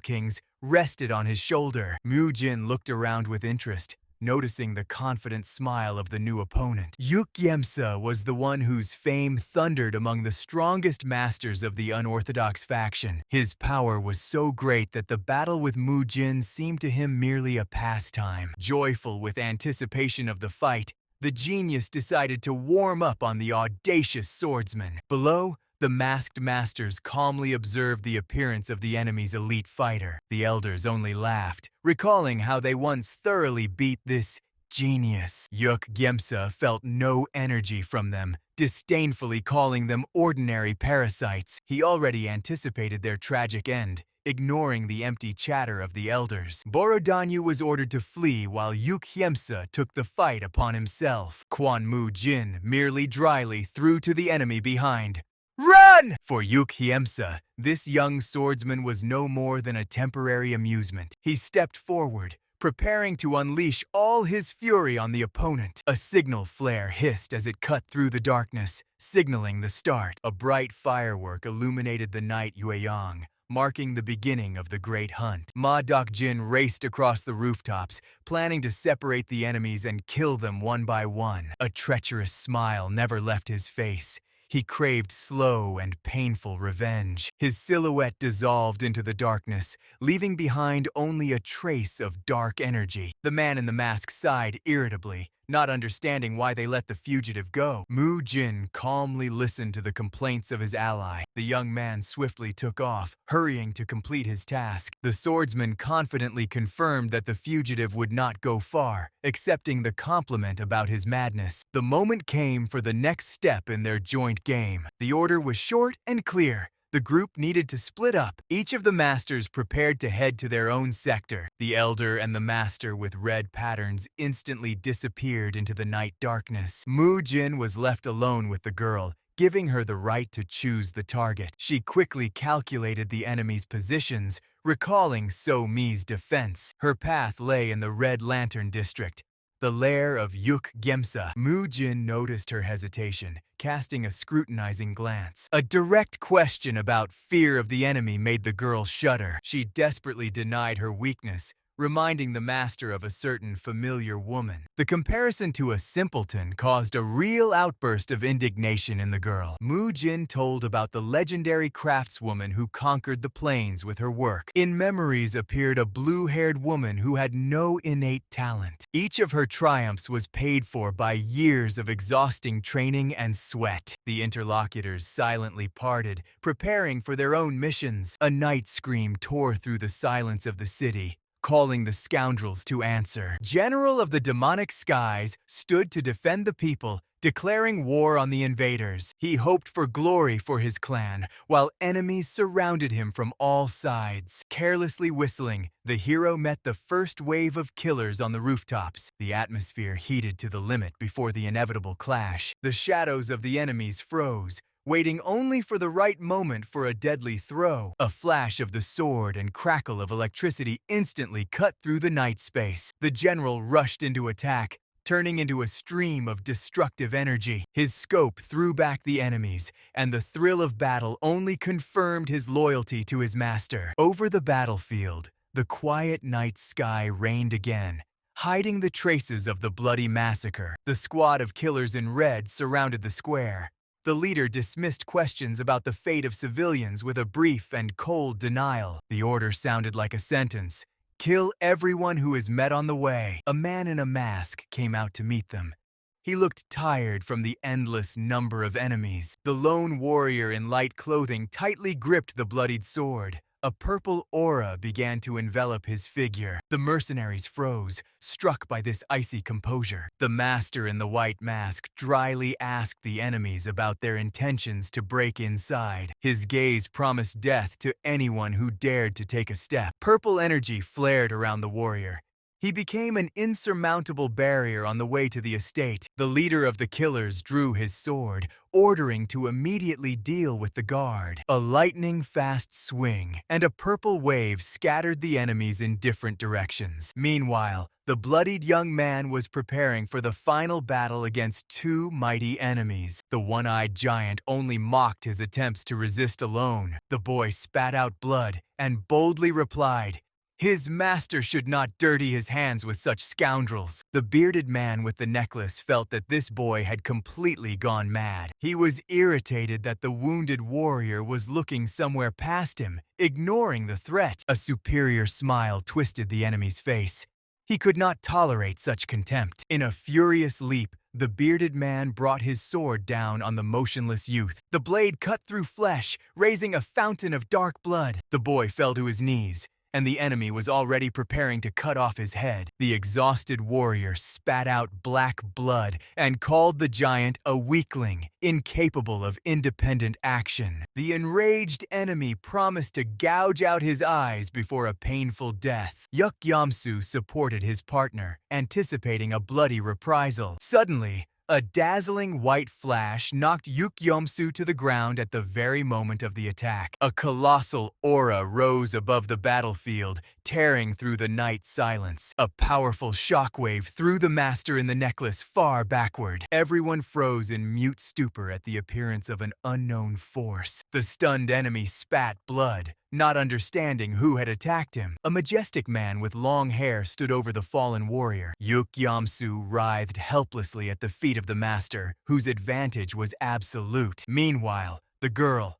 Kings, rested on his shoulder. Mujin looked around with interest, noticing the confident smile of the new opponent. Yukgyemsa was the one whose fame thundered among the strongest masters of the unorthodox faction. His power was so great that the battle with Mujin seemed to him merely a pastime. Joyful with anticipation of the fight, the genius decided to warm up on the audacious swordsman. Below, the masked masters calmly observed the appearance of the enemy's elite fighter. The elders only laughed, recalling how they once thoroughly beat this genius. Yukgyemsa felt no energy from them, disdainfully calling them ordinary parasites. He already anticipated their tragic end, ignoring the empty chatter of the elders. Borodanyu was ordered to flee while Yukgyemsa took the fight upon himself. Quan Mu Jin merely dryly threw to the enemy behind. Run! For Yukgyemsa, this young swordsman was no more than a temporary amusement. He stepped forward, preparing to unleash all his fury on the opponent. A signal flare hissed as it cut through the darkness, signaling the start. A bright firework illuminated the night Yueyang, marking the beginning of the great hunt. Ma Dokjin raced across the rooftops, planning to separate the enemies and kill them one by one. A treacherous smile never left his face. He craved slow and painful revenge. His silhouette dissolved into the darkness, leaving behind only a trace of dark energy. The man in the mask sighed irritably, not understanding why they let the fugitive go. Mu Jin calmly listened to the complaints of his ally. The young man swiftly took off, hurrying to complete his task. The swordsman confidently confirmed that the fugitive would not go far, accepting the compliment about his madness. The moment came for the next step in their joint game. The order was short and clear. The group needed to split up. Each of the masters prepared to head to their own sector. The elder and the master with red patterns instantly disappeared into the night darkness. Mu Jin was left alone with the girl, giving her the right to choose the target. She quickly calculated the enemy's positions, recalling So Mi's defense. Her path lay in the Red Lantern district, the lair of Yukgyemsa. Mu Jin noticed her hesitation, casting a scrutinizing glance. A direct question about fear of the enemy made the girl shudder. She desperately denied her weakness, reminding the master of a certain familiar woman. The comparison to a simpleton caused a real outburst of indignation in the girl. Mu Jin told about the legendary craftswoman who conquered the plains with her work. In memories appeared a blue-haired woman who had no innate talent. Each of her triumphs was paid for by years of exhausting training and sweat. The interlocutors silently parted, preparing for their own missions. A night scream tore through the silence of the city, calling the scoundrels to answer. General of the demonic skies stood to defend the people, declaring war on the invaders. He hoped for glory for his clan, while enemies surrounded him from all sides. Carelessly whistling, the hero met the first wave of killers on the rooftops. The atmosphere heated to the limit before the inevitable clash. The shadows of the enemies froze, waiting only for the right moment for a deadly throw. A flash of the sword and crackle of electricity instantly cut through the night space. The general rushed into attack, turning into a stream of destructive energy. His scope threw back the enemies, and the thrill of battle only confirmed his loyalty to his master. Over the battlefield, the quiet night sky reigned again, hiding the traces of the bloody massacre. The squad of killers in red surrounded the square, The leader dismissed questions about the fate of civilians with a brief and cold denial. The order sounded like a sentence: "Kill everyone who is met on the way." A man in a mask came out to meet them. He looked tired from the endless number of enemies. The lone warrior in light clothing tightly gripped the bloodied sword. A purple aura began to envelop his figure. The mercenaries froze, struck by this icy composure. The master in the white mask dryly asked the enemies about their intentions to break inside. His gaze promised death to anyone who dared to take a step. Purple energy flared around the warrior. He became an insurmountable barrier on the way to the estate. The leader of the killers drew his sword, ordering to immediately deal with the guard. A lightning-fast swing and a purple wave scattered the enemies in different directions. Meanwhile, the bloodied young man was preparing for the final battle against two mighty enemies. The one-eyed giant only mocked his attempts to resist alone. The boy spat out blood and boldly replied, "His master should not dirty his hands with such scoundrels." The bearded man with the necklace felt that this boy had completely gone mad. He was irritated that the wounded warrior was looking somewhere past him, ignoring the threat. A superior smile twisted the enemy's face. He could not tolerate such contempt. In a furious leap, the bearded man brought his sword down on the motionless youth. The blade cut through flesh, raising a fountain of dark blood. The boy fell to his knees, and the enemy was already preparing to cut off his head. The exhausted warrior spat out black blood and called the giant a weakling, incapable of independent action. The enraged enemy promised to gouge out his eyes before a painful death. Yamsu supported his partner, anticipating a bloody reprisal. Suddenly, a dazzling white flash knocked Yamsu to the ground at the very moment of the attack. A colossal aura rose above the battlefield, tearing through the night silence. A powerful shockwave threw the master in the necklace far backward. Everyone froze in mute stupor at the appearance of an unknown force. The stunned enemy spat blood, not understanding who had attacked him. A majestic man with long hair stood over the fallen warrior. Yamsu writhed helplessly at the feet of the master, whose advantage was absolute. Meanwhile, the girl,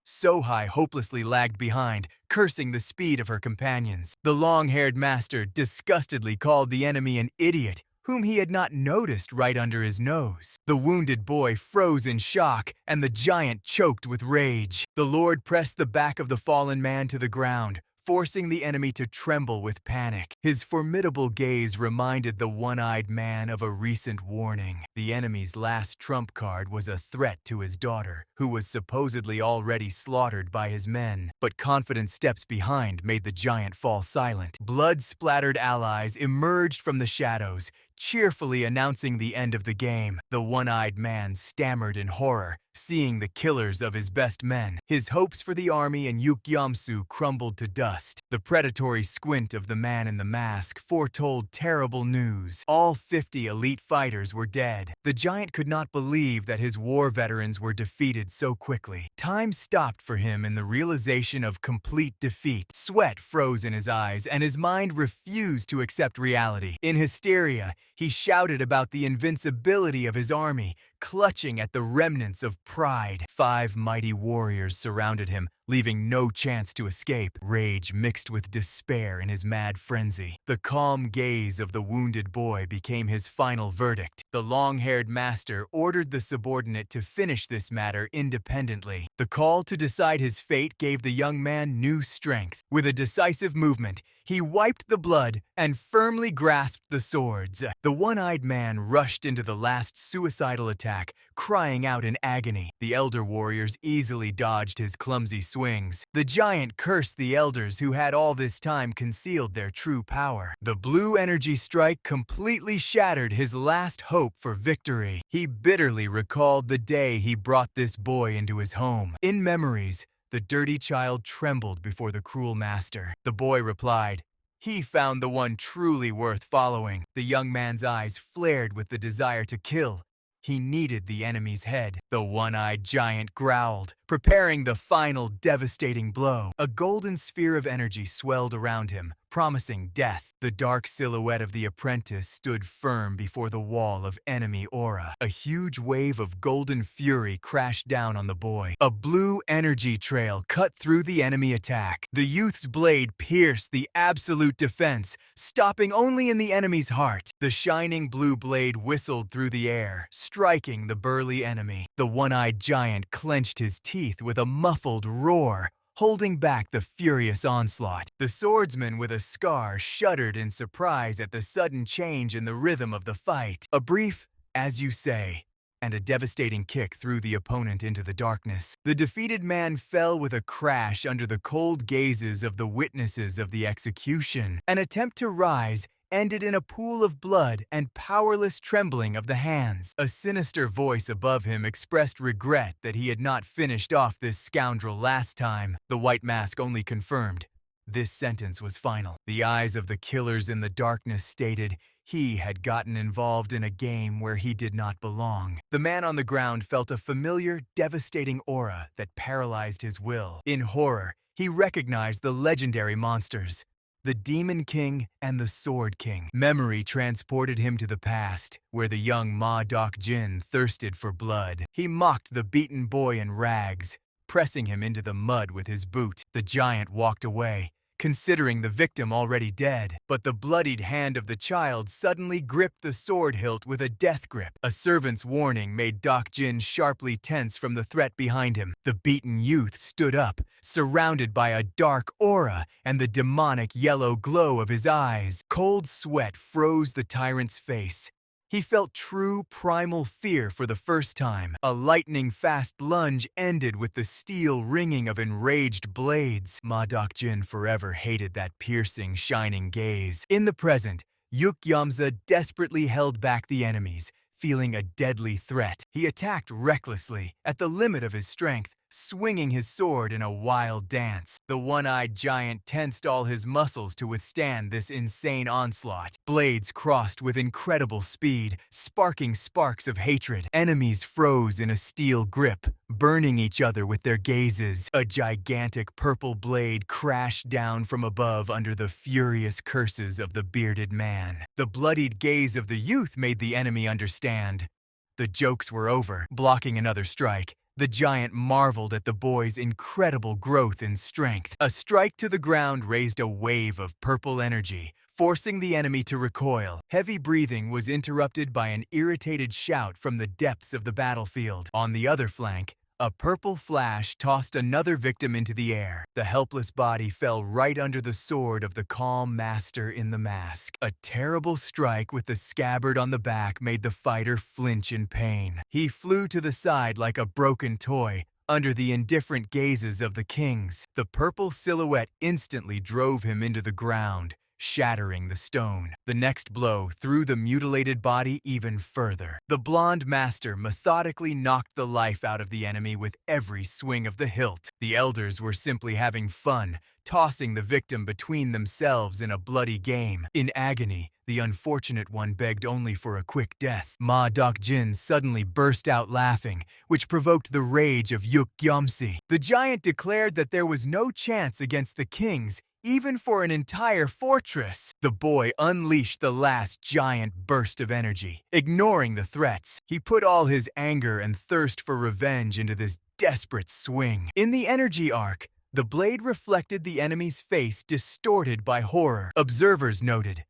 Sohai, hopelessly lagged behind, cursing the speed of her companions. The long-haired master disgustedly called the enemy an idiot, whom he had not noticed right under his nose. The wounded boy froze in shock, and the giant choked with rage. The lord pressed the back of the fallen man to the ground, forcing the enemy to tremble with panic. His formidable gaze reminded the one-eyed man of a recent warning. The enemy's last trump card was a threat to his daughter, who was supposedly already slaughtered by his men. But confident steps behind made the giant fall silent. Blood-splattered allies emerged from the shadows, cheerfully announcing the end of the game. The one-eyed man stammered in horror, seeing the killers of his best men. His hopes for the army and Yamsu crumbled to dust. The predatory squint of the man in the mask foretold terrible news. All 50 elite fighters were dead. The giant could not believe that his war veterans were defeated so quickly. Time stopped for him in the realization of complete defeat. Sweat froze in his eyes, and his mind refused to accept reality. In hysteria, he shouted about the invincibility of his army, clutching at the remnants of pride. 5 mighty warriors surrounded him, leaving no chance to escape. Rage mixed with despair in his mad frenzy. The calm gaze of the wounded boy became his final verdict. The long-haired master ordered the subordinate to finish this matter independently. The call to decide his fate gave the young man new strength. With a decisive movement, he wiped the blood and firmly grasped the swords. The one-eyed man rushed into the last suicidal attack, crying out in agony. The elder warriors easily dodged his clumsy swings. The giant cursed the elders who had all this time concealed their true power. The blue energy strike completely shattered his last hope for victory. He bitterly recalled the day he brought this boy into his home. In memories, the dirty child trembled before the cruel master. The boy replied, "He found the one truly worth following." The young man's eyes flared with the desire to kill. He needed the enemy's head. The one-eyed giant growled, preparing the final devastating blow. A golden sphere of energy swelled around him, promising death. The dark silhouette of the apprentice stood firm before the wall of enemy aura. A huge wave of golden fury crashed down on the boy. A blue energy trail cut through the enemy attack. The youth's blade pierced the absolute defense, stopping only in the enemy's heart. The shining blue blade whistled through the air, striking the burly enemy. The one-eyed giant clenched his teeth with a muffled roar, holding back the furious onslaught. The swordsman with a scar shuddered in surprise at the sudden change in the rhythm of the fight. A brief, "as you say," and a devastating kick threw the opponent into the darkness. The defeated man fell with a crash under the cold gazes of the witnesses of the execution. An attempt to rise ended in a pool of blood and powerless trembling of the hands. A sinister voice above him expressed regret that he had not finished off this scoundrel last time. The white mask only confirmed this sentence was final. The eyes of the killers in the darkness stated he had gotten involved in a game where he did not belong. The man on the ground felt a familiar, devastating aura that paralyzed his will. In horror, he recognized the legendary monsters, the Demon King and the Sword King. Memory transported him to the past, where the young Ma Doc Jin thirsted for blood. He mocked the beaten boy in rags, pressing him into the mud with his boot. The giant walked away, considering the victim already dead. But the bloodied hand of the child suddenly gripped the sword hilt with a death grip. A servant's warning made Doc Jin sharply tense from the threat behind him. The beaten youth stood up, surrounded by a dark aura and the demonic yellow glow of his eyes. Cold sweat froze the tyrant's face. He felt true primal fear for the first time. A lightning-fast lunge ended with the steel ringing of enraged blades. Ma Doc Jin forever hated that piercing, shining gaze. In the present, Yuk Yamza desperately held back the enemies, feeling a deadly threat. He attacked recklessly, at the limit of his strength, swinging his sword in a wild dance. The one-eyed giant tensed all his muscles to withstand this insane onslaught. Blades crossed with incredible speed, sparking sparks of hatred. Enemies froze in a steel grip, burning each other with their gazes. A gigantic purple blade crashed down from above under the furious curses of the bearded man. The bloodied gaze of the youth made the enemy understand. The jokes were over. Blocking another strike, the giant marveled at the boy's incredible growth in strength. A strike to the ground raised a wave of purple energy, forcing the enemy to recoil. Heavy breathing was interrupted by an irritated shout from the depths of the battlefield. On the other flank, a purple flash tossed another victim into the air. The helpless body fell right under the sword of the calm master in the mask. A terrible strike with the scabbard on the back made the fighter flinch in pain. He flew to the side like a broken toy, under the indifferent gazes of the kings. The purple silhouette instantly drove him into the ground, shattering the stone. The next blow threw the mutilated body even further. The blonde master methodically knocked the life out of the enemy with every swing of the hilt. The elders were simply having fun, tossing the victim between themselves in a bloody game. In agony, the unfortunate one begged only for a quick death. Ma Doc Jin suddenly burst out laughing, which provoked the rage of Yuk Yamsi. The giant declared that there was no chance against the kings, even for an entire fortress. The boy unleashed the last giant burst of energy. Ignoring the threats, he put all his anger and thirst for revenge into this desperate swing. In the energy arc, the blade reflected the enemy's face distorted by horror. Observers noted,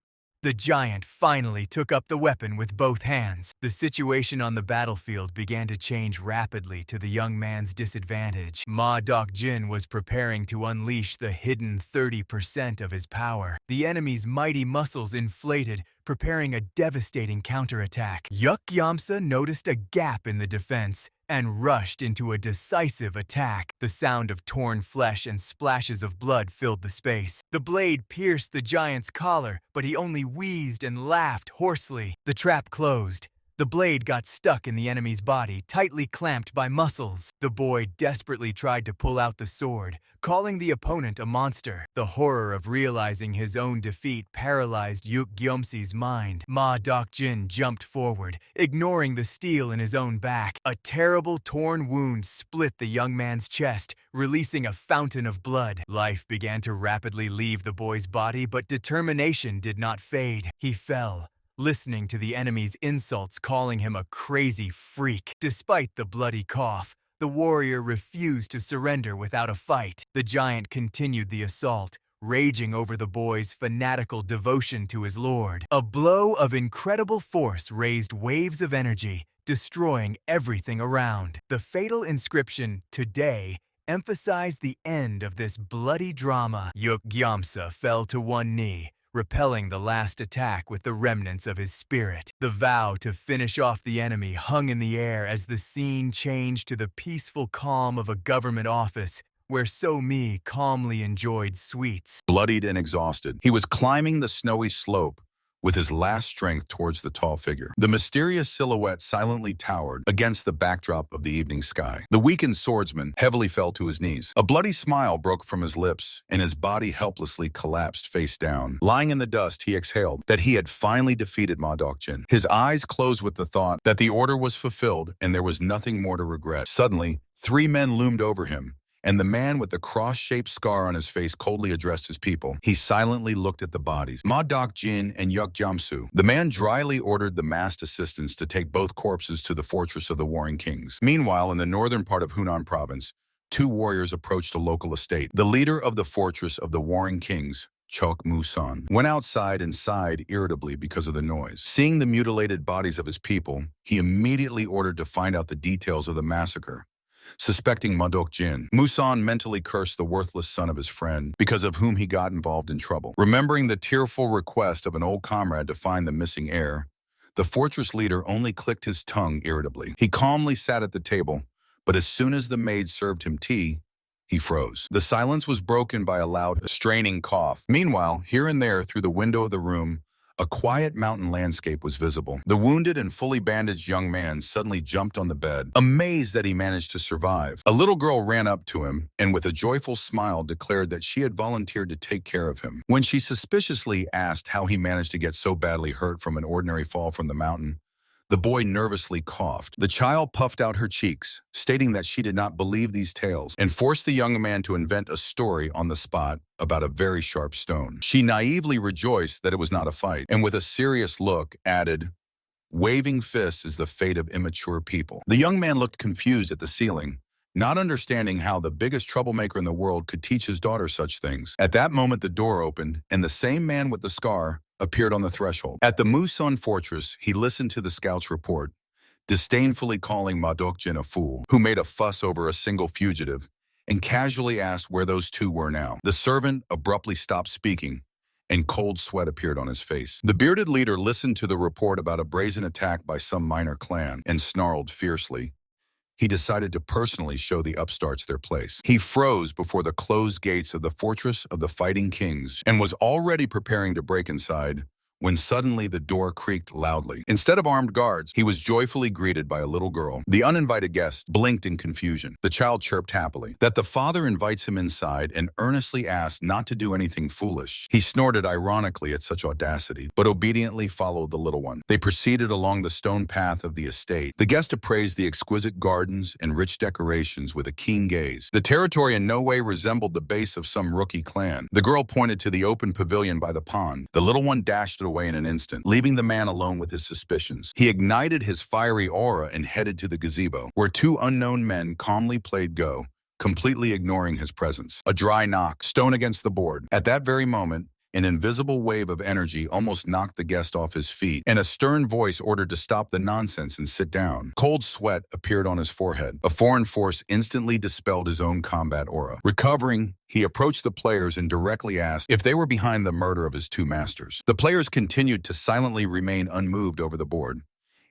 the giant finally took up the weapon with both hands. The situation on the battlefield began to change rapidly to the young man's disadvantage. Ma Doc Jin was preparing to unleash the hidden 30% of his power. The enemy's mighty muscles inflated, preparing a devastating counterattack. Yuk Yamsa noticed a gap in the defense and rushed into a decisive attack. The sound of torn flesh and splashes of blood filled the space. The blade pierced the giant's collar, but he only wheezed and laughed hoarsely. The trap closed. The blade got stuck in the enemy's body, tightly clamped by muscles. The boy desperately tried to pull out the sword, calling the opponent a monster. The horror of realizing his own defeat paralyzed Yuk Gyomsi's mind. Ma Dokjin jumped forward, ignoring the steel in his own back. A terrible torn wound split the young man's chest, releasing a fountain of blood. Life began to rapidly leave the boy's body, but determination did not fade. He fell, listening to the enemy's insults, calling him a crazy freak. Despite the bloody cough, the warrior refused to surrender without a fight. The giant continued the assault, raging over the boy's fanatical devotion to his lord. A blow of incredible force raised waves of energy, destroying everything around. The fatal inscription, "Today," emphasized the end of this bloody drama. Yuk Gyamsa fell to one knee, repelling the last attack with the remnants of his spirit. The vow to finish off the enemy hung in the air as the scene changed to the peaceful calm of a government office where So-mi calmly enjoyed sweets. Bloodied and exhausted, he was climbing the snowy slope with his last strength towards the tall figure. The mysterious silhouette silently towered against the backdrop of the evening sky. The weakened swordsman heavily fell to his knees. A bloody smile broke from his lips, and his body helplessly collapsed face down. Lying in the dust, he exhaled that he had finally defeated Ma Dokjin. His eyes closed with the thought that the order was fulfilled and there was nothing more to regret. Suddenly, 3 men loomed over him, and the man with the cross-shaped scar on his face coldly addressed his people. He silently looked at the bodies, Ma Dokjin and Yuk Gyamsu. The man dryly ordered the masked assistants to take both corpses to the fortress of the Warring Kings. Meanwhile, in the northern part of Hunan province, 2 warriors approached a local estate. The leader of the fortress of the Warring Kings, Chok Musan, went outside and sighed irritably because of the noise. Seeing the mutilated bodies of his people, he immediately ordered to find out the details of the massacre. Suspecting Ma Dokjin, Musan mentally cursed the worthless son of his friend, because of whom he got involved in trouble. Remembering the tearful request of an old comrade to find the missing heir, the fortress leader only clicked his tongue irritably. He calmly sat at the table, but as soon as the maid served him tea, he froze. The silence was broken by a loud, straining cough. Meanwhile, here and there through the window of the room, a quiet mountain landscape was visible. The wounded and fully bandaged young man suddenly jumped on the bed, amazed that he managed to survive. A little girl ran up to him and with a joyful smile declared that she had volunteered to take care of him. When she suspiciously asked how he managed to get so badly hurt from an ordinary fall from the mountain, the boy nervously coughed. The child puffed out her cheeks, stating that she did not believe these tales, and forced the young man to invent a story on the spot about a very sharp stone. She naively rejoiced that it was not a fight, and with a serious look added, "Waving fists is the fate of immature people." The young man looked confused at the ceiling, not understanding how the biggest troublemaker in the world could teach his daughter such things. At that moment, the door opened, and the same man with the scar appeared on the threshold. At the Musan fortress, he listened to the scout's report, disdainfully calling Ma Dokjin a fool, who made a fuss over a single fugitive, and casually asked where those 2 were now. The servant abruptly stopped speaking, and cold sweat appeared on his face. The bearded leader listened to the report about a brazen attack by some minor clan, and snarled fiercely. He decided to personally show the upstarts their place. He froze before the closed gates of the Fortress of the Fighting Kings and was already preparing to break inside when suddenly the door creaked loudly. Instead of armed guards, he was joyfully greeted by a little girl. The uninvited guest blinked in confusion. The child chirped happily that the father invites him inside and earnestly asked not to do anything foolish. He snorted ironically at such audacity, but obediently followed the little one. They proceeded along the stone path of the estate. The guest appraised the exquisite gardens and rich decorations with a keen gaze. The territory in no way resembled the base of some rookie clan. The girl pointed to the open pavilion by the pond. The little one dashed it away in an instant, leaving the man alone with his suspicions. He ignited his fiery aura and headed to the gazebo, where 2 unknown men calmly played Go, completely ignoring his presence. A dry knock, stone against the board. At that very moment, an invisible wave of energy almost knocked the guest off his feet, and a stern voice ordered to stop the nonsense and sit down. Cold sweat appeared on his forehead. A foreign force instantly dispelled his own combat aura. Recovering, he approached the players and directly asked if they were behind the murder of his 2 masters. The players continued to silently remain unmoved over the board,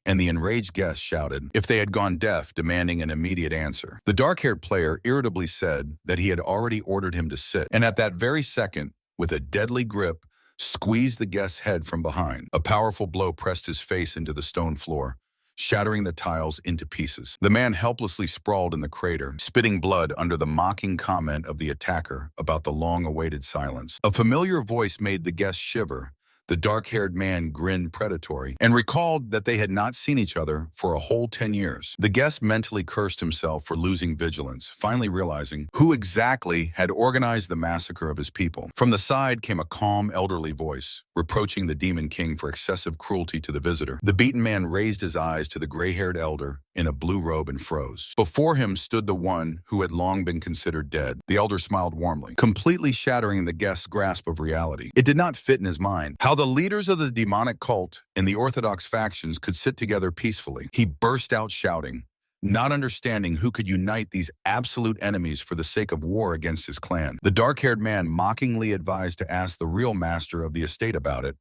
and the enraged guest shouted if they had gone deaf, demanding an immediate answer. The dark-haired player irritably said that he had already ordered him to sit, and at that very second, with a deadly grip, squeezed the guest's head from behind. A powerful blow pressed his face into the stone floor, shattering the tiles into pieces. The man helplessly sprawled in the crater, spitting blood under the mocking comment of the attacker about the long-awaited silence. A familiar voice made the guests shiver. The dark-haired man grinned predatory and recalled that they had not seen each other for a whole 10 years. The guest mentally cursed himself for losing vigilance, finally realizing who exactly had organized the massacre of his people. From the side came a calm, elderly voice, reproaching the Demon King for excessive cruelty to the visitor. The beaten man raised his eyes to the gray-haired elder in a blue robe and froze. Before him stood the one who had long been considered dead. The elder smiled warmly, completely shattering the guest's grasp of reality. It did not fit in his mind how the leaders of the demonic cult and the orthodox factions could sit together peacefully. He burst out shouting, not understanding who could unite these absolute enemies for the sake of war against his clan. The dark-haired man mockingly advised to ask the real master of the estate about it,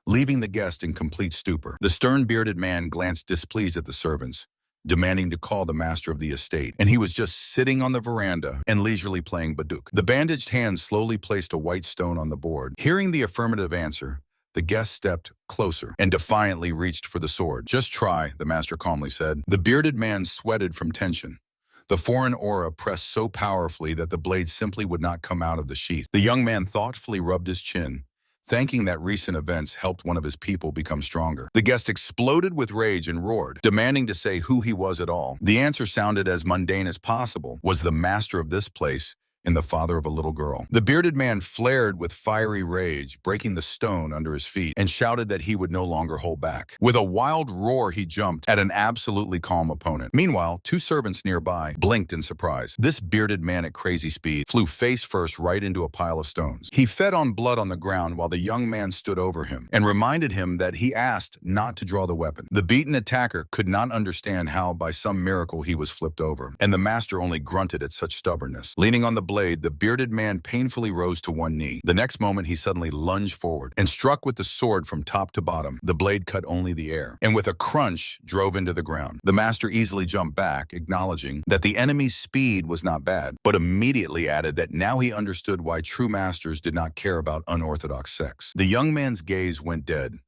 leaving the guest in complete stupor. The stern-bearded man glanced displeased at the servants, demanding to call the master of the estate, and he was just sitting on the veranda and leisurely playing Baduk. The bandaged hand slowly placed a white stone on the board. Hearing the affirmative answer, the guest stepped closer and defiantly reached for the sword. "Just try," the master calmly said. The bearded man sweated from tension. The foreign aura pressed so powerfully that the blade simply would not come out of the sheath. The young man thoughtfully rubbed his chin, thanking that recent events helped one of his people become stronger. The guest exploded with rage and roared, demanding to say who he was at all. The answer sounded as mundane as possible: was the master of this place and the father of a little girl. The bearded man flared with fiery rage, breaking the stone under his feet, and shouted that he would no longer hold back. With a wild roar, he jumped at an absolutely calm opponent. Meanwhile, two servants nearby blinked in surprise. This bearded man at crazy speed flew face first right into a pile of stones. He fed on blood on the ground while the young man stood over him and reminded him that he asked not to draw the weapon. The beaten attacker could not understand how by some miracle he was flipped over, and the master only grunted at such stubbornness. Leaning on the blade, the bearded man painfully rose to one knee. The next moment, he suddenly lunged forward and struck with the sword from top to bottom. The blade cut only the air, and with a crunch, drove into the ground. The master easily jumped back, acknowledging that the enemy's speed was not bad, but immediately added that now he understood why true masters did not care about unorthodox sex. The young man's gaze went dead.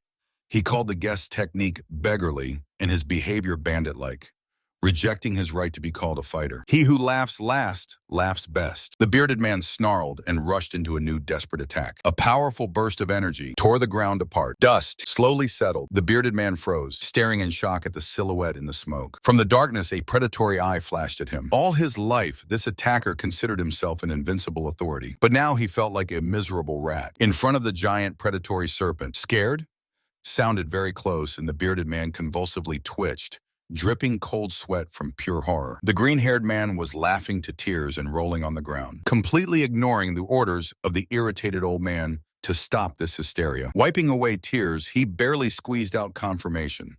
He called the guest's technique beggarly and his behavior bandit-like, rejecting his right to be called a fighter. He who laughs last, laughs best. The bearded man snarled and rushed into a new desperate attack. A powerful burst of energy tore the ground apart. Dust slowly settled. The bearded man froze, staring in shock at the silhouette in the smoke. From the darkness, a predatory eye flashed at him. All his life, this attacker considered himself an invincible authority, but now he felt like a miserable rat in front of the giant predatory serpent. Scared? Sounded very close, and the bearded man convulsively twitched, dripping cold sweat from pure horror. The green-haired man was laughing to tears and rolling on the ground, completely ignoring the orders of the irritated old man to stop this hysteria. Wiping away tears, he barely squeezed out confirmation.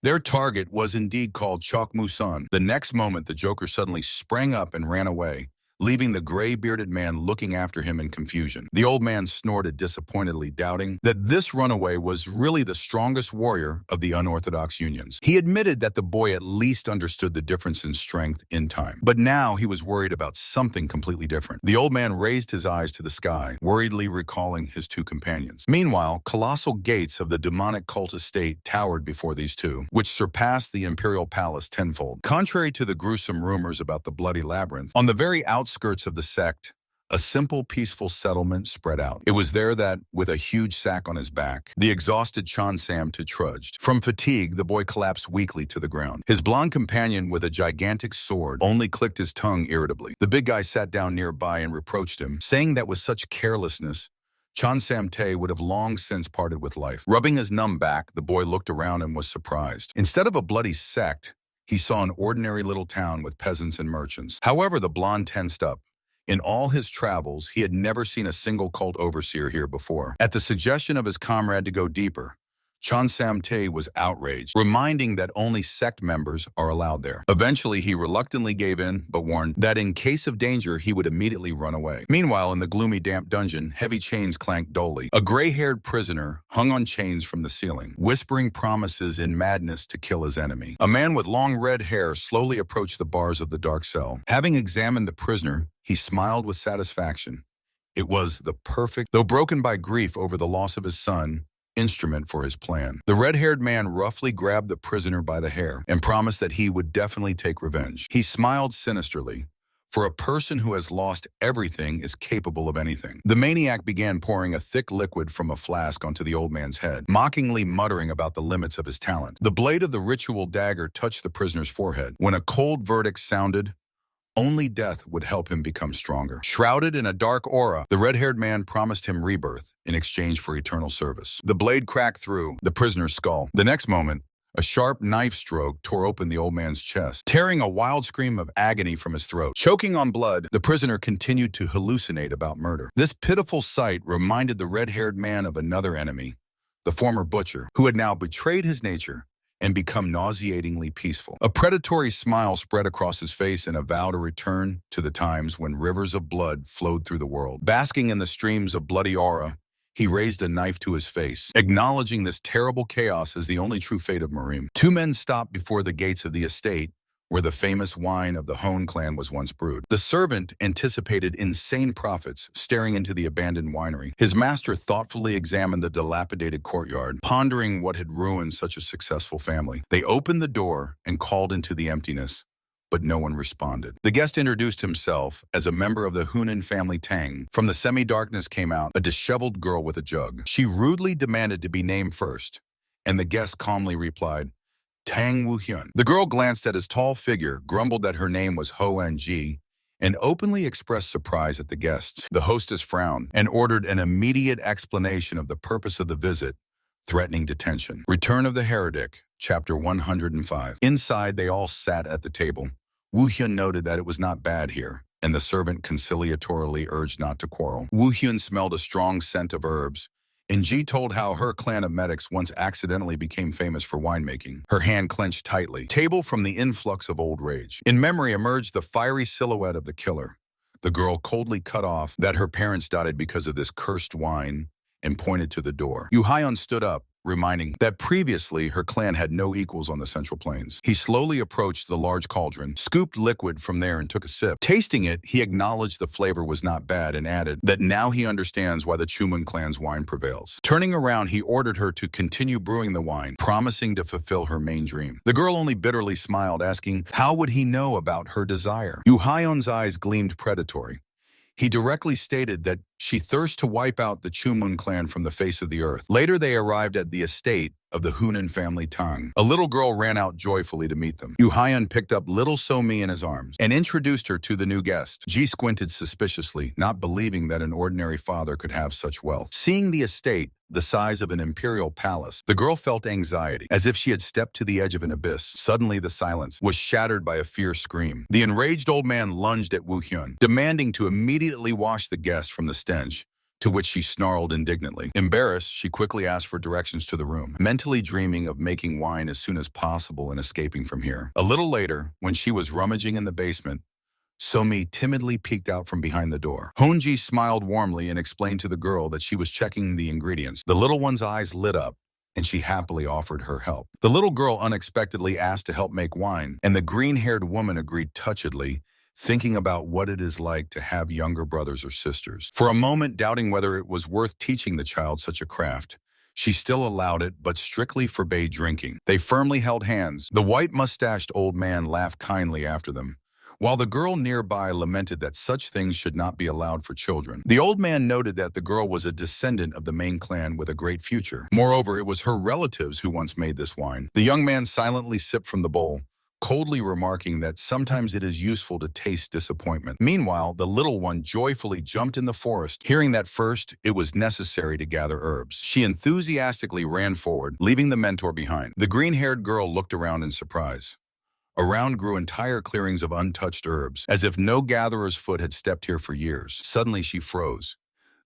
Their target was indeed called Chok Musan. The next moment, the Joker suddenly sprang up and ran away, leaving the gray-bearded man looking after him in confusion. The old man snorted disappointedly, doubting that this runaway was really the strongest warrior of the unorthodox unions. He admitted that the boy at least understood the difference in strength in time, but now he was worried about something completely different. The old man raised his eyes to the sky, worriedly recalling his two companions. Meanwhile, colossal gates of the demonic cult estate towered before these two, which surpassed the imperial palace tenfold. Contrary to the gruesome rumors about the bloody labyrinth, on the very outskirts of the sect, a simple, peaceful settlement spread out. It was there that, with a huge sack on his back, the exhausted Chon-Sam-te trudged. From fatigue, the boy collapsed weakly to the ground. His blonde companion with a gigantic sword only clicked his tongue irritably. The big guy sat down nearby and reproached him, saying that with such carelessness, Chon-Sam-te would have long since parted with life. Rubbing his numb back, the boy looked around and was surprised. Instead of a bloody sect, he saw an ordinary little town with peasants and merchants. However, the blonde tensed up. In all his travels, he had never seen a single cult overseer here before. At the suggestion of his comrade to go deeper, Chon-Sam-te was outraged, reminding that only sect members are allowed there. Eventually, he reluctantly gave in, but warned that in case of danger, he would immediately run away. Meanwhile, in the gloomy, damp dungeon, heavy chains clanked dully. A gray-haired prisoner hung on chains from the ceiling, whispering promises in madness to kill his enemy. A man with long red hair slowly approached the bars of the dark cell. Having examined the prisoner, he smiled with satisfaction. It was the perfect, though broken by grief over the loss of his son, instrument for his plan. The red-haired man roughly grabbed the prisoner by the hair and promised that he would definitely take revenge. He smiled sinisterly, for a person who has lost everything is capable of anything. The maniac began pouring a thick liquid from a flask onto the old man's head, mockingly muttering about the limits of his talent. The blade of the ritual dagger touched the prisoner's forehead. When a cold verdict sounded, only death would help him become stronger. Shrouded in a dark aura, the red-haired man promised him rebirth in exchange for eternal service. The blade cracked through the prisoner's skull. The next moment, a sharp knife stroke tore open the old man's chest, tearing a wild scream of agony from his throat. Choking on blood, the prisoner continued to hallucinate about murder. This pitiful sight reminded the red-haired man of another enemy, the former butcher, who had now betrayed his nature and become nauseatingly peaceful. A predatory smile spread across his face in a vow to return to the times when rivers of blood flowed through the world. Basking in the streams of bloody aura, he raised a knife to his face, acknowledging this terrible chaos as the only true fate of Marim. Two men stopped before the gates of the estate, where the famous wine of the Hone clan was once brewed. The servant anticipated insane profits, staring into the abandoned winery. His master thoughtfully examined the dilapidated courtyard, pondering what had ruined such a successful family. They opened the door and called into the emptiness, but no one responded. The guest introduced himself as a member of the Hunan family Tang. From the semi-darkness came out a disheveled girl with a jug. She rudely demanded to be named first, and the guest calmly replied, Tang Woo-hyun. The girl glanced at his tall figure, grumbled that her name was Ho-N-G, and openly expressed surprise at the guests. The hostess frowned and ordered an immediate explanation of the purpose of the visit, threatening detention. Return of the Heretic, Chapter 105. Inside, they all sat at the table. Woo-hyun noted that it was not bad here, and the servant conciliatorily urged not to quarrel. Woo-hyun smelled a strong scent of herbs, and Ji told how her clan of medics once accidentally became famous for winemaking. Her hand clenched tightly, table from the influx of old rage. In memory emerged the fiery silhouette of the killer. The girl coldly cut off that her parents died because of this cursed wine and pointed to the door. Yoo-hyun stood up, reminding that previously her clan had no equals on the Central Plains. He slowly approached the large cauldron, scooped liquid from there and took a sip. Tasting it, he acknowledged the flavor was not bad and added that now he understands why the Chumun clan's wine prevails. Turning around, he ordered her to continue brewing the wine, promising to fulfill her main dream. The girl only bitterly smiled, asking how would he know about her desire. Yoo-hyun's eyes gleamed predatory. He directly stated that she thirsts to wipe out the Chumun clan from the face of the earth. Later, they arrived at the estate of the Hunan family Tang. A little girl ran out joyfully to meet them. Yoo-hyun picked up little So-mi in his arms and introduced her to the new guest. Ji squinted suspiciously, not believing that an ordinary father could have such wealth. Seeing the estate, the size of an imperial palace, the girl felt anxiety, as if she had stepped to the edge of an abyss. Suddenly, the silence was shattered by a fierce scream. The enraged old man lunged at Woo-hyun, demanding to immediately wash the guest from the stench, to which she snarled indignantly. Embarrassed, she quickly asked for directions to the room, mentally dreaming of making wine as soon as possible and escaping from here. A little later, when she was rummaging in the basement, So-mi timidly peeked out from behind the door. Honji smiled warmly and explained to the girl that she was checking the ingredients. The little one's eyes lit up, and she happily offered her help. The little girl unexpectedly asked to help make wine, and the green-haired woman agreed touchedly, thinking about what it is like to have younger brothers or sisters. For a moment, doubting whether it was worth teaching the child such a craft, she still allowed it, but strictly forbade drinking. They firmly held hands. The white-mustached old man laughed kindly after them, while the girl nearby lamented that such things should not be allowed for children. The old man noted that the girl was a descendant of the main clan with a great future. Moreover, it was her relatives who once made this wine. The young man silently sipped from the bowl, coldly remarking that sometimes it is useful to taste disappointment. Meanwhile, the little one joyfully jumped in the forest, hearing that first it was necessary to gather herbs. She enthusiastically ran forward, leaving the mentor behind. The green-haired girl looked around in surprise. Around grew entire clearings of untouched herbs, as if no gatherer's foot had stepped here for years. Suddenly she froze.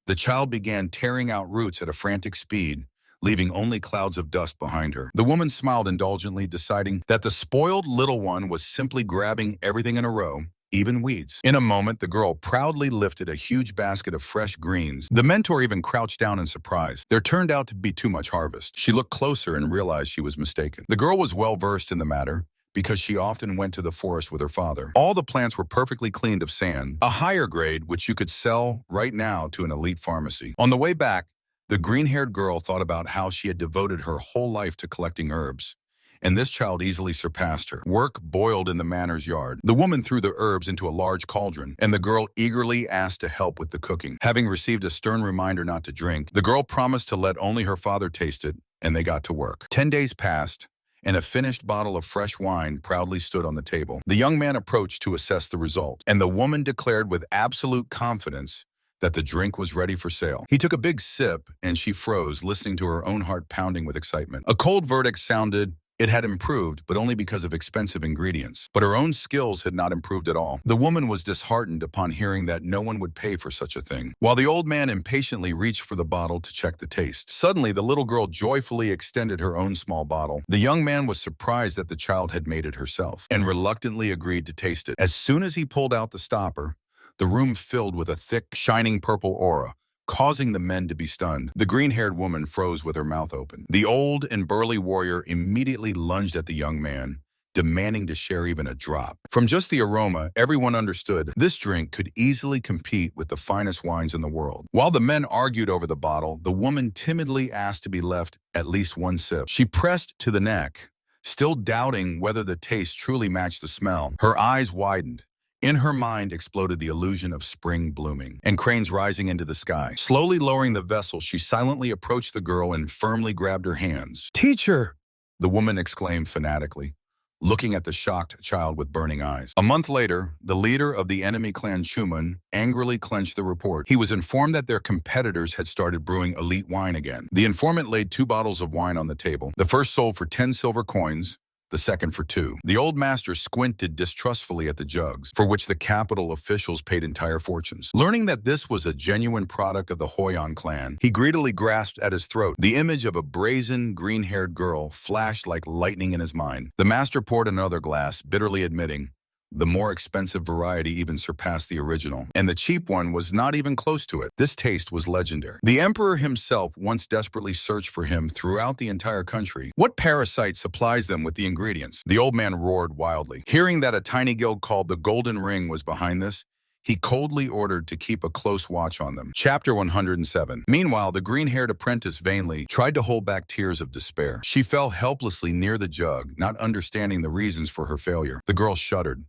The child began tearing out roots at a frantic speed, leaving only clouds of dust behind her. The woman smiled indulgently, deciding that the spoiled little one was simply grabbing everything in a row, even weeds. In a moment, the girl proudly lifted a huge basket of fresh greens. The mentor even crouched down in surprise. There turned out to be too much harvest. She looked closer and realized she was mistaken. The girl was well versed in the matter, because she often went to the forest with her father. All the plants were perfectly cleaned of sand, a higher grade which you could sell right now to an elite pharmacy. On the way back, The green-haired girl thought about how she had devoted her whole life to collecting herbs, and this child easily surpassed her. Work boiled in the manor's yard. The woman threw the herbs into a large cauldron, and the girl eagerly asked to help with the cooking. Having received a stern reminder not to drink, the girl promised to let only her father taste it, and they got to work. 10 days passed, and a finished bottle of fresh wine proudly stood on the table. The young man approached to assess the result, and the woman declared with absolute confidence that the drink was ready for sale. He took a big sip, and she froze, listening to her own heart pounding with excitement. A cold verdict sounded. It had improved, but only because of expensive ingredients. But her own skills had not improved at all. The woman was disheartened upon hearing that no one would pay for such a thing, while the old man impatiently reached for the bottle to check the taste. Suddenly, the little girl joyfully extended her own small bottle. The young man was surprised that the child had made it herself, and reluctantly agreed to taste it. As soon as he pulled out the stopper, the room filled with a thick, shining purple aura, causing the men to be stunned. The green-haired woman froze with her mouth open. The old and burly warrior immediately lunged at the young man, demanding to share even a drop. From just the aroma, everyone understood this drink could easily compete with the finest wines in the world. While the men argued over the bottle, the woman timidly asked to be left at least one sip. She pressed to the neck, still doubting whether the taste truly matched the smell. Her eyes widened. In her mind exploded the illusion of spring blooming and cranes rising into the sky. Slowly lowering the vessel, she silently approached the girl and firmly grabbed her hands. "Teacher!" the woman exclaimed fanatically, looking at the shocked child with burning eyes. A month later, the leader of the enemy clan Chumun angrily clenched the report. He was informed that their competitors had started brewing elite wine again. The informant laid 2 bottles of wine on the table. The first sold for 10 silver coins, the second for 2. The old master squinted distrustfully at the jugs, for which the capital officials paid entire fortunes. Learning that this was a genuine product of the Hoyan clan, he greedily grasped at his throat. The image of a brazen, green-haired girl flashed like lightning in his mind. The master poured another glass, bitterly admitting, the more expensive variety even surpassed the original, and the cheap one was not even close to it. This taste was legendary. The emperor himself once desperately searched for him throughout the entire country. What parasite supplies them with the ingredients? The old man roared wildly. Hearing that a tiny guild called the Golden Ring was behind this, he coldly ordered to keep a close watch on them. Chapter 107. Meanwhile, the green-haired apprentice vainly tried to hold back tears of despair. She fell helplessly near the jug, not understanding the reasons for her failure. The girl shuddered.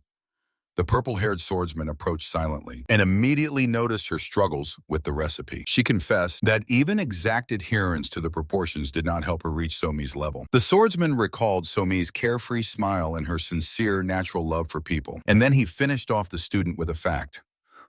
The purple-haired swordsman approached silently and immediately noticed her struggles with the recipe. She confessed that even exact adherence to the proportions did not help her reach Somi's level. The swordsman recalled Somi's carefree smile and her sincere, natural love for people. And then he finished off the student with a fact.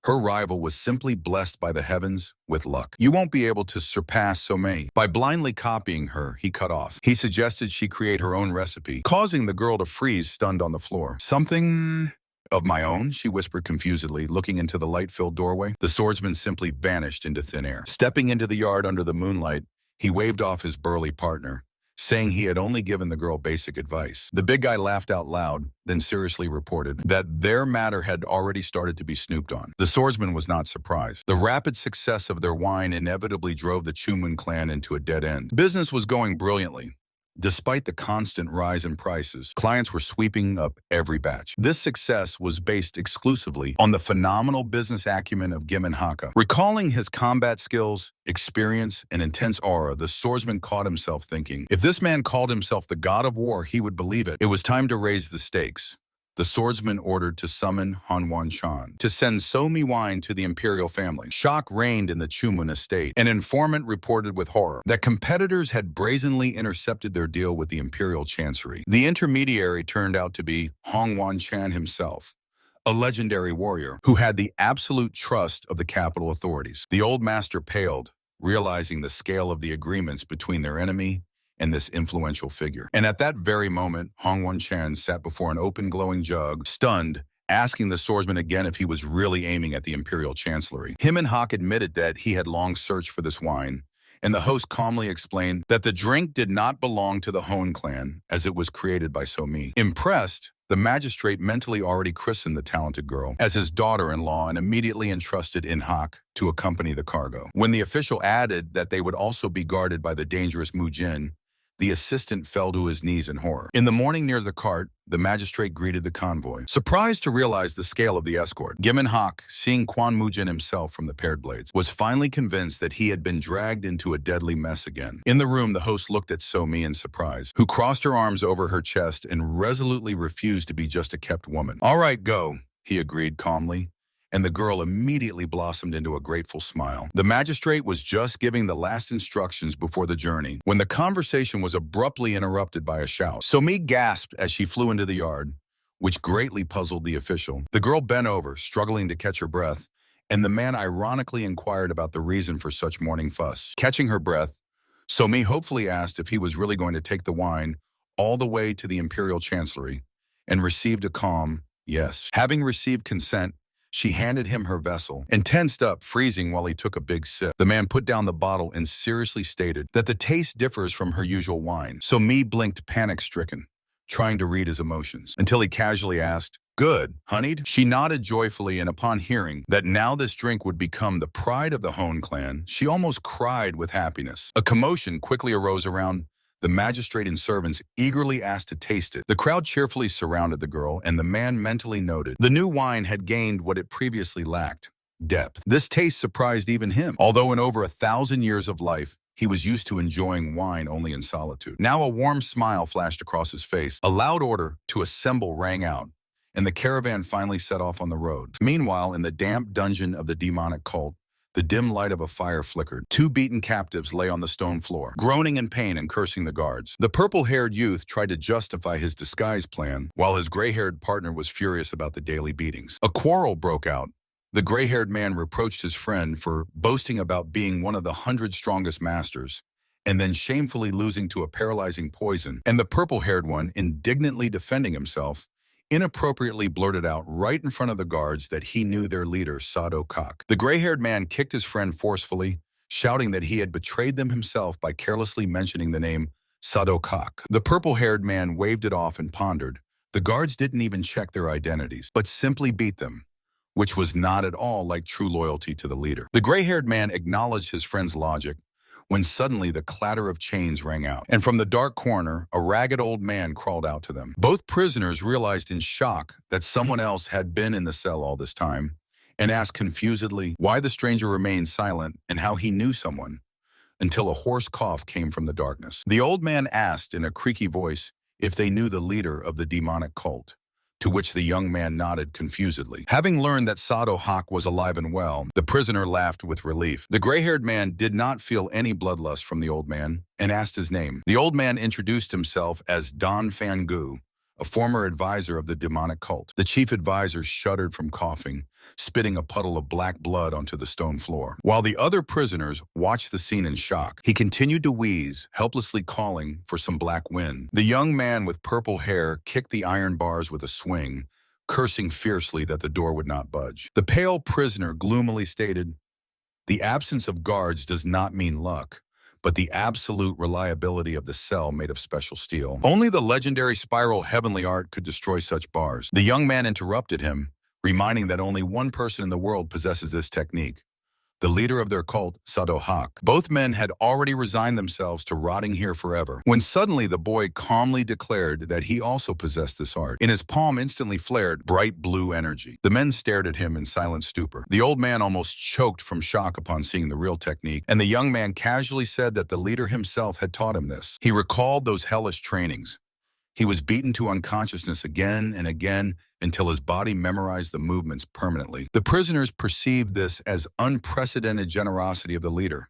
Her rival was simply blessed by the heavens with luck. You won't be able to surpass Somi. By blindly copying her, he cut off. He suggested she create her own recipe, causing the girl to freeze stunned on the floor. "Something of my own?" she whispered confusedly, looking into the light-filled doorway. The swordsman simply vanished into thin air. Stepping into the yard under the moonlight, he waved off his burly partner, saying he had only given the girl basic advice. The big guy laughed out loud, then seriously reported that their matter had already started to be snooped on. The swordsman was not surprised. The rapid success of their wine inevitably drove the Chumun clan into a dead end. Business was going brilliantly. Despite the constant rise in prices, clients were sweeping up every batch. This success was based exclusively on the phenomenal business acumen of Gimen Haka. Recalling his combat skills, experience, and intense aura, the swordsman caught himself thinking, if this man called himself the god of war, he would believe it. It was time to raise the stakes. The swordsman ordered to summon Hanwan Chan to send Somi wine to the imperial family. Shock reigned in the Chumun estate. An informant reported with horror that competitors had brazenly intercepted their deal with the imperial chancery. The intermediary turned out to be Hanwan Chan himself, a legendary warrior who had the absolute trust of the capital authorities. The old master paled, realizing the scale of the agreements between their enemy and this influential figure. And at that very moment, Hongwon Chan sat before an open glowing jug, stunned, asking the swordsman again if he was really aiming at the imperial chancellery. Him and Hawk admitted that he had long searched for this wine, and the host calmly explained that the drink did not belong to the Hon clan, as it was created by Somi. Impressed, the magistrate mentally already christened the talented girl as his daughter-in-law and immediately entrusted In Hak to accompany the cargo. When the official added that they would also be guarded by the dangerous Mu Jin, The assistant fell to his knees in horror. In the morning near the cart, the magistrate greeted the convoy, surprised to realize the scale of the escort. Gimin Hak, seeing Quan Mujin himself from the paired blades, was finally convinced that he had been dragged into a deadly mess again. In the room, the host looked at So-mi in surprise, who crossed her arms over her chest and resolutely refused to be just a kept woman. "All right, go," he agreed calmly, and the girl immediately blossomed into a grateful smile. The magistrate was just giving the last instructions before the journey when the conversation was abruptly interrupted by a shout. So-mi gasped as she flew into the yard, which greatly puzzled the official. The girl bent over, struggling to catch her breath, and the man ironically inquired about the reason for such morning fuss. Catching her breath, So-mi hopefully asked if he was really going to take the wine all the way to the imperial chancellery, and received a calm yes. Having received consent, she handed him her vessel and tensed up, freezing while he took a big sip. The man put down the bottle and seriously stated that the taste differs from her usual wine. So Mi blinked panic-stricken, trying to read his emotions, until he casually asked, "Good, honeyed?" She nodded joyfully, and upon hearing that now this drink would become the pride of the Hone clan, she almost cried with happiness. A commotion quickly arose around the magistrate and servants eagerly asked to taste it. The crowd cheerfully surrounded the girl, and the man mentally noted the new wine had gained what it previously lacked: depth. This taste surprised even him, although in over 1,000 years of life, he was used to enjoying wine only in solitude. Now a warm smile flashed across his face. A loud order to assemble rang out, and the caravan finally set off on the road. Meanwhile, in the damp dungeon of the demonic cult, the dim light of a fire flickered. Two beaten captives lay on the stone floor, groaning in pain and cursing the guards. The purple-haired youth tried to justify his disguise plan, while his gray-haired partner was furious about the daily beatings. A quarrel broke out. The gray-haired man reproached his friend for boasting about being one of the 100 strongest masters, and then shamefully losing to a paralyzing poison. And the purple-haired one, indignantly defending himself, inappropriately blurted out right in front of the guards that he knew their leader, Sado Kak. The gray-haired man kicked his friend forcefully, shouting that he had betrayed them himself by carelessly mentioning the name Sado Kak. The purple-haired man waved it off and pondered. The guards didn't even check their identities, but simply beat them, which was not at all like true loyalty to the leader. The gray-haired man acknowledged his friend's logic, when suddenly the clatter of chains rang out, and from the dark corner, a ragged old man crawled out to them. Both prisoners realized in shock that someone else had been in the cell all this time, and asked confusedly why the stranger remained silent and how he knew someone, until a hoarse cough came from the darkness. The old man asked in a creaky voice if they knew the leader of the demonic cult, to which the young man nodded confusedly. Having learned that Sado Hak was alive and well, the prisoner laughed with relief. The gray-haired man did not feel any bloodlust from the old man and asked his name. The old man introduced himself as Don Fangu, a former advisor of the demonic cult. The chief advisor shuddered from coughing, spitting a puddle of black blood onto the stone floor. While the other prisoners watched the scene in shock, he continued to wheeze, helplessly calling for some black wind. The young man with purple hair kicked the iron bars with a swing, cursing fiercely that the door would not budge. The pale prisoner gloomily stated, "The absence of guards does not mean luck, but the absolute reliability of the cell made of special steel. Only the legendary spiral heavenly art could destroy such bars." The young man interrupted him, reminding that only one person in the world possesses this technique: the leader of their cult, Sado Hak. Both men had already resigned themselves to rotting here forever, when suddenly the boy calmly declared that he also possessed this art. In his palm instantly flared bright blue energy. The men stared at him in silent stupor. The old man almost choked from shock upon seeing the real technique, and the young man casually said that the leader himself had taught him this. He recalled those hellish trainings. He was beaten to unconsciousness again and again until his body memorized the movements permanently. The prisoners perceived this as unprecedented generosity of the leader,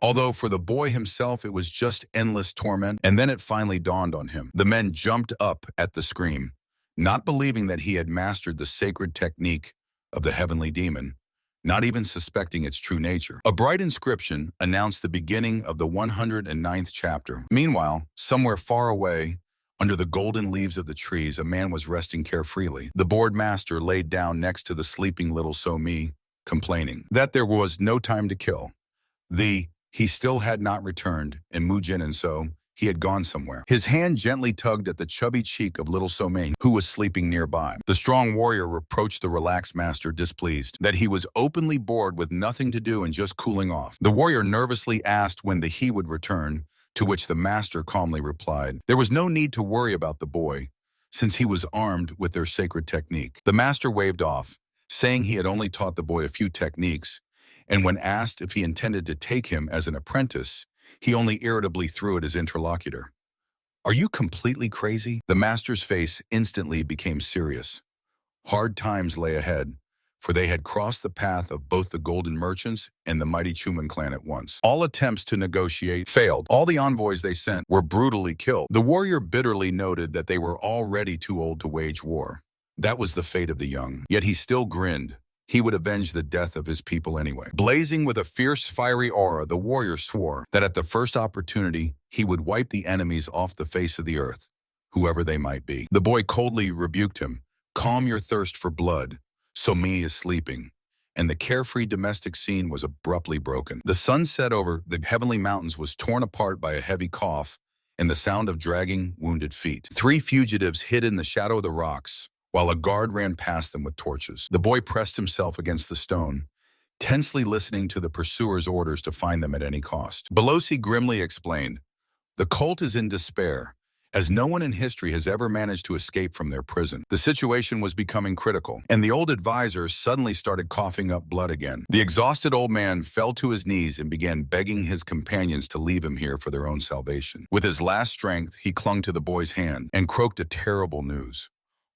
although for the boy himself it was just endless torment. And then it finally dawned on him. The men jumped up at the scream, not believing that he had mastered the sacred technique of the heavenly demon, not even suspecting its true nature. A bright inscription announced the beginning of the 109th chapter. Meanwhile, somewhere far away, under the golden leaves of the trees, a man was resting carefreely. The board master laid down next to the sleeping little So-mi, complaining that there was no time to kill. He still had not returned, and Mujin and So, he had gone somewhere. His hand gently tugged at the chubby cheek of little So-mi, who was sleeping nearby. The strong warrior reproached the relaxed master, displeased that he was openly bored with nothing to do and just cooling off. The warrior nervously asked when he would return, To which the master calmly replied, there was no need to worry about the boy, since he was armed with their sacred technique. The master waved off, saying he had only taught the boy a few techniques, and when asked if he intended to take him as an apprentice, he only irritably threw at his interlocutor. Are you completely crazy? The master's face instantly became serious. Hard times lay ahead, for they had crossed the path of both the Golden Merchants and the mighty Chuman clan at once. All attempts to negotiate failed. All the envoys they sent were brutally killed. The warrior bitterly noted that they were already too old to wage war. That was the fate of the young. Yet he still grinned. He would avenge the death of his people anyway. Blazing with a fierce, fiery aura, the warrior swore that at the first opportunity, he would wipe the enemies off the face of the earth, whoever they might be. The boy coldly rebuked him. Calm your thirst for blood. So me is sleeping, and the carefree domestic scene was abruptly broken. The sun set over the heavenly mountains was torn apart by a heavy cough and the sound of dragging, wounded feet. 3 fugitives hid in the shadow of the rocks, while a guard ran past them with torches. The boy pressed himself against the stone, tensely listening to the pursuer's orders to find them at any cost. Belosi grimly explained, the cult is in despair, as no one in history has ever managed to escape from their prison. The situation was becoming critical, and the old advisor suddenly started coughing up blood again. The exhausted old man fell to his knees and began begging his companions to leave him here for their own salvation. With his last strength, he clung to the boy's hand and croaked a terrible news.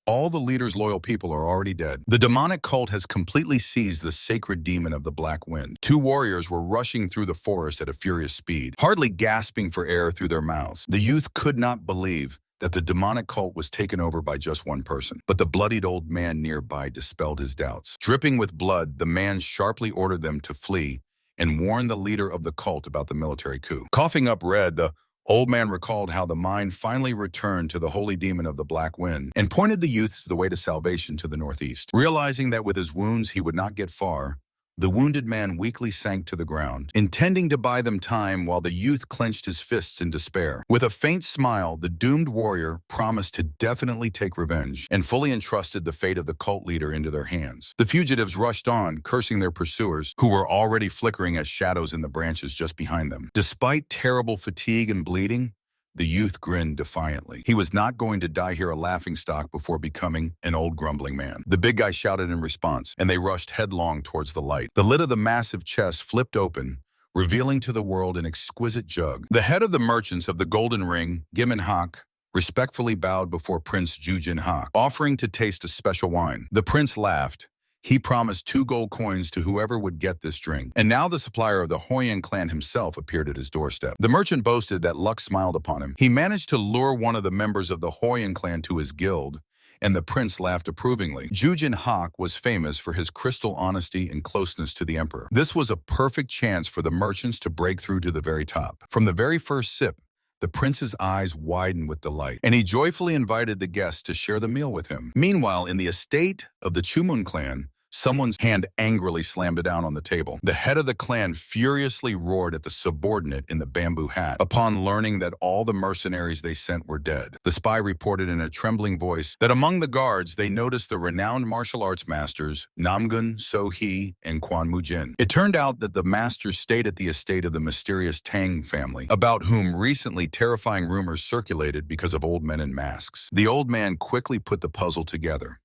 All the leader's loyal people are already dead. The demonic cult has completely seized the sacred demon of the Black Wind. 2 warriors were rushing through the forest at a furious speed, hardly gasping for air through their mouths. The youth could not believe that the demonic cult was taken over by just one person, but the bloodied old man nearby dispelled his doubts. Dripping with blood, the man sharply ordered them to flee and warned the leader of the cult about the military coup. Coughing up red, the old man recalled how the mind finally returned to the holy demon of the Black Wind and pointed the youths the way to salvation to the northeast. Realizing that with his wounds he would not get far, the wounded man weakly sank to the ground, intending to buy them time while the youth clenched his fists in despair. With a faint smile, the doomed warrior promised to definitely take revenge and fully entrusted the fate of the cult leader into their hands. The fugitives rushed on, cursing their pursuers, who were already flickering as shadows in the branches just behind them. Despite terrible fatigue and bleeding, the youth grinned defiantly. He was not going to die here a laughingstock before becoming an old grumbling man. The big guy shouted in response, and they rushed headlong towards the light. The lid of the massive chest flipped open, revealing to the world an exquisite jug. The head of the merchants of the Golden Ring, Gimin Hak, respectfully bowed before Prince Jujin Hak, offering to taste a special wine. The prince laughed. He promised 2 gold coins to whoever would get this drink. And now the supplier of the Hoyan clan himself appeared at his doorstep. The merchant boasted that luck smiled upon him. He managed to lure one of the members of the Hoyan clan to his guild, and the prince laughed approvingly. Jujin Hak was famous for his crystal honesty and closeness to the emperor. This was a perfect chance for the merchants to break through to the very top. From the very first sip, the prince's eyes widened with delight, and he joyfully invited the guests to share the meal with him. Meanwhile, in the estate of the Chumun clan, someone's hand angrily slammed down on the table. The head of the clan furiously roared at the subordinate in the bamboo hat upon learning that all the mercenaries they sent were dead. The spy reported in a trembling voice that among the guards they noticed the renowned martial arts masters Namgun, So-hee, and Quan Mujin. It turned out that the masters stayed at the estate of the mysterious Tang family, about whom recently terrifying rumors circulated because of old men in masks. The old man quickly put the puzzle together.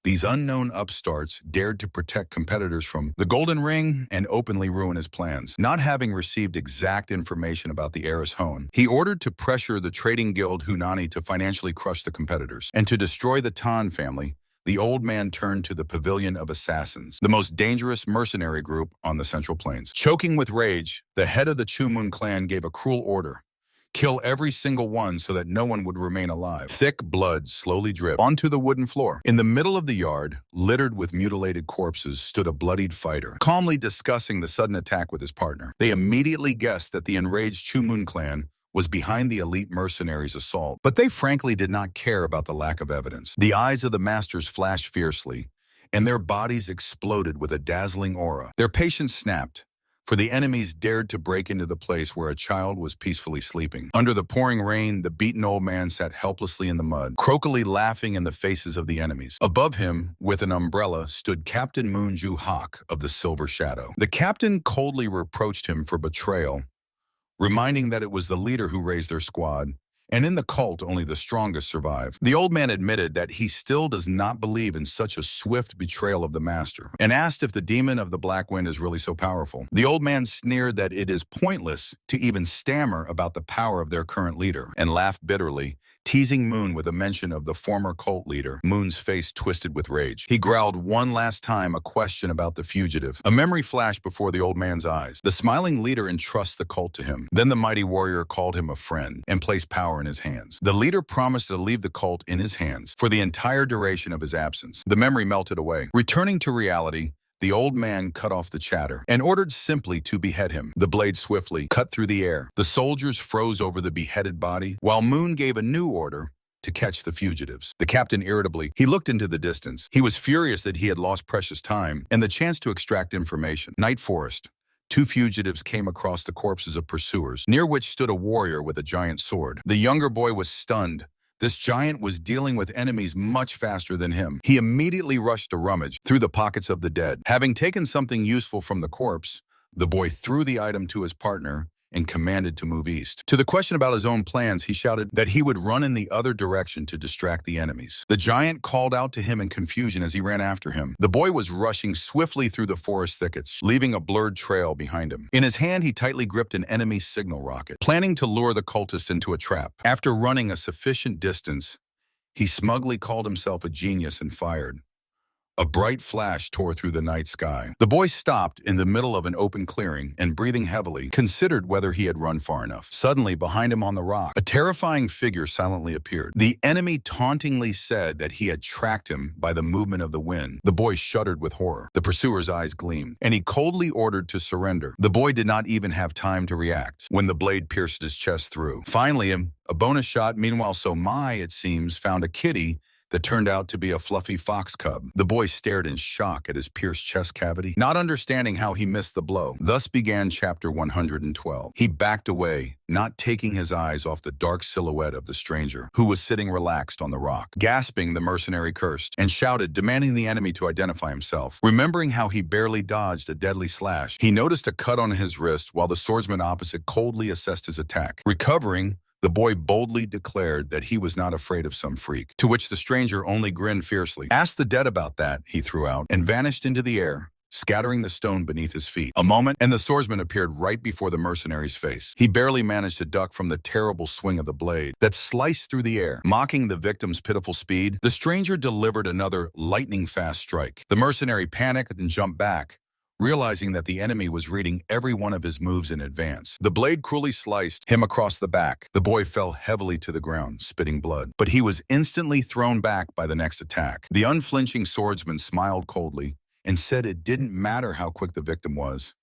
These unknown upstarts dared to protect competitors from the Golden Ring and openly ruin his plans. Not having received exact information about the heiress Hone, he ordered to pressure the trading guild Hunani to financially crush the competitors. And to destroy the Tan family, the old man turned to the Pavilion of Assassins, the most dangerous mercenary group on the Central Plains. Choking with rage, the head of the Chumun clan gave a cruel order. Kill every single one so that no one would remain alive. Thick blood slowly dripped onto the wooden floor. In the middle of the yard, littered with mutilated corpses, stood a bloodied fighter, calmly discussing the sudden attack with his partner. They immediately guessed that the enraged Chumun clan was behind the elite mercenaries' assault, but they frankly did not care about the lack of evidence. The eyes of the masters flashed fiercely, and their bodies exploded with a dazzling aura. Their patience snapped, for the enemies dared to break into the place where a child was peacefully sleeping. Under the pouring rain, the beaten old man sat helplessly in the mud, croakily laughing in the faces of the enemies. Above him, with an umbrella, stood Captain Moonju Hak of the Silver Shadow. The captain coldly reproached him for betrayal, reminding that it was the leader who raised their squad, and in the cult only the strongest survive. The old man admitted that he still does not believe in such a swift betrayal of the master, and asked if the demon of the Black Wind is really so powerful. The old man sneered that it is pointless to even stammer about the power of their current leader, and laughed bitterly, teasing Moon with a mention of the former cult leader. Moon's face twisted with rage. He growled one last time a question about the fugitive. A memory flashed before the old man's eyes. The smiling leader entrusts the cult to him. Then the mighty warrior called him a friend and placed power in his hands. The leader promised to leave the cult in his hands for the entire duration of his absence. The memory melted away. Returning to reality, the old man cut off the chatter and ordered simply to behead him. The blade swiftly cut through the air. The soldiers froze over the beheaded body, while Moon gave a new order to catch the fugitives. The captain irritably, he looked into the distance. He was furious that he had lost precious time and the chance to extract information. Night forest. Two fugitives came across the corpses of pursuers, near which stood a warrior with a giant sword. The younger boy was stunned. This giant was dealing with enemies much faster than him. He immediately rushed to rummage through the pockets of the dead. Having taken something useful from the corpse, the boy threw the item to his partner and commanded to move east. To the question about his own plans, he shouted that he would run in the other direction to distract the enemies. The giant called out to him in confusion as he ran after him. The boy was rushing swiftly through the forest thickets, leaving a blurred trail behind him. In his hand, he tightly gripped an enemy signal rocket, planning to lure the cultist into a trap. After running a sufficient distance, he smugly called himself a genius and fired. A bright flash tore through the night sky. The boy stopped in the middle of an open clearing and, breathing heavily, considered whether he had run far enough. Suddenly, behind him on the rock, a terrifying figure silently appeared. The enemy tauntingly said that he had tracked him by the movement of the wind. The boy shuddered with horror. The pursuer's eyes gleamed, and he coldly ordered to surrender. The boy did not even have time to react when the blade pierced his chest through. Finally, a bonus shot. Meanwhile, Mai, it seems, found a kitty that turned out to be a fluffy fox cub. The boy stared in shock at his pierced chest cavity, not understanding how he missed the blow. Thus began chapter 112. He backed away, not taking his eyes off the dark silhouette of the stranger, who was sitting relaxed on the rock. Gasping, the mercenary cursed and shouted, demanding the enemy to identify himself. Remembering how he barely dodged a deadly slash, he noticed a cut on his wrist while the swordsman opposite coldly assessed his attack. Recovering, the boy boldly declared that he was not afraid of some freak, to which the stranger only grinned fiercely. Ask the dead about that, he threw out, and vanished into the air, scattering the stone beneath his feet. A moment, and the swordsman appeared right before the mercenary's face. He barely managed to duck from the terrible swing of the blade that sliced through the air. Mocking the victim's pitiful speed, the stranger delivered another lightning-fast strike. The mercenary panicked and jumped back, realizing that the enemy was reading every one of his moves in advance. The blade cruelly sliced him across the back. The boy fell heavily to the ground, spitting blood, but he was instantly thrown back by the next attack. The unflinching swordsman smiled coldly and said it didn't matter how quick the victim was.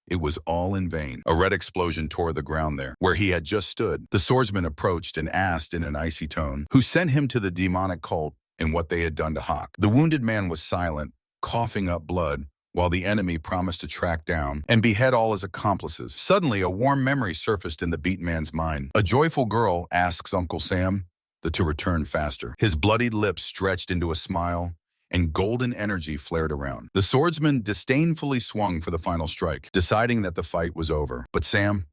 It was all in vain. A red explosion tore the ground there, where he had just stood. The swordsman approached and asked in an icy tone who sent him to the demonic cult and what they had done to Hawk. The wounded man was silent, coughing up blood, while the enemy promised to track down and behead all his accomplices. Suddenly, a warm memory surfaced in the beaten man's mind. A joyful girl asks Uncle Sam to return faster. His bloodied lips stretched into a smile, and golden energy flared around. The swordsman disdainfully swung for the final strike, deciding that the fight was over. But Sam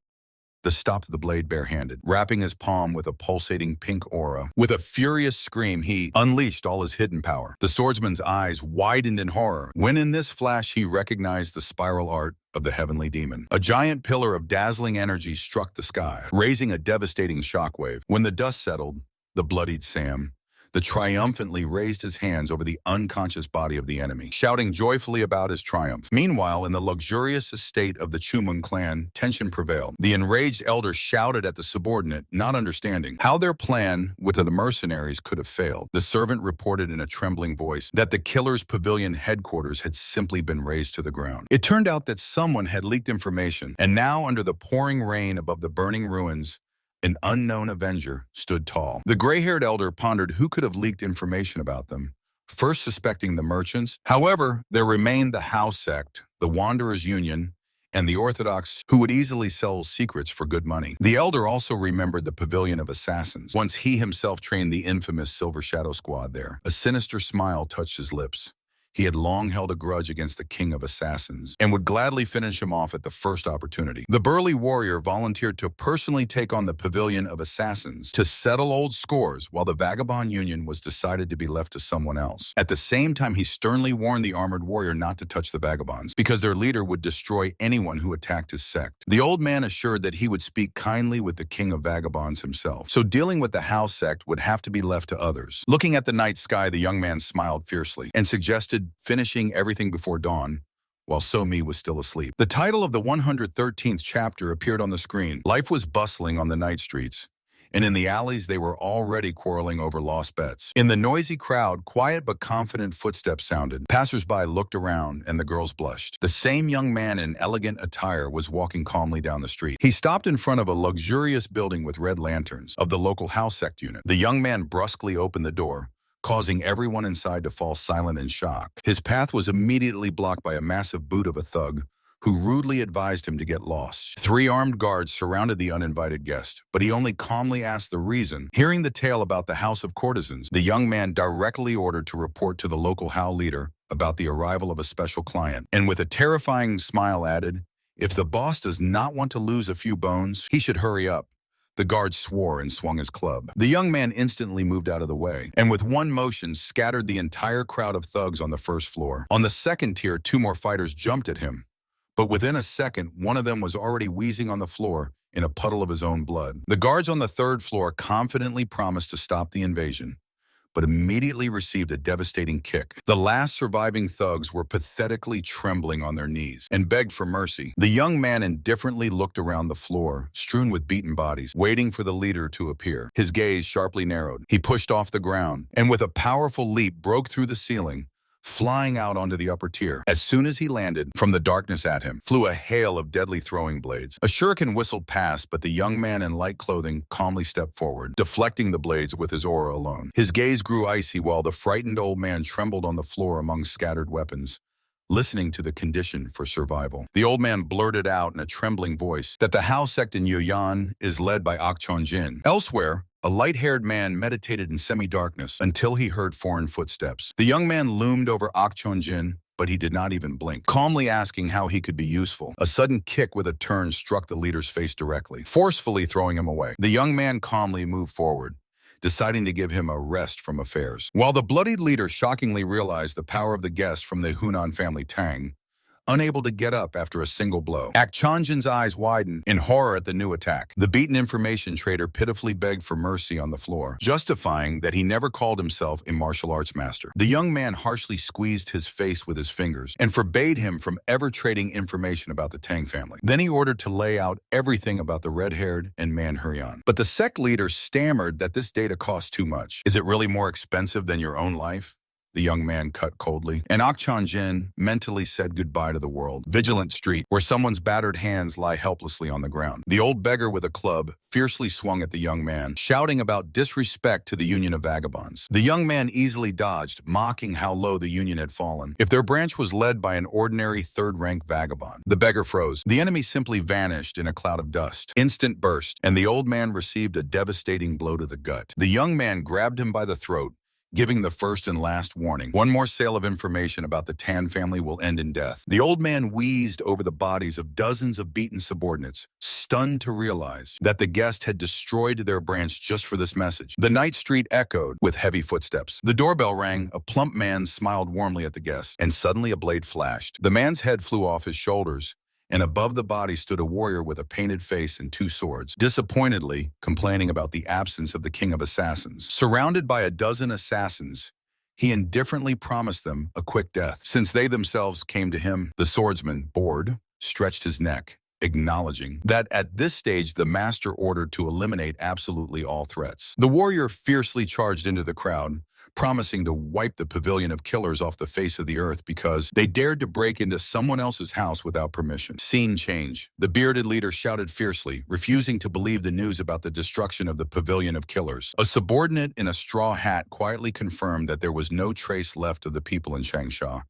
stopped the blade barehanded, wrapping his palm with a pulsating pink aura. With a furious scream, he unleashed all his hidden power. The swordsman's eyes widened in horror when in this flash he recognized the spiral art of the heavenly demon. A giant pillar of dazzling energy struck the sky, raising a devastating shockwave. When the dust settled, the bloodied Sam triumphantly raised his hands over the unconscious body of the enemy, shouting joyfully about his triumph. Meanwhile, in the luxurious estate of the Chumun clan, tension prevailed. The enraged elder shouted at the subordinate, not understanding how their plan with the mercenaries could have failed. The servant reported in a trembling voice that the killer's pavilion headquarters had simply been razed to the ground. It turned out that someone had leaked information, and now under the pouring rain above the burning ruins, an unknown avenger stood tall. The gray-haired elder pondered who could have leaked information about them, first suspecting the merchants. However, there remained the Hao sect, the Wanderers' Union, and the Orthodox, who would easily sell secrets for good money. The elder also remembered the Pavilion of Assassins. Once he himself trained the infamous Silver Shadow Squad there. A sinister smile touched his lips. He had long held a grudge against the king of assassins and would gladly finish him off at the first opportunity. The burly warrior volunteered to personally take on the pavilion of assassins to settle old scores while the vagabond union was decided to be left to someone else. At the same time, he sternly warned the armored warrior not to touch the vagabonds because their leader would destroy anyone who attacked his sect. The old man assured that he would speak kindly with the king of vagabonds himself, so dealing with the house sect would have to be left to others. Looking at the night sky, the young man smiled fiercely and suggested finishing everything before dawn, while So-Mi was still asleep. The title of the 113th chapter appeared on the screen. Life was bustling on the night streets, and in the alleys they were already quarreling over lost bets. In the noisy crowd, quiet but confident footsteps sounded. Passers-by looked around, and the girls blushed. The same young man in elegant attire was walking calmly down the street. He stopped in front of a luxurious building with red lanterns of the local house sect unit. The young man brusquely opened the door, causing everyone inside to fall silent in shock. His path was immediately blocked by a massive boot of a thug who rudely advised him to get lost. 3 armed guards surrounded the uninvited guest, but he only calmly asked the reason. Hearing the tale about the house of courtesans, the young man directly ordered to report to the local Hao leader about the arrival of a special client, and with a terrifying smile added, "If the boss does not want to lose a few bones, he should hurry up." The guard swore and swung his club. The young man instantly moved out of the way, and with one motion scattered the entire crowd of thugs on the first floor. On the second tier, 2 more fighters jumped at him, but within a second, one of them was already wheezing on the floor in a puddle of his own blood. The guards on the 3rd floor confidently promised to stop the invasion, but immediately received a devastating kick. The last surviving thugs were pathetically trembling on their knees and begged for mercy. The young man indifferently looked around the floor, strewn with beaten bodies, waiting for the leader to appear. His gaze sharply narrowed. He pushed off the ground and with a powerful leap broke through the ceiling, flying out onto the upper tier. As soon as he landed, from the darkness at him flew a hail of deadly throwing blades. A shuriken whistled past, but the young man in light clothing calmly stepped forward, deflecting the blades with his aura alone. His gaze grew icy while the frightened old man trembled on the floor among scattered weapons, listening to the condition for survival. The old man blurted out in a trembling voice that the house sect in Yuyan is led by ActionToon. Elsewhere, a light-haired man meditated in semi-darkness until he heard foreign footsteps. The young man loomed over ActionToon, but he did not even blink, calmly asking how he could be useful. A sudden kick with a turn struck the leader's face directly, forcefully throwing him away. The young man calmly moved forward, deciding to give him a rest from affairs. While the bloodied leader shockingly realized the power of the guest from the Hunan family Tang, unable to get up after a single blow, Akchonjin's eyes widened in horror at the new attack. The beaten information trader pitifully begged for mercy on the floor, justifying that he never called himself a martial arts master. The young man harshly squeezed his face with his fingers and forbade him from ever trading information about the Tang family. Then he ordered to lay out everything about the red-haired and Manhwa. But the sect leader stammered that this data cost too much. "Is it really more expensive than your own life?" The young man cut coldly, and Akchonjin mentally said goodbye to the world. Vigilant street, where someone's battered hands lie helplessly on the ground. The old beggar with a club fiercely swung at the young man, shouting about disrespect to the Union of Vagabonds. The young man easily dodged, mocking how low the Union had fallen. If their branch was led by an ordinary 3rd-rank vagabond. The beggar froze. The enemy simply vanished in a cloud of dust. Instant burst, and the old man received a devastating blow to the gut. The young man grabbed him by the throat, giving the first and last warning. "One more sale of information about the Tan family will end in death." The old man wheezed over the bodies of dozens of beaten subordinates, stunned to realize that the guest had destroyed their branch just for this message. The night street echoed with heavy footsteps. The doorbell rang, a plump man smiled warmly at the guest, and suddenly a blade flashed. The man's head flew off his shoulders, and above the body stood a warrior with a painted face and 2 swords, disappointedly complaining about the absence of the king of assassins. Surrounded by a dozen assassins, he indifferently promised them a quick death. Since they themselves came to him, the swordsman, bored, stretched his neck, acknowledging that at this stage the master ordered to eliminate absolutely all threats. The warrior fiercely charged into the crowd, promising to wipe the pavilion of killers off the face of the earth because they dared to break into someone else's house without permission. Scene change. The bearded leader shouted fiercely, refusing to believe the news about the destruction of the pavilion of killers. A subordinate in a straw hat quietly confirmed that there was no trace left of the people in Changsha,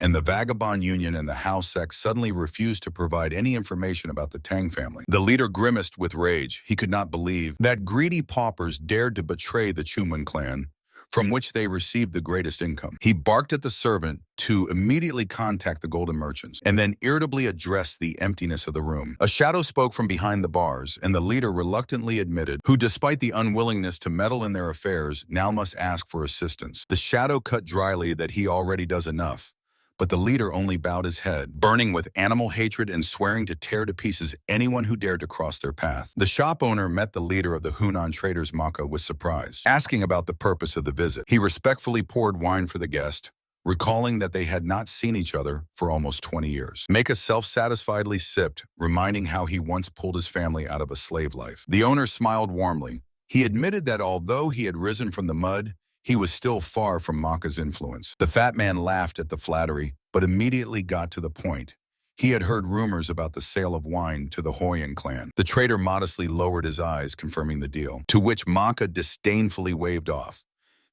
and the Vagabond Union and the house sect suddenly refused to provide any information about the Tang family. The leader grimaced with rage. He could not believe that greedy paupers dared to betray the Chuman clan, from which they received the greatest income. He barked at the servant to immediately contact the golden merchants, and then irritably addressed the emptiness of the room. A shadow spoke from behind the bars, and the leader reluctantly admitted, who despite the unwillingness to meddle in their affairs, now must ask for assistance. The shadow cut dryly that he already does enough, but the leader only bowed his head, burning with animal hatred and swearing to tear to pieces anyone who dared to cross their path. The shop owner met the leader of the Hunan traders Maka with surprise, asking about the purpose of the visit. He respectfully poured wine for the guest, recalling that they had not seen each other for almost 20 years. Maka self-satisfiedly sipped, reminding how he once pulled his family out of a slave life. The owner smiled warmly. He admitted that although he had risen from the mud, he was still far from Maka's influence. The fat man laughed at the flattery, but immediately got to the point. He had heard rumors about the sale of wine to the Hoyan clan. The trader modestly lowered his eyes, confirming the deal, to which Maka disdainfully waved off,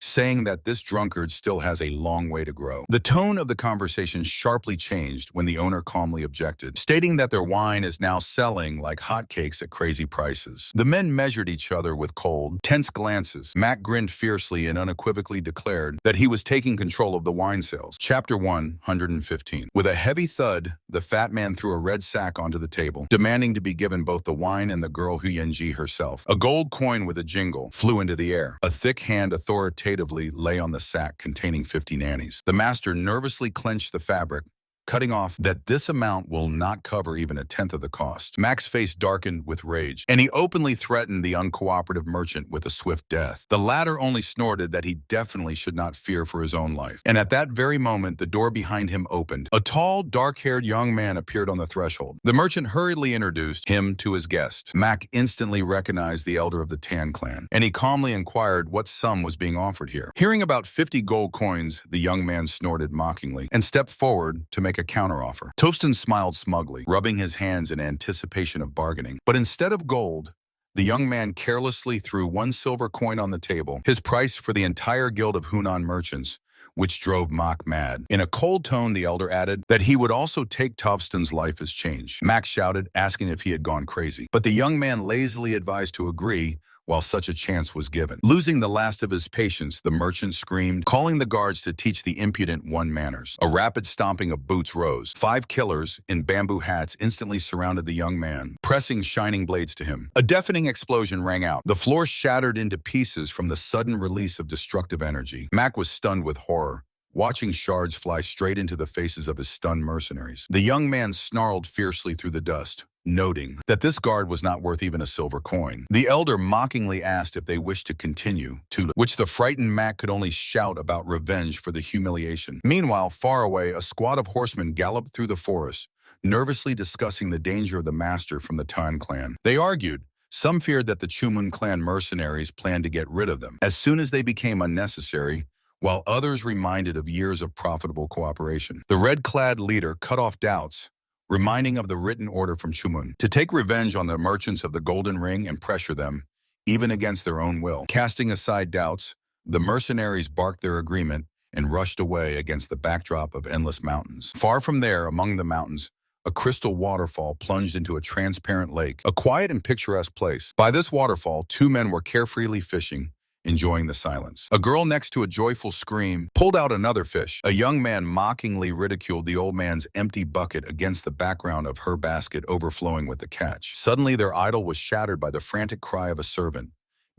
saying that this drunkard still has a long way to grow. The tone of the conversation sharply changed when the owner calmly objected, stating that their wine is now selling like hotcakes at crazy prices. The men measured each other with cold, tense glances. Mac grinned fiercely and unequivocally declared that he was taking control of the wine sales. Chapter 115. With a heavy thud, the fat man threw a red sack onto the table, demanding to be given both the wine and the girl Huyenji herself. A gold coin with a jingle flew into the air. A thick hand authoritatively lay on the sack containing 50 nannies. The master nervously clenched the fabric, cutting off that this amount will not cover even a tenth of the cost. Mac's face darkened with rage, and he openly threatened the uncooperative merchant with a swift death. The latter only snorted that he definitely should not fear for his own life. And at that very moment, the door behind him opened. A tall, dark-haired young man appeared on the threshold. The merchant hurriedly introduced him to his guest. Mac instantly recognized the elder of the Tan clan, and he calmly inquired what sum was being offered here. Hearing about 50 gold coins, the young man snorted mockingly and stepped forward to make a counteroffer. Tostin smiled smugly, rubbing his hands in anticipation of bargaining. But instead of gold, the young man carelessly threw 1 silver coin on the table, his price for the entire guild of Hunan merchants, which drove Mac mad. In a cold tone, the elder added that he would also take Tovston's life as change. Mac shouted, asking if he had gone crazy. But the young man lazily advised to agree, while such a chance was given. Losing the last of his patience, the merchant screamed, calling the guards to teach the impudent one manners. A rapid stomping of boots rose. 5 killers in bamboo hats instantly surrounded the young man, pressing shining blades to him. A deafening explosion rang out. The floor shattered into pieces from the sudden release of destructive energy. Mac was stunned with horror, watching shards fly straight into the faces of his stunned mercenaries. The young man snarled fiercely through the dust, noting that this guard was not worth even a silver coin. The elder mockingly asked if they wished to continue, to which the frightened Mac could only shout about revenge for the humiliation. Meanwhile, far away, a squad of horsemen galloped through the forest, nervously discussing the danger of the master from the Tan clan. They argued. Some feared that the Chumun clan mercenaries planned to get rid of them as soon as they became unnecessary, while others reminded of years of profitable cooperation. The red-clad leader cut off doubts, reminding of the written order from Chumun to take revenge on the merchants of the Golden Ring and pressure them, even against their own will. Casting aside doubts, the mercenaries barked their agreement and rushed away against the backdrop of endless mountains. Far from there, among the mountains, a crystal waterfall plunged into a transparent lake, a quiet and picturesque place. By this waterfall, 2 men were carefreely fishing, enjoying the silence. A girl next to a joyful scream pulled out another fish. A young man mockingly ridiculed the old man's empty bucket against the background of her basket overflowing with the catch. Suddenly, their idol was shattered by the frantic cry of a servant.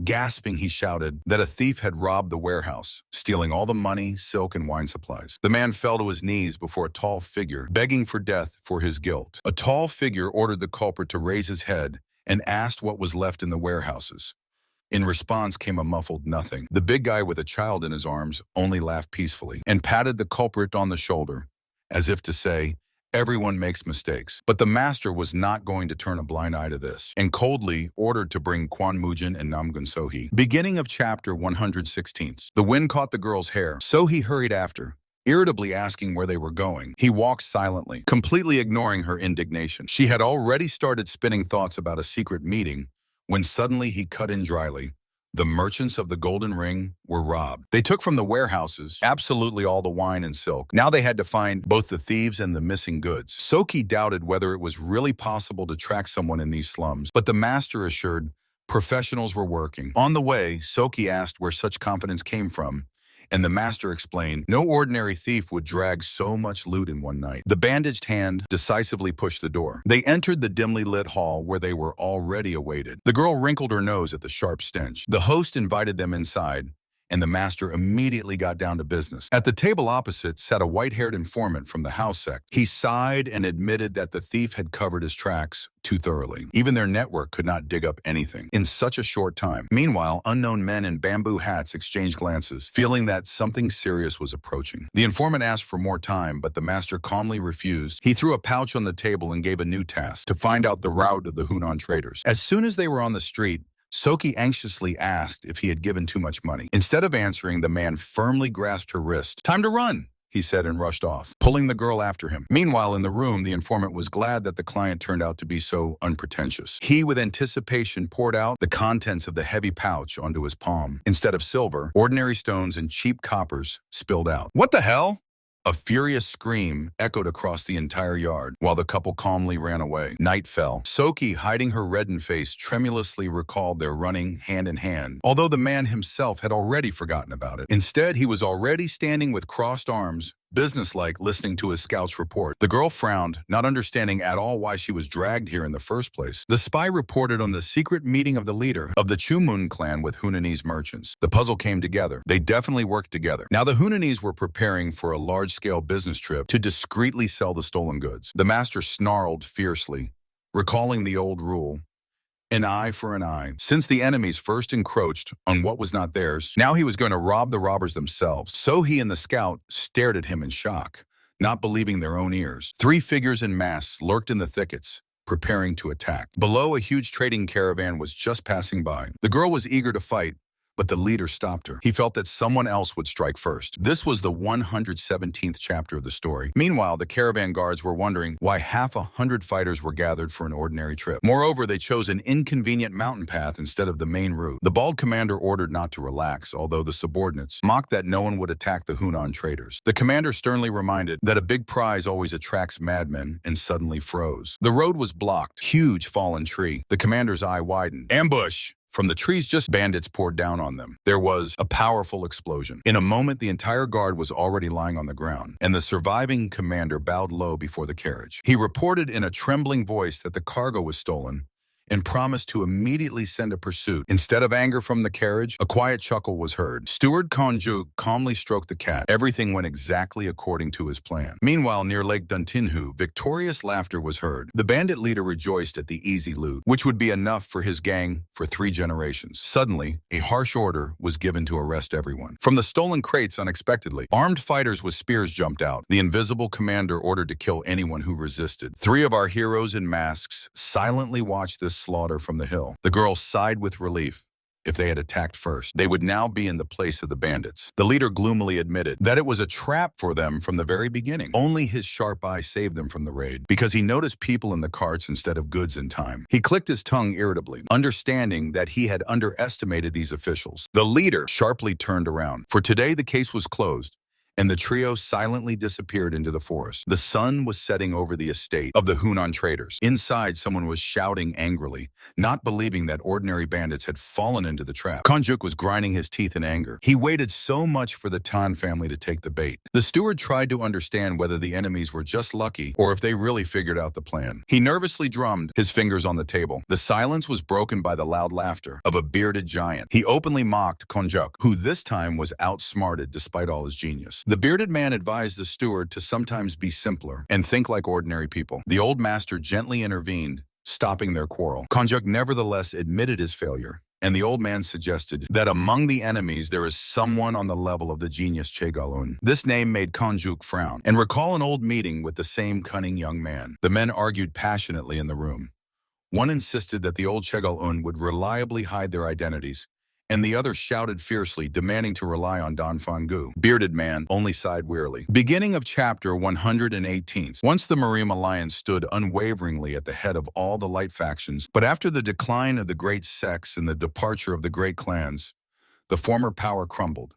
Gasping, he shouted that a thief had robbed the warehouse, stealing all the money, silk, and wine supplies. The man fell to his knees before a tall figure, begging for death for his guilt. A tall figure ordered the culprit to raise his head and asked what was left in the warehouses. In response came a muffled nothing. The big guy with a child in his arms only laughed peacefully and patted the culprit on the shoulder, as if to say, everyone makes mistakes. But the master was not going to turn a blind eye to this, and coldly ordered to bring Kwan Mujin and Namgun Sohee. Beginning of chapter 116. The wind caught the girl's hair. Sohee hurried after, irritably asking where they were going. He walked silently, completely ignoring her indignation. She had already started spinning thoughts about a secret meeting, when suddenly he cut in dryly. The merchants of the Golden Ring were robbed. They took from the warehouses absolutely all the wine and silk. Now they had to find both the thieves and the missing goods. Soki doubted whether it was really possible to track someone in these slums, but the master assured professionals were working. On the way, Soki asked where such confidence came from, And the master explained, no ordinary thief would drag so much loot in one night. The bandaged hand decisively pushed the door. They entered the dimly lit hall where they were already awaited. The girl wrinkled her nose at the sharp stench. The host invited them inside, and the master immediately got down to business. At the table opposite sat a white-haired informant from the house sect. He sighed and admitted that the thief had covered his tracks too thoroughly. Even their network could not dig up anything in such a short time. Meanwhile, unknown men in bamboo hats exchanged glances, feeling that something serious was approaching. The informant asked for more time, but the master calmly refused. He threw a pouch on the table and gave a new task, to find out the route of the Hunan traders. As soon as they were on the street, Soki anxiously asked if he had given too much money. Instead of answering, the man firmly grasped her wrist. "Time to run," he said, and rushed off, pulling the girl after him. Meanwhile, in the room, the informant was glad that the client turned out to be so unpretentious. He, with anticipation, poured out the contents of the heavy pouch onto his palm. Instead of silver, ordinary stones and cheap coppers spilled out. "What the hell?" A furious scream echoed across the entire yard, while the couple calmly ran away. Night fell. Soki, hiding her reddened face, tremulously recalled their running hand in hand, although the man himself had already forgotten about it. Instead, he was already standing with crossed arms, businesslike, listening to his scout's report. The girl frowned, not understanding at all why she was dragged here in the first place. The spy reported on the secret meeting of the leader of the Chumun clan with Hunanese merchants. The puzzle came together. They definitely worked together. Now the Hunanese were preparing for a large-scale business trip to discreetly sell the stolen goods. The master snarled fiercely, recalling the old rule: an eye for an eye. Since the enemies first encroached on what was not theirs, now he was going to rob the robbers themselves. So he and the scout stared at him in shock, not believing their own ears. 3 figures in masks lurked in the thickets, preparing to attack. Below, a huge trading caravan was just passing by. The girl was eager to fight, but the leader stopped her. He felt that someone else would strike first. This was the 117th chapter of the story. Meanwhile, the caravan guards were wondering why half 100 fighters were gathered for an ordinary trip. Moreover, they chose an inconvenient mountain path instead of the main route. The bald commander ordered not to relax, although the subordinates mocked that no one would attack the Hunan traders. The commander sternly reminded that a big prize always attracts madmen, and suddenly froze. The road was blocked. Huge fallen tree. The commander's eye widened. "Ambush!" From the trees, just bandits poured down on them. There was a powerful explosion. In a moment, the entire guard was already lying on the ground, and the surviving commander bowed low before the carriage. He reported in a trembling voice that the cargo was stolen, and promised to immediately send a pursuit. Instead of anger from the carriage, a quiet chuckle was heard. Steward Konjuk calmly stroked the cat. Everything went exactly according to his plan. Meanwhile, near Lake Duntinhu, victorious laughter was heard. The bandit leader rejoiced at the easy loot, which would be enough for his gang for 3 generations. Suddenly, a harsh order was given to arrest everyone. From the stolen crates, unexpectedly, armed fighters with spears jumped out. The invisible commander ordered to kill anyone who resisted. 3 of our heroes in masks silently watched this slaughter from the hill. The girl sighed with relief. If they had attacked first, they would now be in the place of the bandits. The leader gloomily admitted that it was a trap for them from the very beginning. Only his sharp eye saved them from the raid, because he noticed people in the carts instead of goods in time. He clicked his tongue irritably, understanding that he had underestimated these officials. The leader sharply turned around. For today, the case was closed, and the trio silently disappeared into the forest. The sun was setting over the estate of the Hunan traders. Inside, someone was shouting angrily, not believing that ordinary bandits had fallen into the trap. Konjuk was grinding his teeth in anger. He waited so much for the Tan family to take the bait. The steward tried to understand whether the enemies were just lucky or if they really figured out the plan. He nervously drummed, his fingers on the table. The silence was broken by the loud laughter of a bearded giant. He openly mocked Konjuk, who this time was outsmarted despite all his genius. The bearded man advised the steward to sometimes be simpler and think like ordinary people. The old master gently intervened, stopping their quarrel. Konjuk nevertheless admitted his failure, and the old man suggested that among the enemies there is someone on the level of the genius Chegalun. This name made Konjuk frown and recall an old meeting with the same cunning young man. The men argued passionately in the room. One insisted that the old Chegalun would reliably hide their identities, and the other shouted fiercely, demanding to rely on Don Fangu. Bearded man only sighed wearily. Beginning of chapter 118. Once the Marim Alliance stood unwaveringly at the head of all the light factions, but after the decline of the great sects and the departure of the great clans, the former power crumbled.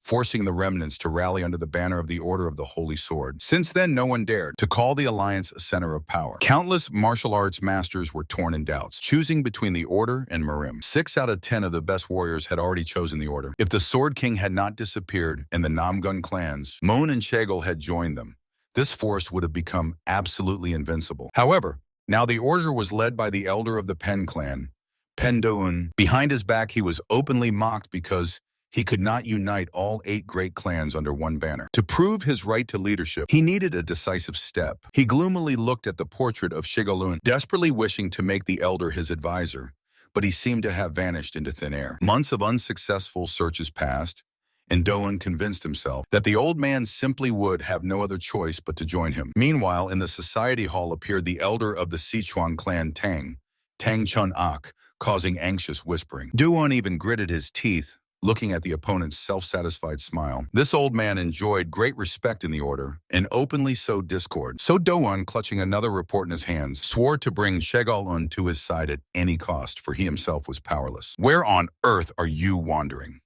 forcing the remnants to rally under the banner of the Order of the Holy Sword. Since then, no one dared to call the Alliance a center of power. Countless martial arts masters were torn in doubts, choosing between the Order and Mirim. 6 out of 10 of the best warriors had already chosen the Order. If the Sword King had not disappeared and the Namgun clans, Moon and Chegal, had joined them, this force would have become absolutely invincible. However, now the Order was led by the elder of the Pen clan, Pen Doun. Behind his back, he was openly mocked because he could not unite all 8 great clans under one banner. To prove his right to leadership, he needed a decisive step. He gloomily looked at the portrait of Shigalun, desperately wishing to make the elder his advisor, but he seemed to have vanished into thin air. Months of unsuccessful searches passed, and Doan convinced himself that the old man simply would have no other choice but to join him. Meanwhile, in the society hall appeared the elder of the Sichuan clan, Tang Chun-ak, causing anxious whispering. Doan even gritted his teeth, looking at the opponent's self-satisfied smile. This old man enjoyed great respect in the Order and openly sowed discord. So Doan, clutching another report in his hands, swore to bring Chegal-un to his side at any cost, for he himself was powerless. "Where on earth are you wandering?"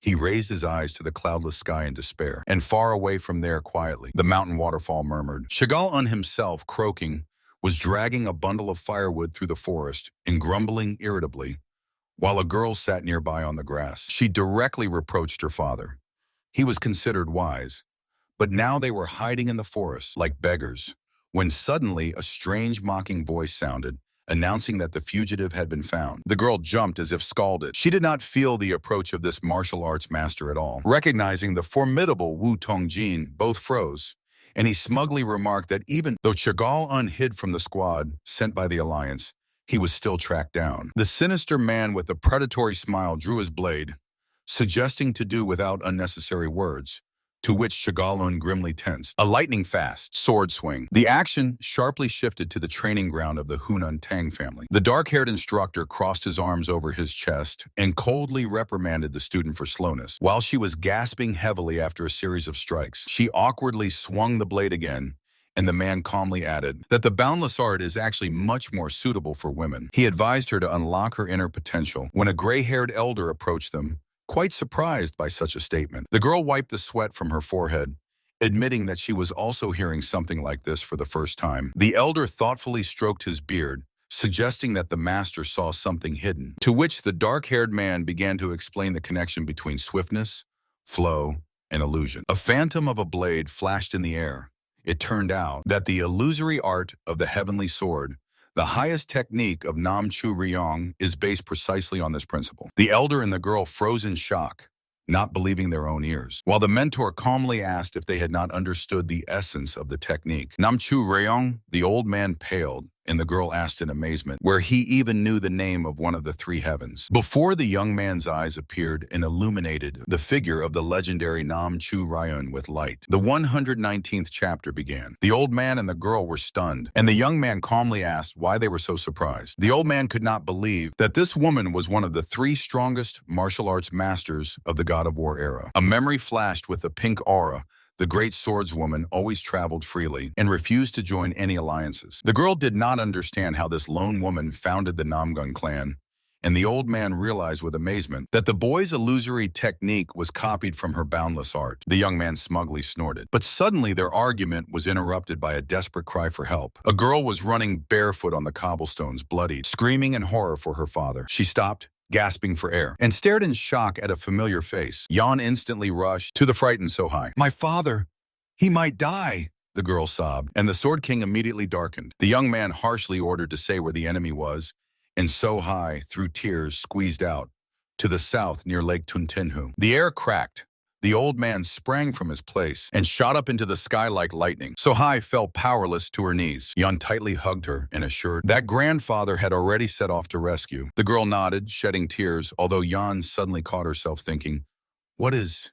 He raised his eyes to the cloudless sky in despair, and far away from there quietly, the mountain waterfall murmured. Chegal-un himself, croaking, was dragging a bundle of firewood through the forest and grumbling irritably, while a girl sat nearby on the grass. She directly reproached her father. He was considered wise, but now they were hiding in the forest like beggars, when suddenly a strange mocking voice sounded, announcing that the fugitive had been found. The girl jumped as if scalded. She did not feel the approach of this martial arts master at all. Recognizing the formidable Wu Tongjin, both froze, and he smugly remarked that even though Chegal-un hid from the squad sent by the Alliance, he was still tracked down. The sinister man with a predatory smile drew his blade, suggesting to do without unnecessary words, to which Chegal-un grimly tensed. A lightning-fast sword swing. The action sharply shifted to the training ground of the Hunan Tang family. The dark-haired instructor crossed his arms over his chest and coldly reprimanded the student for slowness. While she was gasping heavily after a series of strikes, she awkwardly swung the blade again, and the man calmly added that the boundless art is actually much more suitable for women. He advised her to unlock her inner potential when a gray-haired elder approached them, quite surprised by such a statement. The girl wiped the sweat from her forehead, admitting that she was also hearing something like this for the first time. The elder thoughtfully stroked his beard, suggesting that the master saw something hidden, to which the dark-haired man began to explain the connection between swiftness, flow, and illusion. A phantom of a blade flashed in the air. It turned out that the illusory art of the heavenly sword, the highest technique of Nam Chu Ryong, is based precisely on this principle. The elder and the girl froze in shock, not believing their own ears, while the mentor calmly asked if they had not understood the essence of the technique. Nam Chu Ryong, the old man paled, and the girl asked in amazement, where he even knew the name of one of the 3 heavens. Before the young man's eyes appeared and illuminated the figure of the legendary Nam Chu Ryun with light. The 119th chapter began. The old man and the girl were stunned, and the young man calmly asked why they were so surprised. The old man could not believe that this woman was one of the 3 strongest martial arts masters of the God of War era. A memory flashed with a pink aura. The great swordswoman always traveled freely and refused to join any alliances. The girl did not understand how this lone woman founded the Namgun clan, and the old man realized with amazement that the boy's illusory technique was copied from her boundless art. The young man smugly snorted. But suddenly their argument was interrupted by a desperate cry for help. A girl was running barefoot on the cobblestones, bloodied, screaming in horror for her father. She stopped, gasping for air, and stared in shock at a familiar face. Yan instantly rushed to the frightened Sohai. "My father! He might die!" the girl sobbed, and the Sword King immediately darkened. The young man harshly ordered to say where the enemy was, and Sohai, through tears, squeezed out, to the south near Lake Tuntenhu. The air cracked. The old man sprang from his place and shot up into the sky like lightning. Sohai fell powerless to her knees. Yan tightly hugged her and assured that grandfather had already set off to rescue. The girl nodded, shedding tears, although Yan suddenly caught herself thinking, "What is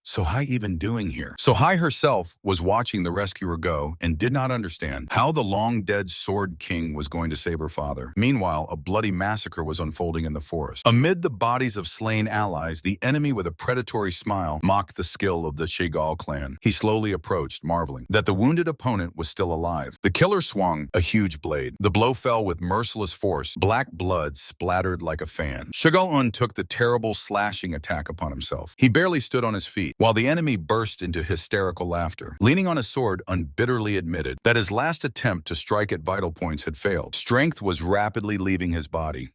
Sohai even doing here?" Sohai herself was watching the rescuer go and did not understand how the long-dead Sword King was going to save her father. Meanwhile, a bloody massacre was unfolding in the forest. Amid the bodies of slain allies, the enemy with a predatory smile mocked the skill of the Chegal clan. He slowly approached, marveling that the wounded opponent was still alive. The killer swung a huge blade. The blow fell with merciless force. Black blood splattered like a fan. Chegal-un took the terrible slashing attack upon himself. He barely stood on his feet. feet, while the enemy burst into hysterical laughter. Leaning on his sword, bitterly admitted that his last attempt to strike at vital points had failed. Strength was rapidly leaving his body.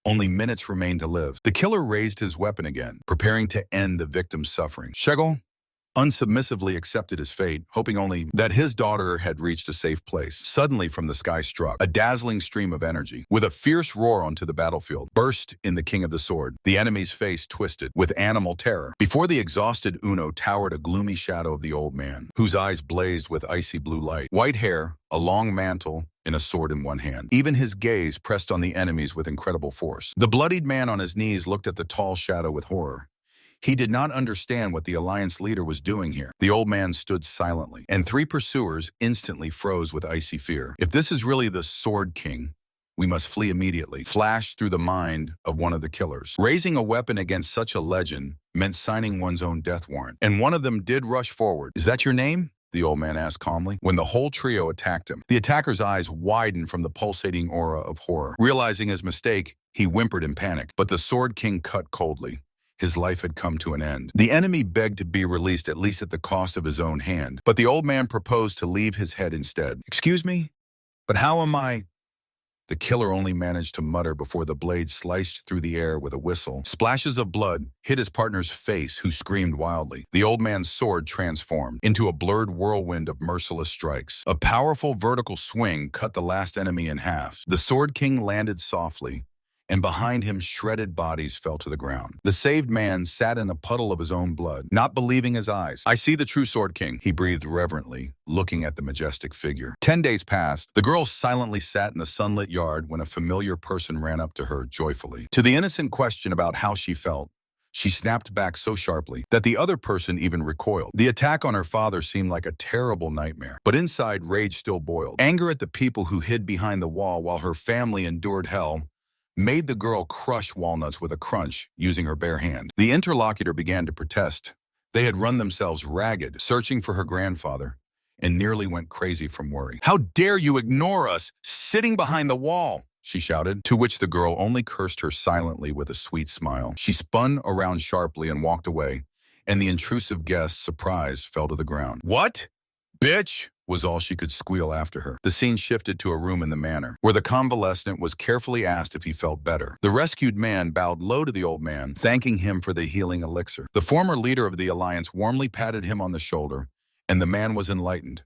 Only minutes remained to live. The killer raised his weapon again, preparing to end the victim's suffering. Shegel unsubmissively accepted his fate, hoping only that his daughter had reached a safe place. Suddenly from the sky struck a dazzling stream of energy. With a fierce roar onto the battlefield, burst in the King of the Sword. The enemy's face twisted with animal terror. Before the exhausted Uno towered a gloomy shadow of the old man, whose eyes blazed with icy blue light. White hair, a long mantle, and a sword in one hand. Even his gaze pressed on the enemies with incredible force. The bloodied man on his knees looked at the tall shadow with horror. He did not understand what the Alliance leader was doing here. The old man stood silently, and 3 pursuers instantly froze with icy fear. If this is really the Sword King, we must flee immediately, flashed through the mind of one of the killers. Raising a weapon against such a legend meant signing one's own death warrant, and one of them did rush forward. "Is that your name?" the old man asked calmly, when the whole trio attacked him. The attacker's eyes widened from the pulsating aura of horror. Realizing his mistake, he whimpered in panic, but the Sword King cut coldly. His life had come to an end. The enemy begged to be released, at least at the cost of his own hand, but the old man proposed to leave his head instead. "Excuse me, but how am I—" The killer only managed to mutter before the blade sliced through the air with a whistle. Splashes of blood hit his partner's face, who screamed wildly. The old man's sword transformed into a blurred whirlwind of merciless strikes. A powerful vertical swing cut the last enemy in half. The Sword King landed softly, and behind him shredded bodies fell to the ground. The saved man sat in a puddle of his own blood, not believing his eyes. "I see the true Sword King," he breathed reverently, looking at the majestic figure. 10 days passed. The girl silently sat in the sunlit yard when a familiar person ran up to her joyfully. To the innocent question about how she felt, she snapped back so sharply that the other person even recoiled. The attack on her father seemed like a terrible nightmare, but inside rage still boiled. Anger at the people who hid behind the wall while her family endured hell made the girl crush walnuts with a crunch using her bare hand. The interlocutor began to protest. They had run themselves ragged, searching for her grandfather, and nearly went crazy from worry. "How dare you ignore us, sitting behind the wall?" she shouted, to which the girl only cursed her silently with a sweet smile. She spun around sharply and walked away, and the intrusive guest's surprise fell to the ground. "What? Bitch!" was all she could squeal after her. The scene shifted to a room in the manor, where the convalescent was carefully asked if he felt better. The rescued man bowed low to the old man, thanking him for the healing elixir. The former leader of the Alliance warmly patted him on the shoulder, and the man was enlightened.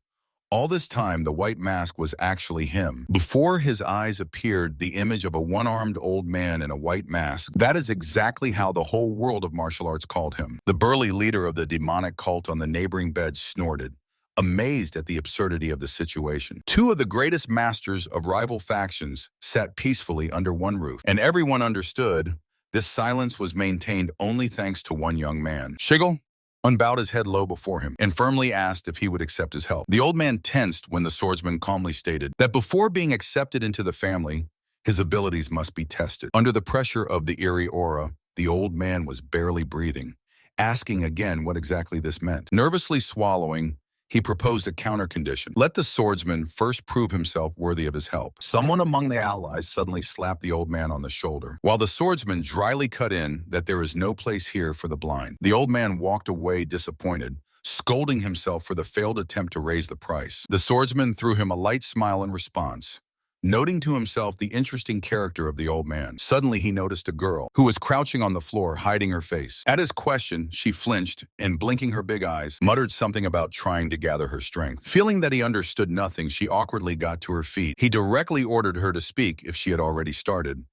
All this time, the white mask was actually him. Before his eyes appeared the image of a one-armed old man in a white mask. That is exactly how the whole world of martial arts called him. The burly leader of the demonic cult on the neighboring bed snorted, amazed at the absurdity of the situation. 2 of the greatest masters of rival factions sat peacefully under one roof, and everyone understood this silence was maintained only thanks to one young man. Shigel unbowed his head low before him and firmly asked if he would accept his help. The old man tensed when the swordsman calmly stated that before being accepted into the family, his abilities must be tested. Under the pressure of the eerie aura, the old man was barely breathing, asking again what exactly this meant. Nervously swallowing, he proposed a counter-condition. Let the swordsman first prove himself worthy of his help. Someone among the allies suddenly slapped the old man on the shoulder, while the swordsman dryly cut in that there is no place here for the blind. The old man walked away disappointed, scolding himself for the failed attempt to raise the price. The swordsman threw him a light smile in response, noting to himself the interesting character of the old man. Suddenly he noticed a girl who was crouching on the floor, hiding her face. At his question, she flinched and, blinking her big eyes, muttered something about trying to gather her strength. Feeling that he understood nothing, she awkwardly got to her feet. He directly ordered her to speak if she had already started,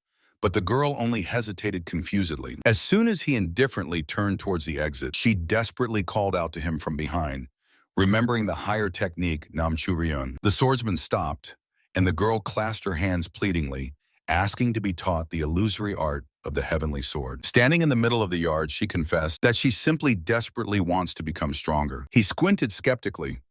but the girl only hesitated confusedly. As soon as he indifferently turned towards the exit, she desperately called out to him from behind, remembering the higher technique Namchuryeon. The swordsman stopped, and the girl clasped her hands pleadingly, asking to be taught the illusory art of the heavenly sword. Standing in the middle of the yard, she confessed that she simply desperately wants to become stronger. He squinted skeptically.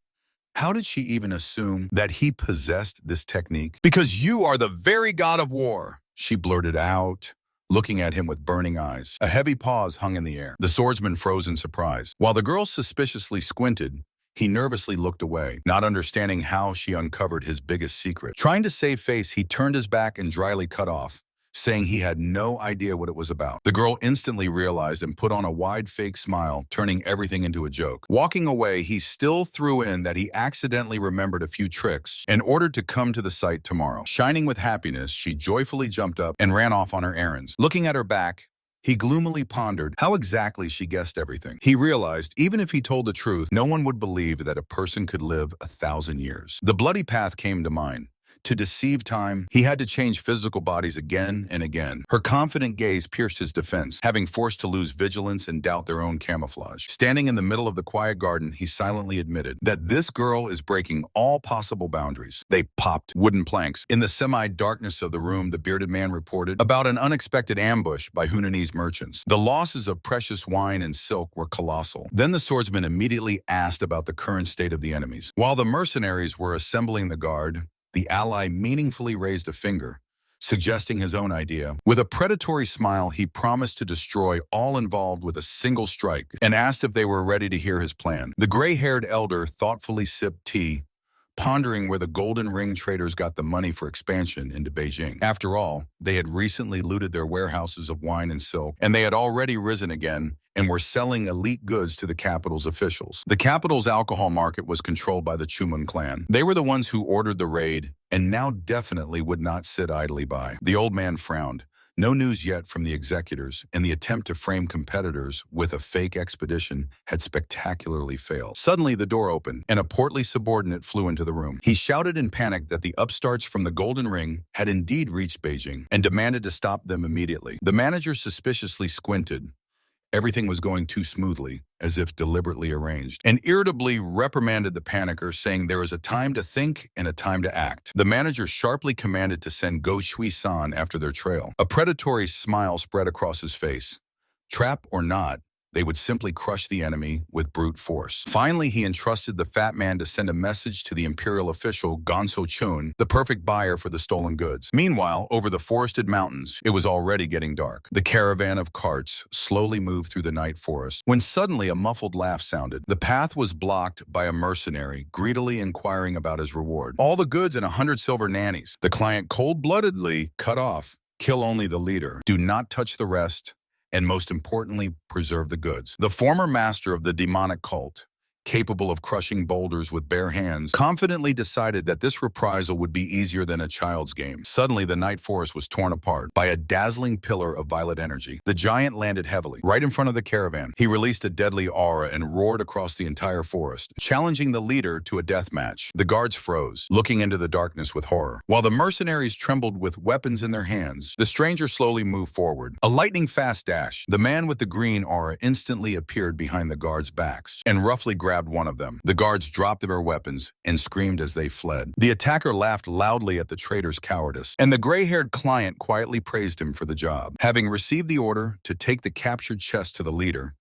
How did she even assume that he possessed this technique? "Because you are the very god of war," she blurted out, looking at him with burning eyes. A heavy pause hung in the air. The swordsman froze in surprise. While the girl suspiciously squinted, he nervously looked away, not understanding how she uncovered his biggest secret. Trying to save face, he turned his back and dryly cut off, saying he had no idea what it was about. The girl instantly realized and put on a wide fake smile, turning everything into a joke. Walking away, he still threw in that he accidentally remembered a few tricks and ordered to come to the site tomorrow. Shining with happiness, she joyfully jumped up and ran off on her errands. Looking at her back, he gloomily pondered how exactly she guessed everything. He realized even if he told the truth, no one would believe that a person could live 1,000 years. The bloody path came to mind. To deceive time, he had to change physical bodies again and again. Her confident gaze pierced his defense, having forced to lose vigilance and doubt their own camouflage. Standing in the middle of the quiet garden, he silently admitted that this girl is breaking all possible boundaries. They popped wooden planks. In the semi-darkness of the room, the bearded man reported about an unexpected ambush by Hunanese merchants. The losses of precious wine and silk were colossal. Then the swordsman immediately asked about the current state of the enemies. While the mercenaries were assembling the guard, the ally meaningfully raised a finger, suggesting his own idea. With a predatory smile, he promised to destroy all involved with a single strike and asked if they were ready to hear his plan. The gray-haired elder thoughtfully sipped tea, pondering where the golden ring traders got the money for expansion into Beijing. After all, they had recently looted their warehouses of wine and silk, and they had already risen again and were selling elite goods to the capital's officials. The capital's alcohol market was controlled by the Chumun clan. They were the ones who ordered the raid and now definitely would not sit idly by. The old man frowned. No news yet from the executors, and the attempt to frame competitors with a fake expedition had spectacularly failed. Suddenly, the door opened, and a portly subordinate flew into the room. He shouted in panic that the upstarts from the Golden Ring had indeed reached Beijing and demanded to stop them immediately. The manager suspiciously squinted. Everything was going too smoothly, as if deliberately arranged, and irritably reprimanded the panicker, saying there is a time to think and a time to act. The manager sharply commanded to send Go Shui-san after their trail. A predatory smile spread across his face. Trap or not, they would simply crush the enemy with brute force. Finally, he entrusted the fat man to send a message to the imperial official Gonso Chun, the perfect buyer for the stolen goods. Meanwhile, over the forested mountains, it was already getting dark. The caravan of carts slowly moved through the night forest, when suddenly a muffled laugh sounded. The path was blocked by a mercenary, greedily inquiring about his reward. All the goods and 100 silver nannies. The client cold-bloodedly cut off. Kill only the leader. Do not touch the rest. And most importantly, preserve the goods. The former master of the demonic cult, capable of crushing boulders with bare hands, confidently decided that this reprisal would be easier than a child's game. Suddenly, the night forest was torn apart by a dazzling pillar of violet energy. The giant landed heavily, right in front of the caravan. He released a deadly aura and roared across the entire forest, challenging the leader to a death match. The guards froze, looking into the darkness with horror. While the mercenaries trembled with weapons in their hands, the stranger slowly moved forward. A lightning-fast dash. The man with the green aura instantly appeared behind the guards' backs and roughly grabbed one of them. The guards dropped their weapons and screamed as they fled. The attacker laughed loudly at the traitor's cowardice, and the gray-haired client quietly praised him for the job. Having received the order to take the captured chest to the leader,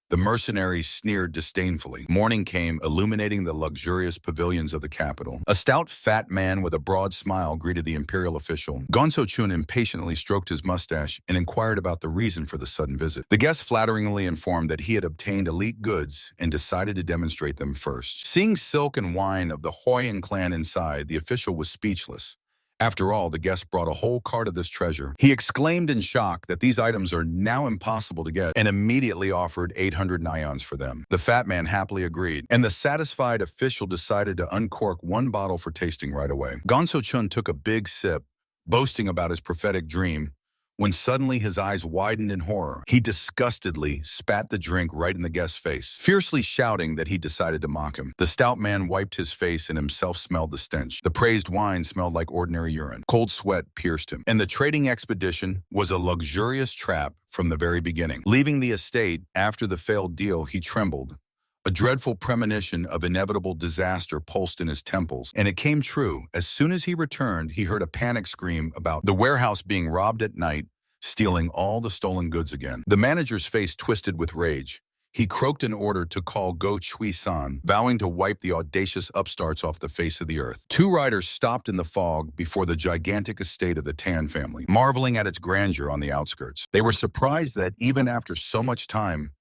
the mercenaries sneered disdainfully. Morning came, illuminating the luxurious pavilions of the capital. A stout, fat man with a broad smile greeted the imperial official. Gonso Chun impatiently stroked his mustache and inquired about the reason for the sudden visit. The guest flatteringly informed that he had obtained elite goods and decided to demonstrate them first. Seeing silk and wine of the Huayan clan inside, the official was speechless. After all, the guest brought a whole cart of this treasure. He exclaimed in shock that these items are now impossible to get and immediately offered 800 nyons for them. The fat man happily agreed, and the satisfied official decided to uncork one bottle for tasting right away. Gonso Chun took a big sip, boasting about his prophetic dream, when suddenly his eyes widened in horror. He disgustedly spat the drink right in the guest's face, fiercely shouting that he decided to mock him. The stout man wiped his face and himself smelled the stench. The praised wine smelled like ordinary urine. Cold sweat pierced him. And the trading expedition was a luxurious trap from the very beginning. Leaving the estate after the failed deal, he trembled. A dreadful premonition of inevitable disaster pulsed in his temples, and it came true. As soon as he returned, he heard a panic scream about the warehouse being robbed at night, stealing all the stolen goods again. The manager's face twisted with rage. He croaked an order to call Go Chui-san, vowing to wipe the audacious upstarts off the face of the earth. Two riders stopped in the fog before the gigantic estate of the Tan family, marveling at its grandeur on the outskirts. They were surprised that even after so much time,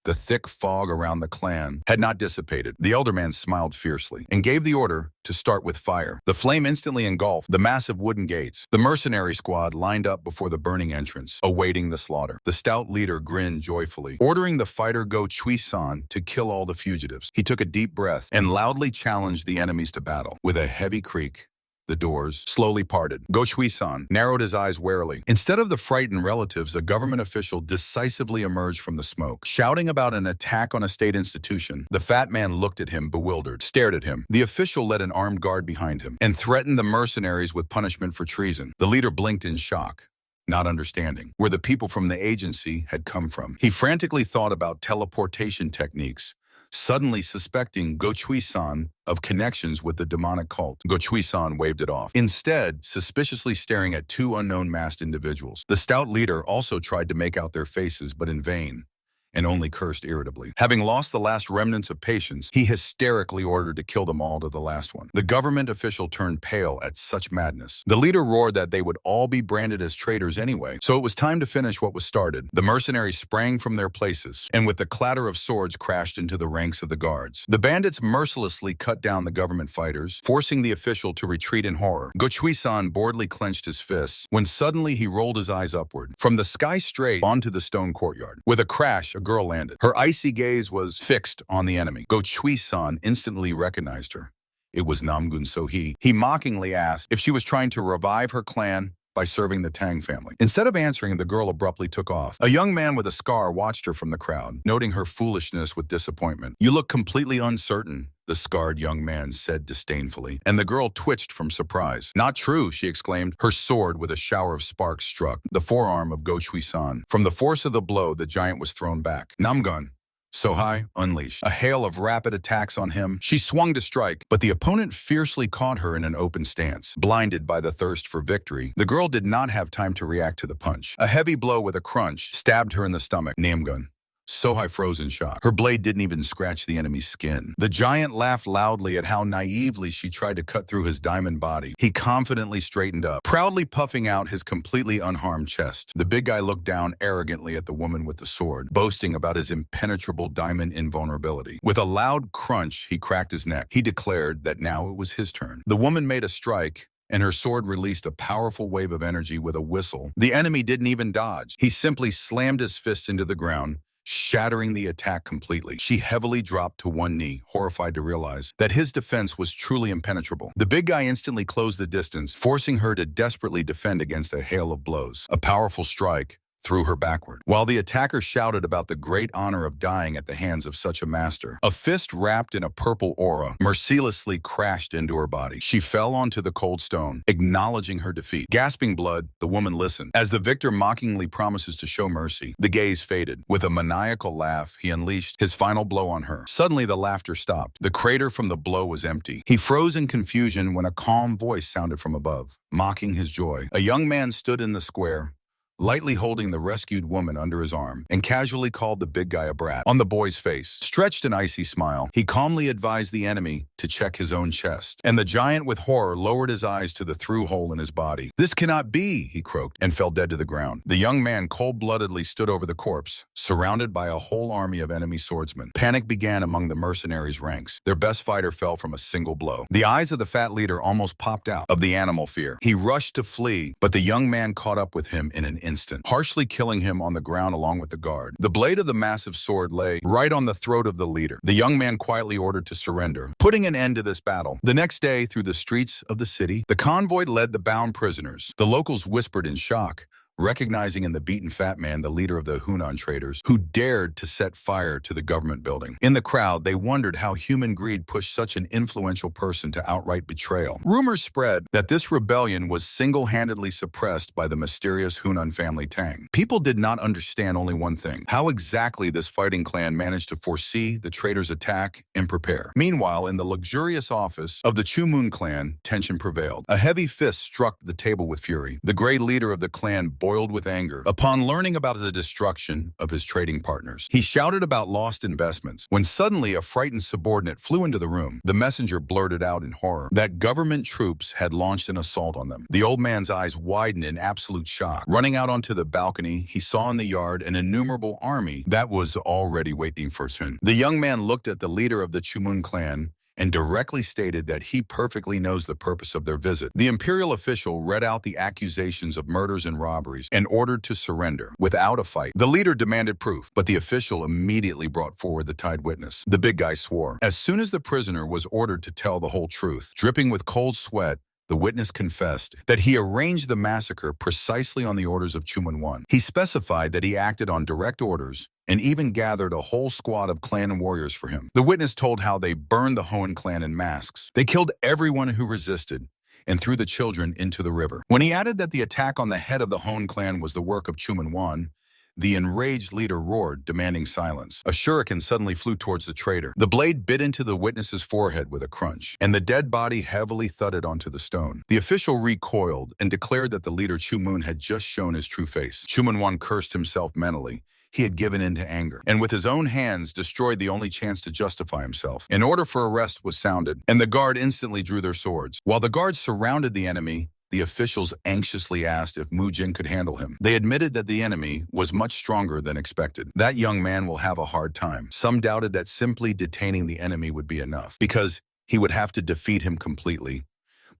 The thick fog around the clan had not dissipated. The elder man smiled fiercely and gave the order to start with fire. The flame instantly engulfed the massive wooden gates. The mercenary squad lined up before the burning entrance, awaiting the slaughter. The stout leader grinned joyfully, ordering the fighter Go Chui-san to kill all the fugitives. He took a deep breath and loudly challenged the enemies to battle. With a heavy creak, the doors slowly parted. Go Chui-san narrowed his eyes warily. Instead of the frightened relatives, a government official decisively emerged from the smoke, shouting about an attack on a state institution. The fat man looked at him, bewildered, stared at him. The official led an armed guard behind him and threatened the mercenaries with punishment for treason. The leader blinked in shock, not understanding where the people from the agency had come from. He frantically thought about teleportation techniques, suddenly suspecting Go Chui-san of connections with the demonic cult. Go Chui-san waved it off, instead suspiciously staring at two unknown masked individuals. The stout leader also tried to make out their faces, but in vain, and only cursed irritably. Having lost the last remnants of patience, he hysterically ordered to kill them all to the last one. The government official turned pale at such madness. The leader roared that they would all be branded as traitors anyway, so it was time to finish what was started. The mercenaries sprang from their places, and with the clatter of swords crashed into the ranks of the guards. The bandits mercilessly cut down the government fighters, forcing the official to retreat in horror. Go Chui-san boredly clenched his fists, when suddenly he rolled his eyes upward, from the sky straight onto the stone courtyard. With a crash, a girl landed. Her icy gaze was fixed on the enemy. Go Chui-san instantly recognized her. It was Namgun Sohee. He mockingly asked if she was trying to revive her clan by serving the Tang family. Instead of answering, the girl abruptly took off. A young man with a scar watched her from the crowd, noting her foolishness with disappointment. "You look completely uncertain," the scarred young man said disdainfully, and the girl twitched from surprise. "Not true," she exclaimed. Her sword with a shower of sparks struck the forearm of Go Chui-san. From the force of the blow, the giant was thrown back. Namgun Sohai unleashed a hail of rapid attacks on him. She swung to strike, but the opponent fiercely caught her in an open stance. Blinded by the thirst for victory, the girl did not have time to react to the punch. A heavy blow with a crunch stabbed her in the stomach. Namgun Sohai froze in shock. Her blade didn't even scratch the enemy's skin. The giant laughed loudly at how naively she tried to cut through his diamond body. He confidently straightened up, proudly puffing out his completely unharmed chest. The big guy looked down arrogantly at the woman with the sword, boasting about his impenetrable diamond invulnerability. With a loud crunch, he cracked his neck. He declared that now it was his turn. The woman made a strike, and her sword released a powerful wave of energy with a whistle. The enemy didn't even dodge. He simply slammed his fist into the ground, shattering the attack completely. She heavily dropped to one knee, horrified to realize that his defense was truly impenetrable. The big guy instantly closed the distance, forcing her to desperately defend against a hail of blows. A powerful strike threw her backward. While the attacker shouted about the great honor of dying at the hands of such a master, a fist wrapped in a purple aura mercilessly crashed into her body. She fell onto the cold stone, acknowledging her defeat. Gasping blood, the woman listened. As the victor mockingly promises to show mercy, the gaze faded. With a maniacal laugh, he unleashed his final blow on her. Suddenly, the laughter stopped. The crater from the blow was empty. He froze in confusion when a calm voice sounded from above, mocking his joy. A young man stood in the square, lightly holding the rescued woman under his arm, and casually called the big guy a brat. On the boy's face stretched an icy smile. He calmly advised the enemy to check his own chest, and the giant with horror lowered his eyes to the through hole in his body. "This cannot be," he croaked, and fell dead to the ground. The young man cold-bloodedly stood over the corpse, surrounded by a whole army of enemy swordsmen. Panic began among the mercenaries' ranks. Their best fighter fell from a single blow. The eyes of the fat leader almost popped out of the animal fear. He rushed to flee, but the young man caught up with him in an instant, harshly killing him on the ground along with the guard. The blade of the massive sword lay right on the throat of the leader. The young man quietly ordered to surrender, putting an end to this battle. The next day, through the streets of the city, the convoy led the bound prisoners. The locals whispered in shock, recognizing in the beaten fat man the leader of the Hunan traders, who dared to set fire to the government building. In the crowd, they wondered how human greed pushed such an influential person to outright betrayal. Rumors spread that this rebellion was single-handedly suppressed by the mysterious Hunan family Tang. People did not understand only one thing: how exactly this fighting clan managed to foresee the traitors' attack and prepare. Meanwhile, in the luxurious office of the Chumun clan, tension prevailed. A heavy fist struck the table with fury. The gray leader of the clan boiled with anger upon learning about the destruction of his trading partners. He shouted about lost investments when suddenly a frightened subordinate flew into the room. The messenger blurted out in horror that government troops had launched an assault on them. The old man's eyes widened in absolute shock. Running out onto the balcony, he saw in the yard an innumerable army that was already waiting for him. The young man looked at the leader of the Chumun clan and directly stated that he perfectly knows the purpose of their visit. The imperial official read out the accusations of murders and robberies and ordered to surrender without a fight. The leader demanded proof, but the official immediately brought forward the tied witness. The big guy swore. As soon as the prisoner was ordered to tell the whole truth, dripping with cold sweat, the witness confessed that he arranged the massacre precisely on the orders of Chumun 1. He specified that he acted on direct orders and even gathered a whole squad of clan warriors for him. The witness told how they burned the Hoenn clan in masks. They killed everyone who resisted and threw the children into the river. When he added that the attack on the head of the Hoenn clan was the work of Chumun 1, the enraged leader roared, demanding silence. A shuriken suddenly flew towards the traitor. The blade bit into the witness's forehead with a crunch, and the dead body heavily thudded onto the stone. The official recoiled and declared that the leader Chumun had just shown his true face. Chumun 1 cursed himself mentally. He had given in to anger, and with his own hands destroyed the only chance to justify himself. An order for arrest was sounded, and the guard instantly drew their swords. While the guards surrounded the enemy, the officials anxiously asked if Mujin could handle him. They admitted that the enemy was much stronger than expected. That young man will have a hard time. Some doubted that simply detaining the enemy would be enough, because he would have to defeat him completely,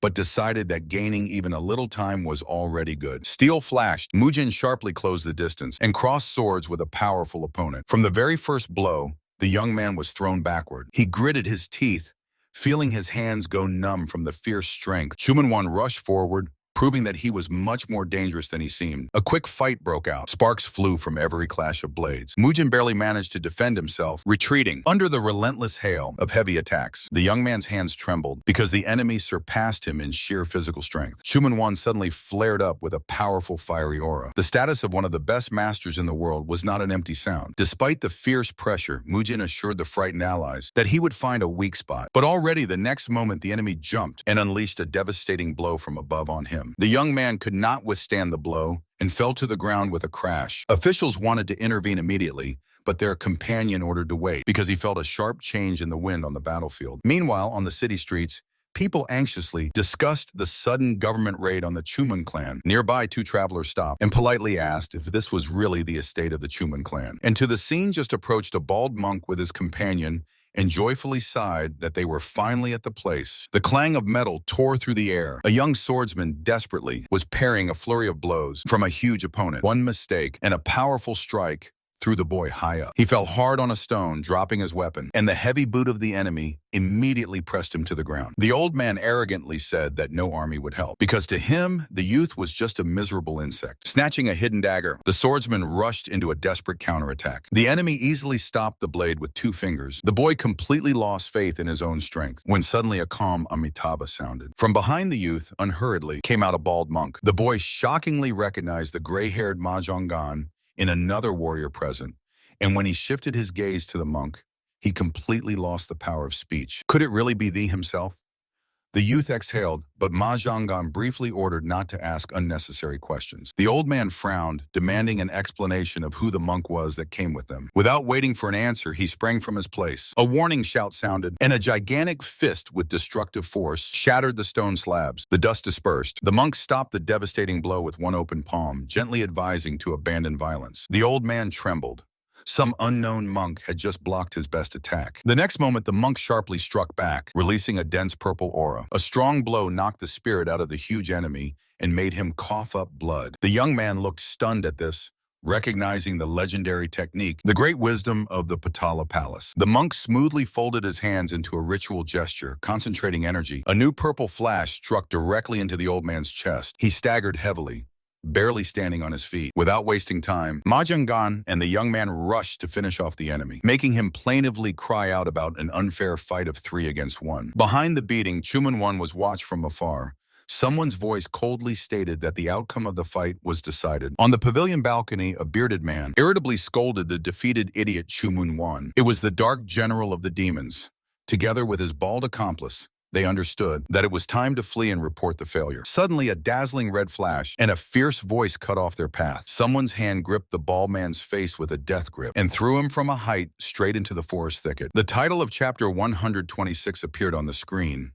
but decided that gaining even a little time was already good. Steel flashed. Mujin sharply closed the distance and crossed swords with a powerful opponent. From the very first blow, the young man was thrown backward. He gritted his teeth, feeling his hands go numb from the fierce strength. Chumun 1 rushed forward, proving that he was much more dangerous than he seemed. A quick fight broke out. Sparks flew from every clash of blades. Mujin barely managed to defend himself, retreating under the relentless hail of heavy attacks. The young man's hands trembled because the enemy surpassed him in sheer physical strength. Chumun 1 suddenly flared up with a powerful fiery aura. The status of one of the best masters in the world was not an empty sound. Despite the fierce pressure, Mujin assured the frightened allies that he would find a weak spot. But already the next moment the enemy jumped and unleashed a devastating blow from above on him. The young man could not withstand the blow and fell to the ground with a crash. Officials wanted to intervene immediately, but their companion ordered to wait because he felt a sharp change in the wind on the battlefield. Meanwhile, on the city streets, people anxiously discussed the sudden government raid on the Chumun clan. Nearby, 2 travelers stopped and politely asked if this was really the estate of the Chumun clan. And to the scene just approached a bald monk with his companion and joyfully sighed that they were finally at the place. The clang of metal tore through the air. A young swordsman desperately was parrying a flurry of blows from a huge opponent. One mistake and a powerful strike threw the boy high up. He fell hard on a stone, dropping his weapon, and the heavy boot of the enemy immediately pressed him to the ground. The old man arrogantly said that no army would help, because to him, the youth was just a miserable insect. Snatching a hidden dagger, the swordsman rushed into a desperate counterattack. The enemy easily stopped the blade with 2 fingers. The boy completely lost faith in his own strength, when suddenly a calm Amitabha sounded. From behind the youth, unhurriedly, came out a bald monk. The boy shockingly recognized the gray-haired Mahjong in another warrior present, and when he shifted his gaze to the monk, he completely lost the power of speech. Could it really be thee himself? The youth exhaled, but Mahjong briefly ordered not to ask unnecessary questions. The old man frowned, demanding an explanation of who the monk was that came with them. Without waiting for an answer, he sprang from his place. A warning shout sounded, and a gigantic fist with destructive force shattered the stone slabs. The dust dispersed. The monk stopped the devastating blow with one open palm, gently advising to abandon violence. The old man trembled. Some unknown monk had just blocked his best attack. The next moment, the monk sharply struck back, releasing a dense purple aura. A strong blow knocked the spirit out of the huge enemy and made him cough up blood. The young man looked stunned at this, recognizing the legendary technique, the great wisdom of the Patala Palace. The monk smoothly folded his hands into a ritual gesture, concentrating energy. A new purple flash struck directly into the old man's chest. He staggered heavily, barely standing on his feet. Without wasting time, Mahjong and the young man rushed to finish off the enemy, making him plaintively cry out about an unfair fight of 3 against 1. Behind the beating, Chumun 1 was watched from afar. Someone's voice coldly stated that the outcome of the fight was decided. On the pavilion balcony, a bearded man irritably scolded the defeated idiot Chumun 1. It was the dark general of the demons, together with his bald accomplice, They understood that it was time to flee and report the failure. Suddenly, a dazzling red flash and a fierce voice cut off their path. Someone's hand gripped the bald man's face with a death grip and threw him from a height straight into the forest thicket. The title of chapter 126 appeared on the screen: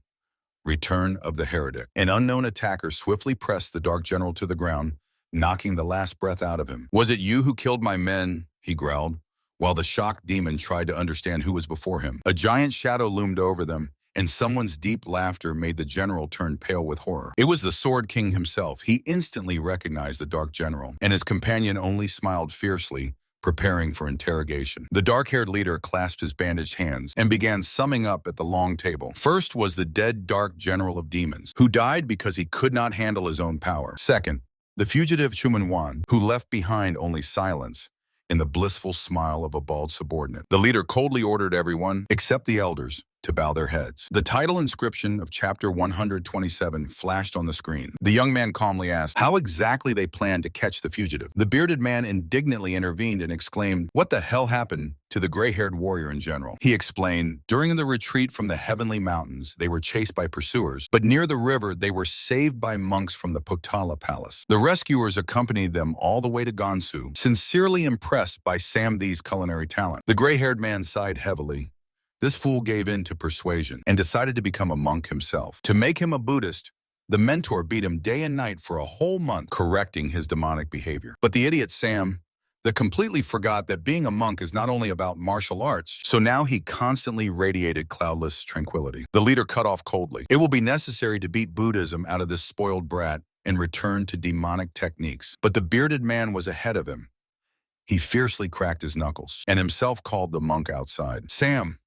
Return of the Heretic. An unknown attacker swiftly pressed the Dark General to the ground, knocking the last breath out of him. "Was it you who killed my men?" he growled, while the shocked demon tried to understand who was before him. A giant shadow loomed over them, and someone's deep laughter made the general turn pale with horror. It was the Sword King himself. He instantly recognized the Dark General, and his companion only smiled fiercely, preparing for interrogation. The dark-haired leader clasped his bandaged hands and began summing up at the long table. First was the dead Dark General of Demons, who died because he could not handle his own power. Second, the fugitive Chumanwan, who left behind only silence in the blissful smile of a bald subordinate. The leader coldly ordered everyone, except the elders, to bow their heads. The title inscription of chapter 127 flashed on the screen. The young man calmly asked how exactly they planned to catch the fugitive. The bearded man indignantly intervened and exclaimed, "What the hell happened to the gray-haired warrior in general?" He explained, "During the retreat from the Heavenly Mountains, they were chased by pursuers, but near the river, they were saved by monks from the Potala Palace. The rescuers accompanied them all the way to Gansu, sincerely impressed by Samthi's culinary talent." The gray-haired man sighed heavily. This fool gave in to persuasion and decided to become a monk himself. To make him a Buddhist, the mentor beat him day and night for a whole month, correcting his demonic behavior. But the idiot Sam that completely forgot that being a monk is not only about martial arts, so now he constantly radiated cloudless tranquility. The leader cut off coldly. "It will be necessary to beat Buddhism out of this spoiled brat and return to demonic techniques." But the bearded man was ahead of him. He fiercely cracked his knuckles and himself called the monk outside. "Sam!"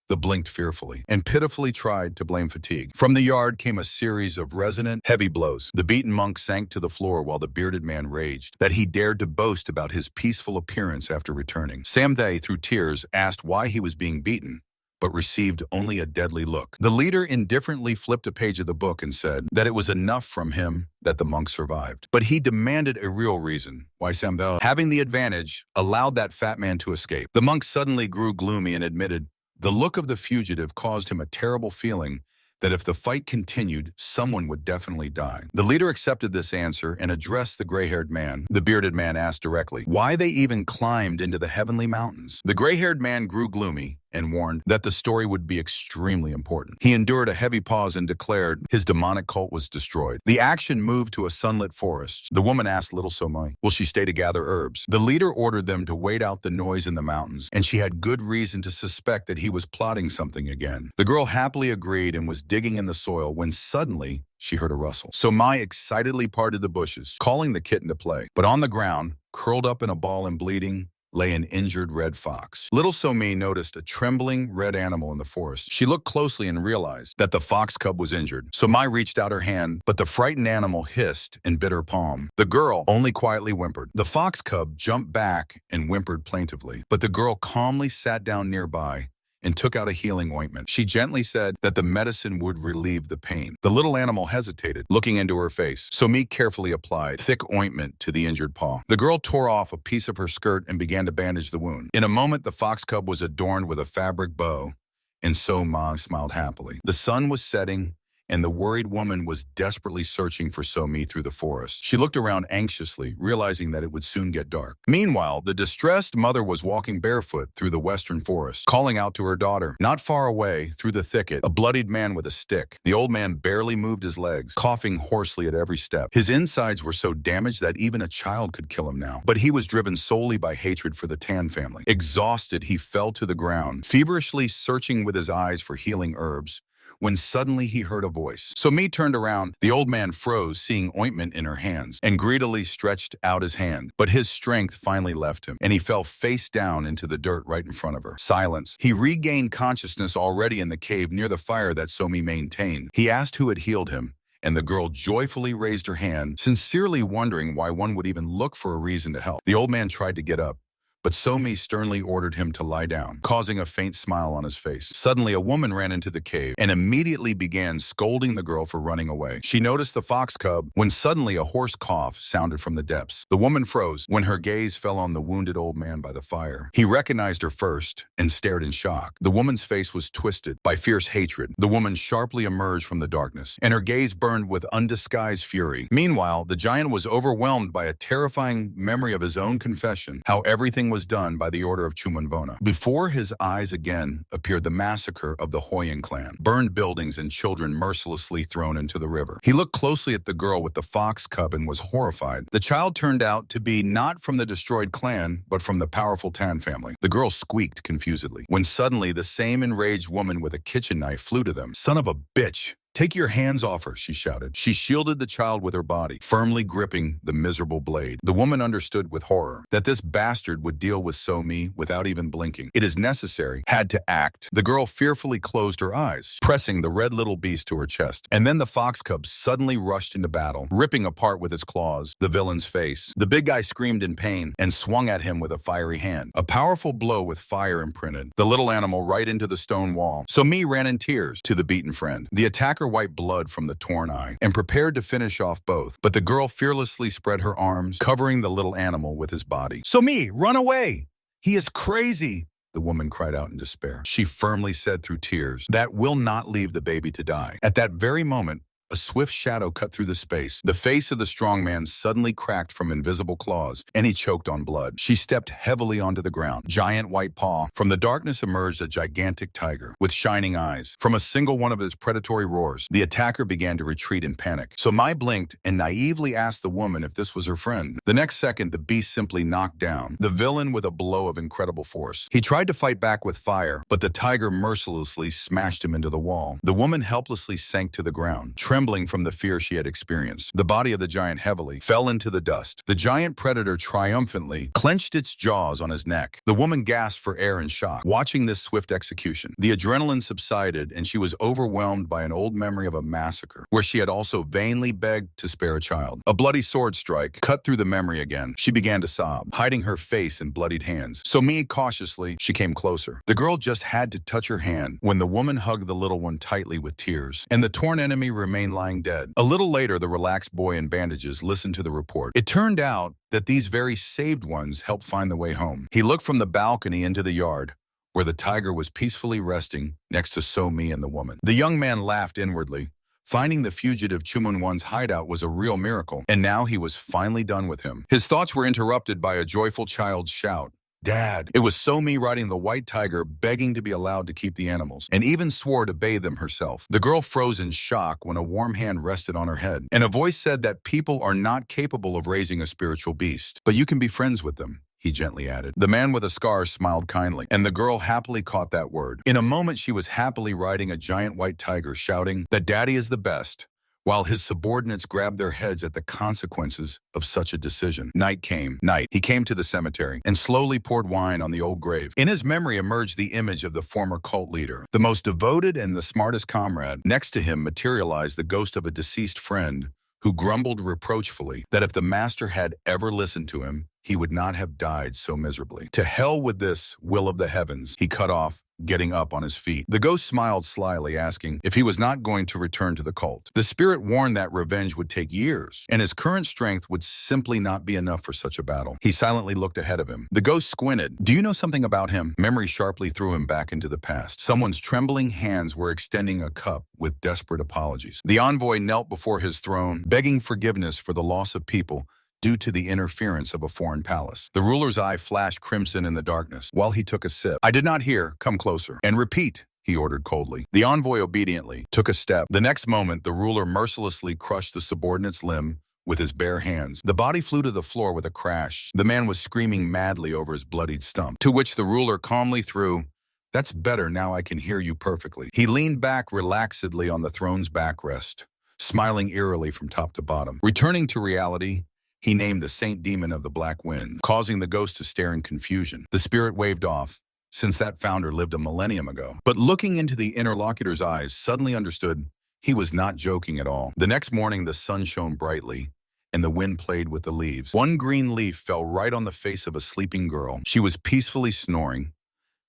The blinked fearfully and pitifully tried to blame fatigue. From the yard came a series of resonant, heavy blows. The beaten monk sank to the floor while the bearded man raged that he dared to boast about his peaceful appearance after returning. Samthi, through tears, asked why he was being beaten, but received only a deadly look. The leader indifferently flipped a page of the book and said that it was enough from him that the monk survived. But he demanded a real reason why Samthi, having the advantage, allowed that fat man to escape. The monk suddenly grew gloomy and admitted the look of the fugitive caused him a terrible feeling that if the fight continued, someone would definitely die. The leader accepted this answer and addressed the gray-haired man. The bearded man asked directly why they even climbed into the Heavenly Mountains. The gray-haired man grew gloomy and warned that the story would be extremely important. He endured a heavy pause and declared his demonic cult was destroyed. The action moved to a sunlit forest. The woman asked little Somai, will she stay to gather herbs? The leader ordered them to wait out the noise in the mountains, and she had good reason to suspect that he was plotting something again. The girl happily agreed and was digging in the soil when suddenly she heard a rustle. Somai excitedly parted the bushes, calling the kitten to play. But on the ground, curled up in a ball and bleeding, lay an injured red fox. Little Somi noticed a trembling red animal in the forest. She looked closely and realized that the fox cub was injured. Somai reached out her hand, but the frightened animal hissed and bit her palm. The girl only quietly whimpered. The fox cub jumped back and whimpered plaintively, but the girl calmly sat down nearby and took out a healing ointment. She gently said that the medicine would relieve the pain. The little animal hesitated, looking into her face. Somi carefully applied thick ointment to the injured paw. The girl tore off a piece of her skirt and began to bandage the wound. In a moment, the fox cub was adorned with a fabric bow, and Soma smiled happily. The sun was setting, and the worried woman was desperately searching for Somi through the forest. She looked around anxiously, realizing that it would soon get dark. Meanwhile, the distressed mother was walking barefoot through the western forest, calling out to her daughter. Not far away, through the thicket, a bloodied man with a stick. The old man barely moved his legs, coughing hoarsely at every step. His insides were so damaged that even a child could kill him now. But he was driven solely by hatred for the Tan family. Exhausted, he fell to the ground, feverishly searching with his eyes for healing herbs, when suddenly he heard a voice. Somi turned around. The old man froze, seeing ointment in her hands, and greedily stretched out his hand. But his strength finally left him, and he fell face down into the dirt right in front of her. Silence. He regained consciousness already in the cave near the fire that Somi maintained. He asked who had healed him, and the girl joyfully raised her hand, sincerely wondering why one would even look for a reason to help. The old man tried to get up, but Somi sternly ordered him to lie down, causing a faint smile on his face. Suddenly, a woman ran into the cave and immediately began scolding the girl for running away. She noticed the fox cub when suddenly a hoarse cough sounded from the depths. The woman froze when her gaze fell on the wounded old man by the fire. He recognized her first and stared in shock. The woman's face was twisted by fierce hatred. The woman sharply emerged from the darkness, and her gaze burned with undisguised fury. Meanwhile, the giant was overwhelmed by a terrifying memory of his own confession, how everything was done by the order of Chumanvona. Before his eyes again appeared the massacre of the Hoyan clan, burned buildings and children mercilessly thrown into the river. He looked closely at the girl with the fox cub and was horrified. The child turned out to be not from the destroyed clan, but from the powerful Tan family. The girl squeaked confusedly, when suddenly the same enraged woman with a kitchen knife flew to them. "Son of a bitch! Take your hands off her," she shouted. She shielded the child with her body, firmly gripping the miserable blade. The woman understood with horror that this bastard would deal with Somi without even blinking. It is necessary, had to act. The girl fearfully closed her eyes, pressing the red little beast to her chest. And then the fox cub suddenly rushed into battle, ripping apart with its claws the villain's face. The big guy screamed in pain and swung at him with a fiery hand. A powerful blow with fire imprinted the little animal right into the stone wall. Somi ran in tears to the beaten friend. The attacker wiped blood from the torn eye and prepared to finish off both, but the girl fearlessly spread her arms, covering the little animal with his body. "Somi, run away! He is crazy!" the woman cried out in despair. She firmly said through tears, "That will not leave the baby to die." At that very moment, a swift shadow cut through the space. The face of the strong man suddenly cracked from invisible claws, and he choked on blood. She stepped heavily onto the ground. Giant white paw. From the darkness emerged a gigantic tiger with shining eyes. From a single one of his predatory roars, the attacker began to retreat in panic. So Mai blinked and naively asked the woman if this was her friend. The next second, the beast simply knocked down the villain with a blow of incredible force. He tried to fight back with fire, but the tiger mercilessly smashed him into the wall. The woman helplessly sank to the ground, trembling from the fear she had experienced. The body of the giant heavily fell into the dust. The giant predator triumphantly clenched its jaws on his neck. The woman gasped for air in shock, watching this swift execution. The adrenaline subsided, and she was overwhelmed by an old memory of a massacre, where she had also vainly begged to spare a child. A bloody sword strike cut through the memory again. She began to sob, hiding her face in bloodied hands. So cautiously, she came closer. The girl just had to touch her hand when the woman hugged the little one tightly with tears, and the torn enemy remained lying dead. A little later, the relaxed boy in bandages listened to the report. It turned out that these very saved ones helped find the way home. He looked from the balcony into the yard, where the tiger was peacefully resting next to Somi and the woman. The young man laughed inwardly. Finding the fugitive Chumunwan's hideout was a real miracle, and now he was finally done with him. His thoughts were interrupted by a joyful child's shout. "Dad!" It was Somi riding the white tiger, begging to be allowed to keep the animals, and even swore to bathe them herself. The girl froze in shock when a warm hand rested on her head, and a voice said that people are not capable of raising a spiritual beast, but you can be friends with them, he gently added. The man with a scar smiled kindly, and the girl happily caught that word. In a moment, she was happily riding a giant white tiger, shouting that Daddy is the best, while his subordinates grabbed their heads at the consequences of such a decision. Night came. He came to the cemetery and slowly poured wine on the old grave. In his memory emerged the image of the former cult leader, the most devoted and the smartest comrade. Next to him materialized the ghost of a deceased friend who grumbled reproachfully that if the master had ever listened to him, he would not have died so miserably. To hell with this will of the heavens, he cut off, getting up on his feet. The ghost smiled slyly, asking if he was not going to return to the cult. The spirit warned that revenge would take years, and his current strength would simply not be enough for such a battle. He silently looked ahead of him. The ghost squinted. "Do you know something about him?" Memory sharply threw him back into the past. Someone's trembling hands were extending a cup with desperate apologies. The envoy knelt before his throne, begging forgiveness for the loss of people due to the interference of a foreign palace. The ruler's eye flashed crimson in the darkness while he took a sip. "I did not hear. Come closer. And repeat," he ordered coldly. The envoy obediently took a step. The next moment, the ruler mercilessly crushed the subordinate's limb with his bare hands. The body flew to the floor with a crash. The man was screaming madly over his bloodied stump, to which the ruler calmly threw, "That's better, now I can hear you perfectly." He leaned back relaxedly on the throne's backrest, smiling eerily from top to bottom. Returning to reality, he named the saint demon of the black wind, causing the ghost to stare in confusion. The spirit waved off, since that founder lived a millennium ago. But looking into the interlocutor's eyes, suddenly understood he was not joking at all. The next morning, the sun shone brightly, and the wind played with the leaves. One green leaf fell right on the face of a sleeping girl. She was peacefully snoring,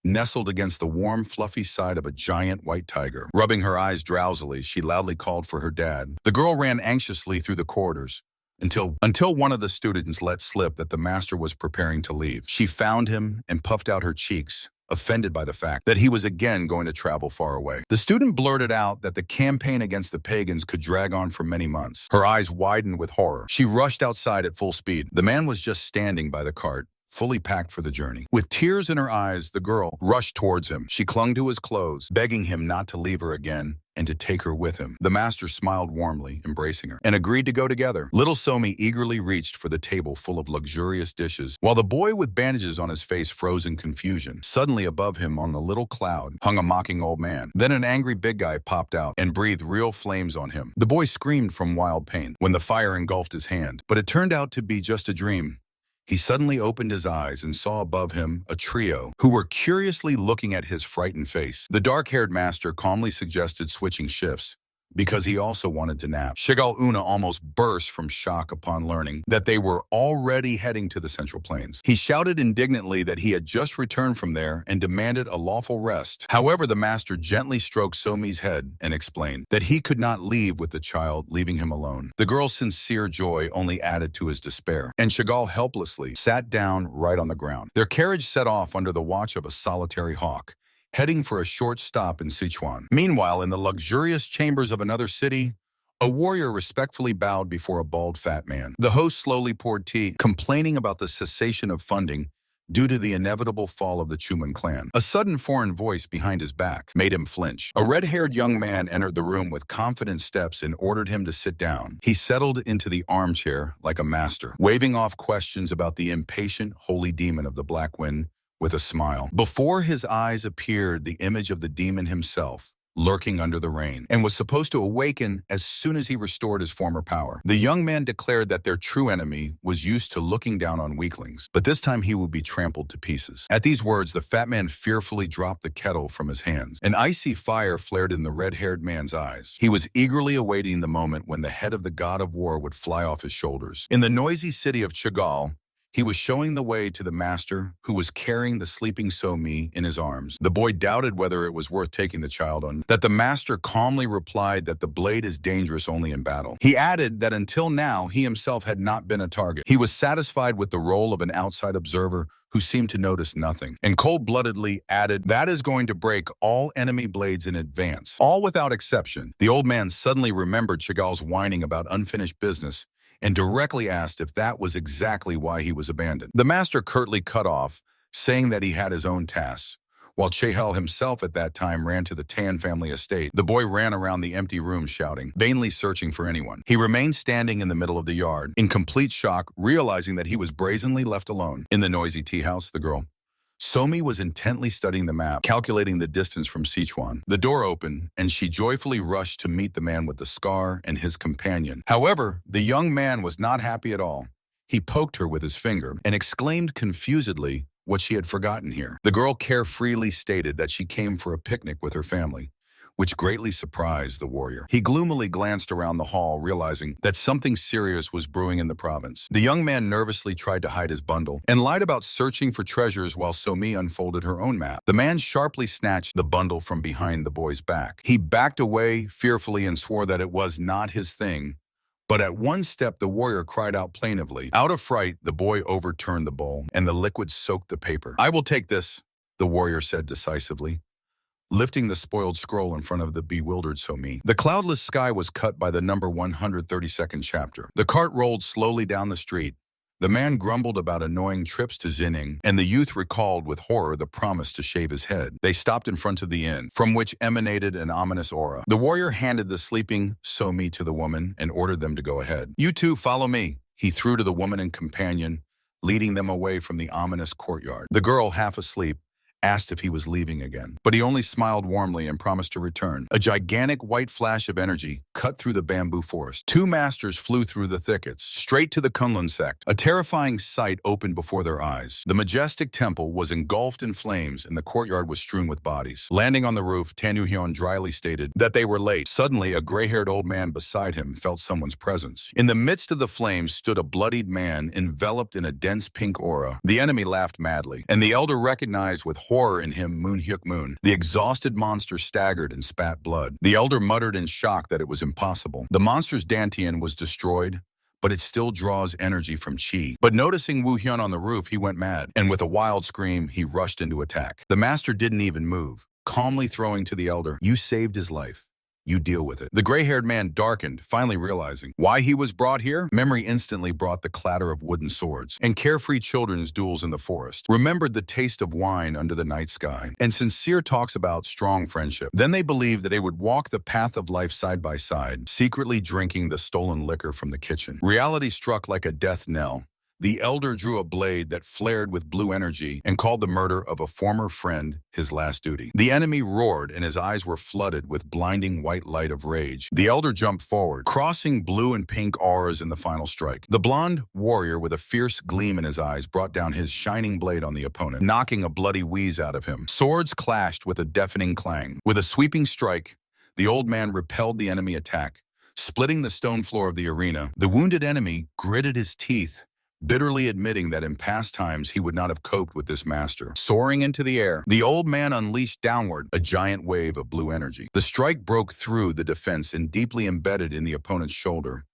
nestled against the warm, fluffy side of a giant white tiger. Rubbing her eyes drowsily, she loudly called for her dad. The girl ran anxiously through the corridors until one of the students let slip that the master was preparing to leave. She found him and puffed out her cheeks, offended by the fact that he was again going to travel far away. The student blurted out that the campaign against the pagans could drag on for many months. Her eyes widened with horror. She rushed outside at full speed. The man was just standing by the cart, fully packed for the journey. With tears in her eyes, the girl rushed towards him. She clung to his clothes, begging him not to leave her again and to take her with him. The master smiled warmly, embracing her, and agreed to go together. Little Somi eagerly reached for the table full of luxurious dishes, while the boy with bandages on his face froze in confusion. Suddenly above him on a little cloud hung a mocking old man. Then an angry big guy popped out and breathed real flames on him. The boy screamed from wild pain when the fire engulfed his hand, but it turned out to be just a dream. He suddenly opened his eyes and saw above him a trio who were curiously looking at his frightened face. The dark-haired master calmly suggested switching shifts because he also wanted to nap. Shigal Una almost burst from shock upon learning that they were already heading to the Central Plains. He shouted indignantly that he had just returned from there and demanded a lawful rest. However, the master gently stroked Somi's head and explained that he could not leave with the child, leaving him alone. The girl's sincere joy only added to his despair, and Shigal helplessly sat down right on the ground. Their carriage set off under the watch of a solitary hawk, heading for a short stop in Sichuan. Meanwhile, in the luxurious chambers of another city, a warrior respectfully bowed before a bald fat man. The host slowly poured tea, complaining about the cessation of funding due to the inevitable fall of the Chuman clan. A sudden foreign voice behind his back made him flinch. A red-haired young man entered the room with confident steps and ordered him to sit down. He settled into the armchair like a master, waving off questions about the impatient holy demon of the Black Wind with a smile. Before his eyes appeared the image of the demon himself, lurking under the rain, and was supposed to awaken as soon as he restored his former power. The young man declared that their true enemy was used to looking down on weaklings, but this time he would be trampled to pieces. At these words, the fat man fearfully dropped the kettle from his hands. An icy fire flared in the red-haired man's eyes. He was eagerly awaiting the moment when the head of the god of war would fly off his shoulders. In the noisy city of Chagall, he was showing the way to the master, who was carrying the sleeping So-Mi in his arms. The boy doubted whether it was worth taking the child on. That the master calmly replied that the blade is dangerous only in battle. He added that until now, he himself had not been a target. He was satisfied with the role of an outside observer who seemed to notice nothing, and cold-bloodedly added, "That is going to break all enemy blades in advance." All without exception. The old man suddenly remembered Chagall's whining about unfinished business and directly asked if that was exactly why he was abandoned. The master curtly cut off, saying that he had his own tasks. While Chehel himself at that time ran to the Tan family estate, the boy ran around the empty room shouting, vainly searching for anyone. He remained standing in the middle of the yard, in complete shock, realizing that he was brazenly left alone. In the noisy tea house, the girl Somi was intently studying the map, calculating the distance from Sichuan. The door opened, and she joyfully rushed to meet the man with the scar and his companion. However, the young man was not happy at all. He poked her with his finger and exclaimed confusedly what she had forgotten here. The girl carefreely stated that she came for a picnic with her family, which greatly surprised the warrior. He gloomily glanced around the hall, realizing that something serious was brewing in the province. The young man nervously tried to hide his bundle and lied about searching for treasures while So-Mi unfolded her own map. The man sharply snatched the bundle from behind the boy's back. He backed away fearfully and swore that it was not his thing. But at one step, the warrior cried out plaintively. Out of fright, the boy overturned the bowl, and the liquid soaked the paper. "I will take this," the warrior said decisively, lifting the spoiled scroll in front of the bewildered So-Mi. The cloudless sky was cut by the number 132nd chapter. The cart rolled slowly down the street. The man grumbled about annoying trips to Xining, and the youth recalled with horror the promise to shave his head. They stopped in front of the inn, from which emanated an ominous aura. The warrior handed the sleeping So-Mi to the woman and ordered them to go ahead. "You two, follow me," he threw to the woman and companion, leading them away from the ominous courtyard. The girl, half asleep, asked if he was leaving again. But he only smiled warmly and promised to return. A gigantic white flash of energy cut through the bamboo forest. Two masters flew through the thickets, straight to the Kunlun sect. A terrifying sight opened before their eyes. The majestic temple was engulfed in flames and the courtyard was strewn with bodies. Landing on the roof, Tanuhyun dryly stated that they were late. Suddenly, a gray-haired old man beside him felt someone's presence. In the midst of the flames stood a bloodied man enveloped in a dense pink aura. The enemy laughed madly, and the elder recognized with horror in him Moon. The exhausted monster staggered and spat blood. The elder muttered in shock that it was impossible. The monster's dantian was destroyed, but it still draws energy from chi. But noticing Woo Hyun on the roof, he went mad, and with a wild scream, he rushed into attack. The master didn't even move, calmly throwing to the elder, "You saved his life. You deal with it." The gray-haired man darkened, finally realizing why he was brought here. Memory instantly brought the clatter of wooden swords and carefree children's duels in the forest. Remembered the taste of wine under the night sky and sincere talks about strong friendship. Then they believed that they would walk the path of life side by side, secretly drinking the stolen liquor from the kitchen. Reality struck like a death knell. The elder drew a blade that flared with blue energy and called the murder of a former friend his last duty. The enemy roared and his eyes were flooded with blinding white light of rage. The elder jumped forward, crossing blue and pink auras in the final strike. The blonde warrior with a fierce gleam in his eyes brought down his shining blade on the opponent, knocking a bloody wheeze out of him. Swords clashed with a deafening clang. With a sweeping strike, the old man repelled the enemy attack, splitting the stone floor of the arena. The wounded enemy gritted his teeth, bitterly admitting that in past times he would not have coped with this master. Soaring into the air, the old man unleashed downward a giant wave of blue energy. The strike broke through the defense and deeply embedded in the opponent's shoulder,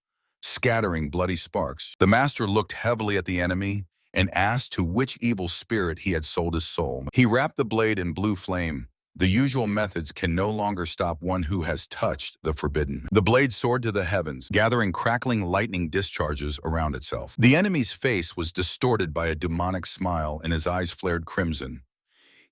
scattering bloody sparks. The master looked heavily at the enemy and asked to which evil spirit he had sold his soul. He wrapped the blade in blue flame. The usual methods can no longer stop one who has touched the forbidden. The blade soared to the heavens, gathering crackling lightning discharges around itself. The enemy's face was distorted by a demonic smile and his eyes flared crimson.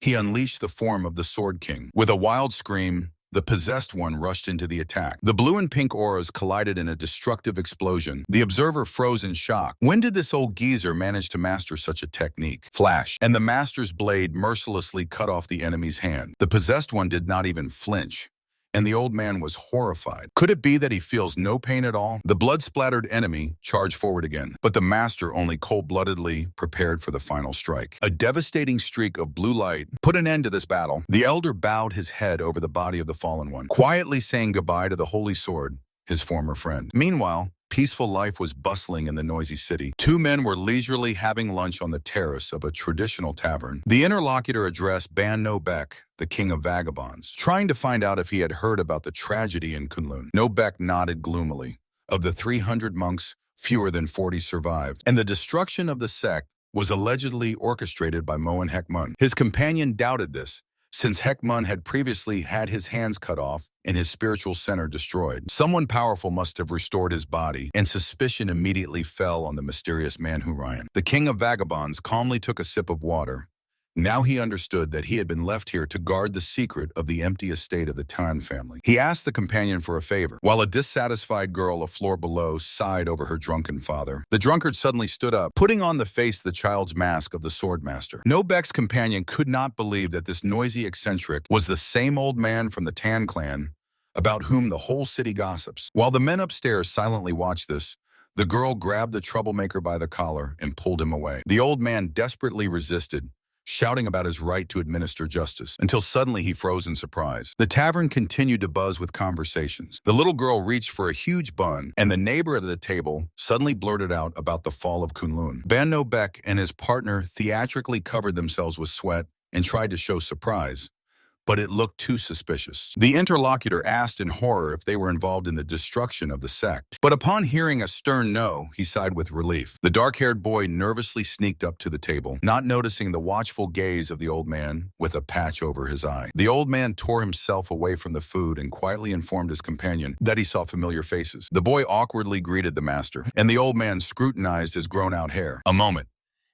He unleashed the form of the Sword King. With a wild scream, the possessed one rushed into the attack. The blue and pink auras collided in a destructive explosion. The observer froze in shock. When did this old geezer manage to master such a technique? Flash, and the master's blade mercilessly cut off the enemy's hand. The possessed one did not even flinch, and the old man was horrified. Could it be that he feels no pain at all? The blood-splattered enemy charged forward again, but the master only cold-bloodedly prepared for the final strike. A devastating streak of blue light put an end to this battle. The elder bowed his head over the body of the fallen one, quietly saying goodbye to the holy sword, his former friend. Meanwhile, peaceful life was bustling in the noisy city. Two men were leisurely having lunch on the terrace of a traditional tavern. The interlocutor addressed Ban No Baek, the king of vagabonds, trying to find out if he had heard about the tragedy in Kunlun. No Baek nodded gloomily. Of the 300 monks, fewer than 40 survived, and the destruction of the sect was allegedly orchestrated by Moen Hekmun. His companion doubted this, since Hekmun had previously had his hands cut off and his spiritual center destroyed. Someone powerful must have restored his body, and suspicion immediately fell on the mysterious Manhwa. The king of vagabonds calmly took a sip of water. Now he understood that he had been left here to guard the secret of the empty estate of the Tan family. He asked the companion for a favor, while a dissatisfied girl a floor below sighed over her drunken father. The drunkard suddenly stood up, putting on the face the child's mask of the swordmaster. No Baek's companion could not believe that this noisy eccentric was the same old man from the Tan clan about whom the whole city gossips. While the men upstairs silently watched this, the girl grabbed the troublemaker by the collar and pulled him away. The old man desperately resisted, shouting about his right to administer justice, until suddenly he froze in surprise. The tavern continued to buzz with conversations. The little girl reached for a huge bun, and the neighbor at the table suddenly blurted out about the fall of Kunlun. Ban No Baek and his partner theatrically covered themselves with sweat and tried to show surprise, but it looked too suspicious. The interlocutor asked in horror if they were involved in the destruction of the sect. But upon hearing a stern no, he sighed with relief. The dark-haired boy nervously sneaked up to the table, not noticing the watchful gaze of the old man with a patch over his eye. The old man tore himself away from the food and quietly informed his companion that he saw familiar faces. The boy awkwardly greeted the master, and the old man scrutinized his grown-out hair. A moment,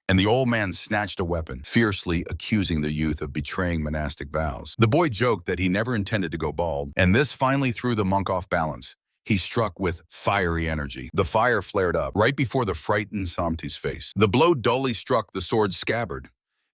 and the old man snatched a weapon, fiercely accusing the youth of betraying monastic vows. The boy joked that he never intended to go bald, and this finally threw the monk off balance. He struck with fiery energy. The fire flared up right before the frightened Samti's face. The blow dully struck the sword's scabbard,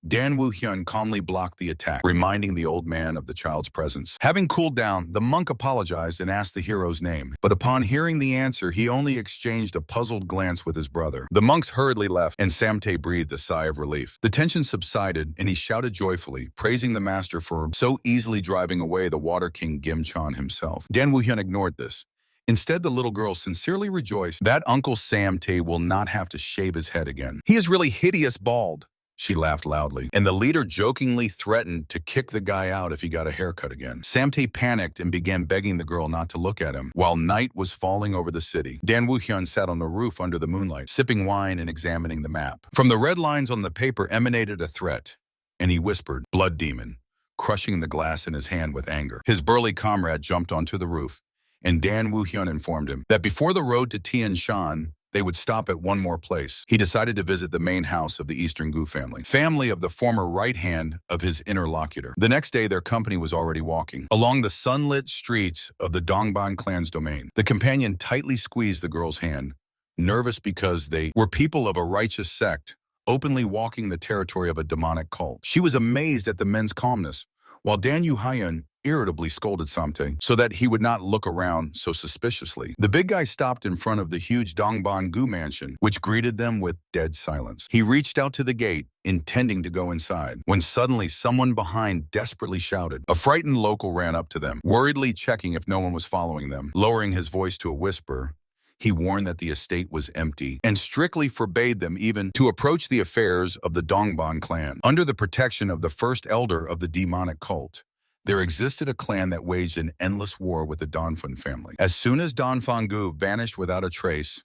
Dan Woo-hyun calmly blocked the attack, reminding the old man of the child's presence. Having cooled down, the monk apologized and asked the hero's name. But upon hearing the answer, he only exchanged a puzzled glance with his brother. The monks hurriedly left, and Samtae breathed a sigh of relief. The tension subsided, and he shouted joyfully, praising the master for so easily driving away the Water King Gimcheon himself. Dan Woo-hyun ignored this. Instead, the little girl sincerely rejoiced that Uncle Samtae will not have to shave his head again. He is really hideous bald. She laughed loudly, and the leader jokingly threatened to kick the guy out if he got a haircut again. Samtae panicked and began begging the girl not to look at him. While night was falling over the city, Dan Woo-hyun sat on the roof under the moonlight, sipping wine and examining the map. From the red lines on the paper emanated a threat, and he whispered, "Blood demon," crushing the glass in his hand with anger. His burly comrade jumped onto the roof, and Dan Woo-hyun informed him that before the road to Tian Shan, they would stop at one more place. He decided to visit the main house of the Eastern Gu family of the former right hand of his interlocutor. The next day, their company was already walking along the sunlit streets of the Dongban clan's domain. The companion tightly squeezed the girl's hand, nervous because they were people of a righteous sect, openly walking the territory of a demonic cult. She was amazed at the men's calmness, while Dan Woo-hyun irritably scolded Samtae so that he would not look around so suspiciously. The big guy stopped in front of the huge Dongban Gu mansion, which greeted them with dead silence. He reached out to the gate, intending to go inside, when suddenly someone behind desperately shouted. A frightened local ran up to them, worriedly checking if no one was following them. Lowering his voice to a whisper, he warned that the estate was empty and strictly forbade them even to approach the affairs of the Dongban clan. Under the protection of the first elder of the demonic cult, there existed a clan that waged an endless war with the Donfan family. As soon as Donfan Gu vanished without a trace,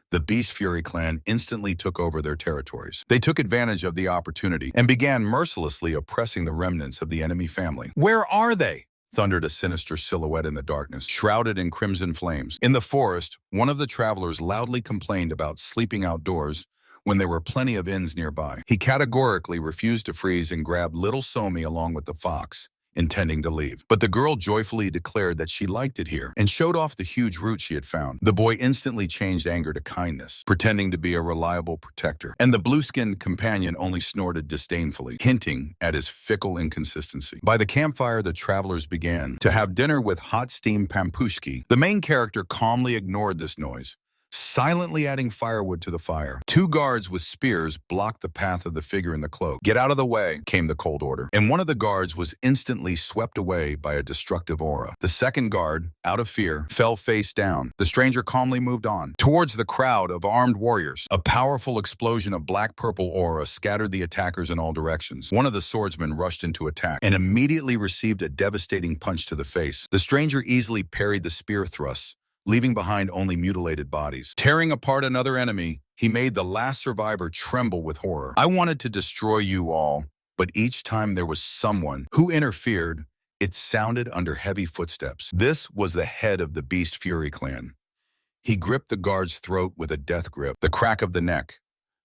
the Beast Fury clan instantly took over their territories. They took advantage of the opportunity and began mercilessly oppressing the remnants of the enemy family. "Where are they?" thundered a sinister silhouette in the darkness, shrouded in crimson flames. In the forest, one of the travelers loudly complained about sleeping outdoors when there were plenty of inns nearby. He categorically refused to freeze and grabbed little Somi along with the fox, intending to leave. But the girl joyfully declared that she liked it here and showed off the huge root she had found. The boy instantly changed anger to kindness, pretending to be a reliable protector, and the blue-skinned companion only snorted disdainfully, hinting at his fickle inconsistency. By the campfire, the travelers began to have dinner with hot steamed pampushki. The main character calmly ignored this noise, silently adding firewood to the fire. Two guards with spears blocked the path of the figure in the cloak. "Get out of the way," came the cold order, and one of the guards was instantly swept away by a destructive aura. The second guard, out of fear, fell face down. The stranger calmly moved on towards the crowd of armed warriors. A powerful explosion of black-purple aura scattered the attackers in all directions. One of the swordsmen rushed into attack and immediately received a devastating punch to the face. The stranger easily parried the spear thrusts, leaving behind only mutilated bodies. Tearing apart another enemy, he made the last survivor tremble with horror. "I wanted to destroy you all, but each time there was someone who interfered, it sounded under heavy footsteps." This was the head of the Beast Fury clan. He gripped the guard's throat with a death grip, the crack of the neck.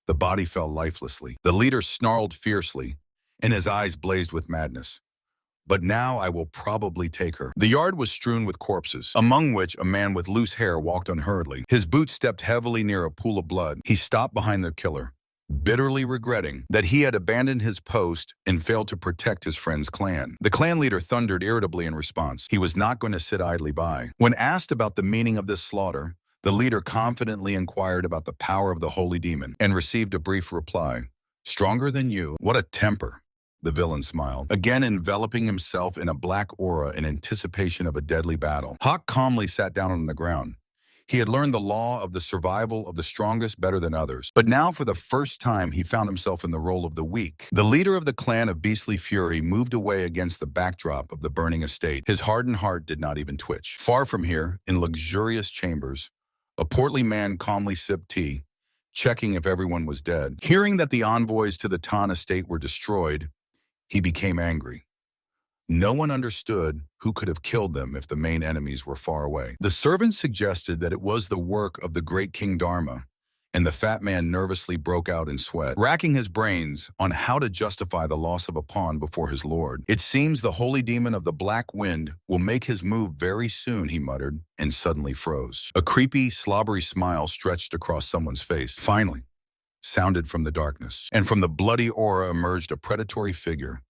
The body fell lifelessly. The leader snarled fiercely, and his eyes blazed with madness. "But now I will probably take her." The yard was strewn with corpses, among which a man with loose hair walked unhurriedly. His boots stepped heavily near a pool of blood. He stopped behind the killer, bitterly regretting that he had abandoned his post and failed to protect his friend's clan. The clan leader thundered irritably in response. He was not going to sit idly by. When asked about the meaning of this slaughter, the leader confidently inquired about the power of the holy demon and received a brief reply. "Stronger than you? What a temper." The villain smiled, again enveloping himself in a black aura in anticipation of a deadly battle. Hawk calmly sat down on the ground. He had learned the law of the survival of the strongest better than others, but now for the first time he found himself in the role of the weak. The leader of the clan of Beastly Fury moved away against the backdrop of the burning estate. His hardened heart did not even twitch. Far from here, in luxurious chambers, a portly man calmly sipped tea, checking if everyone was dead. Hearing that the envoys to the Tan estate were destroyed, he became angry. No one understood who could have killed them if the main enemies were far away. The servant suggested that it was the work of the great King Dharma, and the fat man nervously broke out in sweat, racking his brains on how to justify the loss of a pawn before his lord. "It seems the holy demon of the Black Wind will make his move very soon," he muttered, and suddenly froze. A creepy, slobbery smile stretched across someone's face. "Finally, sounded from the darkness, and from the bloody aura emerged a predatory figure,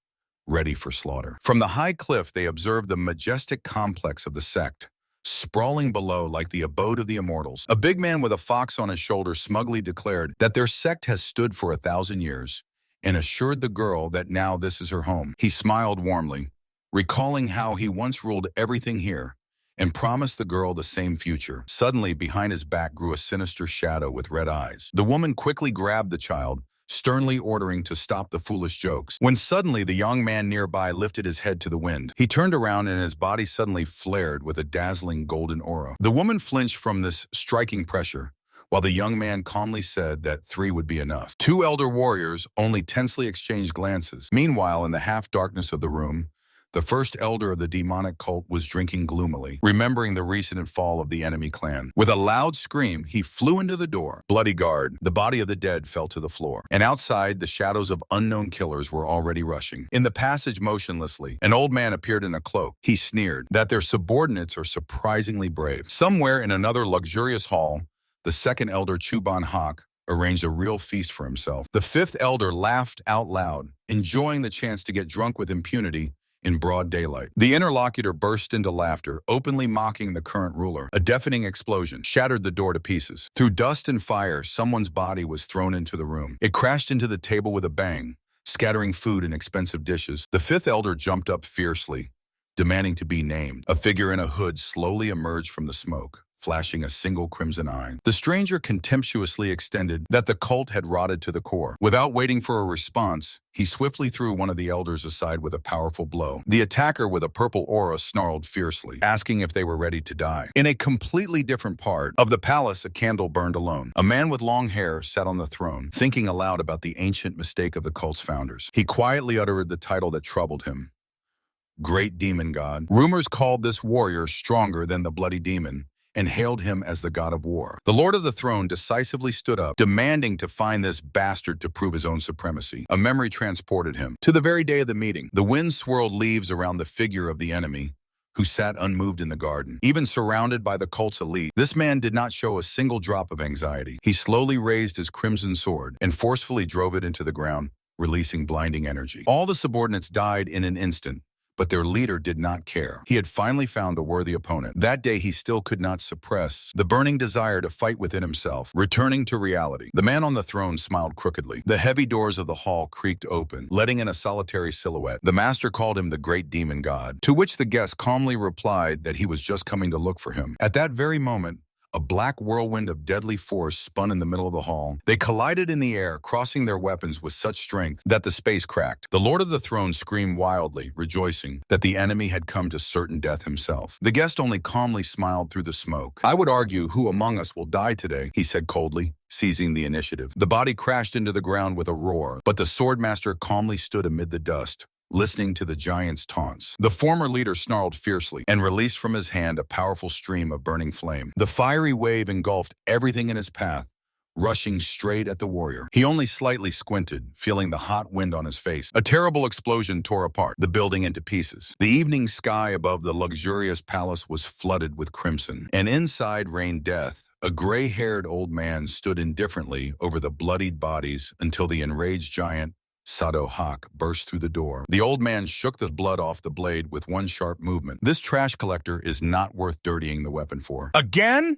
ready for slaughter. From the high cliff, they observed the majestic complex of the sect, sprawling below like the abode of the immortals. A big man with a fox on his shoulder smugly declared that their sect has stood for 1,000 years and assured the girl that now this is her home. He smiled warmly, recalling how he once ruled everything here and promised the girl the same future. Suddenly, behind his back grew a sinister shadow with red eyes. The woman quickly grabbed the child, sternly ordering to stop the foolish jokes. When suddenly the young man nearby lifted his head to the wind. He turned around and his body suddenly flared with a dazzling golden aura. The woman flinched from this striking pressure, while the young man calmly said that 3 would be enough. 2 elder warriors only tensely exchanged glances. Meanwhile, in the half-darkness of the room, the first elder of the demonic cult was drinking gloomily, remembering the recent fall of the enemy clan. With a loud scream, he flew into the door. Bloody guard, the body of the dead fell to the floor. And outside, the shadows of unknown killers were already rushing. In the passage motionlessly, an old man appeared in a cloak. He sneered that their subordinates are surprisingly brave. Somewhere in another luxurious hall, the second elder Chuban Hawk arranged a real feast for himself. The 5th elder laughed out loud, enjoying the chance to get drunk with impunity in broad daylight. The interlocutor burst into laughter, openly mocking the current ruler. A deafening explosion shattered the door to pieces. Through dust and fire, someone's body was thrown into the room. It crashed into the table with a bang, scattering food and expensive dishes. The 5th elder jumped up fiercely, demanding to be named. A figure in a hood slowly emerged from the smoke, flashing a single crimson eye. The stranger contemptuously extended that the cult had rotted to the core. Without waiting for a response, he swiftly threw one of the elders aside with a powerful blow. The attacker with a purple aura snarled fiercely, asking if they were ready to die. In a completely different part of the palace, a candle burned alone. A man with long hair sat on the throne, thinking aloud about the ancient mistake of the cult's founders. He quietly uttered the title that troubled him: Great Demon God. Rumors called this warrior stronger than the bloody demon, and hailed him as the god of war. The Lord of the Throne decisively stood up, demanding to find this bastard to prove his own supremacy. A memory transported him to the very day of the meeting. The wind swirled leaves around the figure of the enemy, who sat unmoved in the garden. Even surrounded by the cult's elite, this man did not show a single drop of anxiety. He slowly raised his crimson sword and forcefully drove it into the ground, releasing blinding energy. All the subordinates died in an instant, but their leader did not care. He had finally found a worthy opponent. That day, he still could not suppress the burning desire to fight within himself. Returning to reality, the man on the throne smiled crookedly. The heavy doors of the hall creaked open, letting in a solitary silhouette. The master called him the Great Demon God, to which the guest calmly replied that he was just coming to look for him. At that very moment, a black whirlwind of deadly force spun in the middle of the hall. They collided in the air, crossing their weapons with such strength that the space cracked. The Lord of the Throne screamed wildly, rejoicing that the enemy had come to certain death himself. The guest only calmly smiled through the smoke. I would argue who among us will die today, he said coldly, seizing the initiative. The body crashed into the ground with a roar, but the swordmaster calmly stood amid the dust, listening to the giant's taunts. The former leader snarled fiercely and released from his hand a powerful stream of burning flame. The fiery wave engulfed everything in his path, rushing straight at the warrior. He only slightly squinted, feeling the hot wind on his face. A terrible explosion tore apart the building into pieces. The evening sky above the luxurious palace was flooded with crimson, and inside reigned death. A gray-haired old man stood indifferently over the bloodied bodies until the enraged giant Sado Hawk burst through the door. The old man shook the blood off the blade with one sharp movement. This trash collector is not worth dirtying the weapon for. Again?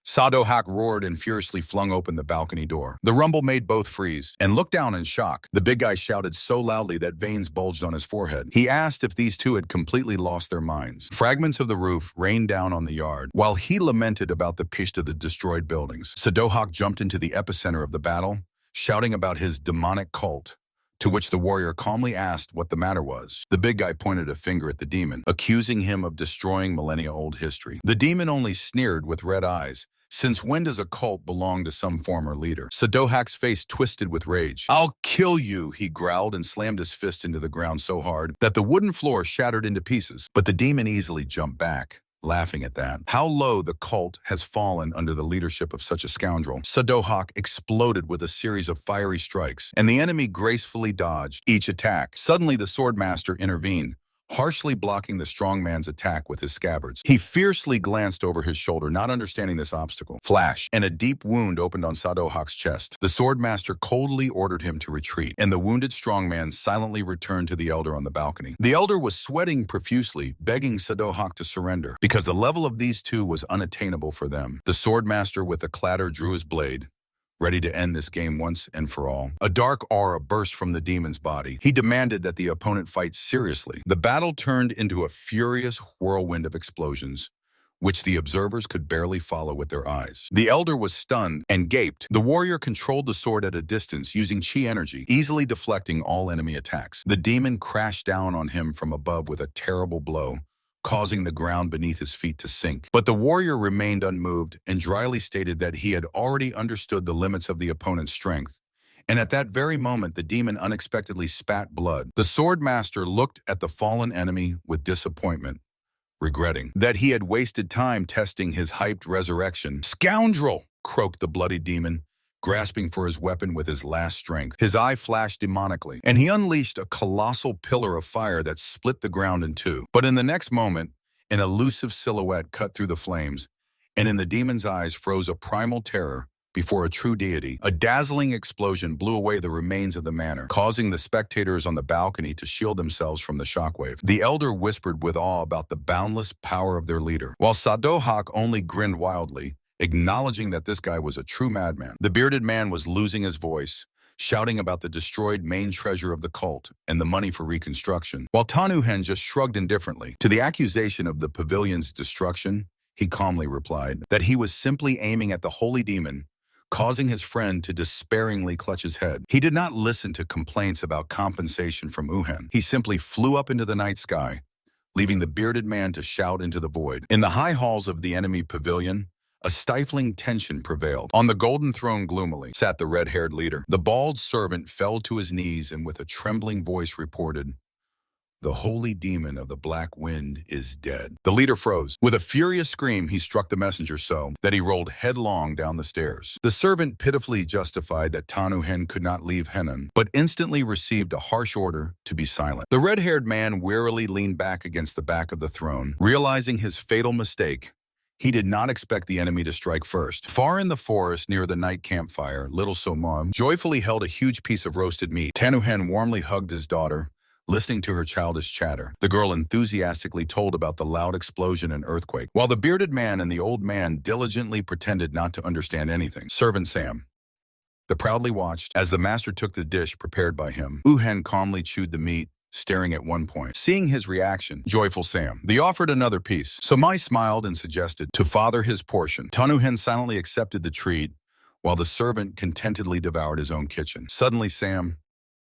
Sado Hawk roared and furiously flung open the balcony door. The rumble made both freeze and look down in shock. The big guy shouted so loudly that veins bulged on his forehead. He asked if these two had completely lost their minds. Fragments of the roof rained down on the yard, while he lamented about the pitch of the destroyed buildings. Sado Hawk jumped into the epicenter of the battle, shouting about his demonic cult, to which the warrior calmly asked what the matter was. The big guy pointed a finger at the demon, accusing him of destroying millennia-old history. The demon only sneered with red eyes. Since when does a cult belong to some former leader? Sadohak's face twisted with rage. I'll kill you, he growled and slammed his fist into the ground so hard that the wooden floor shattered into pieces. But the demon easily jumped back, laughing at that. How low the cult has fallen under the leadership of such a scoundrel. Sadohak exploded with a series of fiery strikes, and the enemy gracefully dodged each attack. Suddenly the swordmaster intervened, harshly blocking the strong man's attack with his scabbards. He fiercely glanced over his shoulder, not understanding this obstacle. Flash, and a deep wound opened on Sadohawk's chest. The swordmaster coldly ordered him to retreat, and the wounded strong man silently returned to the elder on the balcony. The elder was sweating profusely, begging Sadohawk to surrender, because the level of these two was unattainable for them. The swordmaster with a clatter drew his blade, ready to end this game once and for all. A dark aura burst from the demon's body. He demanded that the opponent fight seriously. The battle turned into a furious whirlwind of explosions, which the observers could barely follow with their eyes. The elder was stunned and gaped. The warrior controlled the sword at a distance, using chi energy, easily deflecting all enemy attacks. The demon crashed down on him from above with a terrible blow, causing the ground beneath his feet to sink. But the warrior remained unmoved and dryly stated that he had already understood the limits of the opponent's strength. And at that very moment, the demon unexpectedly spat blood. The sword master looked at the fallen enemy with disappointment, regretting that he had wasted time testing his hyped resurrection. "Scoundrel!" croaked the bloody demon, grasping for his weapon with his last strength. His eye flashed demonically, and he unleashed a colossal pillar of fire that split the ground in two. But in the next moment, an elusive silhouette cut through the flames, and in the demon's eyes froze a primal terror before a true deity. A dazzling explosion blew away the remains of the manor, causing the spectators on the balcony to shield themselves from the shockwave. The elder whispered with awe about the boundless power of their leader, while Sadohawk only grinned wildly, acknowledging that this guy was a true madman. The bearded man was losing his voice, shouting about the destroyed main treasure of the cult and the money for reconstruction, while Tanuhen just shrugged indifferently. To the accusation of the pavilion's destruction, he calmly replied that he was simply aiming at the holy demon, causing his friend to despairingly clutch his head. He did not listen to complaints about compensation from Uhen. He simply flew up into the night sky, leaving the bearded man to shout into the void. In the high halls of the enemy pavilion, a stifling tension prevailed. On the golden throne gloomily sat the red-haired leader. The bald servant fell to his knees and with a trembling voice reported, "The holy demon of the black wind is dead." The leader froze. With a furious scream, he struck the messenger so that he rolled headlong down the stairs. The servant pitifully justified that Tanuhen could not leave Henan, but instantly received a harsh order to be silent. The red-haired man wearily leaned back against the back of the throne, realizing his fatal mistake. He did not expect the enemy to strike first. Far in the forest near the night campfire, little Somam joyfully held a huge piece of roasted meat. Tanuhen warmly hugged his daughter, listening to her childish chatter. The girl enthusiastically told about the loud explosion and earthquake, while the bearded man and the old man diligently pretended not to understand anything. Servant Sam, the proudly watched as the master took the dish prepared by him. Uhen calmly chewed the meat, staring at one point. Seeing his reaction, joyful Sam, they offered another piece. Somai smiled and suggested to father his portion. Tanuhen silently accepted the treat, while the servant contentedly devoured his own kitchen. Suddenly Sam,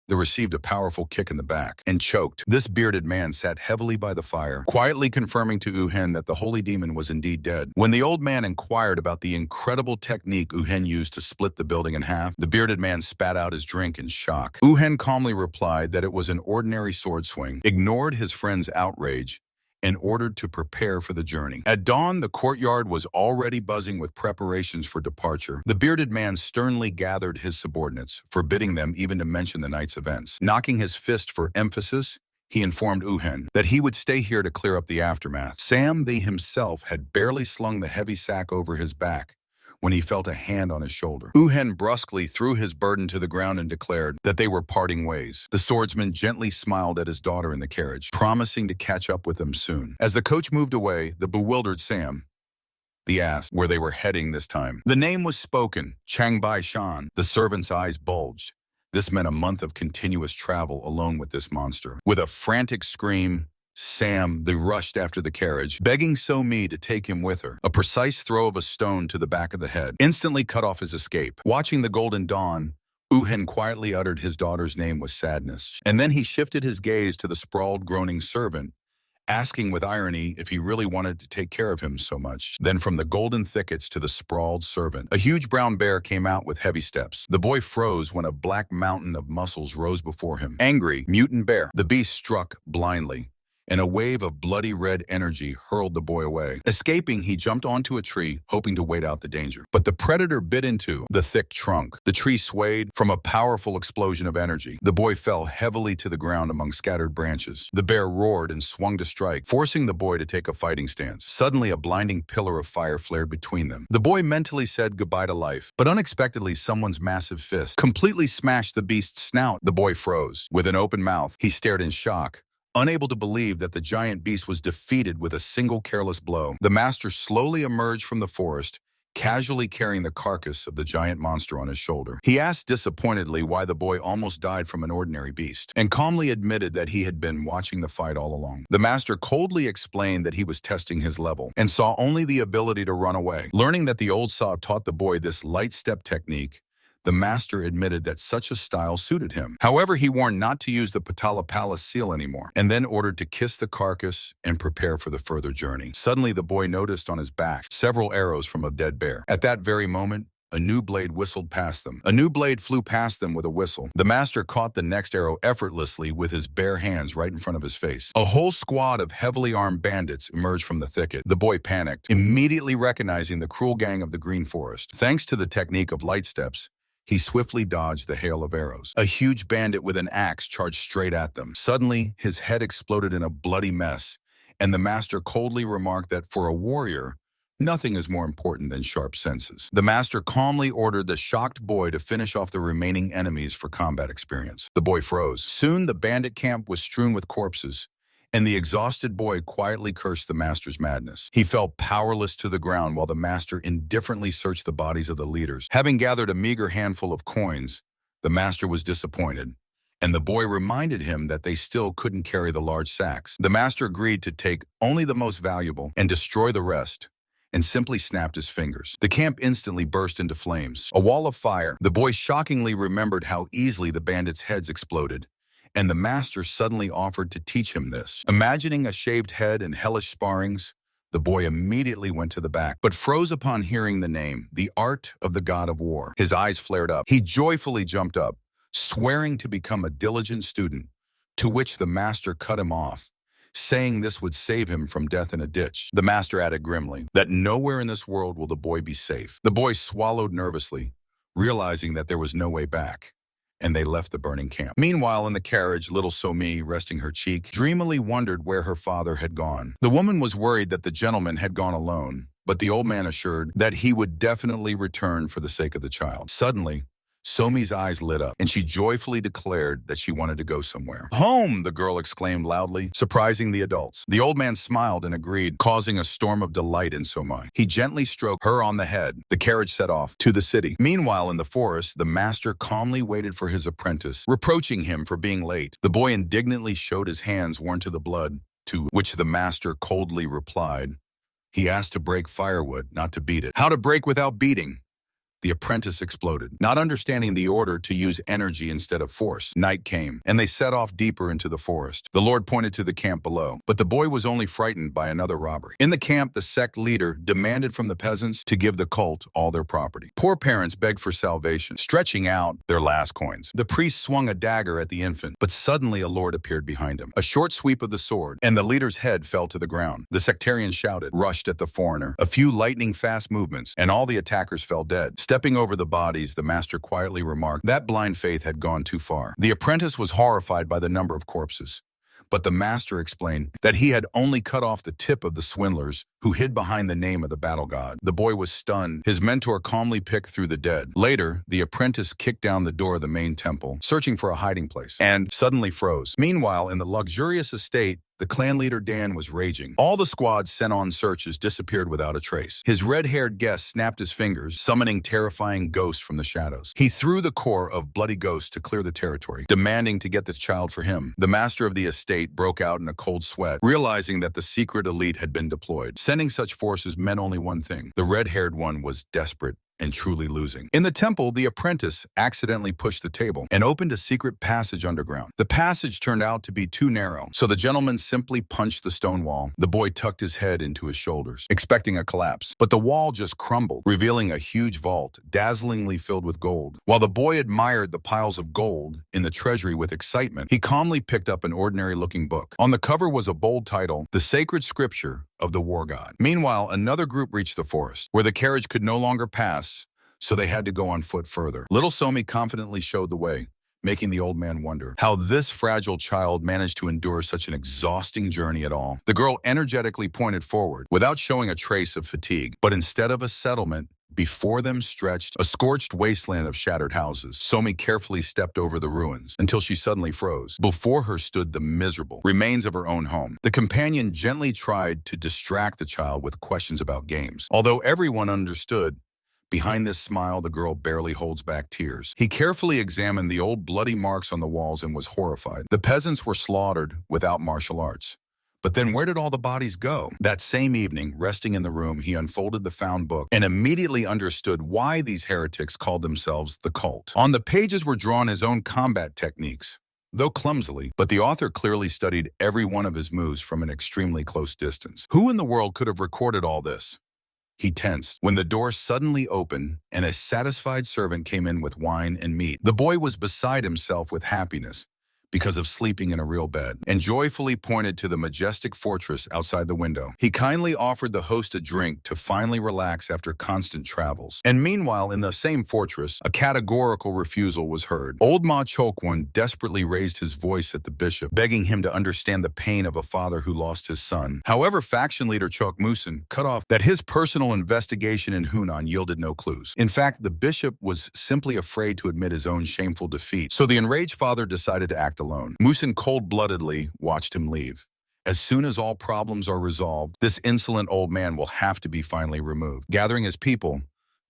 they received a powerful kick in the back and choked. This bearded man sat heavily by the fire, quietly confirming to Uhen that the holy demon was indeed dead. When the old man inquired about the incredible technique Uhen used to split the building in half, the bearded man spat out his drink in shock. Uhen calmly replied that it was an ordinary sword swing, ignored his friend's outrage, and ordered to prepare for the journey. At dawn, the courtyard was already buzzing with preparations for departure. The bearded man sternly gathered his subordinates, forbidding them even to mention the night's events. Knocking his fist for emphasis, he informed Uhen that he would stay here to clear up the aftermath. Sam, the himself, had barely slung the heavy sack over his back when he felt a hand on his shoulder. Uhen brusquely threw his burden to the ground and declared that they were parting ways. The swordsman gently smiled at his daughter in the carriage, promising to catch up with them soon. As the coach moved away, the bewildered Sam, they asked where they were heading this time. The name was spoken, Changbai Shan. The servant's eyes bulged. This meant a month of continuous travel alone with this monster. With a frantic scream, Sam, they rushed after the carriage, begging So-mi to take him with her. A precise throw of a stone to the back of the head instantly cut off his escape. Watching the golden dawn, Uhen quietly uttered his daughter's name with sadness, and then he shifted his gaze to the sprawled, groaning servant, asking with irony if he really wanted to take care of him so much. Then from the golden thickets to the sprawled servant, a huge brown bear came out with heavy steps. The boy froze when a black mountain of muscles rose before him. Angry, mutant bear. The beast struck blindly, and a wave of bloody red energy hurled the boy away. Escaping, he jumped onto a tree, hoping to wait out the danger. But the predator bit into the thick trunk. The tree swayed from a powerful explosion of energy. The boy fell heavily to the ground among scattered branches. The bear roared and swung to strike, forcing the boy to take a fighting stance. Suddenly, a blinding pillar of fire flared between them. The boy mentally said goodbye to life, but unexpectedly, someone's massive fist completely smashed the beast's snout. The boy froze. With an open mouth, he stared in shock, unable to believe that the giant beast was defeated with a single careless blow. The master slowly emerged from the forest, casually carrying the carcass of the giant monster on his shoulder. He asked disappointedly why the boy almost died from an ordinary beast, and calmly admitted that he had been watching the fight all along. The master coldly explained that he was testing his level, and saw only the ability to run away. Learning that the old saw taught the boy this light step technique, the master admitted that such a style suited him. However, he warned not to use the Patala Palace seal anymore, and then ordered to kiss the carcass and prepare for the further journey. Suddenly, the boy noticed on his back several arrows from a dead bear. At that very moment, a new blade whistled past them. A new blade flew past them with a whistle. The master caught the next arrow effortlessly with his bare hands right in front of his face. A whole squad of heavily armed bandits emerged from the thicket. The boy panicked, immediately recognizing the cruel gang of the Green Forest. Thanks to the technique of light steps, he swiftly dodged the hail of arrows. A huge bandit with an axe charged straight at them. Suddenly, his head exploded in a bloody mess, and the master coldly remarked that for a warrior, nothing is more important than sharp senses. The master calmly ordered the shocked boy to finish off the remaining enemies for combat experience. The boy froze. Soon, the bandit camp was strewn with corpses, and the exhausted boy quietly cursed the master's madness. He fell powerless to the ground while the master indifferently searched the bodies of the leaders. Having gathered a meager handful of coins, the master was disappointed, and the boy reminded him that they still couldn't carry the large sacks. The master agreed to take only the most valuable and destroy the rest, and simply snapped his fingers. The camp instantly burst into flames. A wall of fire. The boy shockingly remembered how easily the bandits' heads exploded, and the master suddenly offered to teach him this. Imagining a shaved head and hellish sparrings, the boy immediately went to the back, but froze upon hearing the name, the art of the god of war. His eyes flared up. He joyfully jumped up, swearing to become a diligent student, to which the master cut him off, saying this would save him from death in a ditch. The master added grimly that nowhere in this world will the boy be safe. The boy swallowed nervously, realizing that there was no way back, and they left the burning camp. Meanwhile, in the carriage, little Somi, resting her cheek, dreamily wondered where her father had gone. The woman was worried that the gentleman had gone alone, but the old man assured that he would definitely return for the sake of the child. Suddenly, Somi's eyes lit up, and she joyfully declared that she wanted to go somewhere. "Home!" the girl exclaimed loudly, surprising the adults. The old man smiled and agreed, causing a storm of delight in Somai. He gently stroked her on the head. The carriage set off to the city. Meanwhile, in the forest, the master calmly waited for his apprentice, reproaching him for being late. The boy indignantly showed his hands worn to the blood, to which the master coldly replied, he asked to break firewood, not to beat it. How to break without beating? The apprentice exploded, not understanding the order to use energy instead of force. Night came, and they set off deeper into the forest. The Lord pointed to the camp below, but the boy was only frightened by another robbery. In the camp, the sect leader demanded from the peasants to give the cult all their property. Poor parents begged for salvation, stretching out their last coins. The priest swung a dagger at the infant, but suddenly a lord appeared behind him. A short sweep of the sword, and the leader's head fell to the ground. The sectarian shouted, rushed at the foreigner. A few lightning-fast movements, and all the attackers fell dead. Stepping over the bodies, the master quietly remarked that blind faith had gone too far. The apprentice was horrified by the number of corpses, but the master explained that he had only cut off the tip of the swindlers who hid behind the name of the battle god. The boy was stunned. His mentor calmly picked through the dead. Later, the apprentice kicked down the door of the main temple, searching for a hiding place, and suddenly froze. Meanwhile, in the luxurious estate, the clan leader Dan was raging. All the squads sent on searches disappeared without a trace. His red-haired guest snapped his fingers, summoning terrifying ghosts from the shadows. He threw the core of bloody ghosts to clear the territory, demanding to get the child for him. The master of the estate broke out in a cold sweat, realizing that the secret elite had been deployed. Sending such forces meant only one thing. The red-haired one was desperate and truly losing. In the temple, the apprentice accidentally pushed the table and opened a secret passage underground. The passage turned out to be too narrow, so the gentleman simply punched the stone wall. The boy tucked his head into his shoulders, expecting a collapse. But the wall just crumbled, revealing a huge vault, dazzlingly filled with gold. While the boy admired the piles of gold in the treasury with excitement, he calmly picked up an ordinary-looking book. On the cover was a bold title, The Sacred Scripture of the War God. Meanwhile, another group reached the forest, where the carriage could no longer pass, so they had to go on foot further. Little Somi confidently showed the way, making the old man wonder how this fragile child managed to endure such an exhausting journey at all. The girl energetically pointed forward, without showing a trace of fatigue. But instead of a settlement, before them stretched a scorched wasteland of shattered houses. Somi carefully stepped over the ruins until she suddenly froze. Before her stood the miserable remains of her own home. The companion gently tried to distract the child with questions about games. Although everyone understood, behind this smile, the girl barely holds back tears. He carefully examined the old bloody marks on the walls and was horrified. The peasants were slaughtered without martial arts. But then where did all the bodies go? That same evening, resting in the room, he unfolded the found book and immediately understood why these heretics called themselves the cult. On the pages were drawn his own combat techniques, though clumsily, but the author clearly studied every one of his moves from an extremely close distance. Who in the world could have recorded all this? He tensed when the door suddenly opened and a satisfied servant came in with wine and meat. The boy was beside himself with happiness because of sleeping in a real bed, and joyfully pointed to the majestic fortress outside the window. He kindly offered the host a drink to finally relax after constant travels. And meanwhile, in the same fortress, a categorical refusal was heard. Old Ma Chokwon desperately raised his voice at the bishop, begging him to understand the pain of a father who lost his son. However, faction leader Chok Musin cut off that his personal investigation in Hunan yielded no clues. In fact, the bishop was simply afraid to admit his own shameful defeat, so the enraged father decided to act alone. Musin cold-bloodedly watched him leave. As soon as all problems are resolved, this insolent old man will have to be finally removed. Gathering his people,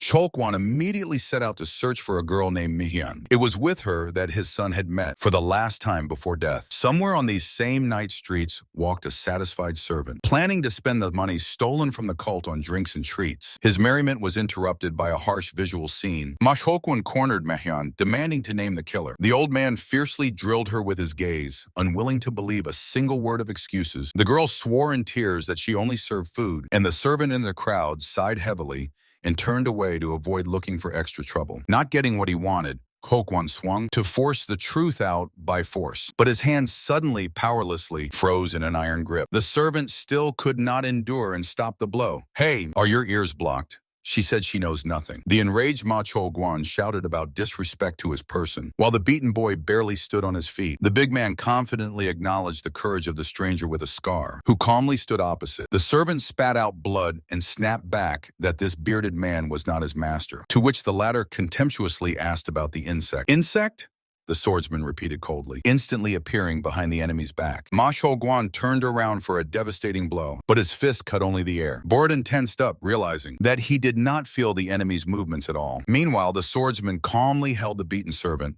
Cholkwon immediately set out to search for a girl named Mihyun. It was with her that his son had met for the last time before death. Somewhere on these same night streets walked a satisfied servant, planning to spend the money stolen from the cult on drinks and treats. His merriment was interrupted by a harsh visual scene. Ma Chokwon cornered Mihyun, demanding to name the killer. The old man fiercely drilled her with his gaze, unwilling to believe a single word of excuses. The girl swore in tears that she only served food, and the servant in the crowd sighed heavily and turned away to avoid looking for extra trouble. Not getting what he wanted, Kokwon swung to force the truth out by force, but his hands suddenly, powerlessly, froze in an iron grip. The servant still could not endure and stop the blow. "Hey, are your ears blocked?" She said she knows nothing. The enraged Ma Cho-guan shouted about disrespect to his person, while the beaten boy barely stood on his feet. The big man confidently acknowledged the courage of the stranger with a scar, who calmly stood opposite. The servant spat out blood and snapped back that this bearded man was not his master, to which the latter contemptuously asked about the insect. "Insect?" the swordsman repeated coldly, instantly appearing behind the enemy's back. Ma Shou-guan turned around for a devastating blow, but his fist cut only the air. Borden tensed up, realizing that he did not feel the enemy's movements at all. Meanwhile, the swordsman calmly held the beaten servant,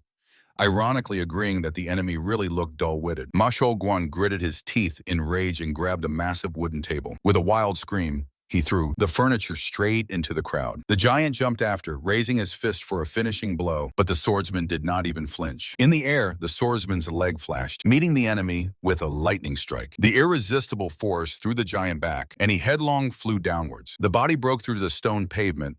ironically agreeing that the enemy really looked dull-witted. Ma Shou-guan gritted his teeth in rage and grabbed a massive wooden table. With a wild scream, he threw the furniture straight into the crowd. The giant jumped after, raising his fist for a finishing blow, but the swordsman did not even flinch. In the air, the swordsman's leg flashed, meeting the enemy with a lightning strike. The irresistible force threw the giant back, and he headlong flew downwards. The body broke through the stone pavement,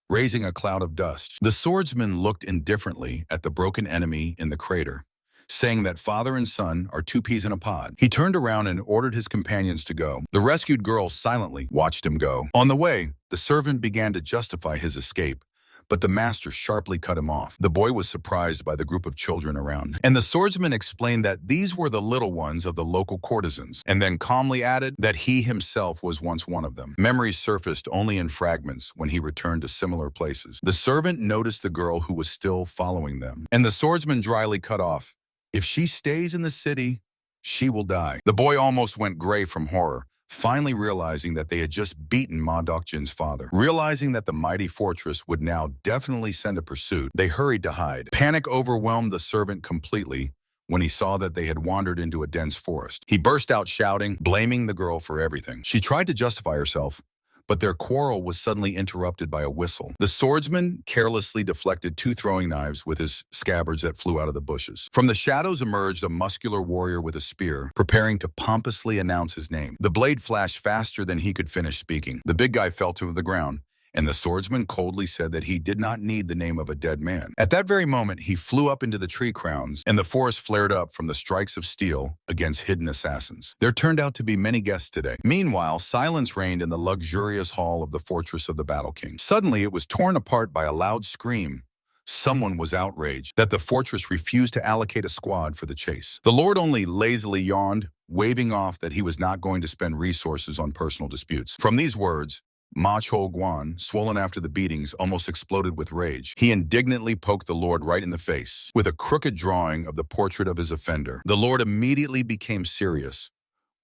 raising a cloud of dust. The swordsman looked indifferently at the broken enemy in the crater, saying that father and son are two peas in a pod. He turned around and ordered his companions to go. The rescued girl silently watched him go. On the way, the servant began to justify his escape, but the master sharply cut him off. The boy was surprised by the group of children around, and the swordsman explained that these were the little ones of the local courtesans, and then calmly added that he himself was once one of them. Memories surfaced only in fragments when he returned to similar places. The servant noticed the girl who was still following them, and the swordsman dryly cut off, "If she stays in the city, she will die." The boy almost went gray from horror, finally realizing that they had just beaten Ma Dokjin's father. Realizing that the mighty fortress would now definitely send a pursuit, they hurried to hide. Panic overwhelmed the servant completely when he saw that they had wandered into a dense forest. He burst out shouting, blaming the girl for everything. She tried to justify herself, but their quarrel was suddenly interrupted by a whistle. The swordsman carelessly deflected 2 throwing knives with his scabbards that flew out of the bushes. From the shadows emerged a muscular warrior with a spear, preparing to pompously announce his name. The blade flashed faster than he could finish speaking. The big guy fell to the ground, and the swordsman coldly said that he did not need the name of a dead man. At that very moment, he flew up into the tree crowns, and the forest flared up from the strikes of steel against hidden assassins. There turned out to be many guests today. Meanwhile, silence reigned in the luxurious hall of the fortress of the Battle King. Suddenly, it was torn apart by a loud scream. Someone was outraged that the fortress refused to allocate a squad for the chase. The lord only lazily yawned, waving off that he was not going to spend resources on personal disputes. From these words, Ma Chol-guan, swollen after the beatings, almost exploded with rage. He indignantly poked the lord right in the face with a crooked drawing of the portrait of his offender. The lord immediately became serious,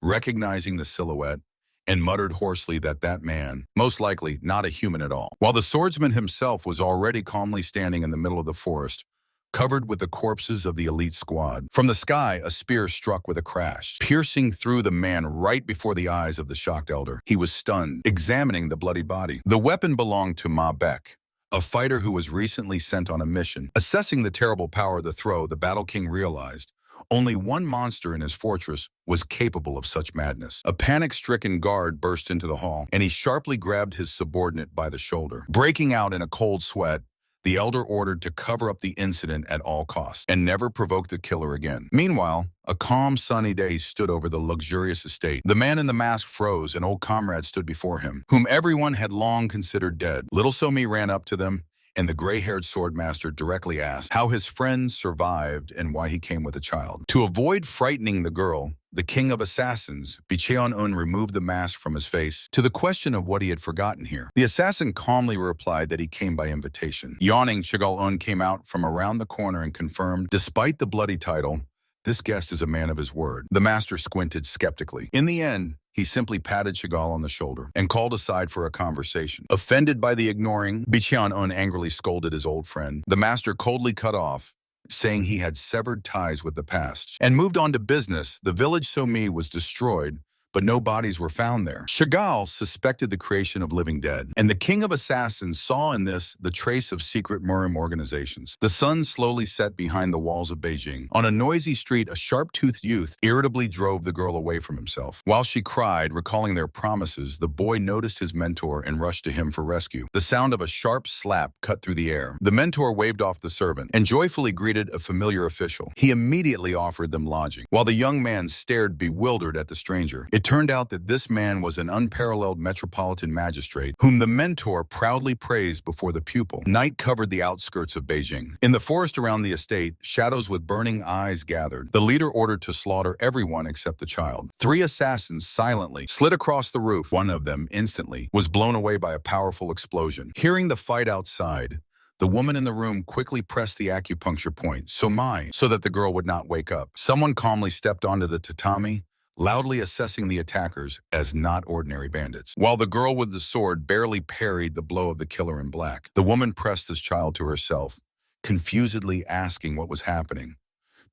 recognizing the silhouette, and muttered hoarsely that that man, most likely not a human at all. While the swordsman himself was already calmly standing in the middle of the forest, covered with the corpses of the elite squad. From the sky, a spear struck with a crash, piercing through the man right before the eyes of the shocked elder. He was stunned, examining the bloody body. The weapon belonged to Ma Beck, a fighter who was recently sent on a mission. Assessing the terrible power of the throw, the Battle King realized only one monster in his fortress was capable of such madness. A panic-stricken guard burst into the hall, and he sharply grabbed his subordinate by the shoulder. Breaking out in a cold sweat, the elder ordered to cover up the incident at all costs and never provoke the killer again. Meanwhile, a calm, sunny day stood over the luxurious estate. The man in the mask froze, and old comrade stood before him, whom everyone had long considered dead. Little Somi ran up to them, and the gray-haired swordmaster directly asked how his friend survived and why he came with a child. To avoid frightening the girl, the king of assassins, Bicheon-un, removed the mask from his face. To the question of what he had forgotten here, the assassin calmly replied that he came by invitation. Yawning, Shigal-un came out from around the corner and confirmed, despite the bloody title, this guest is a man of his word. The master squinted skeptically. In the end, he simply patted Chagall on the shoulder and called aside for a conversation. Offended by the ignoring, Bicheon-un angrily scolded his old friend. The master coldly cut off, saying he had severed ties with the past, and moved on to business. The village Somi was destroyed, but no bodies were found there. Chagall suspected the creation of living dead, and the king of assassins saw in this the trace of secret Murim organizations. The sun slowly set behind the walls of Beijing. On a noisy street, a sharp-toothed youth irritably drove the girl away from himself. While she cried, recalling their promises, the boy noticed his mentor and rushed to him for rescue. The sound of a sharp slap cut through the air. The mentor waved off the servant and joyfully greeted a familiar official. He immediately offered them lodging, while the young man stared bewildered at the stranger. It turned out that this man was an unparalleled metropolitan magistrate, whom the mentor proudly praised before the pupil. Night covered the outskirts of Beijing. In the forest around the estate, shadows with burning eyes gathered. The leader ordered to slaughter everyone except the child. 3 assassins silently slid across the roof. One of them, instantly, was blown away by a powerful explosion. Hearing the fight outside, the woman in the room quickly pressed the acupuncture point, so that the girl would not wake up. Someone calmly stepped onto the tatami, loudly assessing the attackers as not ordinary bandits. While the girl with the sword barely parried the blow of the killer in black, the woman pressed this child to herself, confusedly asking what was happening,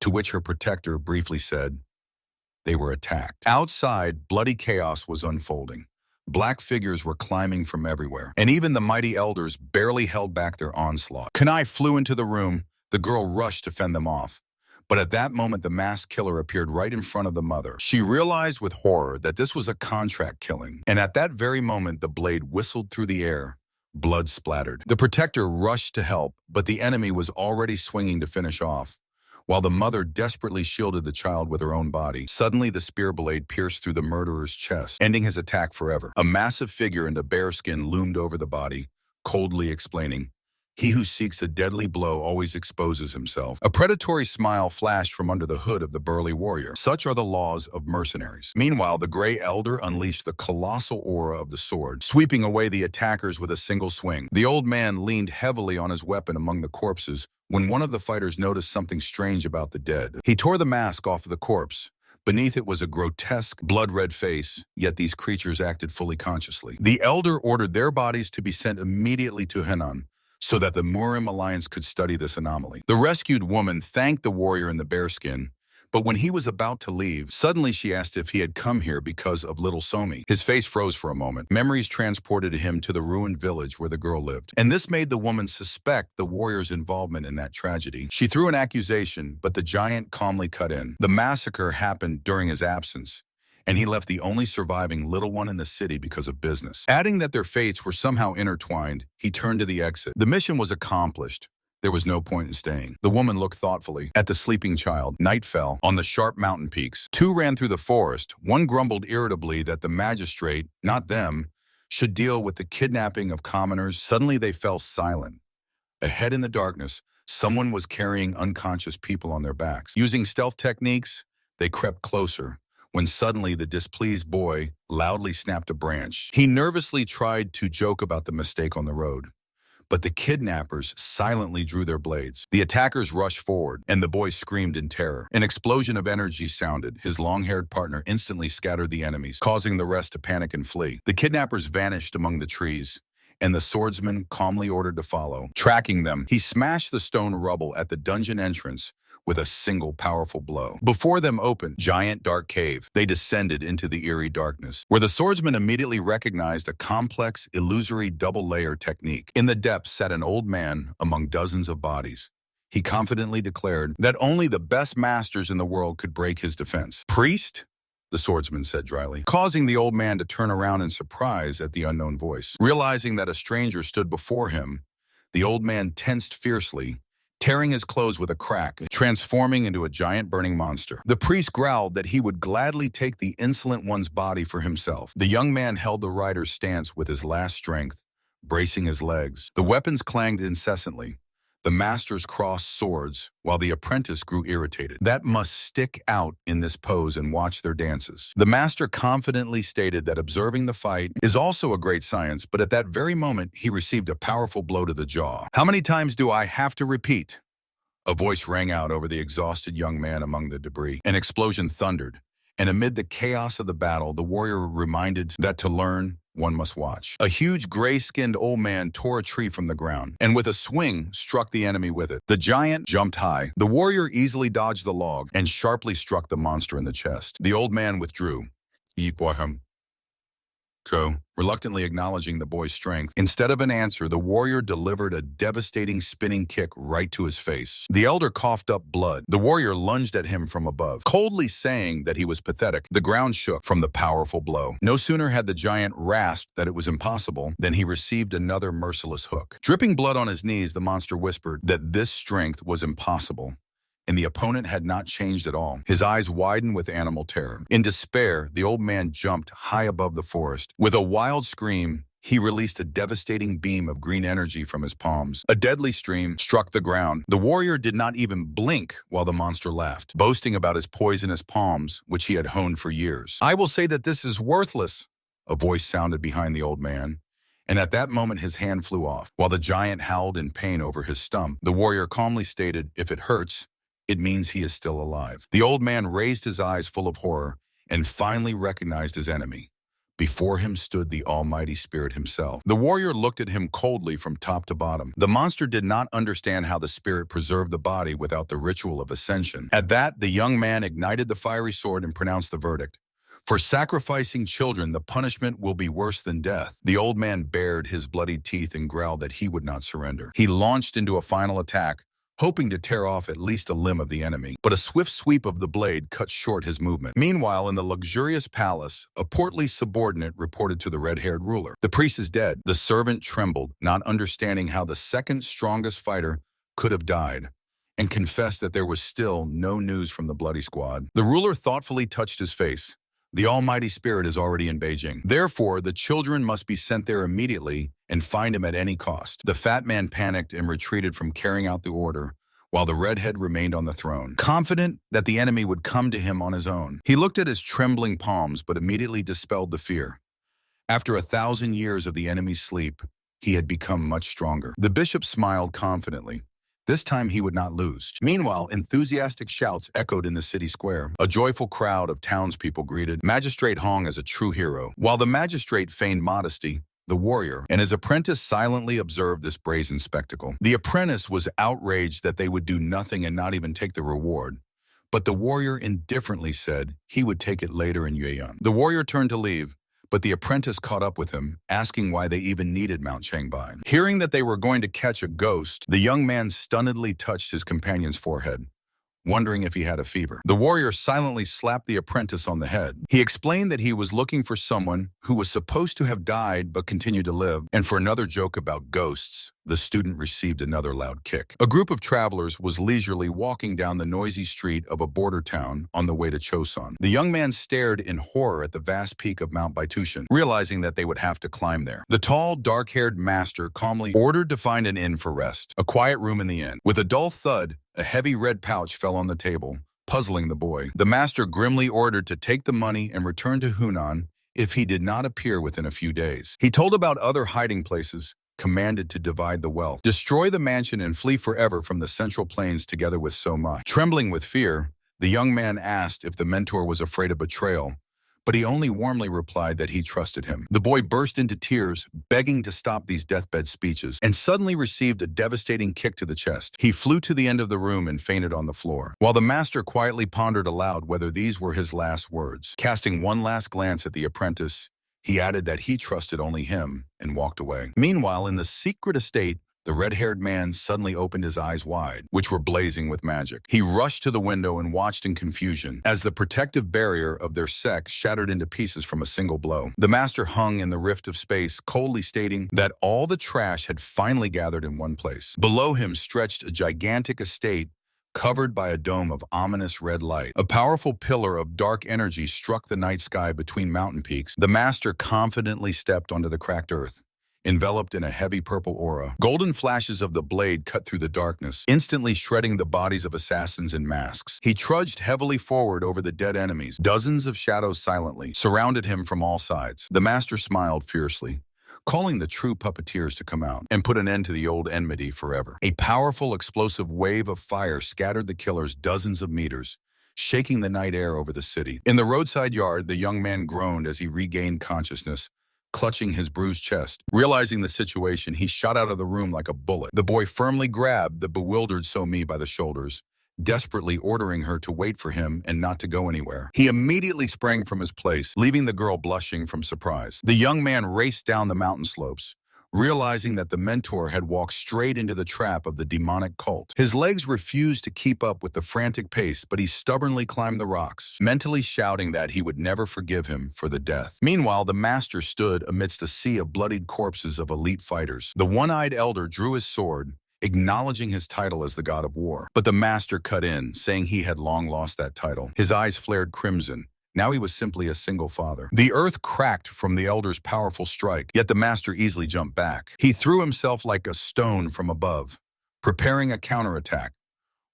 to which her protector briefly said, they were attacked. Outside, bloody chaos was unfolding. Black figures were climbing from everywhere, and even the mighty elders barely held back their onslaught. Kanai flew into the room. The girl rushed to fend them off. But at that moment, the masked killer appeared right in front of the mother. She realized with horror that this was a contract killing, and at that very moment, the blade whistled through the air. Blood splattered. The protector rushed to help, but the enemy was already swinging to finish off. While the mother desperately shielded the child with her own body, suddenly the spear blade pierced through the murderer's chest, ending his attack forever. A massive figure in a bearskin loomed over the body, coldly explaining, he who seeks a deadly blow always exposes himself. A predatory smile flashed from under the hood of the burly warrior. Such are the laws of mercenaries. Meanwhile, the gray elder unleashed the colossal aura of the sword, sweeping away the attackers with a single swing. The old man leaned heavily on his weapon among the corpses when one of the fighters noticed something strange about the dead. He tore the mask off of the corpse. Beneath it was a grotesque, blood-red face, yet these creatures acted fully consciously. The elder ordered their bodies to be sent immediately to Henan, so that the Murim Alliance could study this anomaly. The rescued woman thanked the warrior in the bearskin, But when he was about to leave, suddenly she asked if he had come here because of little Somi. His face froze for a moment. Memories transported him to the ruined village where the girl lived. And this made the woman suspect the warrior's involvement in that tragedy. She threw an accusation, but the giant calmly cut in. The massacre happened during his absence, and he left the only surviving little one in the city because of business. Adding that their fates were somehow intertwined, he turned to the exit. The mission was accomplished. There was no point in staying. The woman looked thoughtfully at the sleeping child. Night fell on the sharp mountain peaks. Two ran through the forest. One grumbled irritably that the magistrate, not them, should deal with the kidnapping of commoners. Suddenly they fell silent. Ahead in the darkness, someone was carrying unconscious people on their backs. Using stealth techniques, they crept closer, when suddenly the displeased boy loudly snapped a branch. He nervously tried to joke about the mistake on the road, but the kidnappers silently drew their blades. The attackers rushed forward, and the boy screamed in terror. An explosion of energy sounded. His long-haired partner instantly scattered the enemies, causing the rest to panic and flee. The kidnappers vanished among the trees, and the swordsman calmly ordered to follow. Tracking them, he smashed the stone rubble at the dungeon entrance with a single powerful blow. Before them opened a giant dark cave. They descended into the eerie darkness, where the swordsman immediately recognized a complex, illusory double-layer technique. In the depths sat an old man among dozens of bodies. He confidently declared that only the best masters in the world could break his defense. "Priest?" the swordsman said dryly, causing the old man to turn around in surprise at the unknown voice. Realizing that a stranger stood before him, the old man tensed fiercely, tearing his clothes with a crack, transforming into a giant burning monster. The priest growled that he would gladly take the insolent one's body for himself. The young man held the rider's stance with his last strength, bracing his legs. The weapons clanged incessantly. The masters crossed swords, while the apprentice grew irritated. That must stick out in this pose and watch their dances. The master confidently stated that observing the fight is also a great science, but at that very moment, he received a powerful blow to the jaw. "How many times do I have to repeat?" A voice rang out over the exhausted young man among the debris. An explosion thundered, and amid the chaos of the battle, the warrior reminded that to learn, one must watch. A huge gray-skinned old man tore a tree from the ground, and with a swing, struck the enemy with it. The giant jumped high. The warrior easily dodged the log and sharply struck the monster in the chest. The old man withdrew. Reluctantly acknowledging the boy's strength. Instead of an answer, the warrior delivered a devastating spinning kick right to his face. The elder coughed up blood. The warrior lunged at him from above, coldly saying that he was pathetic. The ground shook from the powerful blow. No sooner had the giant rasped that it was impossible than he received another merciless hook. Dripping blood on his knees, the monster whispered that this strength was impossible, and the opponent had not changed at all. His eyes widened with animal terror. In despair, the old man jumped high above the forest. With a wild scream, he released a devastating beam of green energy from his palms. A deadly stream struck the ground. The warrior did not even blink while the monster laughed, boasting about his poisonous palms, which he had honed for years. "I will say that this is worthless," a voice sounded behind the old man. And at that moment, his hand flew off. While the giant howled in pain over his stump, the warrior calmly stated, "If it hurts, it means he is still alive." The old man raised his eyes full of horror and finally recognized his enemy. Before him stood the almighty spirit himself. The warrior looked at him coldly from top to bottom. The monster did not understand how the spirit preserved the body without the ritual of ascension. At that, the young man ignited the fiery sword and pronounced the verdict. "For sacrificing children, the punishment will be worse than death." The old man bared his bloodied teeth and growled that he would not surrender. He launched into a final attack, hoping to tear off at least a limb of the enemy. But a swift sweep of the blade cut short his movement. Meanwhile, in the luxurious palace, a portly subordinate reported to the red-haired ruler, "The priest is dead." The servant trembled, not understanding how the second strongest fighter could have died, and confessed that there was still no news from the bloody squad. The ruler thoughtfully touched his face. "The almighty spirit is already in Beijing. Therefore, the children must be sent there immediately and find him at any cost." The fat man panicked and retreated from carrying out the order, while the redhead remained on the throne, confident that the enemy would come to him on his own. He looked at his trembling palms, but immediately dispelled the fear. After 1,000 years of the enemy's sleep, he had become much stronger. The bishop smiled confidently. This time he would not lose. Meanwhile, enthusiastic shouts echoed in the city square. A joyful crowd of townspeople greeted Magistrate Hong as a true hero. While the magistrate feigned modesty, the warrior and his apprentice silently observed this brazen spectacle. The apprentice was outraged that they would do nothing and not even take the reward, but the warrior indifferently said he would take it later in Yueyang. The warrior turned to leave, but the apprentice caught up with him, asking why they even needed Mount Changbai. Hearing that they were going to catch a ghost, the young man stunnedly touched his companion's forehead, wondering if he had a fever. The warrior silently slapped the apprentice on the head. He explained that he was looking for someone who was supposed to have died but continued to live, and for another joke about ghosts, the student received another loud kick. A group of travelers was leisurely walking down the noisy street of a border town on the way to Chosun. The young man stared in horror at the vast peak of Mount Baitushan, realizing that they would have to climb there. The tall, dark-haired master calmly ordered to find an inn for rest, a quiet room in the inn. With a dull thud, a heavy red pouch fell on the table, puzzling the boy. The master grimly ordered to take the money and return to Hunan if he did not appear within a few days. He told about other hiding places, commanded to divide the wealth, destroy the mansion and flee forever from the central plains together with so much. Trembling with fear, the young man asked if the mentor was afraid of betrayal, but he only warmly replied that he trusted him. The boy burst into tears, begging to stop these deathbed speeches, and suddenly received a devastating kick to the chest. He flew to the end of the room and fainted on the floor, while the master quietly pondered aloud whether these were his last words. Casting one last glance at the apprentice, he added that he trusted only him and walked away. Meanwhile, in the secret estate, the red-haired man suddenly opened his eyes wide, which were blazing with magic. He rushed to the window and watched in confusion as the protective barrier of their sect shattered into pieces from a single blow. The master hung in the rift of space, coldly stating that all the trash had finally gathered in one place. Below him stretched a gigantic estate covered by a dome of ominous red light. A powerful pillar of dark energy struck the night sky between mountain peaks. The master confidently stepped onto the cracked earth, enveloped in a heavy purple aura. Golden flashes of the blade cut through the darkness, instantly shredding the bodies of assassins in masks. He trudged heavily forward over the dead enemies. Dozens of shadows silently surrounded him from all sides. The master smiled fiercely, calling the true puppeteers to come out and put an end to the old enmity forever. A powerful, explosive wave of fire scattered the killers dozens of meters, shaking the night air over the city. In the roadside yard, the young man groaned as he regained consciousness, clutching his bruised chest. Realizing the situation, he shot out of the room like a bullet. The boy firmly grabbed the bewildered So-Mi by the shoulders, desperately ordering her to wait for him and not to go anywhere. He immediately sprang from his place, leaving the girl blushing from surprise. The young man raced down the mountain slopes, realizing that the mentor had walked straight into the trap of the demonic cult. His legs refused to keep up with the frantic pace, but he stubbornly climbed the rocks, mentally shouting that he would never forgive him for the death. Meanwhile, the master stood amidst a sea of bloodied corpses of elite fighters. The one-eyed elder drew his sword, acknowledging his title as the god of war. But the master cut in, saying he had long lost that title. His eyes flared crimson. Now he was simply a single father. The earth cracked from the elder's powerful strike, yet the master easily jumped back. He threw himself like a stone from above, preparing a counterattack.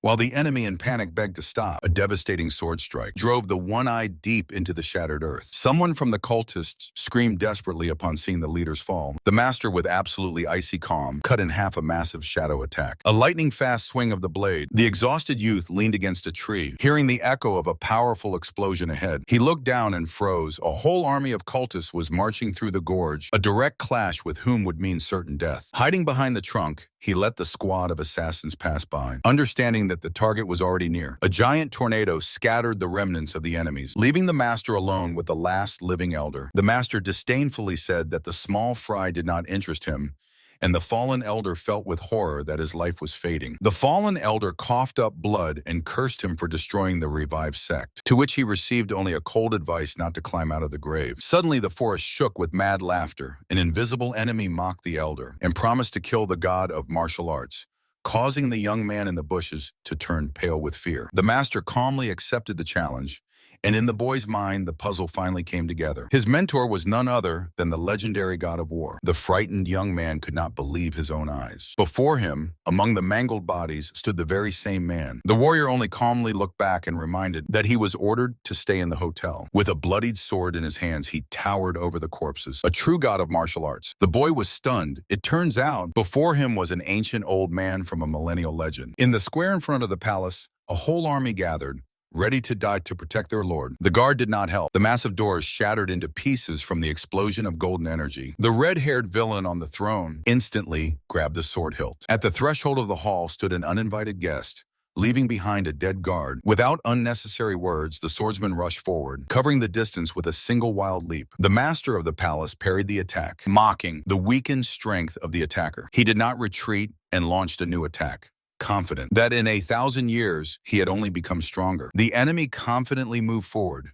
While the enemy in panic begged to stop, a devastating sword strike drove the one-eyed deep into the shattered earth. Someone from the cultists screamed desperately upon seeing the leaders fall. The master, with absolutely icy calm, cut in half a massive shadow attack. A lightning-fast swing of the blade, the exhausted youth leaned against a tree, hearing the echo of a powerful explosion ahead. He looked down and froze. A whole army of cultists was marching through the gorge, a direct clash with whom would mean certain death. Hiding behind the trunk, he let the squad of assassins pass by, understanding that the target was already near. A giant tornado scattered the remnants of the enemies, leaving the master alone with the last living elder. The master disdainfully said that the small fry did not interest him, and the fallen elder felt with horror that his life was fading. The fallen elder coughed up blood and cursed him for destroying the revived sect, to which he received only a cold advice not to climb out of the grave. Suddenly the forest shook with mad laughter. An invisible enemy mocked the elder and promised to kill the god of martial arts, causing the young man in the bushes to turn pale with fear. The master calmly accepted the challenge, and in the boy's mind, the puzzle finally came together. His mentor was none other than the legendary god of war. The frightened young man could not believe his own eyes. Before him, among the mangled bodies, stood the very same man. The warrior only calmly looked back and reminded that he was ordered to stay in the hotel. With a bloodied sword in his hands, he towered over the corpses, a true god of martial arts. The boy was stunned. It turns out, before him was an ancient old man from a millennial legend. In the square in front of the palace, a whole army gathered, ready to die to protect their lord. The guard did not help. The massive doors shattered into pieces from the explosion of golden energy. The red-haired villain on the throne instantly grabbed the sword hilt. At the threshold of the hall stood an uninvited guest, leaving behind a dead guard. Without unnecessary words, the swordsman rushed forward, covering the distance with a single wild leap. The master of the palace parried the attack, mocking the weakened strength of the attacker. He did not retreat and launched a new attack, confident that in 1,000 years he had only become stronger. The enemy confidently moved forward,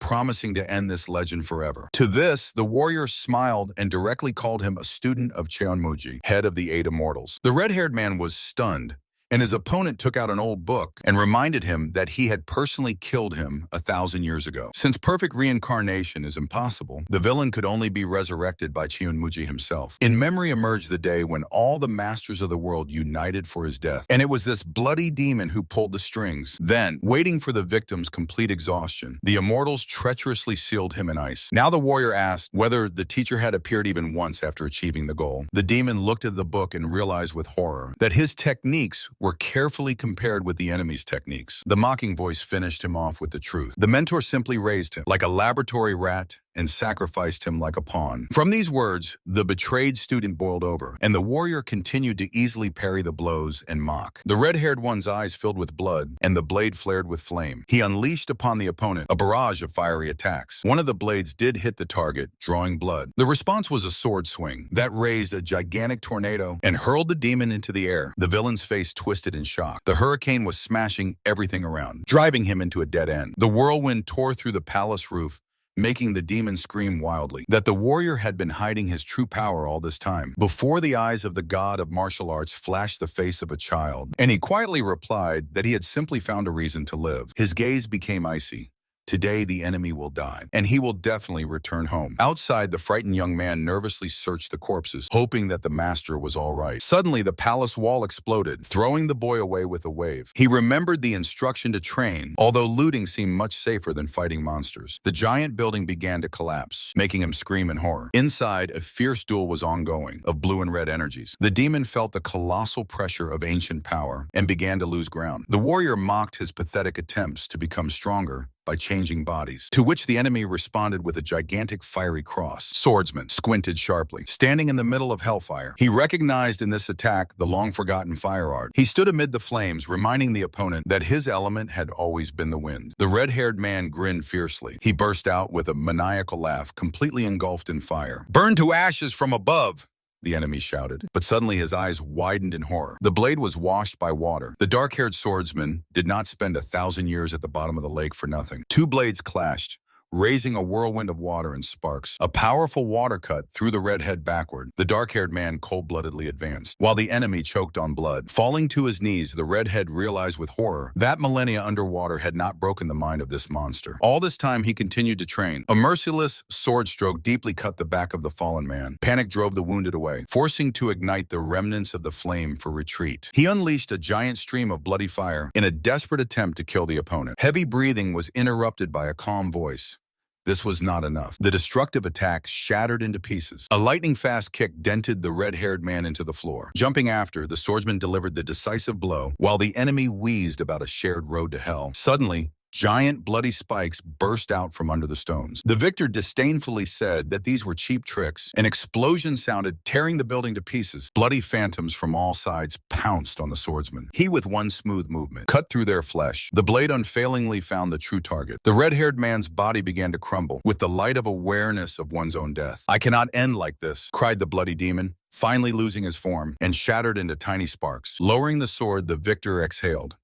promising to end this legend forever. To this, the warrior smiled and directly called him a student of Cheonmuji, head of the 8 immortals. The red-haired man was stunned, and his opponent took out an old book and reminded him that he had personally killed him 1,000 years ago. Since perfect reincarnation is impossible, the villain could only be resurrected by Cheonmuji himself. In memory emerged the day when all the masters of the world united for his death, and it was this bloody demon who pulled the strings. Then, waiting for the victim's complete exhaustion, the immortals treacherously sealed him in ice. Now the warrior asked whether the teacher had appeared even once after achieving the goal. The demon looked at the book and realized with horror that his techniques were carefully compared with the enemy's techniques. The mocking voice finished him off with the truth. The mentor simply raised him like a laboratory rat and sacrificed him like a pawn. From these words, the betrayed student boiled over, and the warrior continued to easily parry the blows and mock. The red-haired one's eyes filled with blood, and the blade flared with flame. He unleashed upon the opponent a barrage of fiery attacks. One of the blades did hit the target, drawing blood. The response was a sword swing that raised a gigantic tornado and hurled the demon into the air. The villain's face twisted in shock. The hurricane was smashing everything around, driving him into a dead end. The whirlwind tore through the palace roof, making the demon scream wildly. That the warrior had been hiding his true power all this time. Before the eyes of the god of martial arts flashed the face of a child, and he quietly replied that he had simply found a reason to live. His gaze became icy. Today the enemy will die, and he will definitely return home. Outside, the frightened young man nervously searched the corpses, hoping that the master was all right. Suddenly, the palace wall exploded, throwing the boy away with a wave. He remembered the instruction to train, although looting seemed much safer than fighting monsters. The giant building began to collapse, making him scream in horror. Inside, a fierce duel was ongoing, of blue and red energies. The demon felt the colossal pressure of ancient power and began to lose ground. The warrior mocked his pathetic attempts to become stronger by changing bodies, to which the enemy responded with a gigantic fiery cross. Swordsman squinted sharply, standing in the middle of hellfire. He recognized in this attack the long-forgotten fire art. He stood amid the flames, reminding the opponent that his element had always been the wind. The red-haired man grinned fiercely. He burst out with a maniacal laugh, completely engulfed in fire. "Burn to ashes from above!" the enemy shouted, but suddenly his eyes widened in horror. The blade was washed by water. The dark-haired swordsman did not spend 1,000 years at the bottom of the lake for nothing. 2 blades clashed, raising a whirlwind of water and sparks. A powerful water cut threw the redhead backward. The dark-haired man cold-bloodedly advanced, while the enemy choked on blood. Falling to his knees, the redhead realized with horror that millennia underwater had not broken the mind of this monster. All this time, he continued to train. A merciless sword stroke deeply cut the back of the fallen man. Panic drove the wounded away, forcing to ignite the remnants of the flame for retreat. He unleashed a giant stream of bloody fire in a desperate attempt to kill the opponent. Heavy breathing was interrupted by a calm voice. This was not enough. The destructive attack shattered into pieces. A lightning-fast kick dented the red-haired man into the floor. Jumping after, the swordsman delivered the decisive blow, while the enemy wheezed about a shared road to hell. Suddenly, giant bloody spikes burst out from under the stones. The victor disdainfully said that these were cheap tricks. An explosion sounded, tearing the building to pieces. Bloody phantoms from all sides pounced on the swordsman. He, with one smooth movement, cut through their flesh. The blade unfailingly found the true target. The red-haired man's body began to crumble, with the light of awareness of one's own death. "I cannot end like this," cried the bloody demon, finally losing his form, and shattered into tiny sparks. Lowering the sword, the victor exhaled.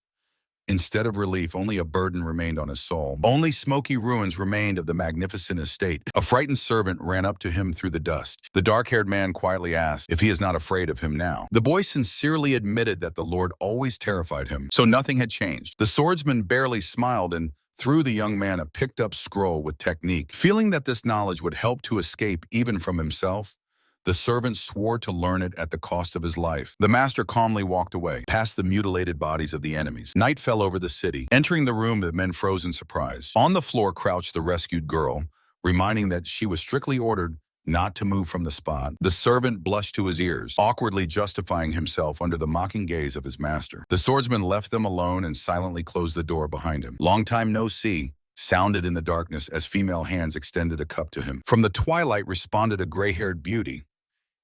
Instead of relief, only a burden remained on his soul. Only smoky ruins remained of the magnificent estate. A frightened servant ran up to him through the dust. The dark-haired man quietly asked if he is not afraid of him now. The boy sincerely admitted that the Lord always terrified him, so nothing had changed. The swordsman barely smiled and threw the young man a picked-up scroll with technique. Feeling that this knowledge would help to escape even from himself, the servant swore to learn it at the cost of his life. The master calmly walked away, past the mutilated bodies of the enemies. Night fell over the city. Entering the room, the men froze in surprise. On the floor crouched the rescued girl, reminding that she was strictly ordered not to move from the spot. The servant blushed to his ears, awkwardly justifying himself under the mocking gaze of his master. The swordsman left them alone and silently closed the door behind him. "Long time no see," sounded in the darkness as female hands extended a cup to him. From the twilight responded a gray-haired beauty.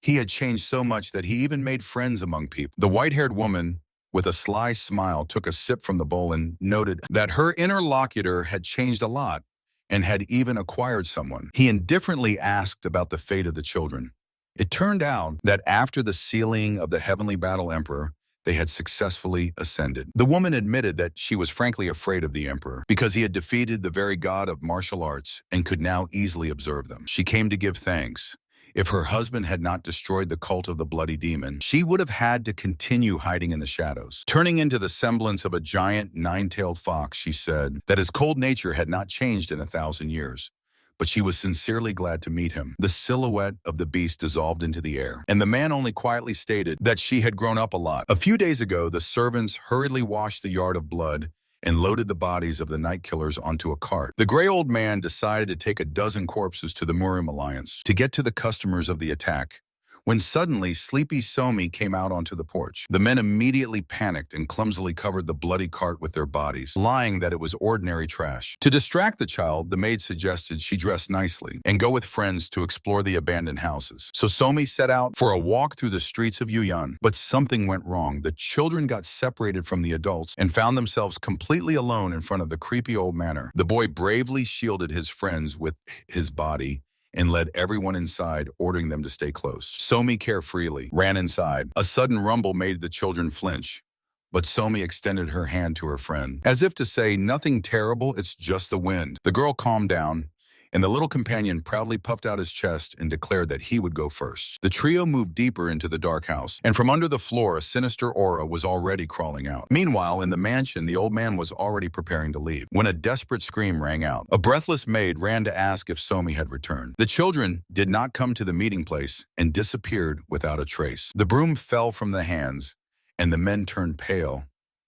He had changed so much that he even made friends among people. The white-haired woman, with a sly smile, took a sip from the bowl and noted that her interlocutor had changed a lot and had even acquired someone. He indifferently asked about the fate of the children. It turned out that after the sealing of the Heavenly Battle Emperor, they had successfully ascended. The woman admitted that she was frankly afraid of the Emperor because he had defeated the very god of martial arts and could now easily observe them. She came to give thanks. If her husband had not destroyed the cult of the bloody demon, she would have had to continue hiding in the shadows. Turning into the semblance of a giant nine-tailed fox, she said that his cold nature had not changed in 1,000 years. But she was sincerely glad to meet him. The silhouette of the beast dissolved into the air, and the man only quietly stated that she had grown up a lot. A few days ago, the servants hurriedly washed the yard of blood and loaded the bodies of the night killers onto a cart. The gray old man decided to take a dozen corpses to the Murim Alliance to get to the customers of the attack, when suddenly sleepy Somi came out onto the porch. The men immediately panicked and clumsily covered the bloody cart with their bodies, lying that it was ordinary trash. To distract the child, the maid suggested she dress nicely and go with friends to explore the abandoned houses. So Somi set out for a walk through the streets of Yuyan, but something went wrong. The children got separated from the adults and found themselves completely alone in front of the creepy old manor. The boy bravely shielded his friends with his body and led everyone inside, ordering them to stay close. Somi carefreely ran inside. A sudden rumble made the children flinch, but Somi extended her hand to her friend, as if to say, "Nothing terrible, it's just the wind." The girl calmed down, and the little companion proudly puffed out his chest and declared that he would go first. The trio moved deeper into the dark house, and from under the floor, a sinister aura was already crawling out. Meanwhile, in the mansion, the old man was already preparing to leave, when a desperate scream rang out. A breathless maid ran to ask if Somi had returned. The children did not come to the meeting place and disappeared without a trace. The broom fell from the hands, and the men turned pale,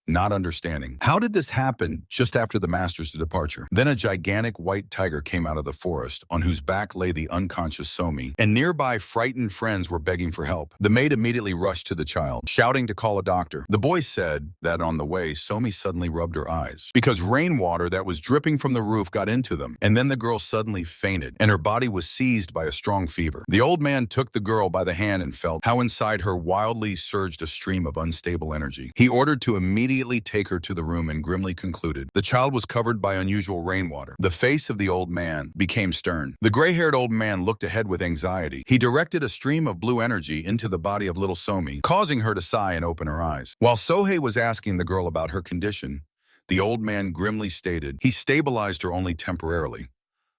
not understanding. How did this happen just after the master's departure? Then a gigantic white tiger came out of the forest, on whose back lay the unconscious Somi, and nearby frightened friends were begging for help. The maid immediately rushed to the child, shouting to call a doctor. The boy said that on the way, Somi suddenly rubbed her eyes because rainwater that was dripping from the roof got into them, and then the girl suddenly fainted, and her body was seized by a strong fever. The old man took the girl by the hand and felt how inside her wildly surged a stream of unstable energy. He ordered to immediately take her to the room and grimly concluded the child was covered by unusual rainwater. The face of the old man became stern. The gray-haired old man looked ahead with anxiety. He directed a stream of blue energy into the body of little Somi, causing her to sigh and open her eyes. While Sohei was asking the girl about her condition, the old man grimly stated he stabilized her only temporarily.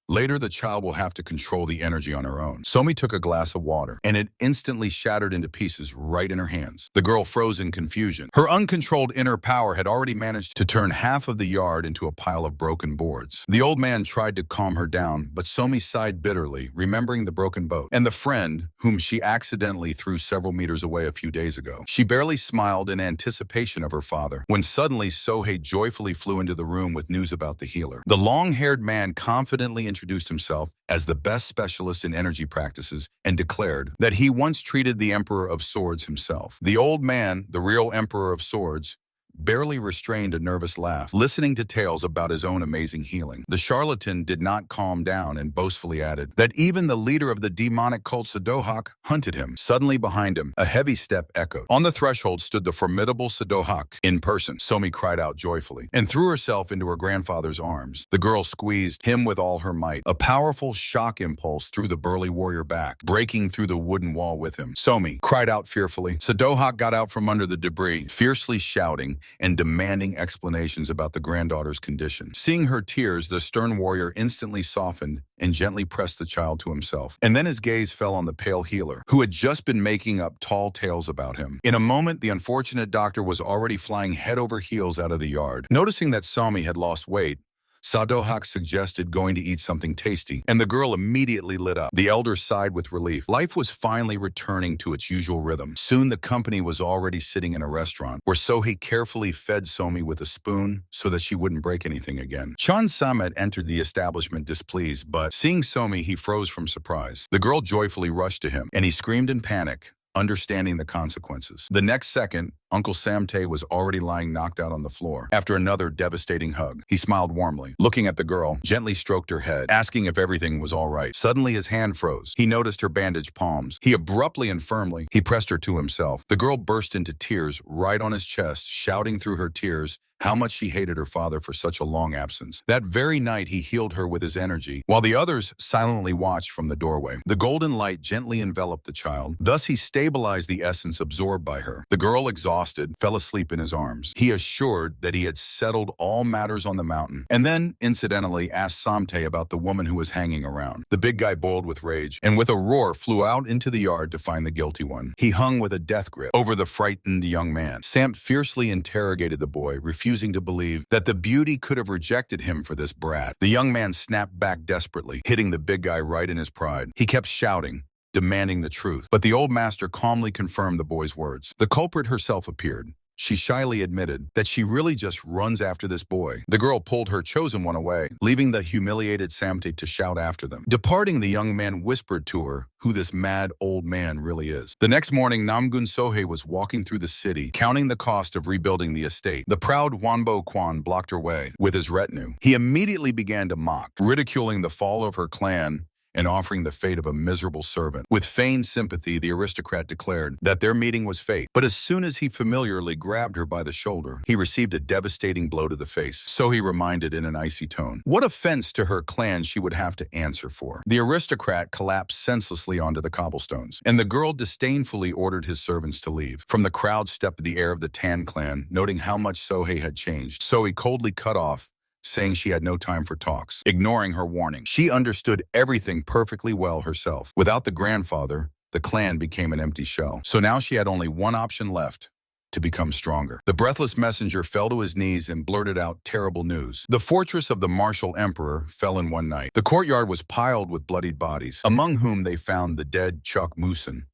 Later, the child will have to control the energy on her own. Somi took a glass of water, and it instantly shattered into pieces right in her hands. The girl froze in confusion. Her uncontrolled inner power had already managed to turn half of the yard into a pile of broken boards. The old man tried to calm her down, but Somi sighed bitterly, remembering the broken boat and the friend whom she accidentally threw several meters away a few days ago. She barely smiled in anticipation of her father, when suddenly Sohei joyfully flew into the room with news about the healer. The long-haired man confidently introduced himself as the best specialist in energy practices and declared that he once treated the Emperor of Swords himself. The old man, the real Emperor of Swords, barely restrained a nervous laugh, listening to tales about his own amazing healing. The charlatan did not calm down and boastfully added that even the leader of the demonic cult Sadohak hunted him. Suddenly behind him, a heavy step echoed. On the threshold stood the formidable Sadohak in person. Somi cried out joyfully and threw herself into her grandfather's arms. The girl squeezed him with all her might. A powerful shock impulse threw the burly warrior back, breaking through the wooden wall with him. Somi cried out fearfully. Sadohak got out from under the debris, fiercely shouting and demanding explanations about the granddaughter's condition. Seeing her tears, the stern warrior instantly softened and gently pressed the child to himself. And then his gaze fell on the pale healer, who had just been making up tall tales about him. In a moment, the unfortunate doctor was already flying head over heels out of the yard. Noticing that Somi had lost weight, Sadohak suggested going to eat something tasty, and the girl immediately lit up. The elder sighed with relief. Life was finally returning to its usual rhythm. Soon the company was already sitting in a restaurant, where Sohei carefully fed Somi with a spoon so that she wouldn't break anything again. Chan Samet entered the establishment displeased, but seeing Somi, he froze from surprise. The girl joyfully rushed to him, and he screamed in panic, understanding the consequences. The next second, Uncle Samte was already lying knocked out on the floor. After another devastating hug, he smiled warmly, looking at the girl, gently stroked her head, asking if everything was all right. Suddenly his hand froze. He noticed her bandaged palms. He abruptly and firmly, he pressed her to himself. The girl burst into tears right on his chest, shouting through her tears how much she hated her father for such a long absence. That very night, he healed her with his energy, while the others silently watched from the doorway. The golden light gently enveloped the child. Thus, he stabilized the essence absorbed by her. The girl, exhausted, fell asleep in his arms. He assured that he had settled all matters on the mountain, and then, incidentally, asked Samte about the woman who was hanging around. The big guy boiled with rage, and with a roar flew out into the yard to find the guilty one. He hung with a death grip over the frightened young man. Sam fiercely interrogated the boy, refusing to believe that the beauty could have rejected him for this brat. The young man snapped back desperately, hitting the big guy right in his pride. He kept shouting, demanding the truth, but the old master calmly confirmed the boy's words. The culprit herself appeared. She shyly admitted that she really just runs after this boy. The girl pulled her chosen one away, leaving the humiliated Samte to shout after them. Departing, the young man whispered to her who this mad old man really is. The next morning, Namgun Sohei was walking through the city, counting the cost of rebuilding the estate. The proud Wanbo Quan blocked her way with his retinue. He immediately began to mock, ridiculing the fall of her clan and offering the fate of a miserable servant. With feigned sympathy, the aristocrat declared that their meeting was fate. But as soon as he familiarly grabbed her by the shoulder, he received a devastating blow to the face. So he reminded in an icy tone, what offense to her clan she would have to answer for. The aristocrat collapsed senselessly onto the cobblestones, and the girl disdainfully ordered his servants to leave. From the crowd stepped the heir of the Tan clan, noting how much Sohei had changed. So he coldly cut off, saying she had no time for talks, ignoring her warning. She understood everything perfectly well herself. Without the grandfather, the clan became an empty shell. So now she had only one option left: to become stronger. The breathless messenger fell to his knees and blurted out terrible news. The fortress of the martial emperor fell in one night. The courtyard was piled with bloodied bodies, among whom they found the dead Chuk Musin,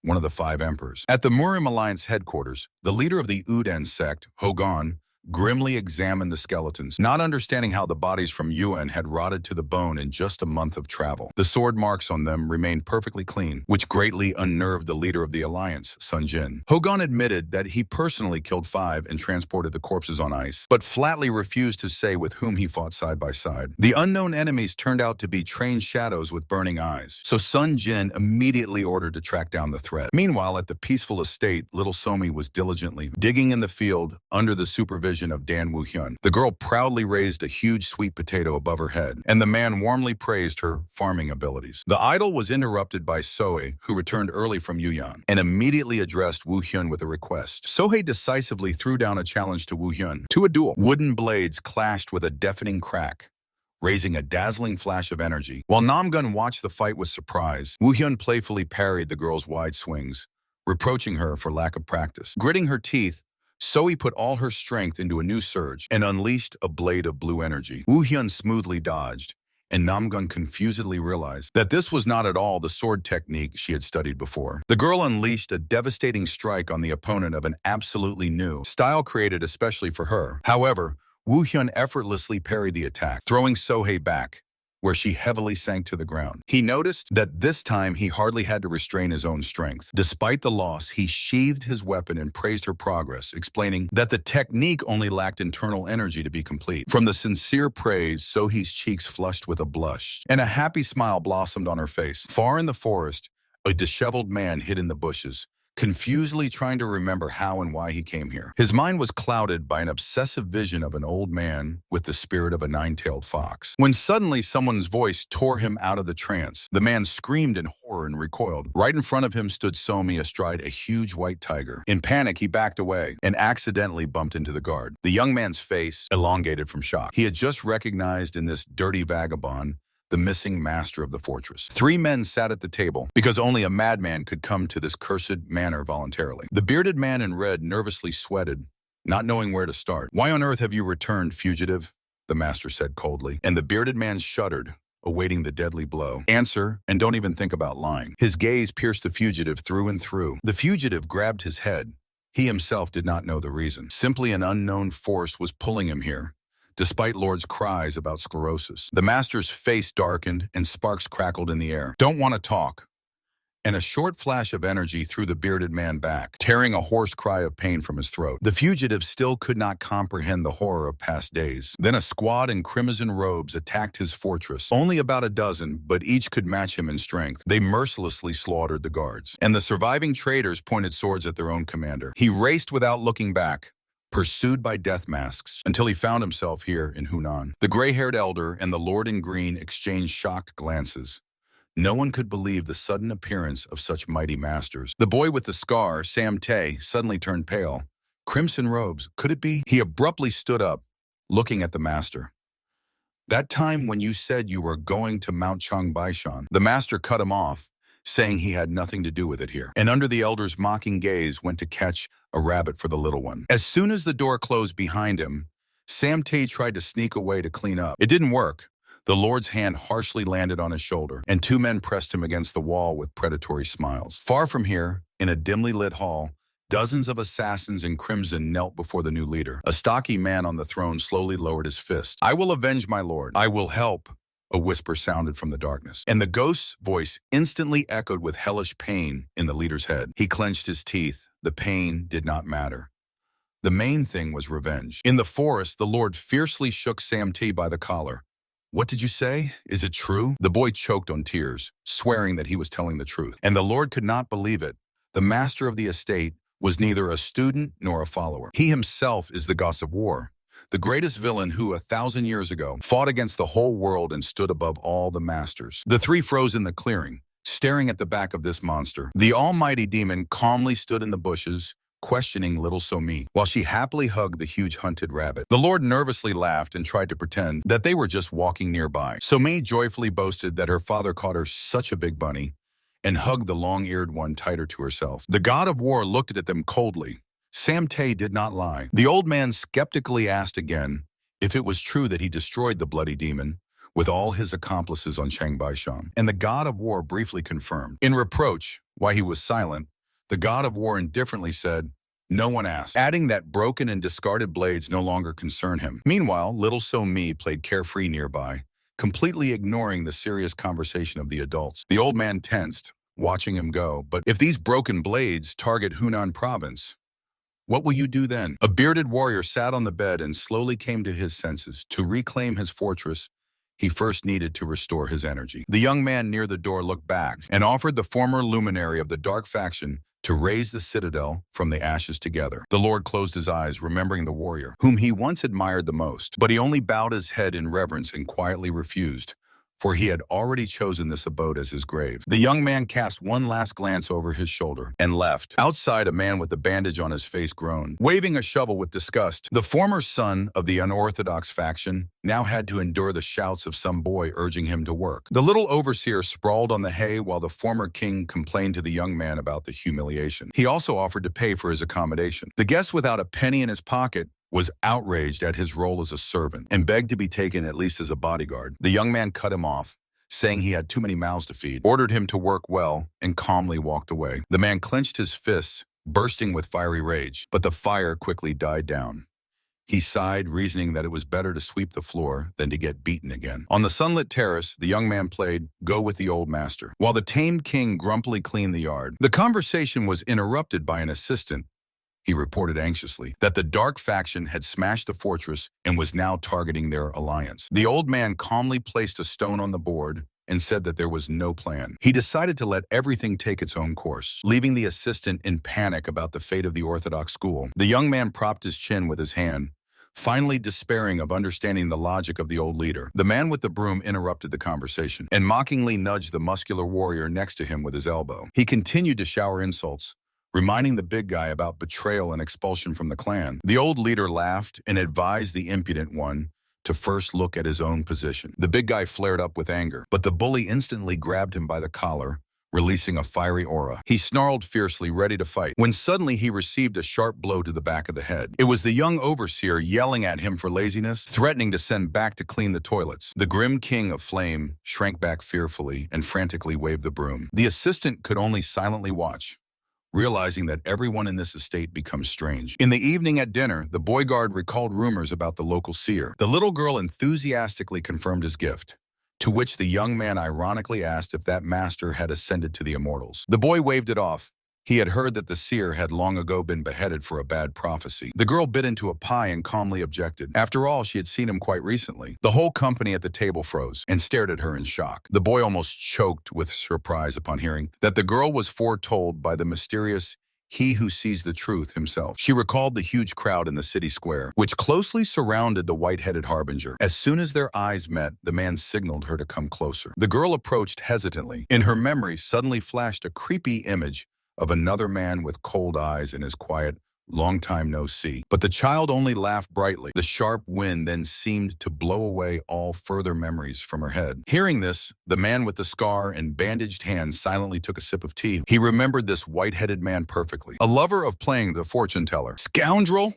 one of the 5 emperors. At the Murim Alliance headquarters, the leader of the Uden sect, Hogan, grimly examined the skeletons, not understanding how the bodies from Yuan had rotted to the bone in just a month of travel. The sword marks on them remained perfectly clean, which greatly unnerved the leader of the alliance, Sun Jin. Hogan admitted that he personally killed 5 and transported the corpses on ice, but flatly refused to say with whom he fought side by side. The unknown enemies turned out to be trained shadows with burning eyes, so Sun Jin immediately ordered to track down the threat. Meanwhile, at the peaceful estate, little Somi was diligently digging in the field under the supervision of Dan Woo-hyun. The girl proudly raised a huge sweet potato above her head, and the man warmly praised her farming abilities. The idyll was interrupted by Sohei, who returned early from Yuyan, and immediately addressed Woo-hyun with a request. Sohei decisively threw down a challenge to Woo-hyun to a duel. Wooden blades clashed with a deafening crack, raising a dazzling flash of energy. While Namgun watched the fight with surprise, Woo-hyun playfully parried the girl's wide swings, reproaching her for lack of practice. Gritting her teeth, Sohei put all her strength into a new surge and unleashed a blade of blue energy. Woo-hyun smoothly dodged, and Namgun confusedly realized that this was not at all the sword technique she had studied before. The girl unleashed a devastating strike on the opponent of an absolutely new style created especially for her. However, Woo-hyun effortlessly parried the attack, throwing Sohei back, where she heavily sank to the ground. He noticed that this time he hardly had to restrain his own strength. Despite the loss, he sheathed his weapon and praised her progress, explaining that the technique only lacked internal energy to be complete. From the sincere praise, Sohei's cheeks flushed with a blush, and a happy smile blossomed on her face. Far in the forest, a disheveled man hid in the bushes, confusedly trying to remember how and why he came here. His mind was clouded by an obsessive vision of an old man with the spirit of a 9-tailed fox. When suddenly someone's voice tore him out of the trance, the man screamed in horror and recoiled. Right in front of him stood Somi astride a huge white tiger. In panic, he backed away and accidentally bumped into the guard. The young man's face elongated from shock. He had just recognized in this dirty vagabond the missing master of the fortress. 3 men sat at the table, because only a madman could come to this cursed manor voluntarily. The bearded man in red nervously sweated, not knowing where to start. "Why on earth have you returned, fugitive?" the master said coldly, and the bearded man shuddered, awaiting the deadly blow. "Answer, and don't even think about lying." His gaze pierced the fugitive through and through. The fugitive grabbed his head. He himself did not know the reason. Simply an unknown force was pulling him here, despite Lord's cries about sclerosis. The master's face darkened and sparks crackled in the air. "Don't want to talk. and a short flash of energy threw the bearded man back, tearing a hoarse cry of pain from his throat. The fugitive still could not comprehend the horror of past days. Then a squad in crimson robes attacked his fortress. Only about a dozen, but each could match him in strength. They mercilessly slaughtered the guards, and the surviving traitors pointed swords at their own commander. He raced without looking back, pursued by death masks, until he found himself here in Hunan. The gray-haired elder and the lord in green exchanged shocked glances. No one could believe the sudden appearance of such mighty masters. The boy with the scar, Sam Tay, suddenly turned pale. Crimson robes, could it be? He abruptly stood up, looking at the master. That time when you said you were going to Mount Changbaishan, the master cut him off, saying he had nothing to do with it here, and under the elder's mocking gaze went to catch a rabbit for the little one. As soon as the door closed behind him, Sam Tay tried to sneak away to clean up. It didn't work. The Lord's hand harshly landed on his shoulder, and two men pressed him against the wall with predatory smiles. Far from here, in a dimly lit hall, dozens of assassins in crimson knelt before the new leader. A stocky man on the throne slowly lowered his fist. "I will avenge my lord. I will help," a whisper sounded from the darkness, and the ghost's voice instantly echoed with hellish pain in the leader's head. He clenched his teeth. The pain did not matter. The main thing was revenge. In the forest, the Lord fiercely shook Sam T by the collar. "What did you say? Is it true?" The boy choked on tears, swearing that he was telling the truth, and the Lord could not believe it. The master of the estate was neither a student nor a follower. He himself is the goddess of war, the greatest villain who 1,000 years ago fought against the whole world and stood above all the masters. The three froze in the clearing, staring at the back of this monster. The almighty demon calmly stood in the bushes, questioning little Somi, while she happily hugged the huge hunted rabbit. The Lord nervously laughed and tried to pretend that they were just walking nearby. Somi joyfully boasted that her father caught her such a big bunny and hugged the long-eared one tighter to herself. The god of war looked at them coldly. Sam Tay did not lie. The old man skeptically asked again if it was true that he destroyed the bloody demon with all his accomplices on Changbaishan, and the god of war briefly confirmed. In reproach, why he was silent, the god of war indifferently said, "No one asked," adding that broken and discarded blades no longer concern him. Meanwhile, little So-Mi played carefree nearby, completely ignoring the serious conversation of the adults. The old man tensed, watching him go. "But if these broken blades target Hunan province, what will you do then?" A bearded warrior sat on the bed and slowly came to his senses. To reclaim his fortress, he first needed to restore his energy. The young man near the door looked back and offered the former luminary of the dark faction to raise the citadel from the ashes together. The Lord closed his eyes, remembering the warrior, whom he once admired the most, but he only bowed his head in reverence and quietly refused, for he had already chosen this abode as his grave. The young man cast one last glance over his shoulder and left. Outside, a man with a bandage on his face groaned, waving a shovel with disgust. The former son of the unorthodox faction now had to endure the shouts of some boy urging him to work. The little overseer sprawled on the hay while the former king complained to the young man about the humiliation. He also offered to pay for his accommodation. The guest, without a penny in his pocket, was outraged at his role as a servant and begged to be taken at least as a bodyguard. The young man cut him off, saying he had too many mouths to feed, ordered him to work well, and calmly walked away. The man clenched his fists, bursting with fiery rage, but the fire quickly died down. He sighed, reasoning that it was better to sweep the floor than to get beaten again. On the sunlit terrace, the young man played Go with the Old Master, while the tamed king grumpily cleaned the yard. The conversation was interrupted by an assistant. He reported anxiously that the dark faction had smashed the fortress and was now targeting their alliance. The old man calmly placed a stone on the board and said that there was no plan. He decided to let everything take its own course, leaving the assistant in panic about the fate of the Orthodox school. The young man propped his chin with his hand, finally despairing of understanding the logic of the old leader. The man with the broom interrupted the conversation and mockingly nudged the muscular warrior next to him with his elbow. He continued to shower insults, reminding the big guy about betrayal and expulsion from the clan. The old leader laughed and advised the impudent one to first look at his own position. The big guy flared up with anger, but the bully instantly grabbed him by the collar, releasing a fiery aura. He snarled fiercely, ready to fight, when suddenly he received a sharp blow to the back of the head. It was the young overseer yelling at him for laziness, threatening to send back to clean the toilets. The grim king of flame shrank back fearfully and frantically waved the broom. The assistant could only silently watch, realizing that everyone in this estate becomes strange. In the evening at dinner, the boy guard recalled rumors about the local seer. The little girl enthusiastically confirmed his gift, to which the young man ironically asked if that master had ascended to the immortals. The boy waved it off. He had heard that the seer had long ago been beheaded for a bad prophecy. The girl bit into a pie and calmly objected. After all, she had seen him quite recently. The whole company at the table froze and stared at her in shock. The boy almost choked with surprise upon hearing that the girl was foretold by the mysterious He Who Sees the Truth himself. She recalled the huge crowd in the city square, which closely surrounded the white-headed harbinger. As soon as their eyes met, the man signaled her to come closer. The girl approached hesitantly. In her memory suddenly flashed a creepy image of another man with cold eyes and his quiet, long time no see. But the child only laughed brightly. The sharp wind then seemed to blow away all further memories from her head. Hearing this, the man with the scar and bandaged hands silently took a sip of tea. He remembered this white-headed man perfectly. A lover of playing the fortune teller. "Scoundrel!"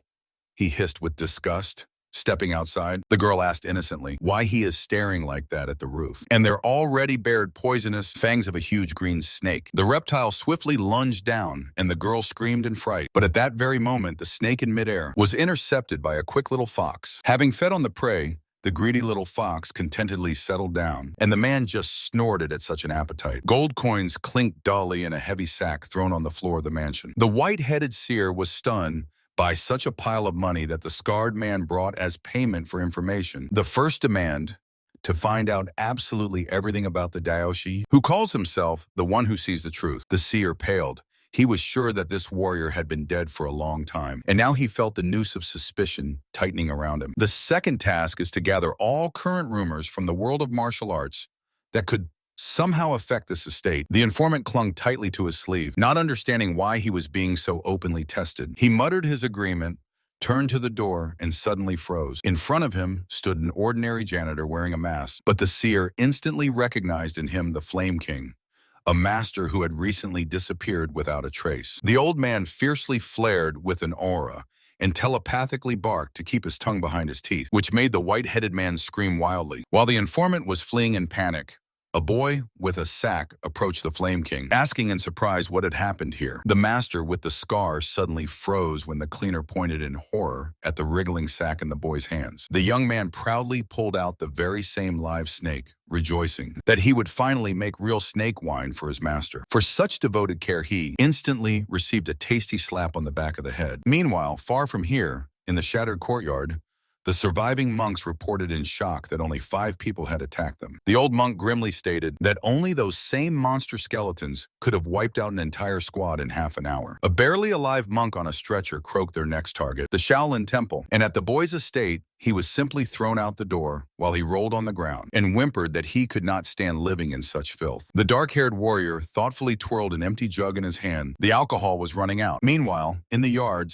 he hissed with disgust. Stepping outside, the girl asked innocently why he is staring like that at the roof. And there already bared poisonous fangs of a huge green snake. The reptile swiftly lunged down, and the girl screamed in fright. But at that very moment, the snake in midair was intercepted by a quick little fox. Having fed on the prey, the greedy little fox contentedly settled down, and the man just snorted at such an appetite. Gold coins clinked dully in a heavy sack thrown on the floor of the mansion. The white-headed seer was stunned by such a pile of money that the scarred man brought as payment for information. The first demand to find out absolutely everything about the Daoshi, who calls himself the one who sees the truth. The seer paled. He was sure that this warrior had been dead for a long time, and now he felt the noose of suspicion tightening around him. The second task is to gather all current rumors from the world of martial arts that could somehow affect this estate. The informant clung tightly to his sleeve, not understanding why he was being so openly tested. He muttered his agreement, turned to the door, and suddenly froze. In front of him stood an ordinary janitor wearing a mask, but the seer instantly recognized in him the Flame King, a master who had recently disappeared without a trace. The old man fiercely flared with an aura and telepathically barked to keep his tongue behind his teeth, which made the white-headed man scream wildly. While the informant was fleeing in panic, a boy with a sack approached the Flame King, asking in surprise what had happened here. The master with the scar suddenly froze when the cleaner pointed in horror at the wriggling sack in the boy's hands. The young man proudly pulled out the very same live snake, rejoicing that he would finally make real snake wine for his master. For such devoted care, he instantly received a tasty slap on the back of the head. Meanwhile, far from here, in the shattered courtyard, the surviving monks reported in shock that only 5 people had attacked them. The old monk grimly stated that only those same monster skeletons could have wiped out an entire squad in half an hour. A barely alive monk on a stretcher croaked their next target, the Shaolin Temple, and at the boy's estate, he was simply thrown out the door while he rolled on the ground and whimpered that he could not stand living in such filth. The dark-haired warrior thoughtfully twirled an empty jug in his hand. The alcohol was running out. Meanwhile, in the yard,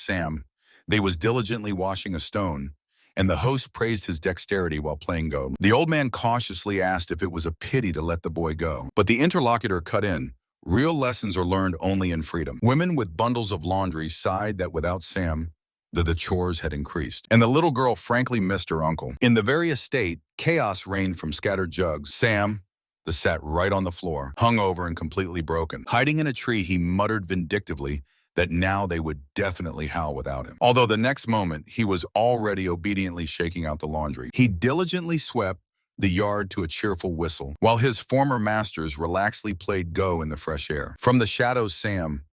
they was diligently washing a stone, and the host praised his dexterity while playing Go. The old man cautiously asked if it was a pity to let the boy go, but the interlocutor cut in. Real lessons are learned only in freedom. Women with bundles of laundry sighed that without Sam, the chores had increased, and the little girl frankly missed her uncle. In the very estate, chaos reigned from scattered jugs. Sam sat right on the floor, hungover and completely broken. Hiding in a tree, he muttered vindictively that now they would definitely howl without him. Although the next moment, he was already obediently shaking out the laundry. He diligently swept the yard to a cheerful whistle, while his former masters relaxedly played Go in the fresh air. From the shadows, Sam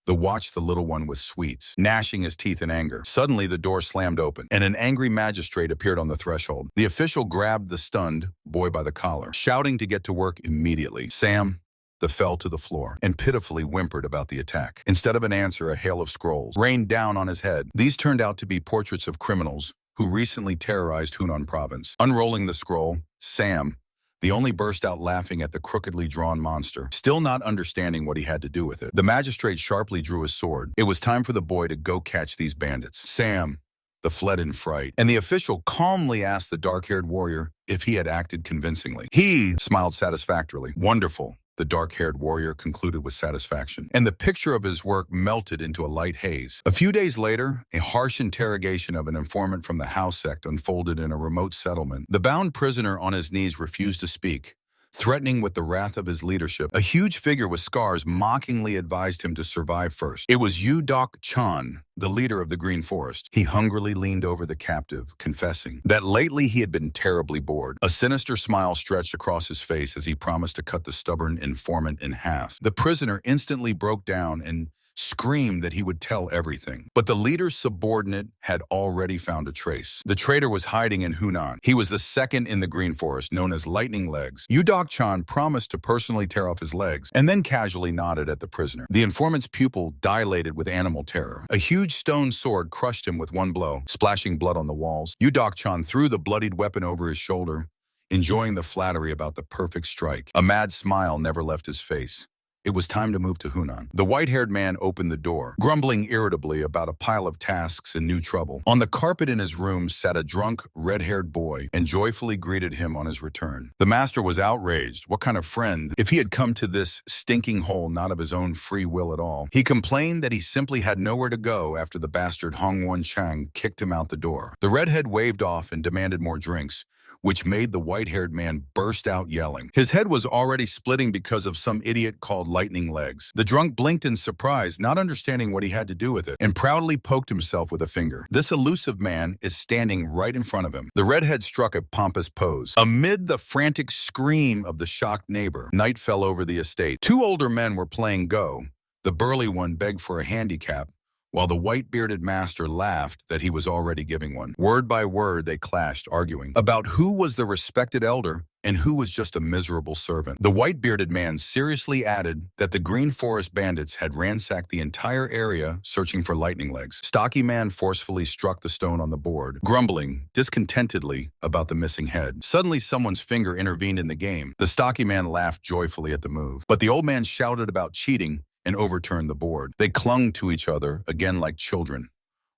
watched the little one with sweets, gnashing his teeth in anger. Suddenly, the door slammed open, and an angry magistrate appeared on the threshold. The official grabbed the stunned boy by the collar, shouting to get to work immediately. Sam fell to the floor and pitifully whimpered about the attack. Instead of an answer, a hail of scrolls rained down on his head. These turned out to be portraits of criminals who recently terrorized Hunan province. Unrolling the scroll, Sam only burst out laughing at the crookedly drawn monster, still not understanding what he had to do with it. The magistrate sharply drew his sword. It was time for the boy to go catch these bandits. Sam fled in fright, and the official calmly asked the dark-haired warrior if he had acted convincingly. He smiled satisfactorily. Wonderful, the dark-haired warrior concluded with satisfaction, and the picture of his work melted into a light haze. A few days later, a harsh interrogation of an informant from the House sect unfolded in a remote settlement. The bound prisoner on his knees refused to speak, threatening with the wrath of his leadership. A huge figure with scars mockingly advised him to survive first. It was Chan, the leader of the Green Forest. He hungrily leaned over the captive, confessing that lately he had been terribly bored. A sinister smile stretched across his face as he promised to cut the stubborn informant in half. The prisoner instantly broke down and screamed that he would tell everything. But the leader's subordinate had already found a trace. The traitor was hiding in Hunan. He was the second in the Green Forest, known as Lightning Legs. Chan promised to personally tear off his legs, and then casually nodded at the prisoner. The informant's pupil dilated with animal terror. A huge stone sword crushed him with one blow, splashing blood on the walls. Chan threw the bloodied weapon over his shoulder, enjoying the flattery about the perfect strike. A mad smile never left his face. It was time to move to Hunan. The white-haired man opened the door, grumbling irritably about a pile of tasks and new trouble. On the carpet in his room sat a drunk, red-haired boy and joyfully greeted him on his return. The master was outraged. What kind of friend, if he had come to this stinking hole not of his own free will at all? He complained that he simply had nowhere to go after the bastard Hongwon Chang kicked him out the door. The redhead waved off and demanded more drinks, which made the white-haired man burst out yelling. His head was already splitting because of some idiot called Lightning Legs. The drunk blinked in surprise, not understanding what he had to do with it, and proudly poked himself with a finger. This elusive man is standing right in front of him. The redhead struck a pompous pose. Amid the frantic scream of the shocked neighbor, night fell over the estate. Two older men were playing Go. The burly one begged for a handicap, while the white-bearded master laughed that he was already giving one. Word by word, they clashed, arguing about who was the respected elder and who was just a miserable servant. The white-bearded man seriously added that the Green Forest bandits had ransacked the entire area searching for Lightning Legs. Stocky man forcefully struck the stone on the board, grumbling discontentedly about the missing head. Suddenly, someone's finger intervened in the game. The stocky man laughed joyfully at the move, but the old man shouted about cheating and overturned the board. They clung to each other, again like children,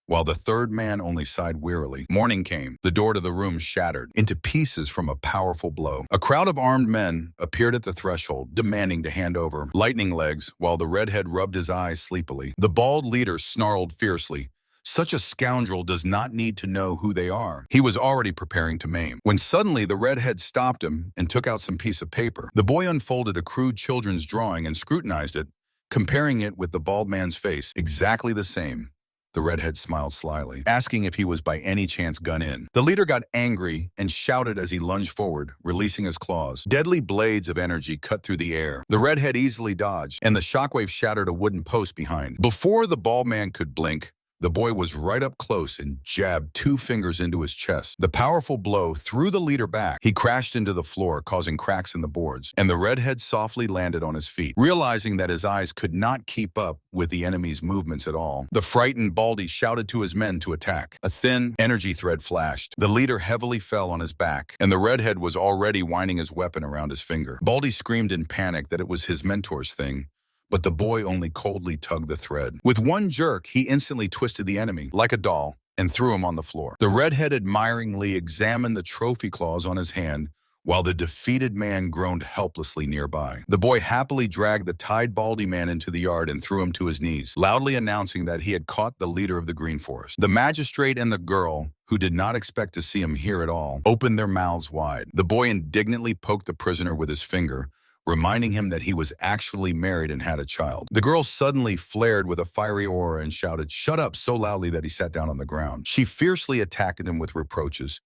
while the third man only sighed wearily. Morning came. The door to the room shattered into pieces from a powerful blow. A crowd of armed men appeared at the threshold, demanding to hand over Lightning Legs, while the redhead rubbed his eyes sleepily. The bald leader snarled fiercely, "Such a scoundrel does not need to know who they are." He was already preparing to maim, when suddenly the redhead stopped him and took out some piece of paper. The boy unfolded a crude children's drawing and scrutinized it, comparing it with the bald man's face. Exactly the same. The redhead smiled slyly, asking if he was by any chance gun-in. The leader got angry and shouted as he lunged forward, releasing his claws. Deadly blades of energy cut through the air. The redhead easily dodged, and the shockwave shattered a wooden post behind. Before the bald man could blink, the boy was right up close and jabbed 2 fingers into his chest. The powerful blow threw the leader back. He crashed into the floor, causing cracks in the boards, and the redhead softly landed on his feet. Realizing that his eyes could not keep up with the enemy's movements at all, the frightened Baldy shouted to his men to attack. A thin energy thread flashed. The leader heavily fell on his back, and the redhead was already winding his weapon around his finger. Baldy screamed in panic that it was his mentor's thing, but the boy only coldly tugged the thread. With one jerk, he instantly twisted the enemy, like a doll, and threw him on the floor. The redhead admiringly examined the trophy claws on his hand, while the defeated man groaned helplessly nearby. The boy happily dragged the tied baldy man into the yard and threw him to his knees, loudly announcing that he had caught the leader of the Green Forest. The magistrate and the girl, who did not expect to see him here at all, opened their mouths wide. The boy indignantly poked the prisoner with his finger, reminding him that he was actually married and had a child. The girl suddenly flared with a fiery aura and shouted, "Shut up," so loudly that he sat down on the ground. She fiercely attacked him with reproaches,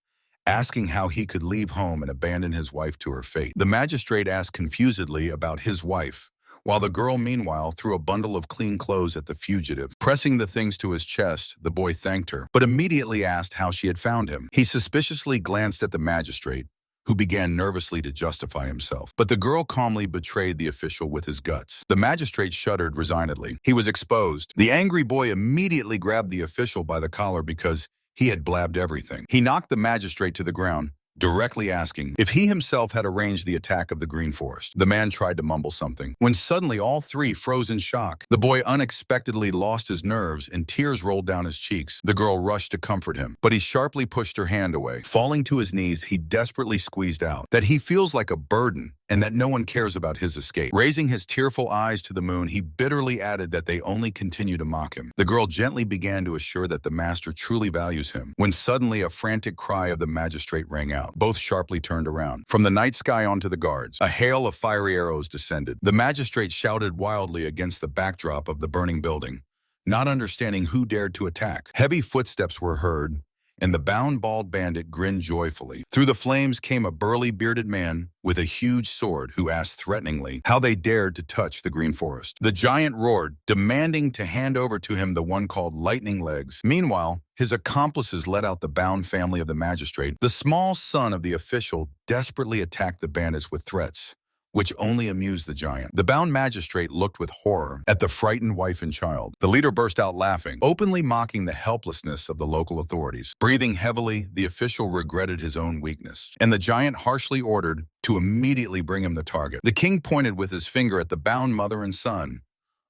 asking how he could leave home and abandon his wife to her fate. The magistrate asked confusedly about his wife, while the girl meanwhile threw a bundle of clean clothes at the fugitive. Pressing the things to his chest, the boy thanked her, but immediately asked how she had found him. He suspiciously glanced at the magistrate, who began nervously to justify himself. But the girl calmly betrayed the official with his guts. The magistrate shuddered resignedly. He was exposed. The angry boy immediately grabbed the official by the collar because he had blabbed everything. He knocked the magistrate to the ground, directly asking if he himself had arranged the attack of the Green Forest. The man tried to mumble something, when suddenly all three froze in shock. The boy unexpectedly lost his nerves and tears rolled down his cheeks. The girl rushed to comfort him, but he sharply pushed her hand away. Falling to his knees, he desperately squeezed out that he feels like a burden and that no one cares about his escape. Raising his tearful eyes to the moon, he bitterly added that they only continue to mock him. The girl gently began to assure that the master truly values him, when suddenly a frantic cry of the magistrate rang out. Both sharply turned around. From the night sky onto the guards, a hail of fiery arrows descended. The magistrate shouted wildly against the backdrop of the burning building, not understanding who dared to attack. Heavy footsteps were heard, and the bound bald bandit grinned joyfully. Through the flames came a burly bearded man with a huge sword who asked threateningly how they dared to touch the green forest. The giant roared, demanding to hand over to him the one called Lightning Legs. Meanwhile, his accomplices led out the bound family of the magistrate. The small son of the official desperately attacked the bandits with threats, which only amused the giant. The bound magistrate looked with horror at the frightened wife and child. The leader burst out laughing, openly mocking the helplessness of the local authorities. Breathing heavily, the official regretted his own weakness, and the giant harshly ordered to immediately bring him the target. The king pointed with his finger at the bound mother and son.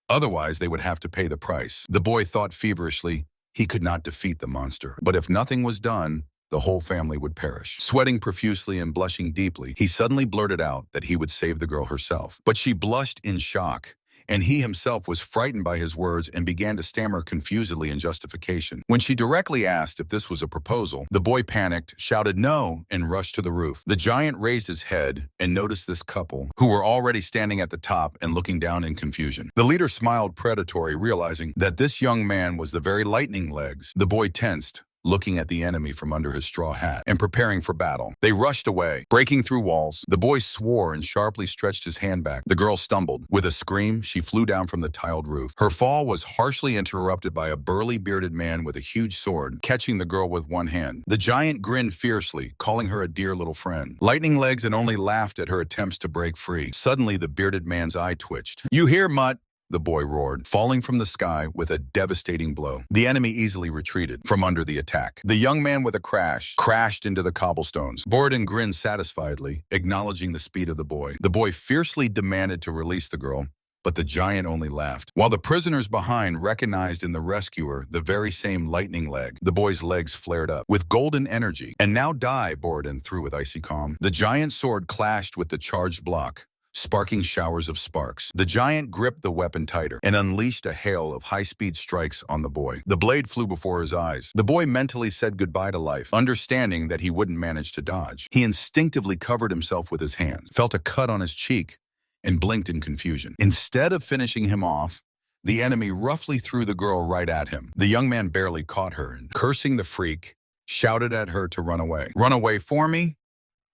Otherwise, they would have to pay the price. The boy thought feverishly he could not defeat the monster, but if nothing was done, the whole family would perish. Sweating profusely and blushing deeply, he suddenly blurted out that he would save the girl herself. But she blushed in shock, and he himself was frightened by his words and began to stammer confusedly in justification. When she directly asked if this was a proposal, the boy panicked, shouted no, and rushed to the roof. The giant raised his head and noticed this couple, who were already standing at the top and looking down in confusion. The leader smiled predatory, realizing that this young man was the very Lightning Legs. The boy tensed, looking at the enemy from under his straw hat and preparing for battle. They rushed away, breaking through walls. The boy swore and sharply stretched his hand back. The girl stumbled. With a scream, she flew down from the tiled roof. Her fall was harshly interrupted by a burly bearded man with a huge sword, catching the girl with one hand. The giant grinned fiercely, calling her a dear little friend. Lightning Legs had only laughed at her attempts to break free. Suddenly, the bearded man's eye twitched. "You hear, mutt?" the boy roared, falling from the sky with a devastating blow. The enemy easily retreated from under the attack. The young man with a crash crashed into the cobblestones. Borden grinned satisfiedly, acknowledging the speed of the boy. The boy fiercely demanded to release the girl, but the giant only laughed. While the prisoners behind recognized in the rescuer the very same Lightning Leg, the boy's legs flared up with golden energy. "And now die," Borden threw with icy calm. The giant sword clashed with the charged block, sparking showers of sparks. The giant gripped the weapon tighter and unleashed a hail of high-speed strikes on the boy. The blade flew before his eyes. The boy mentally said goodbye to life, understanding that he wouldn't manage to dodge. He instinctively covered himself with his hands, felt a cut on his cheek, and blinked in confusion. Instead of finishing him off, the enemy roughly threw the girl right at him. The young man barely caught her and, cursing the freak, shouted at her to run away. "Run away for me?"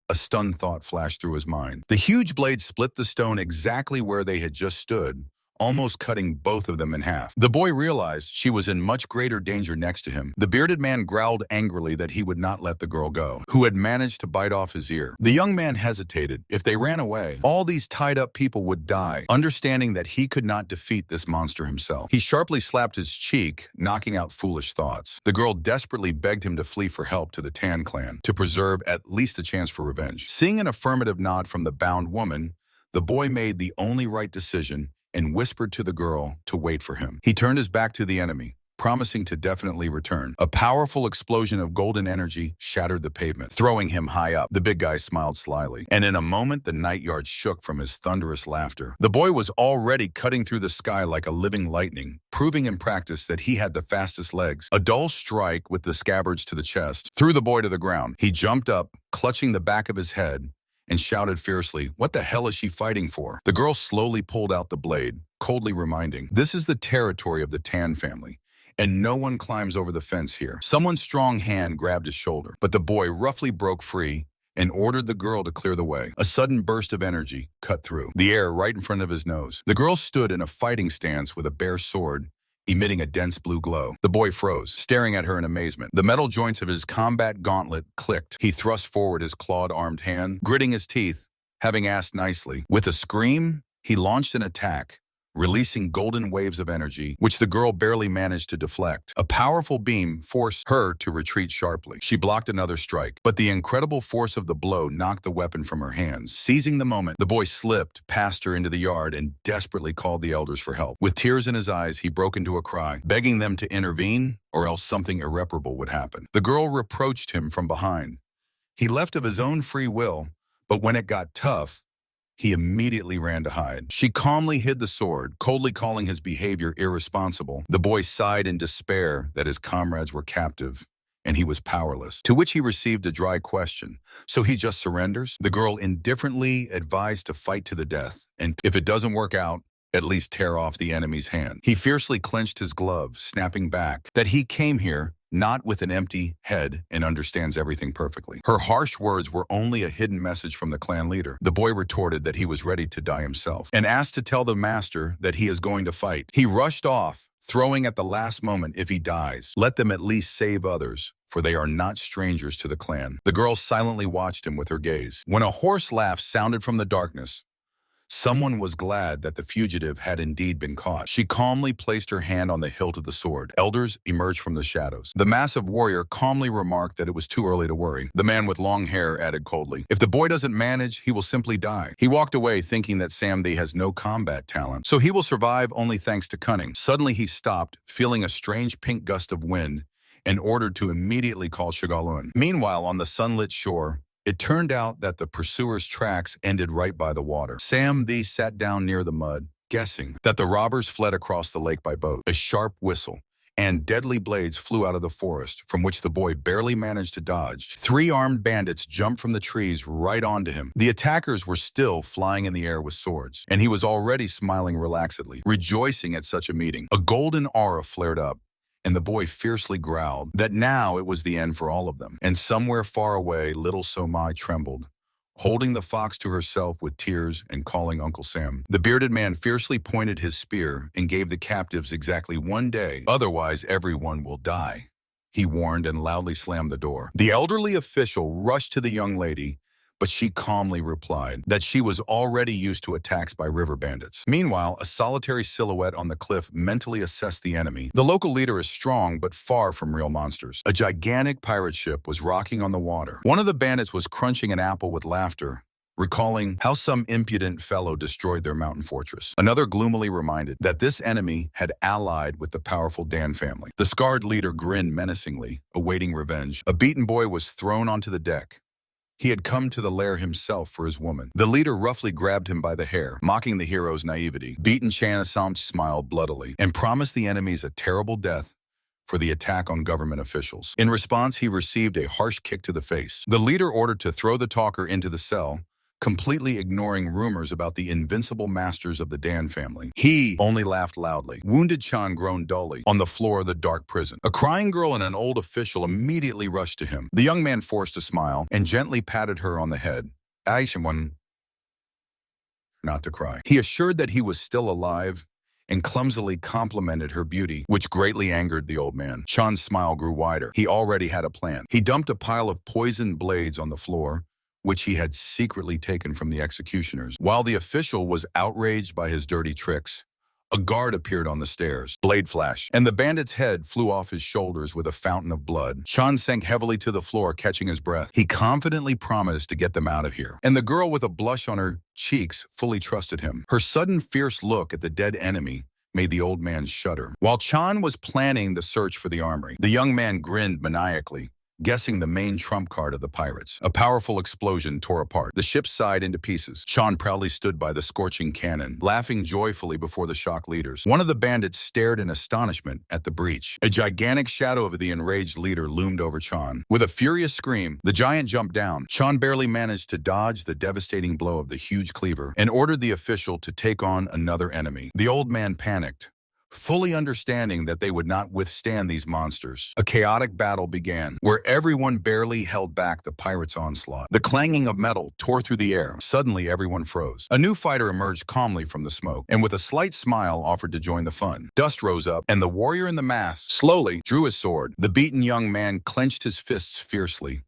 A stunned thought flashed through his mind. The huge blade split the stone exactly where they had just stood, almost cutting both of them in half. The boy realized she was in much greater danger next to him. The bearded man growled angrily that he would not let the girl go, who had managed to bite off his ear. The young man hesitated. If they ran away, all these tied-up people would die, understanding that he could not defeat this monster himself. He sharply slapped his cheek, knocking out foolish thoughts. The girl desperately begged him to flee for help to the Tan clan, to preserve at least a chance for revenge. Seeing an affirmative nod from the bound woman, the boy made the only right decision and whispered to the girl to wait for him. He turned his back to the enemy, promising to definitely return. A powerful explosion of golden energy shattered the pavement, throwing him high up. The big guy smiled slyly, and in a moment the night yard shook from his thunderous laughter. The boy was already cutting through the sky like a living lightning, proving in practice that he had the fastest legs. A dull strike with the scabbards to the chest threw the boy to the ground. He jumped up, clutching the back of his head, and shouted fiercely, "What the hell is she fighting for?" The girl slowly pulled out the blade, coldly reminding, "This is the territory of the Tan family, and no one climbs over the fence here." Someone's strong hand grabbed his shoulder, but the boy roughly broke free and ordered the girl to clear the way. A sudden burst of energy cut through the air right in front of his nose. The girl stood in a fighting stance with a bare sword, emitting a dense blue glow. The boy froze, staring at her in amazement. The metal joints of his combat gauntlet clicked. He thrust forward his clawed-armed hand, gritting his teeth, having asked nicely. With a scream, he launched an attack, releasing golden waves of energy, which the girl barely managed to deflect. A powerful beam forced her to retreat sharply. She blocked another strike, but the incredible force of the blow knocked the weapon from her hands. Seizing the moment, the boy slipped past her into the yard and desperately called the elders for help. With tears in his eyes, he broke into a cry, begging them to intervene, or else something irreparable would happen. The girl reproached him from behind. He left of his own free will, but when it got tough, He immediately ran to hide. She calmly hid the sword, coldly calling his behavior irresponsible. The boy sighed in despair that his comrades were captive and he was powerless, to which he received a dry question. So he just surrenders? The girl indifferently advised to fight to the death, and if it doesn't work out, at least tear off the enemy's hand. He fiercely clenched his glove, snapping back that he came here not with an empty head and understands everything perfectly. Her harsh words were only a hidden message from the clan leader. The boy retorted that he was ready to die himself and asked to tell the master that he is going to fight. He rushed off, throwing at the last moment, if he dies, let them at least save others, for they are not strangers to the clan. The girl silently watched him with her gaze. When a hoarse laugh sounded from the darkness, someone was glad that the fugitive had indeed been caught. She calmly placed her hand on the hilt of the sword. Elders emerged from the shadows. The massive warrior calmly remarked that it was too early to worry. The man with long hair added coldly, "If the boy doesn't manage, he will simply die." He walked away thinking that Samdi has no combat talent, so he will survive only thanks to cunning. Suddenly he stopped, feeling a strange pink gust of wind, and ordered to immediately call Shigalun. Meanwhile, on the sunlit shore, it turned out that the pursuers' tracks ended right by the water. Sam Thee sat down near the mud, guessing that the robbers fled across the lake by boat. A sharp whistle and deadly blades flew out of the forest, from which the boy barely managed to dodge. 3 armed bandits jumped from the trees right onto him. The attackers were still flying in the air with swords, and he was already smiling relaxedly, rejoicing at such a meeting. A golden aura flared up, and the boy fiercely growled that now it was the end for all of them. And somewhere far away, little Somai trembled, holding the fox to herself with tears and calling Uncle Sam. The bearded man fiercely pointed his spear and gave the captives exactly 1 day, otherwise everyone will die, he warned and loudly slammed the door. The elderly official rushed to the young lady, but she calmly replied that she was already used to attacks by river bandits. Meanwhile, a solitary silhouette on the cliff mentally assessed the enemy. The local leader is strong, but far from real monsters. A gigantic pirate ship was rocking on the water. One of the bandits was crunching an apple with laughter, recalling how some impudent fellow destroyed their mountain fortress. Another gloomily reminded that this enemy had allied with the powerful Dan family. The scarred leader grinned menacingly, awaiting revenge. A beaten boy was thrown onto the deck. He had come to the lair himself for his woman. The leader roughly grabbed him by the hair, mocking the hero's naivety. Beaten Chanasam smiled bloodily and promised the enemies a terrible death for the attack on government officials. In response, he received a harsh kick to the face. The leader ordered to throw the talker into the cell, completely ignoring rumors about the invincible masters of the Dan family. He only laughed loudly. Wounded Chan groaned dully on the floor of the dark prison. A crying girl and an old official immediately rushed to him. The young man forced a smile and gently patted her on the head. Aishan not to cry. He assured that he was still alive and clumsily complimented her beauty, which greatly angered the old man. Chan's smile grew wider. He already had a plan. He dumped a pile of poisoned blades on the floor, which he had secretly taken from the executioners. While the official was outraged by his dirty tricks, a guard appeared on the stairs. Blade flash, and the bandit's head flew off his shoulders with a fountain of blood. Chan sank heavily to the floor, catching his breath. He confidently promised to get them out of here, and the girl with a blush on her cheeks fully trusted him. Her sudden fierce look at the dead enemy made the old man shudder. While Chan was planning the search for the armory, the young man grinned maniacally, guessing the main trump card of the pirates. A powerful explosion tore apart the ship's side into pieces. Chan proudly stood by the scorching cannon, laughing joyfully before the shocked leaders. One of the bandits stared in astonishment at the breach. A gigantic shadow of the enraged leader loomed over Chan. With a furious scream, the giant jumped down. Chan barely managed to dodge the devastating blow of the huge cleaver and ordered the official to take on another enemy. The old man panicked, fully understanding that they would not withstand these monsters. A chaotic battle began, where everyone barely held back the pirates' onslaught. The clanging of metal tore through the air. Suddenly, everyone froze. A new fighter emerged calmly from the smoke, and with a slight smile offered to join the fun. Dust rose up, and the warrior in the mask slowly drew his sword. The beaten young man clenched his fists fiercely.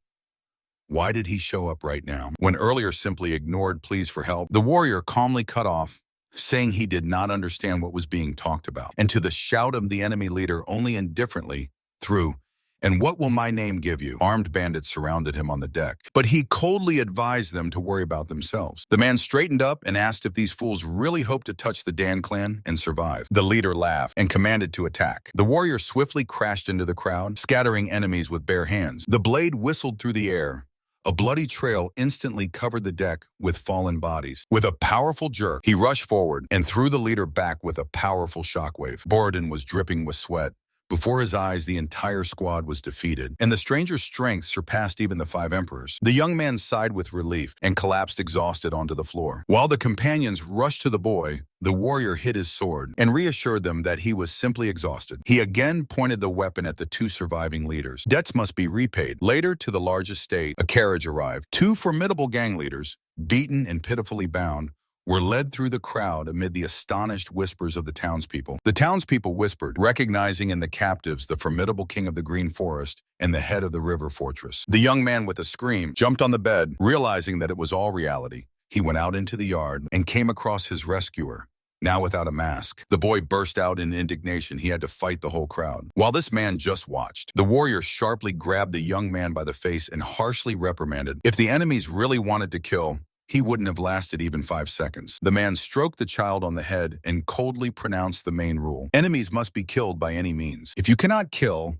Why did he show up right now, when earlier simply ignored pleas for help? The warrior calmly cut off, saying he did not understand what was being talked about, and to the shout of the enemy leader only indifferently through, "And what will my name give you?" Armed bandits surrounded him on the deck, but he coldly advised them to worry about themselves. The man straightened up and asked if these fools really hoped to touch the Dan clan and survive. The leader laughed and commanded to attack. The warrior swiftly crashed into the crowd, scattering enemies with bare hands. The blade whistled through the air, A bloody trail instantly covered the deck with fallen bodies. With a powerful jerk, he rushed forward and threw the leader back with a powerful shockwave. Borodin was dripping with sweat. Before his eyes, the entire squad was defeated, and the stranger's strength surpassed even the 5 emperors. The young man sighed with relief and collapsed exhausted onto the floor. While the companions rushed to the boy, the warrior hid his sword and reassured them that he was simply exhausted. He again pointed the weapon at the 2 surviving leaders. Debts must be repaid. Later, to the large estate, a carriage arrived. 2 formidable gang leaders, beaten and pitifully bound, were led through the crowd amid the astonished whispers of the townspeople. The townspeople whispered, recognizing in the captives the formidable king of the Green Forest and the head of the river fortress. The young man, with a scream, jumped on the bed, realizing that it was all reality. He went out into the yard and came across his rescuer, now without a mask. The boy burst out in indignation. He had to fight the whole crowd. While this man just watched, the warrior sharply grabbed the young man by the face and harshly reprimanded. If the enemies really wanted to kill, he wouldn't have lasted even 5 seconds. The man stroked the child on the head and coldly pronounced the main rule. Enemies must be killed by any means. If you cannot kill,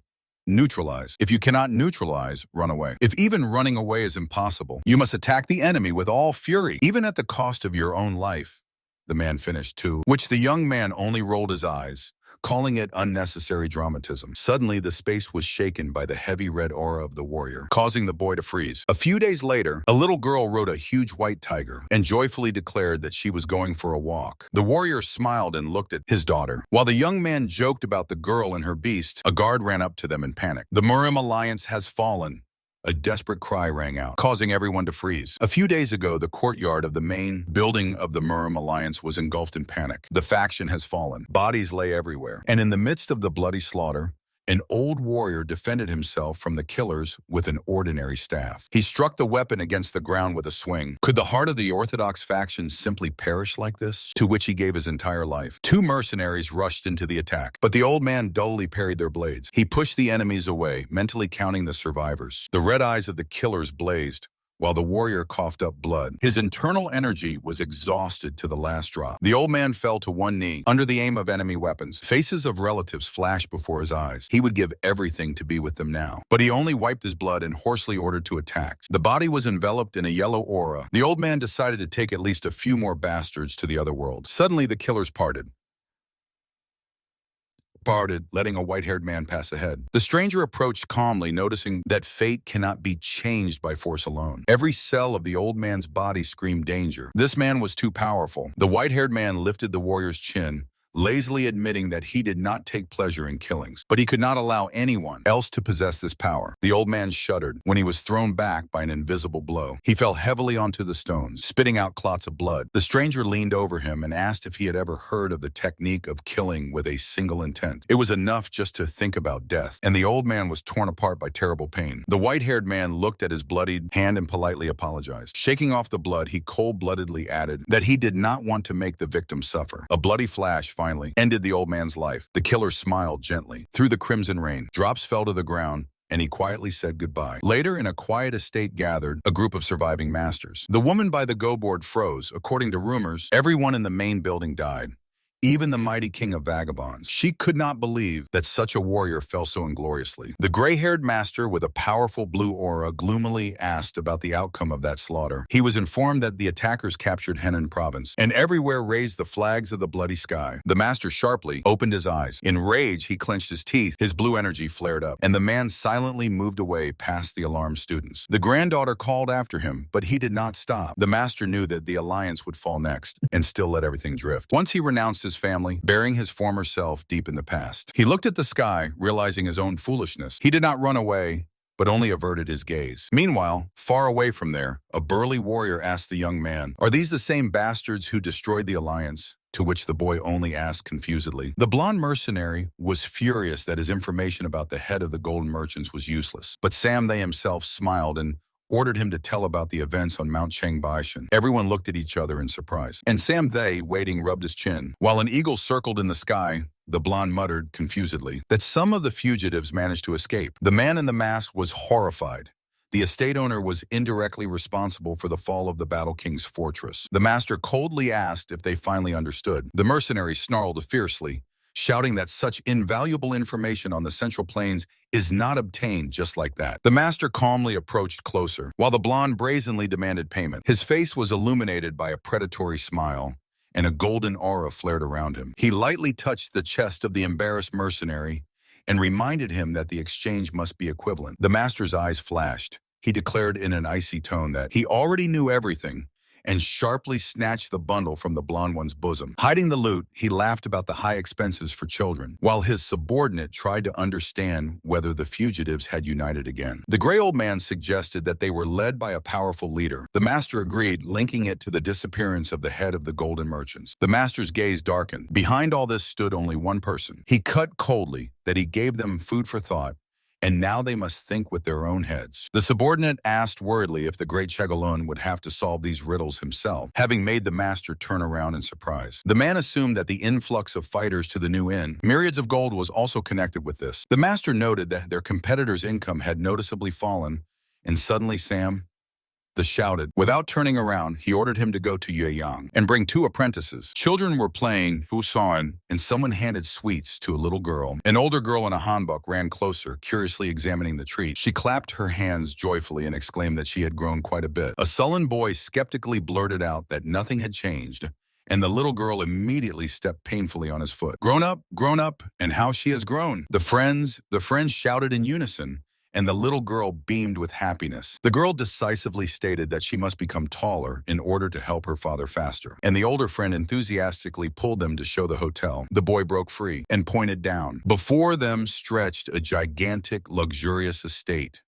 neutralize. If you cannot neutralize, run away. If even running away is impossible, you must attack the enemy with all fury, even at the cost of your own life. The man finished, to which the young man only rolled his eyes, calling it unnecessary dramatism. Suddenly, the space was shaken by the heavy red aura of the warrior, causing the boy to freeze. A few days later, a little girl rode a huge white tiger and joyfully declared that she was going for a walk. The warrior smiled and looked at his daughter. While the young man joked about the girl and her beast, a guard ran up to them in panic. "The Murim alliance has fallen." A desperate cry rang out, causing everyone to freeze. A few days ago, the courtyard of the main building of the Murim Alliance was engulfed in panic. The faction has fallen. Bodies lay everywhere. And in the midst of the bloody slaughter, an old warrior defended himself from the killers with an ordinary staff. He struck the weapon against the ground with a swing. Could the heart of the Orthodox faction simply perish like this? To which he gave his entire life. 2 mercenaries rushed into the attack, but the old man dully parried their blades. He pushed the enemies away, mentally counting the survivors. The red eyes of the killers blazed, while the warrior coughed up blood. His internal energy was exhausted to the last drop. The old man fell to one knee, under the aim of enemy weapons. Faces of relatives flashed before his eyes. He would give everything to be with them now. But he only wiped his blood and hoarsely ordered to attack. The body was enveloped in a yellow aura. The old man decided to take at least a few more bastards to the other world. Suddenly, the killers parted, letting a white-haired man pass ahead. The stranger approached calmly, noticing that fate cannot be changed by force alone. Every cell of the old man's body screamed danger. This man was too powerful. The white-haired man lifted the warrior's chin, lazily admitting that he did not take pleasure in killings, but he could not allow anyone else to possess this power. The old man shuddered when he was thrown back by an invisible blow. He fell heavily onto the stones, spitting out clots of blood. The stranger leaned over him and asked if he had ever heard of the technique of killing with a single intent. It was enough just to think about death, and the old man was torn apart by terrible pain. The white-haired man looked at his bloodied hand and politely apologized. Shaking off the blood, he cold-bloodedly added that he did not want to make the victim suffer. A bloody flash finally ended the old man's life. The killer smiled gently. Through the crimson rain, drops fell to the ground, and he quietly said goodbye. Later, in a quiet estate gathered a group of surviving masters. The woman by the go-board froze. According to rumors, everyone in the main building died. Even the mighty king of vagabonds. She could not believe that such a warrior fell so ingloriously. The gray-haired master with a powerful blue aura gloomily asked about the outcome of that slaughter. He was informed that the attackers captured Henan province, and everywhere raised the flags of the bloody sky. The master sharply opened his eyes. In rage, he clenched his teeth. His blue energy flared up, and the man silently moved away past the alarmed students. The granddaughter called after him, but he did not stop. The master knew that the alliance would fall next, and still let everything drift. Once he renounced his family, burying his former self deep in the past. He looked at the sky, realizing his own foolishness. He did not run away, but only averted his gaze. Meanwhile, far away from there, a burly warrior asked the young man, "Are these the same bastards who destroyed the alliance?" To which the boy only asked confusedly. The blonde mercenary was furious that his information about the head of the golden merchants was useless. But Sam They himself smiled and ordered him to tell about the events on Mount Changbaishan. Everyone looked at each other in surprise. And Sam They, waiting, rubbed his chin. While an eagle circled in the sky, the blonde muttered confusedly that some of the fugitives managed to escape. The man in the mask was horrified. The estate owner was indirectly responsible for the fall of the Battle King's fortress. The master coldly asked if they finally understood. The mercenary snarled fiercely, shouting that such invaluable information on the Central Plains is not obtained just like that. The master calmly approached closer, while the blonde brazenly demanded payment. His face was illuminated by a predatory smile, and a golden aura flared around him. He lightly touched the chest of the embarrassed mercenary and reminded him that the exchange must be equivalent. The master's eyes flashed. He declared in an icy tone that he already knew everything and sharply snatched the bundle from the blonde one's bosom. Hiding the loot, he laughed about the high expenses for children, while his subordinate tried to understand whether the fugitives had united again. The gray old man suggested that they were led by a powerful leader. The master agreed, linking it to the disappearance of the head of the golden merchants. The master's gaze darkened. Behind all this stood only one person. He cut coldly that he gave them food for thought, and now they must think with their own heads. The subordinate asked worriedly if the great Chegalon would have to solve these riddles himself, having made the master turn around in surprise. The man assumed that the influx of fighters to the new inn, myriads of gold, was also connected with this. The master noted that their competitors' income had noticeably fallen, and suddenly Sam shouted. Without turning around, he ordered him to go to Yueyang and bring 2 apprentices. Children were playing Fusan, and someone handed sweets to a little girl. An older girl in a hanbok ran closer, curiously examining the treat. She clapped her hands joyfully and exclaimed that she had grown quite a bit. A sullen boy skeptically blurted out that nothing had changed, and the little girl immediately stepped painfully on his foot. Grown up, and how she has grown. The friends shouted in unison, and the little girl beamed with happiness. The girl decisively stated that she must become taller in order to help her father faster, and the older friend enthusiastically pulled them to show the hotel. The boy broke free and pointed down. Before them stretched a gigantic, luxurious estate.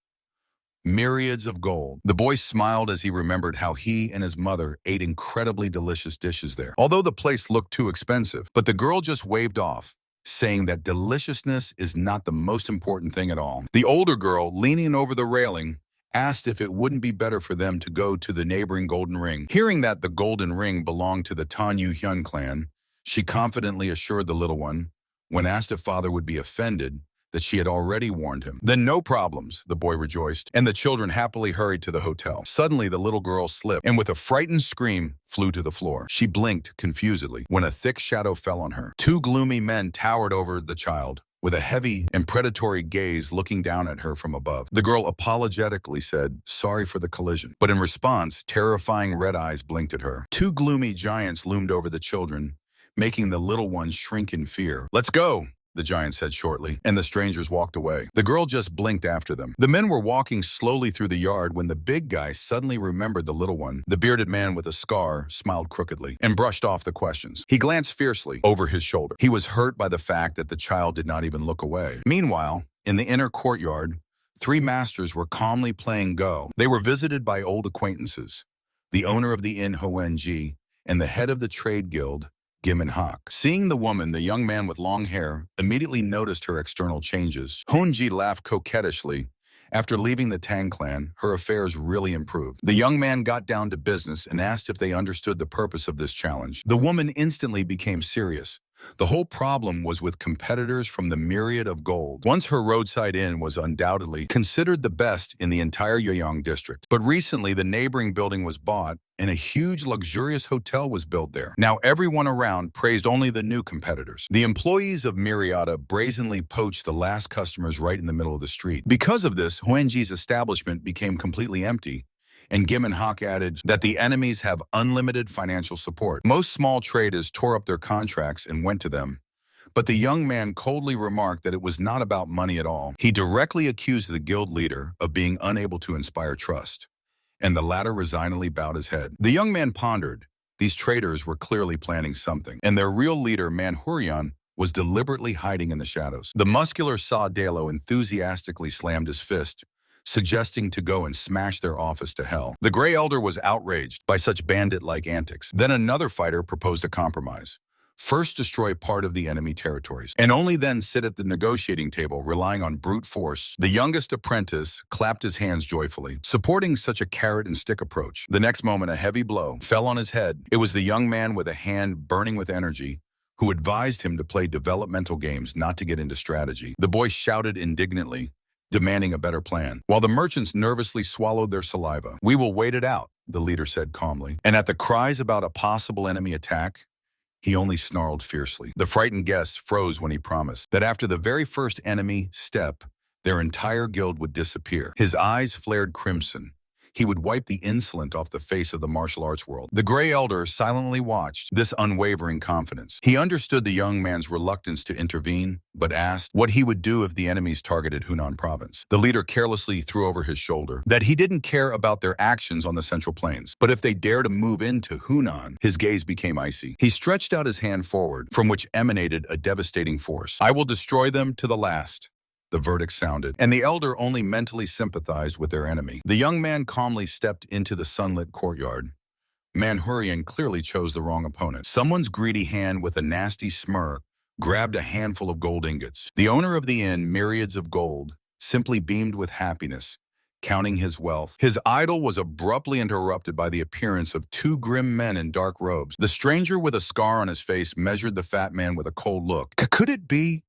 Myriads of gold. The boy smiled as he remembered how he and his mother ate incredibly delicious dishes there, although the place looked too expensive. But the girl just waved off, saying that deliciousness is not the most important thing at all. The older girl, leaning over the railing, asked if it wouldn't be better for them to go to the neighboring Golden Ring. Hearing that the Golden Ring belonged to the Tan Yu Hyun clan, she confidently assured the little one, when asked if father would be offended, that she had already warned him. Then no problems, the boy rejoiced, and the children happily hurried to the hotel. Suddenly, the little girl slipped, and with a frightened scream, flew to the floor. She blinked confusedly when a thick shadow fell on her. 2 gloomy men towered over the child, with a heavy and predatory gaze looking down at her from above. The girl apologetically said, "Sorry for the collision." But in response, terrifying red eyes blinked at her. 2 gloomy giants loomed over the children, making the little ones shrink in fear. "Let's go," the giant said shortly, and the strangers walked away. The girl just blinked after them. The men were walking slowly through the yard when the big guy suddenly remembered the little one. The bearded man with a scar smiled crookedly and brushed off the questions. He glanced fiercely over his shoulder. He was hurt by the fact that the child did not even look away. Meanwhile, in the inner courtyard, 3 masters were calmly playing Go. They were visited by old acquaintances, the owner of the inn Hoenji and the head of the trade guild, Gim and Hawk. Seeing the woman, the young man with long hair immediately noticed her external changes. Hoenji laughed coquettishly. After leaving the Tang clan, her affairs really improved. The young man got down to business and asked if they understood the purpose of this challenge. The woman instantly became serious. The whole problem was with competitors from the myriad of gold. Once her roadside inn was undoubtedly considered the best in the entire Yoyang district. But recently, the neighboring building was bought, and a huge luxurious hotel was built there. Now everyone around praised only the new competitors. The employees of Myriada brazenly poached the last customers right in the middle of the street. Because of this, Hoenji's establishment became completely empty, and Gim and Hawk added that the enemies have unlimited financial support. Most small traders tore up their contracts and went to them, but the young man coldly remarked that it was not about money at all. He directly accused the guild leader of being unable to inspire trust, and the latter resignedly bowed his head. The young man pondered. These traders were clearly planning something, and their real leader, Manhwa, was deliberately hiding in the shadows. The muscular Sa Dalo enthusiastically slammed his fist, suggesting to go and smash their office to hell. The Grey Elder was outraged by such bandit-like antics. Then another fighter proposed a compromise. First destroy part of the enemy territories, and only then sit at the negotiating table relying on brute force. The youngest apprentice clapped his hands joyfully, supporting such a carrot-and-stick approach. The next moment, a heavy blow fell on his head. It was the young man with a hand burning with energy who advised him to play developmental games, not to get into strategy. The boy shouted indignantly, demanding a better plan, while the merchants nervously swallowed their saliva. "We will wait it out," the leader said calmly. And at the cries about a possible enemy attack, He only snarled fiercely. The frightened guests froze when he promised that after the very first enemy step, their entire guild would disappear. His eyes flared crimson. He would wipe the insolent off the face of the martial arts world. The Gray Elder silently watched this unwavering confidence. He understood the young man's reluctance to intervene, but asked what he would do if the enemies targeted Hunan province. The leader carelessly threw over his shoulder that he didn't care about their actions on the Central Plains, but if they dare to move into Hunan, his gaze became icy. He stretched out his hand forward, from which emanated a devastating force. "I will destroy them to the last." The verdict sounded, and the elder only mentally sympathized with their enemy. The young man calmly stepped into the sunlit courtyard. Manhurian clearly chose the wrong opponent. Someone's greedy hand with a nasty smirk grabbed a handful of gold ingots. The owner of the inn, myriads of gold, simply beamed with happiness, counting his wealth. His idol was abruptly interrupted by the appearance of two grim men in dark robes. The stranger with a scar on his face measured the fat man with a cold look. Could it be?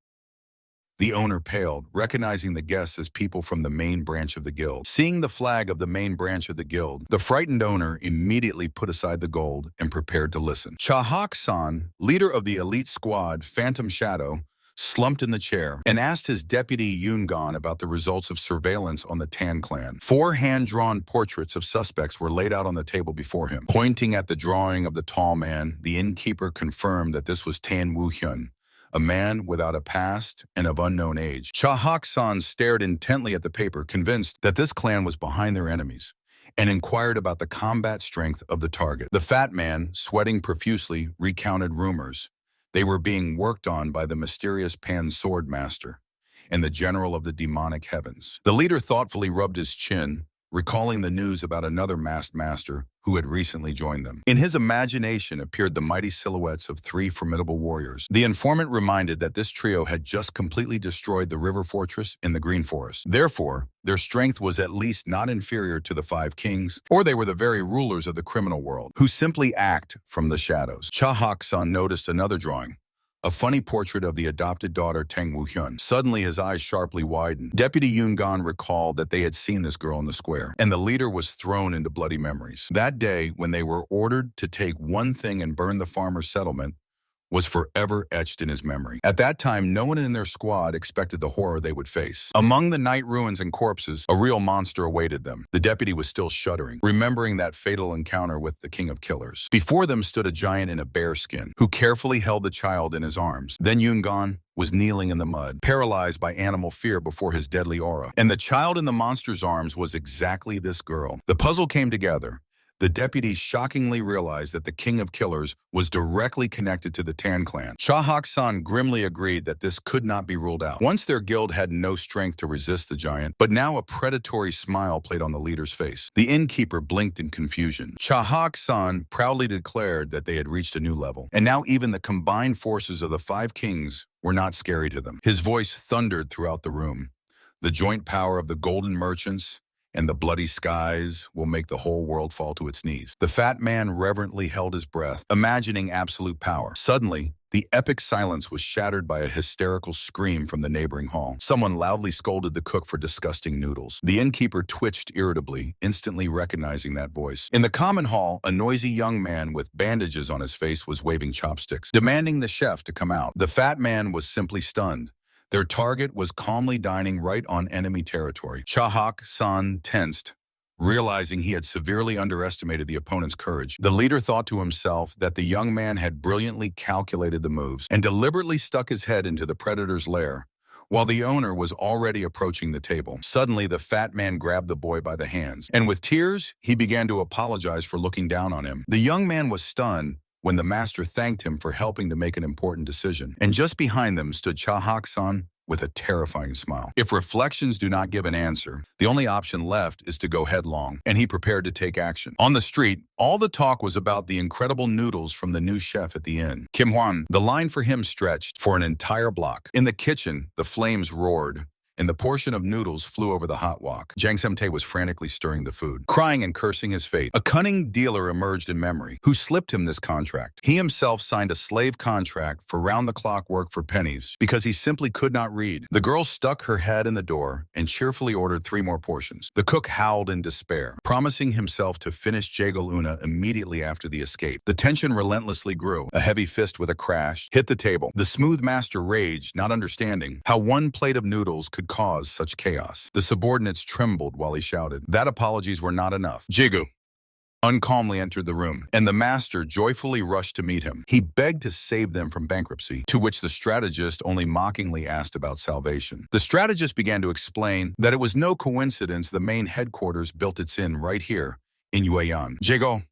The owner paled, recognizing the guests as people from the main branch of the guild. Seeing the flag of the main branch of the guild, the frightened owner immediately put aside the gold and prepared to listen. Chahak-san, leader of the elite squad, Phantom Shadow, slumped in the chair and asked his deputy Yungan about the results of surveillance on the Tan clan. 4 hand-drawn portraits of suspects were laid out on the table before him. Pointing at the drawing of the tall man, the innkeeper confirmed that this was Tan Woo-hyun, a man without a past and of unknown age. Chahak-san stared intently at the paper, convinced that this clan was behind their enemies, and inquired about the combat strength of the target. The fat man, sweating profusely, recounted rumors. They were being worked on by the mysterious Pan Sword Master and the general of the demonic heavens. The leader thoughtfully rubbed his chin, recalling the news about another masked master who had recently joined them. In his imagination appeared the mighty silhouettes of 3 formidable warriors. The informant reminded that this trio had just completely destroyed the river fortress in the Green Forest. Therefore, their strength was at least not inferior to the 5 kings, or they were the very rulers of the criminal world, who simply act from the shadows. Chahak-san noticed another drawing, a funny portrait of the adopted daughter Tang Woo-hyun. Suddenly his eyes sharply widened. Deputy Yungan recalled that they had seen this girl in the square, and the leader was thrown into bloody memories. That day, when they were ordered to take one thing and burn the farmer's settlement, was forever etched in his memory. At that time, no one in their squad expected the horror they would face. Among the night ruins and corpses, a real monster awaited them. The deputy was still shuddering, remembering that fatal encounter with the king of killers. Before them stood a giant in a bear skin, who carefully held the child in his arms. Then Yungan was kneeling in the mud, paralyzed by animal fear before his deadly aura. And the child in the monster's arms was exactly this girl. The puzzle came together. The deputy shockingly realized that the king of killers was directly connected to the Tan clan. Chahak-san grimly agreed that this could not be ruled out. Once their guild had no strength to resist the giant, but now a predatory smile played on the leader's face. The innkeeper blinked in confusion. Chahak-san proudly declared that they had reached a new level, and now even the combined forces of the 5 kings were not scary to them. His voice thundered throughout the room. The joint power of the golden merchants and the bloody skies will make the whole world fall to its knees. The fat man reverently held his breath, imagining absolute power. Suddenly, the epic silence was shattered by a hysterical scream from the neighboring hall. Someone loudly scolded the cook for disgusting noodles. The innkeeper twitched irritably, instantly recognizing that voice. In the common hall, a noisy young man with bandages on his face was waving chopsticks, demanding the chef to come out. The fat man was simply stunned. Their target was calmly dining right on enemy territory. Chahak-san tensed, realizing he had severely underestimated the opponent's courage. The leader thought to himself that the young man had brilliantly calculated the moves and deliberately stuck his head into the predator's lair, while the owner was already approaching the table. Suddenly, the fat man grabbed the boy by the hands, and with tears, he began to apologize for looking down on him. The young man was stunned when the master thanked him for helping to make an important decision. And just behind them stood Chahak-san with a terrifying smile. If reflections do not give an answer, the only option left is to go headlong, and he prepared to take action. On the street, all the talk was about the incredible noodles from the new chef at the inn, Kim Hwan. The line for him stretched for an entire block. In the kitchen, the flames roared, and the portion of noodles flew over the hot wok. Jang Semtae was frantically stirring the food, crying and cursing his fate. A cunning dealer emerged in memory, who slipped him this contract. He himself signed a slave contract for round-the-clock work for pennies because he simply could not read. The girl stuck her head in the door and cheerfully ordered 3 more portions. The cook howled in despair, promising himself to finish Jagal Una immediately after the escape. The tension relentlessly grew. A heavy fist with a crash hit the table. The smooth master raged, not understanding how one plate of noodles could cause such chaos. The subordinates trembled while he shouted that apologies were not enough. Jigu uncalmly entered the room, and the master joyfully rushed to meet him. He begged to save them from bankruptcy, to which the strategist only mockingly asked about salvation. The strategist began to explain that it was no coincidence the main headquarters built its inn right here in Yueyan. Jago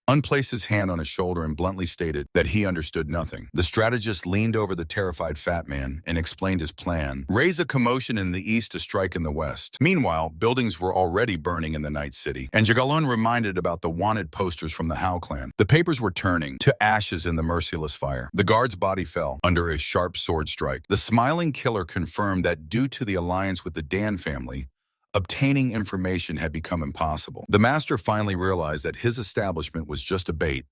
unplaced his hand on his shoulder and bluntly stated that he understood nothing. The strategist leaned over the terrified fat man and explained his plan: raise a commotion in the east to strike in the west. Meanwhile, buildings were already burning in the night city, and Jagalun reminded about the wanted posters from the Hao clan. The papers were turning to ashes in the merciless fire. The guard's body fell under a sharp sword strike. The smiling killer confirmed that due to the alliance with the Dan family, obtaining information had become impossible. The master finally realized that his establishment was just a bait,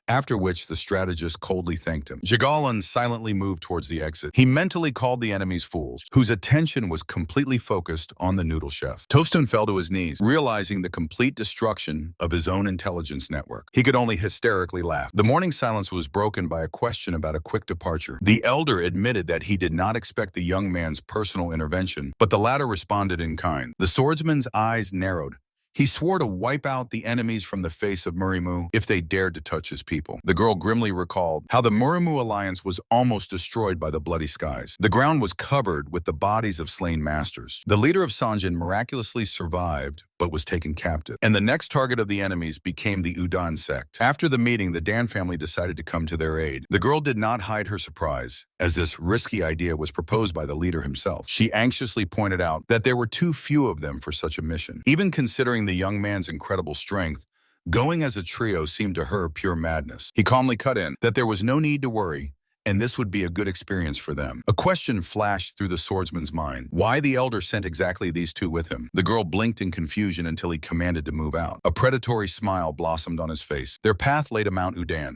after which the strategist coldly thanked him. Jagalan silently moved towards the exit. He mentally called the enemies fools, whose attention was completely focused on the noodle chef. Tostun fell to his knees, realizing the complete destruction of his own intelligence network. He could only hysterically laugh. The morning silence was broken by a question about a quick departure. The elder admitted that he did not expect the young man's personal intervention, but the latter responded in kind. The swordsman's eyes narrowed. He swore to wipe out the enemies from the face of Murimu if they dared to touch his people. The girl grimly recalled how the Murimu alliance was almost destroyed by the bloody skies. The ground was covered with the bodies of slain masters. The leader of Sanjin miraculously survived, but was taken captive. And the next target of the enemies became the Udan sect. After the meeting, the Dan family decided to come to their aid. The girl did not hide her surprise, as this risky idea was proposed by the leader himself. She anxiously pointed out that there were too few of them for such a mission. Even considering the young man's incredible strength, going as a trio seemed to her pure madness. He calmly cut in that there was no need to worry, and this would be a good experience for them. A question flashed through the swordsman's mind: why the elder sent exactly these two with him? The girl blinked in confusion until he commanded to move out. A predatory smile blossomed on his face. Their path lay to Mount Udan,